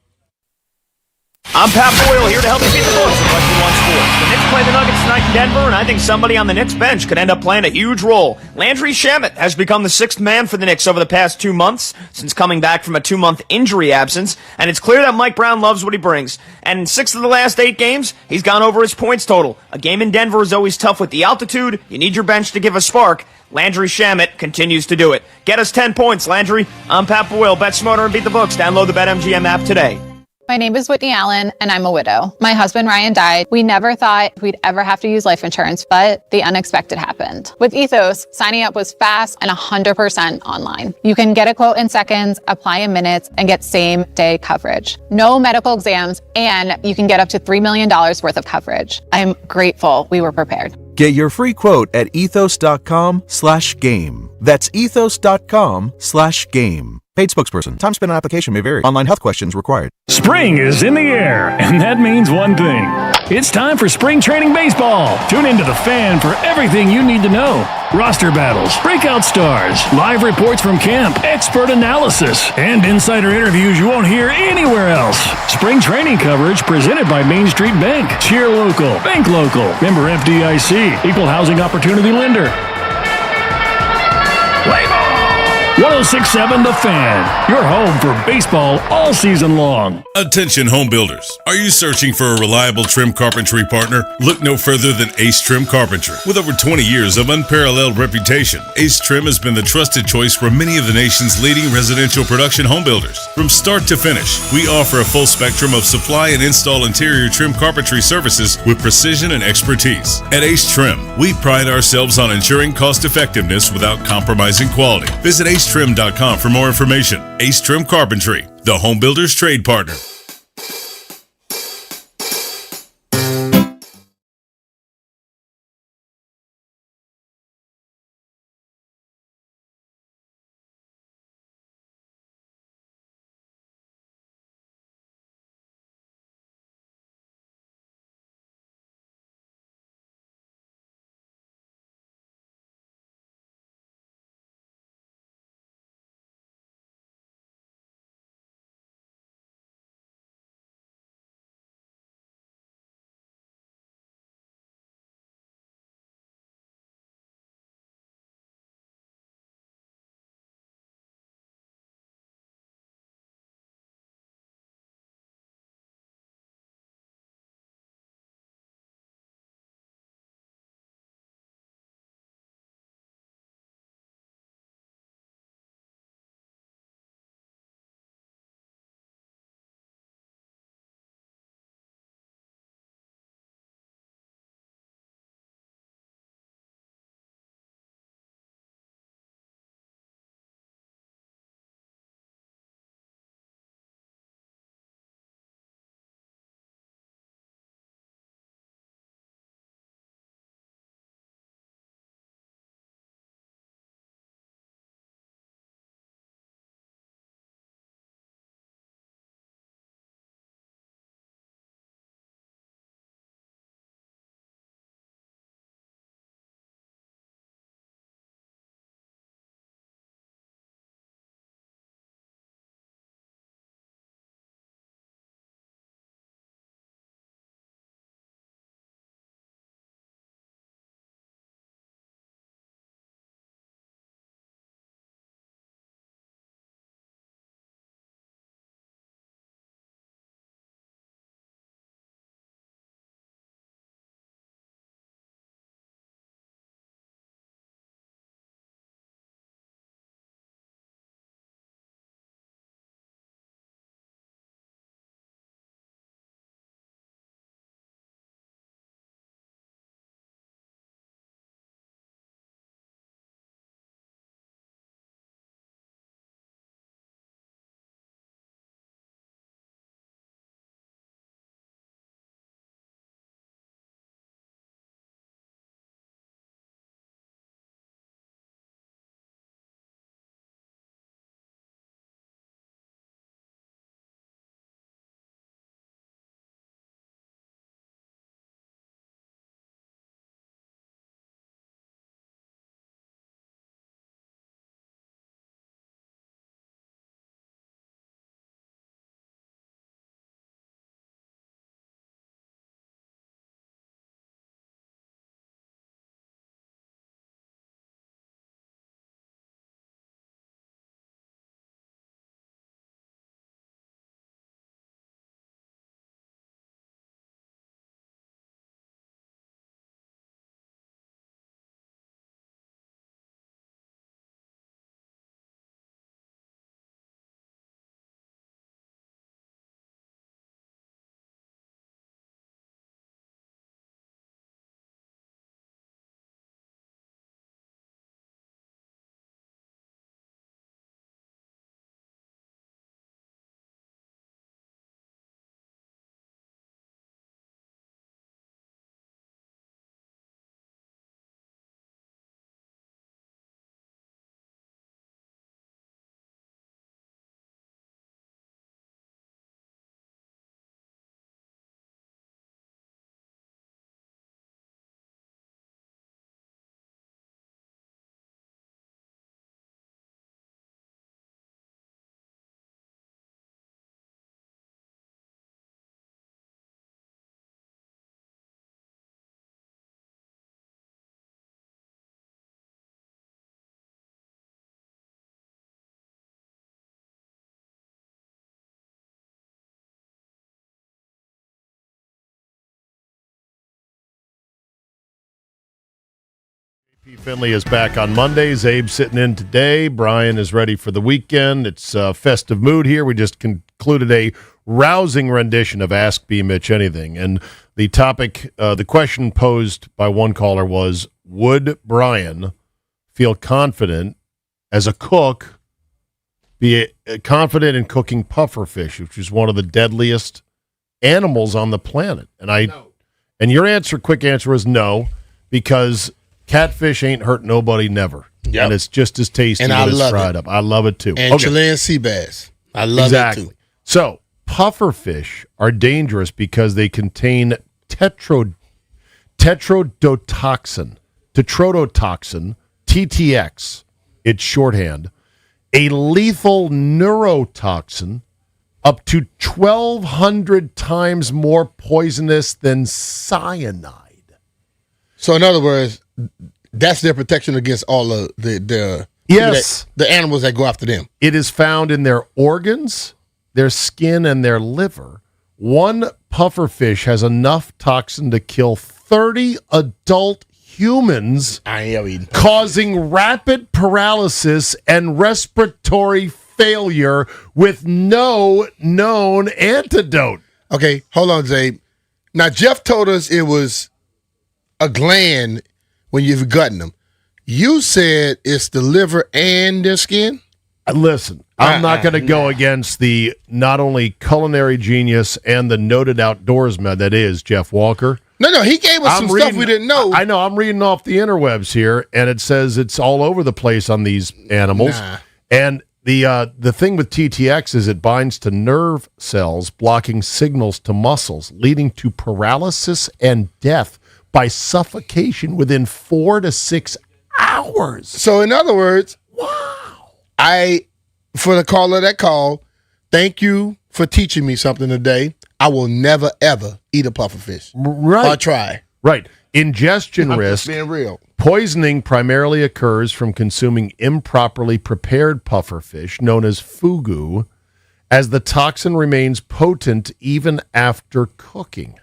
I'm Pat Boyle here to help you beat the books in Westwood One Sports. The Knicks play the Nuggets tonight in Denver, and I think somebody on the Knicks bench could end up playing a huge role. Landry Shamet has become the sixth man for the Knicks over the past 2 months since coming back from a 2-month injury absence, and it's clear that Mike Brown loves what he brings. And in 6 of the last 8 games, he's gone over his points total. A game in Denver is always tough with the altitude. You need your bench to give a spark. Landry Shamet continues to do it. Get us 10 points, Landry. I'm Pat Boyle. Bet smarter and beat the books. Download the BetMGM app today. My name is Whitney Allen, and I'm a widow. My husband, Ryan, died. We never thought we'd ever have to use life insurance, but the unexpected happened. With Ethos, signing up was fast and 100% online. You can get a quote in seconds, apply in minutes, and get same-day coverage. No medical exams, and you can get up to $3 million worth of coverage. I'm grateful we were prepared. Get your free quote at ethos.com/game. That's ethos.com/game. Paid spokesperson. Time spent on application may vary. Online health questions required. Spring is in the air, and that means one thing. It's time for spring training baseball. Tune into The Fan for everything you need to know. Roster battles, breakout stars, live reports from camp, expert analysis, and insider interviews you won't hear anywhere else. Spring training coverage presented by Main Street Bank. Cheer local, bank local. Member FDIC, Equal Housing Opportunity Lender. Play ball! 106.7 The Fan, your home for baseball all season long. Attention home builders. Are you searching for a reliable trim carpentry partner? Look no further than Ace Trim Carpentry. With over 20 years of unparalleled reputation, Ace Trim has been the trusted choice for many of the nation's leading residential production home builders. From start to finish, we offer a full spectrum of supply and install interior trim carpentry services with precision and expertise. At Ace Trim, we pride ourselves on ensuring cost effectiveness without compromising quality. Visit acetrim.com for more information. Ace Trim Carpentry, the home builder's trade partner. P. Finley is back on Mondays. Abe's sitting in today. Brian is ready for the weekend. It's a festive mood here. We just concluded a rousing rendition of Ask B Mitch Anything. And the topic, the question posed by one caller was, would Brian feel confident as a cook, be confident in cooking pufferfish, which is one of the deadliest animals on the planet? And your answer, quick answer, is no, because catfish ain't hurt nobody never. Yep. And it's just as tasty and when it's fried up. I love it too. And Chilean sea bass. I love it too. So pufferfish are dangerous because they contain tetrodotoxin, TTX, it's shorthand, a lethal neurotoxin up to 1,200 times more poisonous than cyanide. So in other words, that's their protection against all of the animals that go after them. It is found in their organs, their skin, and their liver. One pufferfish has enough toxin to kill 30 adult humans, causing rapid paralysis and respiratory failure with no known antidote. Okay, hold on, Zabe. Now, Jeff told us it was a gland when you've gotten them. You said it's the liver and their skin? Listen, I'm not going to go against the not only culinary genius and the noted outdoorsman that is Jeff Walker. No, he gave us some stuff we didn't know. I know, I'm reading off the interwebs here, and it says it's all over the place on these animals. And the thing with TTX is it binds to nerve cells, blocking signals to muscles, leading to paralysis and death by suffocation within 4 to 6 hours. So in other words, for the caller that called, thank you for teaching me something today. I will never, ever eat a pufferfish. Right. Or try. Right. Ingestion I'm risk. just being real. Poisoning primarily occurs from consuming improperly prepared pufferfish, known as fugu, as the toxin remains potent even after cooking.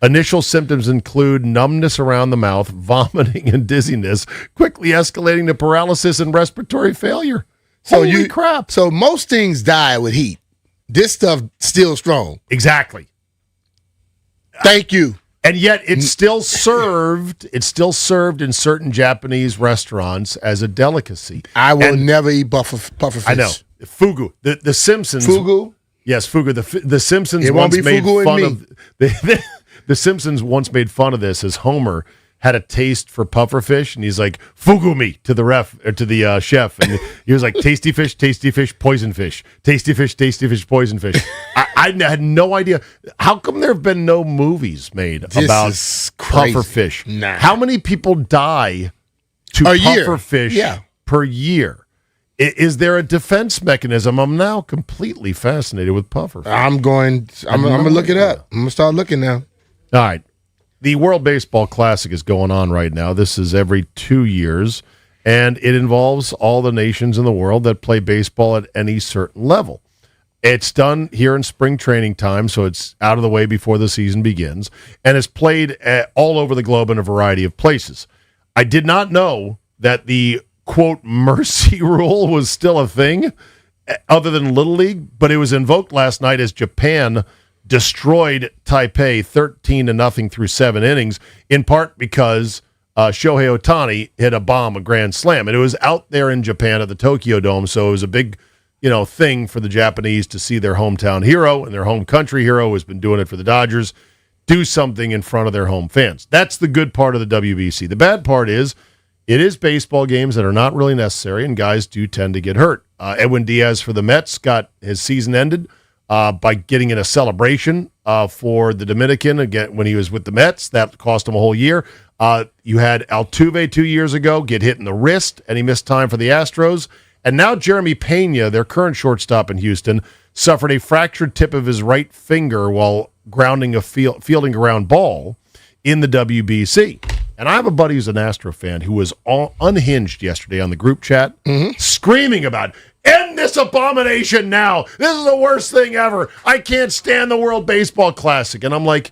Initial symptoms include numbness around the mouth, vomiting, and dizziness, quickly escalating to paralysis and respiratory failure. Holy crap. So most things die with heat. This stuff still strong. Exactly. Thank you. And yet it's still served. It's still served in certain Japanese restaurants as a delicacy. I will never eat pufferfish. I know. Fugu. The Simpsons. Fugu? Yes, fugu. The Simpsons It won't once be made fugu fun in of the Simpsons once made fun of this as Homer had a taste for pufferfish, and he's like, "Fugu me" to the chef, and he was like, "Tasty fish, poison fish, tasty fish, poison fish." I had no idea. How come there have been no movies made about pufferfish? Nah. How many people die to pufferfish per year? Is there a defense mechanism? I'm now completely fascinated with pufferfish. I'm going to look it up. I'm going to start looking now. All right. The World Baseball Classic is going on right now. This is every 2 years, and it involves all the nations in the world that play baseball at any certain level. It's done here in spring training time, so it's out of the way before the season begins, and it's played all over the globe in a variety of places. I did not know that the, quote, mercy rule was still a thing other than Little League, but it was invoked last night as Japan destroyed Taipei 13-0 through 7 innings, in part because Shohei Ohtani hit a bomb, a grand slam. And it was out there in Japan at the Tokyo Dome, so it was a big thing for the Japanese to see their hometown hero and their home country hero, who has been doing it for the Dodgers, do something in front of their home fans. That's the good part of the WBC. The bad part is it is baseball games that are not really necessary, and guys do tend to get hurt. Edwin Diaz for the Mets got his season ended by getting in a celebration for the Dominican again when he was with the Mets. That cost him a whole year. You had Altuve 2 years ago get hit in the wrist, and he missed time for the Astros. And now Jeremy Pena, their current shortstop in Houston, suffered a fractured tip of his right finger while fielding a ground ball in the WBC. And I have a buddy who's an Astro fan who was unhinged yesterday on the group chat, screaming about, "End this abomination now. This is the worst thing ever. I can't stand the World Baseball Classic." And I'm like,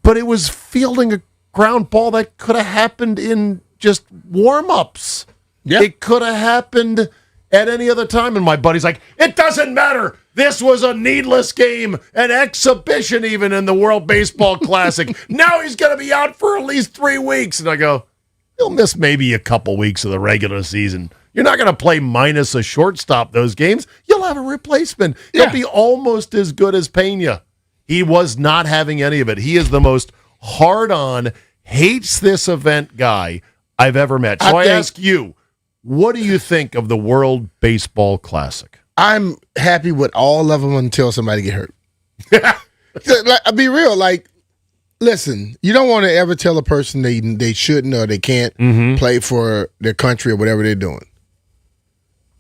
but it was fielding a ground ball that could have happened in just warm-ups. Yeah. It could have happened at any other time. And my buddy's like, it doesn't matter. This was a needless game, an exhibition even in the World Baseball Classic. Now he's going to be out for at least 3 weeks. And I go, he'll miss maybe a couple weeks of the regular season. You're not going to play minus a shortstop those games. You'll have a replacement. He'll be almost as good as Pena. He was not having any of it. He is the most hard-on, hates this event guy I've ever met. So I ask you, what do you think of the World Baseball Classic? I'm happy with all of them until somebody get hurt. I'll be real. Like, listen, you don't want to ever tell a person they shouldn't or they can't play for their country or whatever they're doing.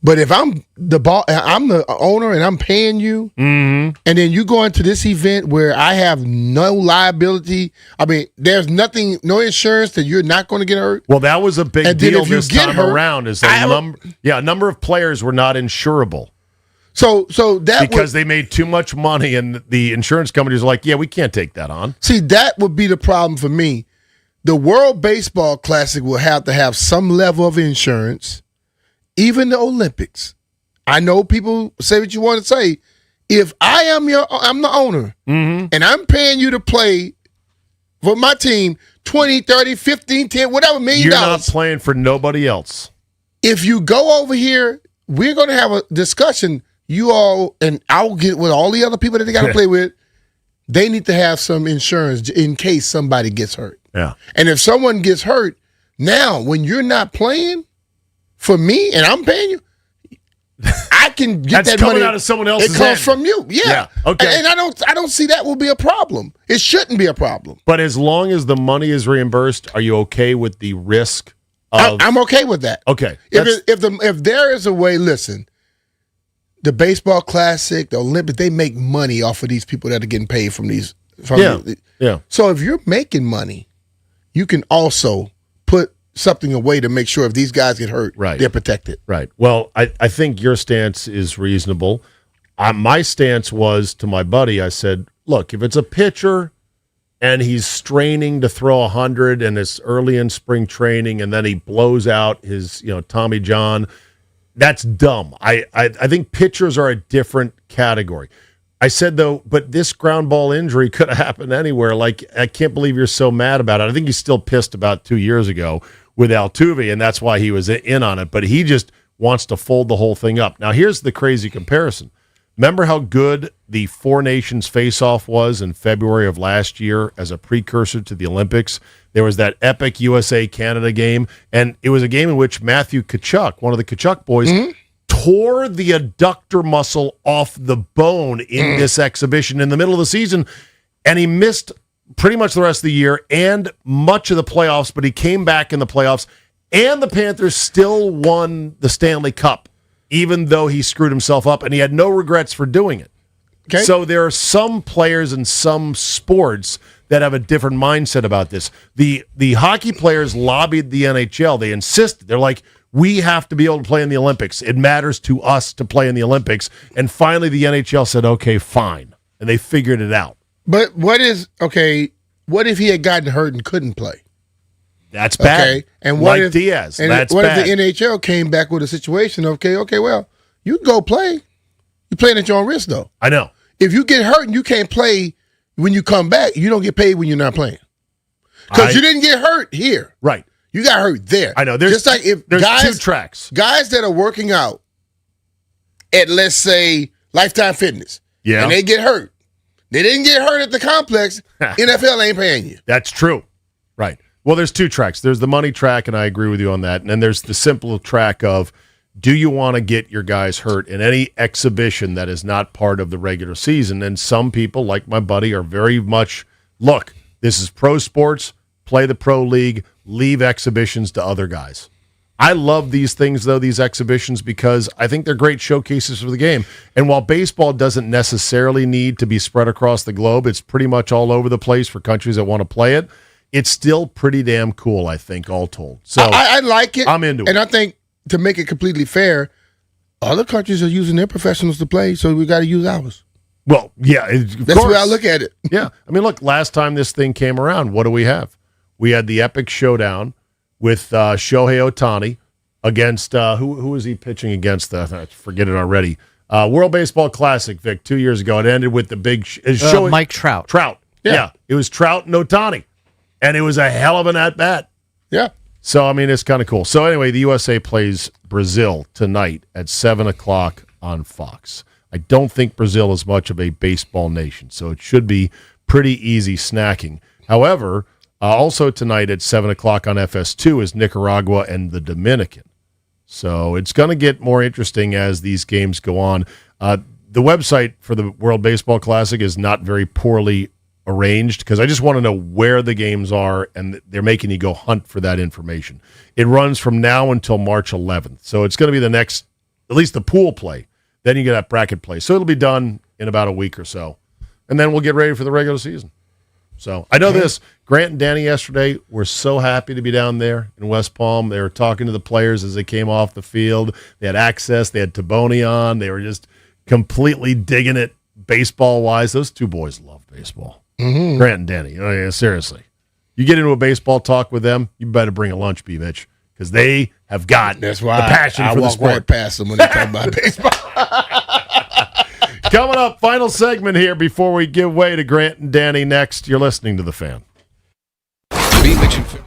But if I'm the owner and I'm paying you, and then you go into this event where I have no liability, I mean, there's nothing, no insurance that you're not going to get hurt. Well, that was a big deal this time around. Is a number of players were not insurable. So that because they made too much money, and the insurance companies are like, yeah, we can't take that on. See, that would be the problem for me. The World Baseball Classic will have to have some level of insurance. Even the Olympics. I know people say what you want to say. If I'm the owner, and I'm paying you to play for my team 20, 30, 15, 10, whatever $1 million. You're not playing for nobody else. If you go over here, we're going to have a discussion. You all, and I'll get with all the other people that they got to play with. They need to have some insurance in case somebody gets hurt. Yeah. And if someone gets hurt, now when you're not playing, for me, and I'm paying you, I can get That's that coming money out of someone else's It comes end. from you, yeah. Okay. And I don't see that will be a problem. It shouldn't be a problem. But as long as the money is reimbursed, are you okay with the risk of? I'm okay with that. Okay. If there is a way, listen, the baseball classic, the Olympics, they make money off of these people that are getting paid from these. Yeah. So if you're making money, you can also put something away to make sure if these guys get hurt, they're protected. Right. Well, I think your stance is reasonable. My stance was to my buddy, I said, look, if it's a pitcher and he's straining to throw 100 and it's early in spring training and then he blows out his, Tommy John, that's dumb. I think pitchers are a different category. I said, though, but this ground ball injury could have happened anywhere. Like, I can't believe you're so mad about it. I think he's still pissed about 2 years ago with Altuve, and that's why he was in on it. But he just wants to fold the whole thing up. Now, here's the crazy comparison. Remember how good the Four Nations face-off was in February of last year as a precursor to the Olympics? There was that epic USA-Canada game, and it was a game in which Matthew Tkachuk, one of the Tkachuk boys, tore the adductor muscle off the bone in this exhibition in the middle of the season, and he missed pretty much the rest of the year and much of the playoffs, but he came back in the playoffs, and the Panthers still won the Stanley Cup, even though he screwed himself up, and he had no regrets for doing it. Okay. So there are some players in some sports that have a different mindset about this. The hockey players lobbied the NHL. They insisted. They're like, we have to be able to play in the Olympics. It matters to us to play in the Olympics. And finally, the NHL said, okay, fine. And they figured it out. But what if he had gotten hurt and couldn't play? That's bad. Okay. And what if Diaz? And that's what bad. if the NHL came back with a situation? Okay, well, you can go play. You're playing at your own risk, though. I know. If you get hurt and you can't play when you come back, you don't get paid when you're not playing. Because you didn't get hurt here. Right. You got hurt there. I know. There's just like if there's guys, 2 tracks. Guys that are working out at, let's say, Lifetime Fitness, and they get hurt. They didn't get hurt at the complex. NFL ain't paying you. That's true. Right. Well, there's 2 tracks. There's the money track, and I agree with you on that. And then there's the simple track of, do you want to get your guys hurt in any exhibition that is not part of the regular season? And some people, like my buddy, are very much, look, this is pro sports, play the pro league, leave exhibitions to other guys. I love these things, though, these exhibitions, because I think they're great showcases for the game. And while baseball doesn't necessarily need to be spread across the globe, it's pretty much all over the place for countries that want to play it. It's still pretty damn cool, I think, all told. So I like it. I'm into it. And I think, to make it completely fair, other countries are using their professionals to play, so we got to use ours. Well, yeah. That's the way I look at it. Yeah. I mean, look, last time this thing came around, what do we have? We had the epic showdown with Shohei Ohtani against who was he pitching against? I forget it already. World Baseball Classic, Vic, 2 years ago. It ended with the big Mike Trout. Trout. Yeah, it was Trout and Ohtani, and it was a hell of an at-bat. Yeah. So, I mean, it's kind of cool. So, anyway, the USA plays Brazil tonight at 7 o'clock on Fox. I don't think Brazil is much of a baseball nation, so it should be pretty easy snacking. However, also tonight at 7 o'clock on FS2 is Nicaragua and the Dominican. So it's going to get more interesting as these games go on. The website for the World Baseball Classic is not very poorly arranged because I just want to know where the games are, and they're making you go hunt for that information. It runs from now until March 11th. So it's going to be the next, at least the pool play. Then you get that bracket play. So it'll be done in about a week or so. And then we'll get ready for the regular season. So I know this. Grant and Danny yesterday were so happy to be down there in West Palm. They were talking to the players as they came off the field. They had access. They had Taboni on. They were just completely digging it baseball-wise. Those two boys love baseball. Mm-hmm. Grant and Danny. Oh, yeah, seriously. You get into a baseball talk with them, you better bring a lunch, B Mitch, because they have got That's why the passion I for the walk sport. right past them when they talk about baseball. Coming up, final segment here before we give way to Grant and Danny next. You're listening to The Fan. B Mitch and Philly.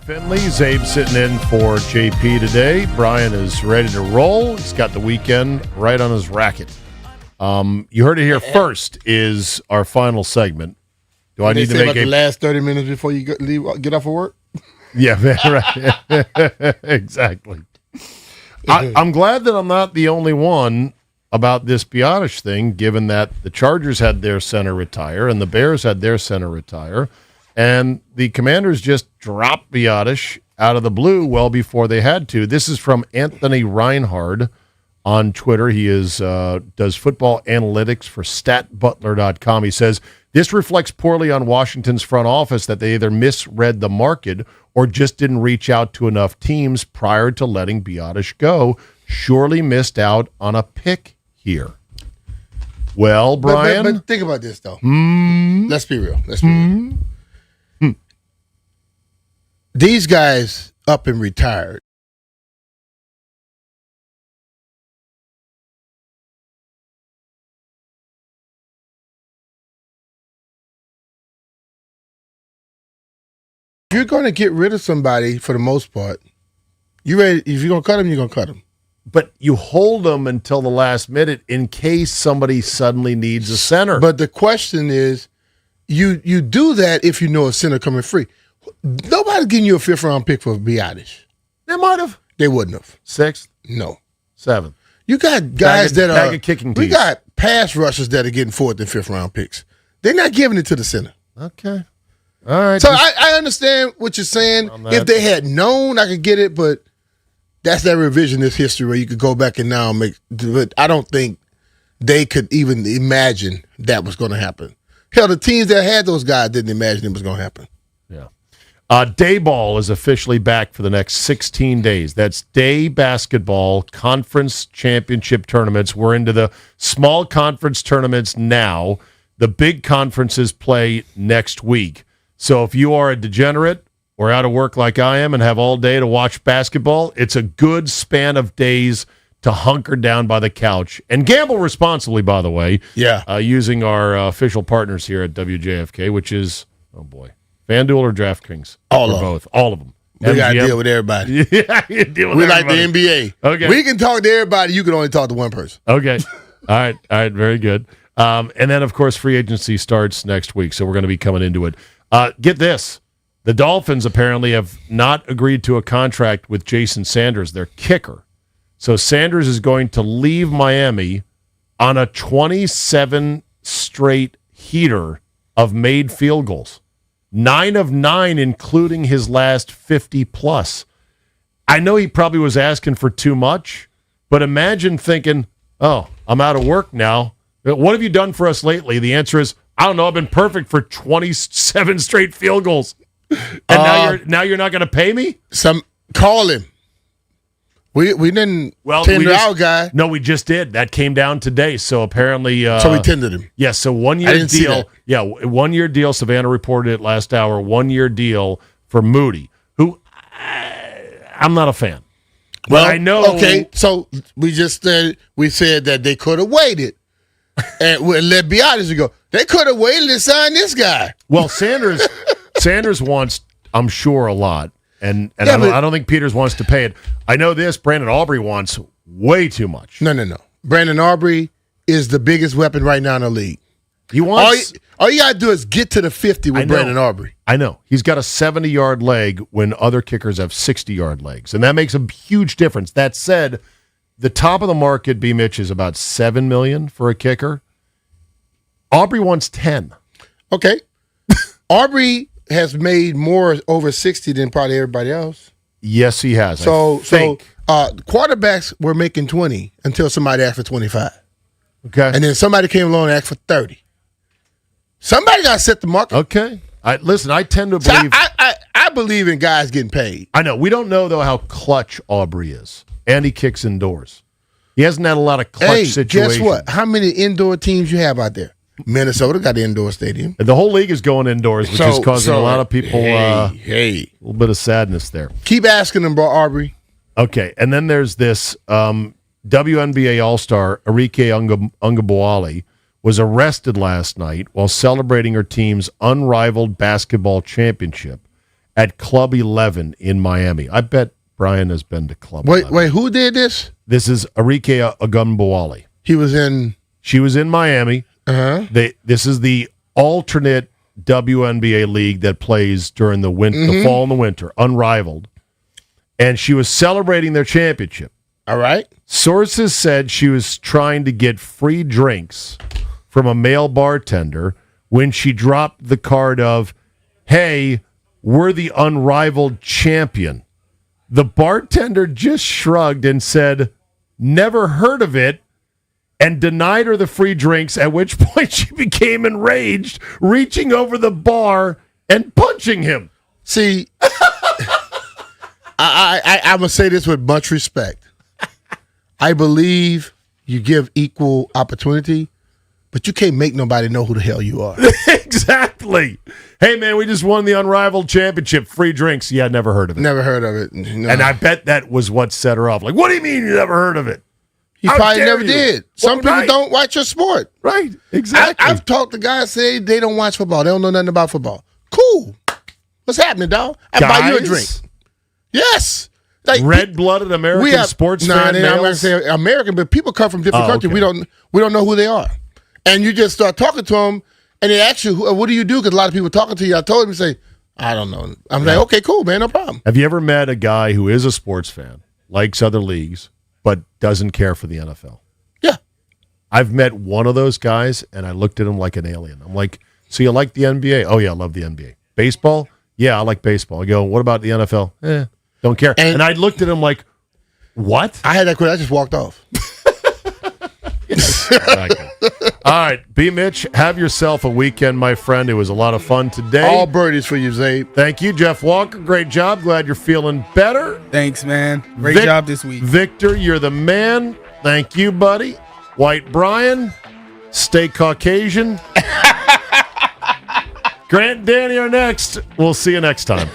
Finley. Zabe sitting in for JP today. Brian is ready to roll. He's got the weekend right on his racket. You heard it here first is our final segment. Do I need to make the last 30 minutes before you get off of work? Yeah, right. Exactly. I'm glad that I'm not the only one about this Biotish thing, given that the Chargers had their center retire and the Bears had their center retire, and the Commanders just dropped Biotish out of the blue well before they had to. This is from Anthony Reinhard on Twitter. He does football analytics for StatButler.com. He says, this reflects poorly on Washington's front office that they either misread the market or just didn't reach out to enough teams prior to letting Biotish go. Surely missed out on a pick here. Well, Brian. But think about this, though. Let's be real. These guys up and retired. If you're going to get rid of somebody, for the most part, you ready? If you're going to cut them, you're going to cut them. But you hold them until the last minute in case somebody suddenly needs a center. But the question is, you do that if you know a center coming free. Nobody's getting you a 5th-round pick for Biotish. They might have. They wouldn't have. 6th? No. 7th. You got guys that are kicking we tees. got pass rushers that are getting 4th and 5th-round picks. They're not giving it to the center. Okay. All right. So I understand what you're saying. If they had known, I could get it, but that's that revisionist history where you could go back and now make. But I don't think they could even imagine that was going to happen. Hell, the teams that had those guys didn't imagine it was going to happen. Yeah. Day ball is officially back for the next 16 days. That's day basketball conference championship tournaments. We're into the small conference tournaments now. The big conferences play next week. So if you are a degenerate or out of work like I am and have all day to watch basketball, it's a good span of days to hunker down by the couch and gamble responsibly, by the way. Yeah. Using our official partners here at WJFK, which is, oh boy, FanDuel or DraftKings? All of both. All of them. We got to deal with everybody. Yeah, you deal with we everybody. like the NBA. Okay. We can talk to everybody. You can only talk to one person. Okay. All right. Very good. And then, of course, free agency starts next week, so we're going to be coming into it. Get this. The Dolphins apparently have not agreed to a contract with Jason Sanders, their kicker. So Sanders is going to leave Miami on a 27 straight heater of made field goals. 9 of 9, including his last 50-plus. I know he probably was asking for too much, but imagine thinking, oh, I'm out of work now. What have you done for us lately? The answer is, I don't know. I've been perfect for 27 straight field goals. And now you're not going to pay me? Call him. We didn't tender our guy. No, we just did. That came down today. So apparently, so we tendered him. Yeah. So 1 year deal. Yeah, 1 year deal. Savannah reported it last hour. 1 year deal for Moody, who I'm not a fan. Well, but I know. Okay, so we said that they could have waited and let Biotish go. They could have waited and signed this guy. Well, Sanders wants, I'm sure, a lot. And I don't think Peters wants to pay it. I know this. Brandon Aubrey wants way too much. No. Brandon Aubrey is the biggest weapon right now in the league. He wants. All you got to do is get to the 50 with Brandon Aubrey. I know. He's got a 70-yard leg when other kickers have 60-yard legs. And that makes a huge difference. That said, the top of the market, B Mitch, is about $7 million for a kicker. Aubrey wants 10. Okay. Aubrey has made more over 60 than probably everybody else. Yes, he has. So quarterbacks were making 20 until somebody asked for 25. Okay. And then somebody came along and asked for 30. Somebody got to set the market. Okay. Listen, I tend to believe. I believe in guys getting paid. I know. We don't know, though, how clutch Aubrey is. And he kicks indoors. He hasn't had a lot of clutch situations. Guess what? How many indoor teams you have out there? Minnesota got the indoor stadium. The whole league is going indoors, which is causing a lot of people a little bit of sadness there. Keep asking them, bro, Aubrey. Okay, and then there's this WNBA All-Star, Arike Ungabowale, was arrested last night while celebrating her team's unrivaled basketball championship at Club 11 in Miami. I bet Brian has been to Club 11. Wait, who did this? This is Arike Agumbawali. She was in Miami. Uh-huh. This is the alternate WNBA league that plays during the the fall and the winter, unrivaled. And she was celebrating their championship. All right. Sources said she was trying to get free drinks from a male bartender when she dropped the card of, "Hey, we're the unrivaled champion." The bartender just shrugged and said, "Never heard of it," and denied her the free drinks, at which point she became enraged, reaching over the bar and punching him. See, I'm going to say this with much respect. I believe you give equal opportunity, but you can't make nobody know who the hell you are. Exactly. Hey, man, we just won the unrivaled championship. Free drinks. Yeah, never heard of it. Never heard of it. No. And I bet that was what set her off. Like, what do you mean you never heard of it? He How probably dare never you? did. Some people don't watch your sport. Right, exactly. I've talked to guys say they don't watch football. They don't know nothing about football. Cool. What's happening, dog? I buy you a drink. Yes. Like, red-blooded American sports fan I'm not going to say American, but people come from different countries. Okay. We don't know who they are. And you just start talking to them, and they ask you, what do you do? Because a lot of people talking to you. I told them, say, I don't know. I'm like, okay, cool, man, no problem. Have you ever met a guy who is a sports fan, likes other leagues, but doesn't care for the NFL? Yeah. I've met one of those guys, and I looked at him like an alien. I'm like, so you like the NBA? Oh, yeah, I love the NBA. Baseball? Yeah, I like baseball. I go, what about the NFL? Don't care. And I looked at him like, what? I had that question. I just walked off. Exactly. All right, B Mitch, have yourself a weekend, my friend. It was a lot of fun today. All birdies for you, Zabe. Thank you, Jeff Walker. Great job. Glad you're feeling better. Thanks, man. Great job this week. Victor, you're the man. Thank you, buddy. White Brian, stay Caucasian. Grant and Danny are next. We'll see you next time.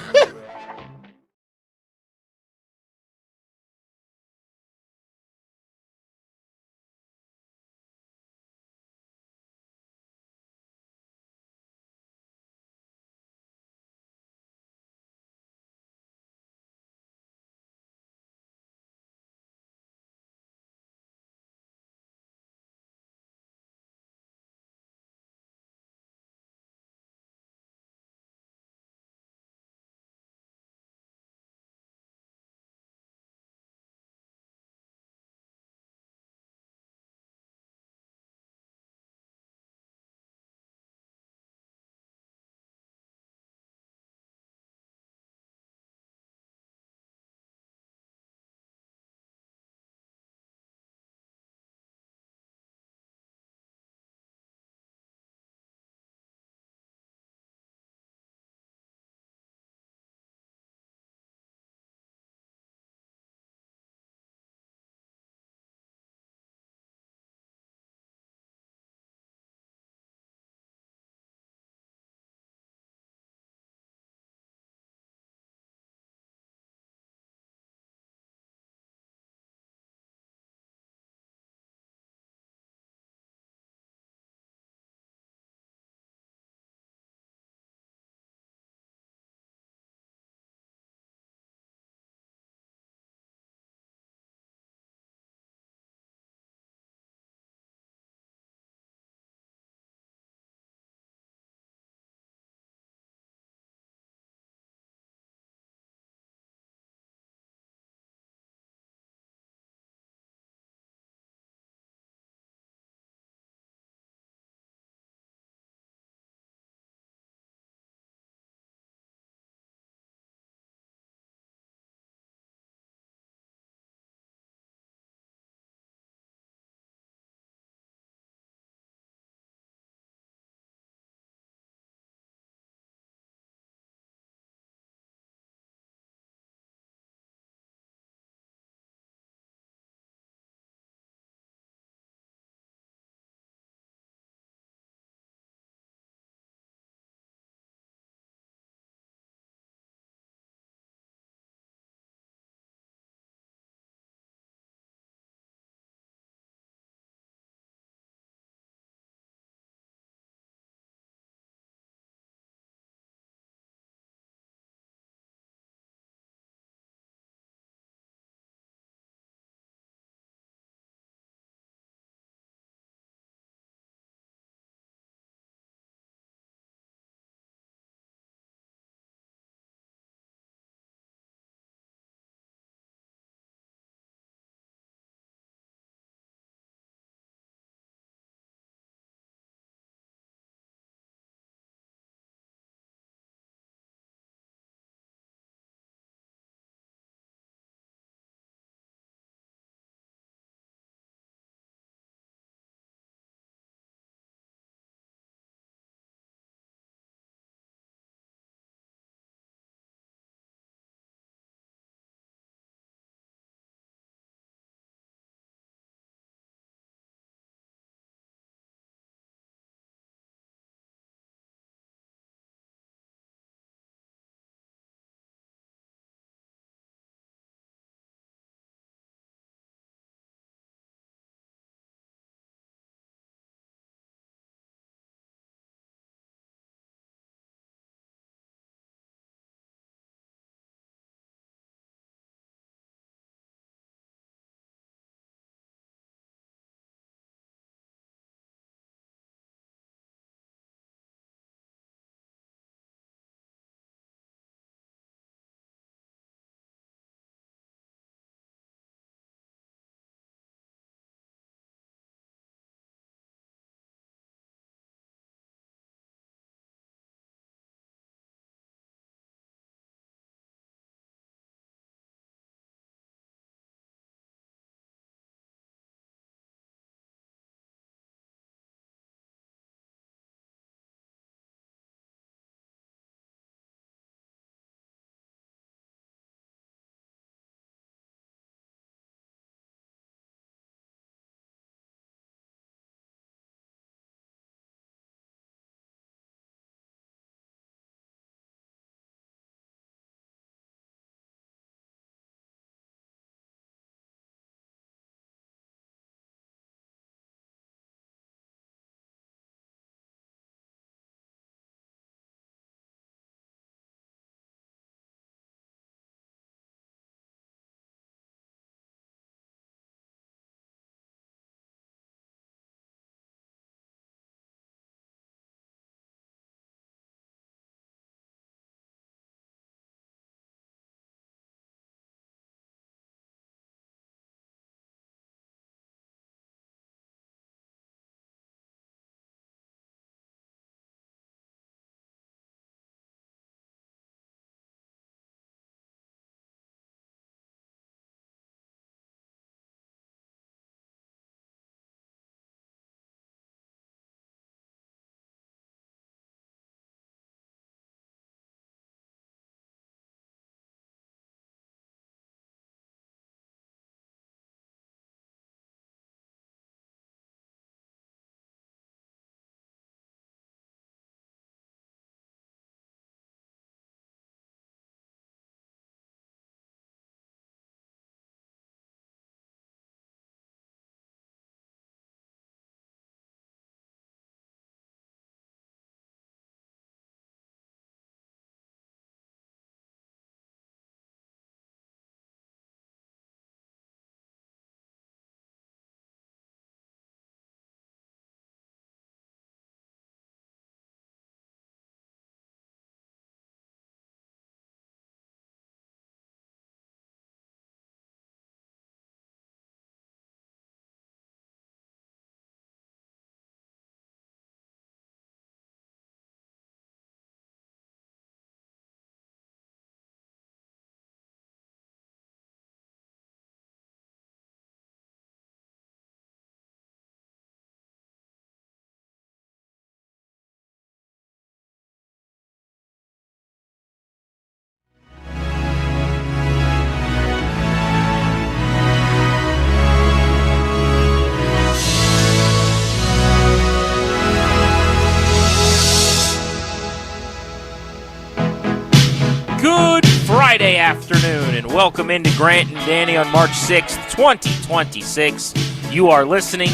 Friday afternoon, and welcome into Grant and Danny on March 6th, 2026. You are listening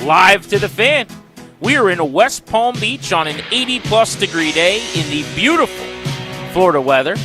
live to The Fan. We are in West Palm Beach on an 80-plus degree day in the beautiful Florida weather.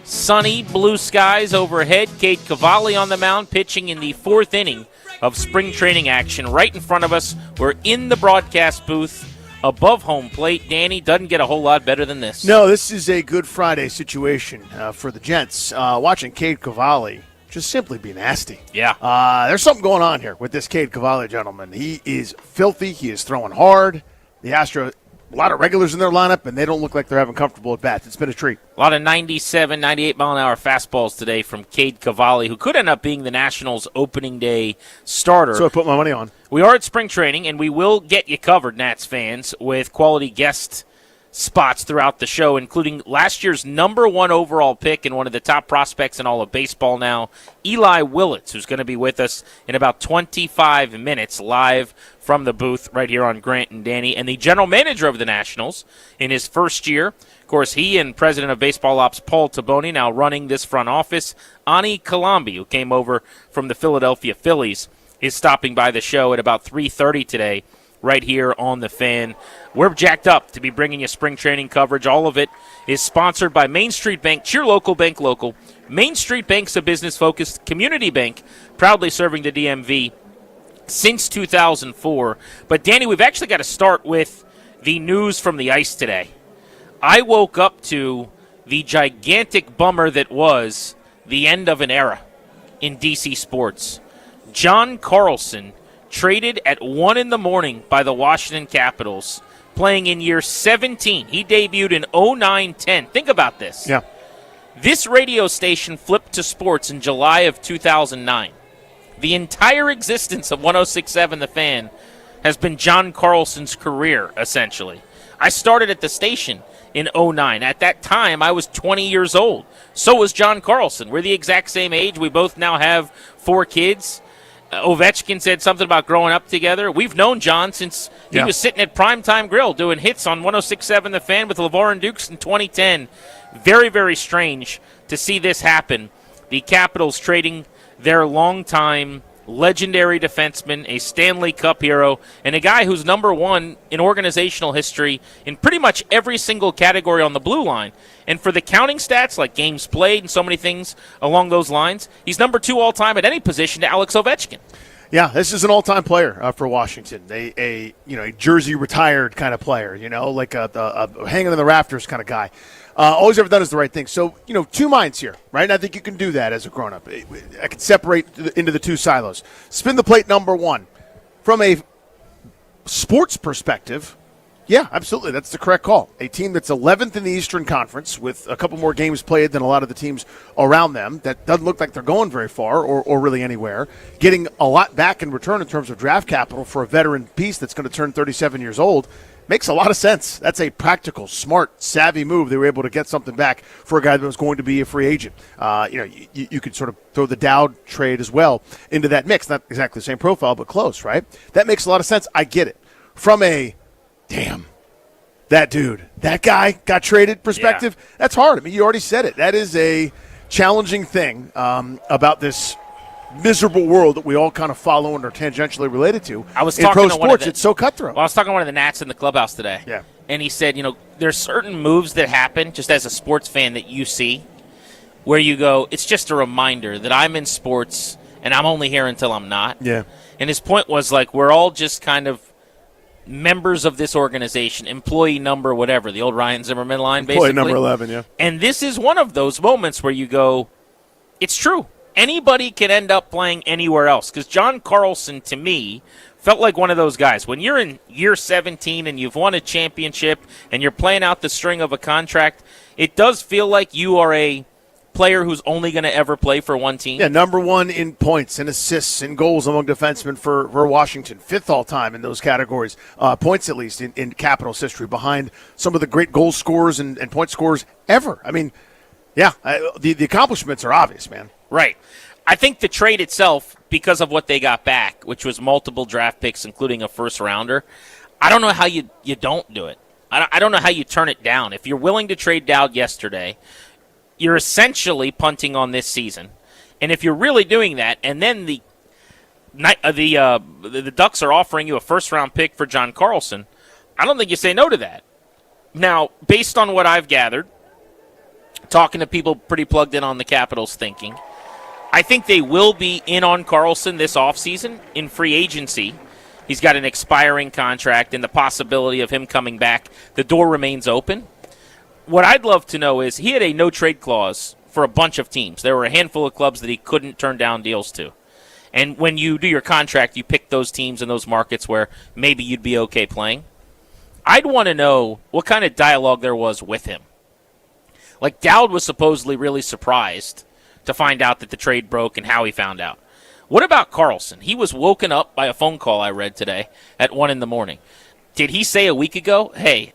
Sunny, blue skies overhead. Cade Cavalli on the mound pitching in the fourth inning of spring training action. Right in front of us, we're in the broadcast booth above home plate. Danny, doesn't get a whole lot better than this. No, this is a Good Friday situation for the Gents. Watching Cade Cavalli just simply be nasty. Yeah. There's something going on here with this Cade Cavalli gentleman. He is filthy. He is throwing hard. The Astros, a lot of regulars in their lineup, and they don't look like they're having comfortable at bats. It's been a treat. A lot of 97, 98-mile-an-hour fastballs today from Cade Cavalli, who could end up being the Nationals' opening day starter. So I put my money on. We are at spring training, and we will get you covered, Nats fans, with quality guest spots throughout the show, including last year's number 1 overall pick and one of the top prospects in all of baseball now, Eli Willits, who's going to be with us in about 25 minutes live from the booth right here on Grant and Danny, and the general manager of the Nationals in his first year. Of course, he and president of baseball ops Paul Taboni now running this front office. Ani Kalambi, who came over from the Philadelphia Phillies, is stopping by the show at about 3:30 today right here on The Fan. We're jacked up to be bringing you spring training coverage. All of it is sponsored by Main Street Bank. Cheer local, bank local. Main Street Bank's a business-focused community bank, proudly serving the DMV since 2004. But, Danny, we've actually got to start with the news from the ice today. I woke up to the gigantic bummer that was the end of an era in DC sports. John Carlson traded at 1 in the morning by the Washington Capitals, playing in year 17. He debuted in 09-10. Think about this. Yeah. This radio station flipped to sports in July of 2009. The entire existence of 106.7 The Fan has been John Carlson's career, essentially. I started at the station in 09. At that time, I was 20 years old. So was John Carlson. We're the exact same age. We both now have 4 kids. Ovechkin said something about growing up together. We've known John since he was sitting at Primetime Grill doing hits on 106.7 The Fan with LeVar and Dukes in 2010. Very, very strange to see this happen. The Capitals trading their longtime legendary defenseman, a Stanley Cup hero, and a guy who's number 1 in organizational history in pretty much every single category on the blue line. And for the counting stats, like games played and so many things along those lines, he's number 2 all-time at any position to Alex Ovechkin. Yeah, this is an all-time player for Washington. A jersey retired kind of player, like a hanging in the rafters kind of guy. Always ever done is the right thing. So, 2 minds here, right? And I think you can do that as a grown-up. I can separate into the 2 silos. Spin the plate, number 1. From a sports perspective, yeah, absolutely. That's the correct call. A team that's 11th in the Eastern Conference with a couple more games played than a lot of the teams around them. That doesn't look like they're going very far or really anywhere. Getting a lot back in return in terms of draft capital for a veteran piece that's going to turn 37 years old makes a lot of sense. That's a practical, smart, savvy move. They were able to get something back for a guy that was going to be a free agent. You could sort of throw the Dowd trade as well into that mix. Not exactly the same profile, but close, right? That makes a lot of sense. I get it. From a damn, that guy got traded perspective, that's hard. I mean, you already said it. That is a challenging thing about this miserable world that we all kind of follow and are tangentially related to. I was in talking pro to sports, it's so cutthroat. Well, I was talking to one of the Nats in the clubhouse today. Yeah. And he said, there's certain moves that happen just as a sports fan that you see where you go, it's just a reminder that I'm in sports and I'm only here until I'm not. Yeah. And his point was we're all just kind of members of this organization, employee number whatever, the old Ryan Zimmerman line, basically. Employee number 11, yeah. And this is one of those moments where you go, it's true. Anybody can end up playing anywhere else. Because John Carlson, to me, felt like one of those guys. When you're in year 17 and you've won a championship and you're playing out the string of a contract, it does feel like you are a player who's only going to ever play for one team. Yeah, number 1 in points and assists and goals among defensemen for Washington. 5th all-time in those categories. Points, at least, in Capitals history, behind some of the great goal scorers and point scorers ever. I mean, yeah, the accomplishments are obvious, man. Right. I think the trade itself, because of what they got back, which was multiple draft picks, including a first-rounder, I don't know how you don't do it. I don't know how you turn it down. If you're willing to trade Dowd yesterday, you're essentially punting on this season. And if you're really doing that, and then the Ducks are offering you a first-round pick for John Carlson, I don't think you say no to that. Now, based on what I've gathered, talking to people pretty plugged in on the Capitals thinking, I think they will be in on Carlson this offseason in free agency. He's got an expiring contract and the possibility of him coming back. The door remains open. What I'd love to know is he had a no-trade clause for a bunch of teams. There were a handful of clubs that he couldn't turn down deals to. And when you do your contract, you pick those teams in those markets where maybe you'd be okay playing. I'd want to know what kind of dialogue there was with him. Like, Dowd was supposedly really surprised to find out that the trade broke and how he found out. What about Carlson? He was woken up by a phone call I read today at 1 a.m. Did he say a week ago, hey,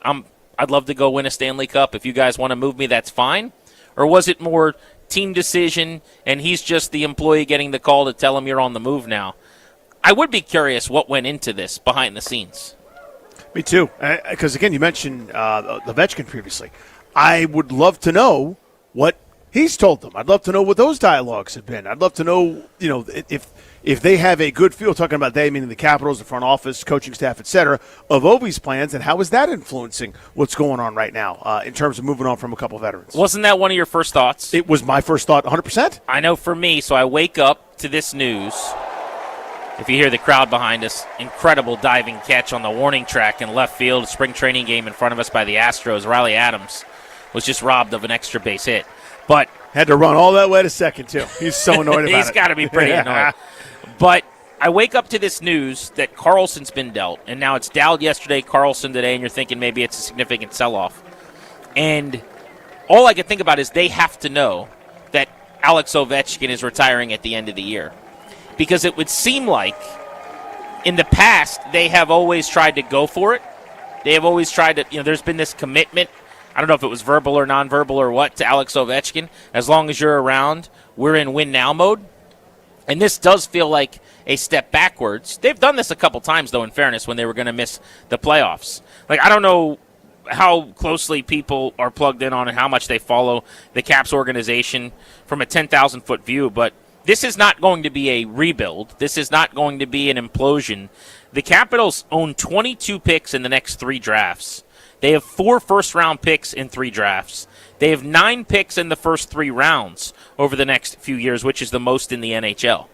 I'd love to go win a Stanley Cup. If you guys want to move me, that's fine? Or was it more team decision, and he's just the employee getting the call to tell him you're on the move now? I would be curious what went into this behind the scenes. Me too. Because, again, you mentioned Ovechkin previously. I would love to know what he's told them. I'd love to know what those dialogues have been. I'd love to know, if they have a good feel, talking about they, meaning the Capitals, the front office, coaching staff, et cetera, of Ovi's plans, and how is that influencing what's going on right now in terms of moving on from a couple of veterans? Wasn't that one of your first thoughts? It was my first thought, 100%. I know for me, so I wake up to this news. If you hear the crowd behind us, incredible diving catch on the warning track in left field, spring training game in front of us by the Astros. Riley Adams was just robbed of an extra base hit. But had to run all that way to second, too. He's so annoyed about it. He's got to be pretty annoyed. But I wake up to this news that Carlson's been dealt, and now it's Dowd yesterday, Carlson today, and you're thinking maybe it's a significant sell-off. And all I can think about is they have to know that Alex Ovechkin is retiring at the end of the year. Because it would seem like in the past they have always tried to go for it. They have always tried to, there's been this commitment. I don't know if it was verbal or nonverbal or what to Alex Ovechkin. As long as you're around, we're in win-now mode. And this does feel like a step backwards. They've done this a couple times, though, in fairness, when they were going to miss the playoffs. Like, I don't know how closely people are plugged in on and how much they follow the Caps organization from a 10,000-foot view, but this is not going to be a rebuild. This is not going to be an implosion. The Capitals own 22 picks in the next 3 drafts. They have 4 first-round picks in 3 drafts. They have 9 picks in the first 3 rounds over the next few years, which is the most in the NHL.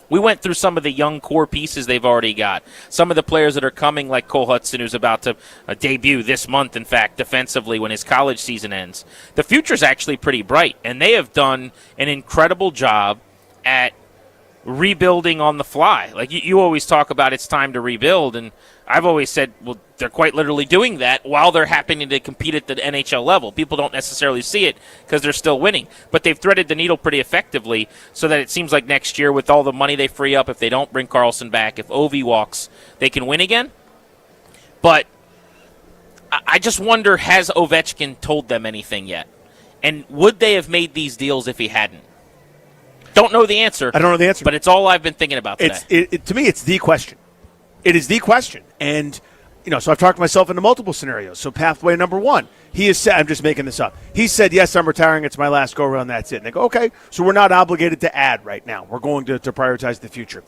We went through some of the young core pieces they've already got. Some of the players that are coming, like Cole Hudson, who's about to debut this month, in fact, defensively when his college season ends. The future's actually pretty bright, and they have done an incredible job at rebuilding on the fly. Like you always talk about it's time to rebuild, and I've always said, well, they're quite literally doing that while they're happening to compete at the NHL level. People don't necessarily see it because they're still winning, but they've threaded the needle pretty effectively so that it seems like next year, with all the money they free up, if they don't bring Carlson back, if Ovi walks, they can win again. But I just wonder, has Ovechkin told them anything yet? And would they have made these deals if he hadn't? Don't know the answer. I don't know the answer. But it's all I've been thinking about today. To me, it's the question. It is the question. And, so I've talked myself into multiple scenarios. So pathway number 1, he has said, I'm just making this up. He said, yes, I'm retiring. It's my last go-around. That's it. And they go, okay, so we're not obligated to add right now. We're going to prioritize the future.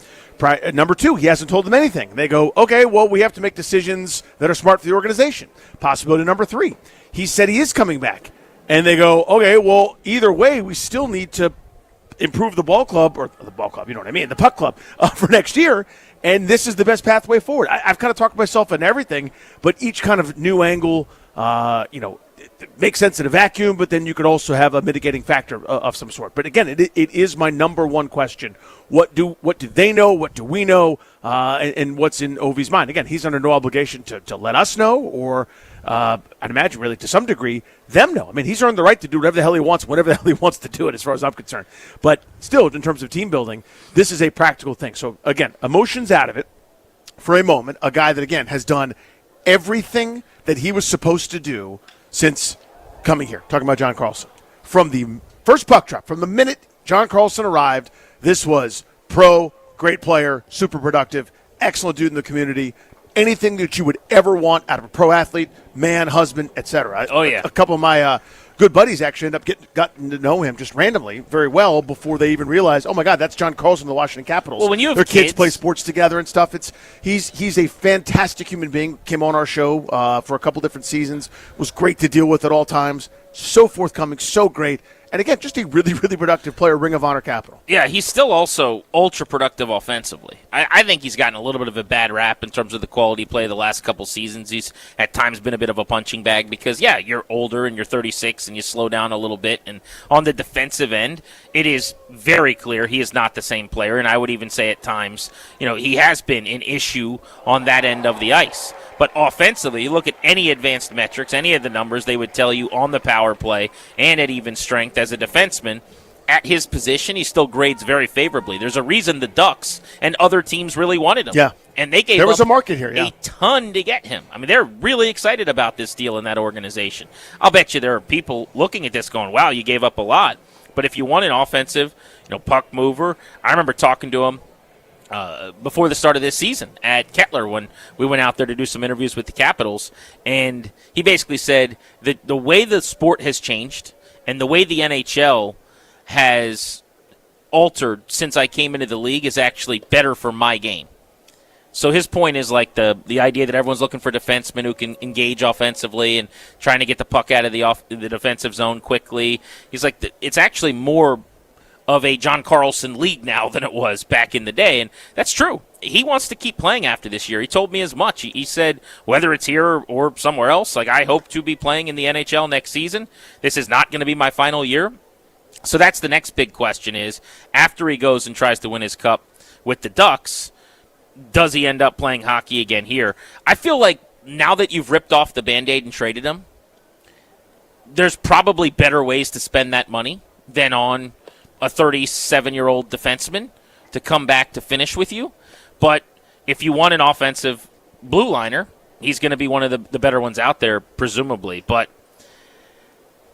Number 2, he hasn't told them anything. And they go, okay, well, we have to make decisions that are smart for the organization. Possibility number 3, he said he is coming back. And they go, okay, well, either way, we still need to improve the ball club, or the ball club, you know what I mean, the puck club for next year, and this is the best pathway forward. I've kind of talked myself into everything, but each kind of new angle, it makes sense in a vacuum, but then you could also have a mitigating factor of some sort. But again, it is my number 1 question. What do they know? What do we know? And what's in Ovi's mind? Again, he's under no obligation to let us know, or I'd imagine really to some degree them know. I mean, he's earned the right to do whatever the hell he wants, whatever the hell he wants to do it, as far as I'm concerned. But still, in terms of team building, this is a practical thing. So again, emotions out of it for a moment. A guy that, again, has done everything that he was supposed to do since coming here. Talking about John Carlson. From the first puck drop, from the minute John Carlson arrived, this was pro, great player, super productive, excellent dude in the community. Anything that you would ever want out of a pro athlete, man, husband, etc. Oh, yeah. A couple of my good buddies actually end up gotten to know him just randomly very well before they even realize, oh my God, that's John Carlson of the Washington Capitals. Well, when you have their kids kids play sports together and stuff, he's a fantastic human being. Came on our show for a couple different seasons. Was great to deal with at all times. So forthcoming, so great. And again, just a really, really productive player, Ring of Honor Capital. Yeah, he's still also ultra productive offensively. I think he's gotten a little bit of a bad rap in terms of the quality play the last couple seasons. He's at times been a bit of a punching bag because, yeah, you're older and you're 36 and you slow down a little bit. And on the defensive end, it is very clear he is not the same player. And I would even say at times, he has been an issue on that end of the ice. But offensively, you look at any advanced metrics, any of the numbers, they would tell you on the power play and at even strength as a defenseman, at his position, he still grades very favorably. There's a reason the Ducks and other teams really wanted him. Yeah. And they gave there was a market here, a ton to get him. I mean, they're really excited about this deal in that organization. I'll bet you there are people looking at this going, wow, you gave up a lot. But if you want an offensive, puck mover, I remember talking to him before the start of this season at Kettler when we went out there to do some interviews with the Capitals, and he basically said that the way the sport has changed and the way the NHL has altered since I came into the league is actually better for my game. So his point is like the idea that everyone's looking for defensemen who can engage offensively and trying to get the puck out of the defensive zone quickly. He's like, it's actually more of a John Carlson league now than it was back in the day, and that's true. He wants to keep playing after this year. He told me as much. He said, whether it's here or somewhere else, like, I hope to be playing in the NHL next season. This is not going to be my final year. So that's the next big question is, after he goes and tries to win his cup with the Ducks, does he end up playing hockey again here? I feel like now that you've ripped off the Band-Aid and traded him, there's probably better ways to spend that money than on a 37-year-old defenseman to come back to finish with you. But if you want an offensive blue liner, he's going to be one of the better ones out there, presumably. But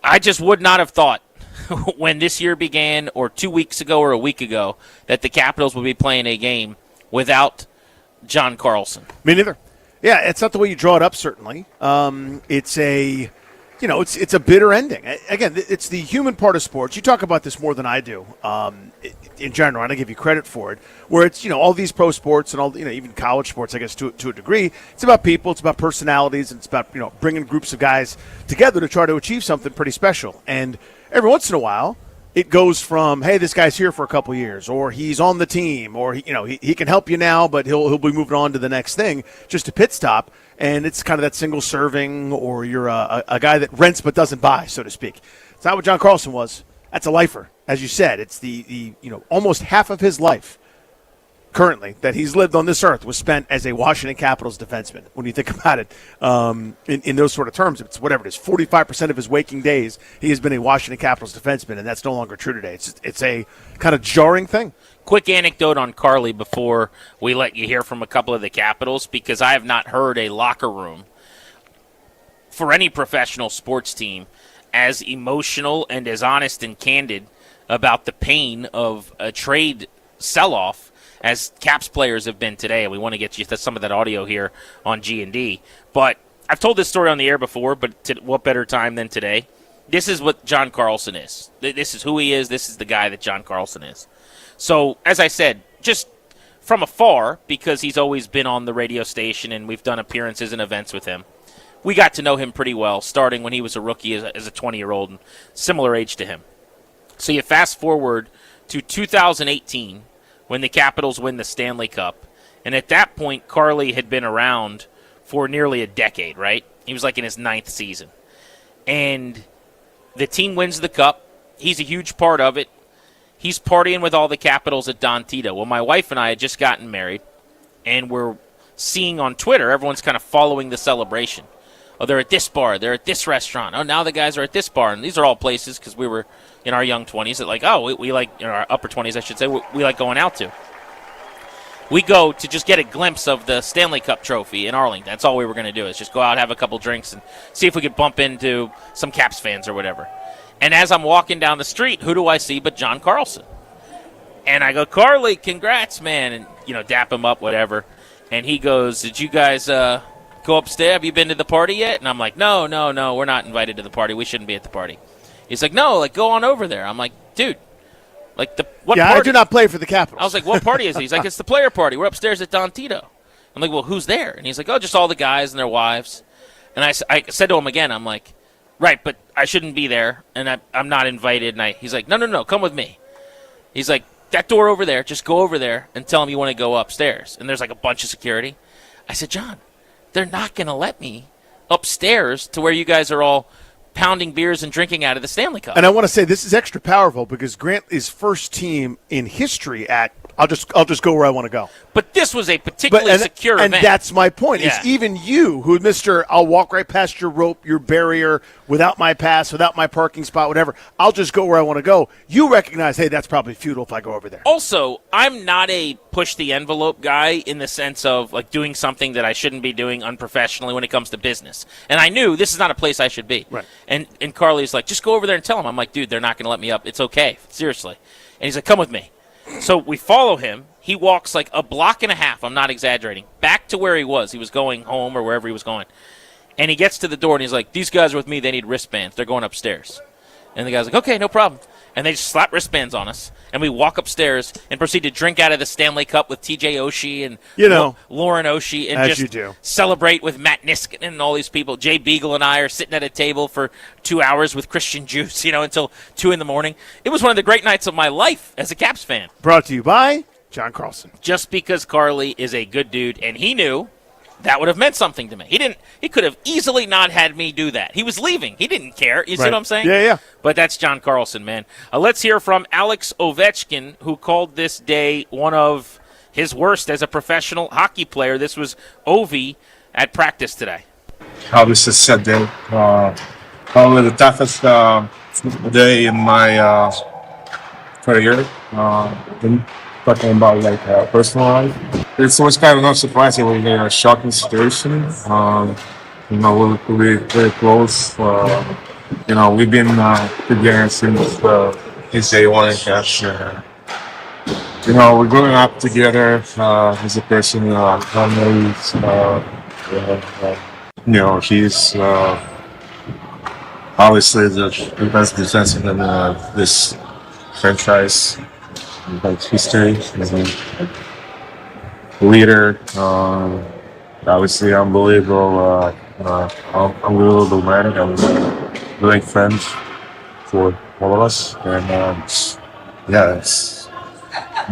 I just would not have thought when this year began or 2 weeks ago or a week ago that the Capitals would be playing a game without John Carlson. Me neither. Yeah, it's not the way you draw it up, certainly. It's a bitter ending. Again, it's the human part of sports. You talk about this more than I do in general, and I give you credit for it, where it's, all these pro sports and all, even college sports, I guess, to a degree. It's about people. It's about personalities. And it's about, bringing groups of guys together to try to achieve something pretty special. And every once in a while, it goes from, hey, this guy's here for a couple years, or he's on the team, or, he can help you now, but he'll be moving on to the next thing, just a pit stop. And it's kind of that single serving, or you're a guy that rents but doesn't buy, so to speak. It's not what John Carlson was. That's a lifer. As you said, it's the almost half of his life currently that he's lived on this earth was spent as a Washington Capitals defenseman. When you think about it in those sort of terms, it's whatever it is, 45% of his waking days he has been a Washington Capitals defenseman, and that's no longer true today. It's a kind of jarring thing. Quick anecdote on Carly before we let you hear from a couple of the Capitals, because I have not heard a locker room for any professional sports team as emotional and as honest and candid about the pain of a trade sell-off as Caps players have been today. We want to get you some of that audio here on G&D. But I've told this story on the air before, but what better time than today? This is what John Carlson is. This is who he is. This is the guy that John Carlson is. So, as I said, just from afar, because he's always been on the radio station and we've done appearances and events with him, we got to know him pretty well, starting when he was a rookie as a 20-year-old, and similar age to him. So you fast forward to 2018, when the Capitals win the Stanley Cup, and at that point, Carly had been around for nearly a decade, right? He was like in his 9th season. And the team wins the Cup. He's a huge part of it. He's partying with all the Capitals at Don Tito. Well, my wife and I had just gotten married, and we're seeing on Twitter, everyone's kind of following the celebration. Oh, they're at this bar. They're at this restaurant. Oh, now the guys are at this bar. And these are all places, because we were in our young 20s, that like, we like, in our upper 20s, I should say, we like going out to. We go to just get a glimpse of the Stanley Cup trophy in Arlington. That's all we were going to do, is just go out, have a couple drinks, and see if we could bump into some Caps fans or whatever. And as I'm walking down the street, who do I see but John Carlson? And I go, Carly, congrats, man, and, dap him up, whatever. And he goes, did you guys go upstairs. Have you been to the party yet? And I'm like, no, we're not invited to the party. We shouldn't be at the party. He's like, no, like, go on over there. I'm like, dude, like, what party? I do not play for the Capitals. I was like, what party is it? He's like, it's the player party. We're upstairs at Don Tito. I'm like, well, who's there? And he's like, oh, just all the guys and their wives. And I said to him again, I'm like, right, but I shouldn't be there, and I'm not invited. And he's like, no, come with me. He's like, that door over there, just go over there and tell him you want to go upstairs. And there's like a bunch of security. I said, John, they're not going to let me upstairs to where you guys are all pounding beers and drinking out of the Stanley Cup. And I want to say this is extra powerful because Grant is first team in history at I'll just go where I want to go. But this was a particularly secure event. And that's my point. Yeah. Is even you, who Mr. I'll walk right past your rope, your barrier, without my pass, without my parking spot, whatever, I'll just go where I want to go. You recognize, hey, that's probably futile if I go over there. Also, I'm not a push-the-envelope guy in the sense of like doing something that I shouldn't be doing unprofessionally when it comes to business. And I knew this is not a place I should be. Right. And Carly's like, just go over there and tell him. I'm like, dude, they're not going to let me up. It's okay. Seriously. And he's like, come with me. So we follow him. He walks like a block and a half, I'm not exaggerating, back to where he was. He was going home or wherever he was going. And he gets to the door, and he's like, these guys are with me. They need wristbands. They're going upstairs. And the guy's like, okay, no problem. And they just slap wristbands on us. And we walk upstairs and proceed to drink out of the Stanley Cup with T.J. Oshie and Lauren Oshie. And as just you do. Celebrate with Matt Niskanen and all these people. Jay Beagle and I are sitting at a table for 2 hours with Christian Juice, until 2 in the morning. It was one of the great nights of my life as a Caps fan. Brought to you by John Carlson. Just because Carly is a good dude, and he knew that would have meant something to me. He could have easily not had me do that. He was leaving. He didn't care. You see what I'm saying? Yeah. But that's John Carlson, man. Let's hear from Alex Ovechkin, who called this day one of his worst as a professional hockey player. This was Ovi at practice today. This is a sad day. Probably the toughest day in my career. Talking about personal life. It was kind of not surprising. It was a shocking situation. We're very close. We've been together since his day one. We're growing up together as a person. He's obviously the best defenseman in this franchise. History, leader, obviously unbelievable man, and great friends for all of us. And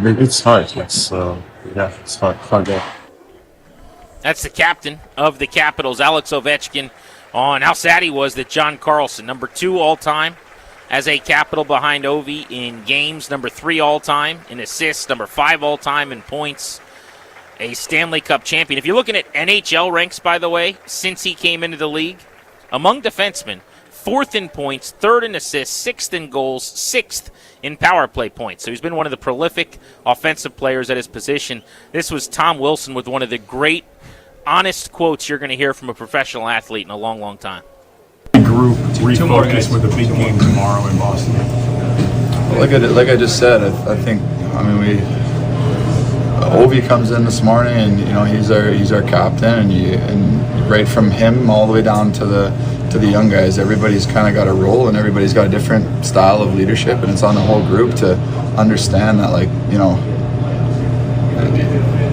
it's hard. It's fun day. That's the captain of the Capitals, Alex Ovechkin, on how sad he was that John Carlson, number 2 all-time, as a Capital behind Ovi in games, number 3 all-time in assists, number 5 all-time in points, a Stanley Cup champion. If you're looking at NHL ranks, by the way, since he came into the league, among defensemen, 4th in points, 3rd in assists, 6th in goals, 6th in power play points. So he's been one of the prolific offensive players at his position. This was Tom Wilson with one of the great, honest quotes you're going to hear from a professional athlete in a long, long time. Group refocus with a big game tomorrow in Boston. Like I just said, Ovi comes in this morning, and he's our captain, and right from him all the way down to the young guys, everybody's kind of got a role, and everybody's got a different style of leadership, and it's on the whole group to understand that,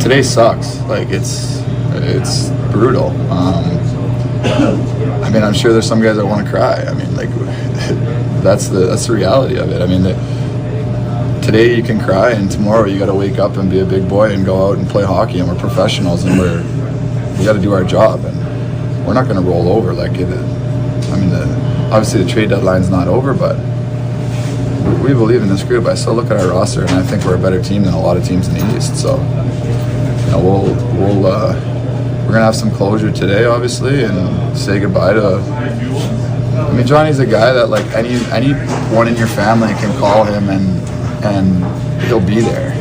today sucks. It's brutal. I'm sure there's some guys that want to cry. That's the reality of it. Today you can cry, and tomorrow you got to wake up and be a big boy and go out and play hockey, and we're professionals, and we got to do our job, and we're not going to roll over like it. Obviously the trade deadline's not over, but we believe in this group. I still look at our roster, and I think we're a better team than a lot of teams in the East. So, we're gonna have some closure today, obviously, and say goodbye to. Johnny's a guy that anyone in your family can call him and he'll be there.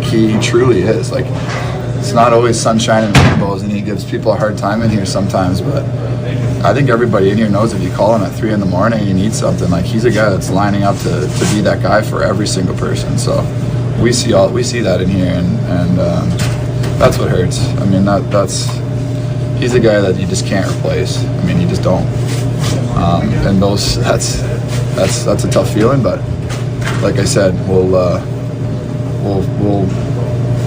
He truly is. It's not always sunshine and rainbows, and he gives people a hard time in here sometimes. But I think everybody in here knows if you call him at 3 a.m. and you need something, he's a guy that's lining up to be that guy for every single person. So we see that in here, and that's what hurts. he's a guy that you just can't replace. I mean, you just don't. And that's a tough feeling, but like I said, we'll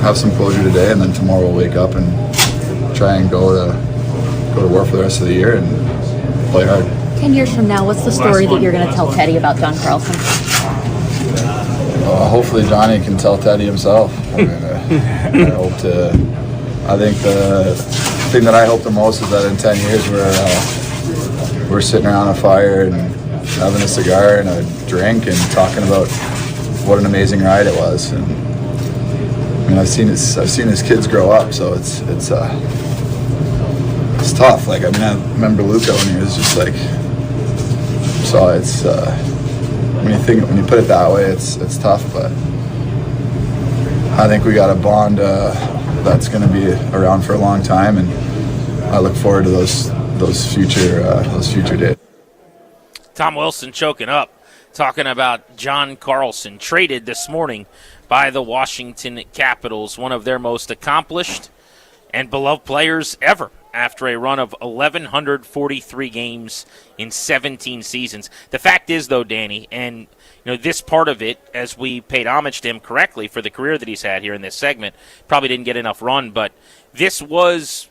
have some closure today, and then tomorrow we'll wake up and try and go to work for the rest of the year and play hard. 10 years from now, what's the story that you're going to tell Teddy about John Carlson? Hopefully Johnny can tell Teddy himself. I think the thing that I hope the most is that in 10 years we're sitting around a fire and having a cigar and a drink and talking about what an amazing ride it was. And I mean, I've seen his kids grow up, so it's tough. Like, I mean, I remember Luca when he was just like, so it's when you put it that way, it's tough. But I think we got a bond that's going to be around for a long time, and I look forward to those future days. Tom Wilson choking up, talking about John Carlson, traded this morning by the Washington Capitals, one of their most accomplished and beloved players ever, after a run of 1,143 games in 17 seasons. The fact is, though, Danny, and this part of it, as we paid homage to him correctly for the career that he's had here in this segment, probably didn't get enough run, but this was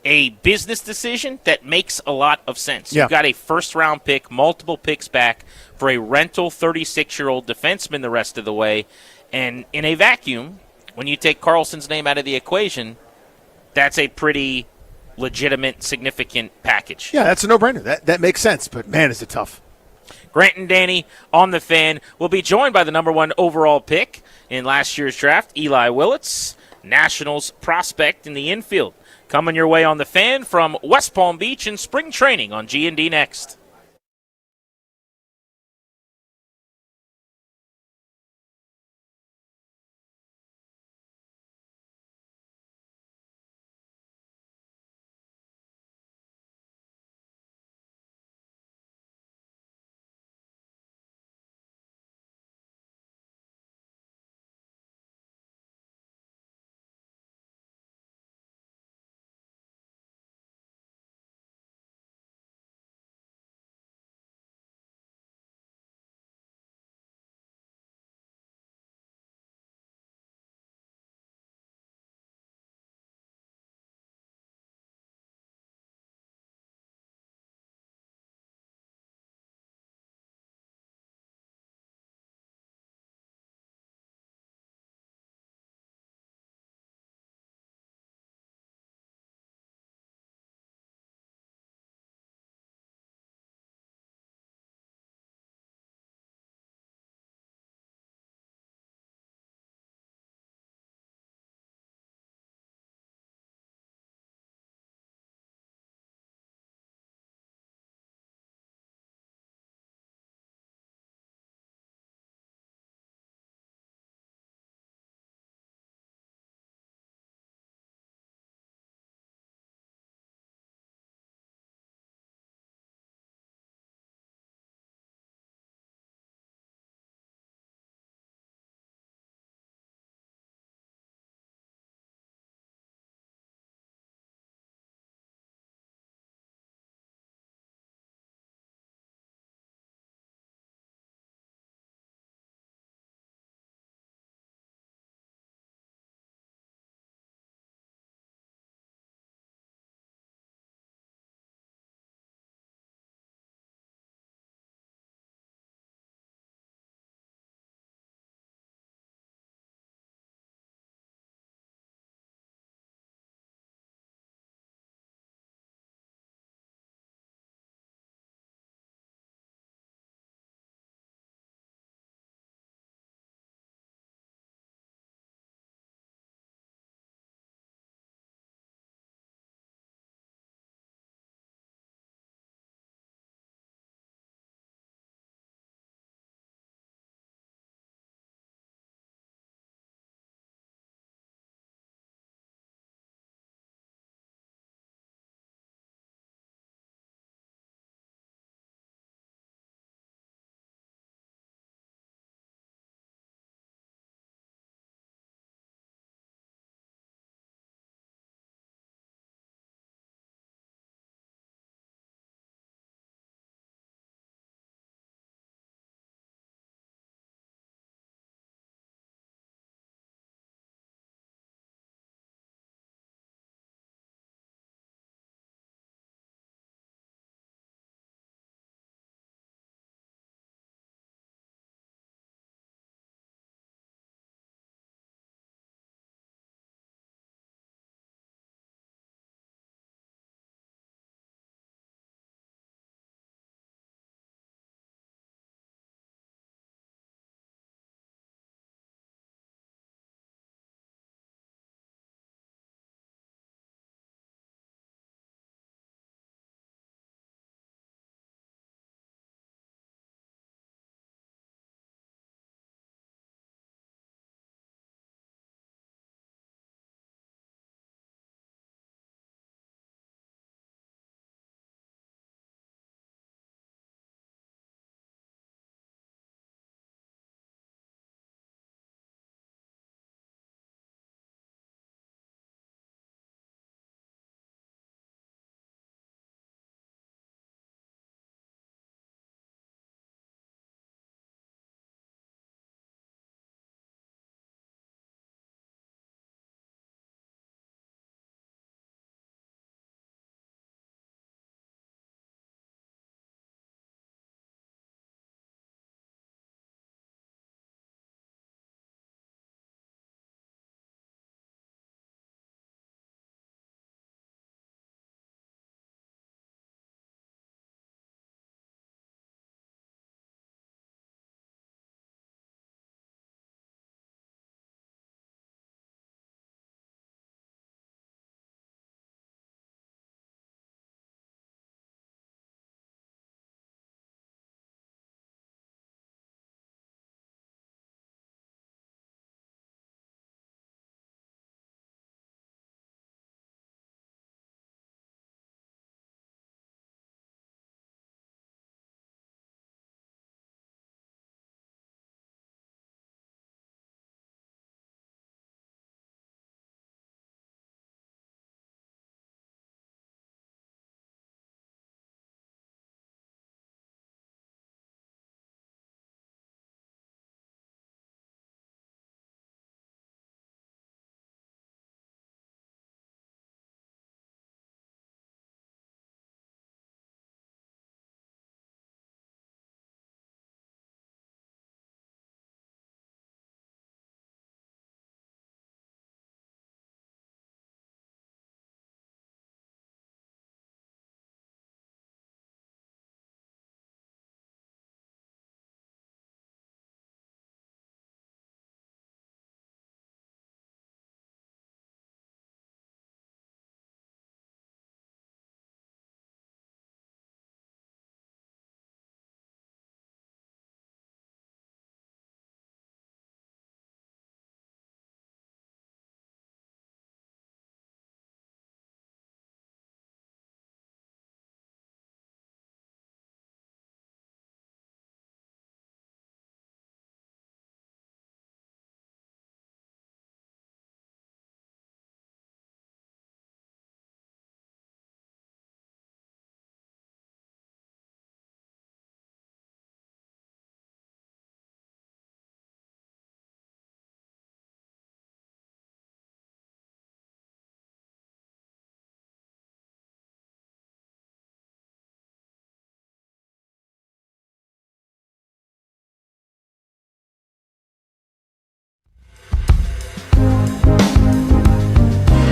a business decision that makes a lot of sense. Yeah. You've got a first-round pick, multiple picks back for a rental 36-year-old defenseman the rest of the way, and in a vacuum, when you take Carlson's name out of the equation, that's a pretty legitimate, significant package. Yeah, that's a no-brainer. That makes sense, but man, is it tough. Grant and Danny on the Fan will be joined by the number 1 overall pick in last year's draft, Eli Willits, Nationals prospect in the infield. Coming your way on the Fan from West Palm Beach in spring training on G&D next.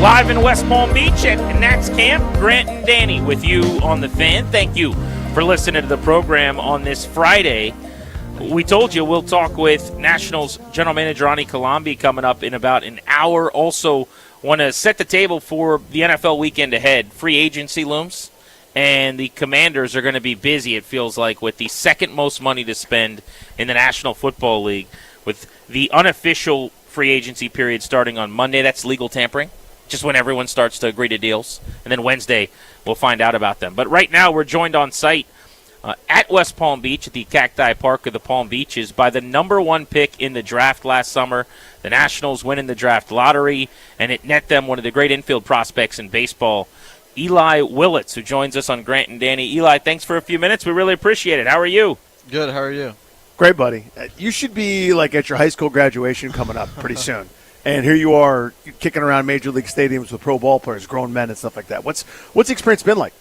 Live in West Palm Beach at Nats Camp, Grant and Danny with you on The Fan. Thank you for listening to the program on this Friday. We told you we'll talk with Nationals General Manager Ani Kalambi coming up in about an hour. Also want to set the table for the NFL weekend ahead. Free agency looms, and the Commanders are going to be busy, it feels like, with the second most money to spend in the National Football League, with the unofficial free agency period starting on Monday. That's legal tampering, just when everyone starts to agree to deals. And then Wednesday, we'll find out about them. But right now, we're joined on site at West Palm Beach at the Cacti Park of the Palm Beaches by the number one pick in the draft last summer. The Nationals winning the draft lottery, and it net them one of the great infield prospects in baseball, Eli Willits, who joins us on Grant and Danny. Eli, thanks for a few minutes. We really appreciate it. How are you? Good. How are you? Great, buddy. You should be like at your high school graduation coming up pretty soon. And here you are kicking around major league stadiums with pro ball players, grown men and stuff like that. What's the experience been like?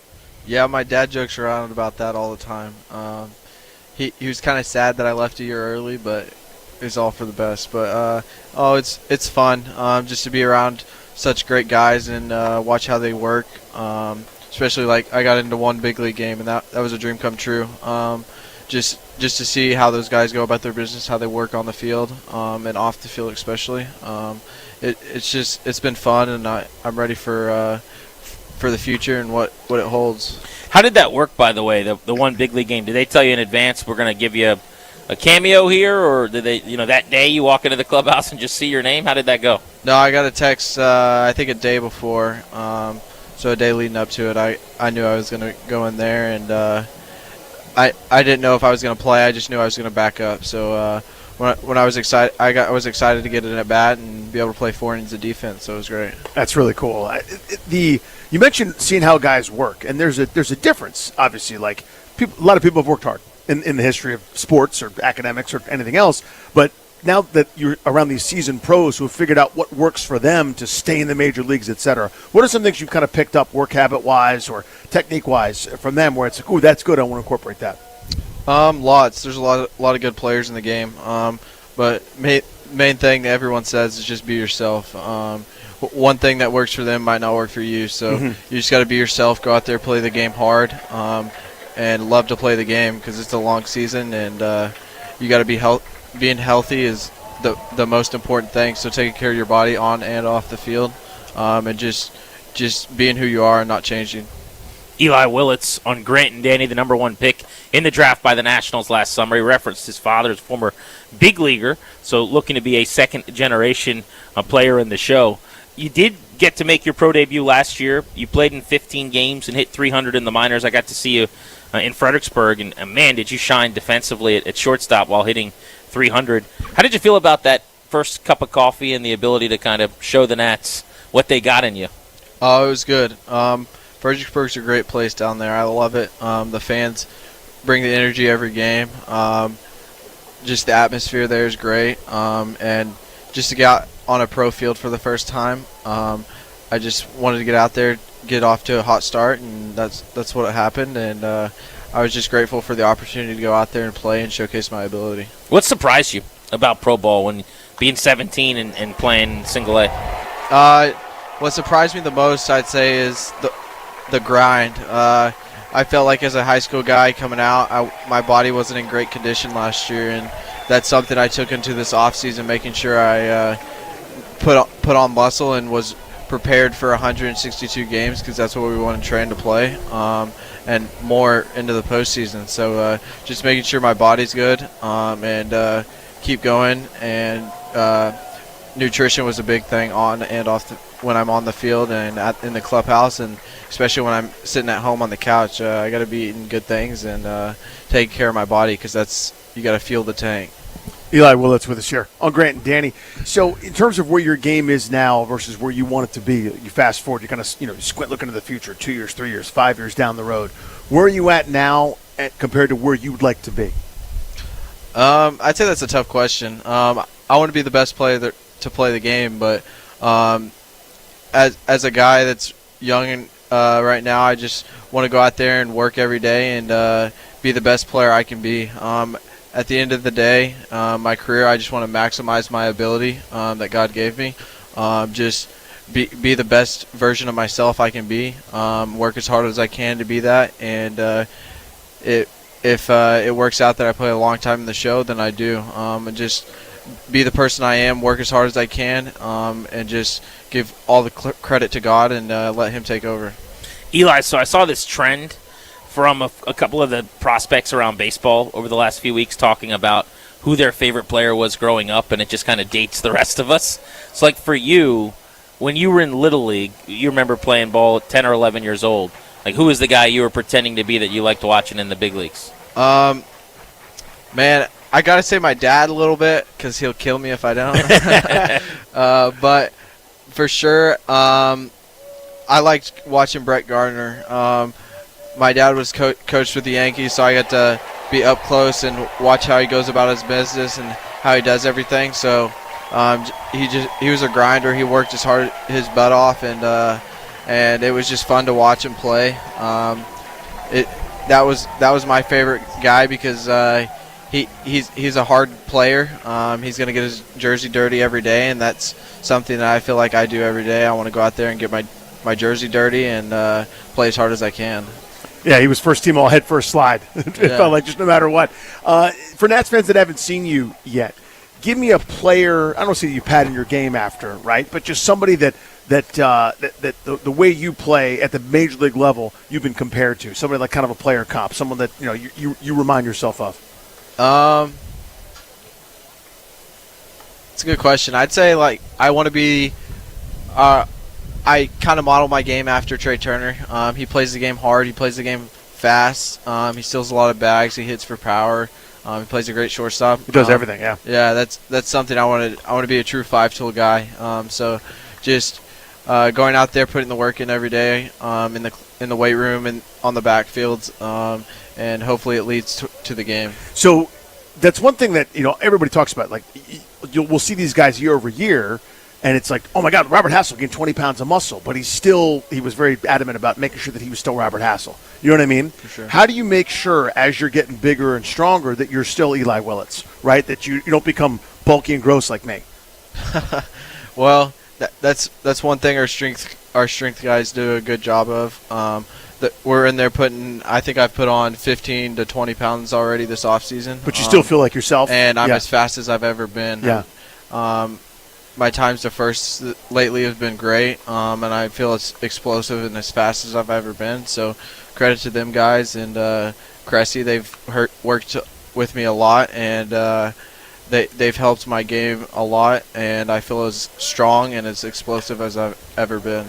Yeah, my dad jokes around about that all the time. He was kind of sad that I left a year early, but it's all for the best. But it's fun just to be around such great guys and watch how they work. Especially like I got into one big league game, and that was a dream come true. Just to see how those guys go about their business, how they work on the field and off the field especially. It's been fun, and I'm ready for the future and what it holds. How did that work, by the way, the one big league game? Did they tell you in advance we're going to give you a cameo here, or did they, that day you walk into the clubhouse and just see your name? How did that go? No, I got a text, I think a day before, so a day leading up to it. I knew I was going to go in there, and I didn't know if I was going to play. I just knew I was going to back up. So when I was excited, I was excited to get an at bat and be able to play 4 innings of defense. So it was great. That's really cool. You mentioned seeing how guys work, and there's a difference. Obviously, like a lot of people have worked hard in the history of sports or academics or anything else, but now that you're around these seasoned pros who have figured out what works for them to stay in the major leagues, et cetera, what are some things you've kind of picked up work habit-wise or technique-wise from them where it's like, ooh, that's good, I want to incorporate that? Lots. There's a lot of good players in the game, but main thing that everyone says is just be yourself. One thing that works for them might not work for you, so you just got to be yourself, go out there, play the game hard, and love to play the game because it's a long season, and you got to be being healthy is the most important thing. So taking care of your body on and off the field, and just being who you are and not changing. Eli Willits on Grant and Danny, the number one pick in the draft by the Nationals last summer. He referenced his father as a former big leaguer, so looking to be a second-generation player in the show. You did get to make your pro debut last year. You played in 15 games and hit 300 in the minors. I got to see you in Fredericksburg, and man, did you shine defensively at shortstop while hitting 300. How did you feel about that first cup of coffee and the ability to kind of show the Nats what they got in you? Oh, it was good. Fredericksburg's a great place down there. I love it. The fans bring the energy every game. Just the atmosphere there is great. And just to get out on a pro field for the first time, I just wanted to get out there, get off to a hot start, and that's what happened. And I was just grateful for the opportunity to go out there and play and showcase my ability. What surprised you about pro ball when being 17 and playing single A? What surprised me the most, I'd say, is the grind. I felt like as a high school guy coming out, my body wasn't in great condition last year, and that's something I took into this offseason, making sure I put on muscle and was prepared for 162 games because that's what we want to train to play, and more into the postseason. So just making sure my body's good and keep going, and nutrition was a big thing on and off when I'm on the field and in the clubhouse, and especially when I'm sitting at home on the couch. I got to be eating good things and taking care of my body because you got to fuel the tank. Eli Willits with us here on Grant and Danny. So in terms of where your game is now versus where you want it to be, you fast forward, you kind of squint looking into the future, 2 years, 3 years, 5 years down the road. Where are you at now compared to where you would like to be? I'd say that's a tough question. I want to be the best player to play the game, but as a guy that's young and right now, I just want to go out there and work every day and be the best player I can be. At the end of the day, my career, I just want to maximize my ability that God gave me. Just be the best version of myself I can be. Work as hard as I can to be that, and if it works out that I play a long time in the show, then I do. And just be the person I am, work as hard as I can, and just give all the credit to God and let Him take over. Eli, so I saw this trend from a couple of the prospects around baseball over the last few weeks talking about who their favorite player was growing up, and it just kind of dates the rest of us. So, like, for you, when you were in Little League, you remember playing ball at 10 or 11 years old. Like, who was the guy you were pretending to be that you liked watching in the big leagues? Man, I got to say my dad a little bit because he'll kill me if I don't. But for sure, I liked watching Brett Gardner. My dad was coached with the Yankees, so I got to be up close and watch how he goes about his business and how he does everything. So he was a grinder. He worked his butt off, and it was just fun to watch him play. That was my favorite guy because he's a hard player. He's going to get his jersey dirty every day, and that's something that I feel like I do every day. I want to go out there and get my jersey dirty and play as hard as I can. Yeah, he was first team all head first slide. It felt like just no matter what. For Nats fans that haven't seen you yet, give me a player. I don't see that you pad in your game after, right? But just somebody that the way you play at the major league level, you've been compared to somebody like kind of a player comp, someone that you remind yourself of. It's a good question. I'd say like I want to be. I kind of model my game after Trey Turner. He plays the game hard. He plays the game fast. He steals a lot of bags. He hits for power. He plays a great shortstop. He does everything. Yeah. Yeah, that's something I want to be a true 5-tool guy. So just going out there, putting the work in every day in the weight room and on the backfields, and hopefully it leads to the game. So that's one thing that everybody talks about. Like we'll see these guys year over year. And it's like, oh, my God, Robert Hassel gained 20 pounds of muscle. But he was very adamant about making sure that he was still Robert Hassel. You know what I mean? For sure. How do you make sure, as you're getting bigger and stronger, that you're still Eli Willits, right? That you don't become bulky and gross like me? Well, that's one thing our strength guys do a good job of. That we're in there I think I've put on 15 to 20 pounds already this offseason. But you still feel like yourself? And I'm as fast as I've ever been. Yeah. My times to first lately have been great, and I feel it's explosive and as fast as I've ever been. So credit to them guys and Cressy. They've worked with me a lot, and they've helped my game a lot, and I feel as strong and as explosive as I've ever been.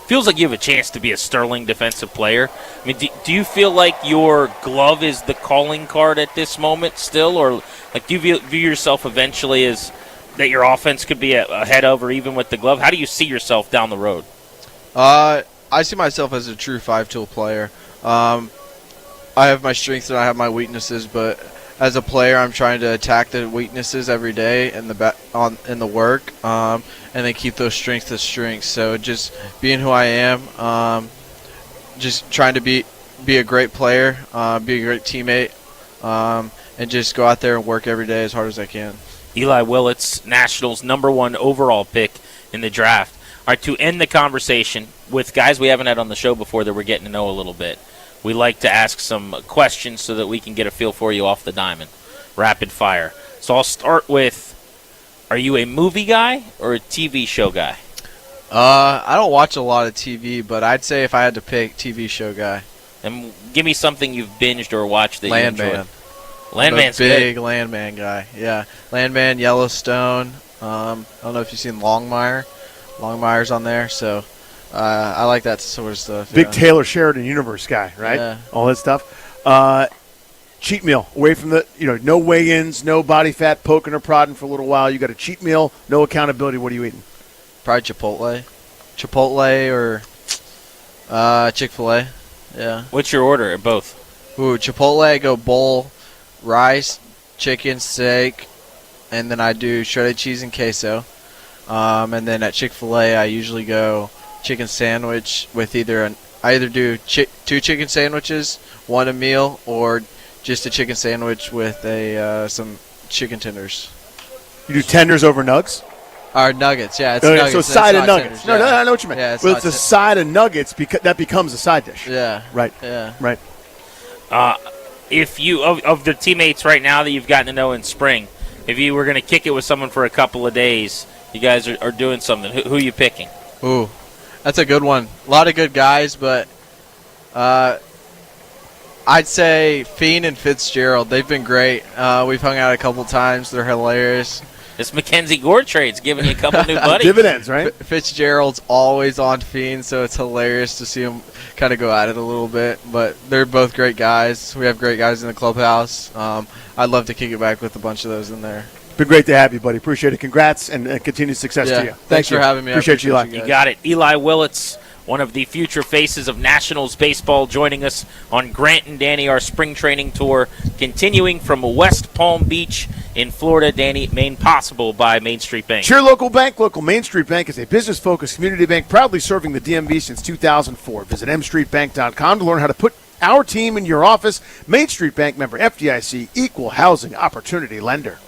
Feels like you have a chance to be a sterling defensive player. I mean, do you feel like your glove is the calling card at this moment still, or like do you view yourself eventually as that your offense could be ahead of or even with the glove? How do you see yourself down the road? I see myself as a true 5-tool player. I have my strengths and I have my weaknesses, but as a player, I'm trying to attack the weaknesses every day in the work, and then keep those strengths as strengths. So just being who I am, just trying to be a great player, be a great teammate, and just go out there and work every day as hard as I can. Eli Willits, Nationals #1 overall pick in the draft. All right, to end the conversation with guys we haven't had on the show before that we're getting to know a little bit, we like to ask some questions so that we can get a feel for you off the diamond. Rapid fire. So I'll start with, are you a movie guy or a TV show guy? I don't watch a lot of TV, but I'd say if I had to pick, TV show guy. And give me something you've binged or watched that Landman. you enjoy. Landman's I'm a big good. Landman guy. Yeah, Landman, Yellowstone. I don't know if you've seen Longmire. Longmire's on there, so I like that sort of stuff. Big Taylor Sheridan Universe guy, right? Yeah. All that stuff. Cheat meal, away from the, no weigh-ins, no body fat poking or prodding for a little while. You got a cheat meal, no accountability. What are you eating? Probably Chipotle or Chick-fil-A. Yeah. What's your order at both? Ooh, Chipotle, I go bowl, rice, chicken, steak, and then I do shredded cheese and queso. And then at Chick-fil-A, I usually go chicken sandwich with I either do 2 chicken sandwiches, one a meal, or just a chicken sandwich with some chicken tenders. You do tenders over nugs? Or nuggets, yeah. It's Okay, nuggets. so It's side of not nuggets. tenders, No, yeah. I know what you meant. Yeah, well, not it's a ten- side of nuggets that becomes a side dish. Yeah. Right. Yeah. Right. If you of the teammates right now that you've gotten to know in spring, if you were going to kick it with someone for a couple of days, you guys are doing something. Who are you picking? Ooh, that's a good one. A lot of good guys, but I'd say Fiend and Fitzgerald. They've been great. We've hung out a couple times. They're hilarious. This Mackenzie Gore trade's giving you a couple new buddies. Dividends, right? Fitzgerald's always on Fiend, so it's hilarious to see him kind of go at it a little bit. But they're both great guys. We have great guys in the clubhouse. I'd love to kick it back with a bunch of those in there. Been great to have you, buddy. Appreciate it. Congrats and continued success to you. Thanks for having me. Appreciate you, Eli. You got it. Eli Willits, one of the future faces of Nationals baseball, joining us on Grant and Danny, our spring training tour, continuing from West Palm Beach in Florida. Danny, made possible by Main Street Bank. Sure, local bank. Local Main Street Bank is a business-focused community bank proudly serving the DMV since 2004. Visit mstreetbank.com to learn how to put our team in your office. Main Street Bank, member FDIC, equal housing opportunity lender.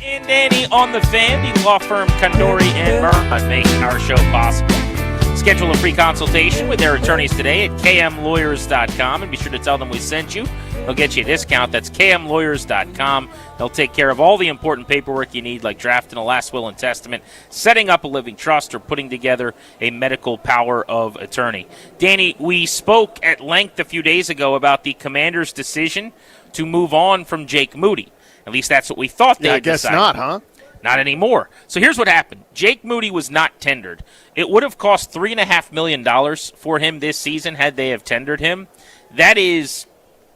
And Danny on the Fan, the law firm Condori and Murray, making our show possible. Schedule a free consultation with their attorneys today at kmlawyers.com and be sure to tell them we sent you. They'll get you a discount. That's kmlawyers.com. They'll take care of all the important paperwork you need, like drafting a last will and testament, setting up a living trust, or putting together a medical power of attorney. Danny, we spoke at length a few days ago about the Commanders' decision to move on from Jake Moody. At least that's what we thought they I guess decided. not, huh? Not anymore. So here's what happened. Jake Moody was not tendered. It would have cost $3.5 million for him this season had they have tendered him. That is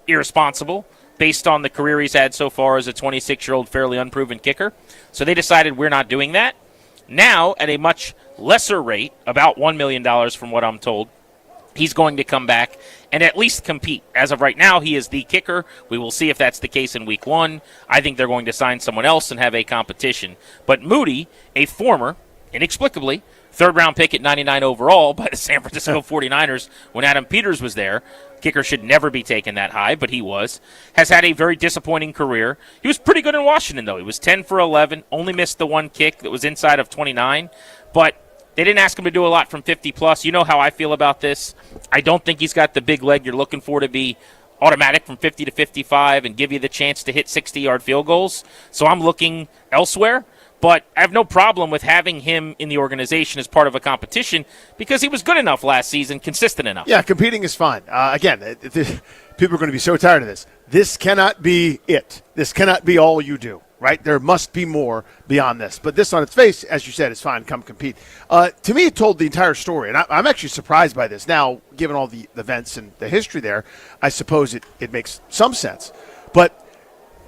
irresponsible based on the career he's had so far as a 26-year-old fairly unproven kicker. So they decided we're not doing that. Now, at a much lesser rate, about $1 million from what I'm told, he's going to come back and at least compete. As of right now, he is the kicker. We will see if that's the case in week 1. I think they're going to sign someone else and have a competition. But Moody, a former, inexplicably, third-round pick at 99 overall by the San Francisco 49ers when Adam Peters was there. Kicker should never be taken that high, but he was. Has had a very disappointing career. He was pretty good in Washington, though. He was 10 for 11, only missed the one kick that was inside of 29. But they didn't ask him to do a lot from 50-plus. You know how I feel about this. I don't think he's got the big leg you're looking for to be automatic from 50 to 55 and give you the chance to hit 60-yard field goals. So I'm looking elsewhere. But I have no problem with having him in the organization as part of a competition because he was good enough last season, consistent enough. Yeah, competing is fine. Again, people are going to be so tired of this. This cannot be it. This cannot be all you do, right? There must be more beyond this. But this on its face, as you said, is fine. Come compete. To me, it told the entire story, and I'm actually surprised by this. Now, given all the events and the history there, I suppose it makes some sense. But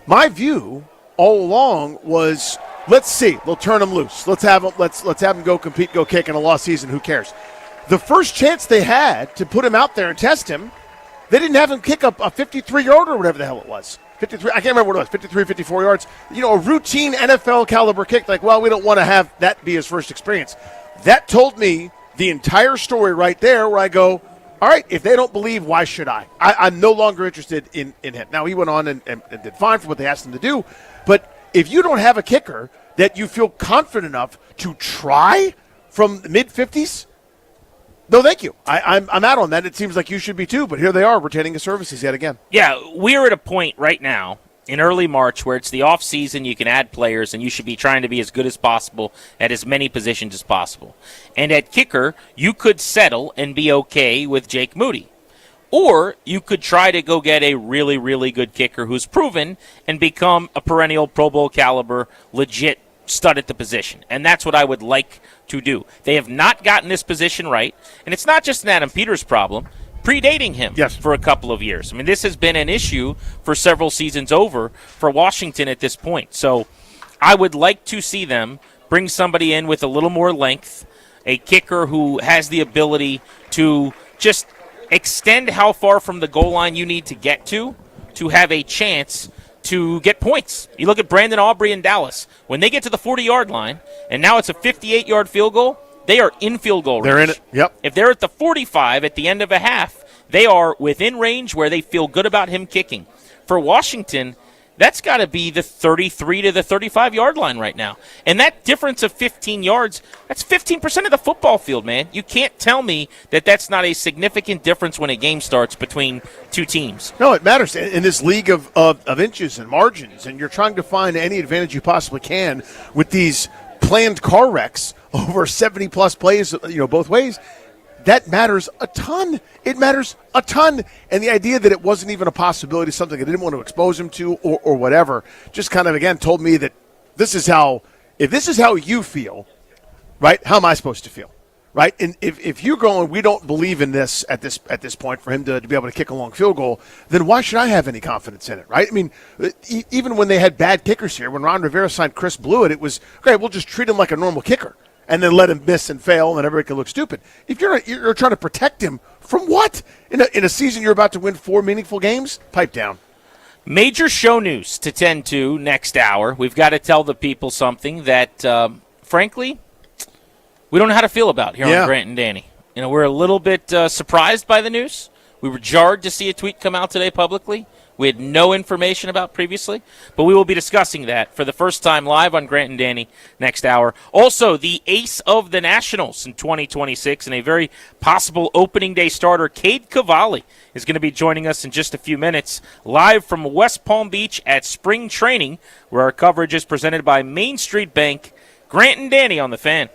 my view all along was, let's see, they'll turn him loose. Let's have him go compete, go kick in a lost season. Who cares? The first chance they had to put him out there and test him, they didn't have him kick up a 53-yarder or whatever the hell it was. 53, I can't remember what it was, 53, 54 yards. You know, a routine NFL caliber kick. Like, well, we don't want to have that be his first experience. That told me the entire story right there where I go, all right, if they don't believe, why should I? I'm no longer interested in him. Now, he went on and did fine for what they asked him to do. But if you don't have a kicker that you feel confident enough to try from the mid-50s, no, thank you. I'm out on that. It seems like you should be too, but here they are retaining his services yet again. Yeah, we're at a point right now in early March where it's the offseason, you can add players, and you should be trying to be as good as possible at as many positions as possible. And at kicker, you could settle and be okay with Jake Moody. Or you could try to go get a really, really good kicker who's proven and become a perennial Pro Bowl caliber, legit stud at the position. And that's what I would like to do. They have not gotten this position right, and it's not just an Adam Peters problem. Predating him for a couple of years. I mean, this has been an issue for several seasons over for Washington at this point. So I would like to see them bring somebody in with a little more length, a kicker who has the ability to just extend how far from the goal line you need to get to have a chance to get points. You look at Brandon Aubrey in Dallas. When they get to the 40-yard line, and now it's a 58-yard field goal, they are in field goal range. They're in it. Yep. If they're at the 45 at the end of a half, they are within range where they feel good about him kicking. For Washington, that's got to be the 33 to the 35-yard line right now. And that difference of 15 yards, that's 15% of the football field, man. You can't tell me that that's not a significant difference when a game starts between two teams. No, it matters in this league of inches and margins, and you're trying to find any advantage you possibly can with these planned car wrecks over 70-plus plays, both ways. That matters a ton. It matters a ton. And the idea that it wasn't even a possibility, something I didn't want to expose him to or whatever, just kind of, again, told me that if this is how you feel, right, how am I supposed to feel, right? And if you're going, we don't believe in this at this point for him to be able to kick a long field goal, then why should I have any confidence in it, right? I mean, even when they had bad kickers here, when Ron Rivera signed Chris Blewett, it was, okay, we'll just treat him like a normal kicker and then let him miss and fail, and everybody can look stupid. If you're trying to protect him from what? In a season you're about to win 4 meaningful games? Pipe down. Major show news to tend to next hour. We've got to tell the people something that, frankly, we don't know how to feel about here on Grant and Danny. We're a little bit surprised by the news. We were jarred to see a tweet come out today publicly. we had no information about previously, but we will be discussing that for the first time live on Grant and Danny next hour. Also, the ace of the Nationals in 2026 and a very possible opening day starter, Cade Cavalli, is going to be joining us in just a few minutes live from West Palm Beach at spring training, where our coverage is presented by Main Street Bank. Grant and Danny on the Fan.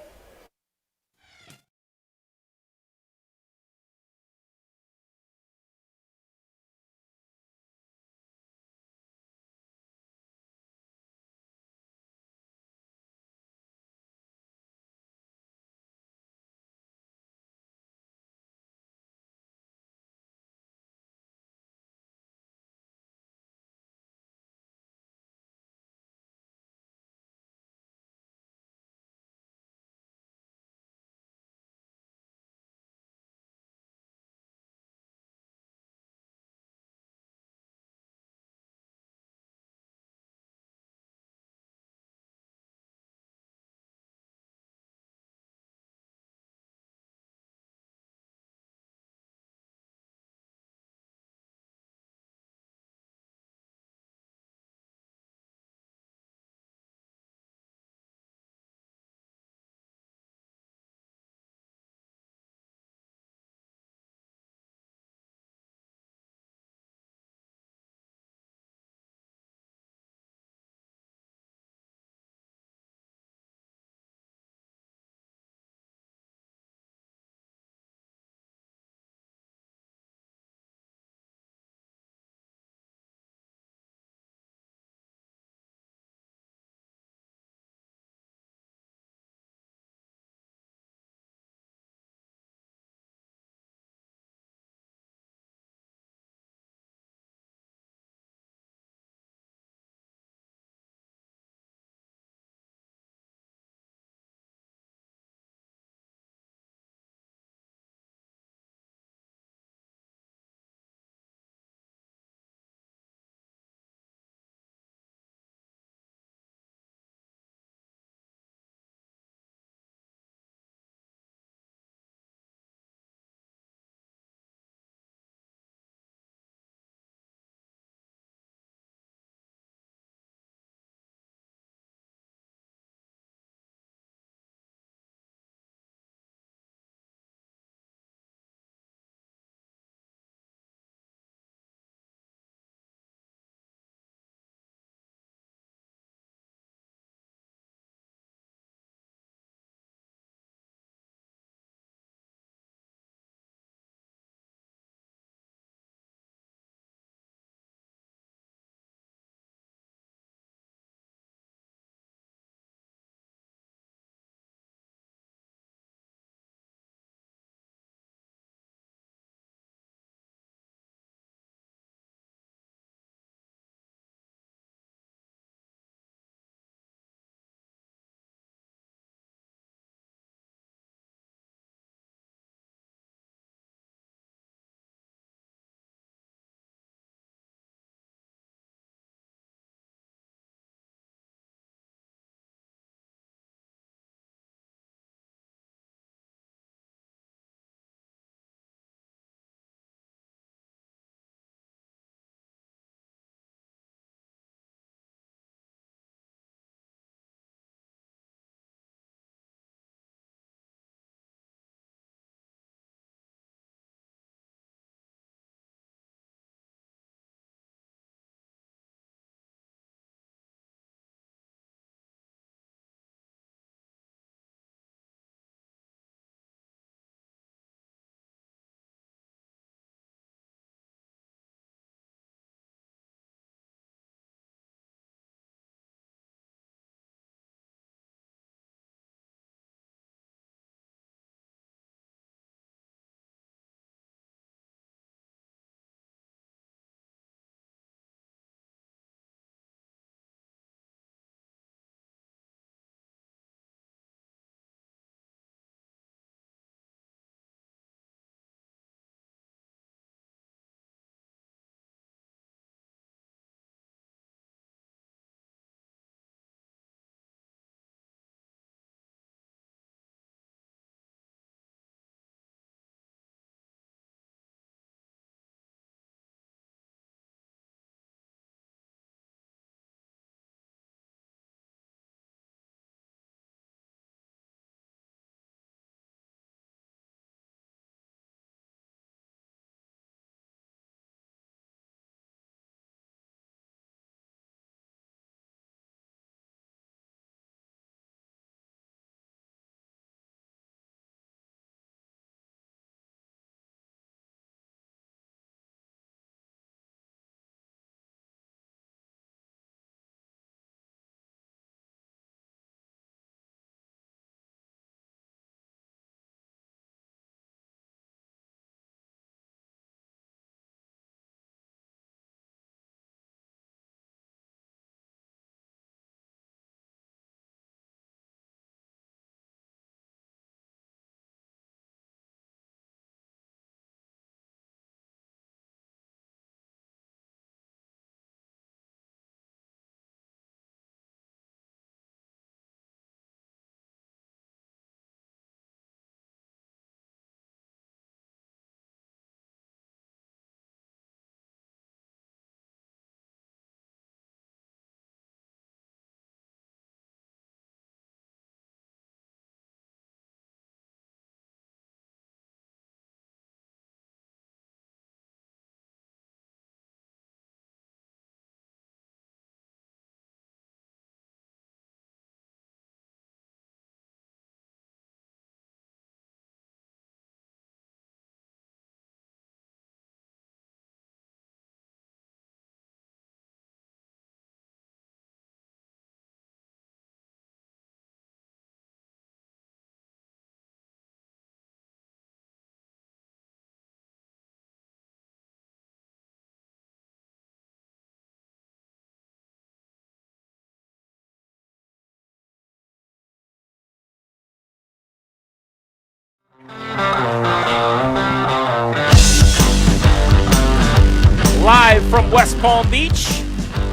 from West Palm Beach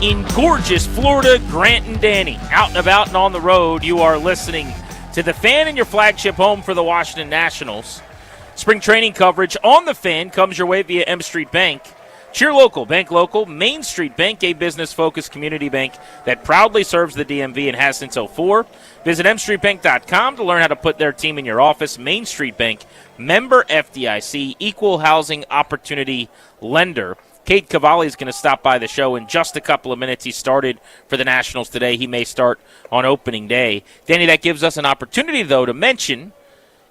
in gorgeous Florida, Grant and Danny. Out and about and on the road, you are listening to The Fan and your flagship home for the Washington Nationals. Spring training coverage on The Fan comes your way via M Street Bank. Cheer local, bank local. Main Street Bank, a business-focused community bank that proudly serves the DMV and has since 2004. Visit mstreetbank.com to learn how to put their team in your office. Main Street Bank, member FDIC, equal housing opportunity lender. Cade Cavalli is going to stop by the show in just a couple of minutes. He started for the Nationals today. He may start on opening day. Danny, that gives us an opportunity, though, to mention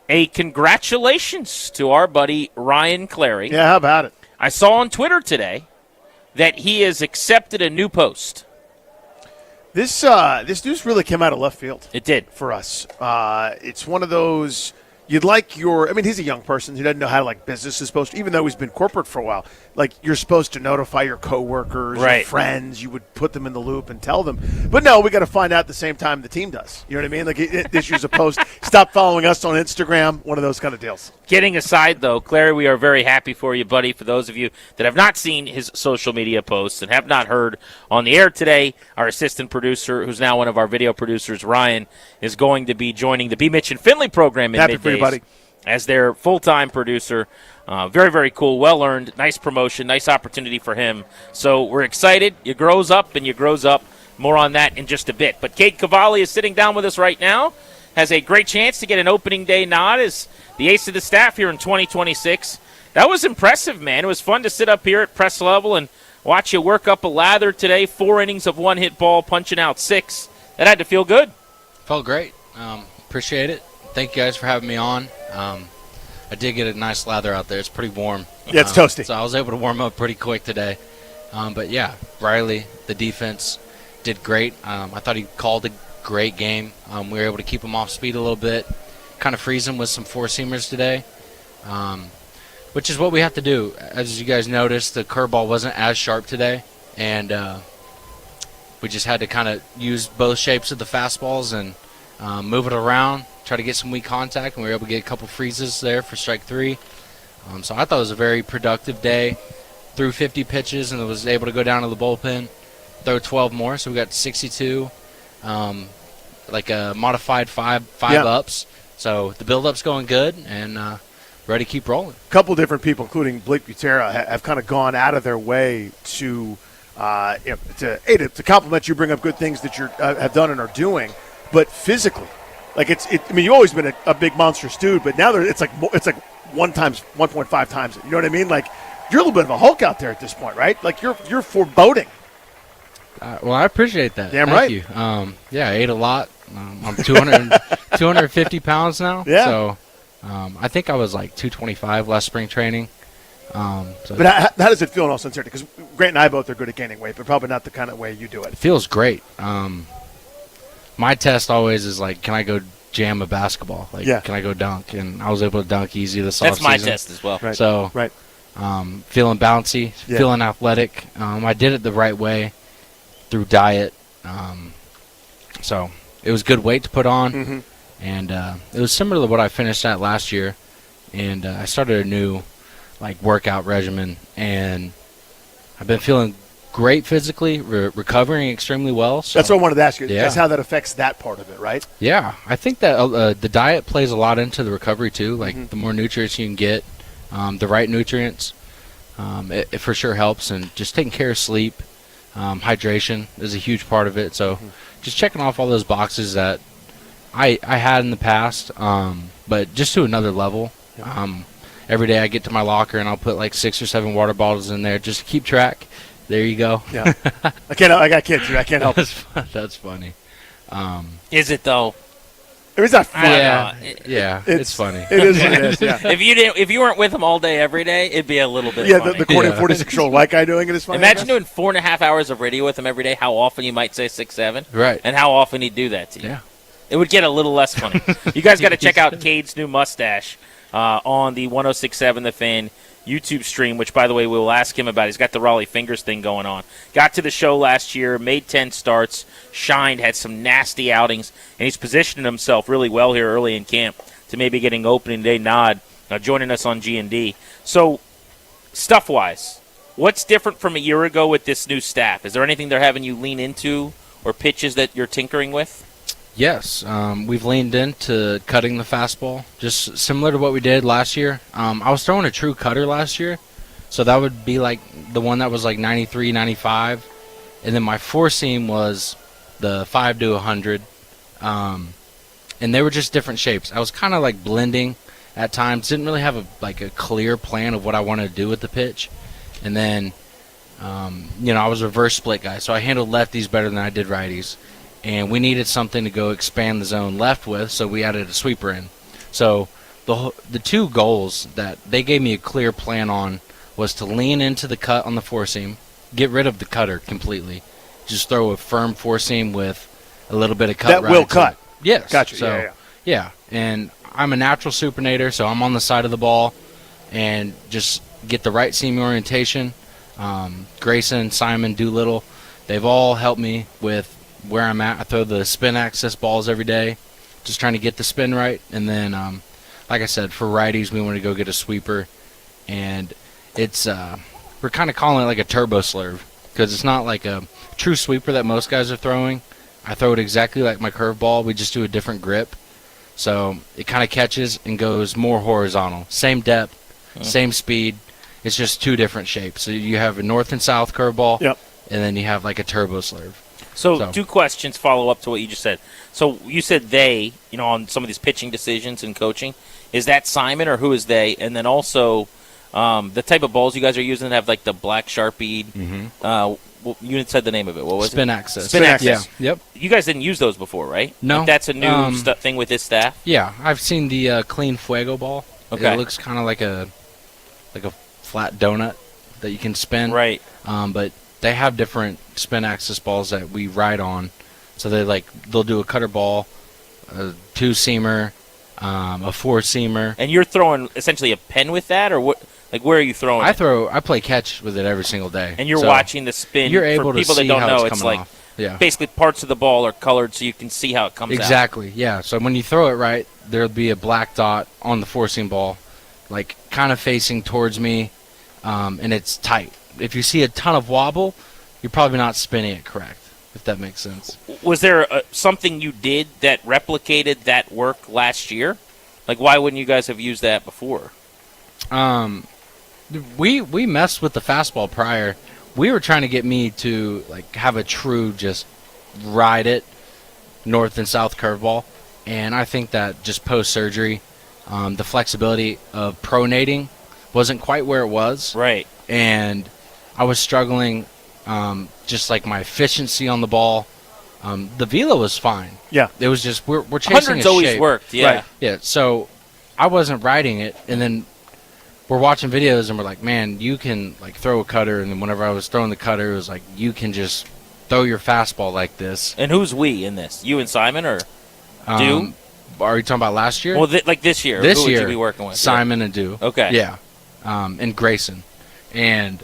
a congratulations to our buddy Ryan Clary. Yeah, how about it? I saw on Twitter today that he has accepted a new post. This news really came out of left field. It did. For us. It's one of those, you'd like he's a young person who doesn't know how business is supposed to, even though he's been corporate for a while. You're supposed to notify your coworkers, your friends. You would put them in the loop and tell them. But no, we got to find out at the same time the team does. You know what I mean? This year's a post. Stop following us on Instagram. One of those kind of deals. Getting aside, though, Clary, we are very happy for you, buddy. For those of you that have not seen his social media posts and have not heard on the air today, our assistant producer, who's now one of our video producers, Ryan, is going to be joining the B Mitch and Finley program in Happy middays for you, buddy. as their full-time producer. Very, very cool. Well-earned. Nice promotion. Nice opportunity for him. So we're excited. You grows up and you grows up. More on that in just a bit. But Cade Cavalli is sitting down with us right now. Has a great chance to get an opening day nod as the ace of the staff here in 2026. That was impressive, man. It was fun to sit up here at press level and watch you work up a lather today. 4 innings of one-hit ball, punching out 6. That had to feel good. Felt great. Appreciate it. Thank you guys for having me on. I did get a nice lather out there. It's pretty warm. Yeah, it's toasty. So I was able to warm up pretty quick today. But, yeah, Riley, the defense, did great. I thought he called a great game. We were able to keep him off speed a little bit, kind of freeze him with some four-seamers today, which is what we have to do. As you guys noticed, the curveball wasn't as sharp today, and we just had to kind of use both shapes of the fastballs and move it around, try to get some weak contact, and we were able to get a couple freezes there for strike 3. So I thought it was a very productive day. Threw 50 pitches and was able to go down to the bullpen, throw 12 more, so we got 62, like a modified five ups. So the build-up's going good, and ready to keep rolling. A couple different people, including Blake Butera, have kind of gone out of their way to compliment you, bring up good things that you have done and are doing, but physically. You've always been a big monstrous dude, but now it's like 1.5 times it. You know what I mean? You're a little bit of a Hulk out there at this point, right? You're foreboding. Well, I appreciate that. Damn Thank right. you. I ate a lot. I'm 250 pounds now. Yeah. So I think I was 225 last spring training. But how does it feel in all sincerity? Because Grant and I both are good at gaining weight, but probably not the kind of way you do it. It feels great. My test always is can I go jam a basketball? Can I go dunk? And I was able to dunk easy this offseason. That's my test as well. Right. So, right. Feeling bouncy, feeling athletic. I did it the right way through diet. So it was good weight to put on. And it was similar to what I finished at last year. And I started a new workout regimen, and I've been feeling great physically, recovering extremely well. So, that's what I wanted to ask you. Yeah. That's how that affects that part of it, right? Yeah, I think that the diet plays a lot into the recovery too. The more nutrients you can get, the right nutrients, it for sure helps. And just taking care of sleep, hydration is a huge part of it. So just checking off all those boxes that I had in the past, but just to another level. Every day I get to my locker and I'll put 6 or 7 water bottles in there just to keep track. There you go. Yeah, I got kids too. I can't help it. That's funny. Is it though? It's not funny. Yeah, it's funny. It is what it is. Yeah. If you weren't with them all day every day, it'd be a little bit. Yeah, funny. the 46-year-old white guy doing it is funny. Imagine doing 4.5 hours of radio with him every day. How often you might say 6, 7, right? And how often he'd do that to you. Yeah, it would get a little less funny. You guys got to check out Cade's new mustache on the 106.7 The Fan YouTube stream, which, by the way, we will ask him about. He's got the Raleigh Fingers thing going on. Got to the show last year, made 10 starts, shined, had some nasty outings, and he's positioning himself really well here early in camp to maybe getting opening day nod, joining us on G&D. So, stuff-wise, What's different from a year ago with this new staff? Is there anything they're having you lean into or pitches that you're tinkering with? Yes, we've leaned into cutting the fastball, just similar to what we did last year. I was throwing a true cutter last year, so that would be like the one that was like 93, 95. And then my four seam was the 5 to 100. And they were just different shapes. I was kind of like blending at times. Didn't really have a clear plan of what I wanted to do with the pitch. And then, I was a reverse split guy, so I handled lefties better than I did righties. And we needed something to go expand the zone left with, so we added a sweeper in. So the two goals that they gave me a clear plan on was to lean into the cut on the four seam, get rid of the cutter completely, just throw a firm four seam with a little bit of cut. That will cut. Yes. Gotcha. So, yeah. And I'm a natural supinator, so I'm on the side of the ball and just get the right seam orientation. Grayson, Simon, Doolittle, they've all helped me with where I'm at. I throw the spin axis balls every day, just trying to get the spin right. And then, like I said, for righties, we want to go get a sweeper. And it's we're kind of calling it like a turbo slurve because it's not like a true sweeper that most guys are throwing. I throw it exactly like my curveball. We just do a different grip. So it kind of catches and goes more horizontal. Same depth, same speed. It's just two different shapes. So you have a north and south curveball, and then you have like a turbo slurve. So two questions follow up to what you just said. So you said they, on some of these pitching decisions and coaching. Is that Simon or who is they? And then also the type of balls you guys are using that have like the black Sharpie. You said the name of it. What was it? Spin axis. Spin axis. Yeah. Yep. You guys didn't use those before, right? No. Like that's a new thing with this staff? Yeah. I've seen the clean fuego ball. Okay. It looks kind of like a flat donut that you can spin. Right. But they have different spin axis balls that we ride on. So they'll do a cutter ball, a two-seamer, a four-seamer. And you're throwing essentially a pen with that, or what? Like, where are you throwing it? I play catch with it every single day. And you're watching the spin. You're able For people to see that don't how know, it's it's coming like off. basically parts of the ball are colored so you can see how it comes out. Exactly, yeah. So when you throw it right, there'll be a black dot on the four-seam ball, like kind of facing towards me, and it's tight. If you see a ton of wobble, you're probably not spinning it correct, if that makes sense. Was there something you did that replicated that work last year? Like, why wouldn't you guys have used that before? We messed with the fastball prior. We were trying to get me to have a true just ride it north and south curveball, and I think that just post surgery, the flexibility of pronating wasn't quite where it was. Right. And I was struggling, just like my efficiency on the ball. The velo was fine. Yeah. It was just we're chasing 100's a always shape. worked. Yeah. Right. Yeah. So I wasn't riding it, and then we're watching videos and we're like, man, you can throw a cutter. And then whenever I was throwing the cutter, it was like, you can just throw your fastball like this. And who's we in this? You and Simon, or Do? Are you talking about last year? Well, this year. This who year, would you be working with? Simon and Do. Okay. Yeah. And Grayson. And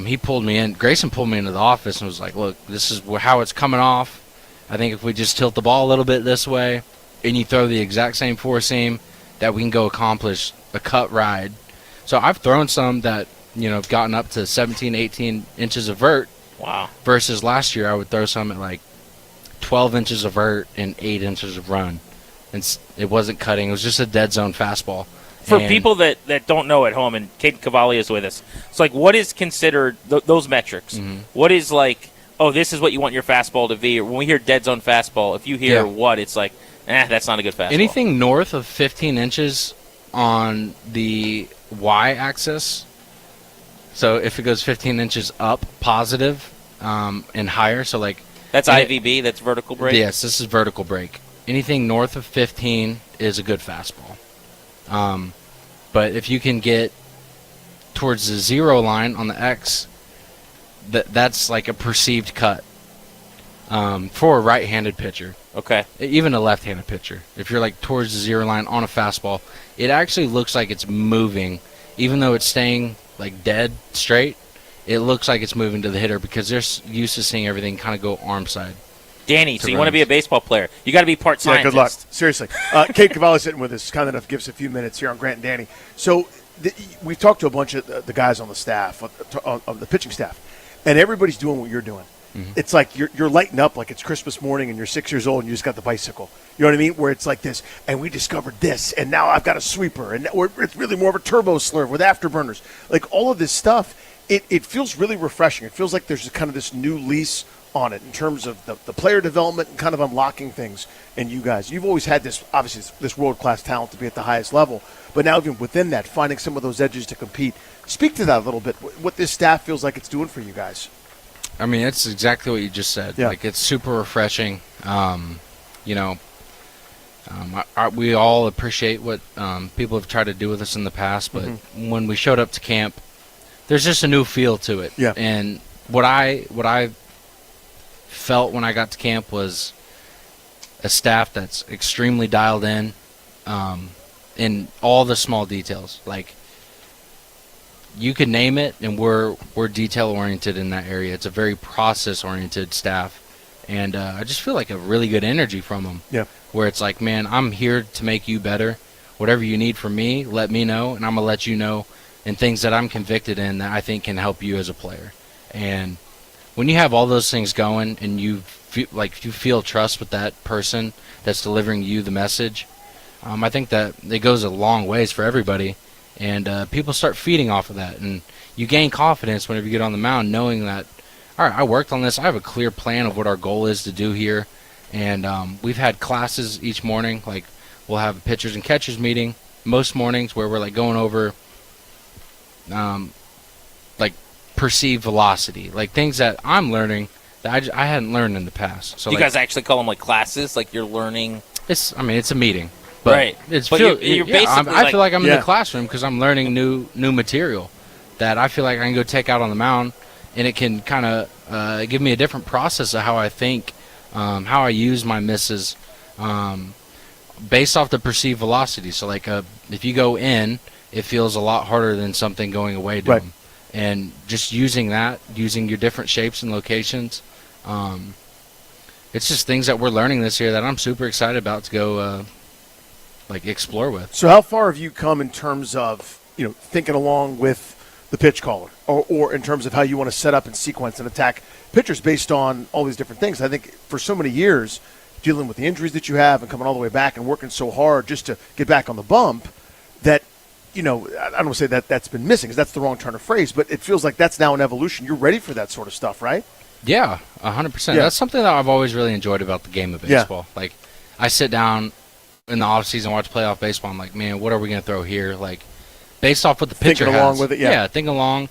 he pulled me in. Grayson pulled me into the office and was like, look, this is how it's coming off. I think if we just tilt the ball a little bit this way and you throw the exact same four seam, that we can go accomplish a cut ride. So I've thrown some that, have gotten up to 17, 18 inches of vert. Wow. Versus last year I would throw some at 12 inches of vert and 8 inches of run. And it wasn't cutting. It was just a dead zone fastball. For people that don't know at home, and Kate Cavalli is with us, it's what is considered those metrics? Mm-hmm. What is this is what you want your fastball to be? Or when we hear dead zone fastball, if you hear what, it's that's not a good fastball. Anything north of 15 inches on the y-axis, so if it goes 15 inches up positive and higher, so that's IVB, that's vertical break? Yes, this is vertical break. Anything north of 15 is a good fastball. But if you can get towards the zero line on the X, that's like a perceived cut for a right-handed pitcher. Okay. Even a left-handed pitcher. If you're towards the zero line on a fastball, it actually looks like it's moving. Even though it's staying dead straight, it looks like it's moving to the hitter because they're used to seeing everything kind of go arm side. Danny, so you want to be a baseball player. You got to be part scientist. Yeah, good luck. Seriously. Kate Cavalli sitting with us, kind enough to give us a few minutes here on Grant and Danny. So we've talked to a bunch of the guys on the staff, of the pitching staff, and everybody's doing what you're doing. Mm-hmm. It's like you're lighting up like it's Christmas morning and you're 6 years old and you just got the bicycle. You know what I mean? Where it's like this, and we discovered this, and now I've got a sweeper, and it's really more of a turbo slurve with afterburners. Like all of this stuff, it feels really refreshing. It feels like there's kind of this new lease on it in terms of the player development and kind of unlocking things. And you guys, you've always had this, obviously, this world-class talent to be at the highest level, but now even within that, finding some of those edges to compete. Speak to that a little bit, what this staff feels like it's doing for you guys. I mean, it's exactly what you just said. Yeah. Like, it's super refreshing. We all appreciate what people have tried to do with us in the past, but when we showed up to camp, there's just a new feel to it. Yeah. And what I felt when I got to camp was a staff that's extremely dialed in all the small details. Like, you could name it, and we're detail oriented in that area. It's a very process oriented staff, and I just feel like a really good energy from them. Yeah. Where it's like, man, I'm here to make you better. Whatever you need from me, let me know, and I'm gonna let you know. And things that I'm convicted in that I think can help you as a player. And when you have all those things going, and you feel trust with that person that's delivering you the message, I think that it goes a long ways for everybody. And people start feeding off of that, and you gain confidence whenever you get on the mound, knowing that, all right, I worked on this. I have a clear plan of what our goal is to do here, and we've had classes each morning. Like, we'll have a pitchers and catchers meeting most mornings where we're like going over, like perceived velocity, like things that I'm learning that I hadn't learned in the past. So you guys actually call them like classes, like you're learning. It's a meeting. But right. It's but you're basically I feel like I'm in the classroom because I'm learning new material that I feel like I can go take out on the mound, and it can kind of give me a different process of how I think, how I use my misses, based off the perceived velocity. So like if you go in, it feels a lot harder than something going away to them. And just using your different shapes and locations, it's just things that we're learning this year that I'm super excited about to go explore with. So how far have you come in terms of, thinking along with the pitch caller, or in terms of how you want to set up and sequence and attack pitchers based on all these different things? I think for so many years, dealing with the injuries that you have and coming all the way back and working so hard just to get back on the bump, that, I don't want to say that that's been missing, because that's the wrong turn of phrase, but it feels like that's now an evolution. You're ready for that sort of stuff, right? Yeah, 100%. That's something that I've always really enjoyed about the game of baseball. Like, I sit down in the off season, watch playoff baseball. I'm like, man, what are we going to throw here? Like, based off what the pitcher thinking along with it, thinking along.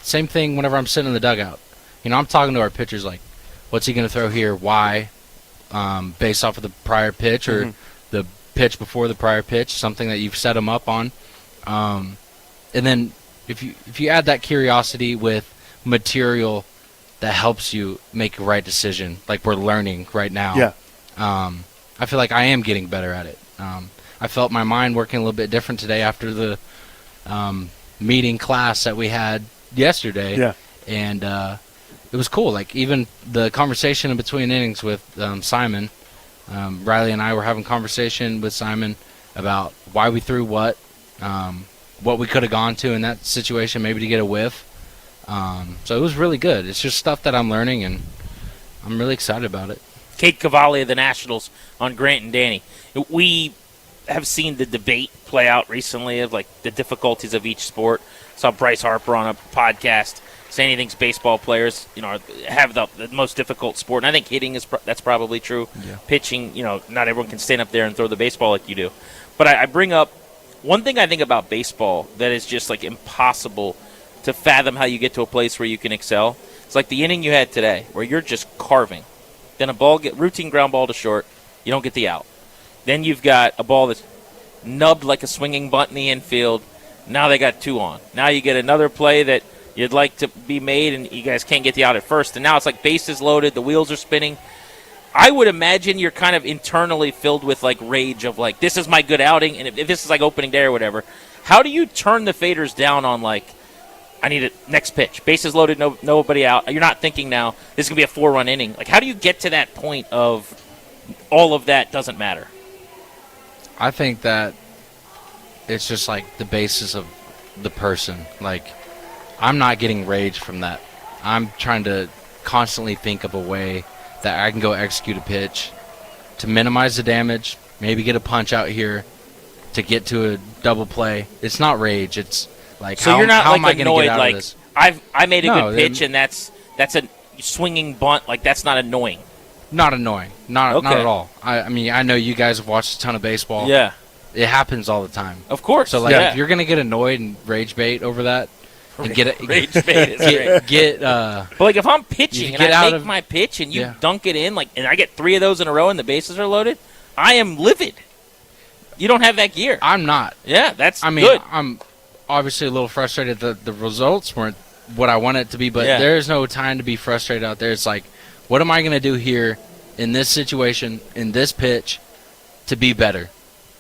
Same thing whenever I'm sitting in the dugout. I'm talking to our pitchers like, what's he going to throw here? Why? Based off of the prior pitch or the pitch before the prior pitch, something that you've set him up on. And then if you add that curiosity with material that helps you make a right decision, like we're learning right now. I feel like I am getting better at it. I felt my mind working a little bit different today after the meeting class that we had yesterday. And it was cool. Like, even the conversation in between innings with Simon, Riley and I were having conversation with Simon about why we threw what we could have gone to in that situation, maybe to get a whiff. So it was really good. It's just stuff that I'm learning, and I'm really excited about it. Kate Cavalli of the Nationals on Grant and Danny. We have seen the debate play out recently of like the difficulties of each sport. Saw Bryce Harper on a podcast saying he thinks baseball players, have the most difficult sport. And I think hitting that's probably true. Pitching, not everyone can stand up there and throw the baseball like you do. But I bring up one thing I think about baseball that is just like impossible to fathom how you get to a place where you can excel. It's like the inning you had today where you're just carving. Then a routine ground ball to short, you don't get the out. Then you've got a ball that's nubbed like a swinging bunt in the infield. Now they got 2 on. Now you get another play that you'd like to be made, and you guys can't get the out at first. And now it's like bases loaded, the wheels are spinning. I would imagine you're kind of internally filled with like rage of like, this is my good outing, and if this is like opening day or whatever. How do you turn the faders down on like, I need a next pitch, bases loaded, nobody out? You're not thinking now this is gonna be a 4-run inning. Like, how do you get to that point of all of that doesn't matter? I think that it's just like the basis of the person. Like, I'm not getting rage from that. I'm trying to constantly think of a way that I can go execute a pitch to minimize the damage, maybe get a punch out here to get to a double play. It's not rage. It's like, so how, you're not how like am I going to annoyed, get out like of this? I made a No, good pitch and that's a swinging bunt. Like, that's not annoying. Not annoying. Not Okay. at all. I mean, I know you guys have watched a ton of baseball. Yeah. It happens all the time. Of course. So, like, Yeah. if you're going to get annoyed and rage bait over that, and get it, Rage bait is great. But like, if I'm pitching and I make my pitch and you dunk it in, like, and I get 3 of those in a row and the bases are loaded, I am livid. You don't have that gear. I'm not. Yeah, that's I mean, good. I'm obviously a little frustrated that the results weren't what I wanted it to be, but Yeah. there's no time to be frustrated out there. It's like, what am I going to do here in this situation, in this pitch, to be better,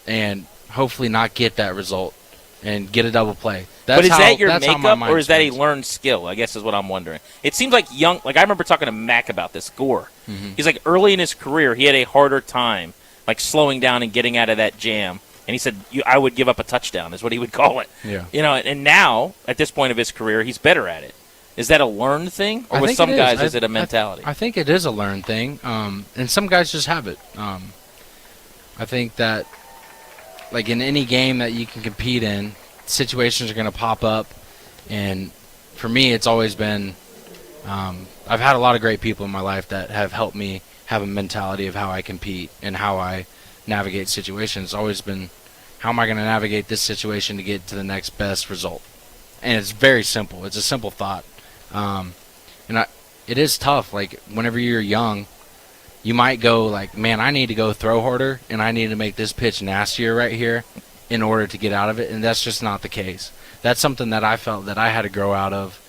and hopefully not get that result and get a double play. But is that your that's how my makeup, mind or is that a spins. learned skill? I guess is what I'm wondering. It seems like like I remember talking to Mac about this, Gore. Mhm. He's like, early in his career, he had a harder time, like, slowing down and getting out of that jam. And he said, I would give up a touchdown, is what he would call it. Yeah. You know, and now, at this point of his career, he's better at it. Is that a learned thing? Or I with think some it is. guys, is it a mentality? I think it is a learned thing, and some guys just have it. I think that, like, in any game that you can compete in, situations are going to pop up, and for me, it's always been, I've had a lot of great people in my life that have helped me have a mentality of how I compete and how I navigate situations. It's always been, how am I going to navigate this situation to get to the next best result? And it's very simple. It's a simple thought. It is tough. Like, whenever you're young, you might go like, man, I need to go throw harder, and I need to make this pitch nastier right here in order to get out of it, and that's just not the case. That's something that I felt that I had to grow out of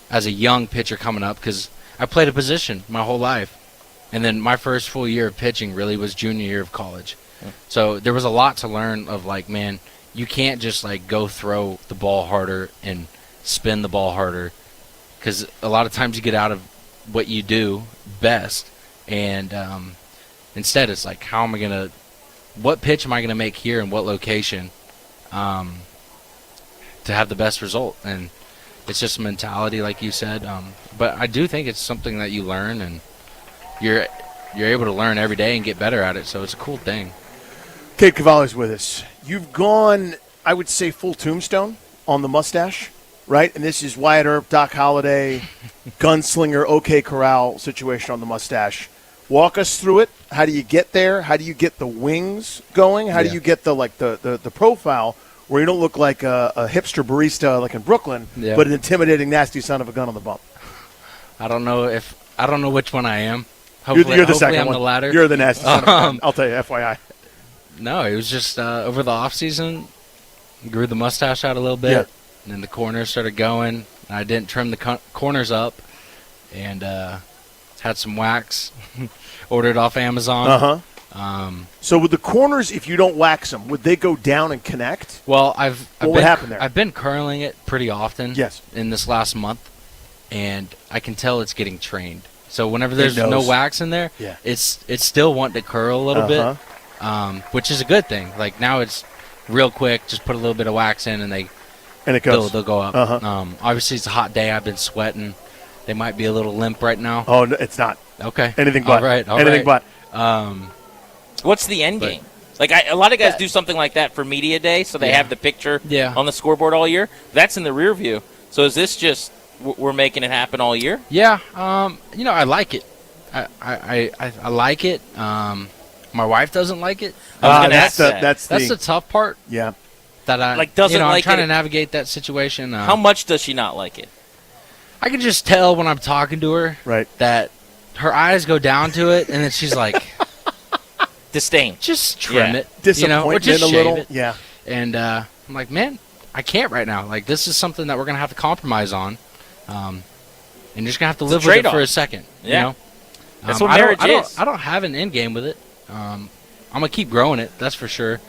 as a young pitcher coming up, because I played a position my whole life, and then my first full year of pitching really was junior year of college. So there was a lot to learn of, like, man, you can't just, like, go throw the ball harder and spin the ball harder, because a lot of times you get out of what you do best, and instead it's like, how am I going to, what pitch am I going to make here in what location to have the best result? And it's just a mentality, like you said. But I do think it's something that you learn, and you're able to learn every day and get better at it, so it's a cool thing. Kate Cavalli's with us. You've gone, I would say, full tombstone on the mustache, right? And this is Wyatt Earp, Doc Holliday, gunslinger, OK Corral situation on the mustache. Walk us through it. How do you get there? How do you get the wings going? How do you get the profile where you don't look like a hipster barista like in Brooklyn, but an intimidating, nasty son of a gun on the bump? I don't know which one I am. Hopefully, You're the second I'm one. the latter. You're the nasty son of a gun. I'll tell you, FYI. No, it was just over the off season, grew the mustache out a little bit, and then the corners started going. And I didn't trim the corners up, and had some wax ordered off Amazon. So with the corners, if you don't wax them, would they go down and connect? Well, what would happen there? I've been curling it pretty often. Yes. In this last month, and I can tell it's getting trained. So whenever there's no wax in there, it's still wanting to curl a little bit, which is a good thing. Like, now it's real quick. Just put a little bit of wax in, and it goes. They'll go up. Obviously, it's a hot day. I've been sweating. They might be a little limp right now. Oh, no, it's not. Okay. Anything but. All right. Anything but. What's the end game? Like, a lot of guys do something like that for media day, so they have the picture on the scoreboard all year. That's in the rear view. So is this just we're making it happen all year? Yeah. I like it. I like it. My wife doesn't like it. That's the tough part. Yeah. That I doesn't I'm like trying it. to navigate that situation. How much does she not like it? I can just tell when I'm talking to her that her eyes go down to it, and then she's like, disdain. Just trim it. Disappointment or just a little. shave it. Yeah. And I'm like, man, I can't right now. Like, this is something that we're going to have to compromise on. And you're just going to have to live with it for a second. Yeah. You know? That's what marriage is. I don't have an end game with it. I'm going to keep growing it, that's for sure.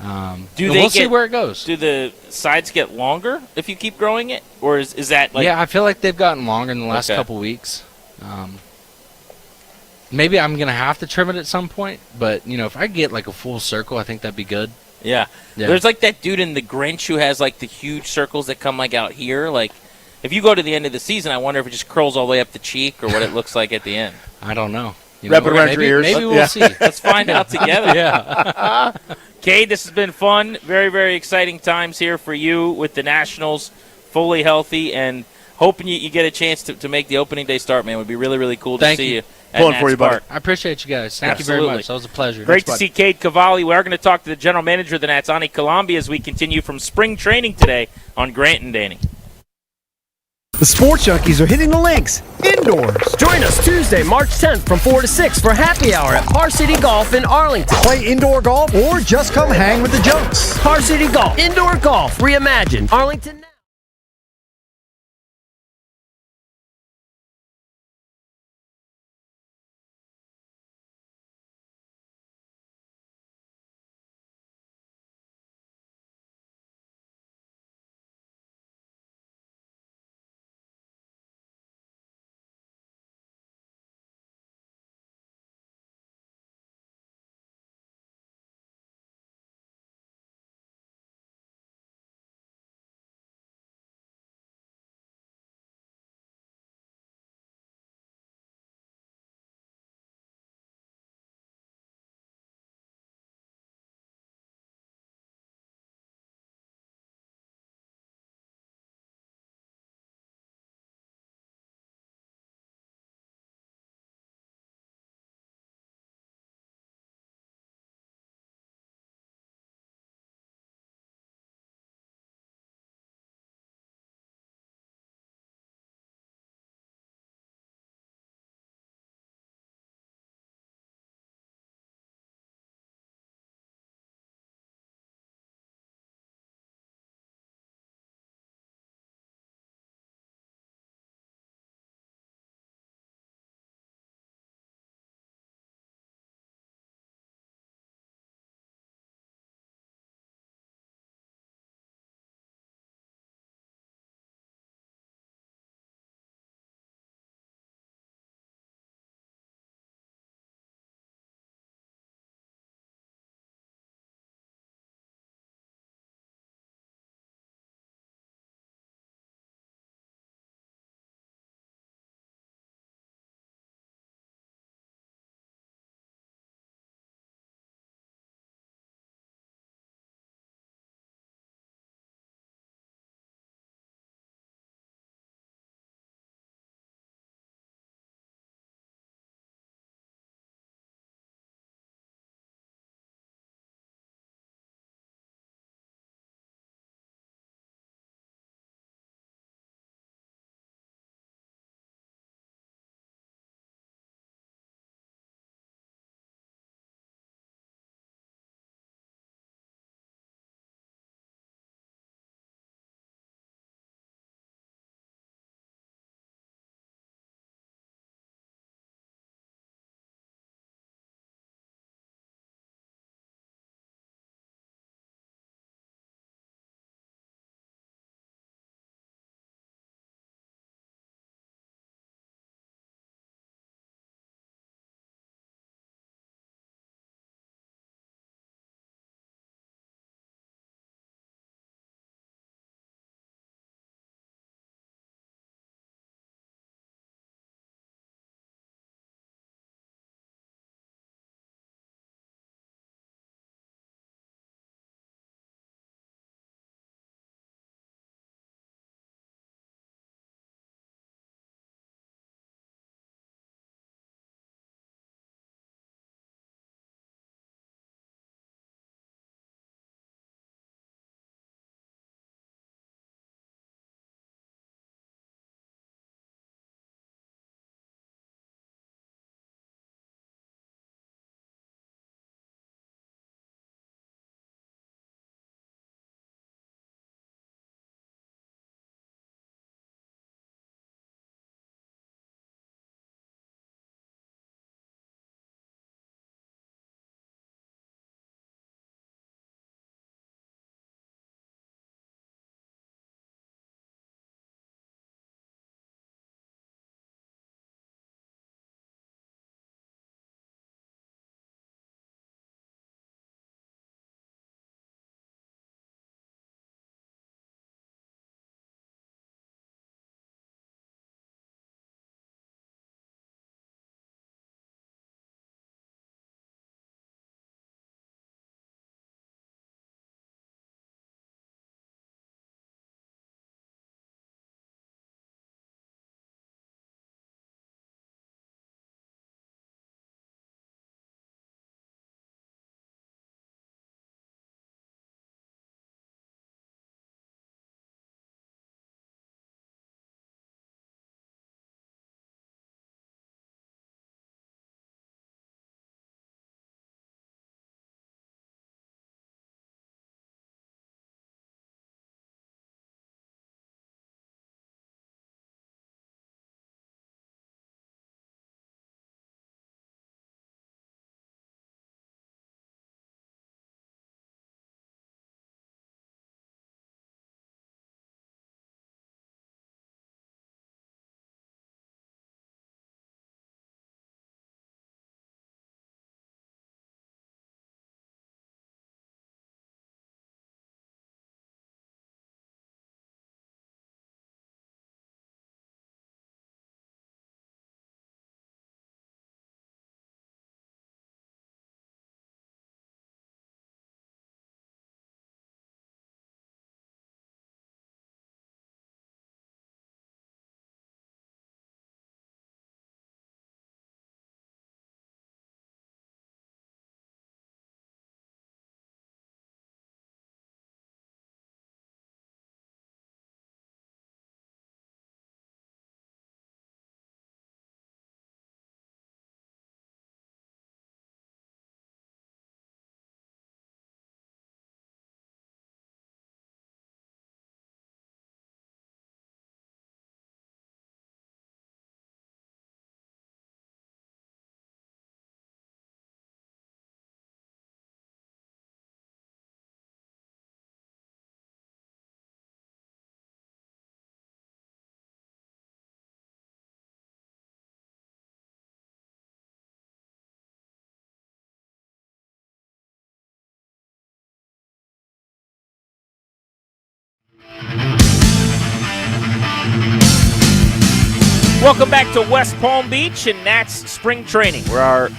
We'll see where it goes. Do the sides get longer if you keep growing it? Or is that like... Yeah, I feel like they've gotten longer in the last couple weeks. Maybe I'm going to have to trim it at some point. But, if I get like a full circle, I think that'd be good. Yeah. Yeah. There's like that dude in The Grinch who has like the huge circles that come like out here. Like, if you go to the end of the season, I wonder if it just curls all the way up the cheek or what it looks like at the end. I don't know. Wrap it around your ears. Maybe we'll Yeah. see. Let's find out together. Yeah. Cade, this has been fun. Very, very exciting times here for you with the Nationals, fully healthy, and hoping you get a chance to make the opening day start, man. It would be really, really cool to Thank see you. you at Pulling Nats for you, buddy. Park. I appreciate you guys. Thank you Absolutely. very much. That was a pleasure. Great to Thanks, see Cade Cavalli. We are going to talk to the general manager of the Nats, Ani Colombi, as we continue from spring training today on Grant and Danny. The Sports Junkies are hitting the links indoors. Join us Tuesday, March 10th from 4 to 6 for happy hour at Par City Golf in Arlington. Play indoor golf or just come hang with the junks. Par City Golf, indoor golf, reimagined. Arlington. Welcome back to West Palm Beach and Nats Spring Training, where our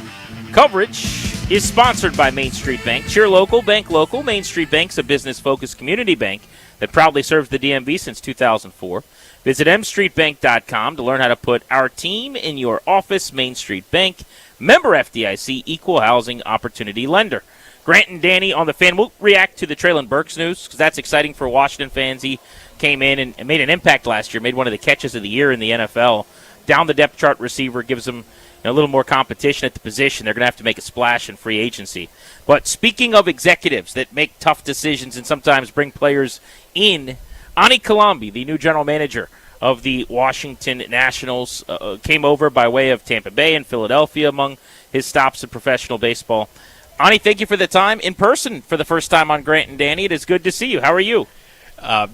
coverage is sponsored by Main Street Bank. Cheer local, bank local. Main Street Bank's a business-focused community bank that proudly serves the DMV since 2004. Visit mstreetbank.com to learn how to put our team in your office. Main Street Bank, member FDIC, equal housing opportunity lender. Grant and Danny on the Fan. We'll react to the Traylon Burks news because that's exciting for Washington fans. He came in and made an impact last year, made one of the catches of the year in the NFL. Down the depth chart receiver, gives them a little more competition at the position. They're going to have to make a splash in free agency. But speaking of executives that make tough decisions and sometimes bring players in, Ani Kalambi, the new general manager of the Washington Nationals, came over by way of Tampa Bay and Philadelphia among his stops in professional baseball. Ani, thank you for the time in person for the first time on Grant and Danny. It is good to see you. How are you?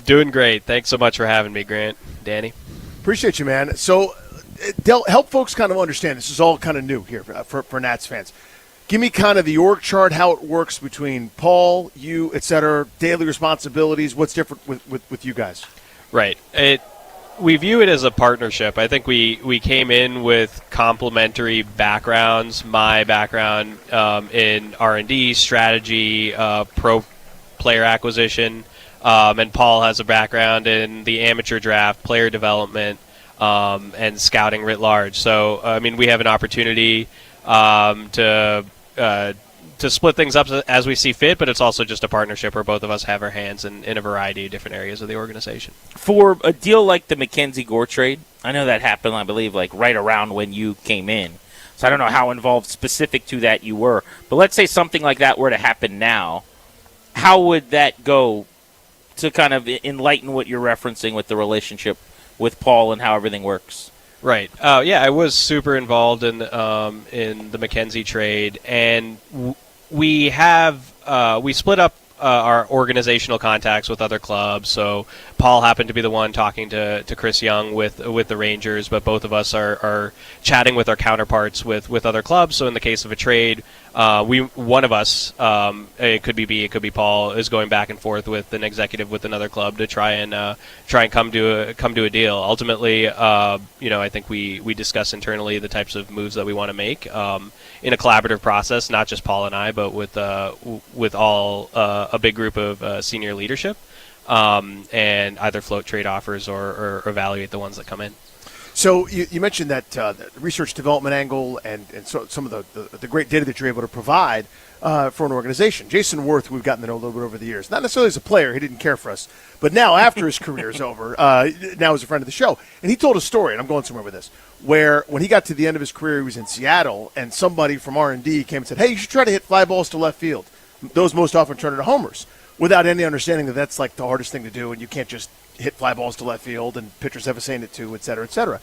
Doing great. Thanks so much for having me, Grant. Danny. Appreciate you, man. So help folks kind of understand. This is all kind of new here for Nats fans. Give me kind of the org chart, how it works between Paul, you, et cetera, daily responsibilities. What's different with you guys? Right. We view it as a partnership. I think we came in with complementary backgrounds. My background in R&D, strategy, pro player acquisition, and Paul has a background in the amateur draft, player development, and scouting writ large. So, I mean, we have an opportunity to split things up as we see fit, but it's also just a partnership where both of us have our hands in a variety of different areas of the organization. For a deal like the Mackenzie Gore trade, I know that happened, I believe, like right around when you came in. So I don't know how involved specific to that you were. But let's say something like that were to happen now. How would that go to kind of enlighten what you're referencing with the relationship with Paul and how everything works? Right. Yeah, I was super involved in the Mackenzie trade, and we split up our organizational contacts with other clubs. So Paul happened to be the one talking to Chris Young with the Rangers, but both of us are chatting with our counterparts with other clubs. So in the case of a trade, one of us, it could be B, it could be Paul, is going back and forth with an executive with another club to try and come to a deal. Ultimately, I think we discuss internally the types of moves that we want to make in a collaborative process, not just Paul and I, but with all a big group of senior leadership, and either float trade offers or evaluate the ones that come in. So you mentioned that the research development angle and so some of the great data that you're able to provide for an organization. Jason Worth, we've gotten to know a little bit over the years. Not necessarily as a player, he didn't care for us, but now after his career is over, now he's a friend of the show. And he told a story, and I'm going somewhere with this, where when he got to the end of his career, he was in Seattle, and somebody from R&D came and said, hey, you should try to hit fly balls to left field. Those most often turn into homers, without any understanding that that's like the hardest thing to do, and you can't just hit fly balls to left field, and pitchers have a saying it too, et cetera, et cetera.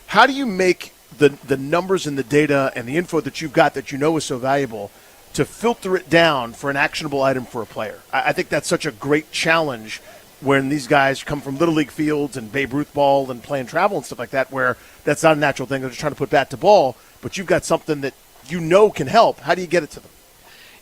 How do you make the numbers and the data and the info that you've got that you know is so valuable to filter it down for an actionable item for a player? I think that's such a great challenge when these guys come from Little League fields and Babe Ruth ball and playing travel and stuff like that, where that's not a natural thing. They're just trying to put bat to ball, but you've got something that you know can help. How do you get it to them?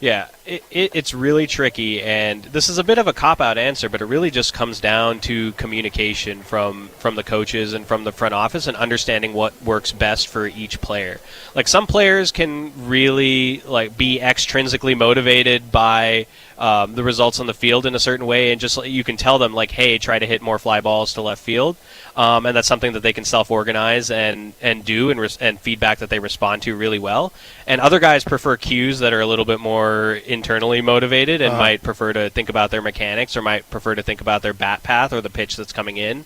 Yeah, it's really tricky, and this is a bit of a cop-out answer, but it really just comes down to communication from the coaches and from the front office and understanding what works best for each player. Like, some players can really be extrinsically motivated by the results on the field in a certain way, and just you can tell them, like, hey, try to hit more fly balls to left field. And that's something that they can self-organize and do and feedback that they respond to really well. And other guys prefer cues that are a little bit more internally motivated and might prefer to think about their mechanics or might prefer to think about their bat path or the pitch that's coming in,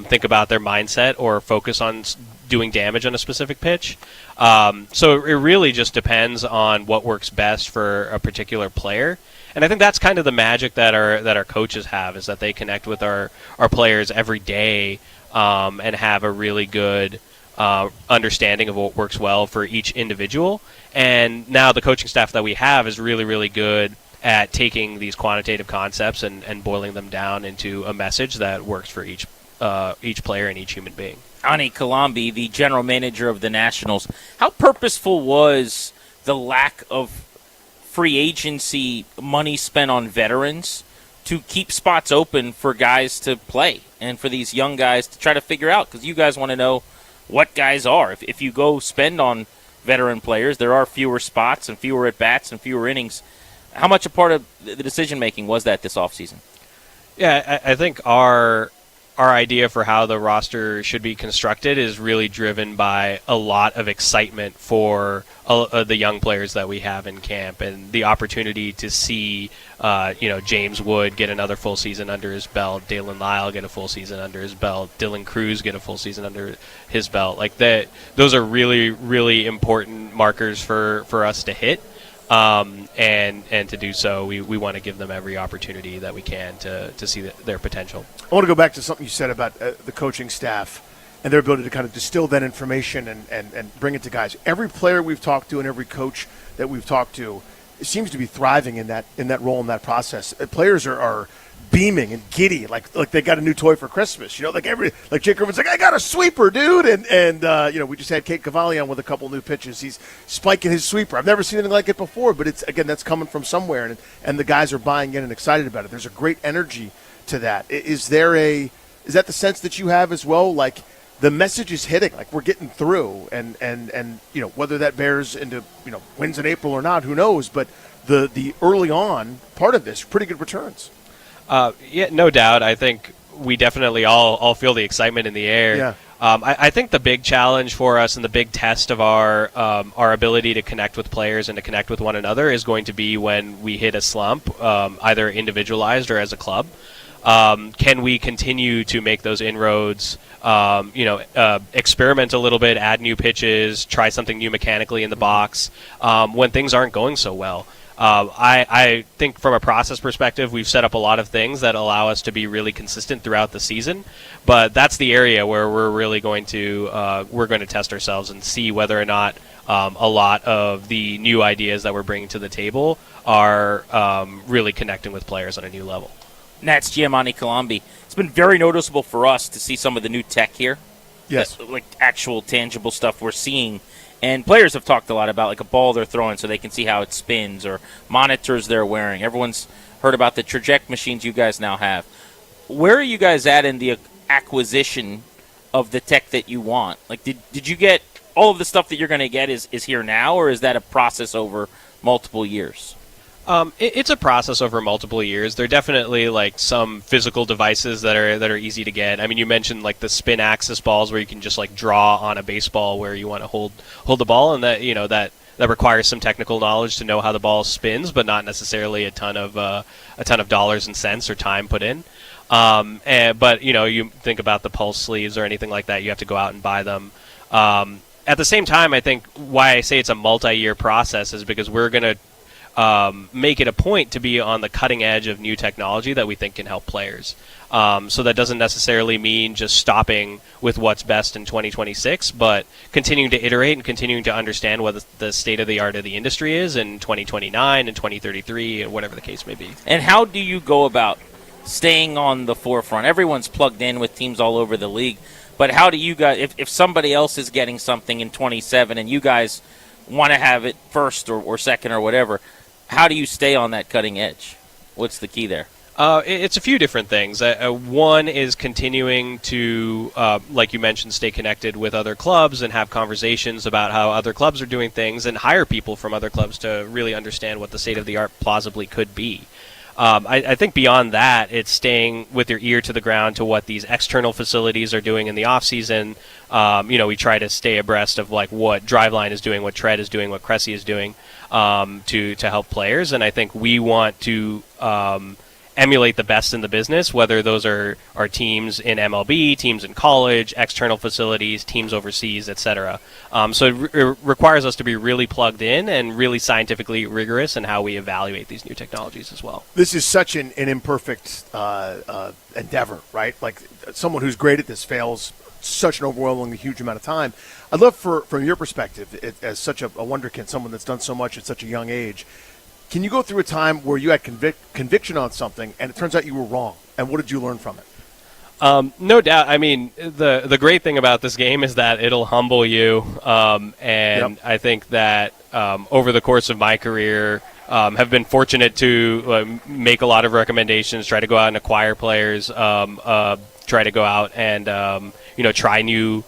think about their mindset or focus on doing damage on a specific pitch. So it really just depends on what works best for a particular player. And I think that's kind of the magic that our coaches have, is that they connect with our players every day and have a really good understanding of what works well for each individual. And now the coaching staff that we have is really, really good at taking these quantitative concepts and boiling them down into a message that works for each player and each human being. Ani Kalambi, the general manager of the Nationals, how purposeful was the lack of free agency money spent on veterans to keep spots open for guys to play and for these young guys to try to figure out? Because you guys want to know what guys are. If you go spend on veteran players, there are fewer spots and fewer at-bats and fewer innings. How much a part of the decision-making was that this offseason? Yeah, I think our idea for how the roster should be constructed is really driven by a lot of excitement for the young players that we have in camp, and the opportunity to see, James Wood get another full season under his belt, Dalen Lyle get a full season under his belt, Dylan Cruz get a full season under his belt. Like that, those are really, really important markers for us to hit. And to do so, we want to give them every opportunity that we can to see their potential. I want to go back to something you said about the coaching staff and their ability to kind of distill that information and bring it to guys. Every player we've talked to and every coach that we've talked to seems to be thriving in that role, in that process. Players are beaming and giddy, like they got a new toy for Christmas. Like Jake Irvin's like, I got a sweeper, dude, and we just had Kate Cavalli on with a couple new pitches. He's spiking his sweeper. I've never seen anything like it before, but that's coming from somewhere, and the guys are buying in and excited about it. There's a great energy to that. Is that the sense that you have as well? Like the message is hitting, like we're getting through, and whether that bears into wins in April or not, who knows? But the early on part of this, pretty good returns. Yeah, no doubt. I think we definitely all feel the excitement in the air. Yeah. I think the big challenge for us and the big test of our ability to connect with players and to connect with one another is going to be when we hit a slump, either individualized or as a club. Can we continue to make those inroads, experiment a little bit, add new pitches, try something new mechanically in the box when things aren't going so well? I think from a process perspective, we've set up a lot of things that allow us to be really consistent throughout the season, but that's the area where we're really going to test ourselves and see whether or not a lot of the new ideas that we're bringing to the table are really connecting with players on a new level. Nats Giamatti Colombi. It's been very noticeable for us to see some of the new tech here. Yes. Like actual tangible stuff we're seeing. And players have talked a lot about like a ball they're throwing so they can see how it spins, or monitors they're wearing. Everyone's heard about the traject machines you guys now have. Where are you guys at in the acquisition of the tech that you want? Like, did you get all of the stuff that you're going to get is here now, or is that a process over multiple years? It's a process over multiple years. There are definitely like some physical devices that are easy to get. I mean, you mentioned like the spin axis balls where you can just like draw on a baseball where you want to hold the ball, and that requires some technical knowledge to know how the ball spins, but not necessarily a ton of dollars and cents or time put in. But you think about the pulse sleeves or anything like that, you have to go out and buy them. At the same time, I think why I say it's a multi-year process is because we're going to make it a point to be on the cutting edge of new technology that we think can help players. So that doesn't necessarily mean just stopping with what's best in 2026, but continuing to iterate and continuing to understand what the state of the art of the industry is in 2029 and 2033 and whatever the case may be. And how do you go about staying on the forefront? Everyone's plugged in with teams all over the league, but how do you guys, if somebody else is getting something in 27 and you guys want to have it first or second or whatever, how do you stay on that cutting edge? What's the key there? It's a few different things. One is continuing to, like you mentioned, stay connected with other clubs and have conversations about how other clubs are doing things and hire people from other clubs to really understand what the state of the art plausibly could be. I think beyond that, it's staying with your ear to the ground to what these external facilities are doing in the offseason. We try to stay abreast of like what Driveline is doing, what Tread is doing, what Cressy is doing to help players. And I think we want to emulate the best in the business, whether those are teams in MLB, teams in college, external facilities, teams overseas, etc. So it requires us to be really plugged in and really scientifically rigorous in how we evaluate these new technologies as well. This is such an imperfect endeavor, right? Like someone who's great at this fails such an overwhelmingly huge amount of time. I'd love from your perspective, as such a wonderkid, someone that's done so much at such a young age, can you go through a time where you had conviction on something and it turns out you were wrong? And what did you learn from it? No doubt. I mean, the great thing about this game is that it'll humble you. And yep. I think that over the course of my career, have been fortunate to make a lot of recommendations, try to go out and acquire players, try to go out and try new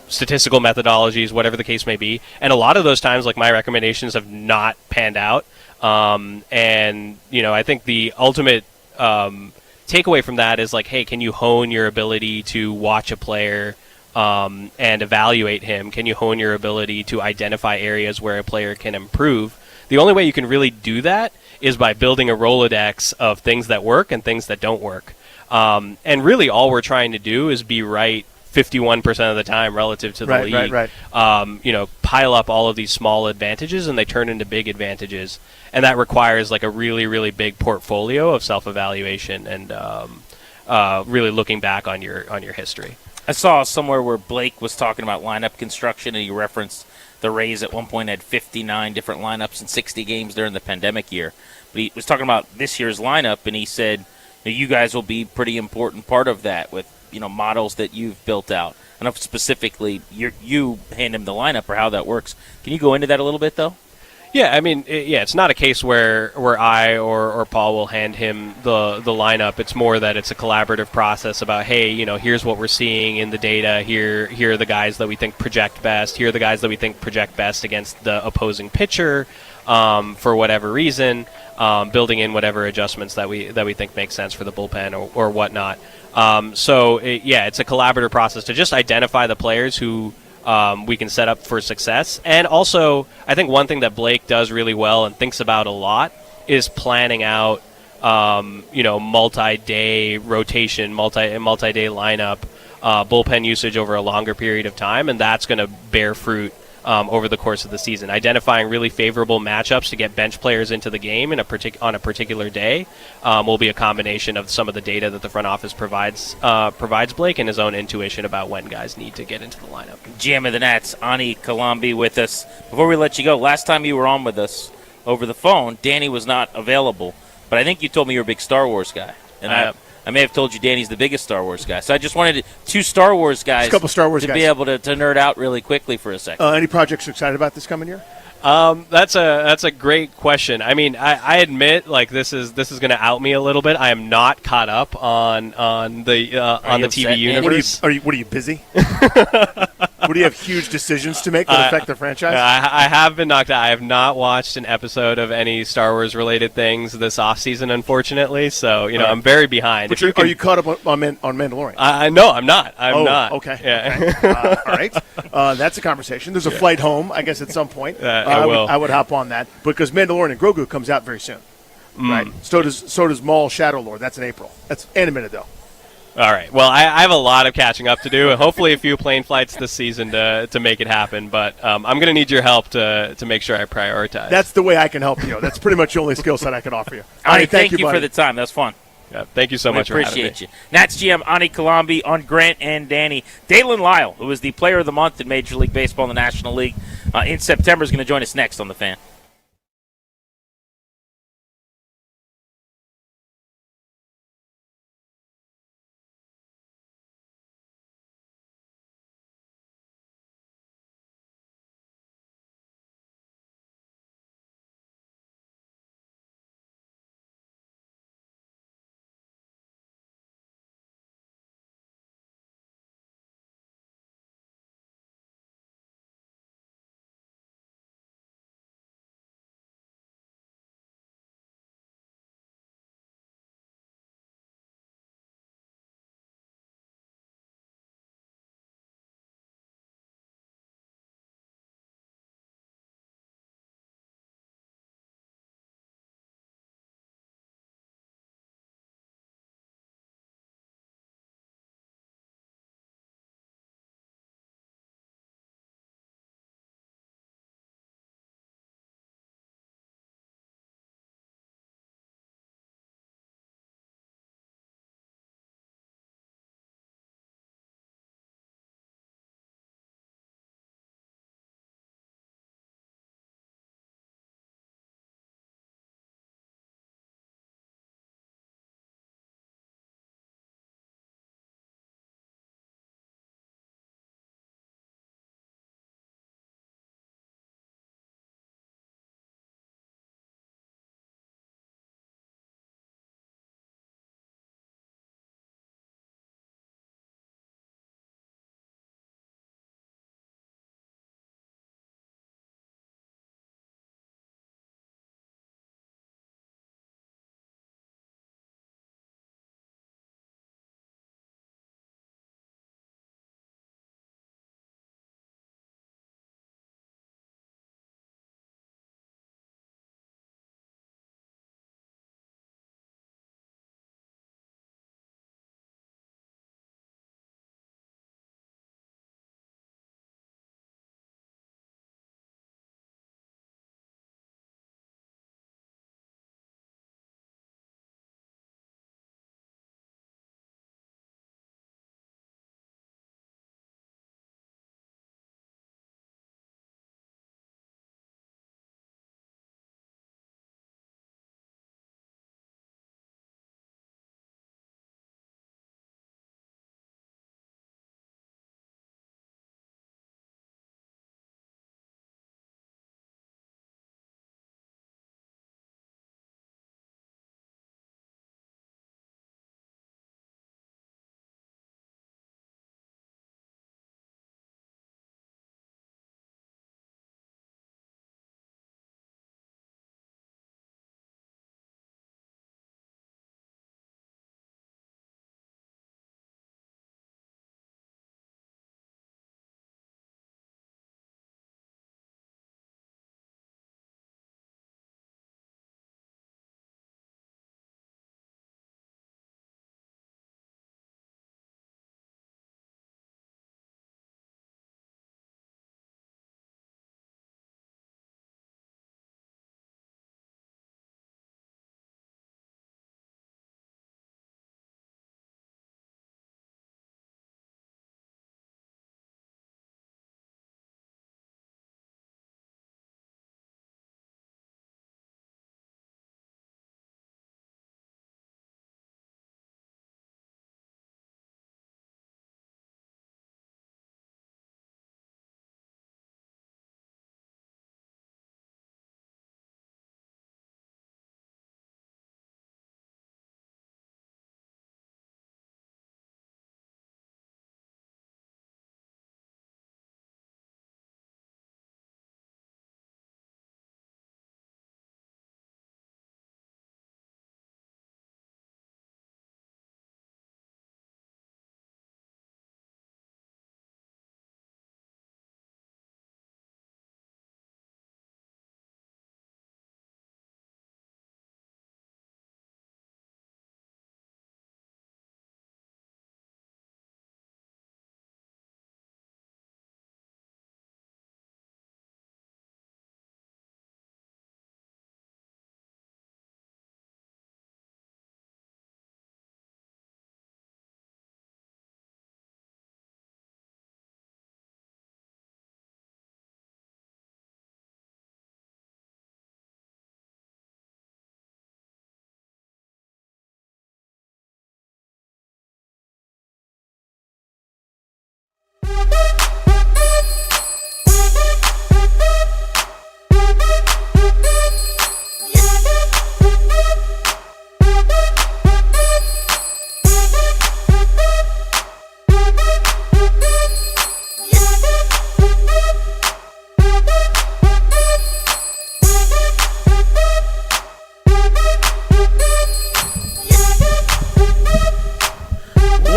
statistical methodologies, whatever the case may be. And a lot of those times, like, my recommendations have not panned out. I think the ultimate takeaway from that is, like, hey, can you hone your ability to watch a player and evaluate him? Can you hone your ability to identify areas where a player can improve? The only way you can really do that is by building a Rolodex of things that work and things that don't work. And really all we're trying to do is be right 51% of the time relative to the league. Right. Pile up all of these small advantages and they turn into big advantages. And that requires like a really, really big portfolio of self-evaluation and really looking back on your history. I saw somewhere where Blake was talking about lineup construction, and he referenced the Rays at one point had 59 different lineups in 60 games during the pandemic year. But he was talking about this year's lineup, and he said, you guys will be a pretty important part of that with models that you've built out. I don't know if specifically you hand him the lineup or how that works. Can you go into that a little bit, though? Yeah, I mean, it's not a case where I or Paul will hand him the lineup. It's more that it's a collaborative process about, hey, here's what we're seeing in the data. Here are the guys that we think project best. Here are the guys that we think project best against the opposing pitcher for whatever reason, building in whatever adjustments that we think make sense for the bullpen or whatnot. It's a collaborative process to just identify the players who we can set up for success. And also, I think one thing that Blake does really well and thinks about a lot is planning out, multi-day rotation, multi-day lineup, bullpen usage over a longer period of time, and that's going to bear fruit over the course of the season. Identifying really favorable matchups to get bench players into the game on a particular day will be a combination of some of the data that the front office provides Blake and his own intuition about when guys need to get into the lineup. GM of the Nats, Ani Kalambi, with us. Before we let you go, last time you were on with us over the phone, Danny was not available, but I think you told me you're a big Star Wars guy. And I may have told you Danny's the biggest Star Wars guy. So I just wanted two Star Wars guys, a couple Star Wars to guys. Be able to nerd out really quickly for a second. Any projects you're excited about this coming year? That's a great question. I mean, I admit, like, this is going to out me a little bit. I am not caught up on the TV universe. What are you busy? What do you have huge decisions to make that affect the franchise? I have been knocked out. I have not watched an episode of any Star Wars related things this offseason, unfortunately. So I'm very behind. But are you caught up on Mandalorian? No, I'm not. I'm not. Okay. Yeah. Okay. All right. That's a conversation. There's a flight home, I guess, at some point. I would hop on that because Mandalorian and Grogu comes out very soon. Right. So does Maul Shadow Lord. That's in April. That's animated though. All right. Well, I have a lot of catching up to do, and hopefully a few plane flights this season to make it happen. But I'm going to need your help to make sure I prioritize. That's the way I can help you. That's pretty much the only skill set I can offer you. All right, thank you buddy. for the time. That was fun. Yeah, thank you so much for having me. Appreciate you. Nats GM Ani Kalambi on Grant and Danny. Dalen Lyle, who was the Player of the Month in Major League Baseball in the National League in September, is going to join us next on The Fan.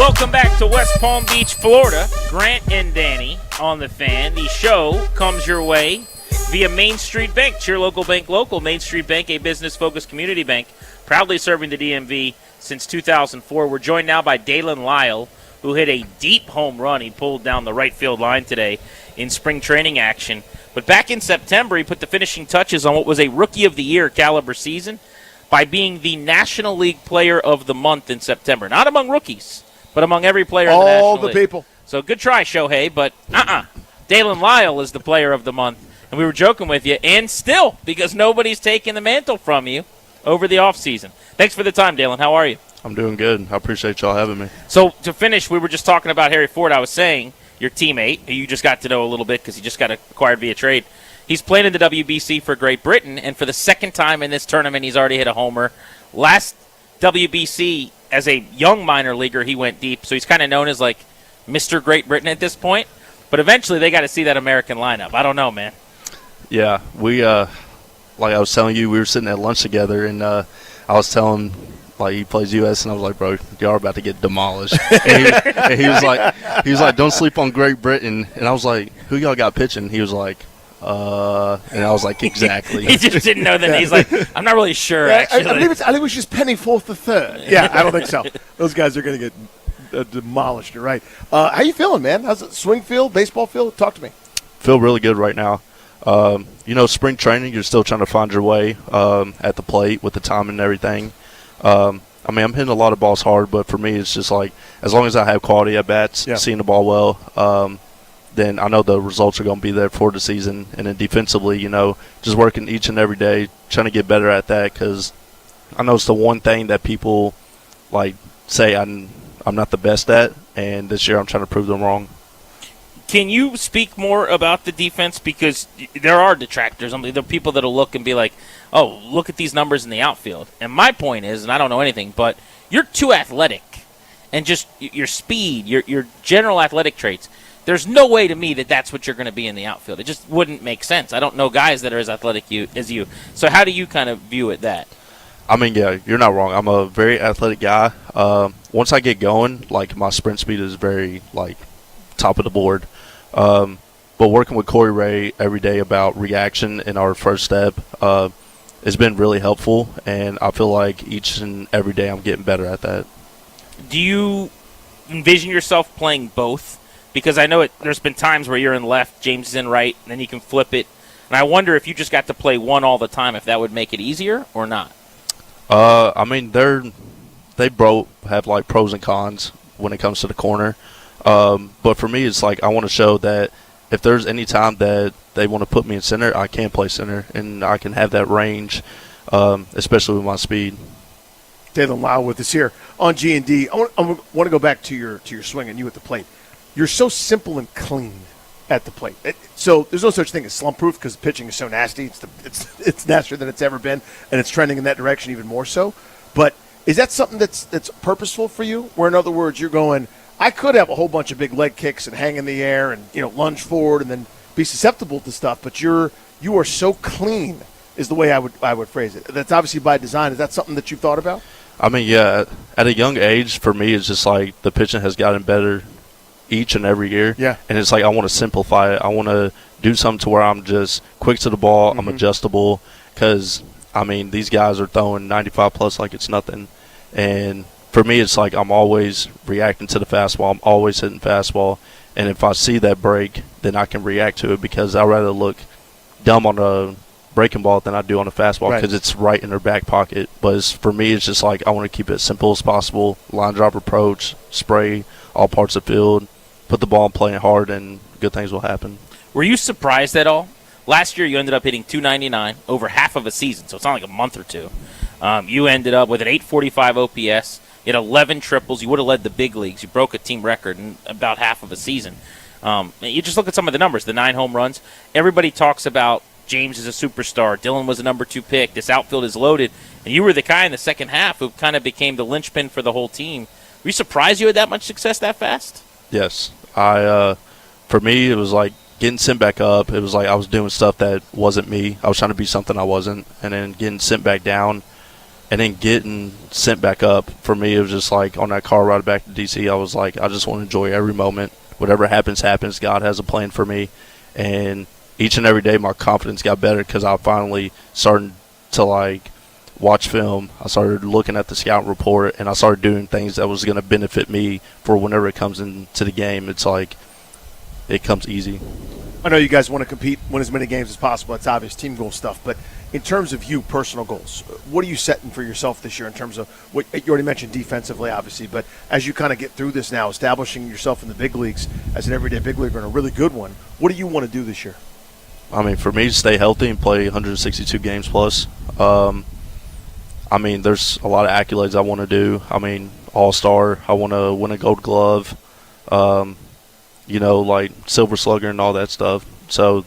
Welcome back to West Palm Beach, Florida. Grant and Danny on the Fan. The show comes your way via Main Street Bank. It's your local bank local. Main Street Bank, a business-focused community bank, proudly serving the DMV since 2004. We're joined now by Dalen Lyle, who hit a deep home run. He pulled down the right field line today in spring training action. But back in September, he put the finishing touches on what was a Rookie of the Year caliber season by being the National League Player of the Month in September. Not among rookies, but among every player in the National All the League. people. So good try, Shohei, but Dalen Lyle is the Player of the Month. And we were joking with you, and still, because nobody's taken the mantle from you over the offseason. Thanks for the time, Dalen. How are you? I'm doing good. I appreciate y'all having me. So to finish, we were just talking about Harry Ford. I was saying your teammate, who you just got to know a little bit because he just got acquired via trade, he's playing in the WBC for Great Britain, and for the second time in this tournament, he's already hit a homer. Last WBC, as a young minor leaguer, he went deep, so he's kind of known as like Mr. Great Britain at this point. But eventually, they got to see that American lineup. I don't know, man. Yeah, we like I was telling you, we were sitting at lunch together, and I was telling like he plays U.S. and I was like, bro, y'all are about to get demolished. and he was like, don't sleep on Great Britain. And I was like, who y'all got pitching? He was like, and I was like, exactly. He just didn't know that. He's like, I'm not really sure. Actually, I think it was just Penny Fourth the Third. Yeah, I don't think so. Those guys are going to get demolished. You're right. How you feeling, man? How's it? Swing feel? Baseball feel? Talk to me. Feel really good right now. Spring training, you're still trying to find your way at the plate with the time and everything. I'm hitting a lot of balls hard, but for me, it's just like as long as I have quality at bats, seeing the ball well, then I know the results are going to be there for the season. And then defensively, just working each and every day, trying to get better at that because I know it's the one thing that people like say I'm not the best at, and this year I'm trying to prove them wrong. Can you speak more about the defense? Because there are detractors. There are people that will look and be like, oh, look at these numbers in the outfield. And my point is, and I don't know anything, but you're too athletic. And just your speed, your general athletic traits, there's no way to me that that's what you're going to be in the outfield. It just wouldn't make sense. I don't know guys that are as athletic as you. So how do you kind of view it that? Yeah, you're not wrong. I'm a very athletic guy. Once I get going, like my sprint speed is very like top of the board. But working with Corey Ray every day about reaction in our first step has been really helpful, and I feel like each and every day I'm getting better at that. Do you envision yourself playing both? Because I know there's been times where you're in left, James is in right, and then you can flip it. And I wonder if you just got to play one all the time, if that would make it easier or not. They both have like pros and cons when it comes to the corner. But for me, it's like I want to show that if there's any time that they want to put me in center, I can play center, and I can have that range, especially with my speed. Dalen Lyle with us here on G&D. I want to go back to your swing and you at the plate. You're so simple and clean at the plate. So there's no such thing as slump-proof because pitching is so nasty. It's nastier than it's ever been, and it's trending in that direction even more so. But is that something that's purposeful for you? Where, in other words, you're going, I could have a whole bunch of big leg kicks and hang in the air and lunge forward and then be susceptible to stuff, but you are so clean is the way I would phrase it. That's obviously by design. Is that something that you've thought about? Yeah. At a young age, for me, it's just like the pitching has gotten better each and every year. Yeah. And it's like I want to simplify it. I want to do something to where I'm just quick to the ball. I'm adjustable because, these guys are throwing 95-plus like it's nothing. And for me, it's like I'm always reacting to the fastball. I'm always hitting fastball. And if I see that break, then I can react to it because I'd rather look dumb on a breaking ball than I do on a fastball because it's right in their back pocket. But for me, it's just like I want to keep it as simple as possible. Line drive approach, spray all parts of the field, put the ball in play hard, and good things will happen. Were you surprised at all? Last year, you ended up hitting .299 over half of a season, so it's not like a month or two. You ended up with an .845 OPS. You had 11 triples. You would have led the big leagues. You broke a team record in about half of a season. You just look at some of the numbers, the 9 home runs. Everybody talks about James is a superstar. Dylan was a number 2 pick. This outfield is loaded. And you were the guy in the second half who kind of became the linchpin for the whole team. Were you surprised you had that much success that fast? Yes. For me, it was like getting sent back up. It was like I was doing stuff that wasn't me. I was trying to be something I wasn't. And then getting sent back down And then getting sent back up, for me, it was just like on that car ride back to D.C., I was like, I just want to enjoy every moment. Whatever happens, happens. God has a plan for me. And each and every day my confidence got better because I finally started to, like, watch film. I started looking at the scout report, and I started doing things that was going to benefit me for whenever it comes into the game. It's like it comes easy. I know you guys want to compete, win as many games as possible. That's obvious team goal stuff. But in terms of you, personal goals, what are you setting for yourself this year in terms of what you already mentioned defensively, obviously, but as you kind of get through this now, establishing yourself in the big leagues as an everyday big leaguer and a really good one, what do you want to do this year? I mean, for me to stay healthy and play 162 games plus, I mean, there's a lot of accolades I want to do. I mean, All-Star, I want to win a Gold Glove, you know, like Silver Slugger and all that stuff. So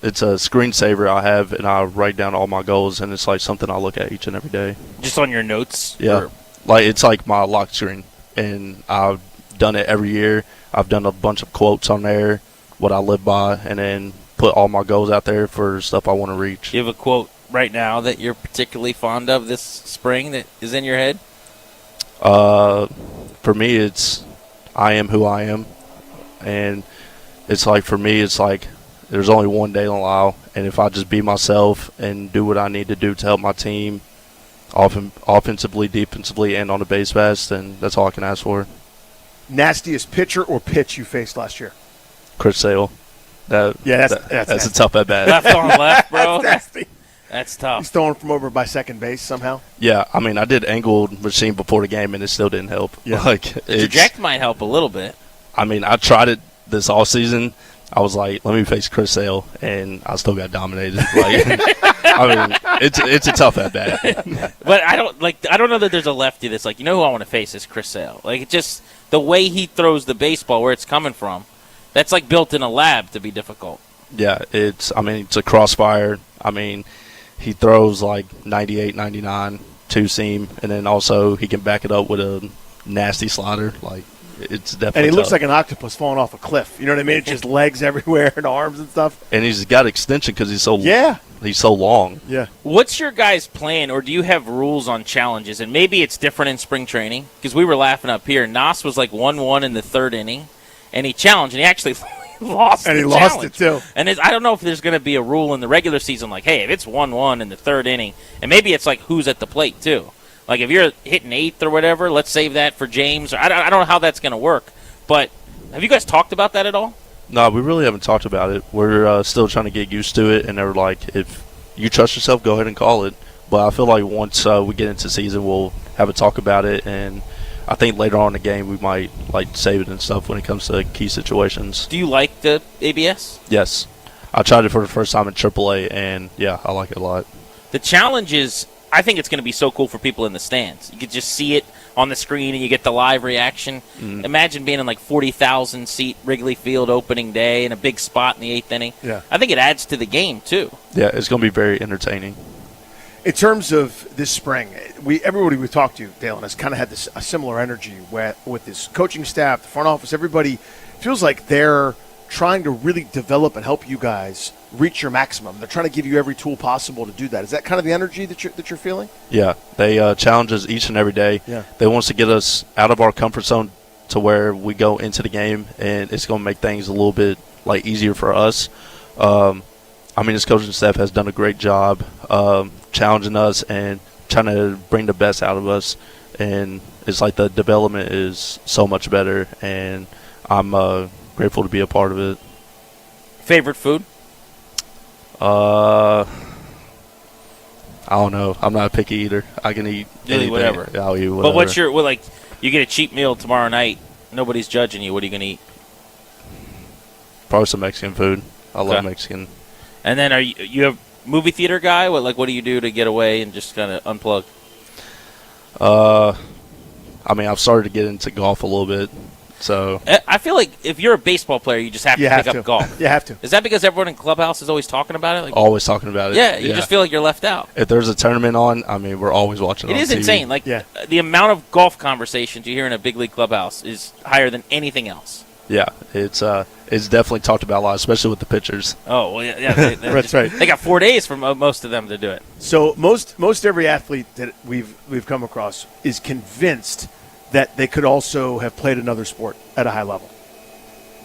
it's a screensaver I have, and I write down all my goals, and it's like something I look at each and every day. Just on your notes? Yeah. Or? Like, it's like my lock screen, and I've done it every year. I've done a bunch of quotes on there, what I live by, and then put all my goals out there for stuff I want to reach. You have a quote right now that you're particularly fond of this spring that is in your head? For me, it's I am who I am. And it's like, for me, it's like there's only one day in a while. And if I just be myself and do what I need to do to help my team, offensively, defensively, and on the base pass, then that's all I can ask for. Nastiest pitcher or pitch you faced last year? Chris Sale. That's a tough at bat. Left on left, bro. That's nasty. That's tough. He's throwing from over by second base somehow. Yeah, I mean, I did angled machine before the game, and it still didn't help. Yeah. Like, Project might help a little bit. I mean, I tried it this offseason. I was like, let me face Chris Sale, and I still got dominated. Like, I mean, it's a tough at bat. But I don't know that there's a lefty that's like, you know who I want to face is Chris Sale. Like, it just the way he throws the baseball, where it's coming from, that's like built in a lab to be difficult. Yeah, it's a crossfire. I mean, he throws like 98, 99, two-seam, and then also he can back it up with a nasty slider. Like, it's definitely And he looks tough. like an octopus falling off a cliff. You know what I mean? It's just legs everywhere and arms and stuff. And he's got extension because he's so long. Yeah. What's your guys' plan, or do you have rules on challenges? And maybe it's different in spring training, because we were laughing up here. Nas was like 1-1 in the third inning, and he challenged, and he actually lost And the he lost challenge. it, too. And I don't know if there's going to be a rule in the regular season like, hey, if it's 1-1 in the third inning, and maybe it's like who's at the plate, too. Like, if you're hitting eighth or whatever, let's save that for James. I don't know how that's going to work. But have you guys talked about that at all? No, we really haven't talked about it. We're still trying to get used to it, and they're like, if you trust yourself, go ahead and call it. But I feel like once we get into season, we'll have a talk about it, and I think later on in the game we might like save it and stuff when it comes to key situations. Do you like the ABS? Yes. I tried it for the first time in AAA, and, yeah, I like it a lot. The challenge is, I think it's going to be so cool for people in the stands. You could just see it on the screen, and you get the live reaction. Imagine being in like 40,000-seat Wrigley Field opening day in a big spot in the eighth inning. Yeah. I think it adds to the game, too. Yeah, it's going to be very entertaining. In terms of this spring, everybody we talked to, Dalen, has kind of had a similar energy with this coaching staff, the front office. Everybody feels like they're trying to really develop and help you guys reach your maximum. They're trying to give you every tool possible to do that. Is that kind of the energy that you're feeling? Yeah, they challenge us each and every day. Yeah. They want us to get us out of our comfort zone to where we go into the game, and it's going to make things a little bit like easier for us. I mean, this coaching staff has done a great job challenging us and trying to bring the best out of us, and it's like the development is so much better, and I'm grateful to be a part of it. Favorite food? I don't know. I'm not a picky eater. I can eat anything. Whatever. I'll eat whatever. But what's your you get a cheap meal tomorrow night, nobody's judging you. What are you going to eat? Probably some Mexican food. I love Okay. Mexican. And then are you a movie theater guy? What do you do to get away and just kind of unplug? I mean, I've started to get into golf a little bit. So I feel like if you're a baseball player, you just have to pick up golf. You have to. Is that because everyone in Clubhouse is always talking about it? Like, always talking about it. Yeah, you just feel like you're left out. If there's a tournament on, I mean, we're always watching it. It is on TV. insane. Like the amount of golf conversations you hear in a big league clubhouse is higher than anything else. Yeah, it's definitely talked about a lot, especially with the pitchers. Oh, well, yeah. That's right. They got 4 days for most of them to do it. So most every athlete that we've come across is convinced that they could also have played another sport at a high level.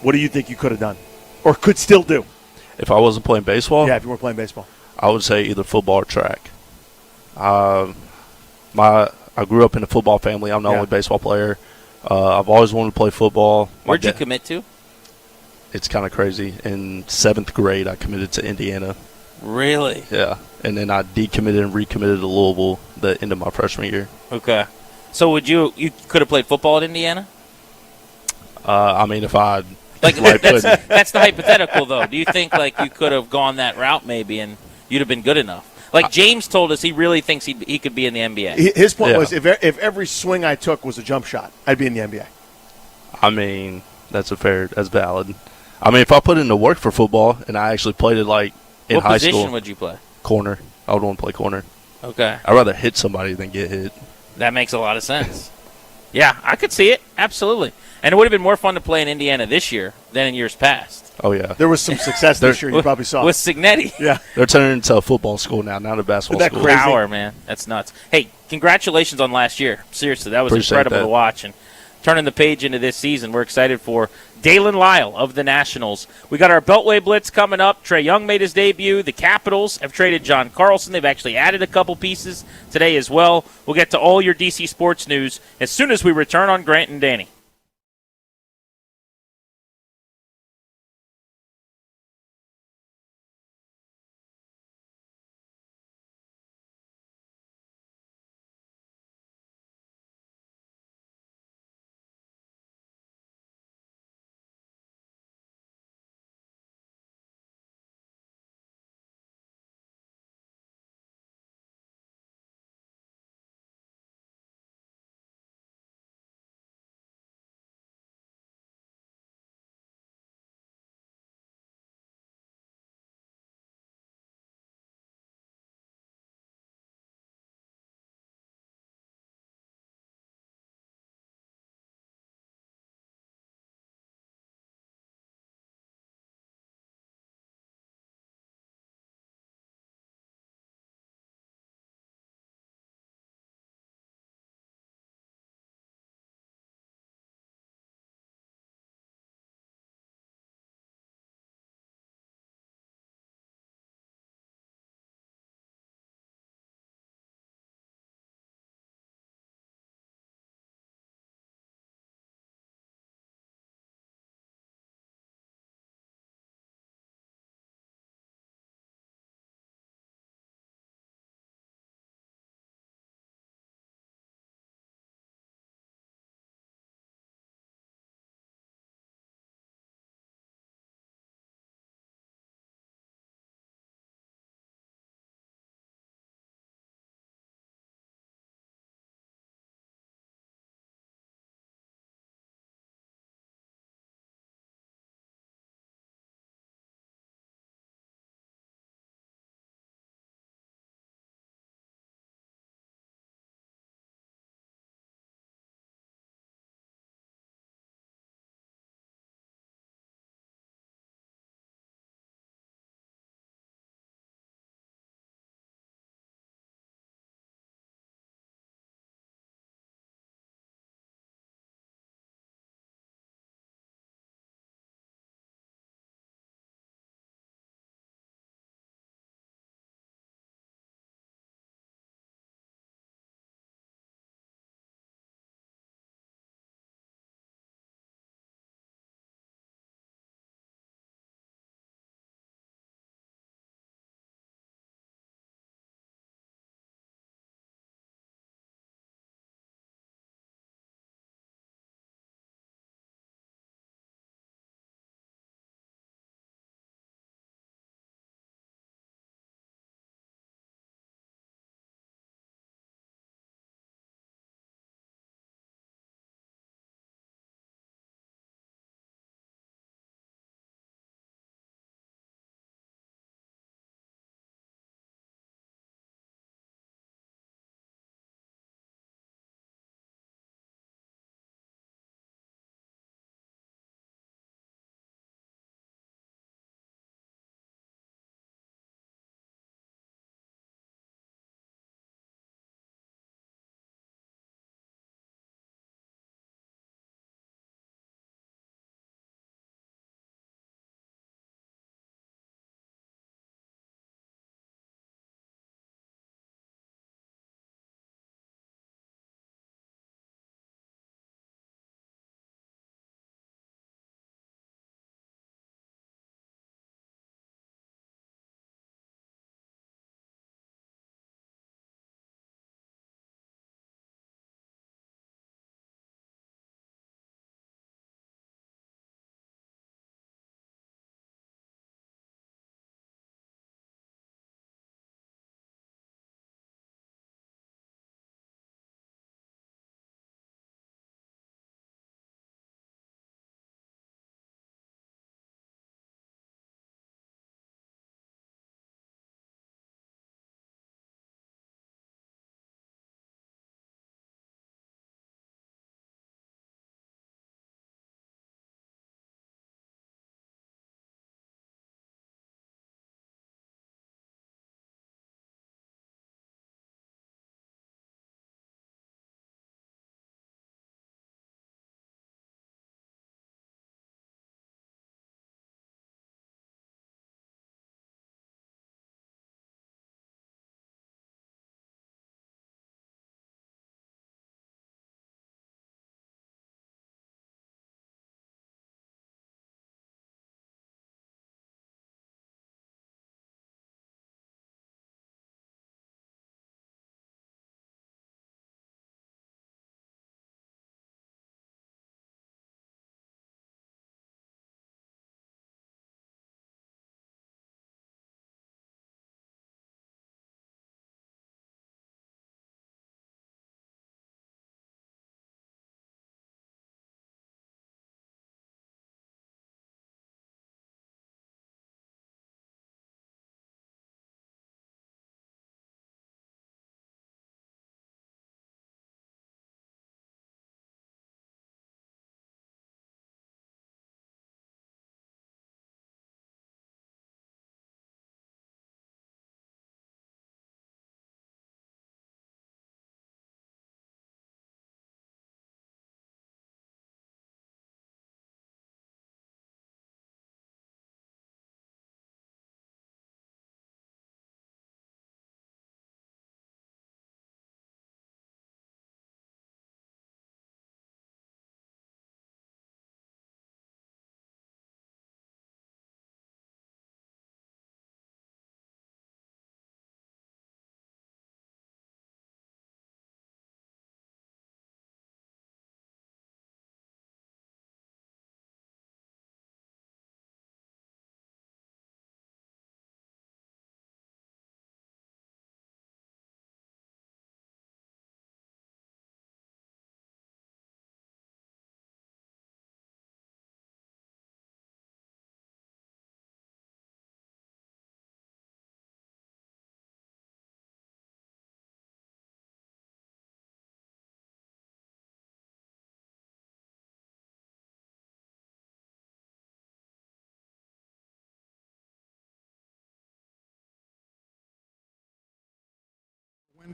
What do you think you could have done or could still do? If I wasn't playing baseball? Yeah, if you weren't playing baseball. I would say either football or track. I grew up in a football family. I'm the only baseball player. I've always wanted to play football. Where'd you commit to? It's kind of crazy. In 7th grade, I committed to Indiana. Really? Yeah. And then I decommitted and recommitted to Louisville the end of my freshman year. Okay. So you could have played football at Indiana? I mean, if I that's the hypothetical though. Do you think like you could have gone that route maybe and you'd have been good enough? Like James told us, he really thinks he could be in the NBA. His point was if every swing I took was a jump shot, I'd be in the NBA. I mean, that's valid. I mean, if I put in the work for football and I actually played it like in high school. What position would you play? Corner. I would want to play corner. Okay. I'd rather hit somebody than get hit. That makes a lot of sense. Yeah, I could see it. Absolutely. And it would have been more fun to play in Indiana this year than in years past. Oh, yeah. There was some success this year you probably saw. With Signetti. Yeah. They're turning into a football school now, not a basketball Isn't that school. crazy? Power, man. That's nuts. Hey, congratulations on last year. Seriously, that was incredible to watch. And turning the page into this season, we're excited for Dalen Lyle of the Nationals. We got our Beltway Blitz coming up. Trey Young made his debut. The Capitals have traded John Carlson. They've actually added a couple pieces today as well. We'll get to all your DC sports news as soon as we return on Grant and Danny.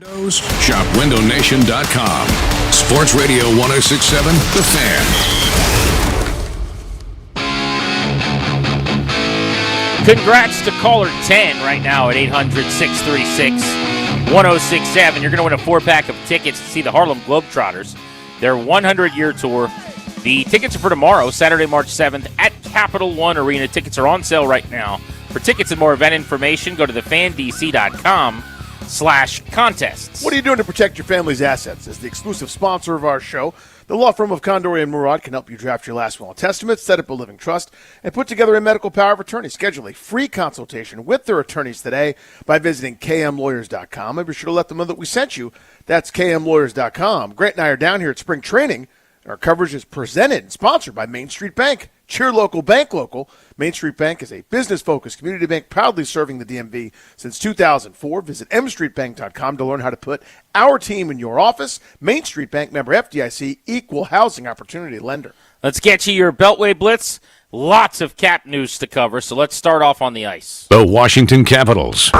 ShopWindowNation.com. Sports Radio 106.7, The Fan. Congrats to caller 10 right now at 800-636-1067. You're going to win a 4-pack of tickets to see the Harlem Globetrotters, their 100-year tour. The tickets are for tomorrow, Saturday, March 7th, at Capital One Arena. Tickets are on sale right now. For tickets and more event information, go to thefandc.com/contests. What are you doing to protect your family's assets? As the exclusive sponsor of our show, the law firm of Condori and Murad can help you draft your last will and testament, set up a living trust, and put together a medical power of attorney. Schedule a free consultation with their attorneys today by visiting kmlawyers.com. And be sure to let them know that we sent you. That's kmlawyers.com. Grant and I are down here at spring training. Our coverage is presented and sponsored by Main Street Bank. Cheer local, bank local. Main Street Bank is a business-focused community bank proudly serving the DMV since 2004. Visit mstreetbank.com to learn how to put our team in your office. Main Street Bank, member FDIC, equal housing opportunity lender. Let's get you your Beltway Blitz. Lots of Cap news to cover, so let's start off on the ice. The Washington Capitals.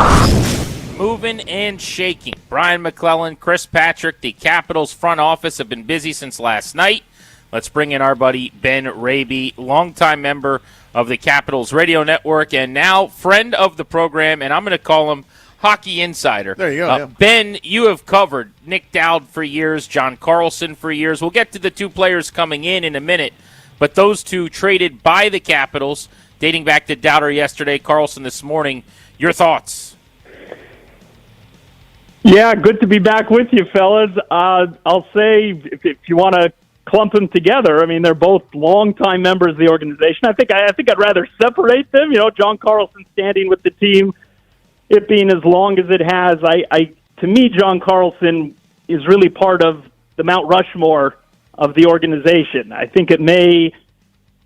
Moving and shaking. Brian McClellan, Chris Patrick, the Capitals front office have been busy since last night. Let's bring in our buddy Ben Raby, longtime member of the Capitals radio network and now friend of the program, and I'm going to call him Hockey Insider. There you go. Yeah. Ben, you have covered Nick Dowd for years, John Carlson for years. We'll get to the two players coming in a minute, but those two traded by the Capitals, dating back to Dowder yesterday, Carlson this morning. Your thoughts? Yeah, good to be back with you, fellas. I'll say, if you want to clump them together, I mean, they're both longtime members of the organization. I think I'd rather separate them. You know, John Carlson standing with the team, it being as long as it has. To me, John Carlson is really part of the Mount Rushmore of the organization. I think it may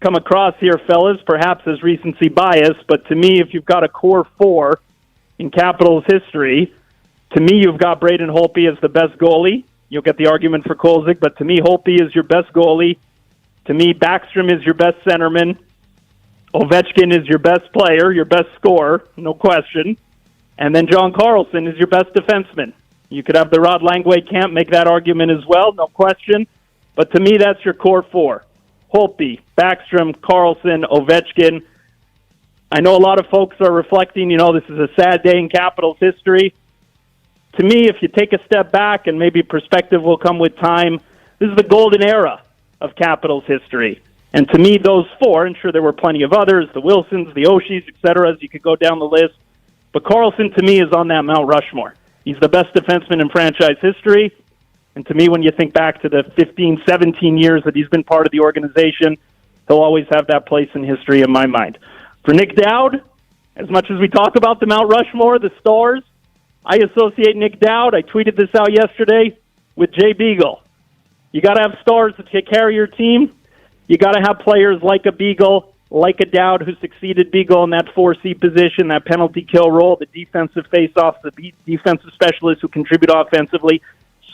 come across here, fellas, perhaps as recency bias, but to me, if you've got a core four in Capitals history, to me, you've got Braden Holtby as the best goalie. You'll get the argument for Kolzig, but to me, Holtby is your best goalie. To me, Backstrom is your best centerman. Ovechkin is your best player, your best scorer, no question. And then John Carlson is your best defenseman. You could have the Rod Langway camp make that argument as well, no question. But to me, that's your core four. Holtby, Backstrom, Carlson, Ovechkin. I know a lot of folks are reflecting, this is a sad day in Capitals history. To me, if you take a step back, and maybe perspective will come with time, this is the golden era of Capitals history. And to me, those four, and sure there were plenty of others, the Wilsons, the Oshies, et cetera, as you could go down the list, but Carlson, to me, is on that Mount Rushmore. He's the best defenseman in franchise history, and to me, when you think back to the 15, 17 years that he's been part of the organization, he'll always have that place in history in my mind. For Nick Dowd, as much as we talk about the Mount Rushmore, the stars, I associate Nick Dowd, I tweeted this out yesterday, with Jay Beagle. You got to have stars that can carry your team. You got to have players like a Beagle, like a Dowd, who succeeded Beagle in that 4C position, that penalty kill role, the defensive face-offs, the defensive specialists who contribute offensively.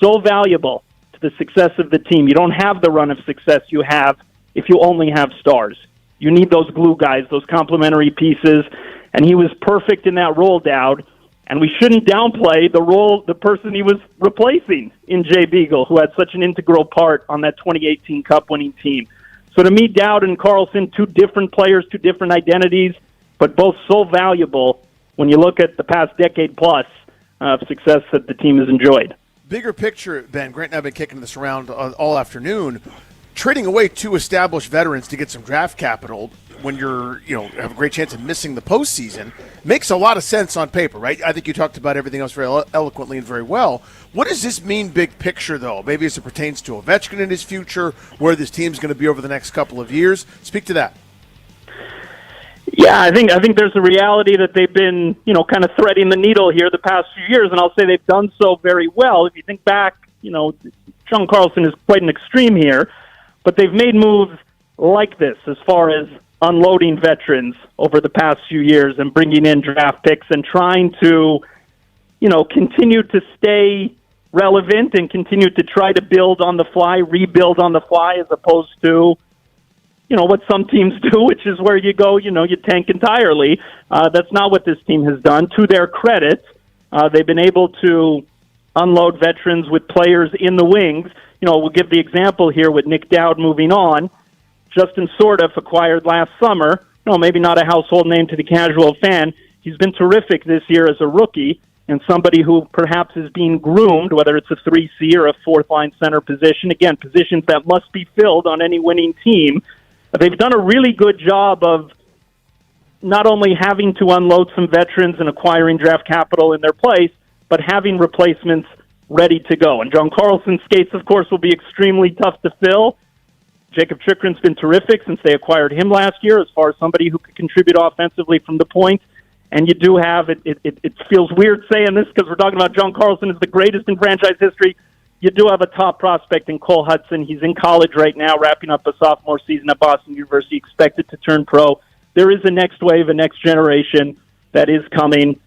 So valuable to the success of the team. You don't have the run of success you have if you only have stars. You need those glue guys, those complementary pieces, and he was perfect in that role, Dowd. And we shouldn't downplay the person he was replacing in Jay Beagle, who had such an integral part on that 2018 Cup-winning team. So to me, Dowd and Carlson, two different players, two different identities, but both so valuable when you look at the past decade plus of success that the team has enjoyed. Bigger picture, Ben, Grant and I have been kicking this around all afternoon. Trading away two established veterans to get some draft capital when you're, have a great chance of missing the postseason makes a lot of sense on paper, right? I think you talked about everything else very eloquently and very well. What does this mean big picture, though? Maybe as it pertains to Ovechkin in his future, where this team's going to be over the next couple of years. Speak to that. Yeah, I think there's a reality that they've been, kind of threading the needle here the past few years, and I'll say they've done so very well. If you think back, John Carlson is quite an extreme here, but they've made moves like this as far as unloading veterans over the past few years and bringing in draft picks and trying to, continue to stay relevant and continue to try to build on the fly, rebuild on the fly, as opposed to, what some teams do, which is where you go, you tank entirely. That's not what this team has done. To their credit, they've been able to unload veterans with players in the wings. We'll give the example here with Nick Dowd moving on. Justin Sordiff acquired last summer. Maybe not a household name to the casual fan. He's been terrific this year as a rookie and somebody who perhaps is being groomed, whether it's a 3C or a fourth-line center position. Again, positions that must be filled on any winning team. They've done a really good job of not only having to unload some veterans and acquiring draft capital in their place, but having replacements ready to go. And John Carlson's skates, of course, will be extremely tough to fill. Jacob Chychrun's been terrific since they acquired him last year as far as somebody who could contribute offensively from the point. And you do have, it feels weird saying this because we're talking about John Carlson as the greatest in franchise history. You do have a top prospect in Cole Hudson. He's in college right now, wrapping up a sophomore season at Boston University, expected to turn pro. There is a next wave, a next generation that is coming.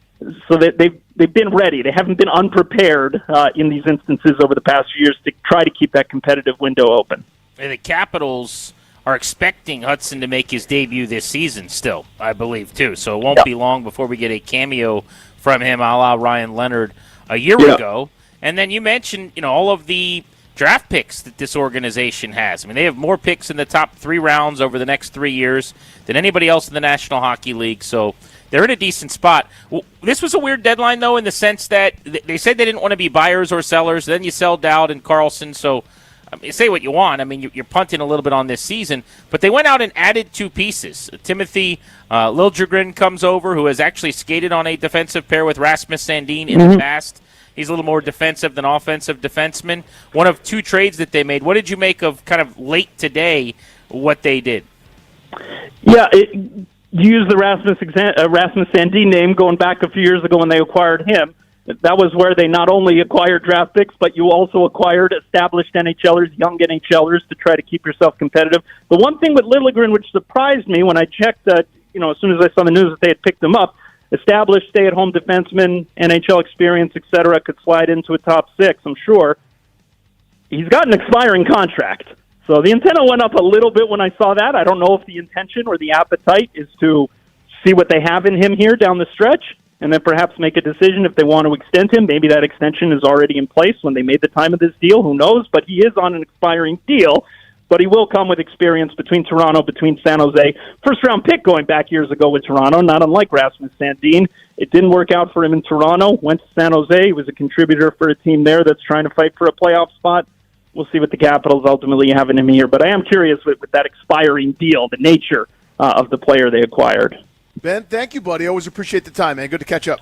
So that they've been ready. They haven't been unprepared in these instances over the past few years to try to keep that competitive window open. And the Capitals are expecting Hudson to make his debut this season still, I believe, too. So it won't be long before we get a cameo from him, a la Ryan Leonard a year ago. And then you mentioned, all of the draft picks that this organization has. I mean, they have more picks in the top 3 rounds over the next 3 years than anybody else in the National Hockey League. So they're in a decent spot. Well, this was a weird deadline, though, in the sense that they said they didn't want to be buyers or sellers. Then you sell Dowd and Carlson. So say what you want. I mean, you're punting a little bit on this season. But they went out and added 2 pieces. Timothy Liljegren comes over, who has actually skated on a defensive pair with Rasmus Sandin in the past. He's a little more defensive than offensive defenseman. One of 2 trades that they made. What did you make of kind of late today what they did? Yeah, you used the Rasmus Sandin name going back a few years ago when they acquired him. That was where they not only acquired draft picks, but you also acquired established NHLers, young NHLers, to try to keep yourself competitive. The one thing with Liljegren which surprised me when I checked, as soon as I saw the news that they had picked him up, established stay-at-home defenseman, NHL experience, etc., could slide into a top 6, I'm sure. He's got an expiring contract. So the antenna went up a little bit when I saw that. I don't know if the intention or the appetite is to see what they have in him here down the stretch and then perhaps make a decision if they want to extend him. Maybe that extension is already in place when they made the time of this deal. Who knows? But he is on an expiring deal. But he will come with experience between Toronto, between San Jose. First-round pick going back years ago with Toronto, not unlike Rasmus Sandin. It didn't work out for him in Toronto. Went to San Jose. He was a contributor for a team there that's trying to fight for a playoff spot. We'll see what the Capitals ultimately have in him here. But I am curious with that expiring deal, the nature of the player they acquired. Ben, thank you, buddy. Always appreciate the time, man. Good to catch up.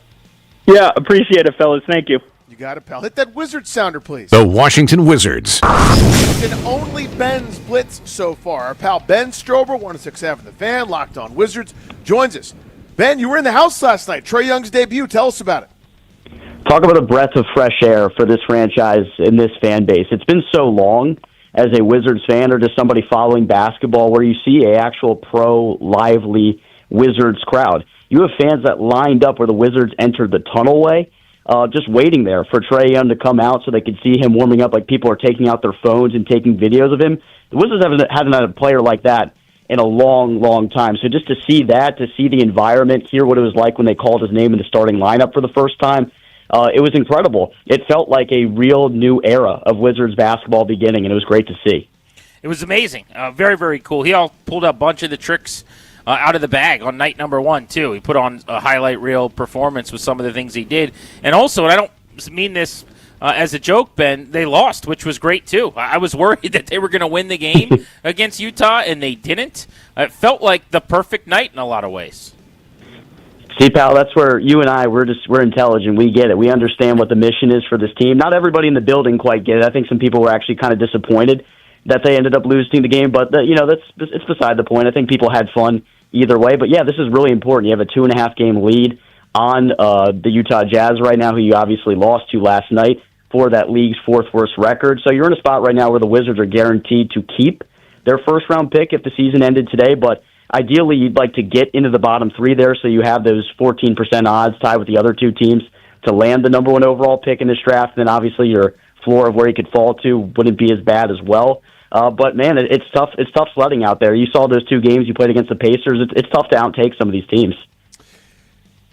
Yeah, appreciate it, fellas. Thank you. You got it, pal. Hit that Wizard sounder, please. The Washington Wizards. And only Ben's blitz so far. Our pal Ben Strober, 106.7 The Fan, Locked On Wizards, joins us. Ben, you were in the house last night. Trey Young's debut. Tell us about it. Talk about a breath of fresh air for this franchise and this fan base. It's been so long as a Wizards fan or just somebody following basketball where you see an actual pro, lively Wizards crowd. You have fans that lined up where the Wizards entered the tunnelway, just waiting there for Trey Young to come out so they could see him warming up, like people are taking out their phones and taking videos of him. The Wizards haven't had a player like that in a long, long time. So just to see that, to see the environment, hear what it was like when they called his name in the starting lineup for the first time, it was incredible. It felt like a real new era of Wizards basketball beginning, and it was great to see. It was amazing. Very, very cool. He all pulled a bunch of the tricks out of the bag on night number 1, too. He put on a highlight reel performance with some of the things he did. And also, and I don't mean this as a joke, Ben, they lost, which was great, too. I was worried that they were going to win the game against Utah, and they didn't. It felt like the perfect night in a lot of ways. See, pal, that's where you and I, we're intelligent. We get it. We understand what the mission is for this team. Not everybody in the building quite get it. I think some people were actually kind of disappointed that they ended up losing the game, but it's beside the point. I think people had fun either way. But yeah, this is really important. You have a 2.5 game lead on the Utah Jazz right now, who you obviously lost to last night for that league's 4th worst record. So you're in a spot right now where the Wizards are guaranteed to keep their first round pick if the season ended today, but ideally you'd like to get into the bottom 3 there so you have those 14% odds tied with the other 2 teams to land the number 1 overall pick in this draft. And then obviously your floor of where you could fall to wouldn't be as bad as well. But man, it's tough. It's tough sledding out there. You saw those 2 games you played against the Pacers. It's tough to outtake some of these teams.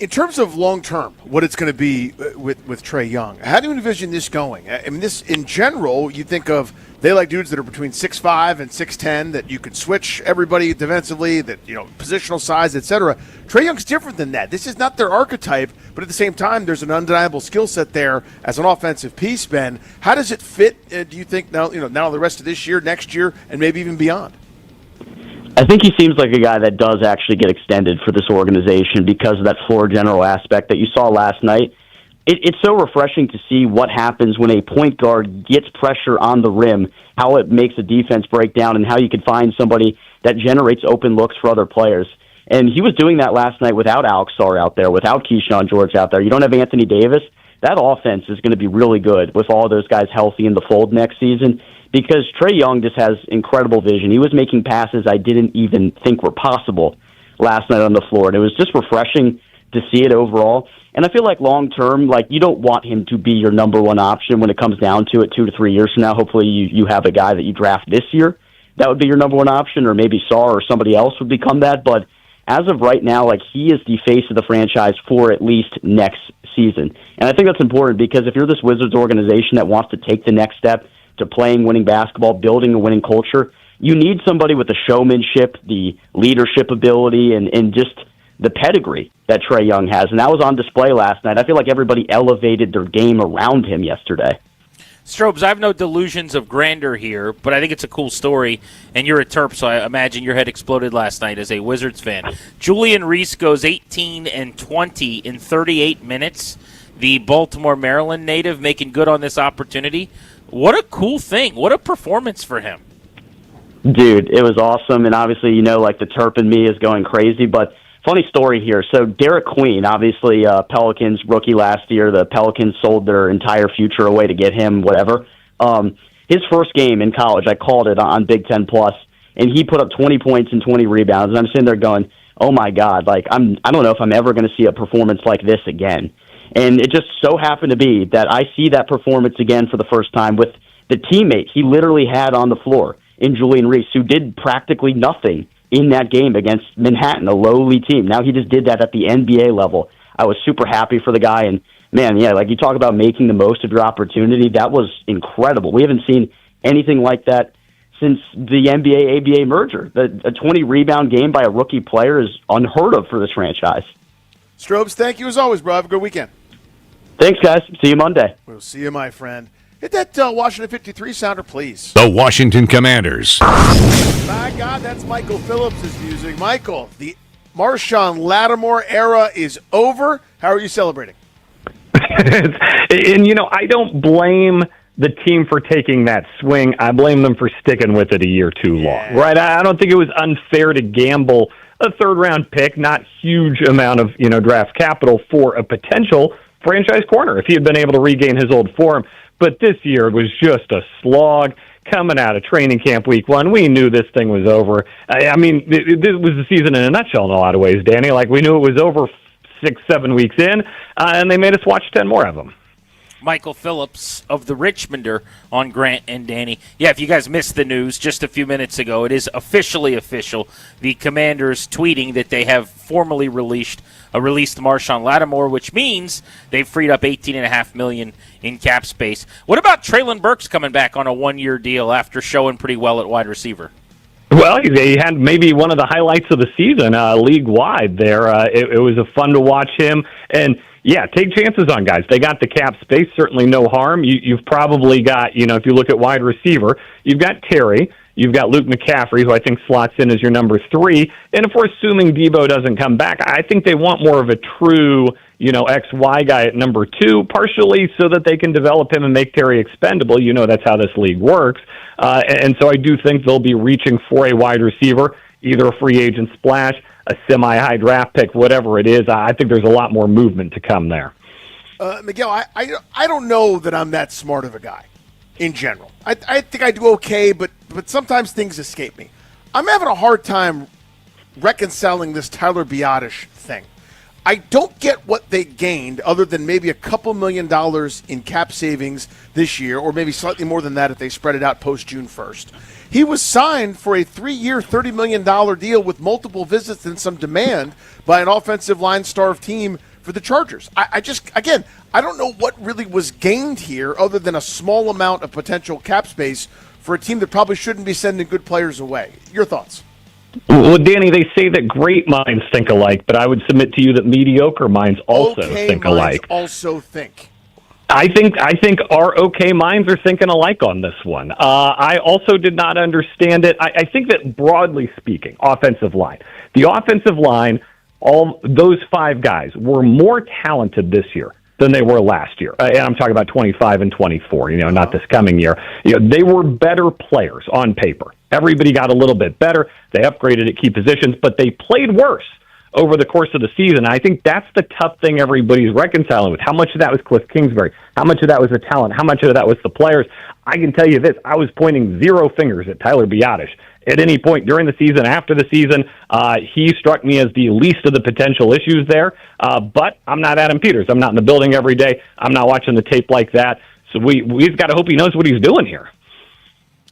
In terms of long term, what it's going to be with Trey Young, how do you envision this going? I mean, this in general, you think of they like dudes that are between 6'5" and 6'10", that you could switch everybody defensively, that positional size, etc. Trey Young's different than that. This is not their archetype, but at the same time, there's an undeniable skill set there as an offensive piece. Ben, how does it fit? Do you think now the rest of this year, next year, and maybe even beyond? I think he seems like a guy that does actually get extended for this organization because of that floor general aspect that you saw last night. It's so refreshing to see what happens when a point guard gets pressure on the rim, how it makes a defense break down, and how you can find somebody that generates open looks for other players. And he was doing that last night without Alex Sarr out there, without Keyshawn George out there. You don't have Anthony Davis. That offense is going to be really good with all those guys healthy in the fold next season, because Trey Young just has incredible vision. He was making passes I didn't even think were possible last night on the floor, and it was just refreshing to see it overall. And I feel like long-term, you don't want him to be your number one option when it comes down to it 2 to 3 years from now. Hopefully you have a guy that you draft this year that would be your number one option, or maybe Sarr or somebody else would become that. But as of right now, he is the face of the franchise for at least next season. And I think that's important because if you're this Wizards organization that wants to take the next step to playing winning basketball, building a winning culture, you need somebody with the showmanship, the leadership ability, and just the pedigree that Trey Young has. And that was on display last night. I feel like everybody elevated their game around him yesterday. Strobes, I have no delusions of grandeur here, but I think it's a cool story, and you're a Terp, so I imagine your head exploded last night as a Wizards fan. Julian Reese goes 18 and 20 in 38 minutes. The Baltimore, Maryland native making good on this opportunity. What a cool thing. What a performance for him. Dude, it was awesome, and obviously, the Terp in me is going crazy, but funny story here. So Derek Queen, obviously Pelicans rookie last year. The Pelicans sold their entire future away to get him, whatever. His first game in college, I called it on Big Ten Plus, and he put up 20 points and 20 rebounds. And I'm sitting there going, oh, my God, I don't know if I'm ever going to see a performance like this again. And it just so happened to be that I see that performance again for the first time with the teammate he literally had on the floor in Julian Reese, who did practically nothing in that game against Manhattan, a lowly team. Now he just did that at the NBA level. I was super happy for the guy. And, man, you talk about making the most of your opportunity. That was incredible. We haven't seen anything like that since the NBA-ABA merger. A 20-rebound game by a rookie player is unheard of for this franchise. Strobes, thank you as always, bro. Have a good weekend. Thanks, guys. See you Monday. We'll see you, my friend. Hit that Washington 53 sounder, please. The Washington Commanders. My God, that's Michael Phillips' music. Michael, the Marshawn Lattimore era is over. How are you celebrating? And, I don't blame the team for taking that swing. I blame them for sticking with it a year too long, right? I don't think it was unfair to gamble a third-round pick, not huge amount of, draft capital for a potential franchise corner if he had been able to regain his old form. But this year it was just a slog coming out of training camp week one. We knew this thing was over. This was the season in a nutshell in a lot of ways, Danny. We knew it was over 6-7 weeks in, and they made us watch 10 more of them. Michael Phillips of the Richmonder on Grant and Danny. Yeah, if you guys missed the news just a few minutes ago, it is officially official. The Commanders tweeting that they have formally released Marshawn Lattimore, which means they've freed up $18.5 million in cap space. What about Treylon Burks coming back on a one-year deal after showing pretty well at wide receiver? Well, he had maybe one of the highlights of the season league-wide there. It was fun to watch him. And, yeah, take chances on guys. They got the cap space, certainly no harm. You've probably got, if you look at wide receiver, you've got Terry, you've got Luke McCaffrey, who I think slots in as your number 3. And if we're assuming Debo doesn't come back, I think they want more of a true, XY guy at number 2, partially so that they can develop him and make Terry expendable. That's how this league works. And so I do think they'll be reaching for a wide receiver, either a free agent splash, a semi-high draft pick, whatever it is. I think there's a lot more movement to come there. Miguel, I don't know that I'm that smart of a guy in general. I think I do okay, but sometimes things escape me. I'm having a hard time reconciling this Tyler Biadasz thing. I don't get what they gained other than maybe a couple $1 million in cap savings this year, or maybe slightly more than that if they spread it out post-June 1st. He was signed for a 3-year, $30 million deal with multiple visits and some demand by an offensive line starved team for the Chargers. I just, again, I don't know what really was gained here other than a small amount of potential cap space for a team that probably shouldn't be sending good players away. Your thoughts? Well, Danny, they say that great minds think alike, but I would submit to you that mediocre minds also think alike. Also think. I think our okay minds are thinking alike on this one. I also did not understand it. I think that broadly speaking, offensive line, the offensive line, all those 5 guys were more talented this year than they were last year. And I'm talking about 25 and 24, not this coming year. They were better players on paper. Everybody got a little bit better. They upgraded at key positions, but they played worse over the course of the season. I think that's the tough thing everybody's reconciling with. How much of that was Cliff Kingsbury? How much of that was the talent? How much of that was the players? I can tell you this. I was pointing 0 fingers at Tyler Biadasz. At any point during the season, after the season, he struck me as the least of the potential issues there. But I'm not Adam Peters. I'm not in the building every day. I'm not watching the tape like that. So we've got to hope he knows what he's doing here.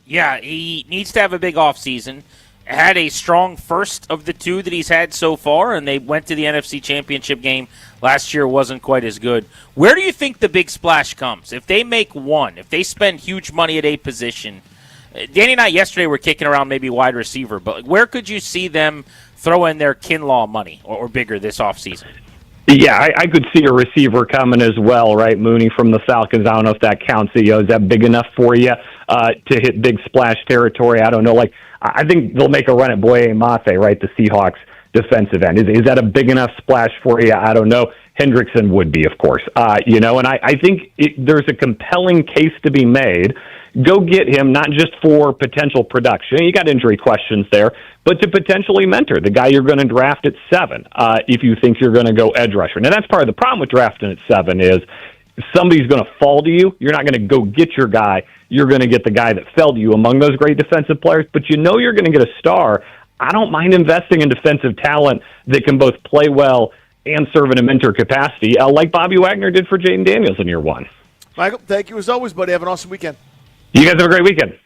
Yeah, he needs to have a big offseason. Had a strong first of the 2 that he's had so far, and they went to the NFC Championship game last year. Wasn't quite as good. Where do you think the big splash comes? If they make one, if they spend huge money at a position, Danny and I yesterday were kicking around maybe wide receiver, but where could you see them throw in their Kinlaw money or bigger this offseason? Yeah, I could see a receiver coming as well, right? Mooney from the Falcons. I don't know if that counts. Is that big enough for you to hit big splash territory? I don't know. I think they'll make a run at Boye Mafe, right? The Seahawks defensive end. Is that a big enough splash for you? I don't know. Hendrickson would be, of course. And I think there's a compelling case to be made. Go get him, not just for potential production. You got injury questions there, but to potentially mentor the guy you're going to draft at 7 if you think you're going to go edge rusher. Now, that's part of the problem with drafting at 7 is somebody's going to fall to you. You're not going to go get your guy. You're going to get the guy that fell to you among those great defensive players, but you're going to get a star. I don't mind investing in defensive talent that can both play well and serve in a mentor capacity, like Bobby Wagner did for Jaden Daniels in year 1. Michael, thank you as always, buddy. Have an awesome weekend. You guys have a great weekend.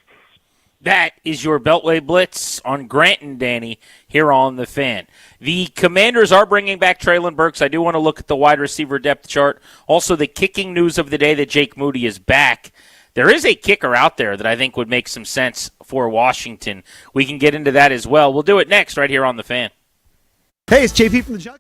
That is your Beltway Blitz on Grant and Danny here on The Fan. The Commanders are bringing back Treylon Burks. I do want to look at the wide receiver depth chart. Also, the kicking news of the day that Jake Moody is back. There is a kicker out there that I think would make some sense for Washington. We can get into that as well. We'll do it next right here on The Fan. Hey, it's JP from the Junkie.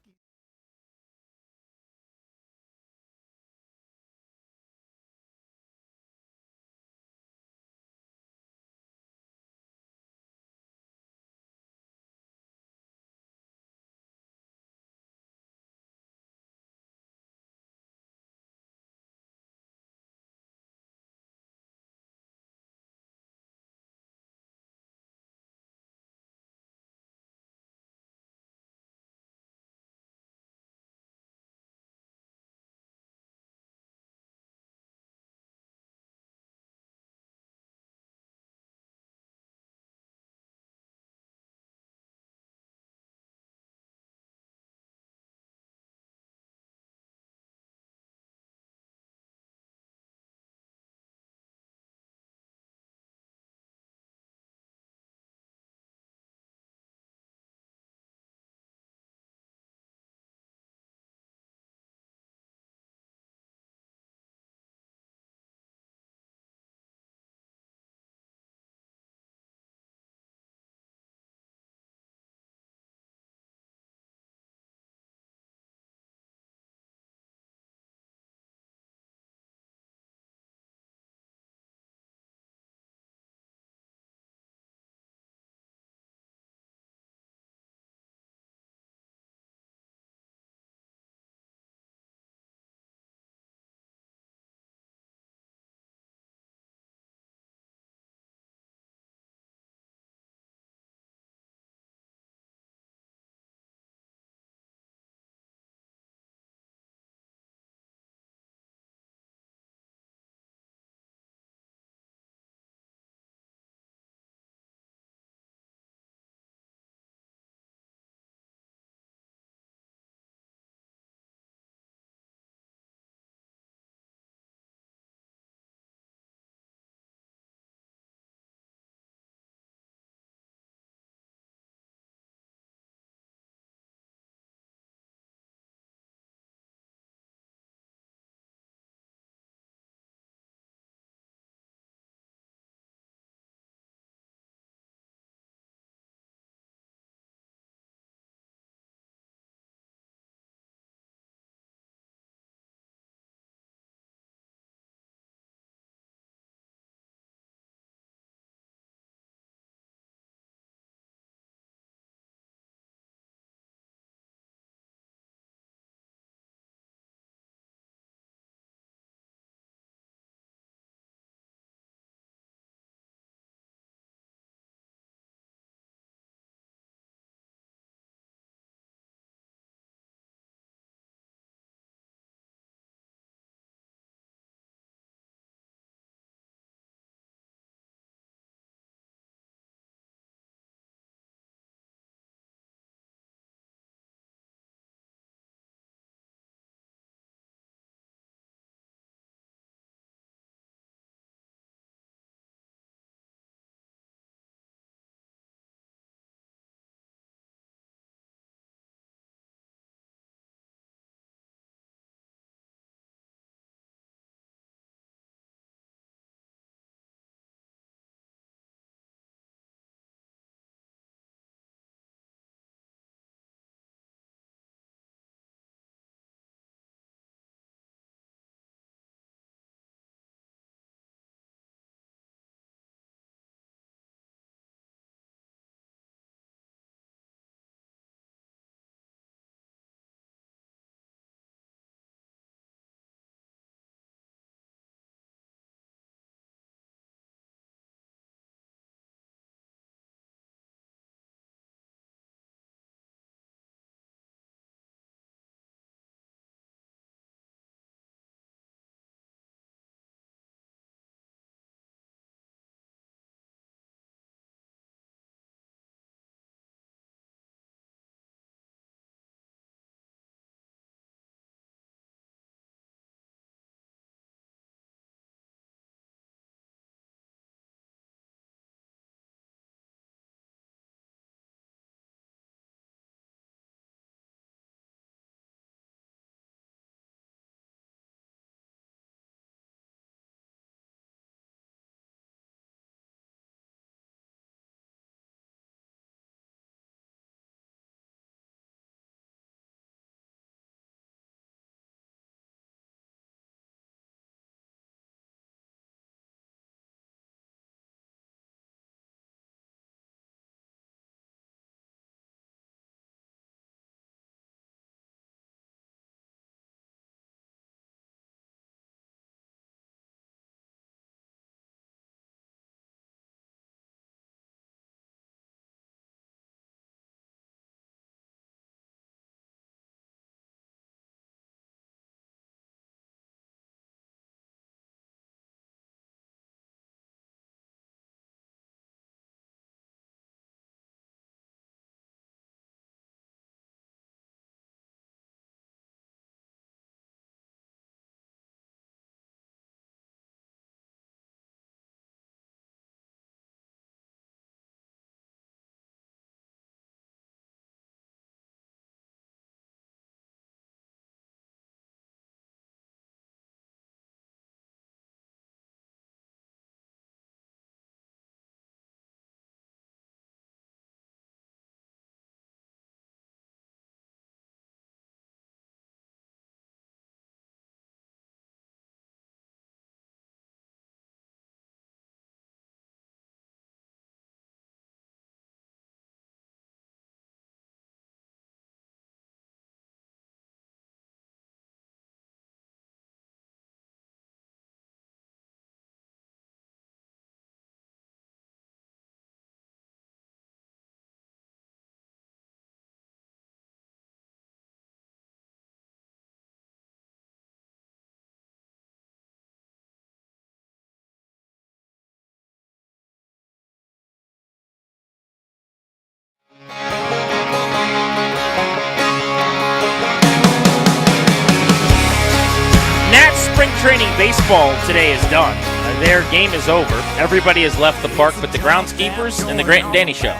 training baseball today is done. Their game is over. Everybody has left the park but the groundskeepers and the Grant and Danny Show.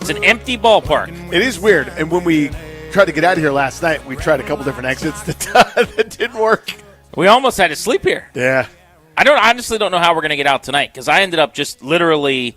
It's an empty ballpark. It is weird. And when we tried to get out of here last night, we tried a couple different exits that didn't work. We almost had to sleep here. Yeah. I honestly don't know how we're going to get out tonight because I ended up just literally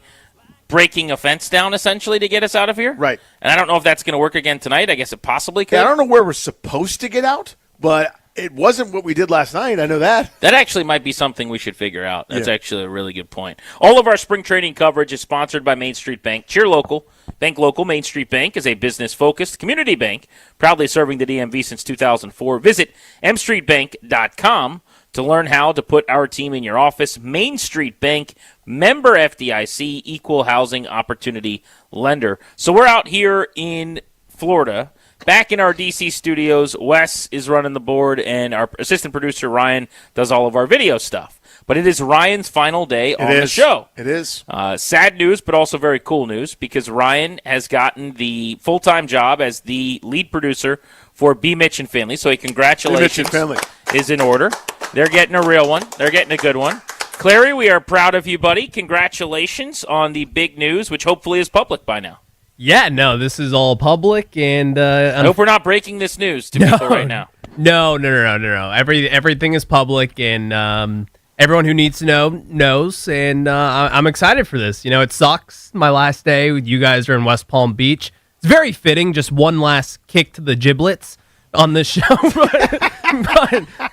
breaking a fence down essentially to get us out of here. Right. And I don't know if that's going to work again tonight. I guess it possibly could. Yeah, I don't know where we're supposed to get out, but it wasn't what we did last night. I know that. That actually might be something we should figure out. That's actually a really good point. All of our spring training coverage is sponsored by Main Street Bank. Cheer local. Bank local. Main Street Bank is a business-focused community bank, proudly serving the DMV since 2004. Visit mstreetbank.com to learn how to put our team in your office. Main Street Bank, member FDIC, equal housing opportunity lender. So we're out here in Florida. Back in our D.C. studios, Wes is running the board, and our assistant producer, Ryan, does all of our video stuff. But it is Ryan's final day on the show. It is. Sad news, but also very cool news, because Ryan has gotten the full-time job as the lead producer for B Mitch and Family. So congratulations. B Mitch and Family is in order. They're getting a real one. They're getting a good one. Clary, we are proud of you, buddy. Congratulations on the big news, which hopefully is public by now. Yeah, no, this is all public, and I hope we're not breaking this news to people right now. No. Everything is public, and everyone who needs to know knows, and I'm excited for this. You know, it sucks. My last day with you guys are in West Palm Beach. It's very fitting. Just one last kick to the giblets on this show,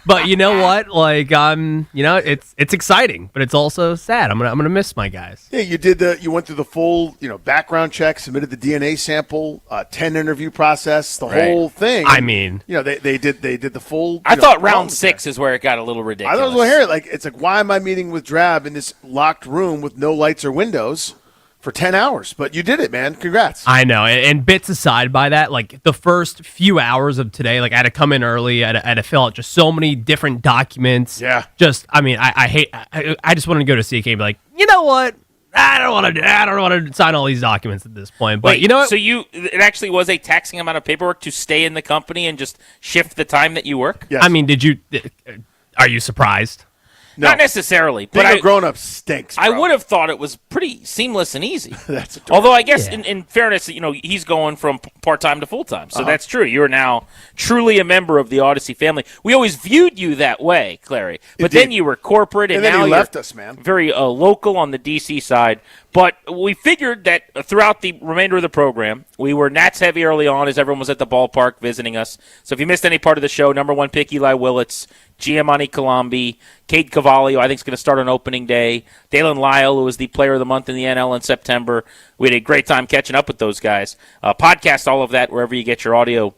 but you know what? Like it's exciting, but it's also sad. I'm gonna miss my guys. Yeah, you went through the full background check, submitted the DNA sample, 10 interview process, the whole thing. I mean, they did the full. I thought round 6 is where it got a little ridiculous. I thought it was here. It's like, why am I meeting with Drab in this locked room with no lights or windows for 10 hours? But you did it, man. Congrats. I know. And bits aside by that, like the first few hours of today, like I had to come in early. I had to fill out just so many different documents. Yeah. I just wanted to go to CK and be like, you know what? I don't want to sign all these documents at this point. But wait, you know what? So it actually was a taxing amount of paperwork to stay in the company and just shift the time that you work? Yes. I mean, are you surprised? No. Not necessarily. But being a grown-up stinks, bro. I would have thought it was pretty seamless and easy. That's adorable. Although I guess in fairness, he's going from part-time to full-time. So that's true. You're now truly a member of the Odyssey family. We always viewed you that way, Clary. But then you were corporate, and then now he you're left us, man. Very local on the D.C. side. But we figured that throughout the remainder of the program, we were Nats heavy early on as everyone was at the ballpark visiting us. So if you missed any part of the show, number 1 pick Eli Willits, Giamatti Colombi, Cade Cavalli, who I think is going to start on opening day, Dalen Lyle, who was the player of the month in the NL in September. We had a great time catching up with those guys. Podcast all of that wherever you get your audio.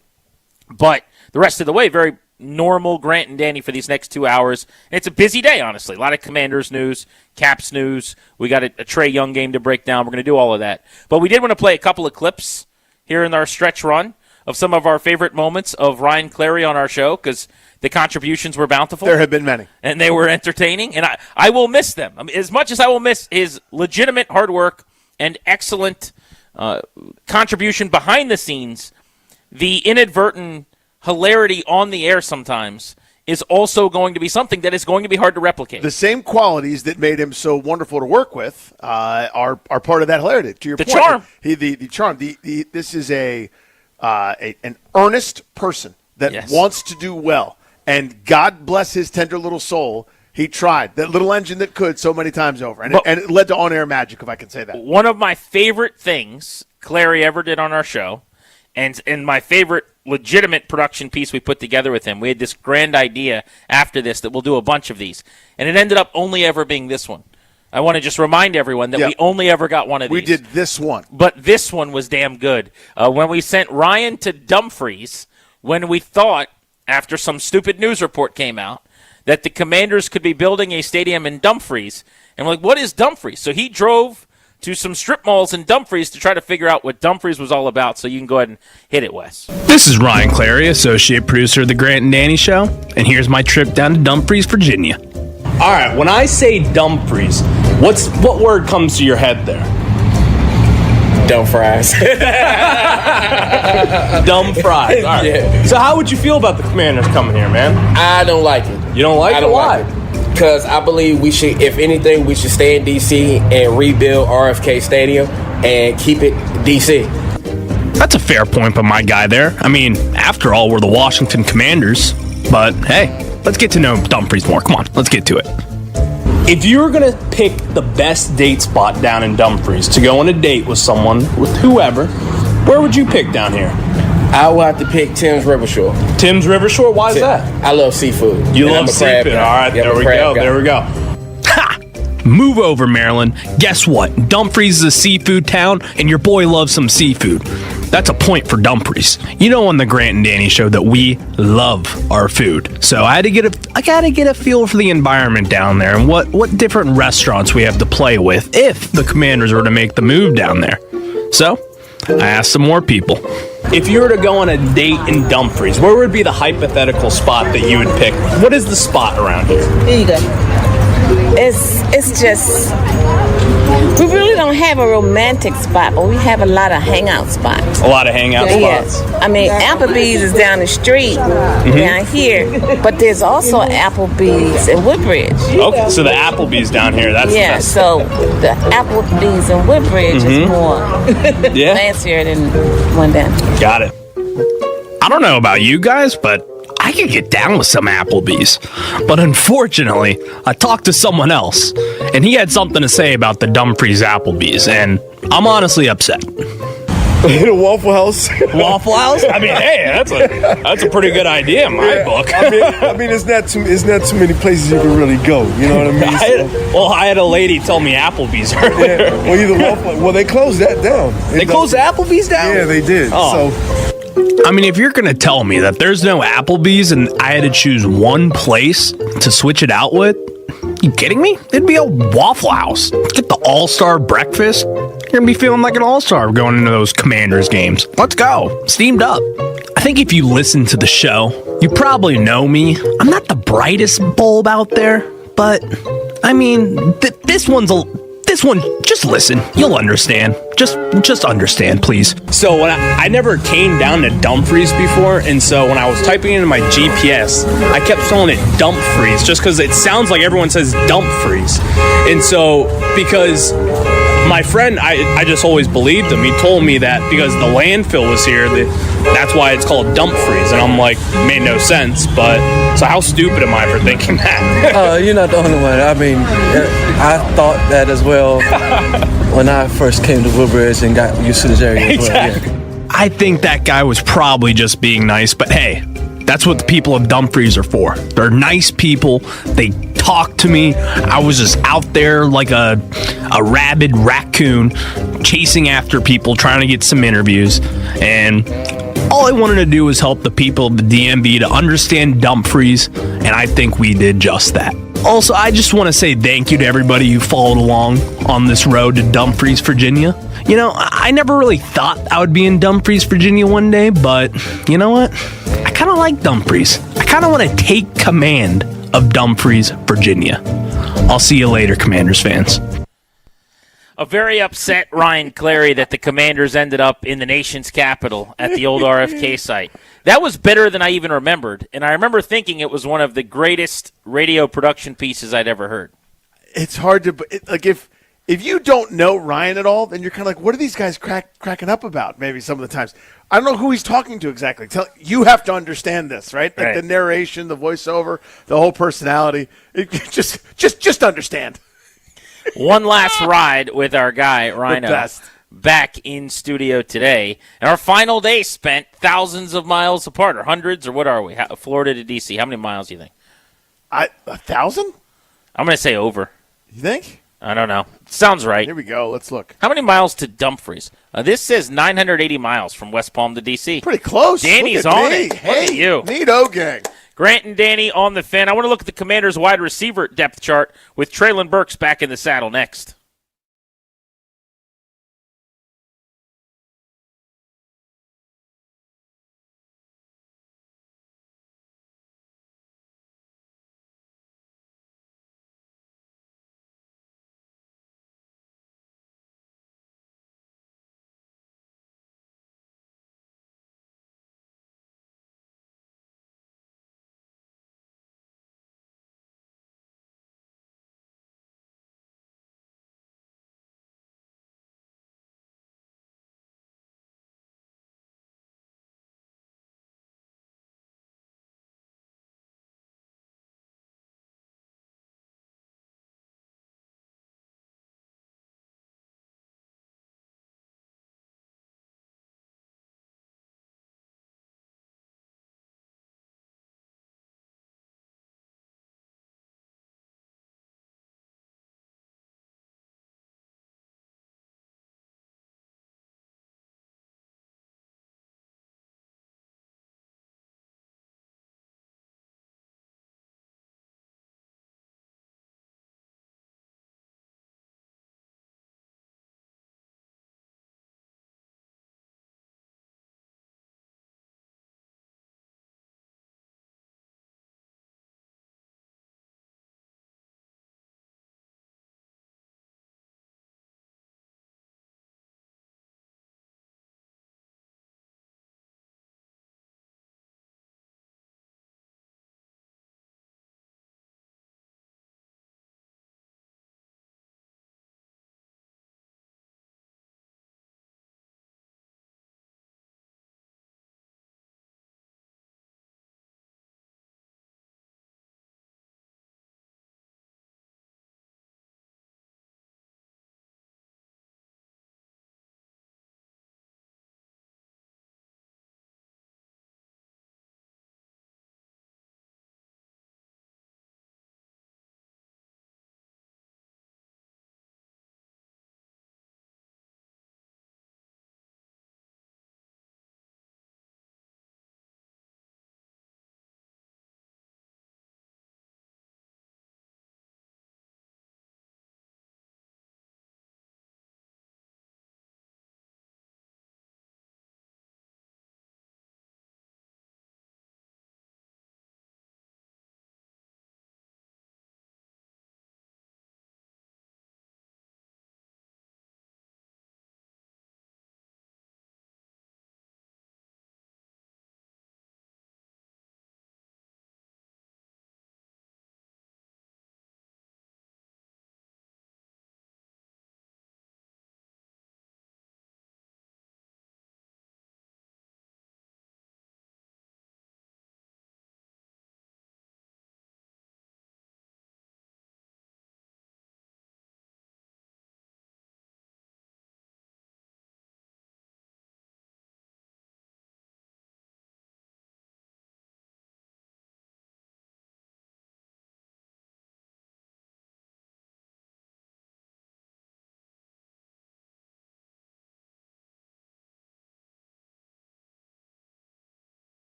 But the rest of the way, very normal Grant and Danny for these next 2 hours. And it's a busy day, honestly. A lot of Commanders news, Caps news. We got a Trey Young game to break down. We're going to do all of that. But we did want to play a couple of clips here in our stretch run of some of our favorite moments of Ryan Clary on our show, because the contributions were bountiful. There have been many. And they were entertaining, and I will miss them. I mean, as much as I will miss his legitimate hard work and excellent contribution behind the scenes, the inadvertent hilarity on the air sometimes is also going to be something that is going to be hard to replicate. The same qualities that made him so wonderful to work with are part of that hilarity. To your point, charm. The charm. This is an earnest person that wants to do well, and God bless his tender little soul. He tried that little engine that could so many times over, and it led to on-air magic, if I can say that. One of my favorite things Clary ever did on our show, and my favorite legitimate production piece we put together with him. We had this grand idea after this that we'll do a bunch of these, and it ended up only ever being this one. I want to just remind everyone that we only ever got one of these. We did this one. But this one was damn good. When we sent Ryan to Dumfries, when we thought, after some stupid news report came out, that the Commanders could be building a stadium in Dumfries. And we're like, what is Dumfries? So he drove to some strip malls in Dumfries to try to figure out what Dumfries was all about. So you can go ahead and hit it, Wes. This is Ryan Clary, associate producer of The Grant and Danny Show, and here's my trip down to Dumfries, Virginia. All right, when I say Dumfries, what word comes to your head there? Dumb fries. Dumb fries. All right. Yeah. So how would you feel about the Commanders coming here, man? I don't like it. You don't like it? Why? Because I believe we should, if anything, we should stay in D.C. and rebuild RFK Stadium and keep it D.C. That's a fair point by my guy there. I mean, after all, we're the Washington Commanders. But hey, let's get to know Dumfries more. Come on, let's get to it. If you were going to pick the best date spot down in Dumfries to go on a date with someone, with whoever, where would you pick down here? I would have to pick Tim's Rivershore. Tim's Rivershore? Why is that? I love seafood. You love seafood. All right, there we go. There we go. Ha! Move over, Maryland. Guess what? Dumfries is a seafood town, and your boy loves some seafood. That's a point for Dumfries. You know on the Grant and Danny show that we love our food. So I gotta get a feel for the environment down there and what different restaurants we have to play with if the Commanders were to make the move down there. So I asked some more people. If you were to go on a date in Dumfries, where would be the hypothetical spot that you would pick? What is the spot around here? Here you go. It's just, we really don't have a romantic spot, but we have a lot of hangout spots. A lot of hangout spots? Yes. I mean, Applebee's is down the street, down here, but there's also Applebee's in Woodbridge. Okay, so the Applebee's down here, that's yeah, the so the Applebee's in Woodbridge is more Yeah. fancier than one down here. Got it. I don't know about you guys, but I could get down with some Applebee's. But unfortunately, I talked to someone else, and he had something to say about the Dumfries Applebee's, and I'm honestly upset. The Waffle House. Waffle House? I mean, hey, that's a pretty good idea in my book. I mean, it's not too many places you can really go. You know what I mean? I had a lady tell me Applebee's earlier. Yeah, well, either Waffle. Well, they closed that down. They closed Applebee's down? Yeah, they did. Oh. So. I mean, if you're going to tell me that there's no Applebee's and I had to choose one place to switch it out with, you kidding me? It'd be a Waffle House. Get the all-star breakfast. You're going to be feeling like an all-star going into those Commanders games. Let's go. Steamed up. I think if you listen to the show, you probably know me. I'm not the brightest bulb out there, but I mean, this one, just listen. You'll understand. Just understand, please. So when I never came down to Dumfries before, and so when I was typing into my GPS, I kept calling it Dumfries just because it sounds like everyone says Dumfries. And so because my friend, I just always believed him. He told me that because the landfill was here, that's why it's called Dumfries. And I'm like, made no sense. But so how stupid am I for thinking that? You're not the only one. I mean, I thought that as well when I first came to Woodbridge and got used to this area as well. Exactly. Yeah. I think that guy was probably just being nice, but hey, that's what the people of Dumfries are for. They're nice people. They talk to me. I was just out there like a rabid raccoon chasing after people, trying to get some interviews. And all I wanted to do was help the people of the DMV to understand Dumfries, and I think we did just that. Also, I just want to say thank you to everybody who followed along on this road to Dumfries, Virginia. You know, I never really thought I would be in Dumfries, Virginia one day, but you know what? I kind of like Dumfries. I kind of want to take command of Dumfries, Virginia. I'll see you later, Commanders fans. A very upset Ryan Clary that the Commanders ended up in the nation's capital at the old RFK site. That was better than I even remembered, and I remember thinking it was one of the greatest radio production pieces I'd ever heard. It's hard to like if you don't know Ryan at all, then you're kind of like, what are these guys cracking up about? Maybe some of the times I don't know who he's talking to exactly. You have to understand this, right? Like the narration, the voiceover, the whole personality. Just understand. One last ride with our guy Rhino back in studio today, and our final day spent thousands of miles apart, or hundreds, or what are we? Florida to DC. How many miles do you think? 1,000? I'm going to say over. You think? I don't know. Sounds right. Here we go. Let's look. How many miles to Dumfries? This says 980 miles from West Palm to DC. Pretty close. Danny's on it. Hey, look at you. Neato gang. Grant and Danny on the Fan. I want to look at the Commanders' wide receiver depth chart with Traylon Burks back in the saddle next.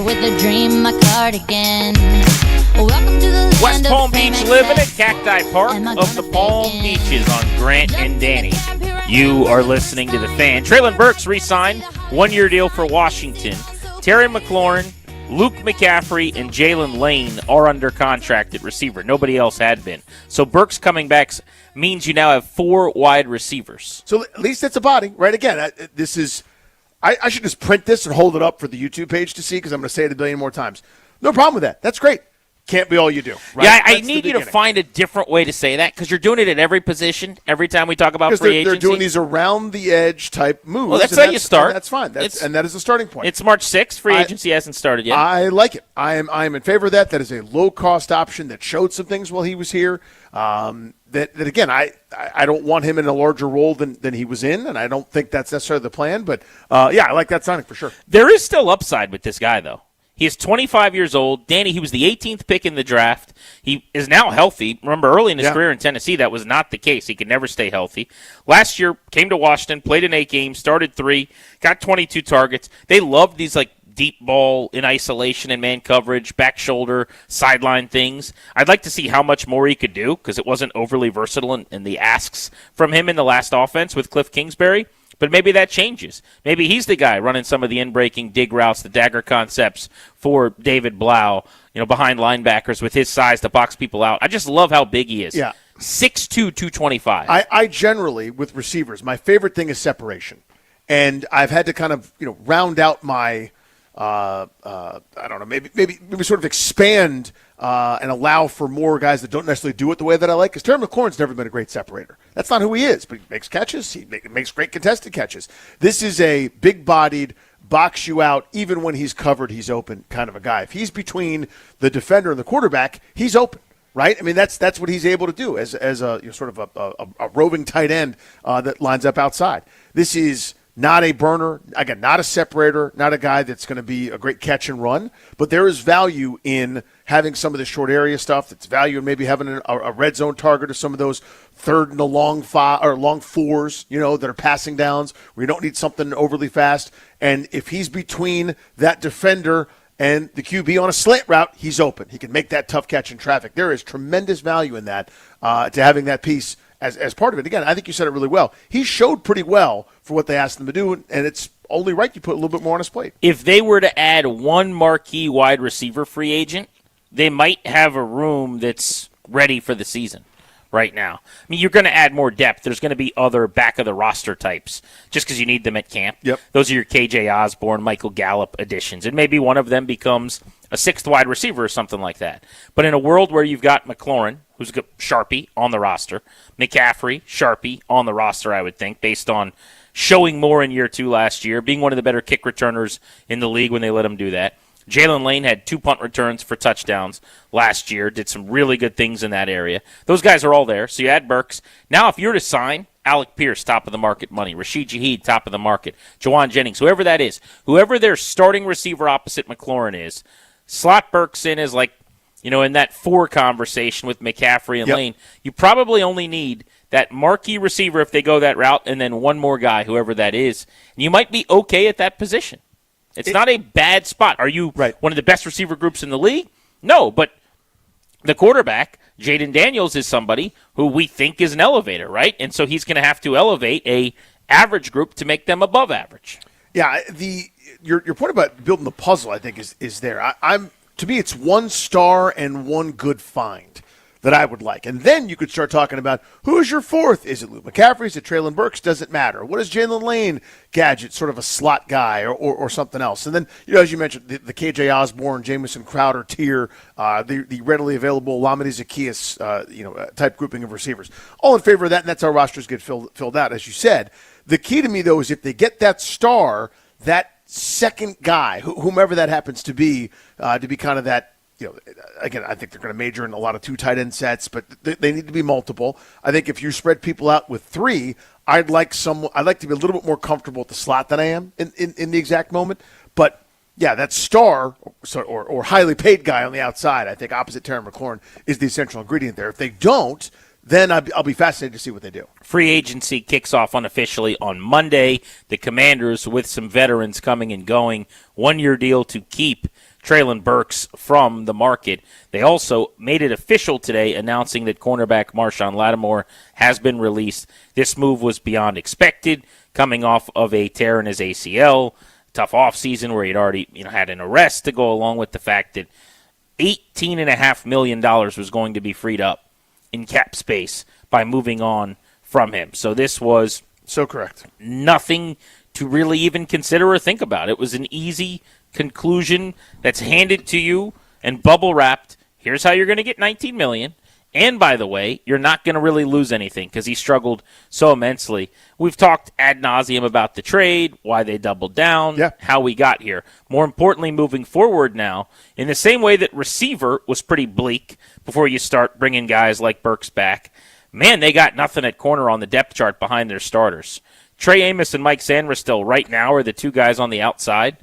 with a dream, my cardigan. Welcome to the West land Palm of Beach fame living at excess. Cacti Park of the Palm Beaches on Grant and Danny. You are listening to The Fan. Traylon Burks re-signed, one-year deal for Washington. Terry McLaurin, Luke McCaffrey, and Jalen Lane are under contract at receiver. Nobody else had been. So Burks coming back means you now have 4 wide receivers. So at least it's a body, right? Again, this is I should just print this and hold it up for the YouTube page to see because I'm going to say it a billion more times. No problem with that. That's great. Can't be all you do. Right? Yeah, I need you to find a different way to say that because you're doing it at every position every time we talk about free agency. They're doing these around the edge type moves. Well, that's how you start. That's fine. And that is the starting point. It's March 6th. Free agency hasn't started yet. I like it. I am in favor of that. That is a low cost option that showed some things while he was here. That again, I don't want him in a larger role than he was in, and I don't think that's necessarily the plan. But yeah, I like that signing for sure. There is still upside with this guy, though. He is 25 years old. Danny, he was the 18th pick in the draft. He is now healthy. Remember, early in his career in Tennessee, that was not the case. He could never stay healthy. Last year, came to Washington, played in 8 games, started 3, got 22 targets. They loved these deep ball in isolation and man coverage, back shoulder, sideline things. I'd like to see how much more he could do because it wasn't overly versatile in the asks from him in the last offense with Cliff Kingsbury. But maybe that changes. Maybe he's the guy running some of the in-breaking dig routes, the dagger concepts for David Blau, behind linebackers with his size to box people out. I just love how big he is. Yeah. 6'2", 225. I generally, with receivers, my favorite thing is separation. And I've had to kind of, round out my, I don't know, maybe sort of expand and allow for more guys that don't necessarily do it the way that I like. Because Terry McLaurin's never been a great separator. That's not who he is, but he makes catches. He makes great contested catches. This is a big-bodied, box you out, even when he's covered, he's open kind of a guy. If he's between the defender and the quarterback, he's open. Right? I mean, that's what he's able to do as a sort of a roving tight end that lines up outside. This is not a burner, again, not a separator, not a guy that's going to be a great catch and run, but there is value in having some of the short area stuff. That's value in maybe having a red zone target or some of those third and the long fours, that are passing downs where you don't need something overly fast. And if he's between that defender and the QB on a slant route, he's open. He can make that tough catch in traffic. There is tremendous value in that to having that piece as part of it. Again, I think you said it really well. He showed pretty well for what they asked him to do, and it's only right you put a little bit more on his plate. If they were to add one marquee wide receiver free agent, they might have a room that's ready for the season right now. I mean, you're going to add more depth. There's going to be other back-of-the-roster types just because you need them at camp. Yep. Those are your K.J. Osborne, Michael Gallup additions, and maybe one of them becomes a 6th wide receiver or something like that. But in a world where you've got McLaurin, who's got Sharpie on the roster, McCaffrey, Sharpie on the roster, I would think, based on showing more in year 2 last year, being one of the better kick returners in the league when they let him do that. Jalen Lane had 2 punt returns for touchdowns last year, did some really good things in that area. Those guys are all there, so you add Burks. Now, if you're to sign Alec Pierce, top of the market money, Rashid Shaheed, top of the market, Jawan Jennings, whoever that is, whoever their starting receiver opposite McLaurin is, slot Burks in as in that 4 conversation with McCaffrey and Lane, you probably only need that marquee receiver if they go that route and then one more guy, whoever that is. And you might be okay at that position. It's not a bad spot. Are you one of the best receiver groups in the league? No, but the quarterback, Jaden Daniels, is somebody who we think is an elevator, right? And so he's going to have to elevate a average group to make them above average. Yeah, your point about building the puzzle, I think, is there. To me, it's 1 star and 1 good find that I would like. And then you could start talking about who is your 4th? Is it Luke McCaffrey? Is it Traylon Burks? Doesn't matter. What is Jalen Lane gadget, sort of a slot guy or something else? And then, as you mentioned, the K.J. Osborne, Jamison Crowder tier, the readily available Lamine Zaccheaus, type grouping of receivers. All in favor of that, and that's how rosters get filled out, as you said. The key to me, though, is if they get that star, that second guy, whomever that happens to be kind of that, again, I think they're going to major in a lot of 2 tight end sets, but they need to be multiple. I think if you spread people out with 3, I'd like to be a little bit more comfortable at the slot than I am in the exact moment. But yeah, that star or highly paid guy on the outside, I think opposite Terry McLaurin is the essential ingredient there. If they don't, then I'll be fascinated to see what they do. Free agency kicks off unofficially on Monday. The Commanders, with some veterans coming and going, 1-year deal to keep Treylon Burks from the market. They also made it official today, announcing that cornerback Marshawn Lattimore has been released. This move was beyond expected, coming off of a tear in his ACL, tough offseason where he'd already had an arrest to go along with the fact that $18.5 million was going to be freed up in cap space by moving on from him. So this was so correct. Nothing to really even consider or think about. It was an easy conclusion that's handed to you and bubble wrapped. Here's how you're going to get $19 million. And by the way, you're not going to really lose anything because he struggled so immensely. We've talked ad nauseum about the trade, why they doubled down, how we got here. More importantly, moving forward now, in the same way that receiver was pretty bleak before you start bringing guys like Burks back, man, they got nothing at corner on the depth chart behind their starters. Trey Amos and Mike Sandristil right now are the two guys on the outside.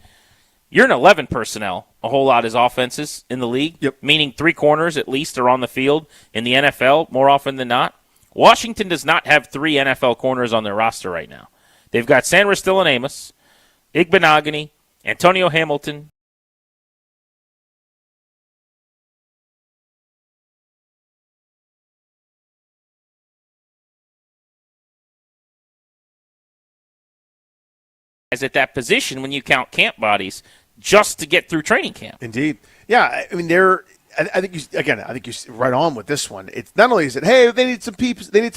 You're in 11 personnel, a whole lot as offenses in the league, meaning 3 corners at least are on the field in the NFL more often than not. Washington does not have 3 NFL corners on their roster right now. They've got Sandristil and Amos, Igbenogany, Antonio Hamilton, as at that position when you count camp bodies just to get through training camp. Indeed. Yeah, I mean, I think you're right on with this one. It's not only is it, hey, they need some pieces, they need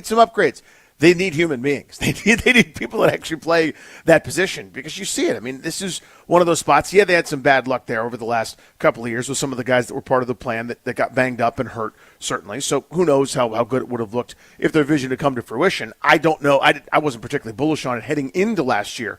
some upgrades. They need human beings. They need people that actually play that position because you see it. I mean, this is one of those spots. Yeah, they had some bad luck there over the last couple of years with some of the guys that were part of the plan that got banged up and hurt, certainly. So who knows how good it would have looked if their vision had come to fruition. I don't know. I wasn't particularly bullish on it heading into last year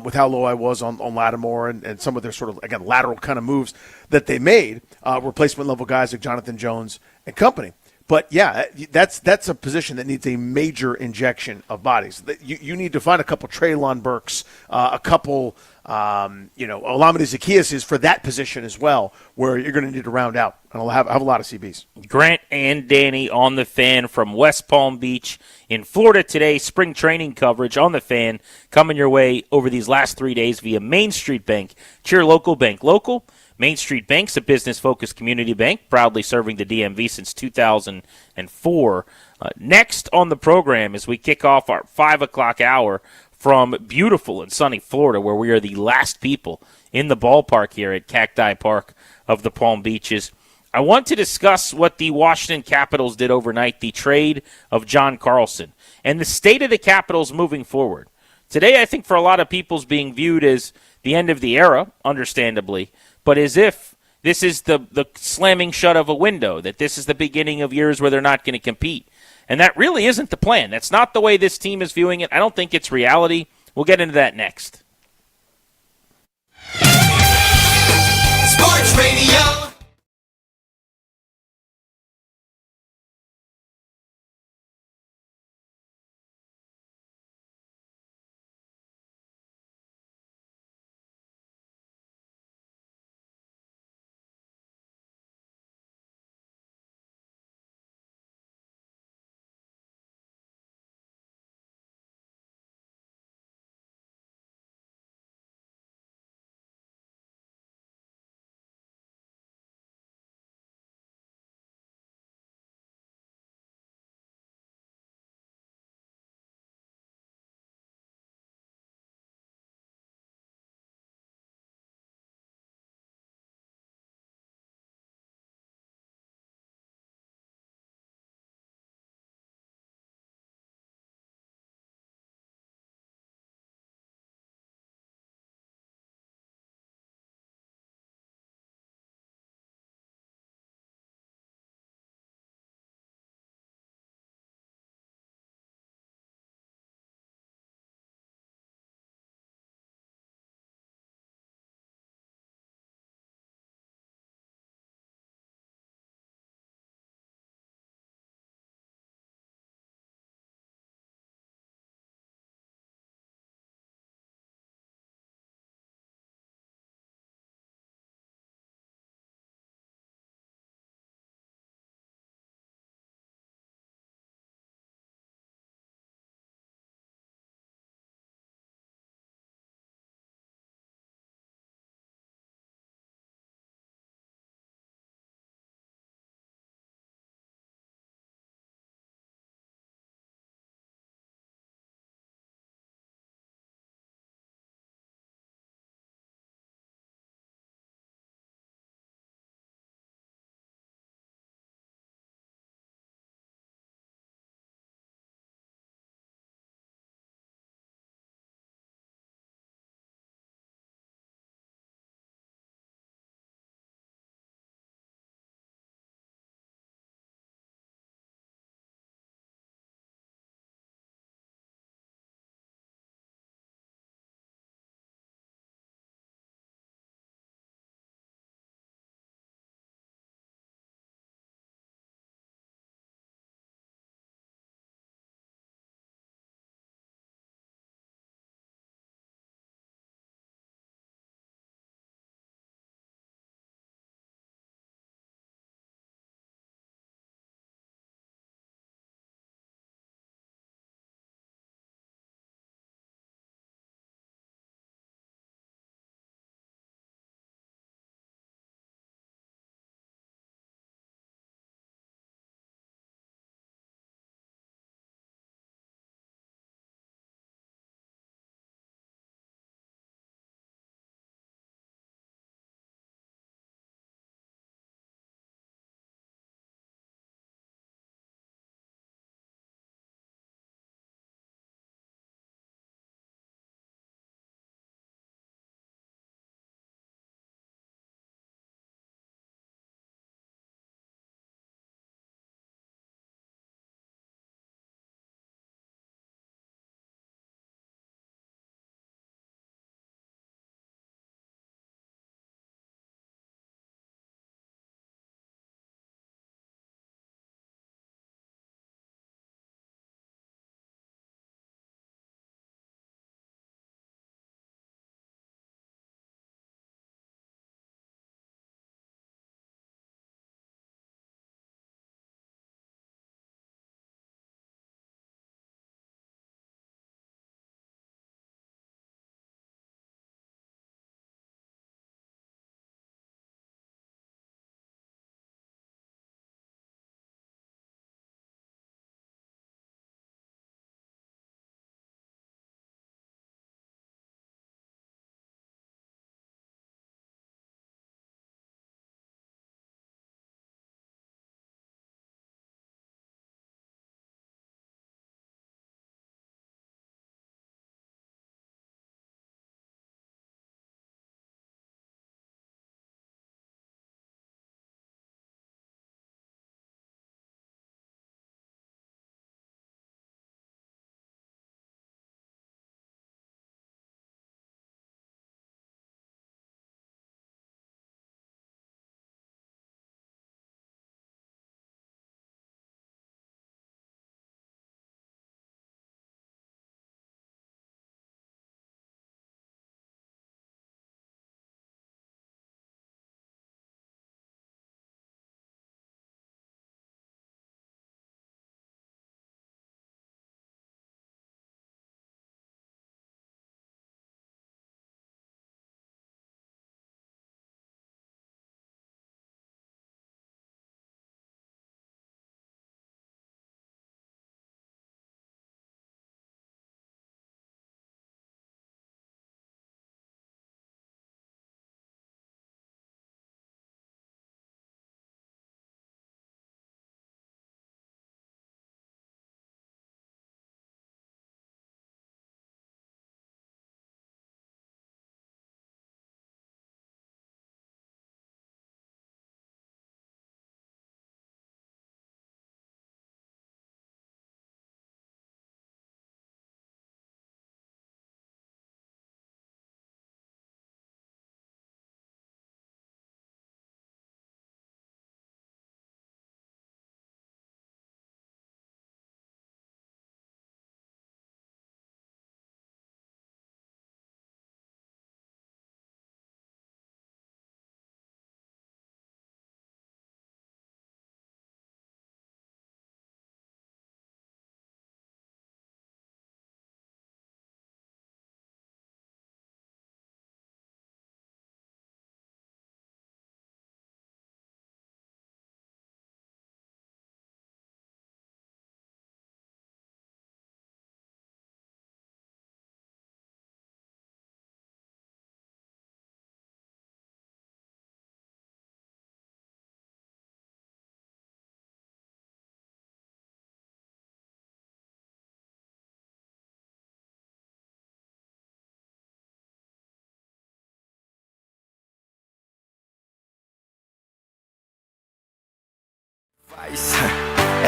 with how low I was on Lattimore and some of their sort of, again, lateral kind of moves that they made, replacement-level guys like Jonathan Jones and company. But, yeah, that's a position that needs a major injection of bodies. You need to find a couple Treylon Burks, a couple, Olamide Zaccheaus for that position as well, where you're going to need to round out. And I'll have a lot of CBs. Grant and Danny on the Fan from West Palm Beach in Florida today. Spring training coverage on the Fan coming your way over these last 3 days via Main Street Bank. Cheer local, bank local. Main Street Bank's a business-focused community bank, proudly serving the DMV since 2004. Next on the program as we kick off our 5 o'clock hour from beautiful and sunny Florida, where we are the last people in the ballpark here at Cacti Park of the Palm Beaches. I want to discuss what the Washington Capitals did overnight, the trade of John Carlson, and the state of the Capitals moving forward. Today, I think for a lot of people is being viewed as the end of the era, understandably, but as if this is the slamming shut of a window, that this is the beginning of years where they're not going to compete. And that really isn't the plan. That's not the way this team is viewing it. I don't think it's reality. We'll get into that next. Sports Radio.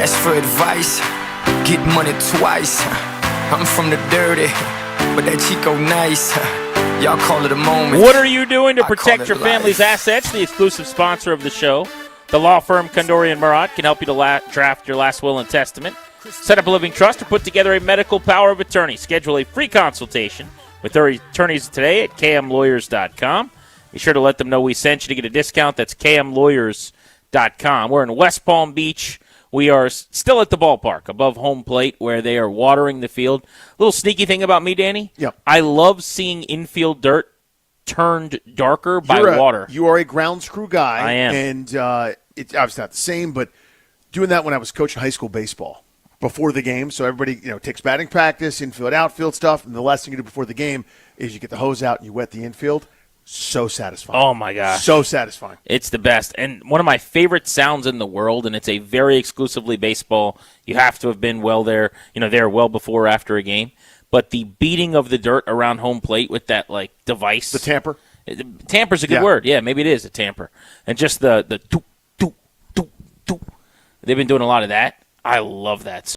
Ask for advice, get money twice. I'm from the dirty, but that Chico nice. Y'all call it a moment. What are you doing to protect your family's assets? The exclusive sponsor of the show, the law firm Kondori & Murat, can help you to draft your last will and testament, set up a living trust, or put together a medical power of attorney. Schedule a free consultation with their attorneys today at kmlawyers.com. Be sure to let them know we sent you to get a discount. That's kmlawyers.com. We're in West Palm Beach. We are still at the ballpark above home plate where they are watering the field. Little sneaky thing about me, Danny. Yep. I love seeing infield dirt turned darker by water. You are a grounds crew guy. I am. And it's obviously not the same, but doing that when I was coaching high school baseball before the game. So everybody, takes batting practice, infield, outfield stuff. And the last thing you do before the game is you get the hose out and you wet the infield. So satisfying. Oh, my gosh. So satisfying. It's the best. And one of my favorite sounds in the world, and it's a very exclusively baseball. You have to have been there well before or after a game. But the beating of the dirt around home plate with that, device. The tamper? Tamper's a good word. Yeah, maybe it is a tamper. And just the toop, toop, toop, toop. They've been doing a lot of that. I love that.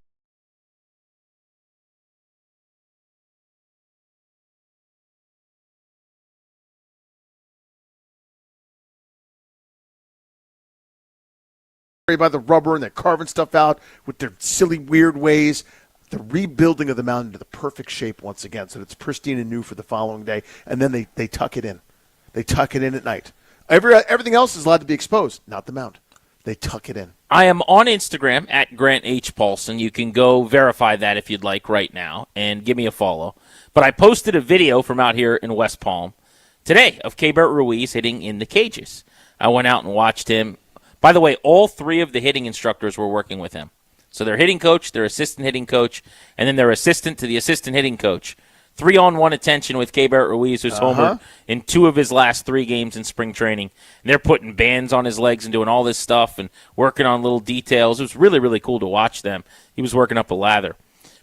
About the rubber and they're carving stuff out with their silly, weird ways. The rebuilding of the mound into the perfect shape once again so that it's pristine and new for the following day. And then they tuck it in. They tuck it in at night. Everything else is allowed to be exposed, not the mound. They tuck it in. I am on Instagram at Grant H. Paulson. You can go verify that if you'd like right now and give me a follow. But I posted a video from out here in West Palm today of Keibert Ruiz hitting in the cages. I went out and watched him. By the way, all three of the hitting instructors were working with him. So their hitting coach, their assistant hitting coach, and then their assistant to the assistant hitting coach. 3-on-1 attention with Keibert Ruiz, who's homered in 2 of his last 3 games in spring training. And they're putting bands on his legs and doing all this stuff and working on little details. It was really, really cool to watch them. He was working up a lather.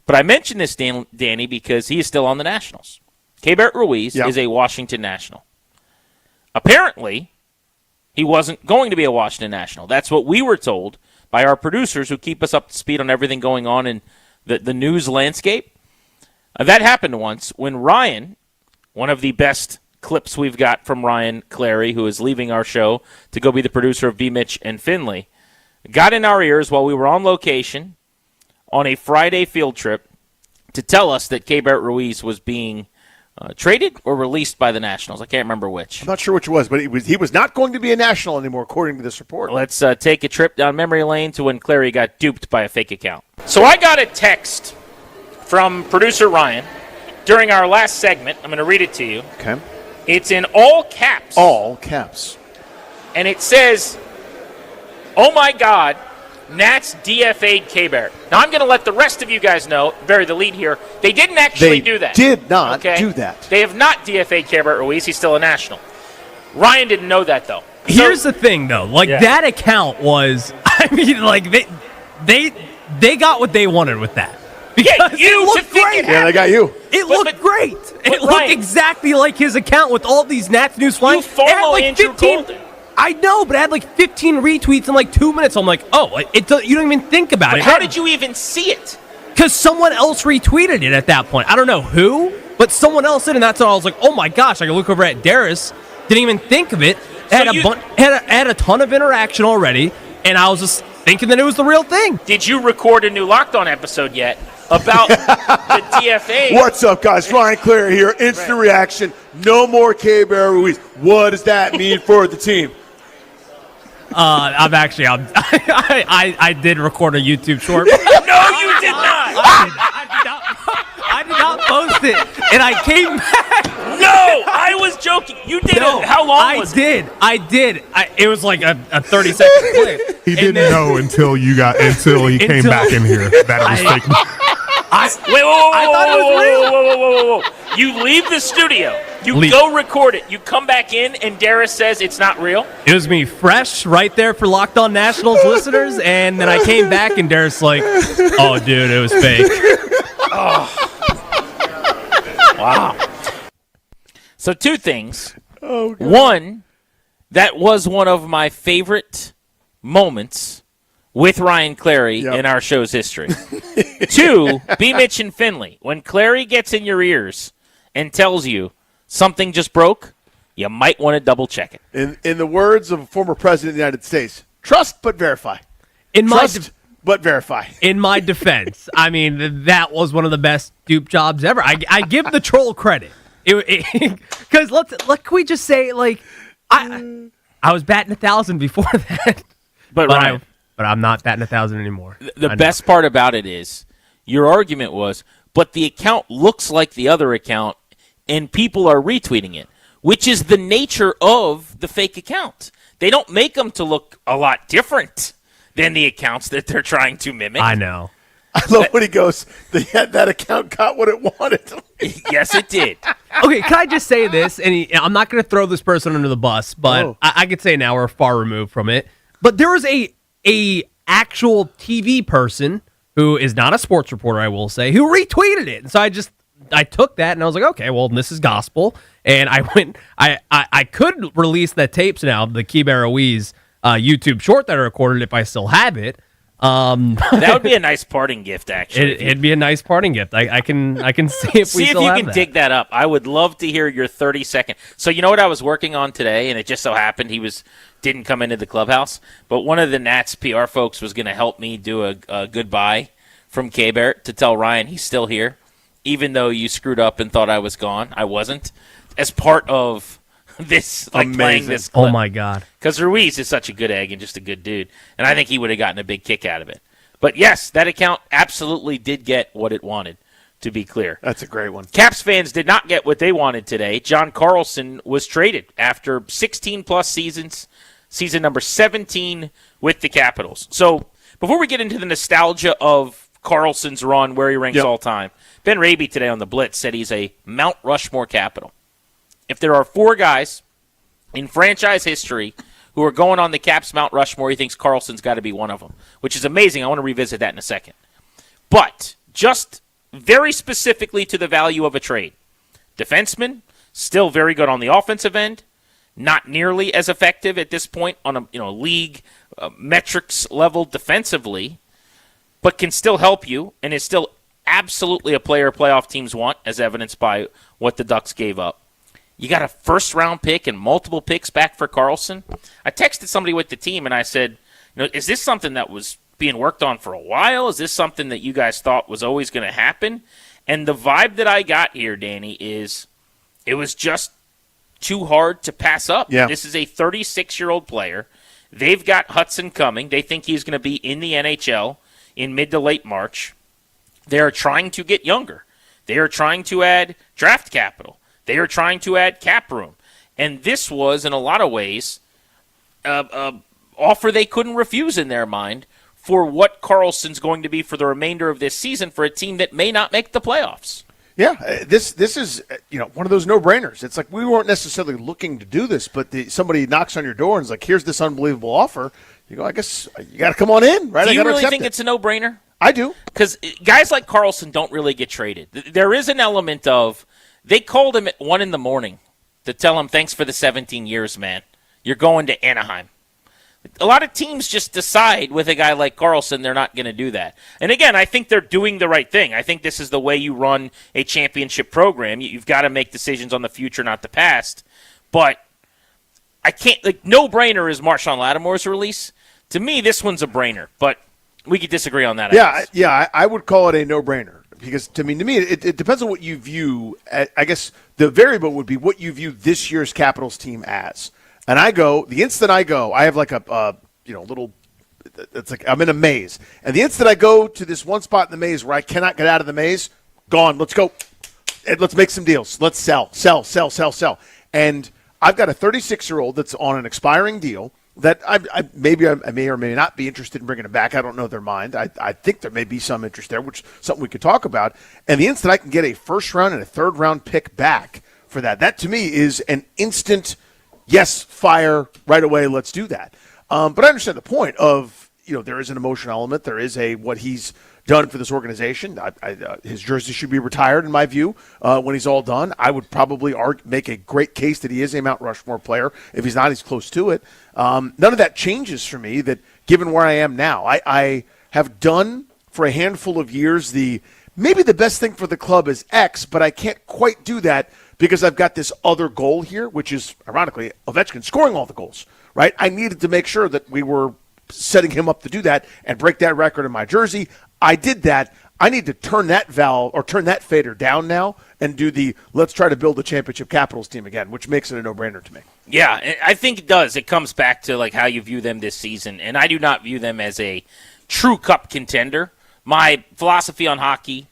But I mentioned this, Danny, because he is still on the Nationals. Keibert Ruiz is a Washington National. Apparently, he wasn't going to be a Washington National. That's what we were told by our producers who keep us up to speed on everything going on in the news landscape. That happened once when Ryan, one of the best clips we've got from Ryan Clary, who is leaving our show to go be the producer of B Mitch and Finley, got in our ears while we were on location on a Friday field trip to tell us that Keibert Ruiz was being traded or released by the Nationals. I can't remember which. I'm not sure which it was, but he was not going to be a National anymore, according to this report. Let's take a trip down memory lane to when Clary got duped by a fake account. So I got a text from producer Ryan during our last segment. I'm going to read it to you. Okay. It's in all caps. All caps. And it says, "Oh my God, Nats DFA'd Keibert." Now I'm going to let the rest of you guys know, bury the lead here, they didn't actually do that. They did not do that. They have not DFA'd Keibert Ruiz. He's still a National. Ryan didn't know that, though. Here's the thing, though. That account was, they got what they wanted with that. Yeah, you to think it they got you. It looked great. It looked exactly like his account with all these Nats news flying. You follow Andrew Golden. I know, but it had 15 retweets in 2 minutes. I'm like, you don't even think about it. How did you even see it? Because someone else retweeted it at that point. I don't know who, but someone else did, and that's when I was like, oh my gosh, I can look over at Darius. Didn't even think of it. Had a ton of interaction already, and I was just thinking that it was the real thing. Did you record a new Locked On episode yet about the DFA? What's up, guys? Ryan Clary here. Instant reaction. No more Keibert Ruiz. What does that mean for the team? I did record a YouTube short. No, you did not. I did not post it, and I came back. No, I was joking. You did it. How long was it? I did. It was like a 30-second clip. He didn't know until he came back in here that it was fake. Whoa. You leave the studio. You go record it. You come back in, and Darius says it's not real. It was me fresh right there for Locked On Nationals listeners, and then I came back, and Darius like, oh, dude, it was fake. Oh. Wow. So 2 things. Oh, God. One, that was one of my favorite moments with Ryan Clary in our show's history. 2, B Mitch and Finley. When Clary gets in your ears and tells you something just broke, you might want to double check it. In the words of a former president of the United States, trust but verify. But verify. In my defense, I mean, that was one of the best dupe jobs ever. I give the troll credit. Because can we just say, I was batting 1,000 before that. But Ryan, I'm not batting 1,000 anymore. The best part about it is your argument was, but the account looks like the other account, and people are retweeting it, which is the nature of the fake account. They don't make them to look a lot different than the accounts that they're trying to mimic. I know. I love when he goes, that account got what it wanted. Yes, it did. Okay, can I just say this? And I'm not going to throw this person under the bus, but I could say now we're far removed from it. But there was a actual TV person who is not a sports reporter, I will say, who retweeted it. And so I took that and I was like, okay, well, this is gospel. And I could release the tapes now, the Kiber Ruiz YouTube short that I recorded if I still have it. That would be a nice parting gift, actually. It'd be a nice parting gift. I can see if we still have that. See if you can dig that up. I would love to hear your 30-second. So you know what I was working on today, and it just so happened he didn't come into the clubhouse, but one of the Nats PR folks was going to help me do a goodbye from K-Bear to tell Ryan he's still here, even though you screwed up and thought I was gone. I wasn't. As part of this, playing this clip. Oh, my God. Because Ruiz is such a good egg and just a good dude, and I think he would have gotten a big kick out of it. But, yes, that account absolutely did get what it wanted, to be clear. That's a great one. Caps fans did not get what they wanted today. John Carlson was traded after 16-plus seasons, season number 17 with the Capitals. So before we get into the nostalgia of Carlson's run, where he ranks all time, Ben Raby today on the Blitz said he's a Mount Rushmore Capital. If there are 4 guys in franchise history who are going on the Caps Mount Rushmore, he thinks Carlson's got to be one of them, which is amazing. I want to revisit that in a second. But just very specifically to the value of a trade. Defenseman, still very good on the offensive end, not nearly as effective at this point on a league metrics level defensively, but can still help you and is still absolutely a player playoff teams want, as evidenced by what the Ducks gave up. You got a first-round pick and multiple picks back for Carlson. I texted somebody with the team, and I said, is this something that was being worked on for a while? Is this something that you guys thought was always going to happen? And the vibe that I got here, Danny, is it was just too hard to pass up. Yeah. This is a 36-year-old player. They've got Hudson coming. They think he's going to be in the NHL in mid to late March. They are trying to get younger. They are trying to add draft capital. They are trying to add cap room. And this was, in a lot of ways, an offer they couldn't refuse in their mind for what Carlson's going to be for the remainder of this season for a team that may not make the playoffs. Yeah, this is one of those no-brainers. It's like we weren't necessarily looking to do this, but somebody knocks on your door and is like, here's this unbelievable offer. You go, I guess you got to come on in, right? Do you really think it's a no-brainer? I do. Because guys like Carlson don't really get traded. There is an element of they called him at 1 a.m. to tell him, thanks for the 17 years, man. You're going to Anaheim. A lot of teams just decide with a guy like Carlson they're not going to do that. And again, I think they're doing the right thing. I think this is the way you run a championship program. You've got to make decisions on the future, not the past. But I can't, no-brainer is Marshawn Lattimore's release. To me, this one's a brainer, but we could disagree on that. I would call it a no-brainer. Because, to me, it depends on what you view. I guess the variable would be what you view this year's Capitals team as. And the instant I go, I have like a little, it's like I'm in a maze. And the instant I go to this one spot in the maze where I cannot get out of the maze, gone, let's go. And let's make some deals. Let's sell. And I've got a 36-year-old that's on an expiring deal that I may or may not be interested in bringing it back. I don't know their mind. I think there may be some interest there, which is something we could talk about. And the instant I can get a first-round and a third-round pick back for that to me is an instant, yes, fire, right away, let's do that. But I understand the point of there is an emotional element. There is what he's done for this organization. His jersey should be retired, in my view, when he's all done. I would probably make a great case that he is a Mount Rushmore player. If he's not, he's close to it. None of that changes for me, that given where I am now. I have done for a handful of years maybe the best thing for the club is X, but I can't quite do that because I've got this other goal here, which is, ironically, Ovechkin scoring all the goals, right? I needed to make sure that we were setting him up to do that and break that record in my jersey. I did that. I need to turn that fader down now and do let's try to build a championship Capitals team again, which makes it a no-brainer to me. Yeah, I think it does. It comes back to how you view them this season, and I do not view them as a true cup contender. My philosophy on hockey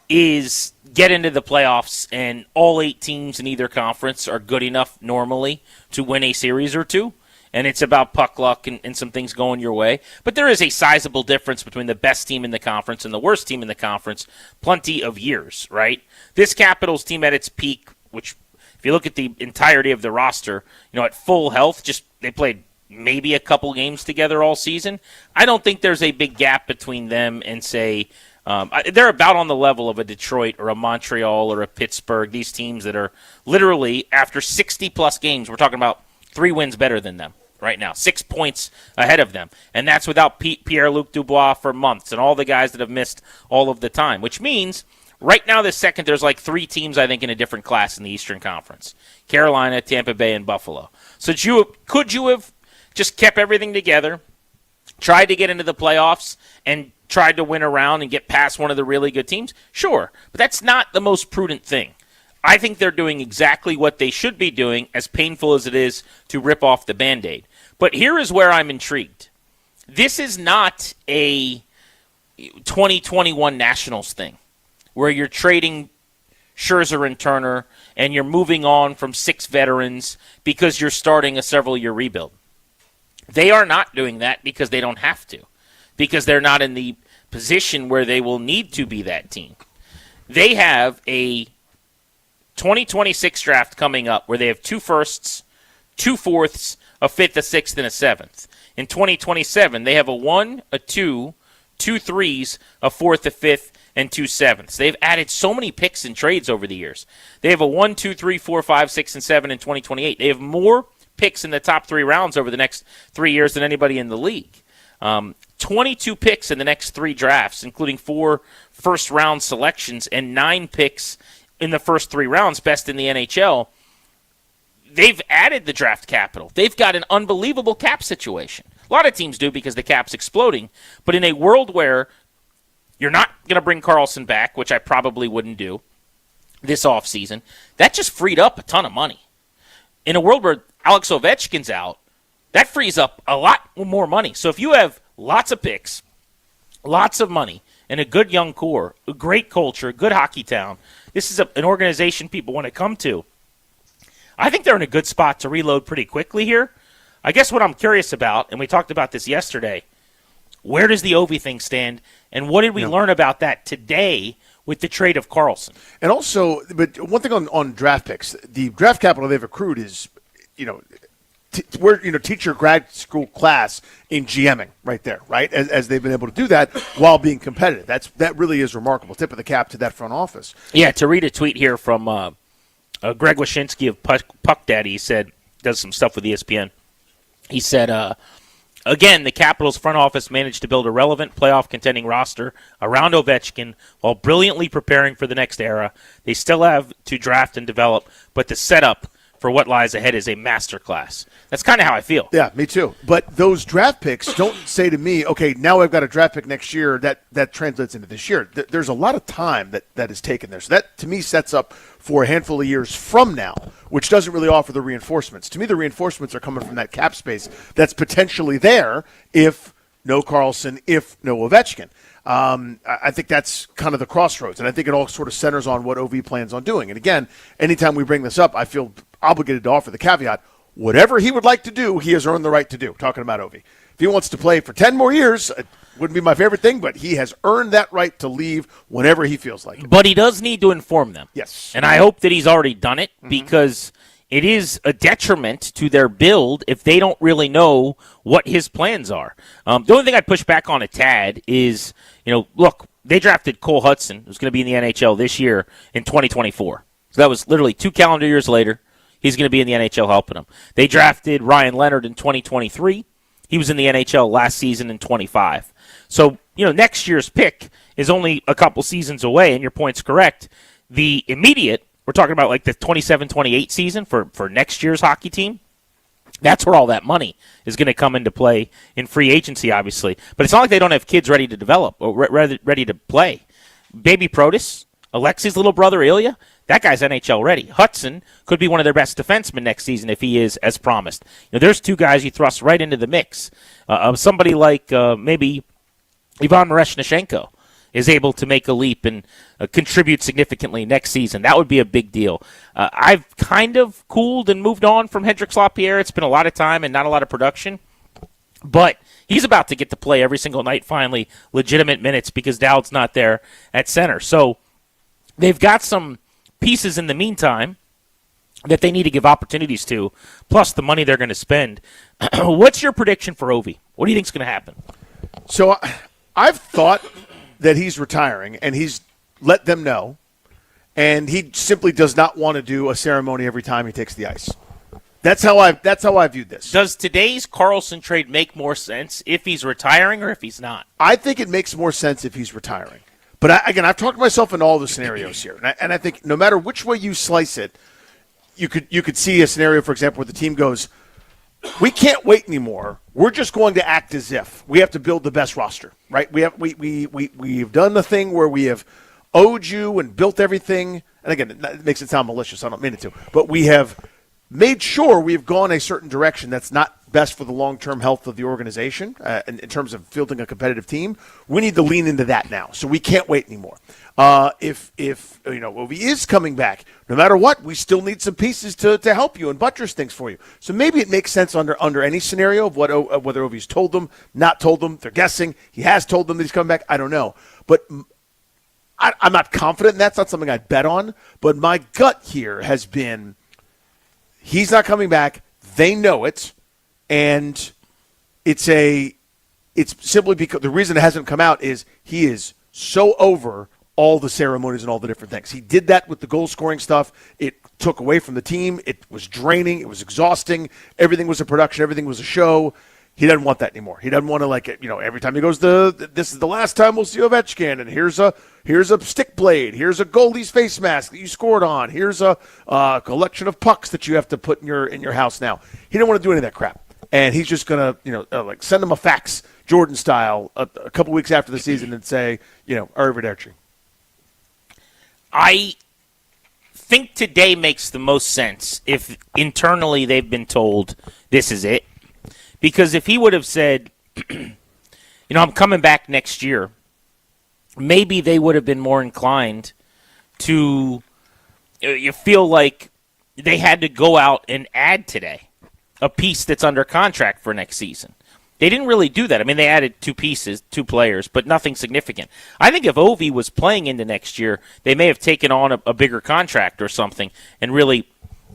is get into the playoffs, and all 8 teams in either conference are good enough normally to win a series or two. And it's about puck luck and some things going your way. But there is a sizable difference between the best team in the conference and the worst team in the conference, plenty of years, right? This Capitals team at its peak, which if you look at the entirety of the roster, at full health, they played maybe a couple games together all season. I don't think there's a big gap between them and, say, they're about on the level of a Detroit or a Montreal or a Pittsburgh, these teams that are literally, after 60-plus games, we're talking about 3 wins better than them right now, 6 points ahead of them. And that's without Pierre-Luc Dubois for months and all the guys that have missed all of the time, which means right now this second there's 3 teams, I think, in a different class in the Eastern Conference: Carolina, Tampa Bay, and Buffalo. So could you have just kept everything together, tried to get into the playoffs, and tried to win around and get past one of the really good teams? Sure, but that's not the most prudent thing. I think they're doing exactly what they should be doing, as painful as it is to rip off the Band-Aid. But here is where I'm intrigued. This is not a 2021 Nationals thing, where you're trading Scherzer and Turner and you're moving on from 6 veterans because you're starting a several-year rebuild. They are not doing that because they don't have to, because they're not in the position where they will need to be that team. They have a 2026 draft coming up where they have 2 firsts, 2 fourths, a 5th, a 6th, and a 7th. In 2027, they have a 1, a 2, 2 3s, a 4th, a 5th, and 2 7ths. They've added so many picks and trades over the years. They have a 1, 2, 3, 4, 5, 6, and 7 in 2028. They have more picks in the top 3 rounds over the next 3 years than anybody in the league. 22 picks in the next 3 drafts, including 4 first-round selections and 9 picks in the first 3 rounds, best in the NHL. They've added the draft capital. They've got an unbelievable cap situation. A lot of teams do because the cap's exploding. But in a world where you're not going to bring Carlson back, which I probably wouldn't do this offseason, that just freed up a ton of money. In a world where Alex Ovechkin's out, that frees up a lot more money. So if you have lots of picks, lots of money, and a good young core, a great culture, a good hockey town, this is an organization people want to come to. I think they're in a good spot to reload pretty quickly here. I guess what I'm curious about, and we talked about this yesterday, where does the Ovi thing stand, and what did we learn about that today with the trade of Carlson? And also, but one thing on draft picks, the draft capital they've accrued is, teach your grad school class in GMing right there, right? As they've been able to do that while being competitive. That really is remarkable. Tip of the cap to that front office. Yeah, to read a tweet here from Greg Wyshynski of Puck Daddy, he said, does some stuff with ESPN. He said, again, the Capitals front office managed to build a relevant playoff contending roster around Ovechkin while brilliantly preparing for the next era. They still have to draft and develop, but the setup for what lies ahead is a masterclass. That's kind of how I feel. Yeah, me too. But those draft picks don't say to me, okay, now I've got a draft pick next year that translates into this year. There's a lot of time that is taken there. So that, to me, sets up for a handful of years from now, which doesn't really offer the reinforcements. To me, the reinforcements are coming from that cap space that's potentially there if no Carlson, if no Ovechkin. I think that's kind of the crossroads, and I think it all sort of centers on what OV plans on doing. And again, anytime we bring this up, I feel obligated to offer the caveat, whatever he would like to do, he has earned the right to do, talking about Ovi. If he wants to play for 10 more years, it wouldn't be my favorite thing, but he has earned that right to leave whenever he feels like it. But he does need to inform them. Yes. And I hope that he's already done it, because it is a detriment to their build if they don't really know what his plans are. The only thing I'd push back on a tad is, look, they drafted Cole Hudson, who's going to be in the NHL this year in 2024. So that was literally 2 calendar years later. He's going to be in the NHL helping them. They drafted Ryan Leonard in 2023. He was in the NHL last season in 25. So, next year's pick is only a couple seasons away, and your point's correct. The immediate, we're talking about like the 27-28 season for next year's hockey team. That's where all that money is going to come into play in free agency, obviously. But it's not like they don't have kids ready to develop or ready to play. Baby Protas, Alexi's little brother Ilya, that guy's NHL ready. Hudson could be one of their best defensemen next season if he is as promised. There's 2 guys you thrust right into the mix. Somebody like maybe Ivan Miroshnichenko is able to make a leap and contribute significantly next season. That would be a big deal. I've kind of cooled and moved on from Hendrix Lapierre. It's been a lot of time and not a lot of production. But he's about to get to play every single night, finally, legitimate minutes because Dowd's not there at center. So they've got some pieces in the meantime that they need to give opportunities to, plus the money they're going to spend. What's your prediction for Ovi? What do you think is going to happen? So I've thought that he's retiring, and he's let them know, and he simply does not want to do a ceremony every time he takes the ice. That's how I viewed this. Does today's Carlson trade make more sense if he's retiring or if he's not? I think it makes more sense if he's retiring. But I've talked myself in all the scenarios here, and I think no matter which way you slice it, you could see a scenario, for example, where the team goes, we can't wait anymore. We're just going to act as if we have to build the best roster, right? We've done the thing where we have owed you and built everything, and again, it makes it sound malicious. I don't mean it to, but we have made sure we've gone a certain direction that's not best for the long-term health of the organization in terms of fielding a competitive team. We need to lean into that now, so we can't wait anymore. If Ovi is coming back, no matter what, we still need some pieces to help you and buttress things for you. So maybe it makes sense under any scenario of whether Ovi's told them, not told them, they're guessing. He has told them that he's coming back. I don't know. But I'm not confident, and that's not something I'd bet on. But my gut here has been he's not coming back. They know it. And it's simply because the reason it hasn't come out is he is so over all the ceremonies and all the different things. He did that with the goal scoring stuff. It took away from the team. It was draining. It was exhausting. Everything was a production. Everything was a show. He doesn't want that anymore. He doesn't want to every time he goes this is the last time we'll see Ovechkin, and here's a stick blade. Here's a goalie's face mask that you scored on. Here's a collection of pucks that you have to put in your house now. He didn't want to do any of that crap. And he's just going to, send him a fax, Jordan style, a couple weeks after the season and say, arrivederci. I think today makes the most sense if internally they've been told this is it. Because if he would have said, I'm coming back next year, maybe they would have been more inclined to, you feel like they had to go out and add today a piece that's under contract for next season. They didn't really do that. I mean, they added 2 pieces, 2 players, but nothing significant. I think if Ovi was playing into next year, they may have taken on a bigger contract or something and really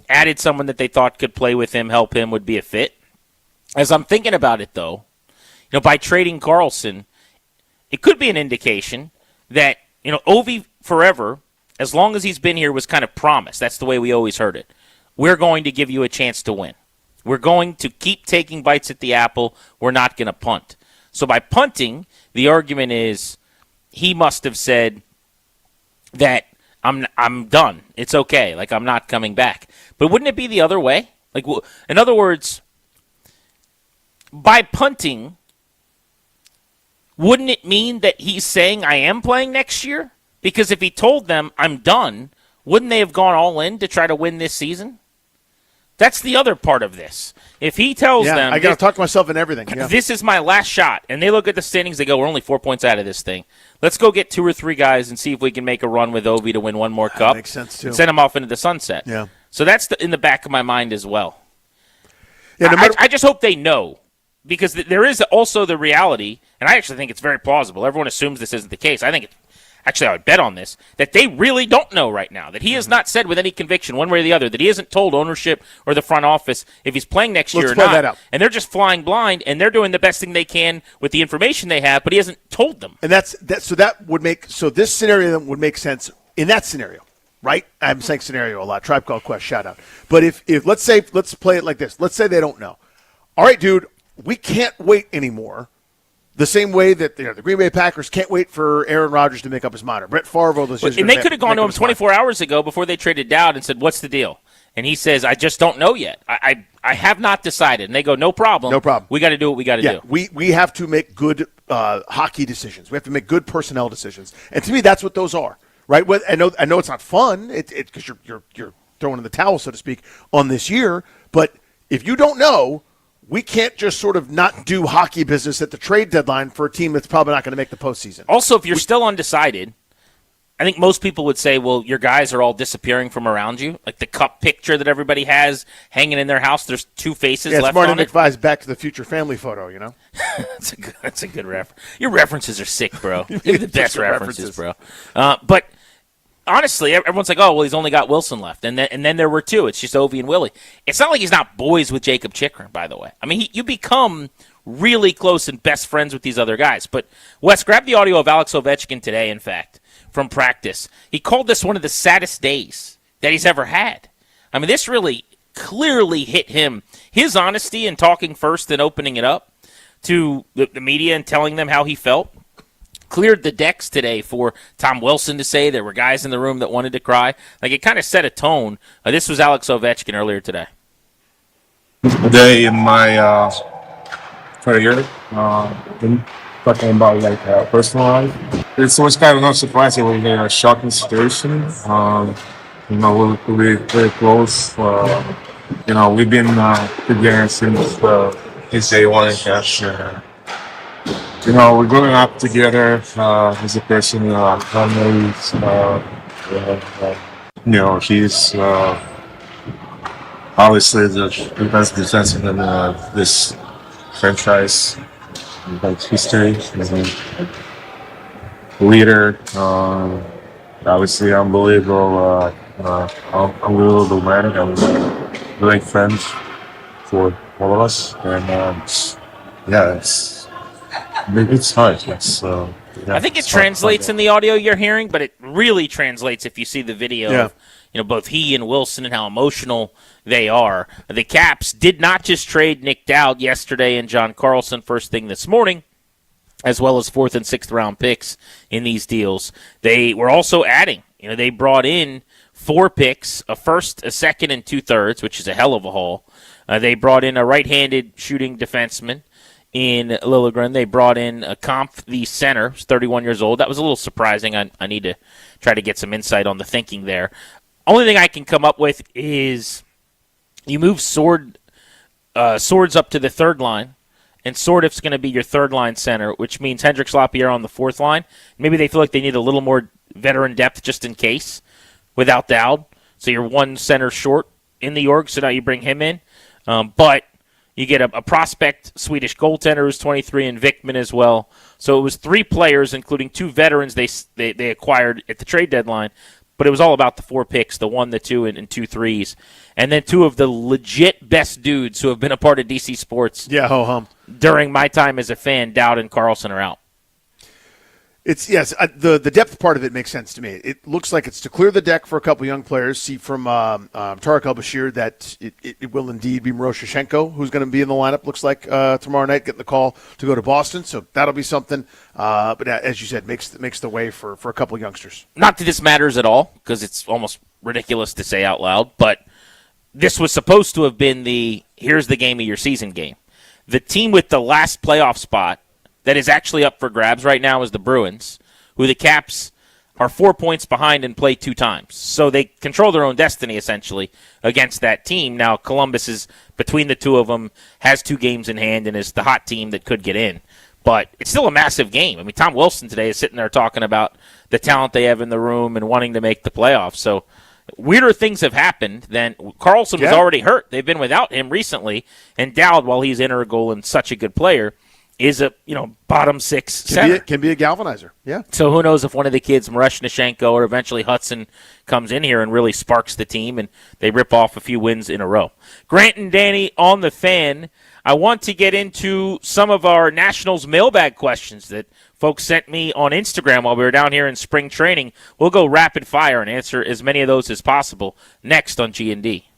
added someone that they thought could play with him, help him, would be a fit. As I'm thinking about it, though, by trading Carlson, it could be an indication that, Ovi forever, as long as he's been here, was kind of promised. That's the way we always heard it. We're going to give you a chance to win. We're going to keep taking bites at the apple. We're not going to punt. So by punting, the argument is he must have said that I'm done. It's okay. I'm not coming back. But wouldn't it be the other way? In other words, by punting, wouldn't it mean that he's saying I am playing next year? Because if he told them I'm done, wouldn't they have gone all in to try to win this season? That's the other part of this. If he tells them... I got to talk to myself and everything. Yeah. This is my last shot, and they look at the standings, they go, we're only 4 points out of this thing. Let's go get 2 or 3 guys and see if we can make a run with Ovi to win one more cup. Makes sense, too. And send them off into the sunset. Yeah. So that's in the back of my mind as well. Yeah, I just hope they know, because there is also the reality, and I actually think it's very plausible. Everyone assumes this isn't the case. I think actually I would bet on this, that they really don't know right now, that he has not said with any conviction one way or the other, that he hasn't told ownership or the front office if he's playing next year or not. That out. And they're just flying blind, and they're doing the best thing they can with the information they have, but he hasn't told them. And so this scenario would make sense in that scenario, right? I'm saying scenario a lot. Tribe Called Quest, shout out. But if let's play it like this. Let's say they don't know. All right, dude, we can't wait anymore. The same way that the Green Bay Packers can't wait for Aaron Rodgers to make up his mind. Or Brett Favre. And they could have gone to him 24 hours ago before they traded Dowd and said, what's the deal? And he says, I just don't know yet. I have not decided. And they go, no problem. No problem. We got to do what we got to do. We have to make good hockey decisions. We have to make good personnel decisions. And to me, that's what those are, right? I know it's not fun because you're throwing in the towel, so to speak, on this year. But if you don't know, we can't just sort of not do hockey business at the trade deadline for a team that's probably not going to make the postseason. Also, if you're still undecided, I think most people would say, well, your guys are all disappearing from around you. Like the cup picture that everybody has hanging in their house, there's two faces left on it. It's Marty McFly's Back to the Future family photo, you know? That's a good reference. Your references are sick, bro. You're the best references, bro. But honestly, everyone's like, oh, well, he's only got Wilson left. And then there were two. It's just Ovi and Willie. It's not like he's not boys with Jacob Chikrin, by the way. I mean, you become really close and best friends with these other guys. But, Wes, grab the audio of Alex Ovechkin today, in fact, from practice. He called this one of the saddest days that he's ever had. I mean, this really clearly hit him. His honesty in talking first and opening it up to the media and telling them how he felt cleared the decks today for Tom Wilson to say there were guys in the room that wanted to cry. Like, it kind of set a tone. This was Alex Ovechkin earlier today. Today in my career, been talking about personal life. It's always kind of not surprising when you're in a shocking situation. We're very close. We've been together since his day one in cash. We're growing up together as a person. Families. He's obviously the best defenseman in this franchise, history. He's a leader. Obviously, unbelievable man. And great friends for all of us. And it's hard. I think it translates in the audio you're hearing, but it really translates if you see the video of both he and Wilson and how emotional they are. The Caps did not just trade Nick Dowd yesterday and John Carlson first thing this morning, as well as 4th and 6th round picks in these deals. They were also adding. They brought in 4 picks, a first, a second, and 2/3, which is a hell of a haul. They brought in a right-handed shooting defenseman in Liljegren. They brought in Kampf, the center, who's 31 years old. That was a little surprising. I need to try to get some insight on the thinking there. Only thing I can come up with is you move Swords up to the third line, and Sordif's going to be your third-line center, which means Hendricks Lapierre on the fourth line. Maybe they feel like they need a little more veteran depth just in case without Dowd. So you're one center short in the org, so now you bring him in. But you get a prospect Swedish goaltender who's 23 and Vikman as well. So it was 3 players, including 2 veterans they acquired at the trade deadline. But it was all about the 4 picks, the 1, the 2, and 2 threes. And then 2 of the legit best dudes who have been a part of DC Sports during my time as a fan, Dowd and Carlson, are out. The depth part of it makes sense to me. It looks like it's to clear the deck for a couple young players. See from Tarek El-Bashir that it will indeed be Miroshnichenko who's going to be in the lineup, looks like, tomorrow night, getting the call to go to Boston. So that'll be something. But as you said, makes the way for a couple youngsters. Not that this matters at all, because it's almost ridiculous to say out loud, but this was supposed to have been here's the game of your season game. The team with the last playoff spot that is actually up for grabs right now is the Bruins, who the Caps are 4 points behind and play 2 times. So they control their own destiny, essentially, against that team. Now, Columbus is, between the 2 of them, has 2 games in hand and is the hot team that could get in. But it's still a massive game. I mean, Tom Wilson today is sitting there talking about the talent they have in the room and wanting to make the playoffs. So weirder things have happened than Carlson was already hurt. They've been without him recently. And Dowd, while he's integral and such a good player, is a bottom six center. Can be a galvanizer. Yeah. So who knows if one of the kids, Mareshnishenko or eventually Hudson, comes in here and really sparks the team and they rip off a few wins in a row. Grant and Danny on the Fan. I want to get into some of our Nationals mailbag questions that folks sent me on Instagram while we were down here in spring training. We'll go rapid fire and answer as many of those as possible next on G&D.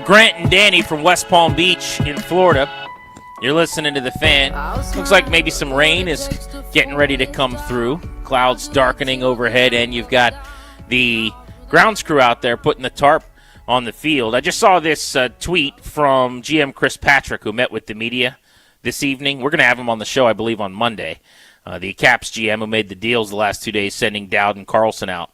Grant and Danny from West Palm Beach in Florida. You're listening to The Fan. Looks like maybe some rain is getting ready to come through. Clouds darkening overhead, and you've got the grounds crew out there putting the tarp on the field. I just saw this tweet from GM Chris Patrick, who met with the media this evening. We're going to have him on the show, I believe, on Monday. The Caps GM who made the deals the last 2 days, sending Dowd and Carlson out.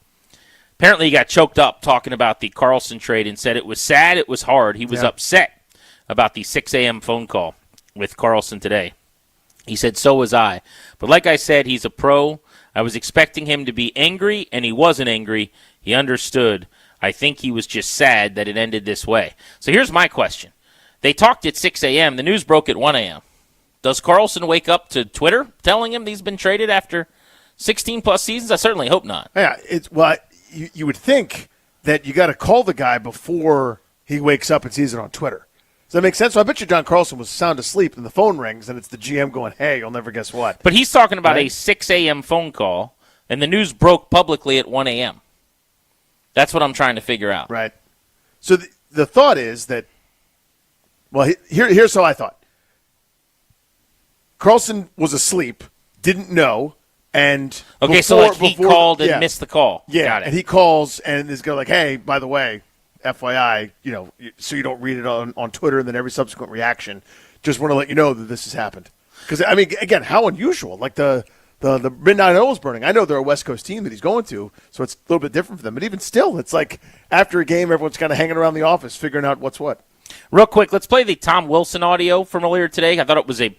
Apparently he got choked up talking about the Carlson trade and said it was sad, it was hard. He was upset about the 6 a.m. phone call with Carlson today. He said, so was I. But like I said, he's a pro. I was expecting him to be angry, and he wasn't angry. He understood. I think he was just sad that it ended this way. So here's my question. They talked at 6 a.m. The news broke at 1 a.m. Does Carlson wake up to Twitter telling him he's been traded after 16-plus seasons? I certainly hope not. Yeah, you would think that you got to call the guy before he wakes up and sees it on Twitter. Does that make sense? So I bet you John Carlson was sound asleep and the phone rings and it's the GM going, hey, you'll never guess what. But he's talking about a 6 a.m. phone call, and the news broke publicly at 1 a.m. That's what I'm trying to figure out. Right. So the thought is that, well, here's how I thought. Carlson was asleep, didn't know, and okay, he called and missed the call. Yeah, got it. And he calls and is going like, hey, by the way, FYI, so you don't read it on Twitter and then every subsequent reaction. Just want to let you know that this has happened. Because, I mean, again, how unusual. Like the Midnight Oil's burning. I know they're a West Coast team that he's going to, so it's a little bit different for them. But even still, it's like after a game, everyone's kind of hanging around the office figuring out what's what. Real quick, let's play the Tom Wilson audio from earlier today. I thought it was a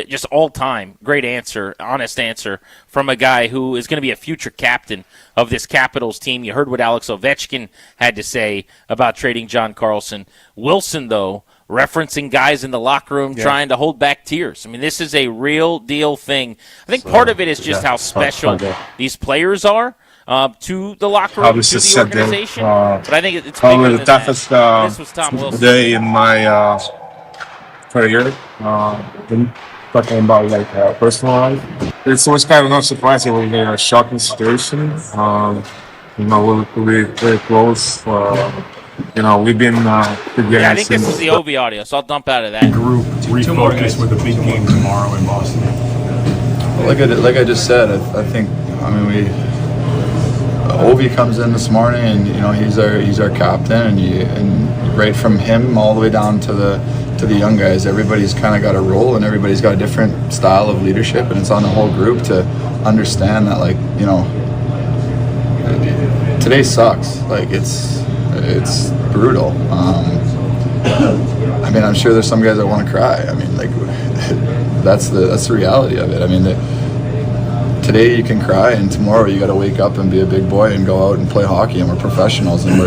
just all-time great answer, honest answer from a guy who is going to be a future captain of this Capitals team. You heard what Alex Ovechkin had to say about trading John Carlson. Wilson, though, referencing guys in the locker room trying to hold back tears. I mean, this is a real deal thing. I think part of it is just how special these players are to the locker room, to the organization. But I think it's probably bigger the than toughest that. This was Tom Wilson. day in my career. Talking about personal life. It's always kind of not surprising when you're in a shocking situation. We're very close. We've been together. I think this is the OV audio, so I'll dump out of that. Group refocus with a big game tomorrow in Boston. Like I just said, I think Ovi comes in this morning, and he's our captain, and right from him all the way down to the young guys, everybody's kind of got a role, and everybody's got a different style of leadership, and it's on the whole group to understand that, today sucks. It's brutal. I'm sure there's some guys that want to cry. That's the reality of it. Today you can cry, and tomorrow you got to wake up and be a big boy and go out and play hockey, and we're professionals, and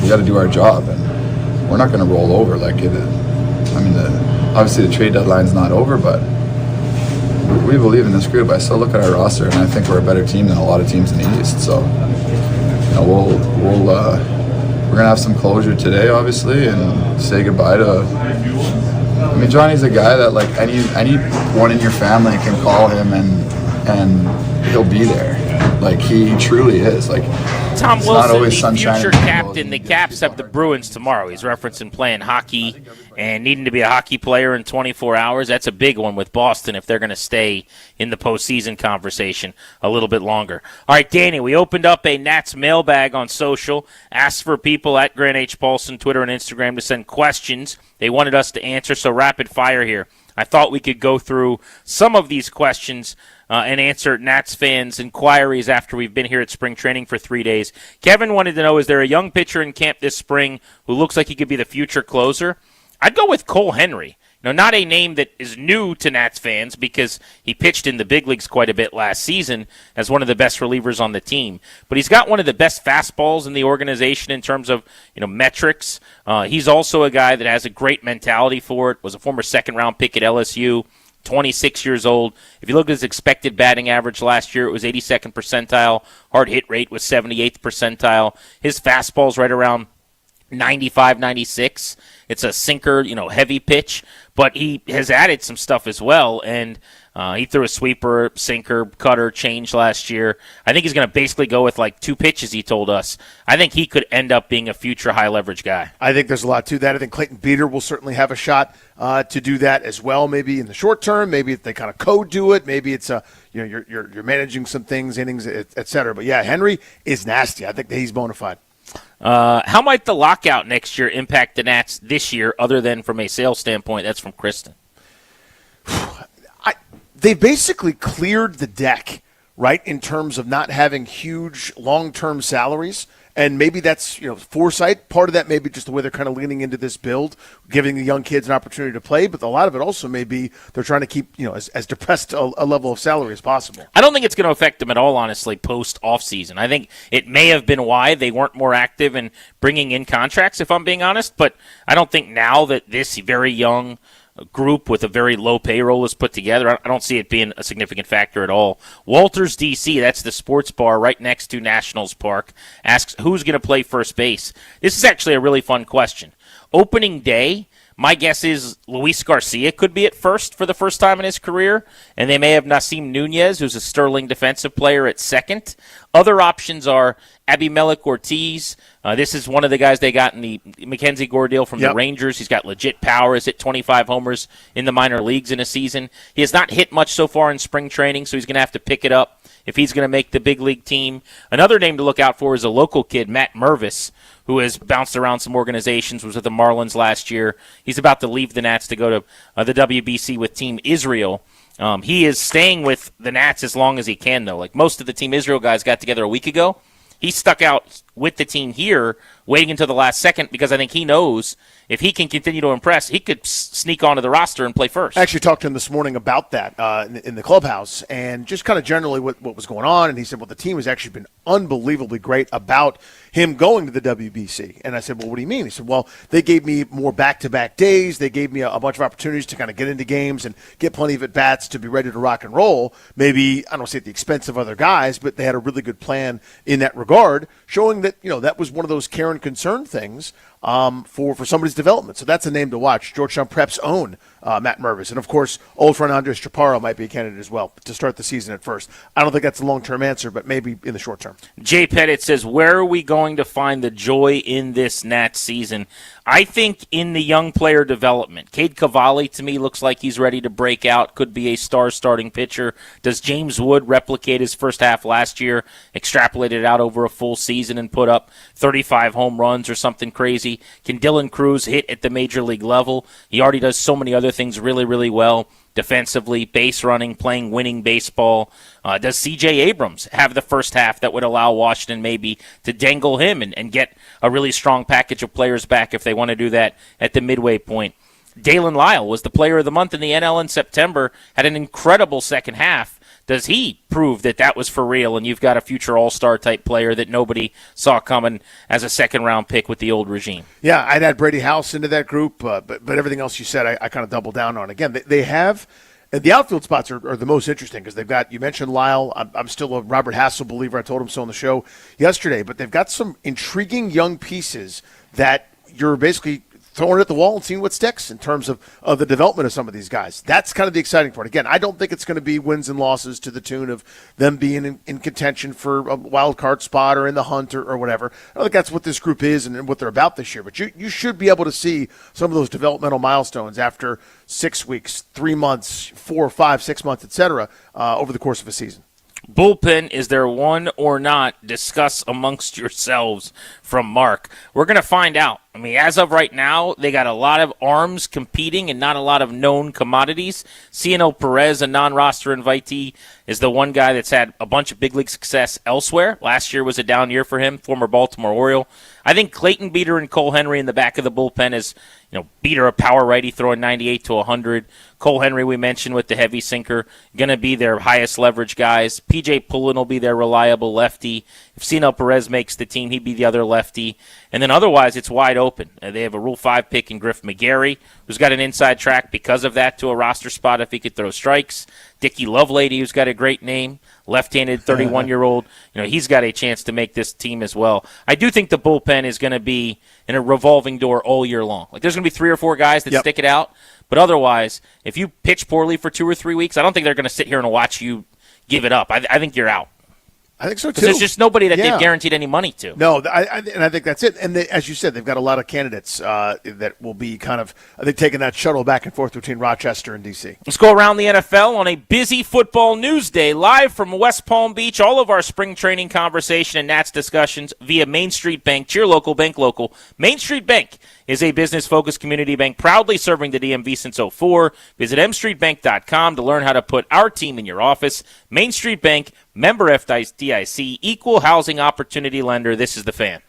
we got to do our job, and we're not going to roll over like it. Obviously the trade deadline's not over, but we believe in this group. I still look at our roster, and I think we're a better team than a lot of teams in the East. So, we're gonna have some closure today, obviously, and say goodbye to. Johnny's a guy that anyone in your family can call him, and he'll be there. He truly is. Tom Wilson, the future captain. The Caps have the Bruins tomorrow. He's referencing playing hockey and needing to be a hockey player in 24 hours. That's a big one with Boston if they're going to stay in the postseason conversation a little bit longer. All right, Danny, we opened up a Nats mailbag on social. Asked for people at Grant H. Paulson, Twitter and Instagram, to send questions they wanted us to answer, so rapid fire here. I thought we could go through some of these questions and answer Nats fans' inquiries after we've been here at spring training for 3 days. Kevin wanted to know, is there a young pitcher in camp this spring who looks like he could be the future closer? I'd go with Cole Henry. Not a name that is new to Nats fans because he pitched in the big leagues quite a bit last season as one of the best relievers on the team. But he's got one of the best fastballs in the organization in terms of metrics. He's also a guy that has a great mentality for it, was a former second-round pick at LSU, 26 years old. If you look at his expected batting average last year, it was 82nd percentile. Hard hit rate was 78th percentile. His fastball's right around 95, 96. It's a sinker, heavy pitch, but he has added some stuff as well, and he threw a sweeper, sinker, cutter, change last year. I think he's going to basically go with like 2 pitches, he told us. I think he could end up being a future high-leverage guy. I think there's a lot to that. I think Clayton Beater will certainly have a shot to do that as well, maybe in the short term. Maybe if they kind of do it. Maybe it's you're managing some things, innings, et cetera. But, yeah, Henry is nasty. I think that he's bona fide. How might the lockout next year impact the Nats this year, other than from a sales standpoint? That's from Kristen. They basically cleared the deck, right, in terms of not having huge long-term salaries. And maybe that's, foresight. Part of that may be just the way they're kind of leaning into this build, giving the young kids an opportunity to play. But a lot of it also may be they're trying to keep, as depressed a level of salary as possible. I don't think it's going to affect them at all, honestly, post-offseason. I think it may have been why they weren't more active in bringing in contracts, if I'm being honest. But I don't think now that this very young group with a very low payroll is put together, I don't see it being a significant factor at all. Walters DC, that's the sports bar right next to Nationals Park, asks who's going to play first base. This is actually a really fun question. Opening day, my guess is Luis Garcia could be at first for the first time in his career, and they may have Nasim Nunez, who's a sterling defensive player, at second. Other options are Abimelech Ortiz. This is one of the guys they got in the Mackenzie Gore deal from the Rangers. He's got legit power. He's hit 25 homers in the minor leagues in a season. He has not hit much so far in spring training, so he's going to have to pick it up if he's going to make the big league team. Another name to look out for is a local kid, Matt Mervis, who has bounced around some organizations, was with the Marlins last year. He's about to leave the Nats to go to the WBC with Team Israel. He is staying with the Nats as long as he can, though. Like most of the Team Israel guys got together a week ago. He stuck out with the team here, waiting until the last second, because I think he knows if he can continue to impress, he could sneak onto the roster and play first. I actually talked to him this morning about that in the clubhouse and just kind of generally what was going on. And he said, well, the team has actually been unbelievably great about him going to the WBC. And I said, well, what do you mean? He said, well, they gave me more back-to-back days. They gave me a bunch of opportunities to kind of get into games and get plenty of at-bats to be ready to rock and roll. Maybe, I don't say at the expense of other guys, but they had a really good plan in that regard, showing that, that was one of those care and concern things for somebody's development. So that's a name to watch. Georgetown Prep's own Matt Mervis. And, of course, old friend Andres Chaparro might be a candidate as well to start the season at first. I don't think that's a long-term answer, but maybe in the short term. Jay Pettit says, where are we going to find the joy in this Nats season? I think in the young player development. Cade Cavalli, to me, looks like he's ready to break out, could be a star starting pitcher. Does James Wood replicate his first half last year, extrapolate it out over a full season and put up 35 home runs or something crazy? Can Dylan Cruz hit at the major league level? He already does so many other things really, really well. Defensively, base running, playing winning baseball. Does C.J. Abrams have the first half that would allow Washington maybe to dangle him and get a really strong package of players back if they want to do that at the midway point? Dalen Lyle was the player of the month in the NL in September, had an incredible second half. Does he prove that that was for real and you've got a future all-star type player that nobody saw coming as a second-round pick with the old regime? Yeah, I'd add Brady House into that group, but everything else you said I kind of double down on. Again, they have – the outfield spots are the most interesting because they've got – you mentioned Lyle. I'm still a Robert Hassel believer. I told him so on the show yesterday. But they've got some intriguing young pieces that you're basically – throwing it at the wall and seeing what sticks in terms of the development of some of these guys. That's kind of the exciting part. Again, I don't think it's going to be wins and losses to the tune of them being in contention for a wild card spot or in the hunt or whatever. I don't think that's what this group is and what they're about this year. But you should be able to see some of those developmental milestones after 6 weeks, 3 months, 4, 5, 6 months, et cetera, over the course of a season. Bullpen, is there one or not? Discuss amongst yourselves, from Mark. We're going to find out. I mean, as of right now, they got a lot of arms competing and not a lot of known commodities. Cionel Perez, a non-roster invitee, is the one guy that's had a bunch of big league success elsewhere. Last year was a down year for him, former Baltimore Oriole. I think Clayton Beater and Cole Henry in the back of the bullpen is, Beater, a power righty, throwing 98 to 100. Cole Henry, we mentioned, with the heavy sinker, going to be their highest leverage guys. P.J. Pullen will be their reliable lefty. If Cionel Perez makes the team, he'd be the other lefty. And then otherwise, it's wide open. They have a Rule 5 pick in Griff McGarry, who's got an inside track because of that to a roster spot if he could throw strikes. Dickie Lovelady, who's got a great name, left-handed 31-year-old. He's got a chance to make this team as well. I do think the bullpen is going to be in a revolving door all year long. Like, there's going to be 3 or 4 guys that stick it out, but otherwise, if you pitch poorly for 2 or 3 weeks, I don't think they're going to sit here and watch you give it up. I think you're out. I think so, too. Because there's just nobody that they've guaranteed any money to. No, and I think that's it. And as you said, they've got a lot of candidates that will be kind of, I think, taking that shuttle back and forth between Rochester and D.C. Let's go around the NFL on a busy football news day, live from West Palm Beach. All of our spring training conversation and Nats discussions via Main Street Bank. Cheer local, bank local. Main Street Bank is a business-focused community bank proudly serving the DMV since '04. Visit mstreetbank.com to learn how to put our team in your office. Main Street Bank, member FDIC, equal housing opportunity lender. This is The Fan.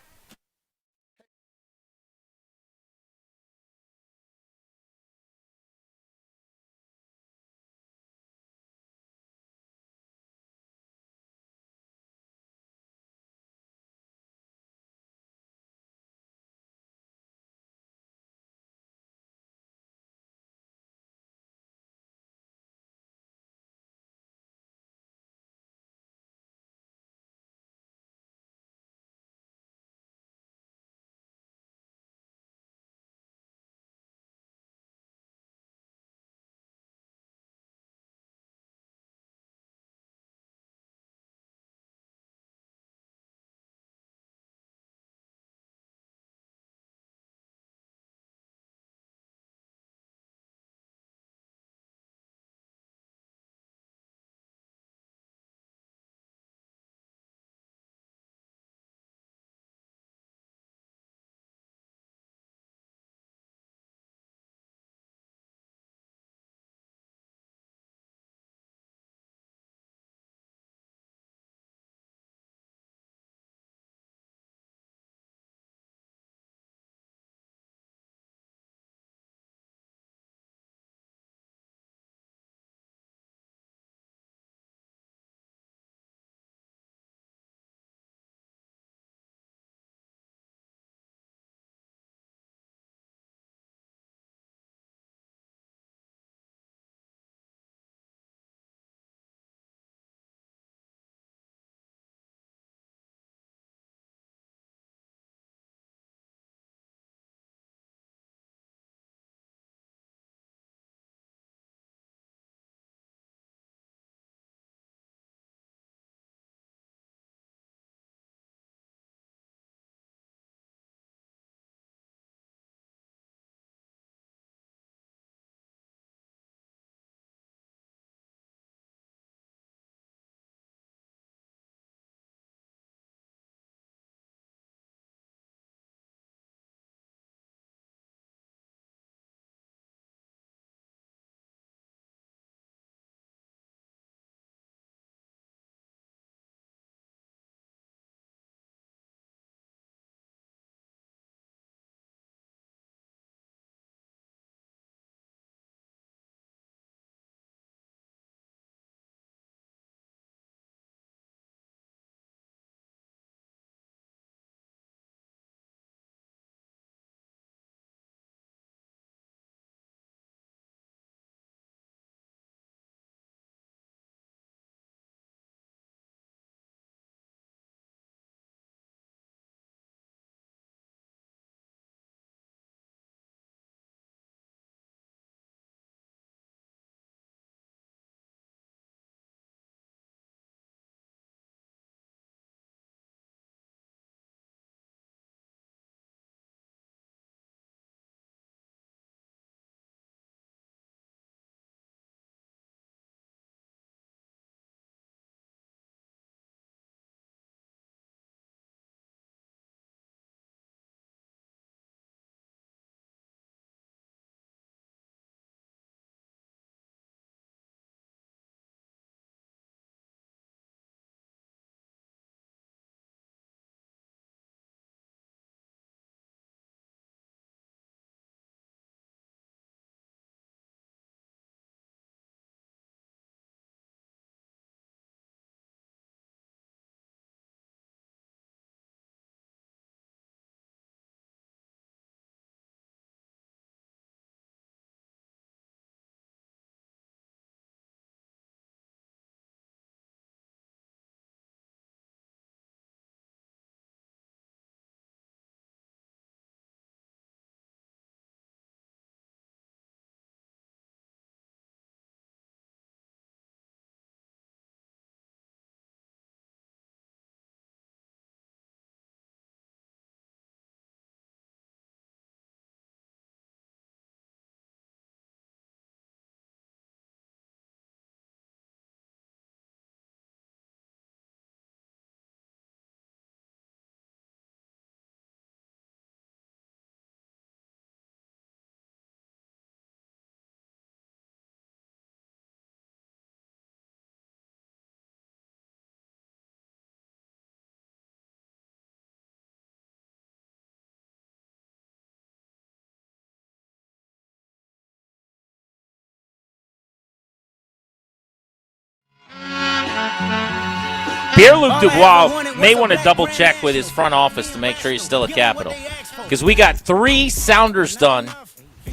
Pierre-Luc Dubois may want to double-check with his front office to make sure he's still at Capitol. Because we got 3 Sounders done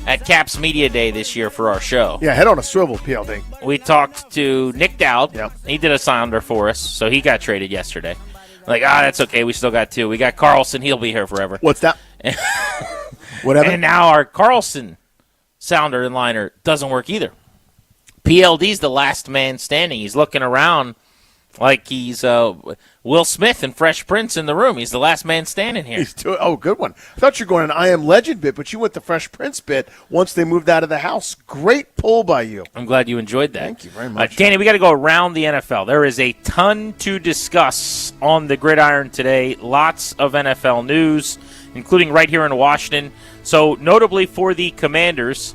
at Caps Media Day this year for our show. Yeah, head on a swivel, PLD. We talked to Nick Dowd. Yep. He did a Sounder for us, so he got traded yesterday. Like, that's okay. We still got 2. We got Carlson. He'll be here forever. What's that? Whatever. And now our Carlson Sounder and liner doesn't work either. PLD's the last man standing. He's looking around like he's Will Smith and Fresh Prince in the room. He's the last man standing here. Good one. I thought you were going an I Am Legend bit, but you went the Fresh Prince bit once they moved out of the house. Great pull by you. I'm glad you enjoyed that. Thank you very much. Danny, we got to go around the NFL. There is a ton to discuss on the gridiron today. Lots of NFL news, including right here in Washington. So notably for the Commanders,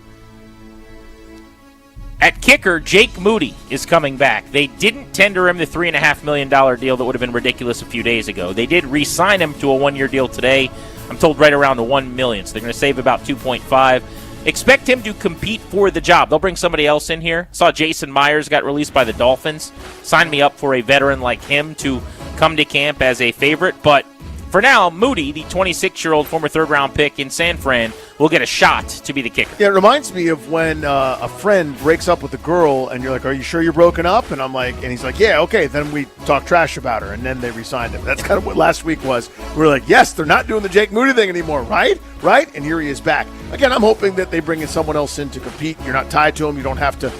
at kicker, Jake Moody is coming back. They didn't tender him the $3.5 million deal that would have been ridiculous a few days ago. They did re-sign him to a 1-year deal today. I'm told right around the $1 million, so they're going to save about $2.5. Expect him to compete for the job. They'll bring somebody else in here. Saw Jason Myers got released by the Dolphins. Sign me up for a veteran like him to come to camp as a favorite. But for now, Moody, the 26-year-old former third-round pick in San Fran, will get a shot to be the kicker. Yeah, it reminds me of when a friend breaks up with a girl, and you're like, "Are you sure you're broken up?" And I'm like, and he's like, "Yeah, okay." Then we talk trash about her, and then they re-signed him. That's kind of what last week was. We were like, "Yes, they're not doing the Jake Moody thing anymore, right? Right?" And here he is back again. I'm hoping that they bring in someone else in to compete. You're not tied to him. You don't have to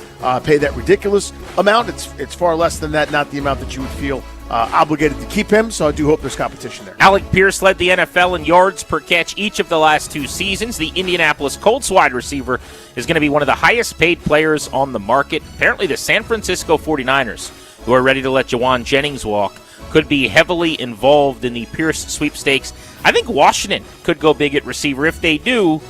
pay that ridiculous amount. It's far less than that. Not the amount that you would feel obligated to keep him, so I do hope there's competition there. Alec Pierce led the NFL in yards per catch each of the last 2 seasons. The Indianapolis Colts wide receiver is going to be one of the highest paid players on the market. Apparently the San Francisco 49ers, who are ready to let Jawan Jennings walk, could be heavily involved in the Pierce sweepstakes. I think Washington could go big at receiver. If they do,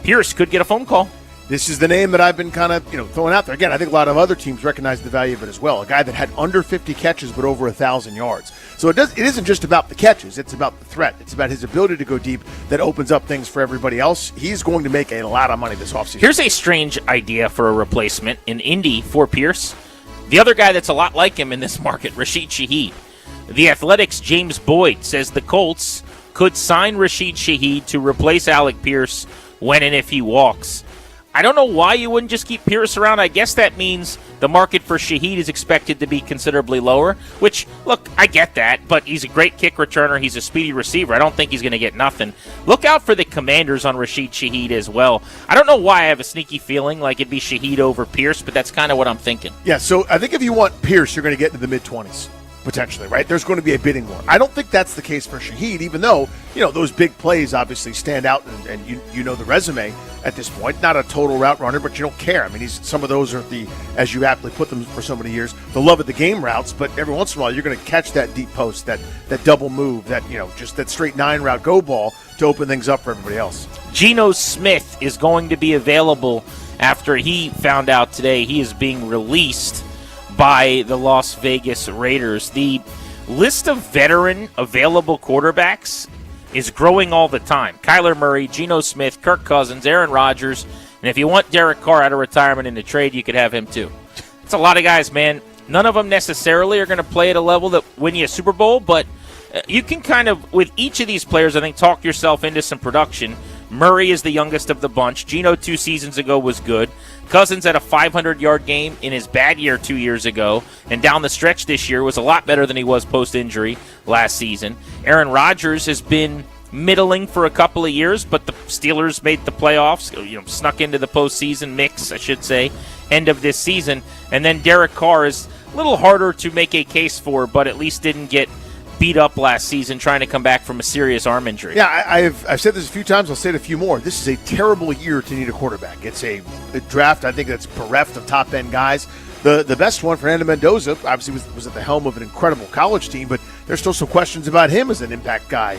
Pierce could get a phone call. This is the name that I've been kind of throwing out there. Again, I think a lot of other teams recognize the value of it as well. A guy that had under 50 catches but over 1,000 yards. So it isn't just about the catches. It's about the threat. It's about his ability to go deep that opens up things for everybody else. He's going to make a lot of money this offseason. Here's a strange idea for a replacement in Indy for Pierce. The other guy that's a lot like him in this market, Rashid Shaheed. The Athletics' James Boyd says the Colts could sign Rashid Shaheed to replace Alec Pierce when and if he walks. I don't know why you wouldn't just keep Pierce around. I guess that means the market for Shaheed is expected to be considerably lower, which, look, I get that, but he's a great kick returner. He's a speedy receiver. I don't think he's going to get nothing. Look out for the Commanders on Rashid Shaheed as well. I don't know why I have a sneaky feeling like it'd be Shaheed over Pierce, but that's kind of what I'm thinking. Yeah, so I think if you want Pierce, you're going to get into the mid-20s. Potentially, right? There's going to be a bidding war. I don't think that's the case for Shaheed, even though, those big plays obviously stand out and you know the resume at this point. Not a total route runner, but you don't care. I mean, some of those are as you aptly put them for so many years, the love of the game routes, but every once in a while you're going to catch that deep post, that double move, that, just that straight 9 route go ball to open things up for everybody else. Geno Smith is going to be available after he found out today he is being released by the Las Vegas Raiders. The list of veteran available quarterbacks is growing all the time. Kyler Murray, Geno Smith, Kirk Cousins, Aaron Rodgers, and if you want Derek Carr out of retirement in the trade, you could have him too. It's a lot of guys, man. None of them necessarily are going to play at a level that win you a Super Bowl, but you can kind of, with each of these players, I think, talk yourself into some production. Murray is the youngest of the bunch. Geno 2 seasons ago was good. Cousins had a 500-yard game in his bad year 2 years ago, and down the stretch this year was a lot better than he was post-injury last season. Aaron Rodgers has been middling for a couple of years, but the Steelers made the playoffs, snuck into the postseason mix, I should say, end of this season. And then Derek Carr is a little harder to make a case for, but at least didn't get beat up last season trying to come back from a serious arm injury. Yeah, I've said this a few times. I'll say it a few more. This is a terrible year to need a quarterback. It's a draft, I think, that's bereft of top-end guys. The best one, Fernando Mendoza, obviously was at the helm of an incredible college team, but there's still some questions about him as an impact guy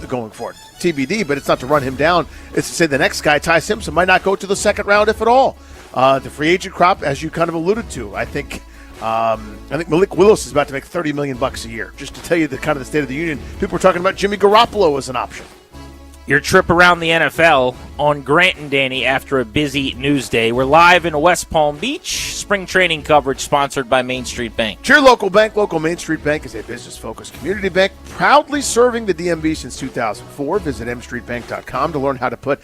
going forward. TBD, but it's not to run him down. It's to say the next guy, Ty Simpson, might not go to the second round, if at all. The free agent crop, as you kind of alluded to, I think Malik Willis is about to make $30 million a year. Just to tell you the kind of the state of the union, people were talking about Jimmy Garoppolo as an option. Your trip around the NFL on Grant and Danny after a busy news day. We're live in West Palm Beach. Spring training coverage sponsored by Main Street Bank. Your local bank. Local Main Street Bank is a business-focused community bank proudly serving the DMV since 2004. Visit mstreetbank.com to learn how to put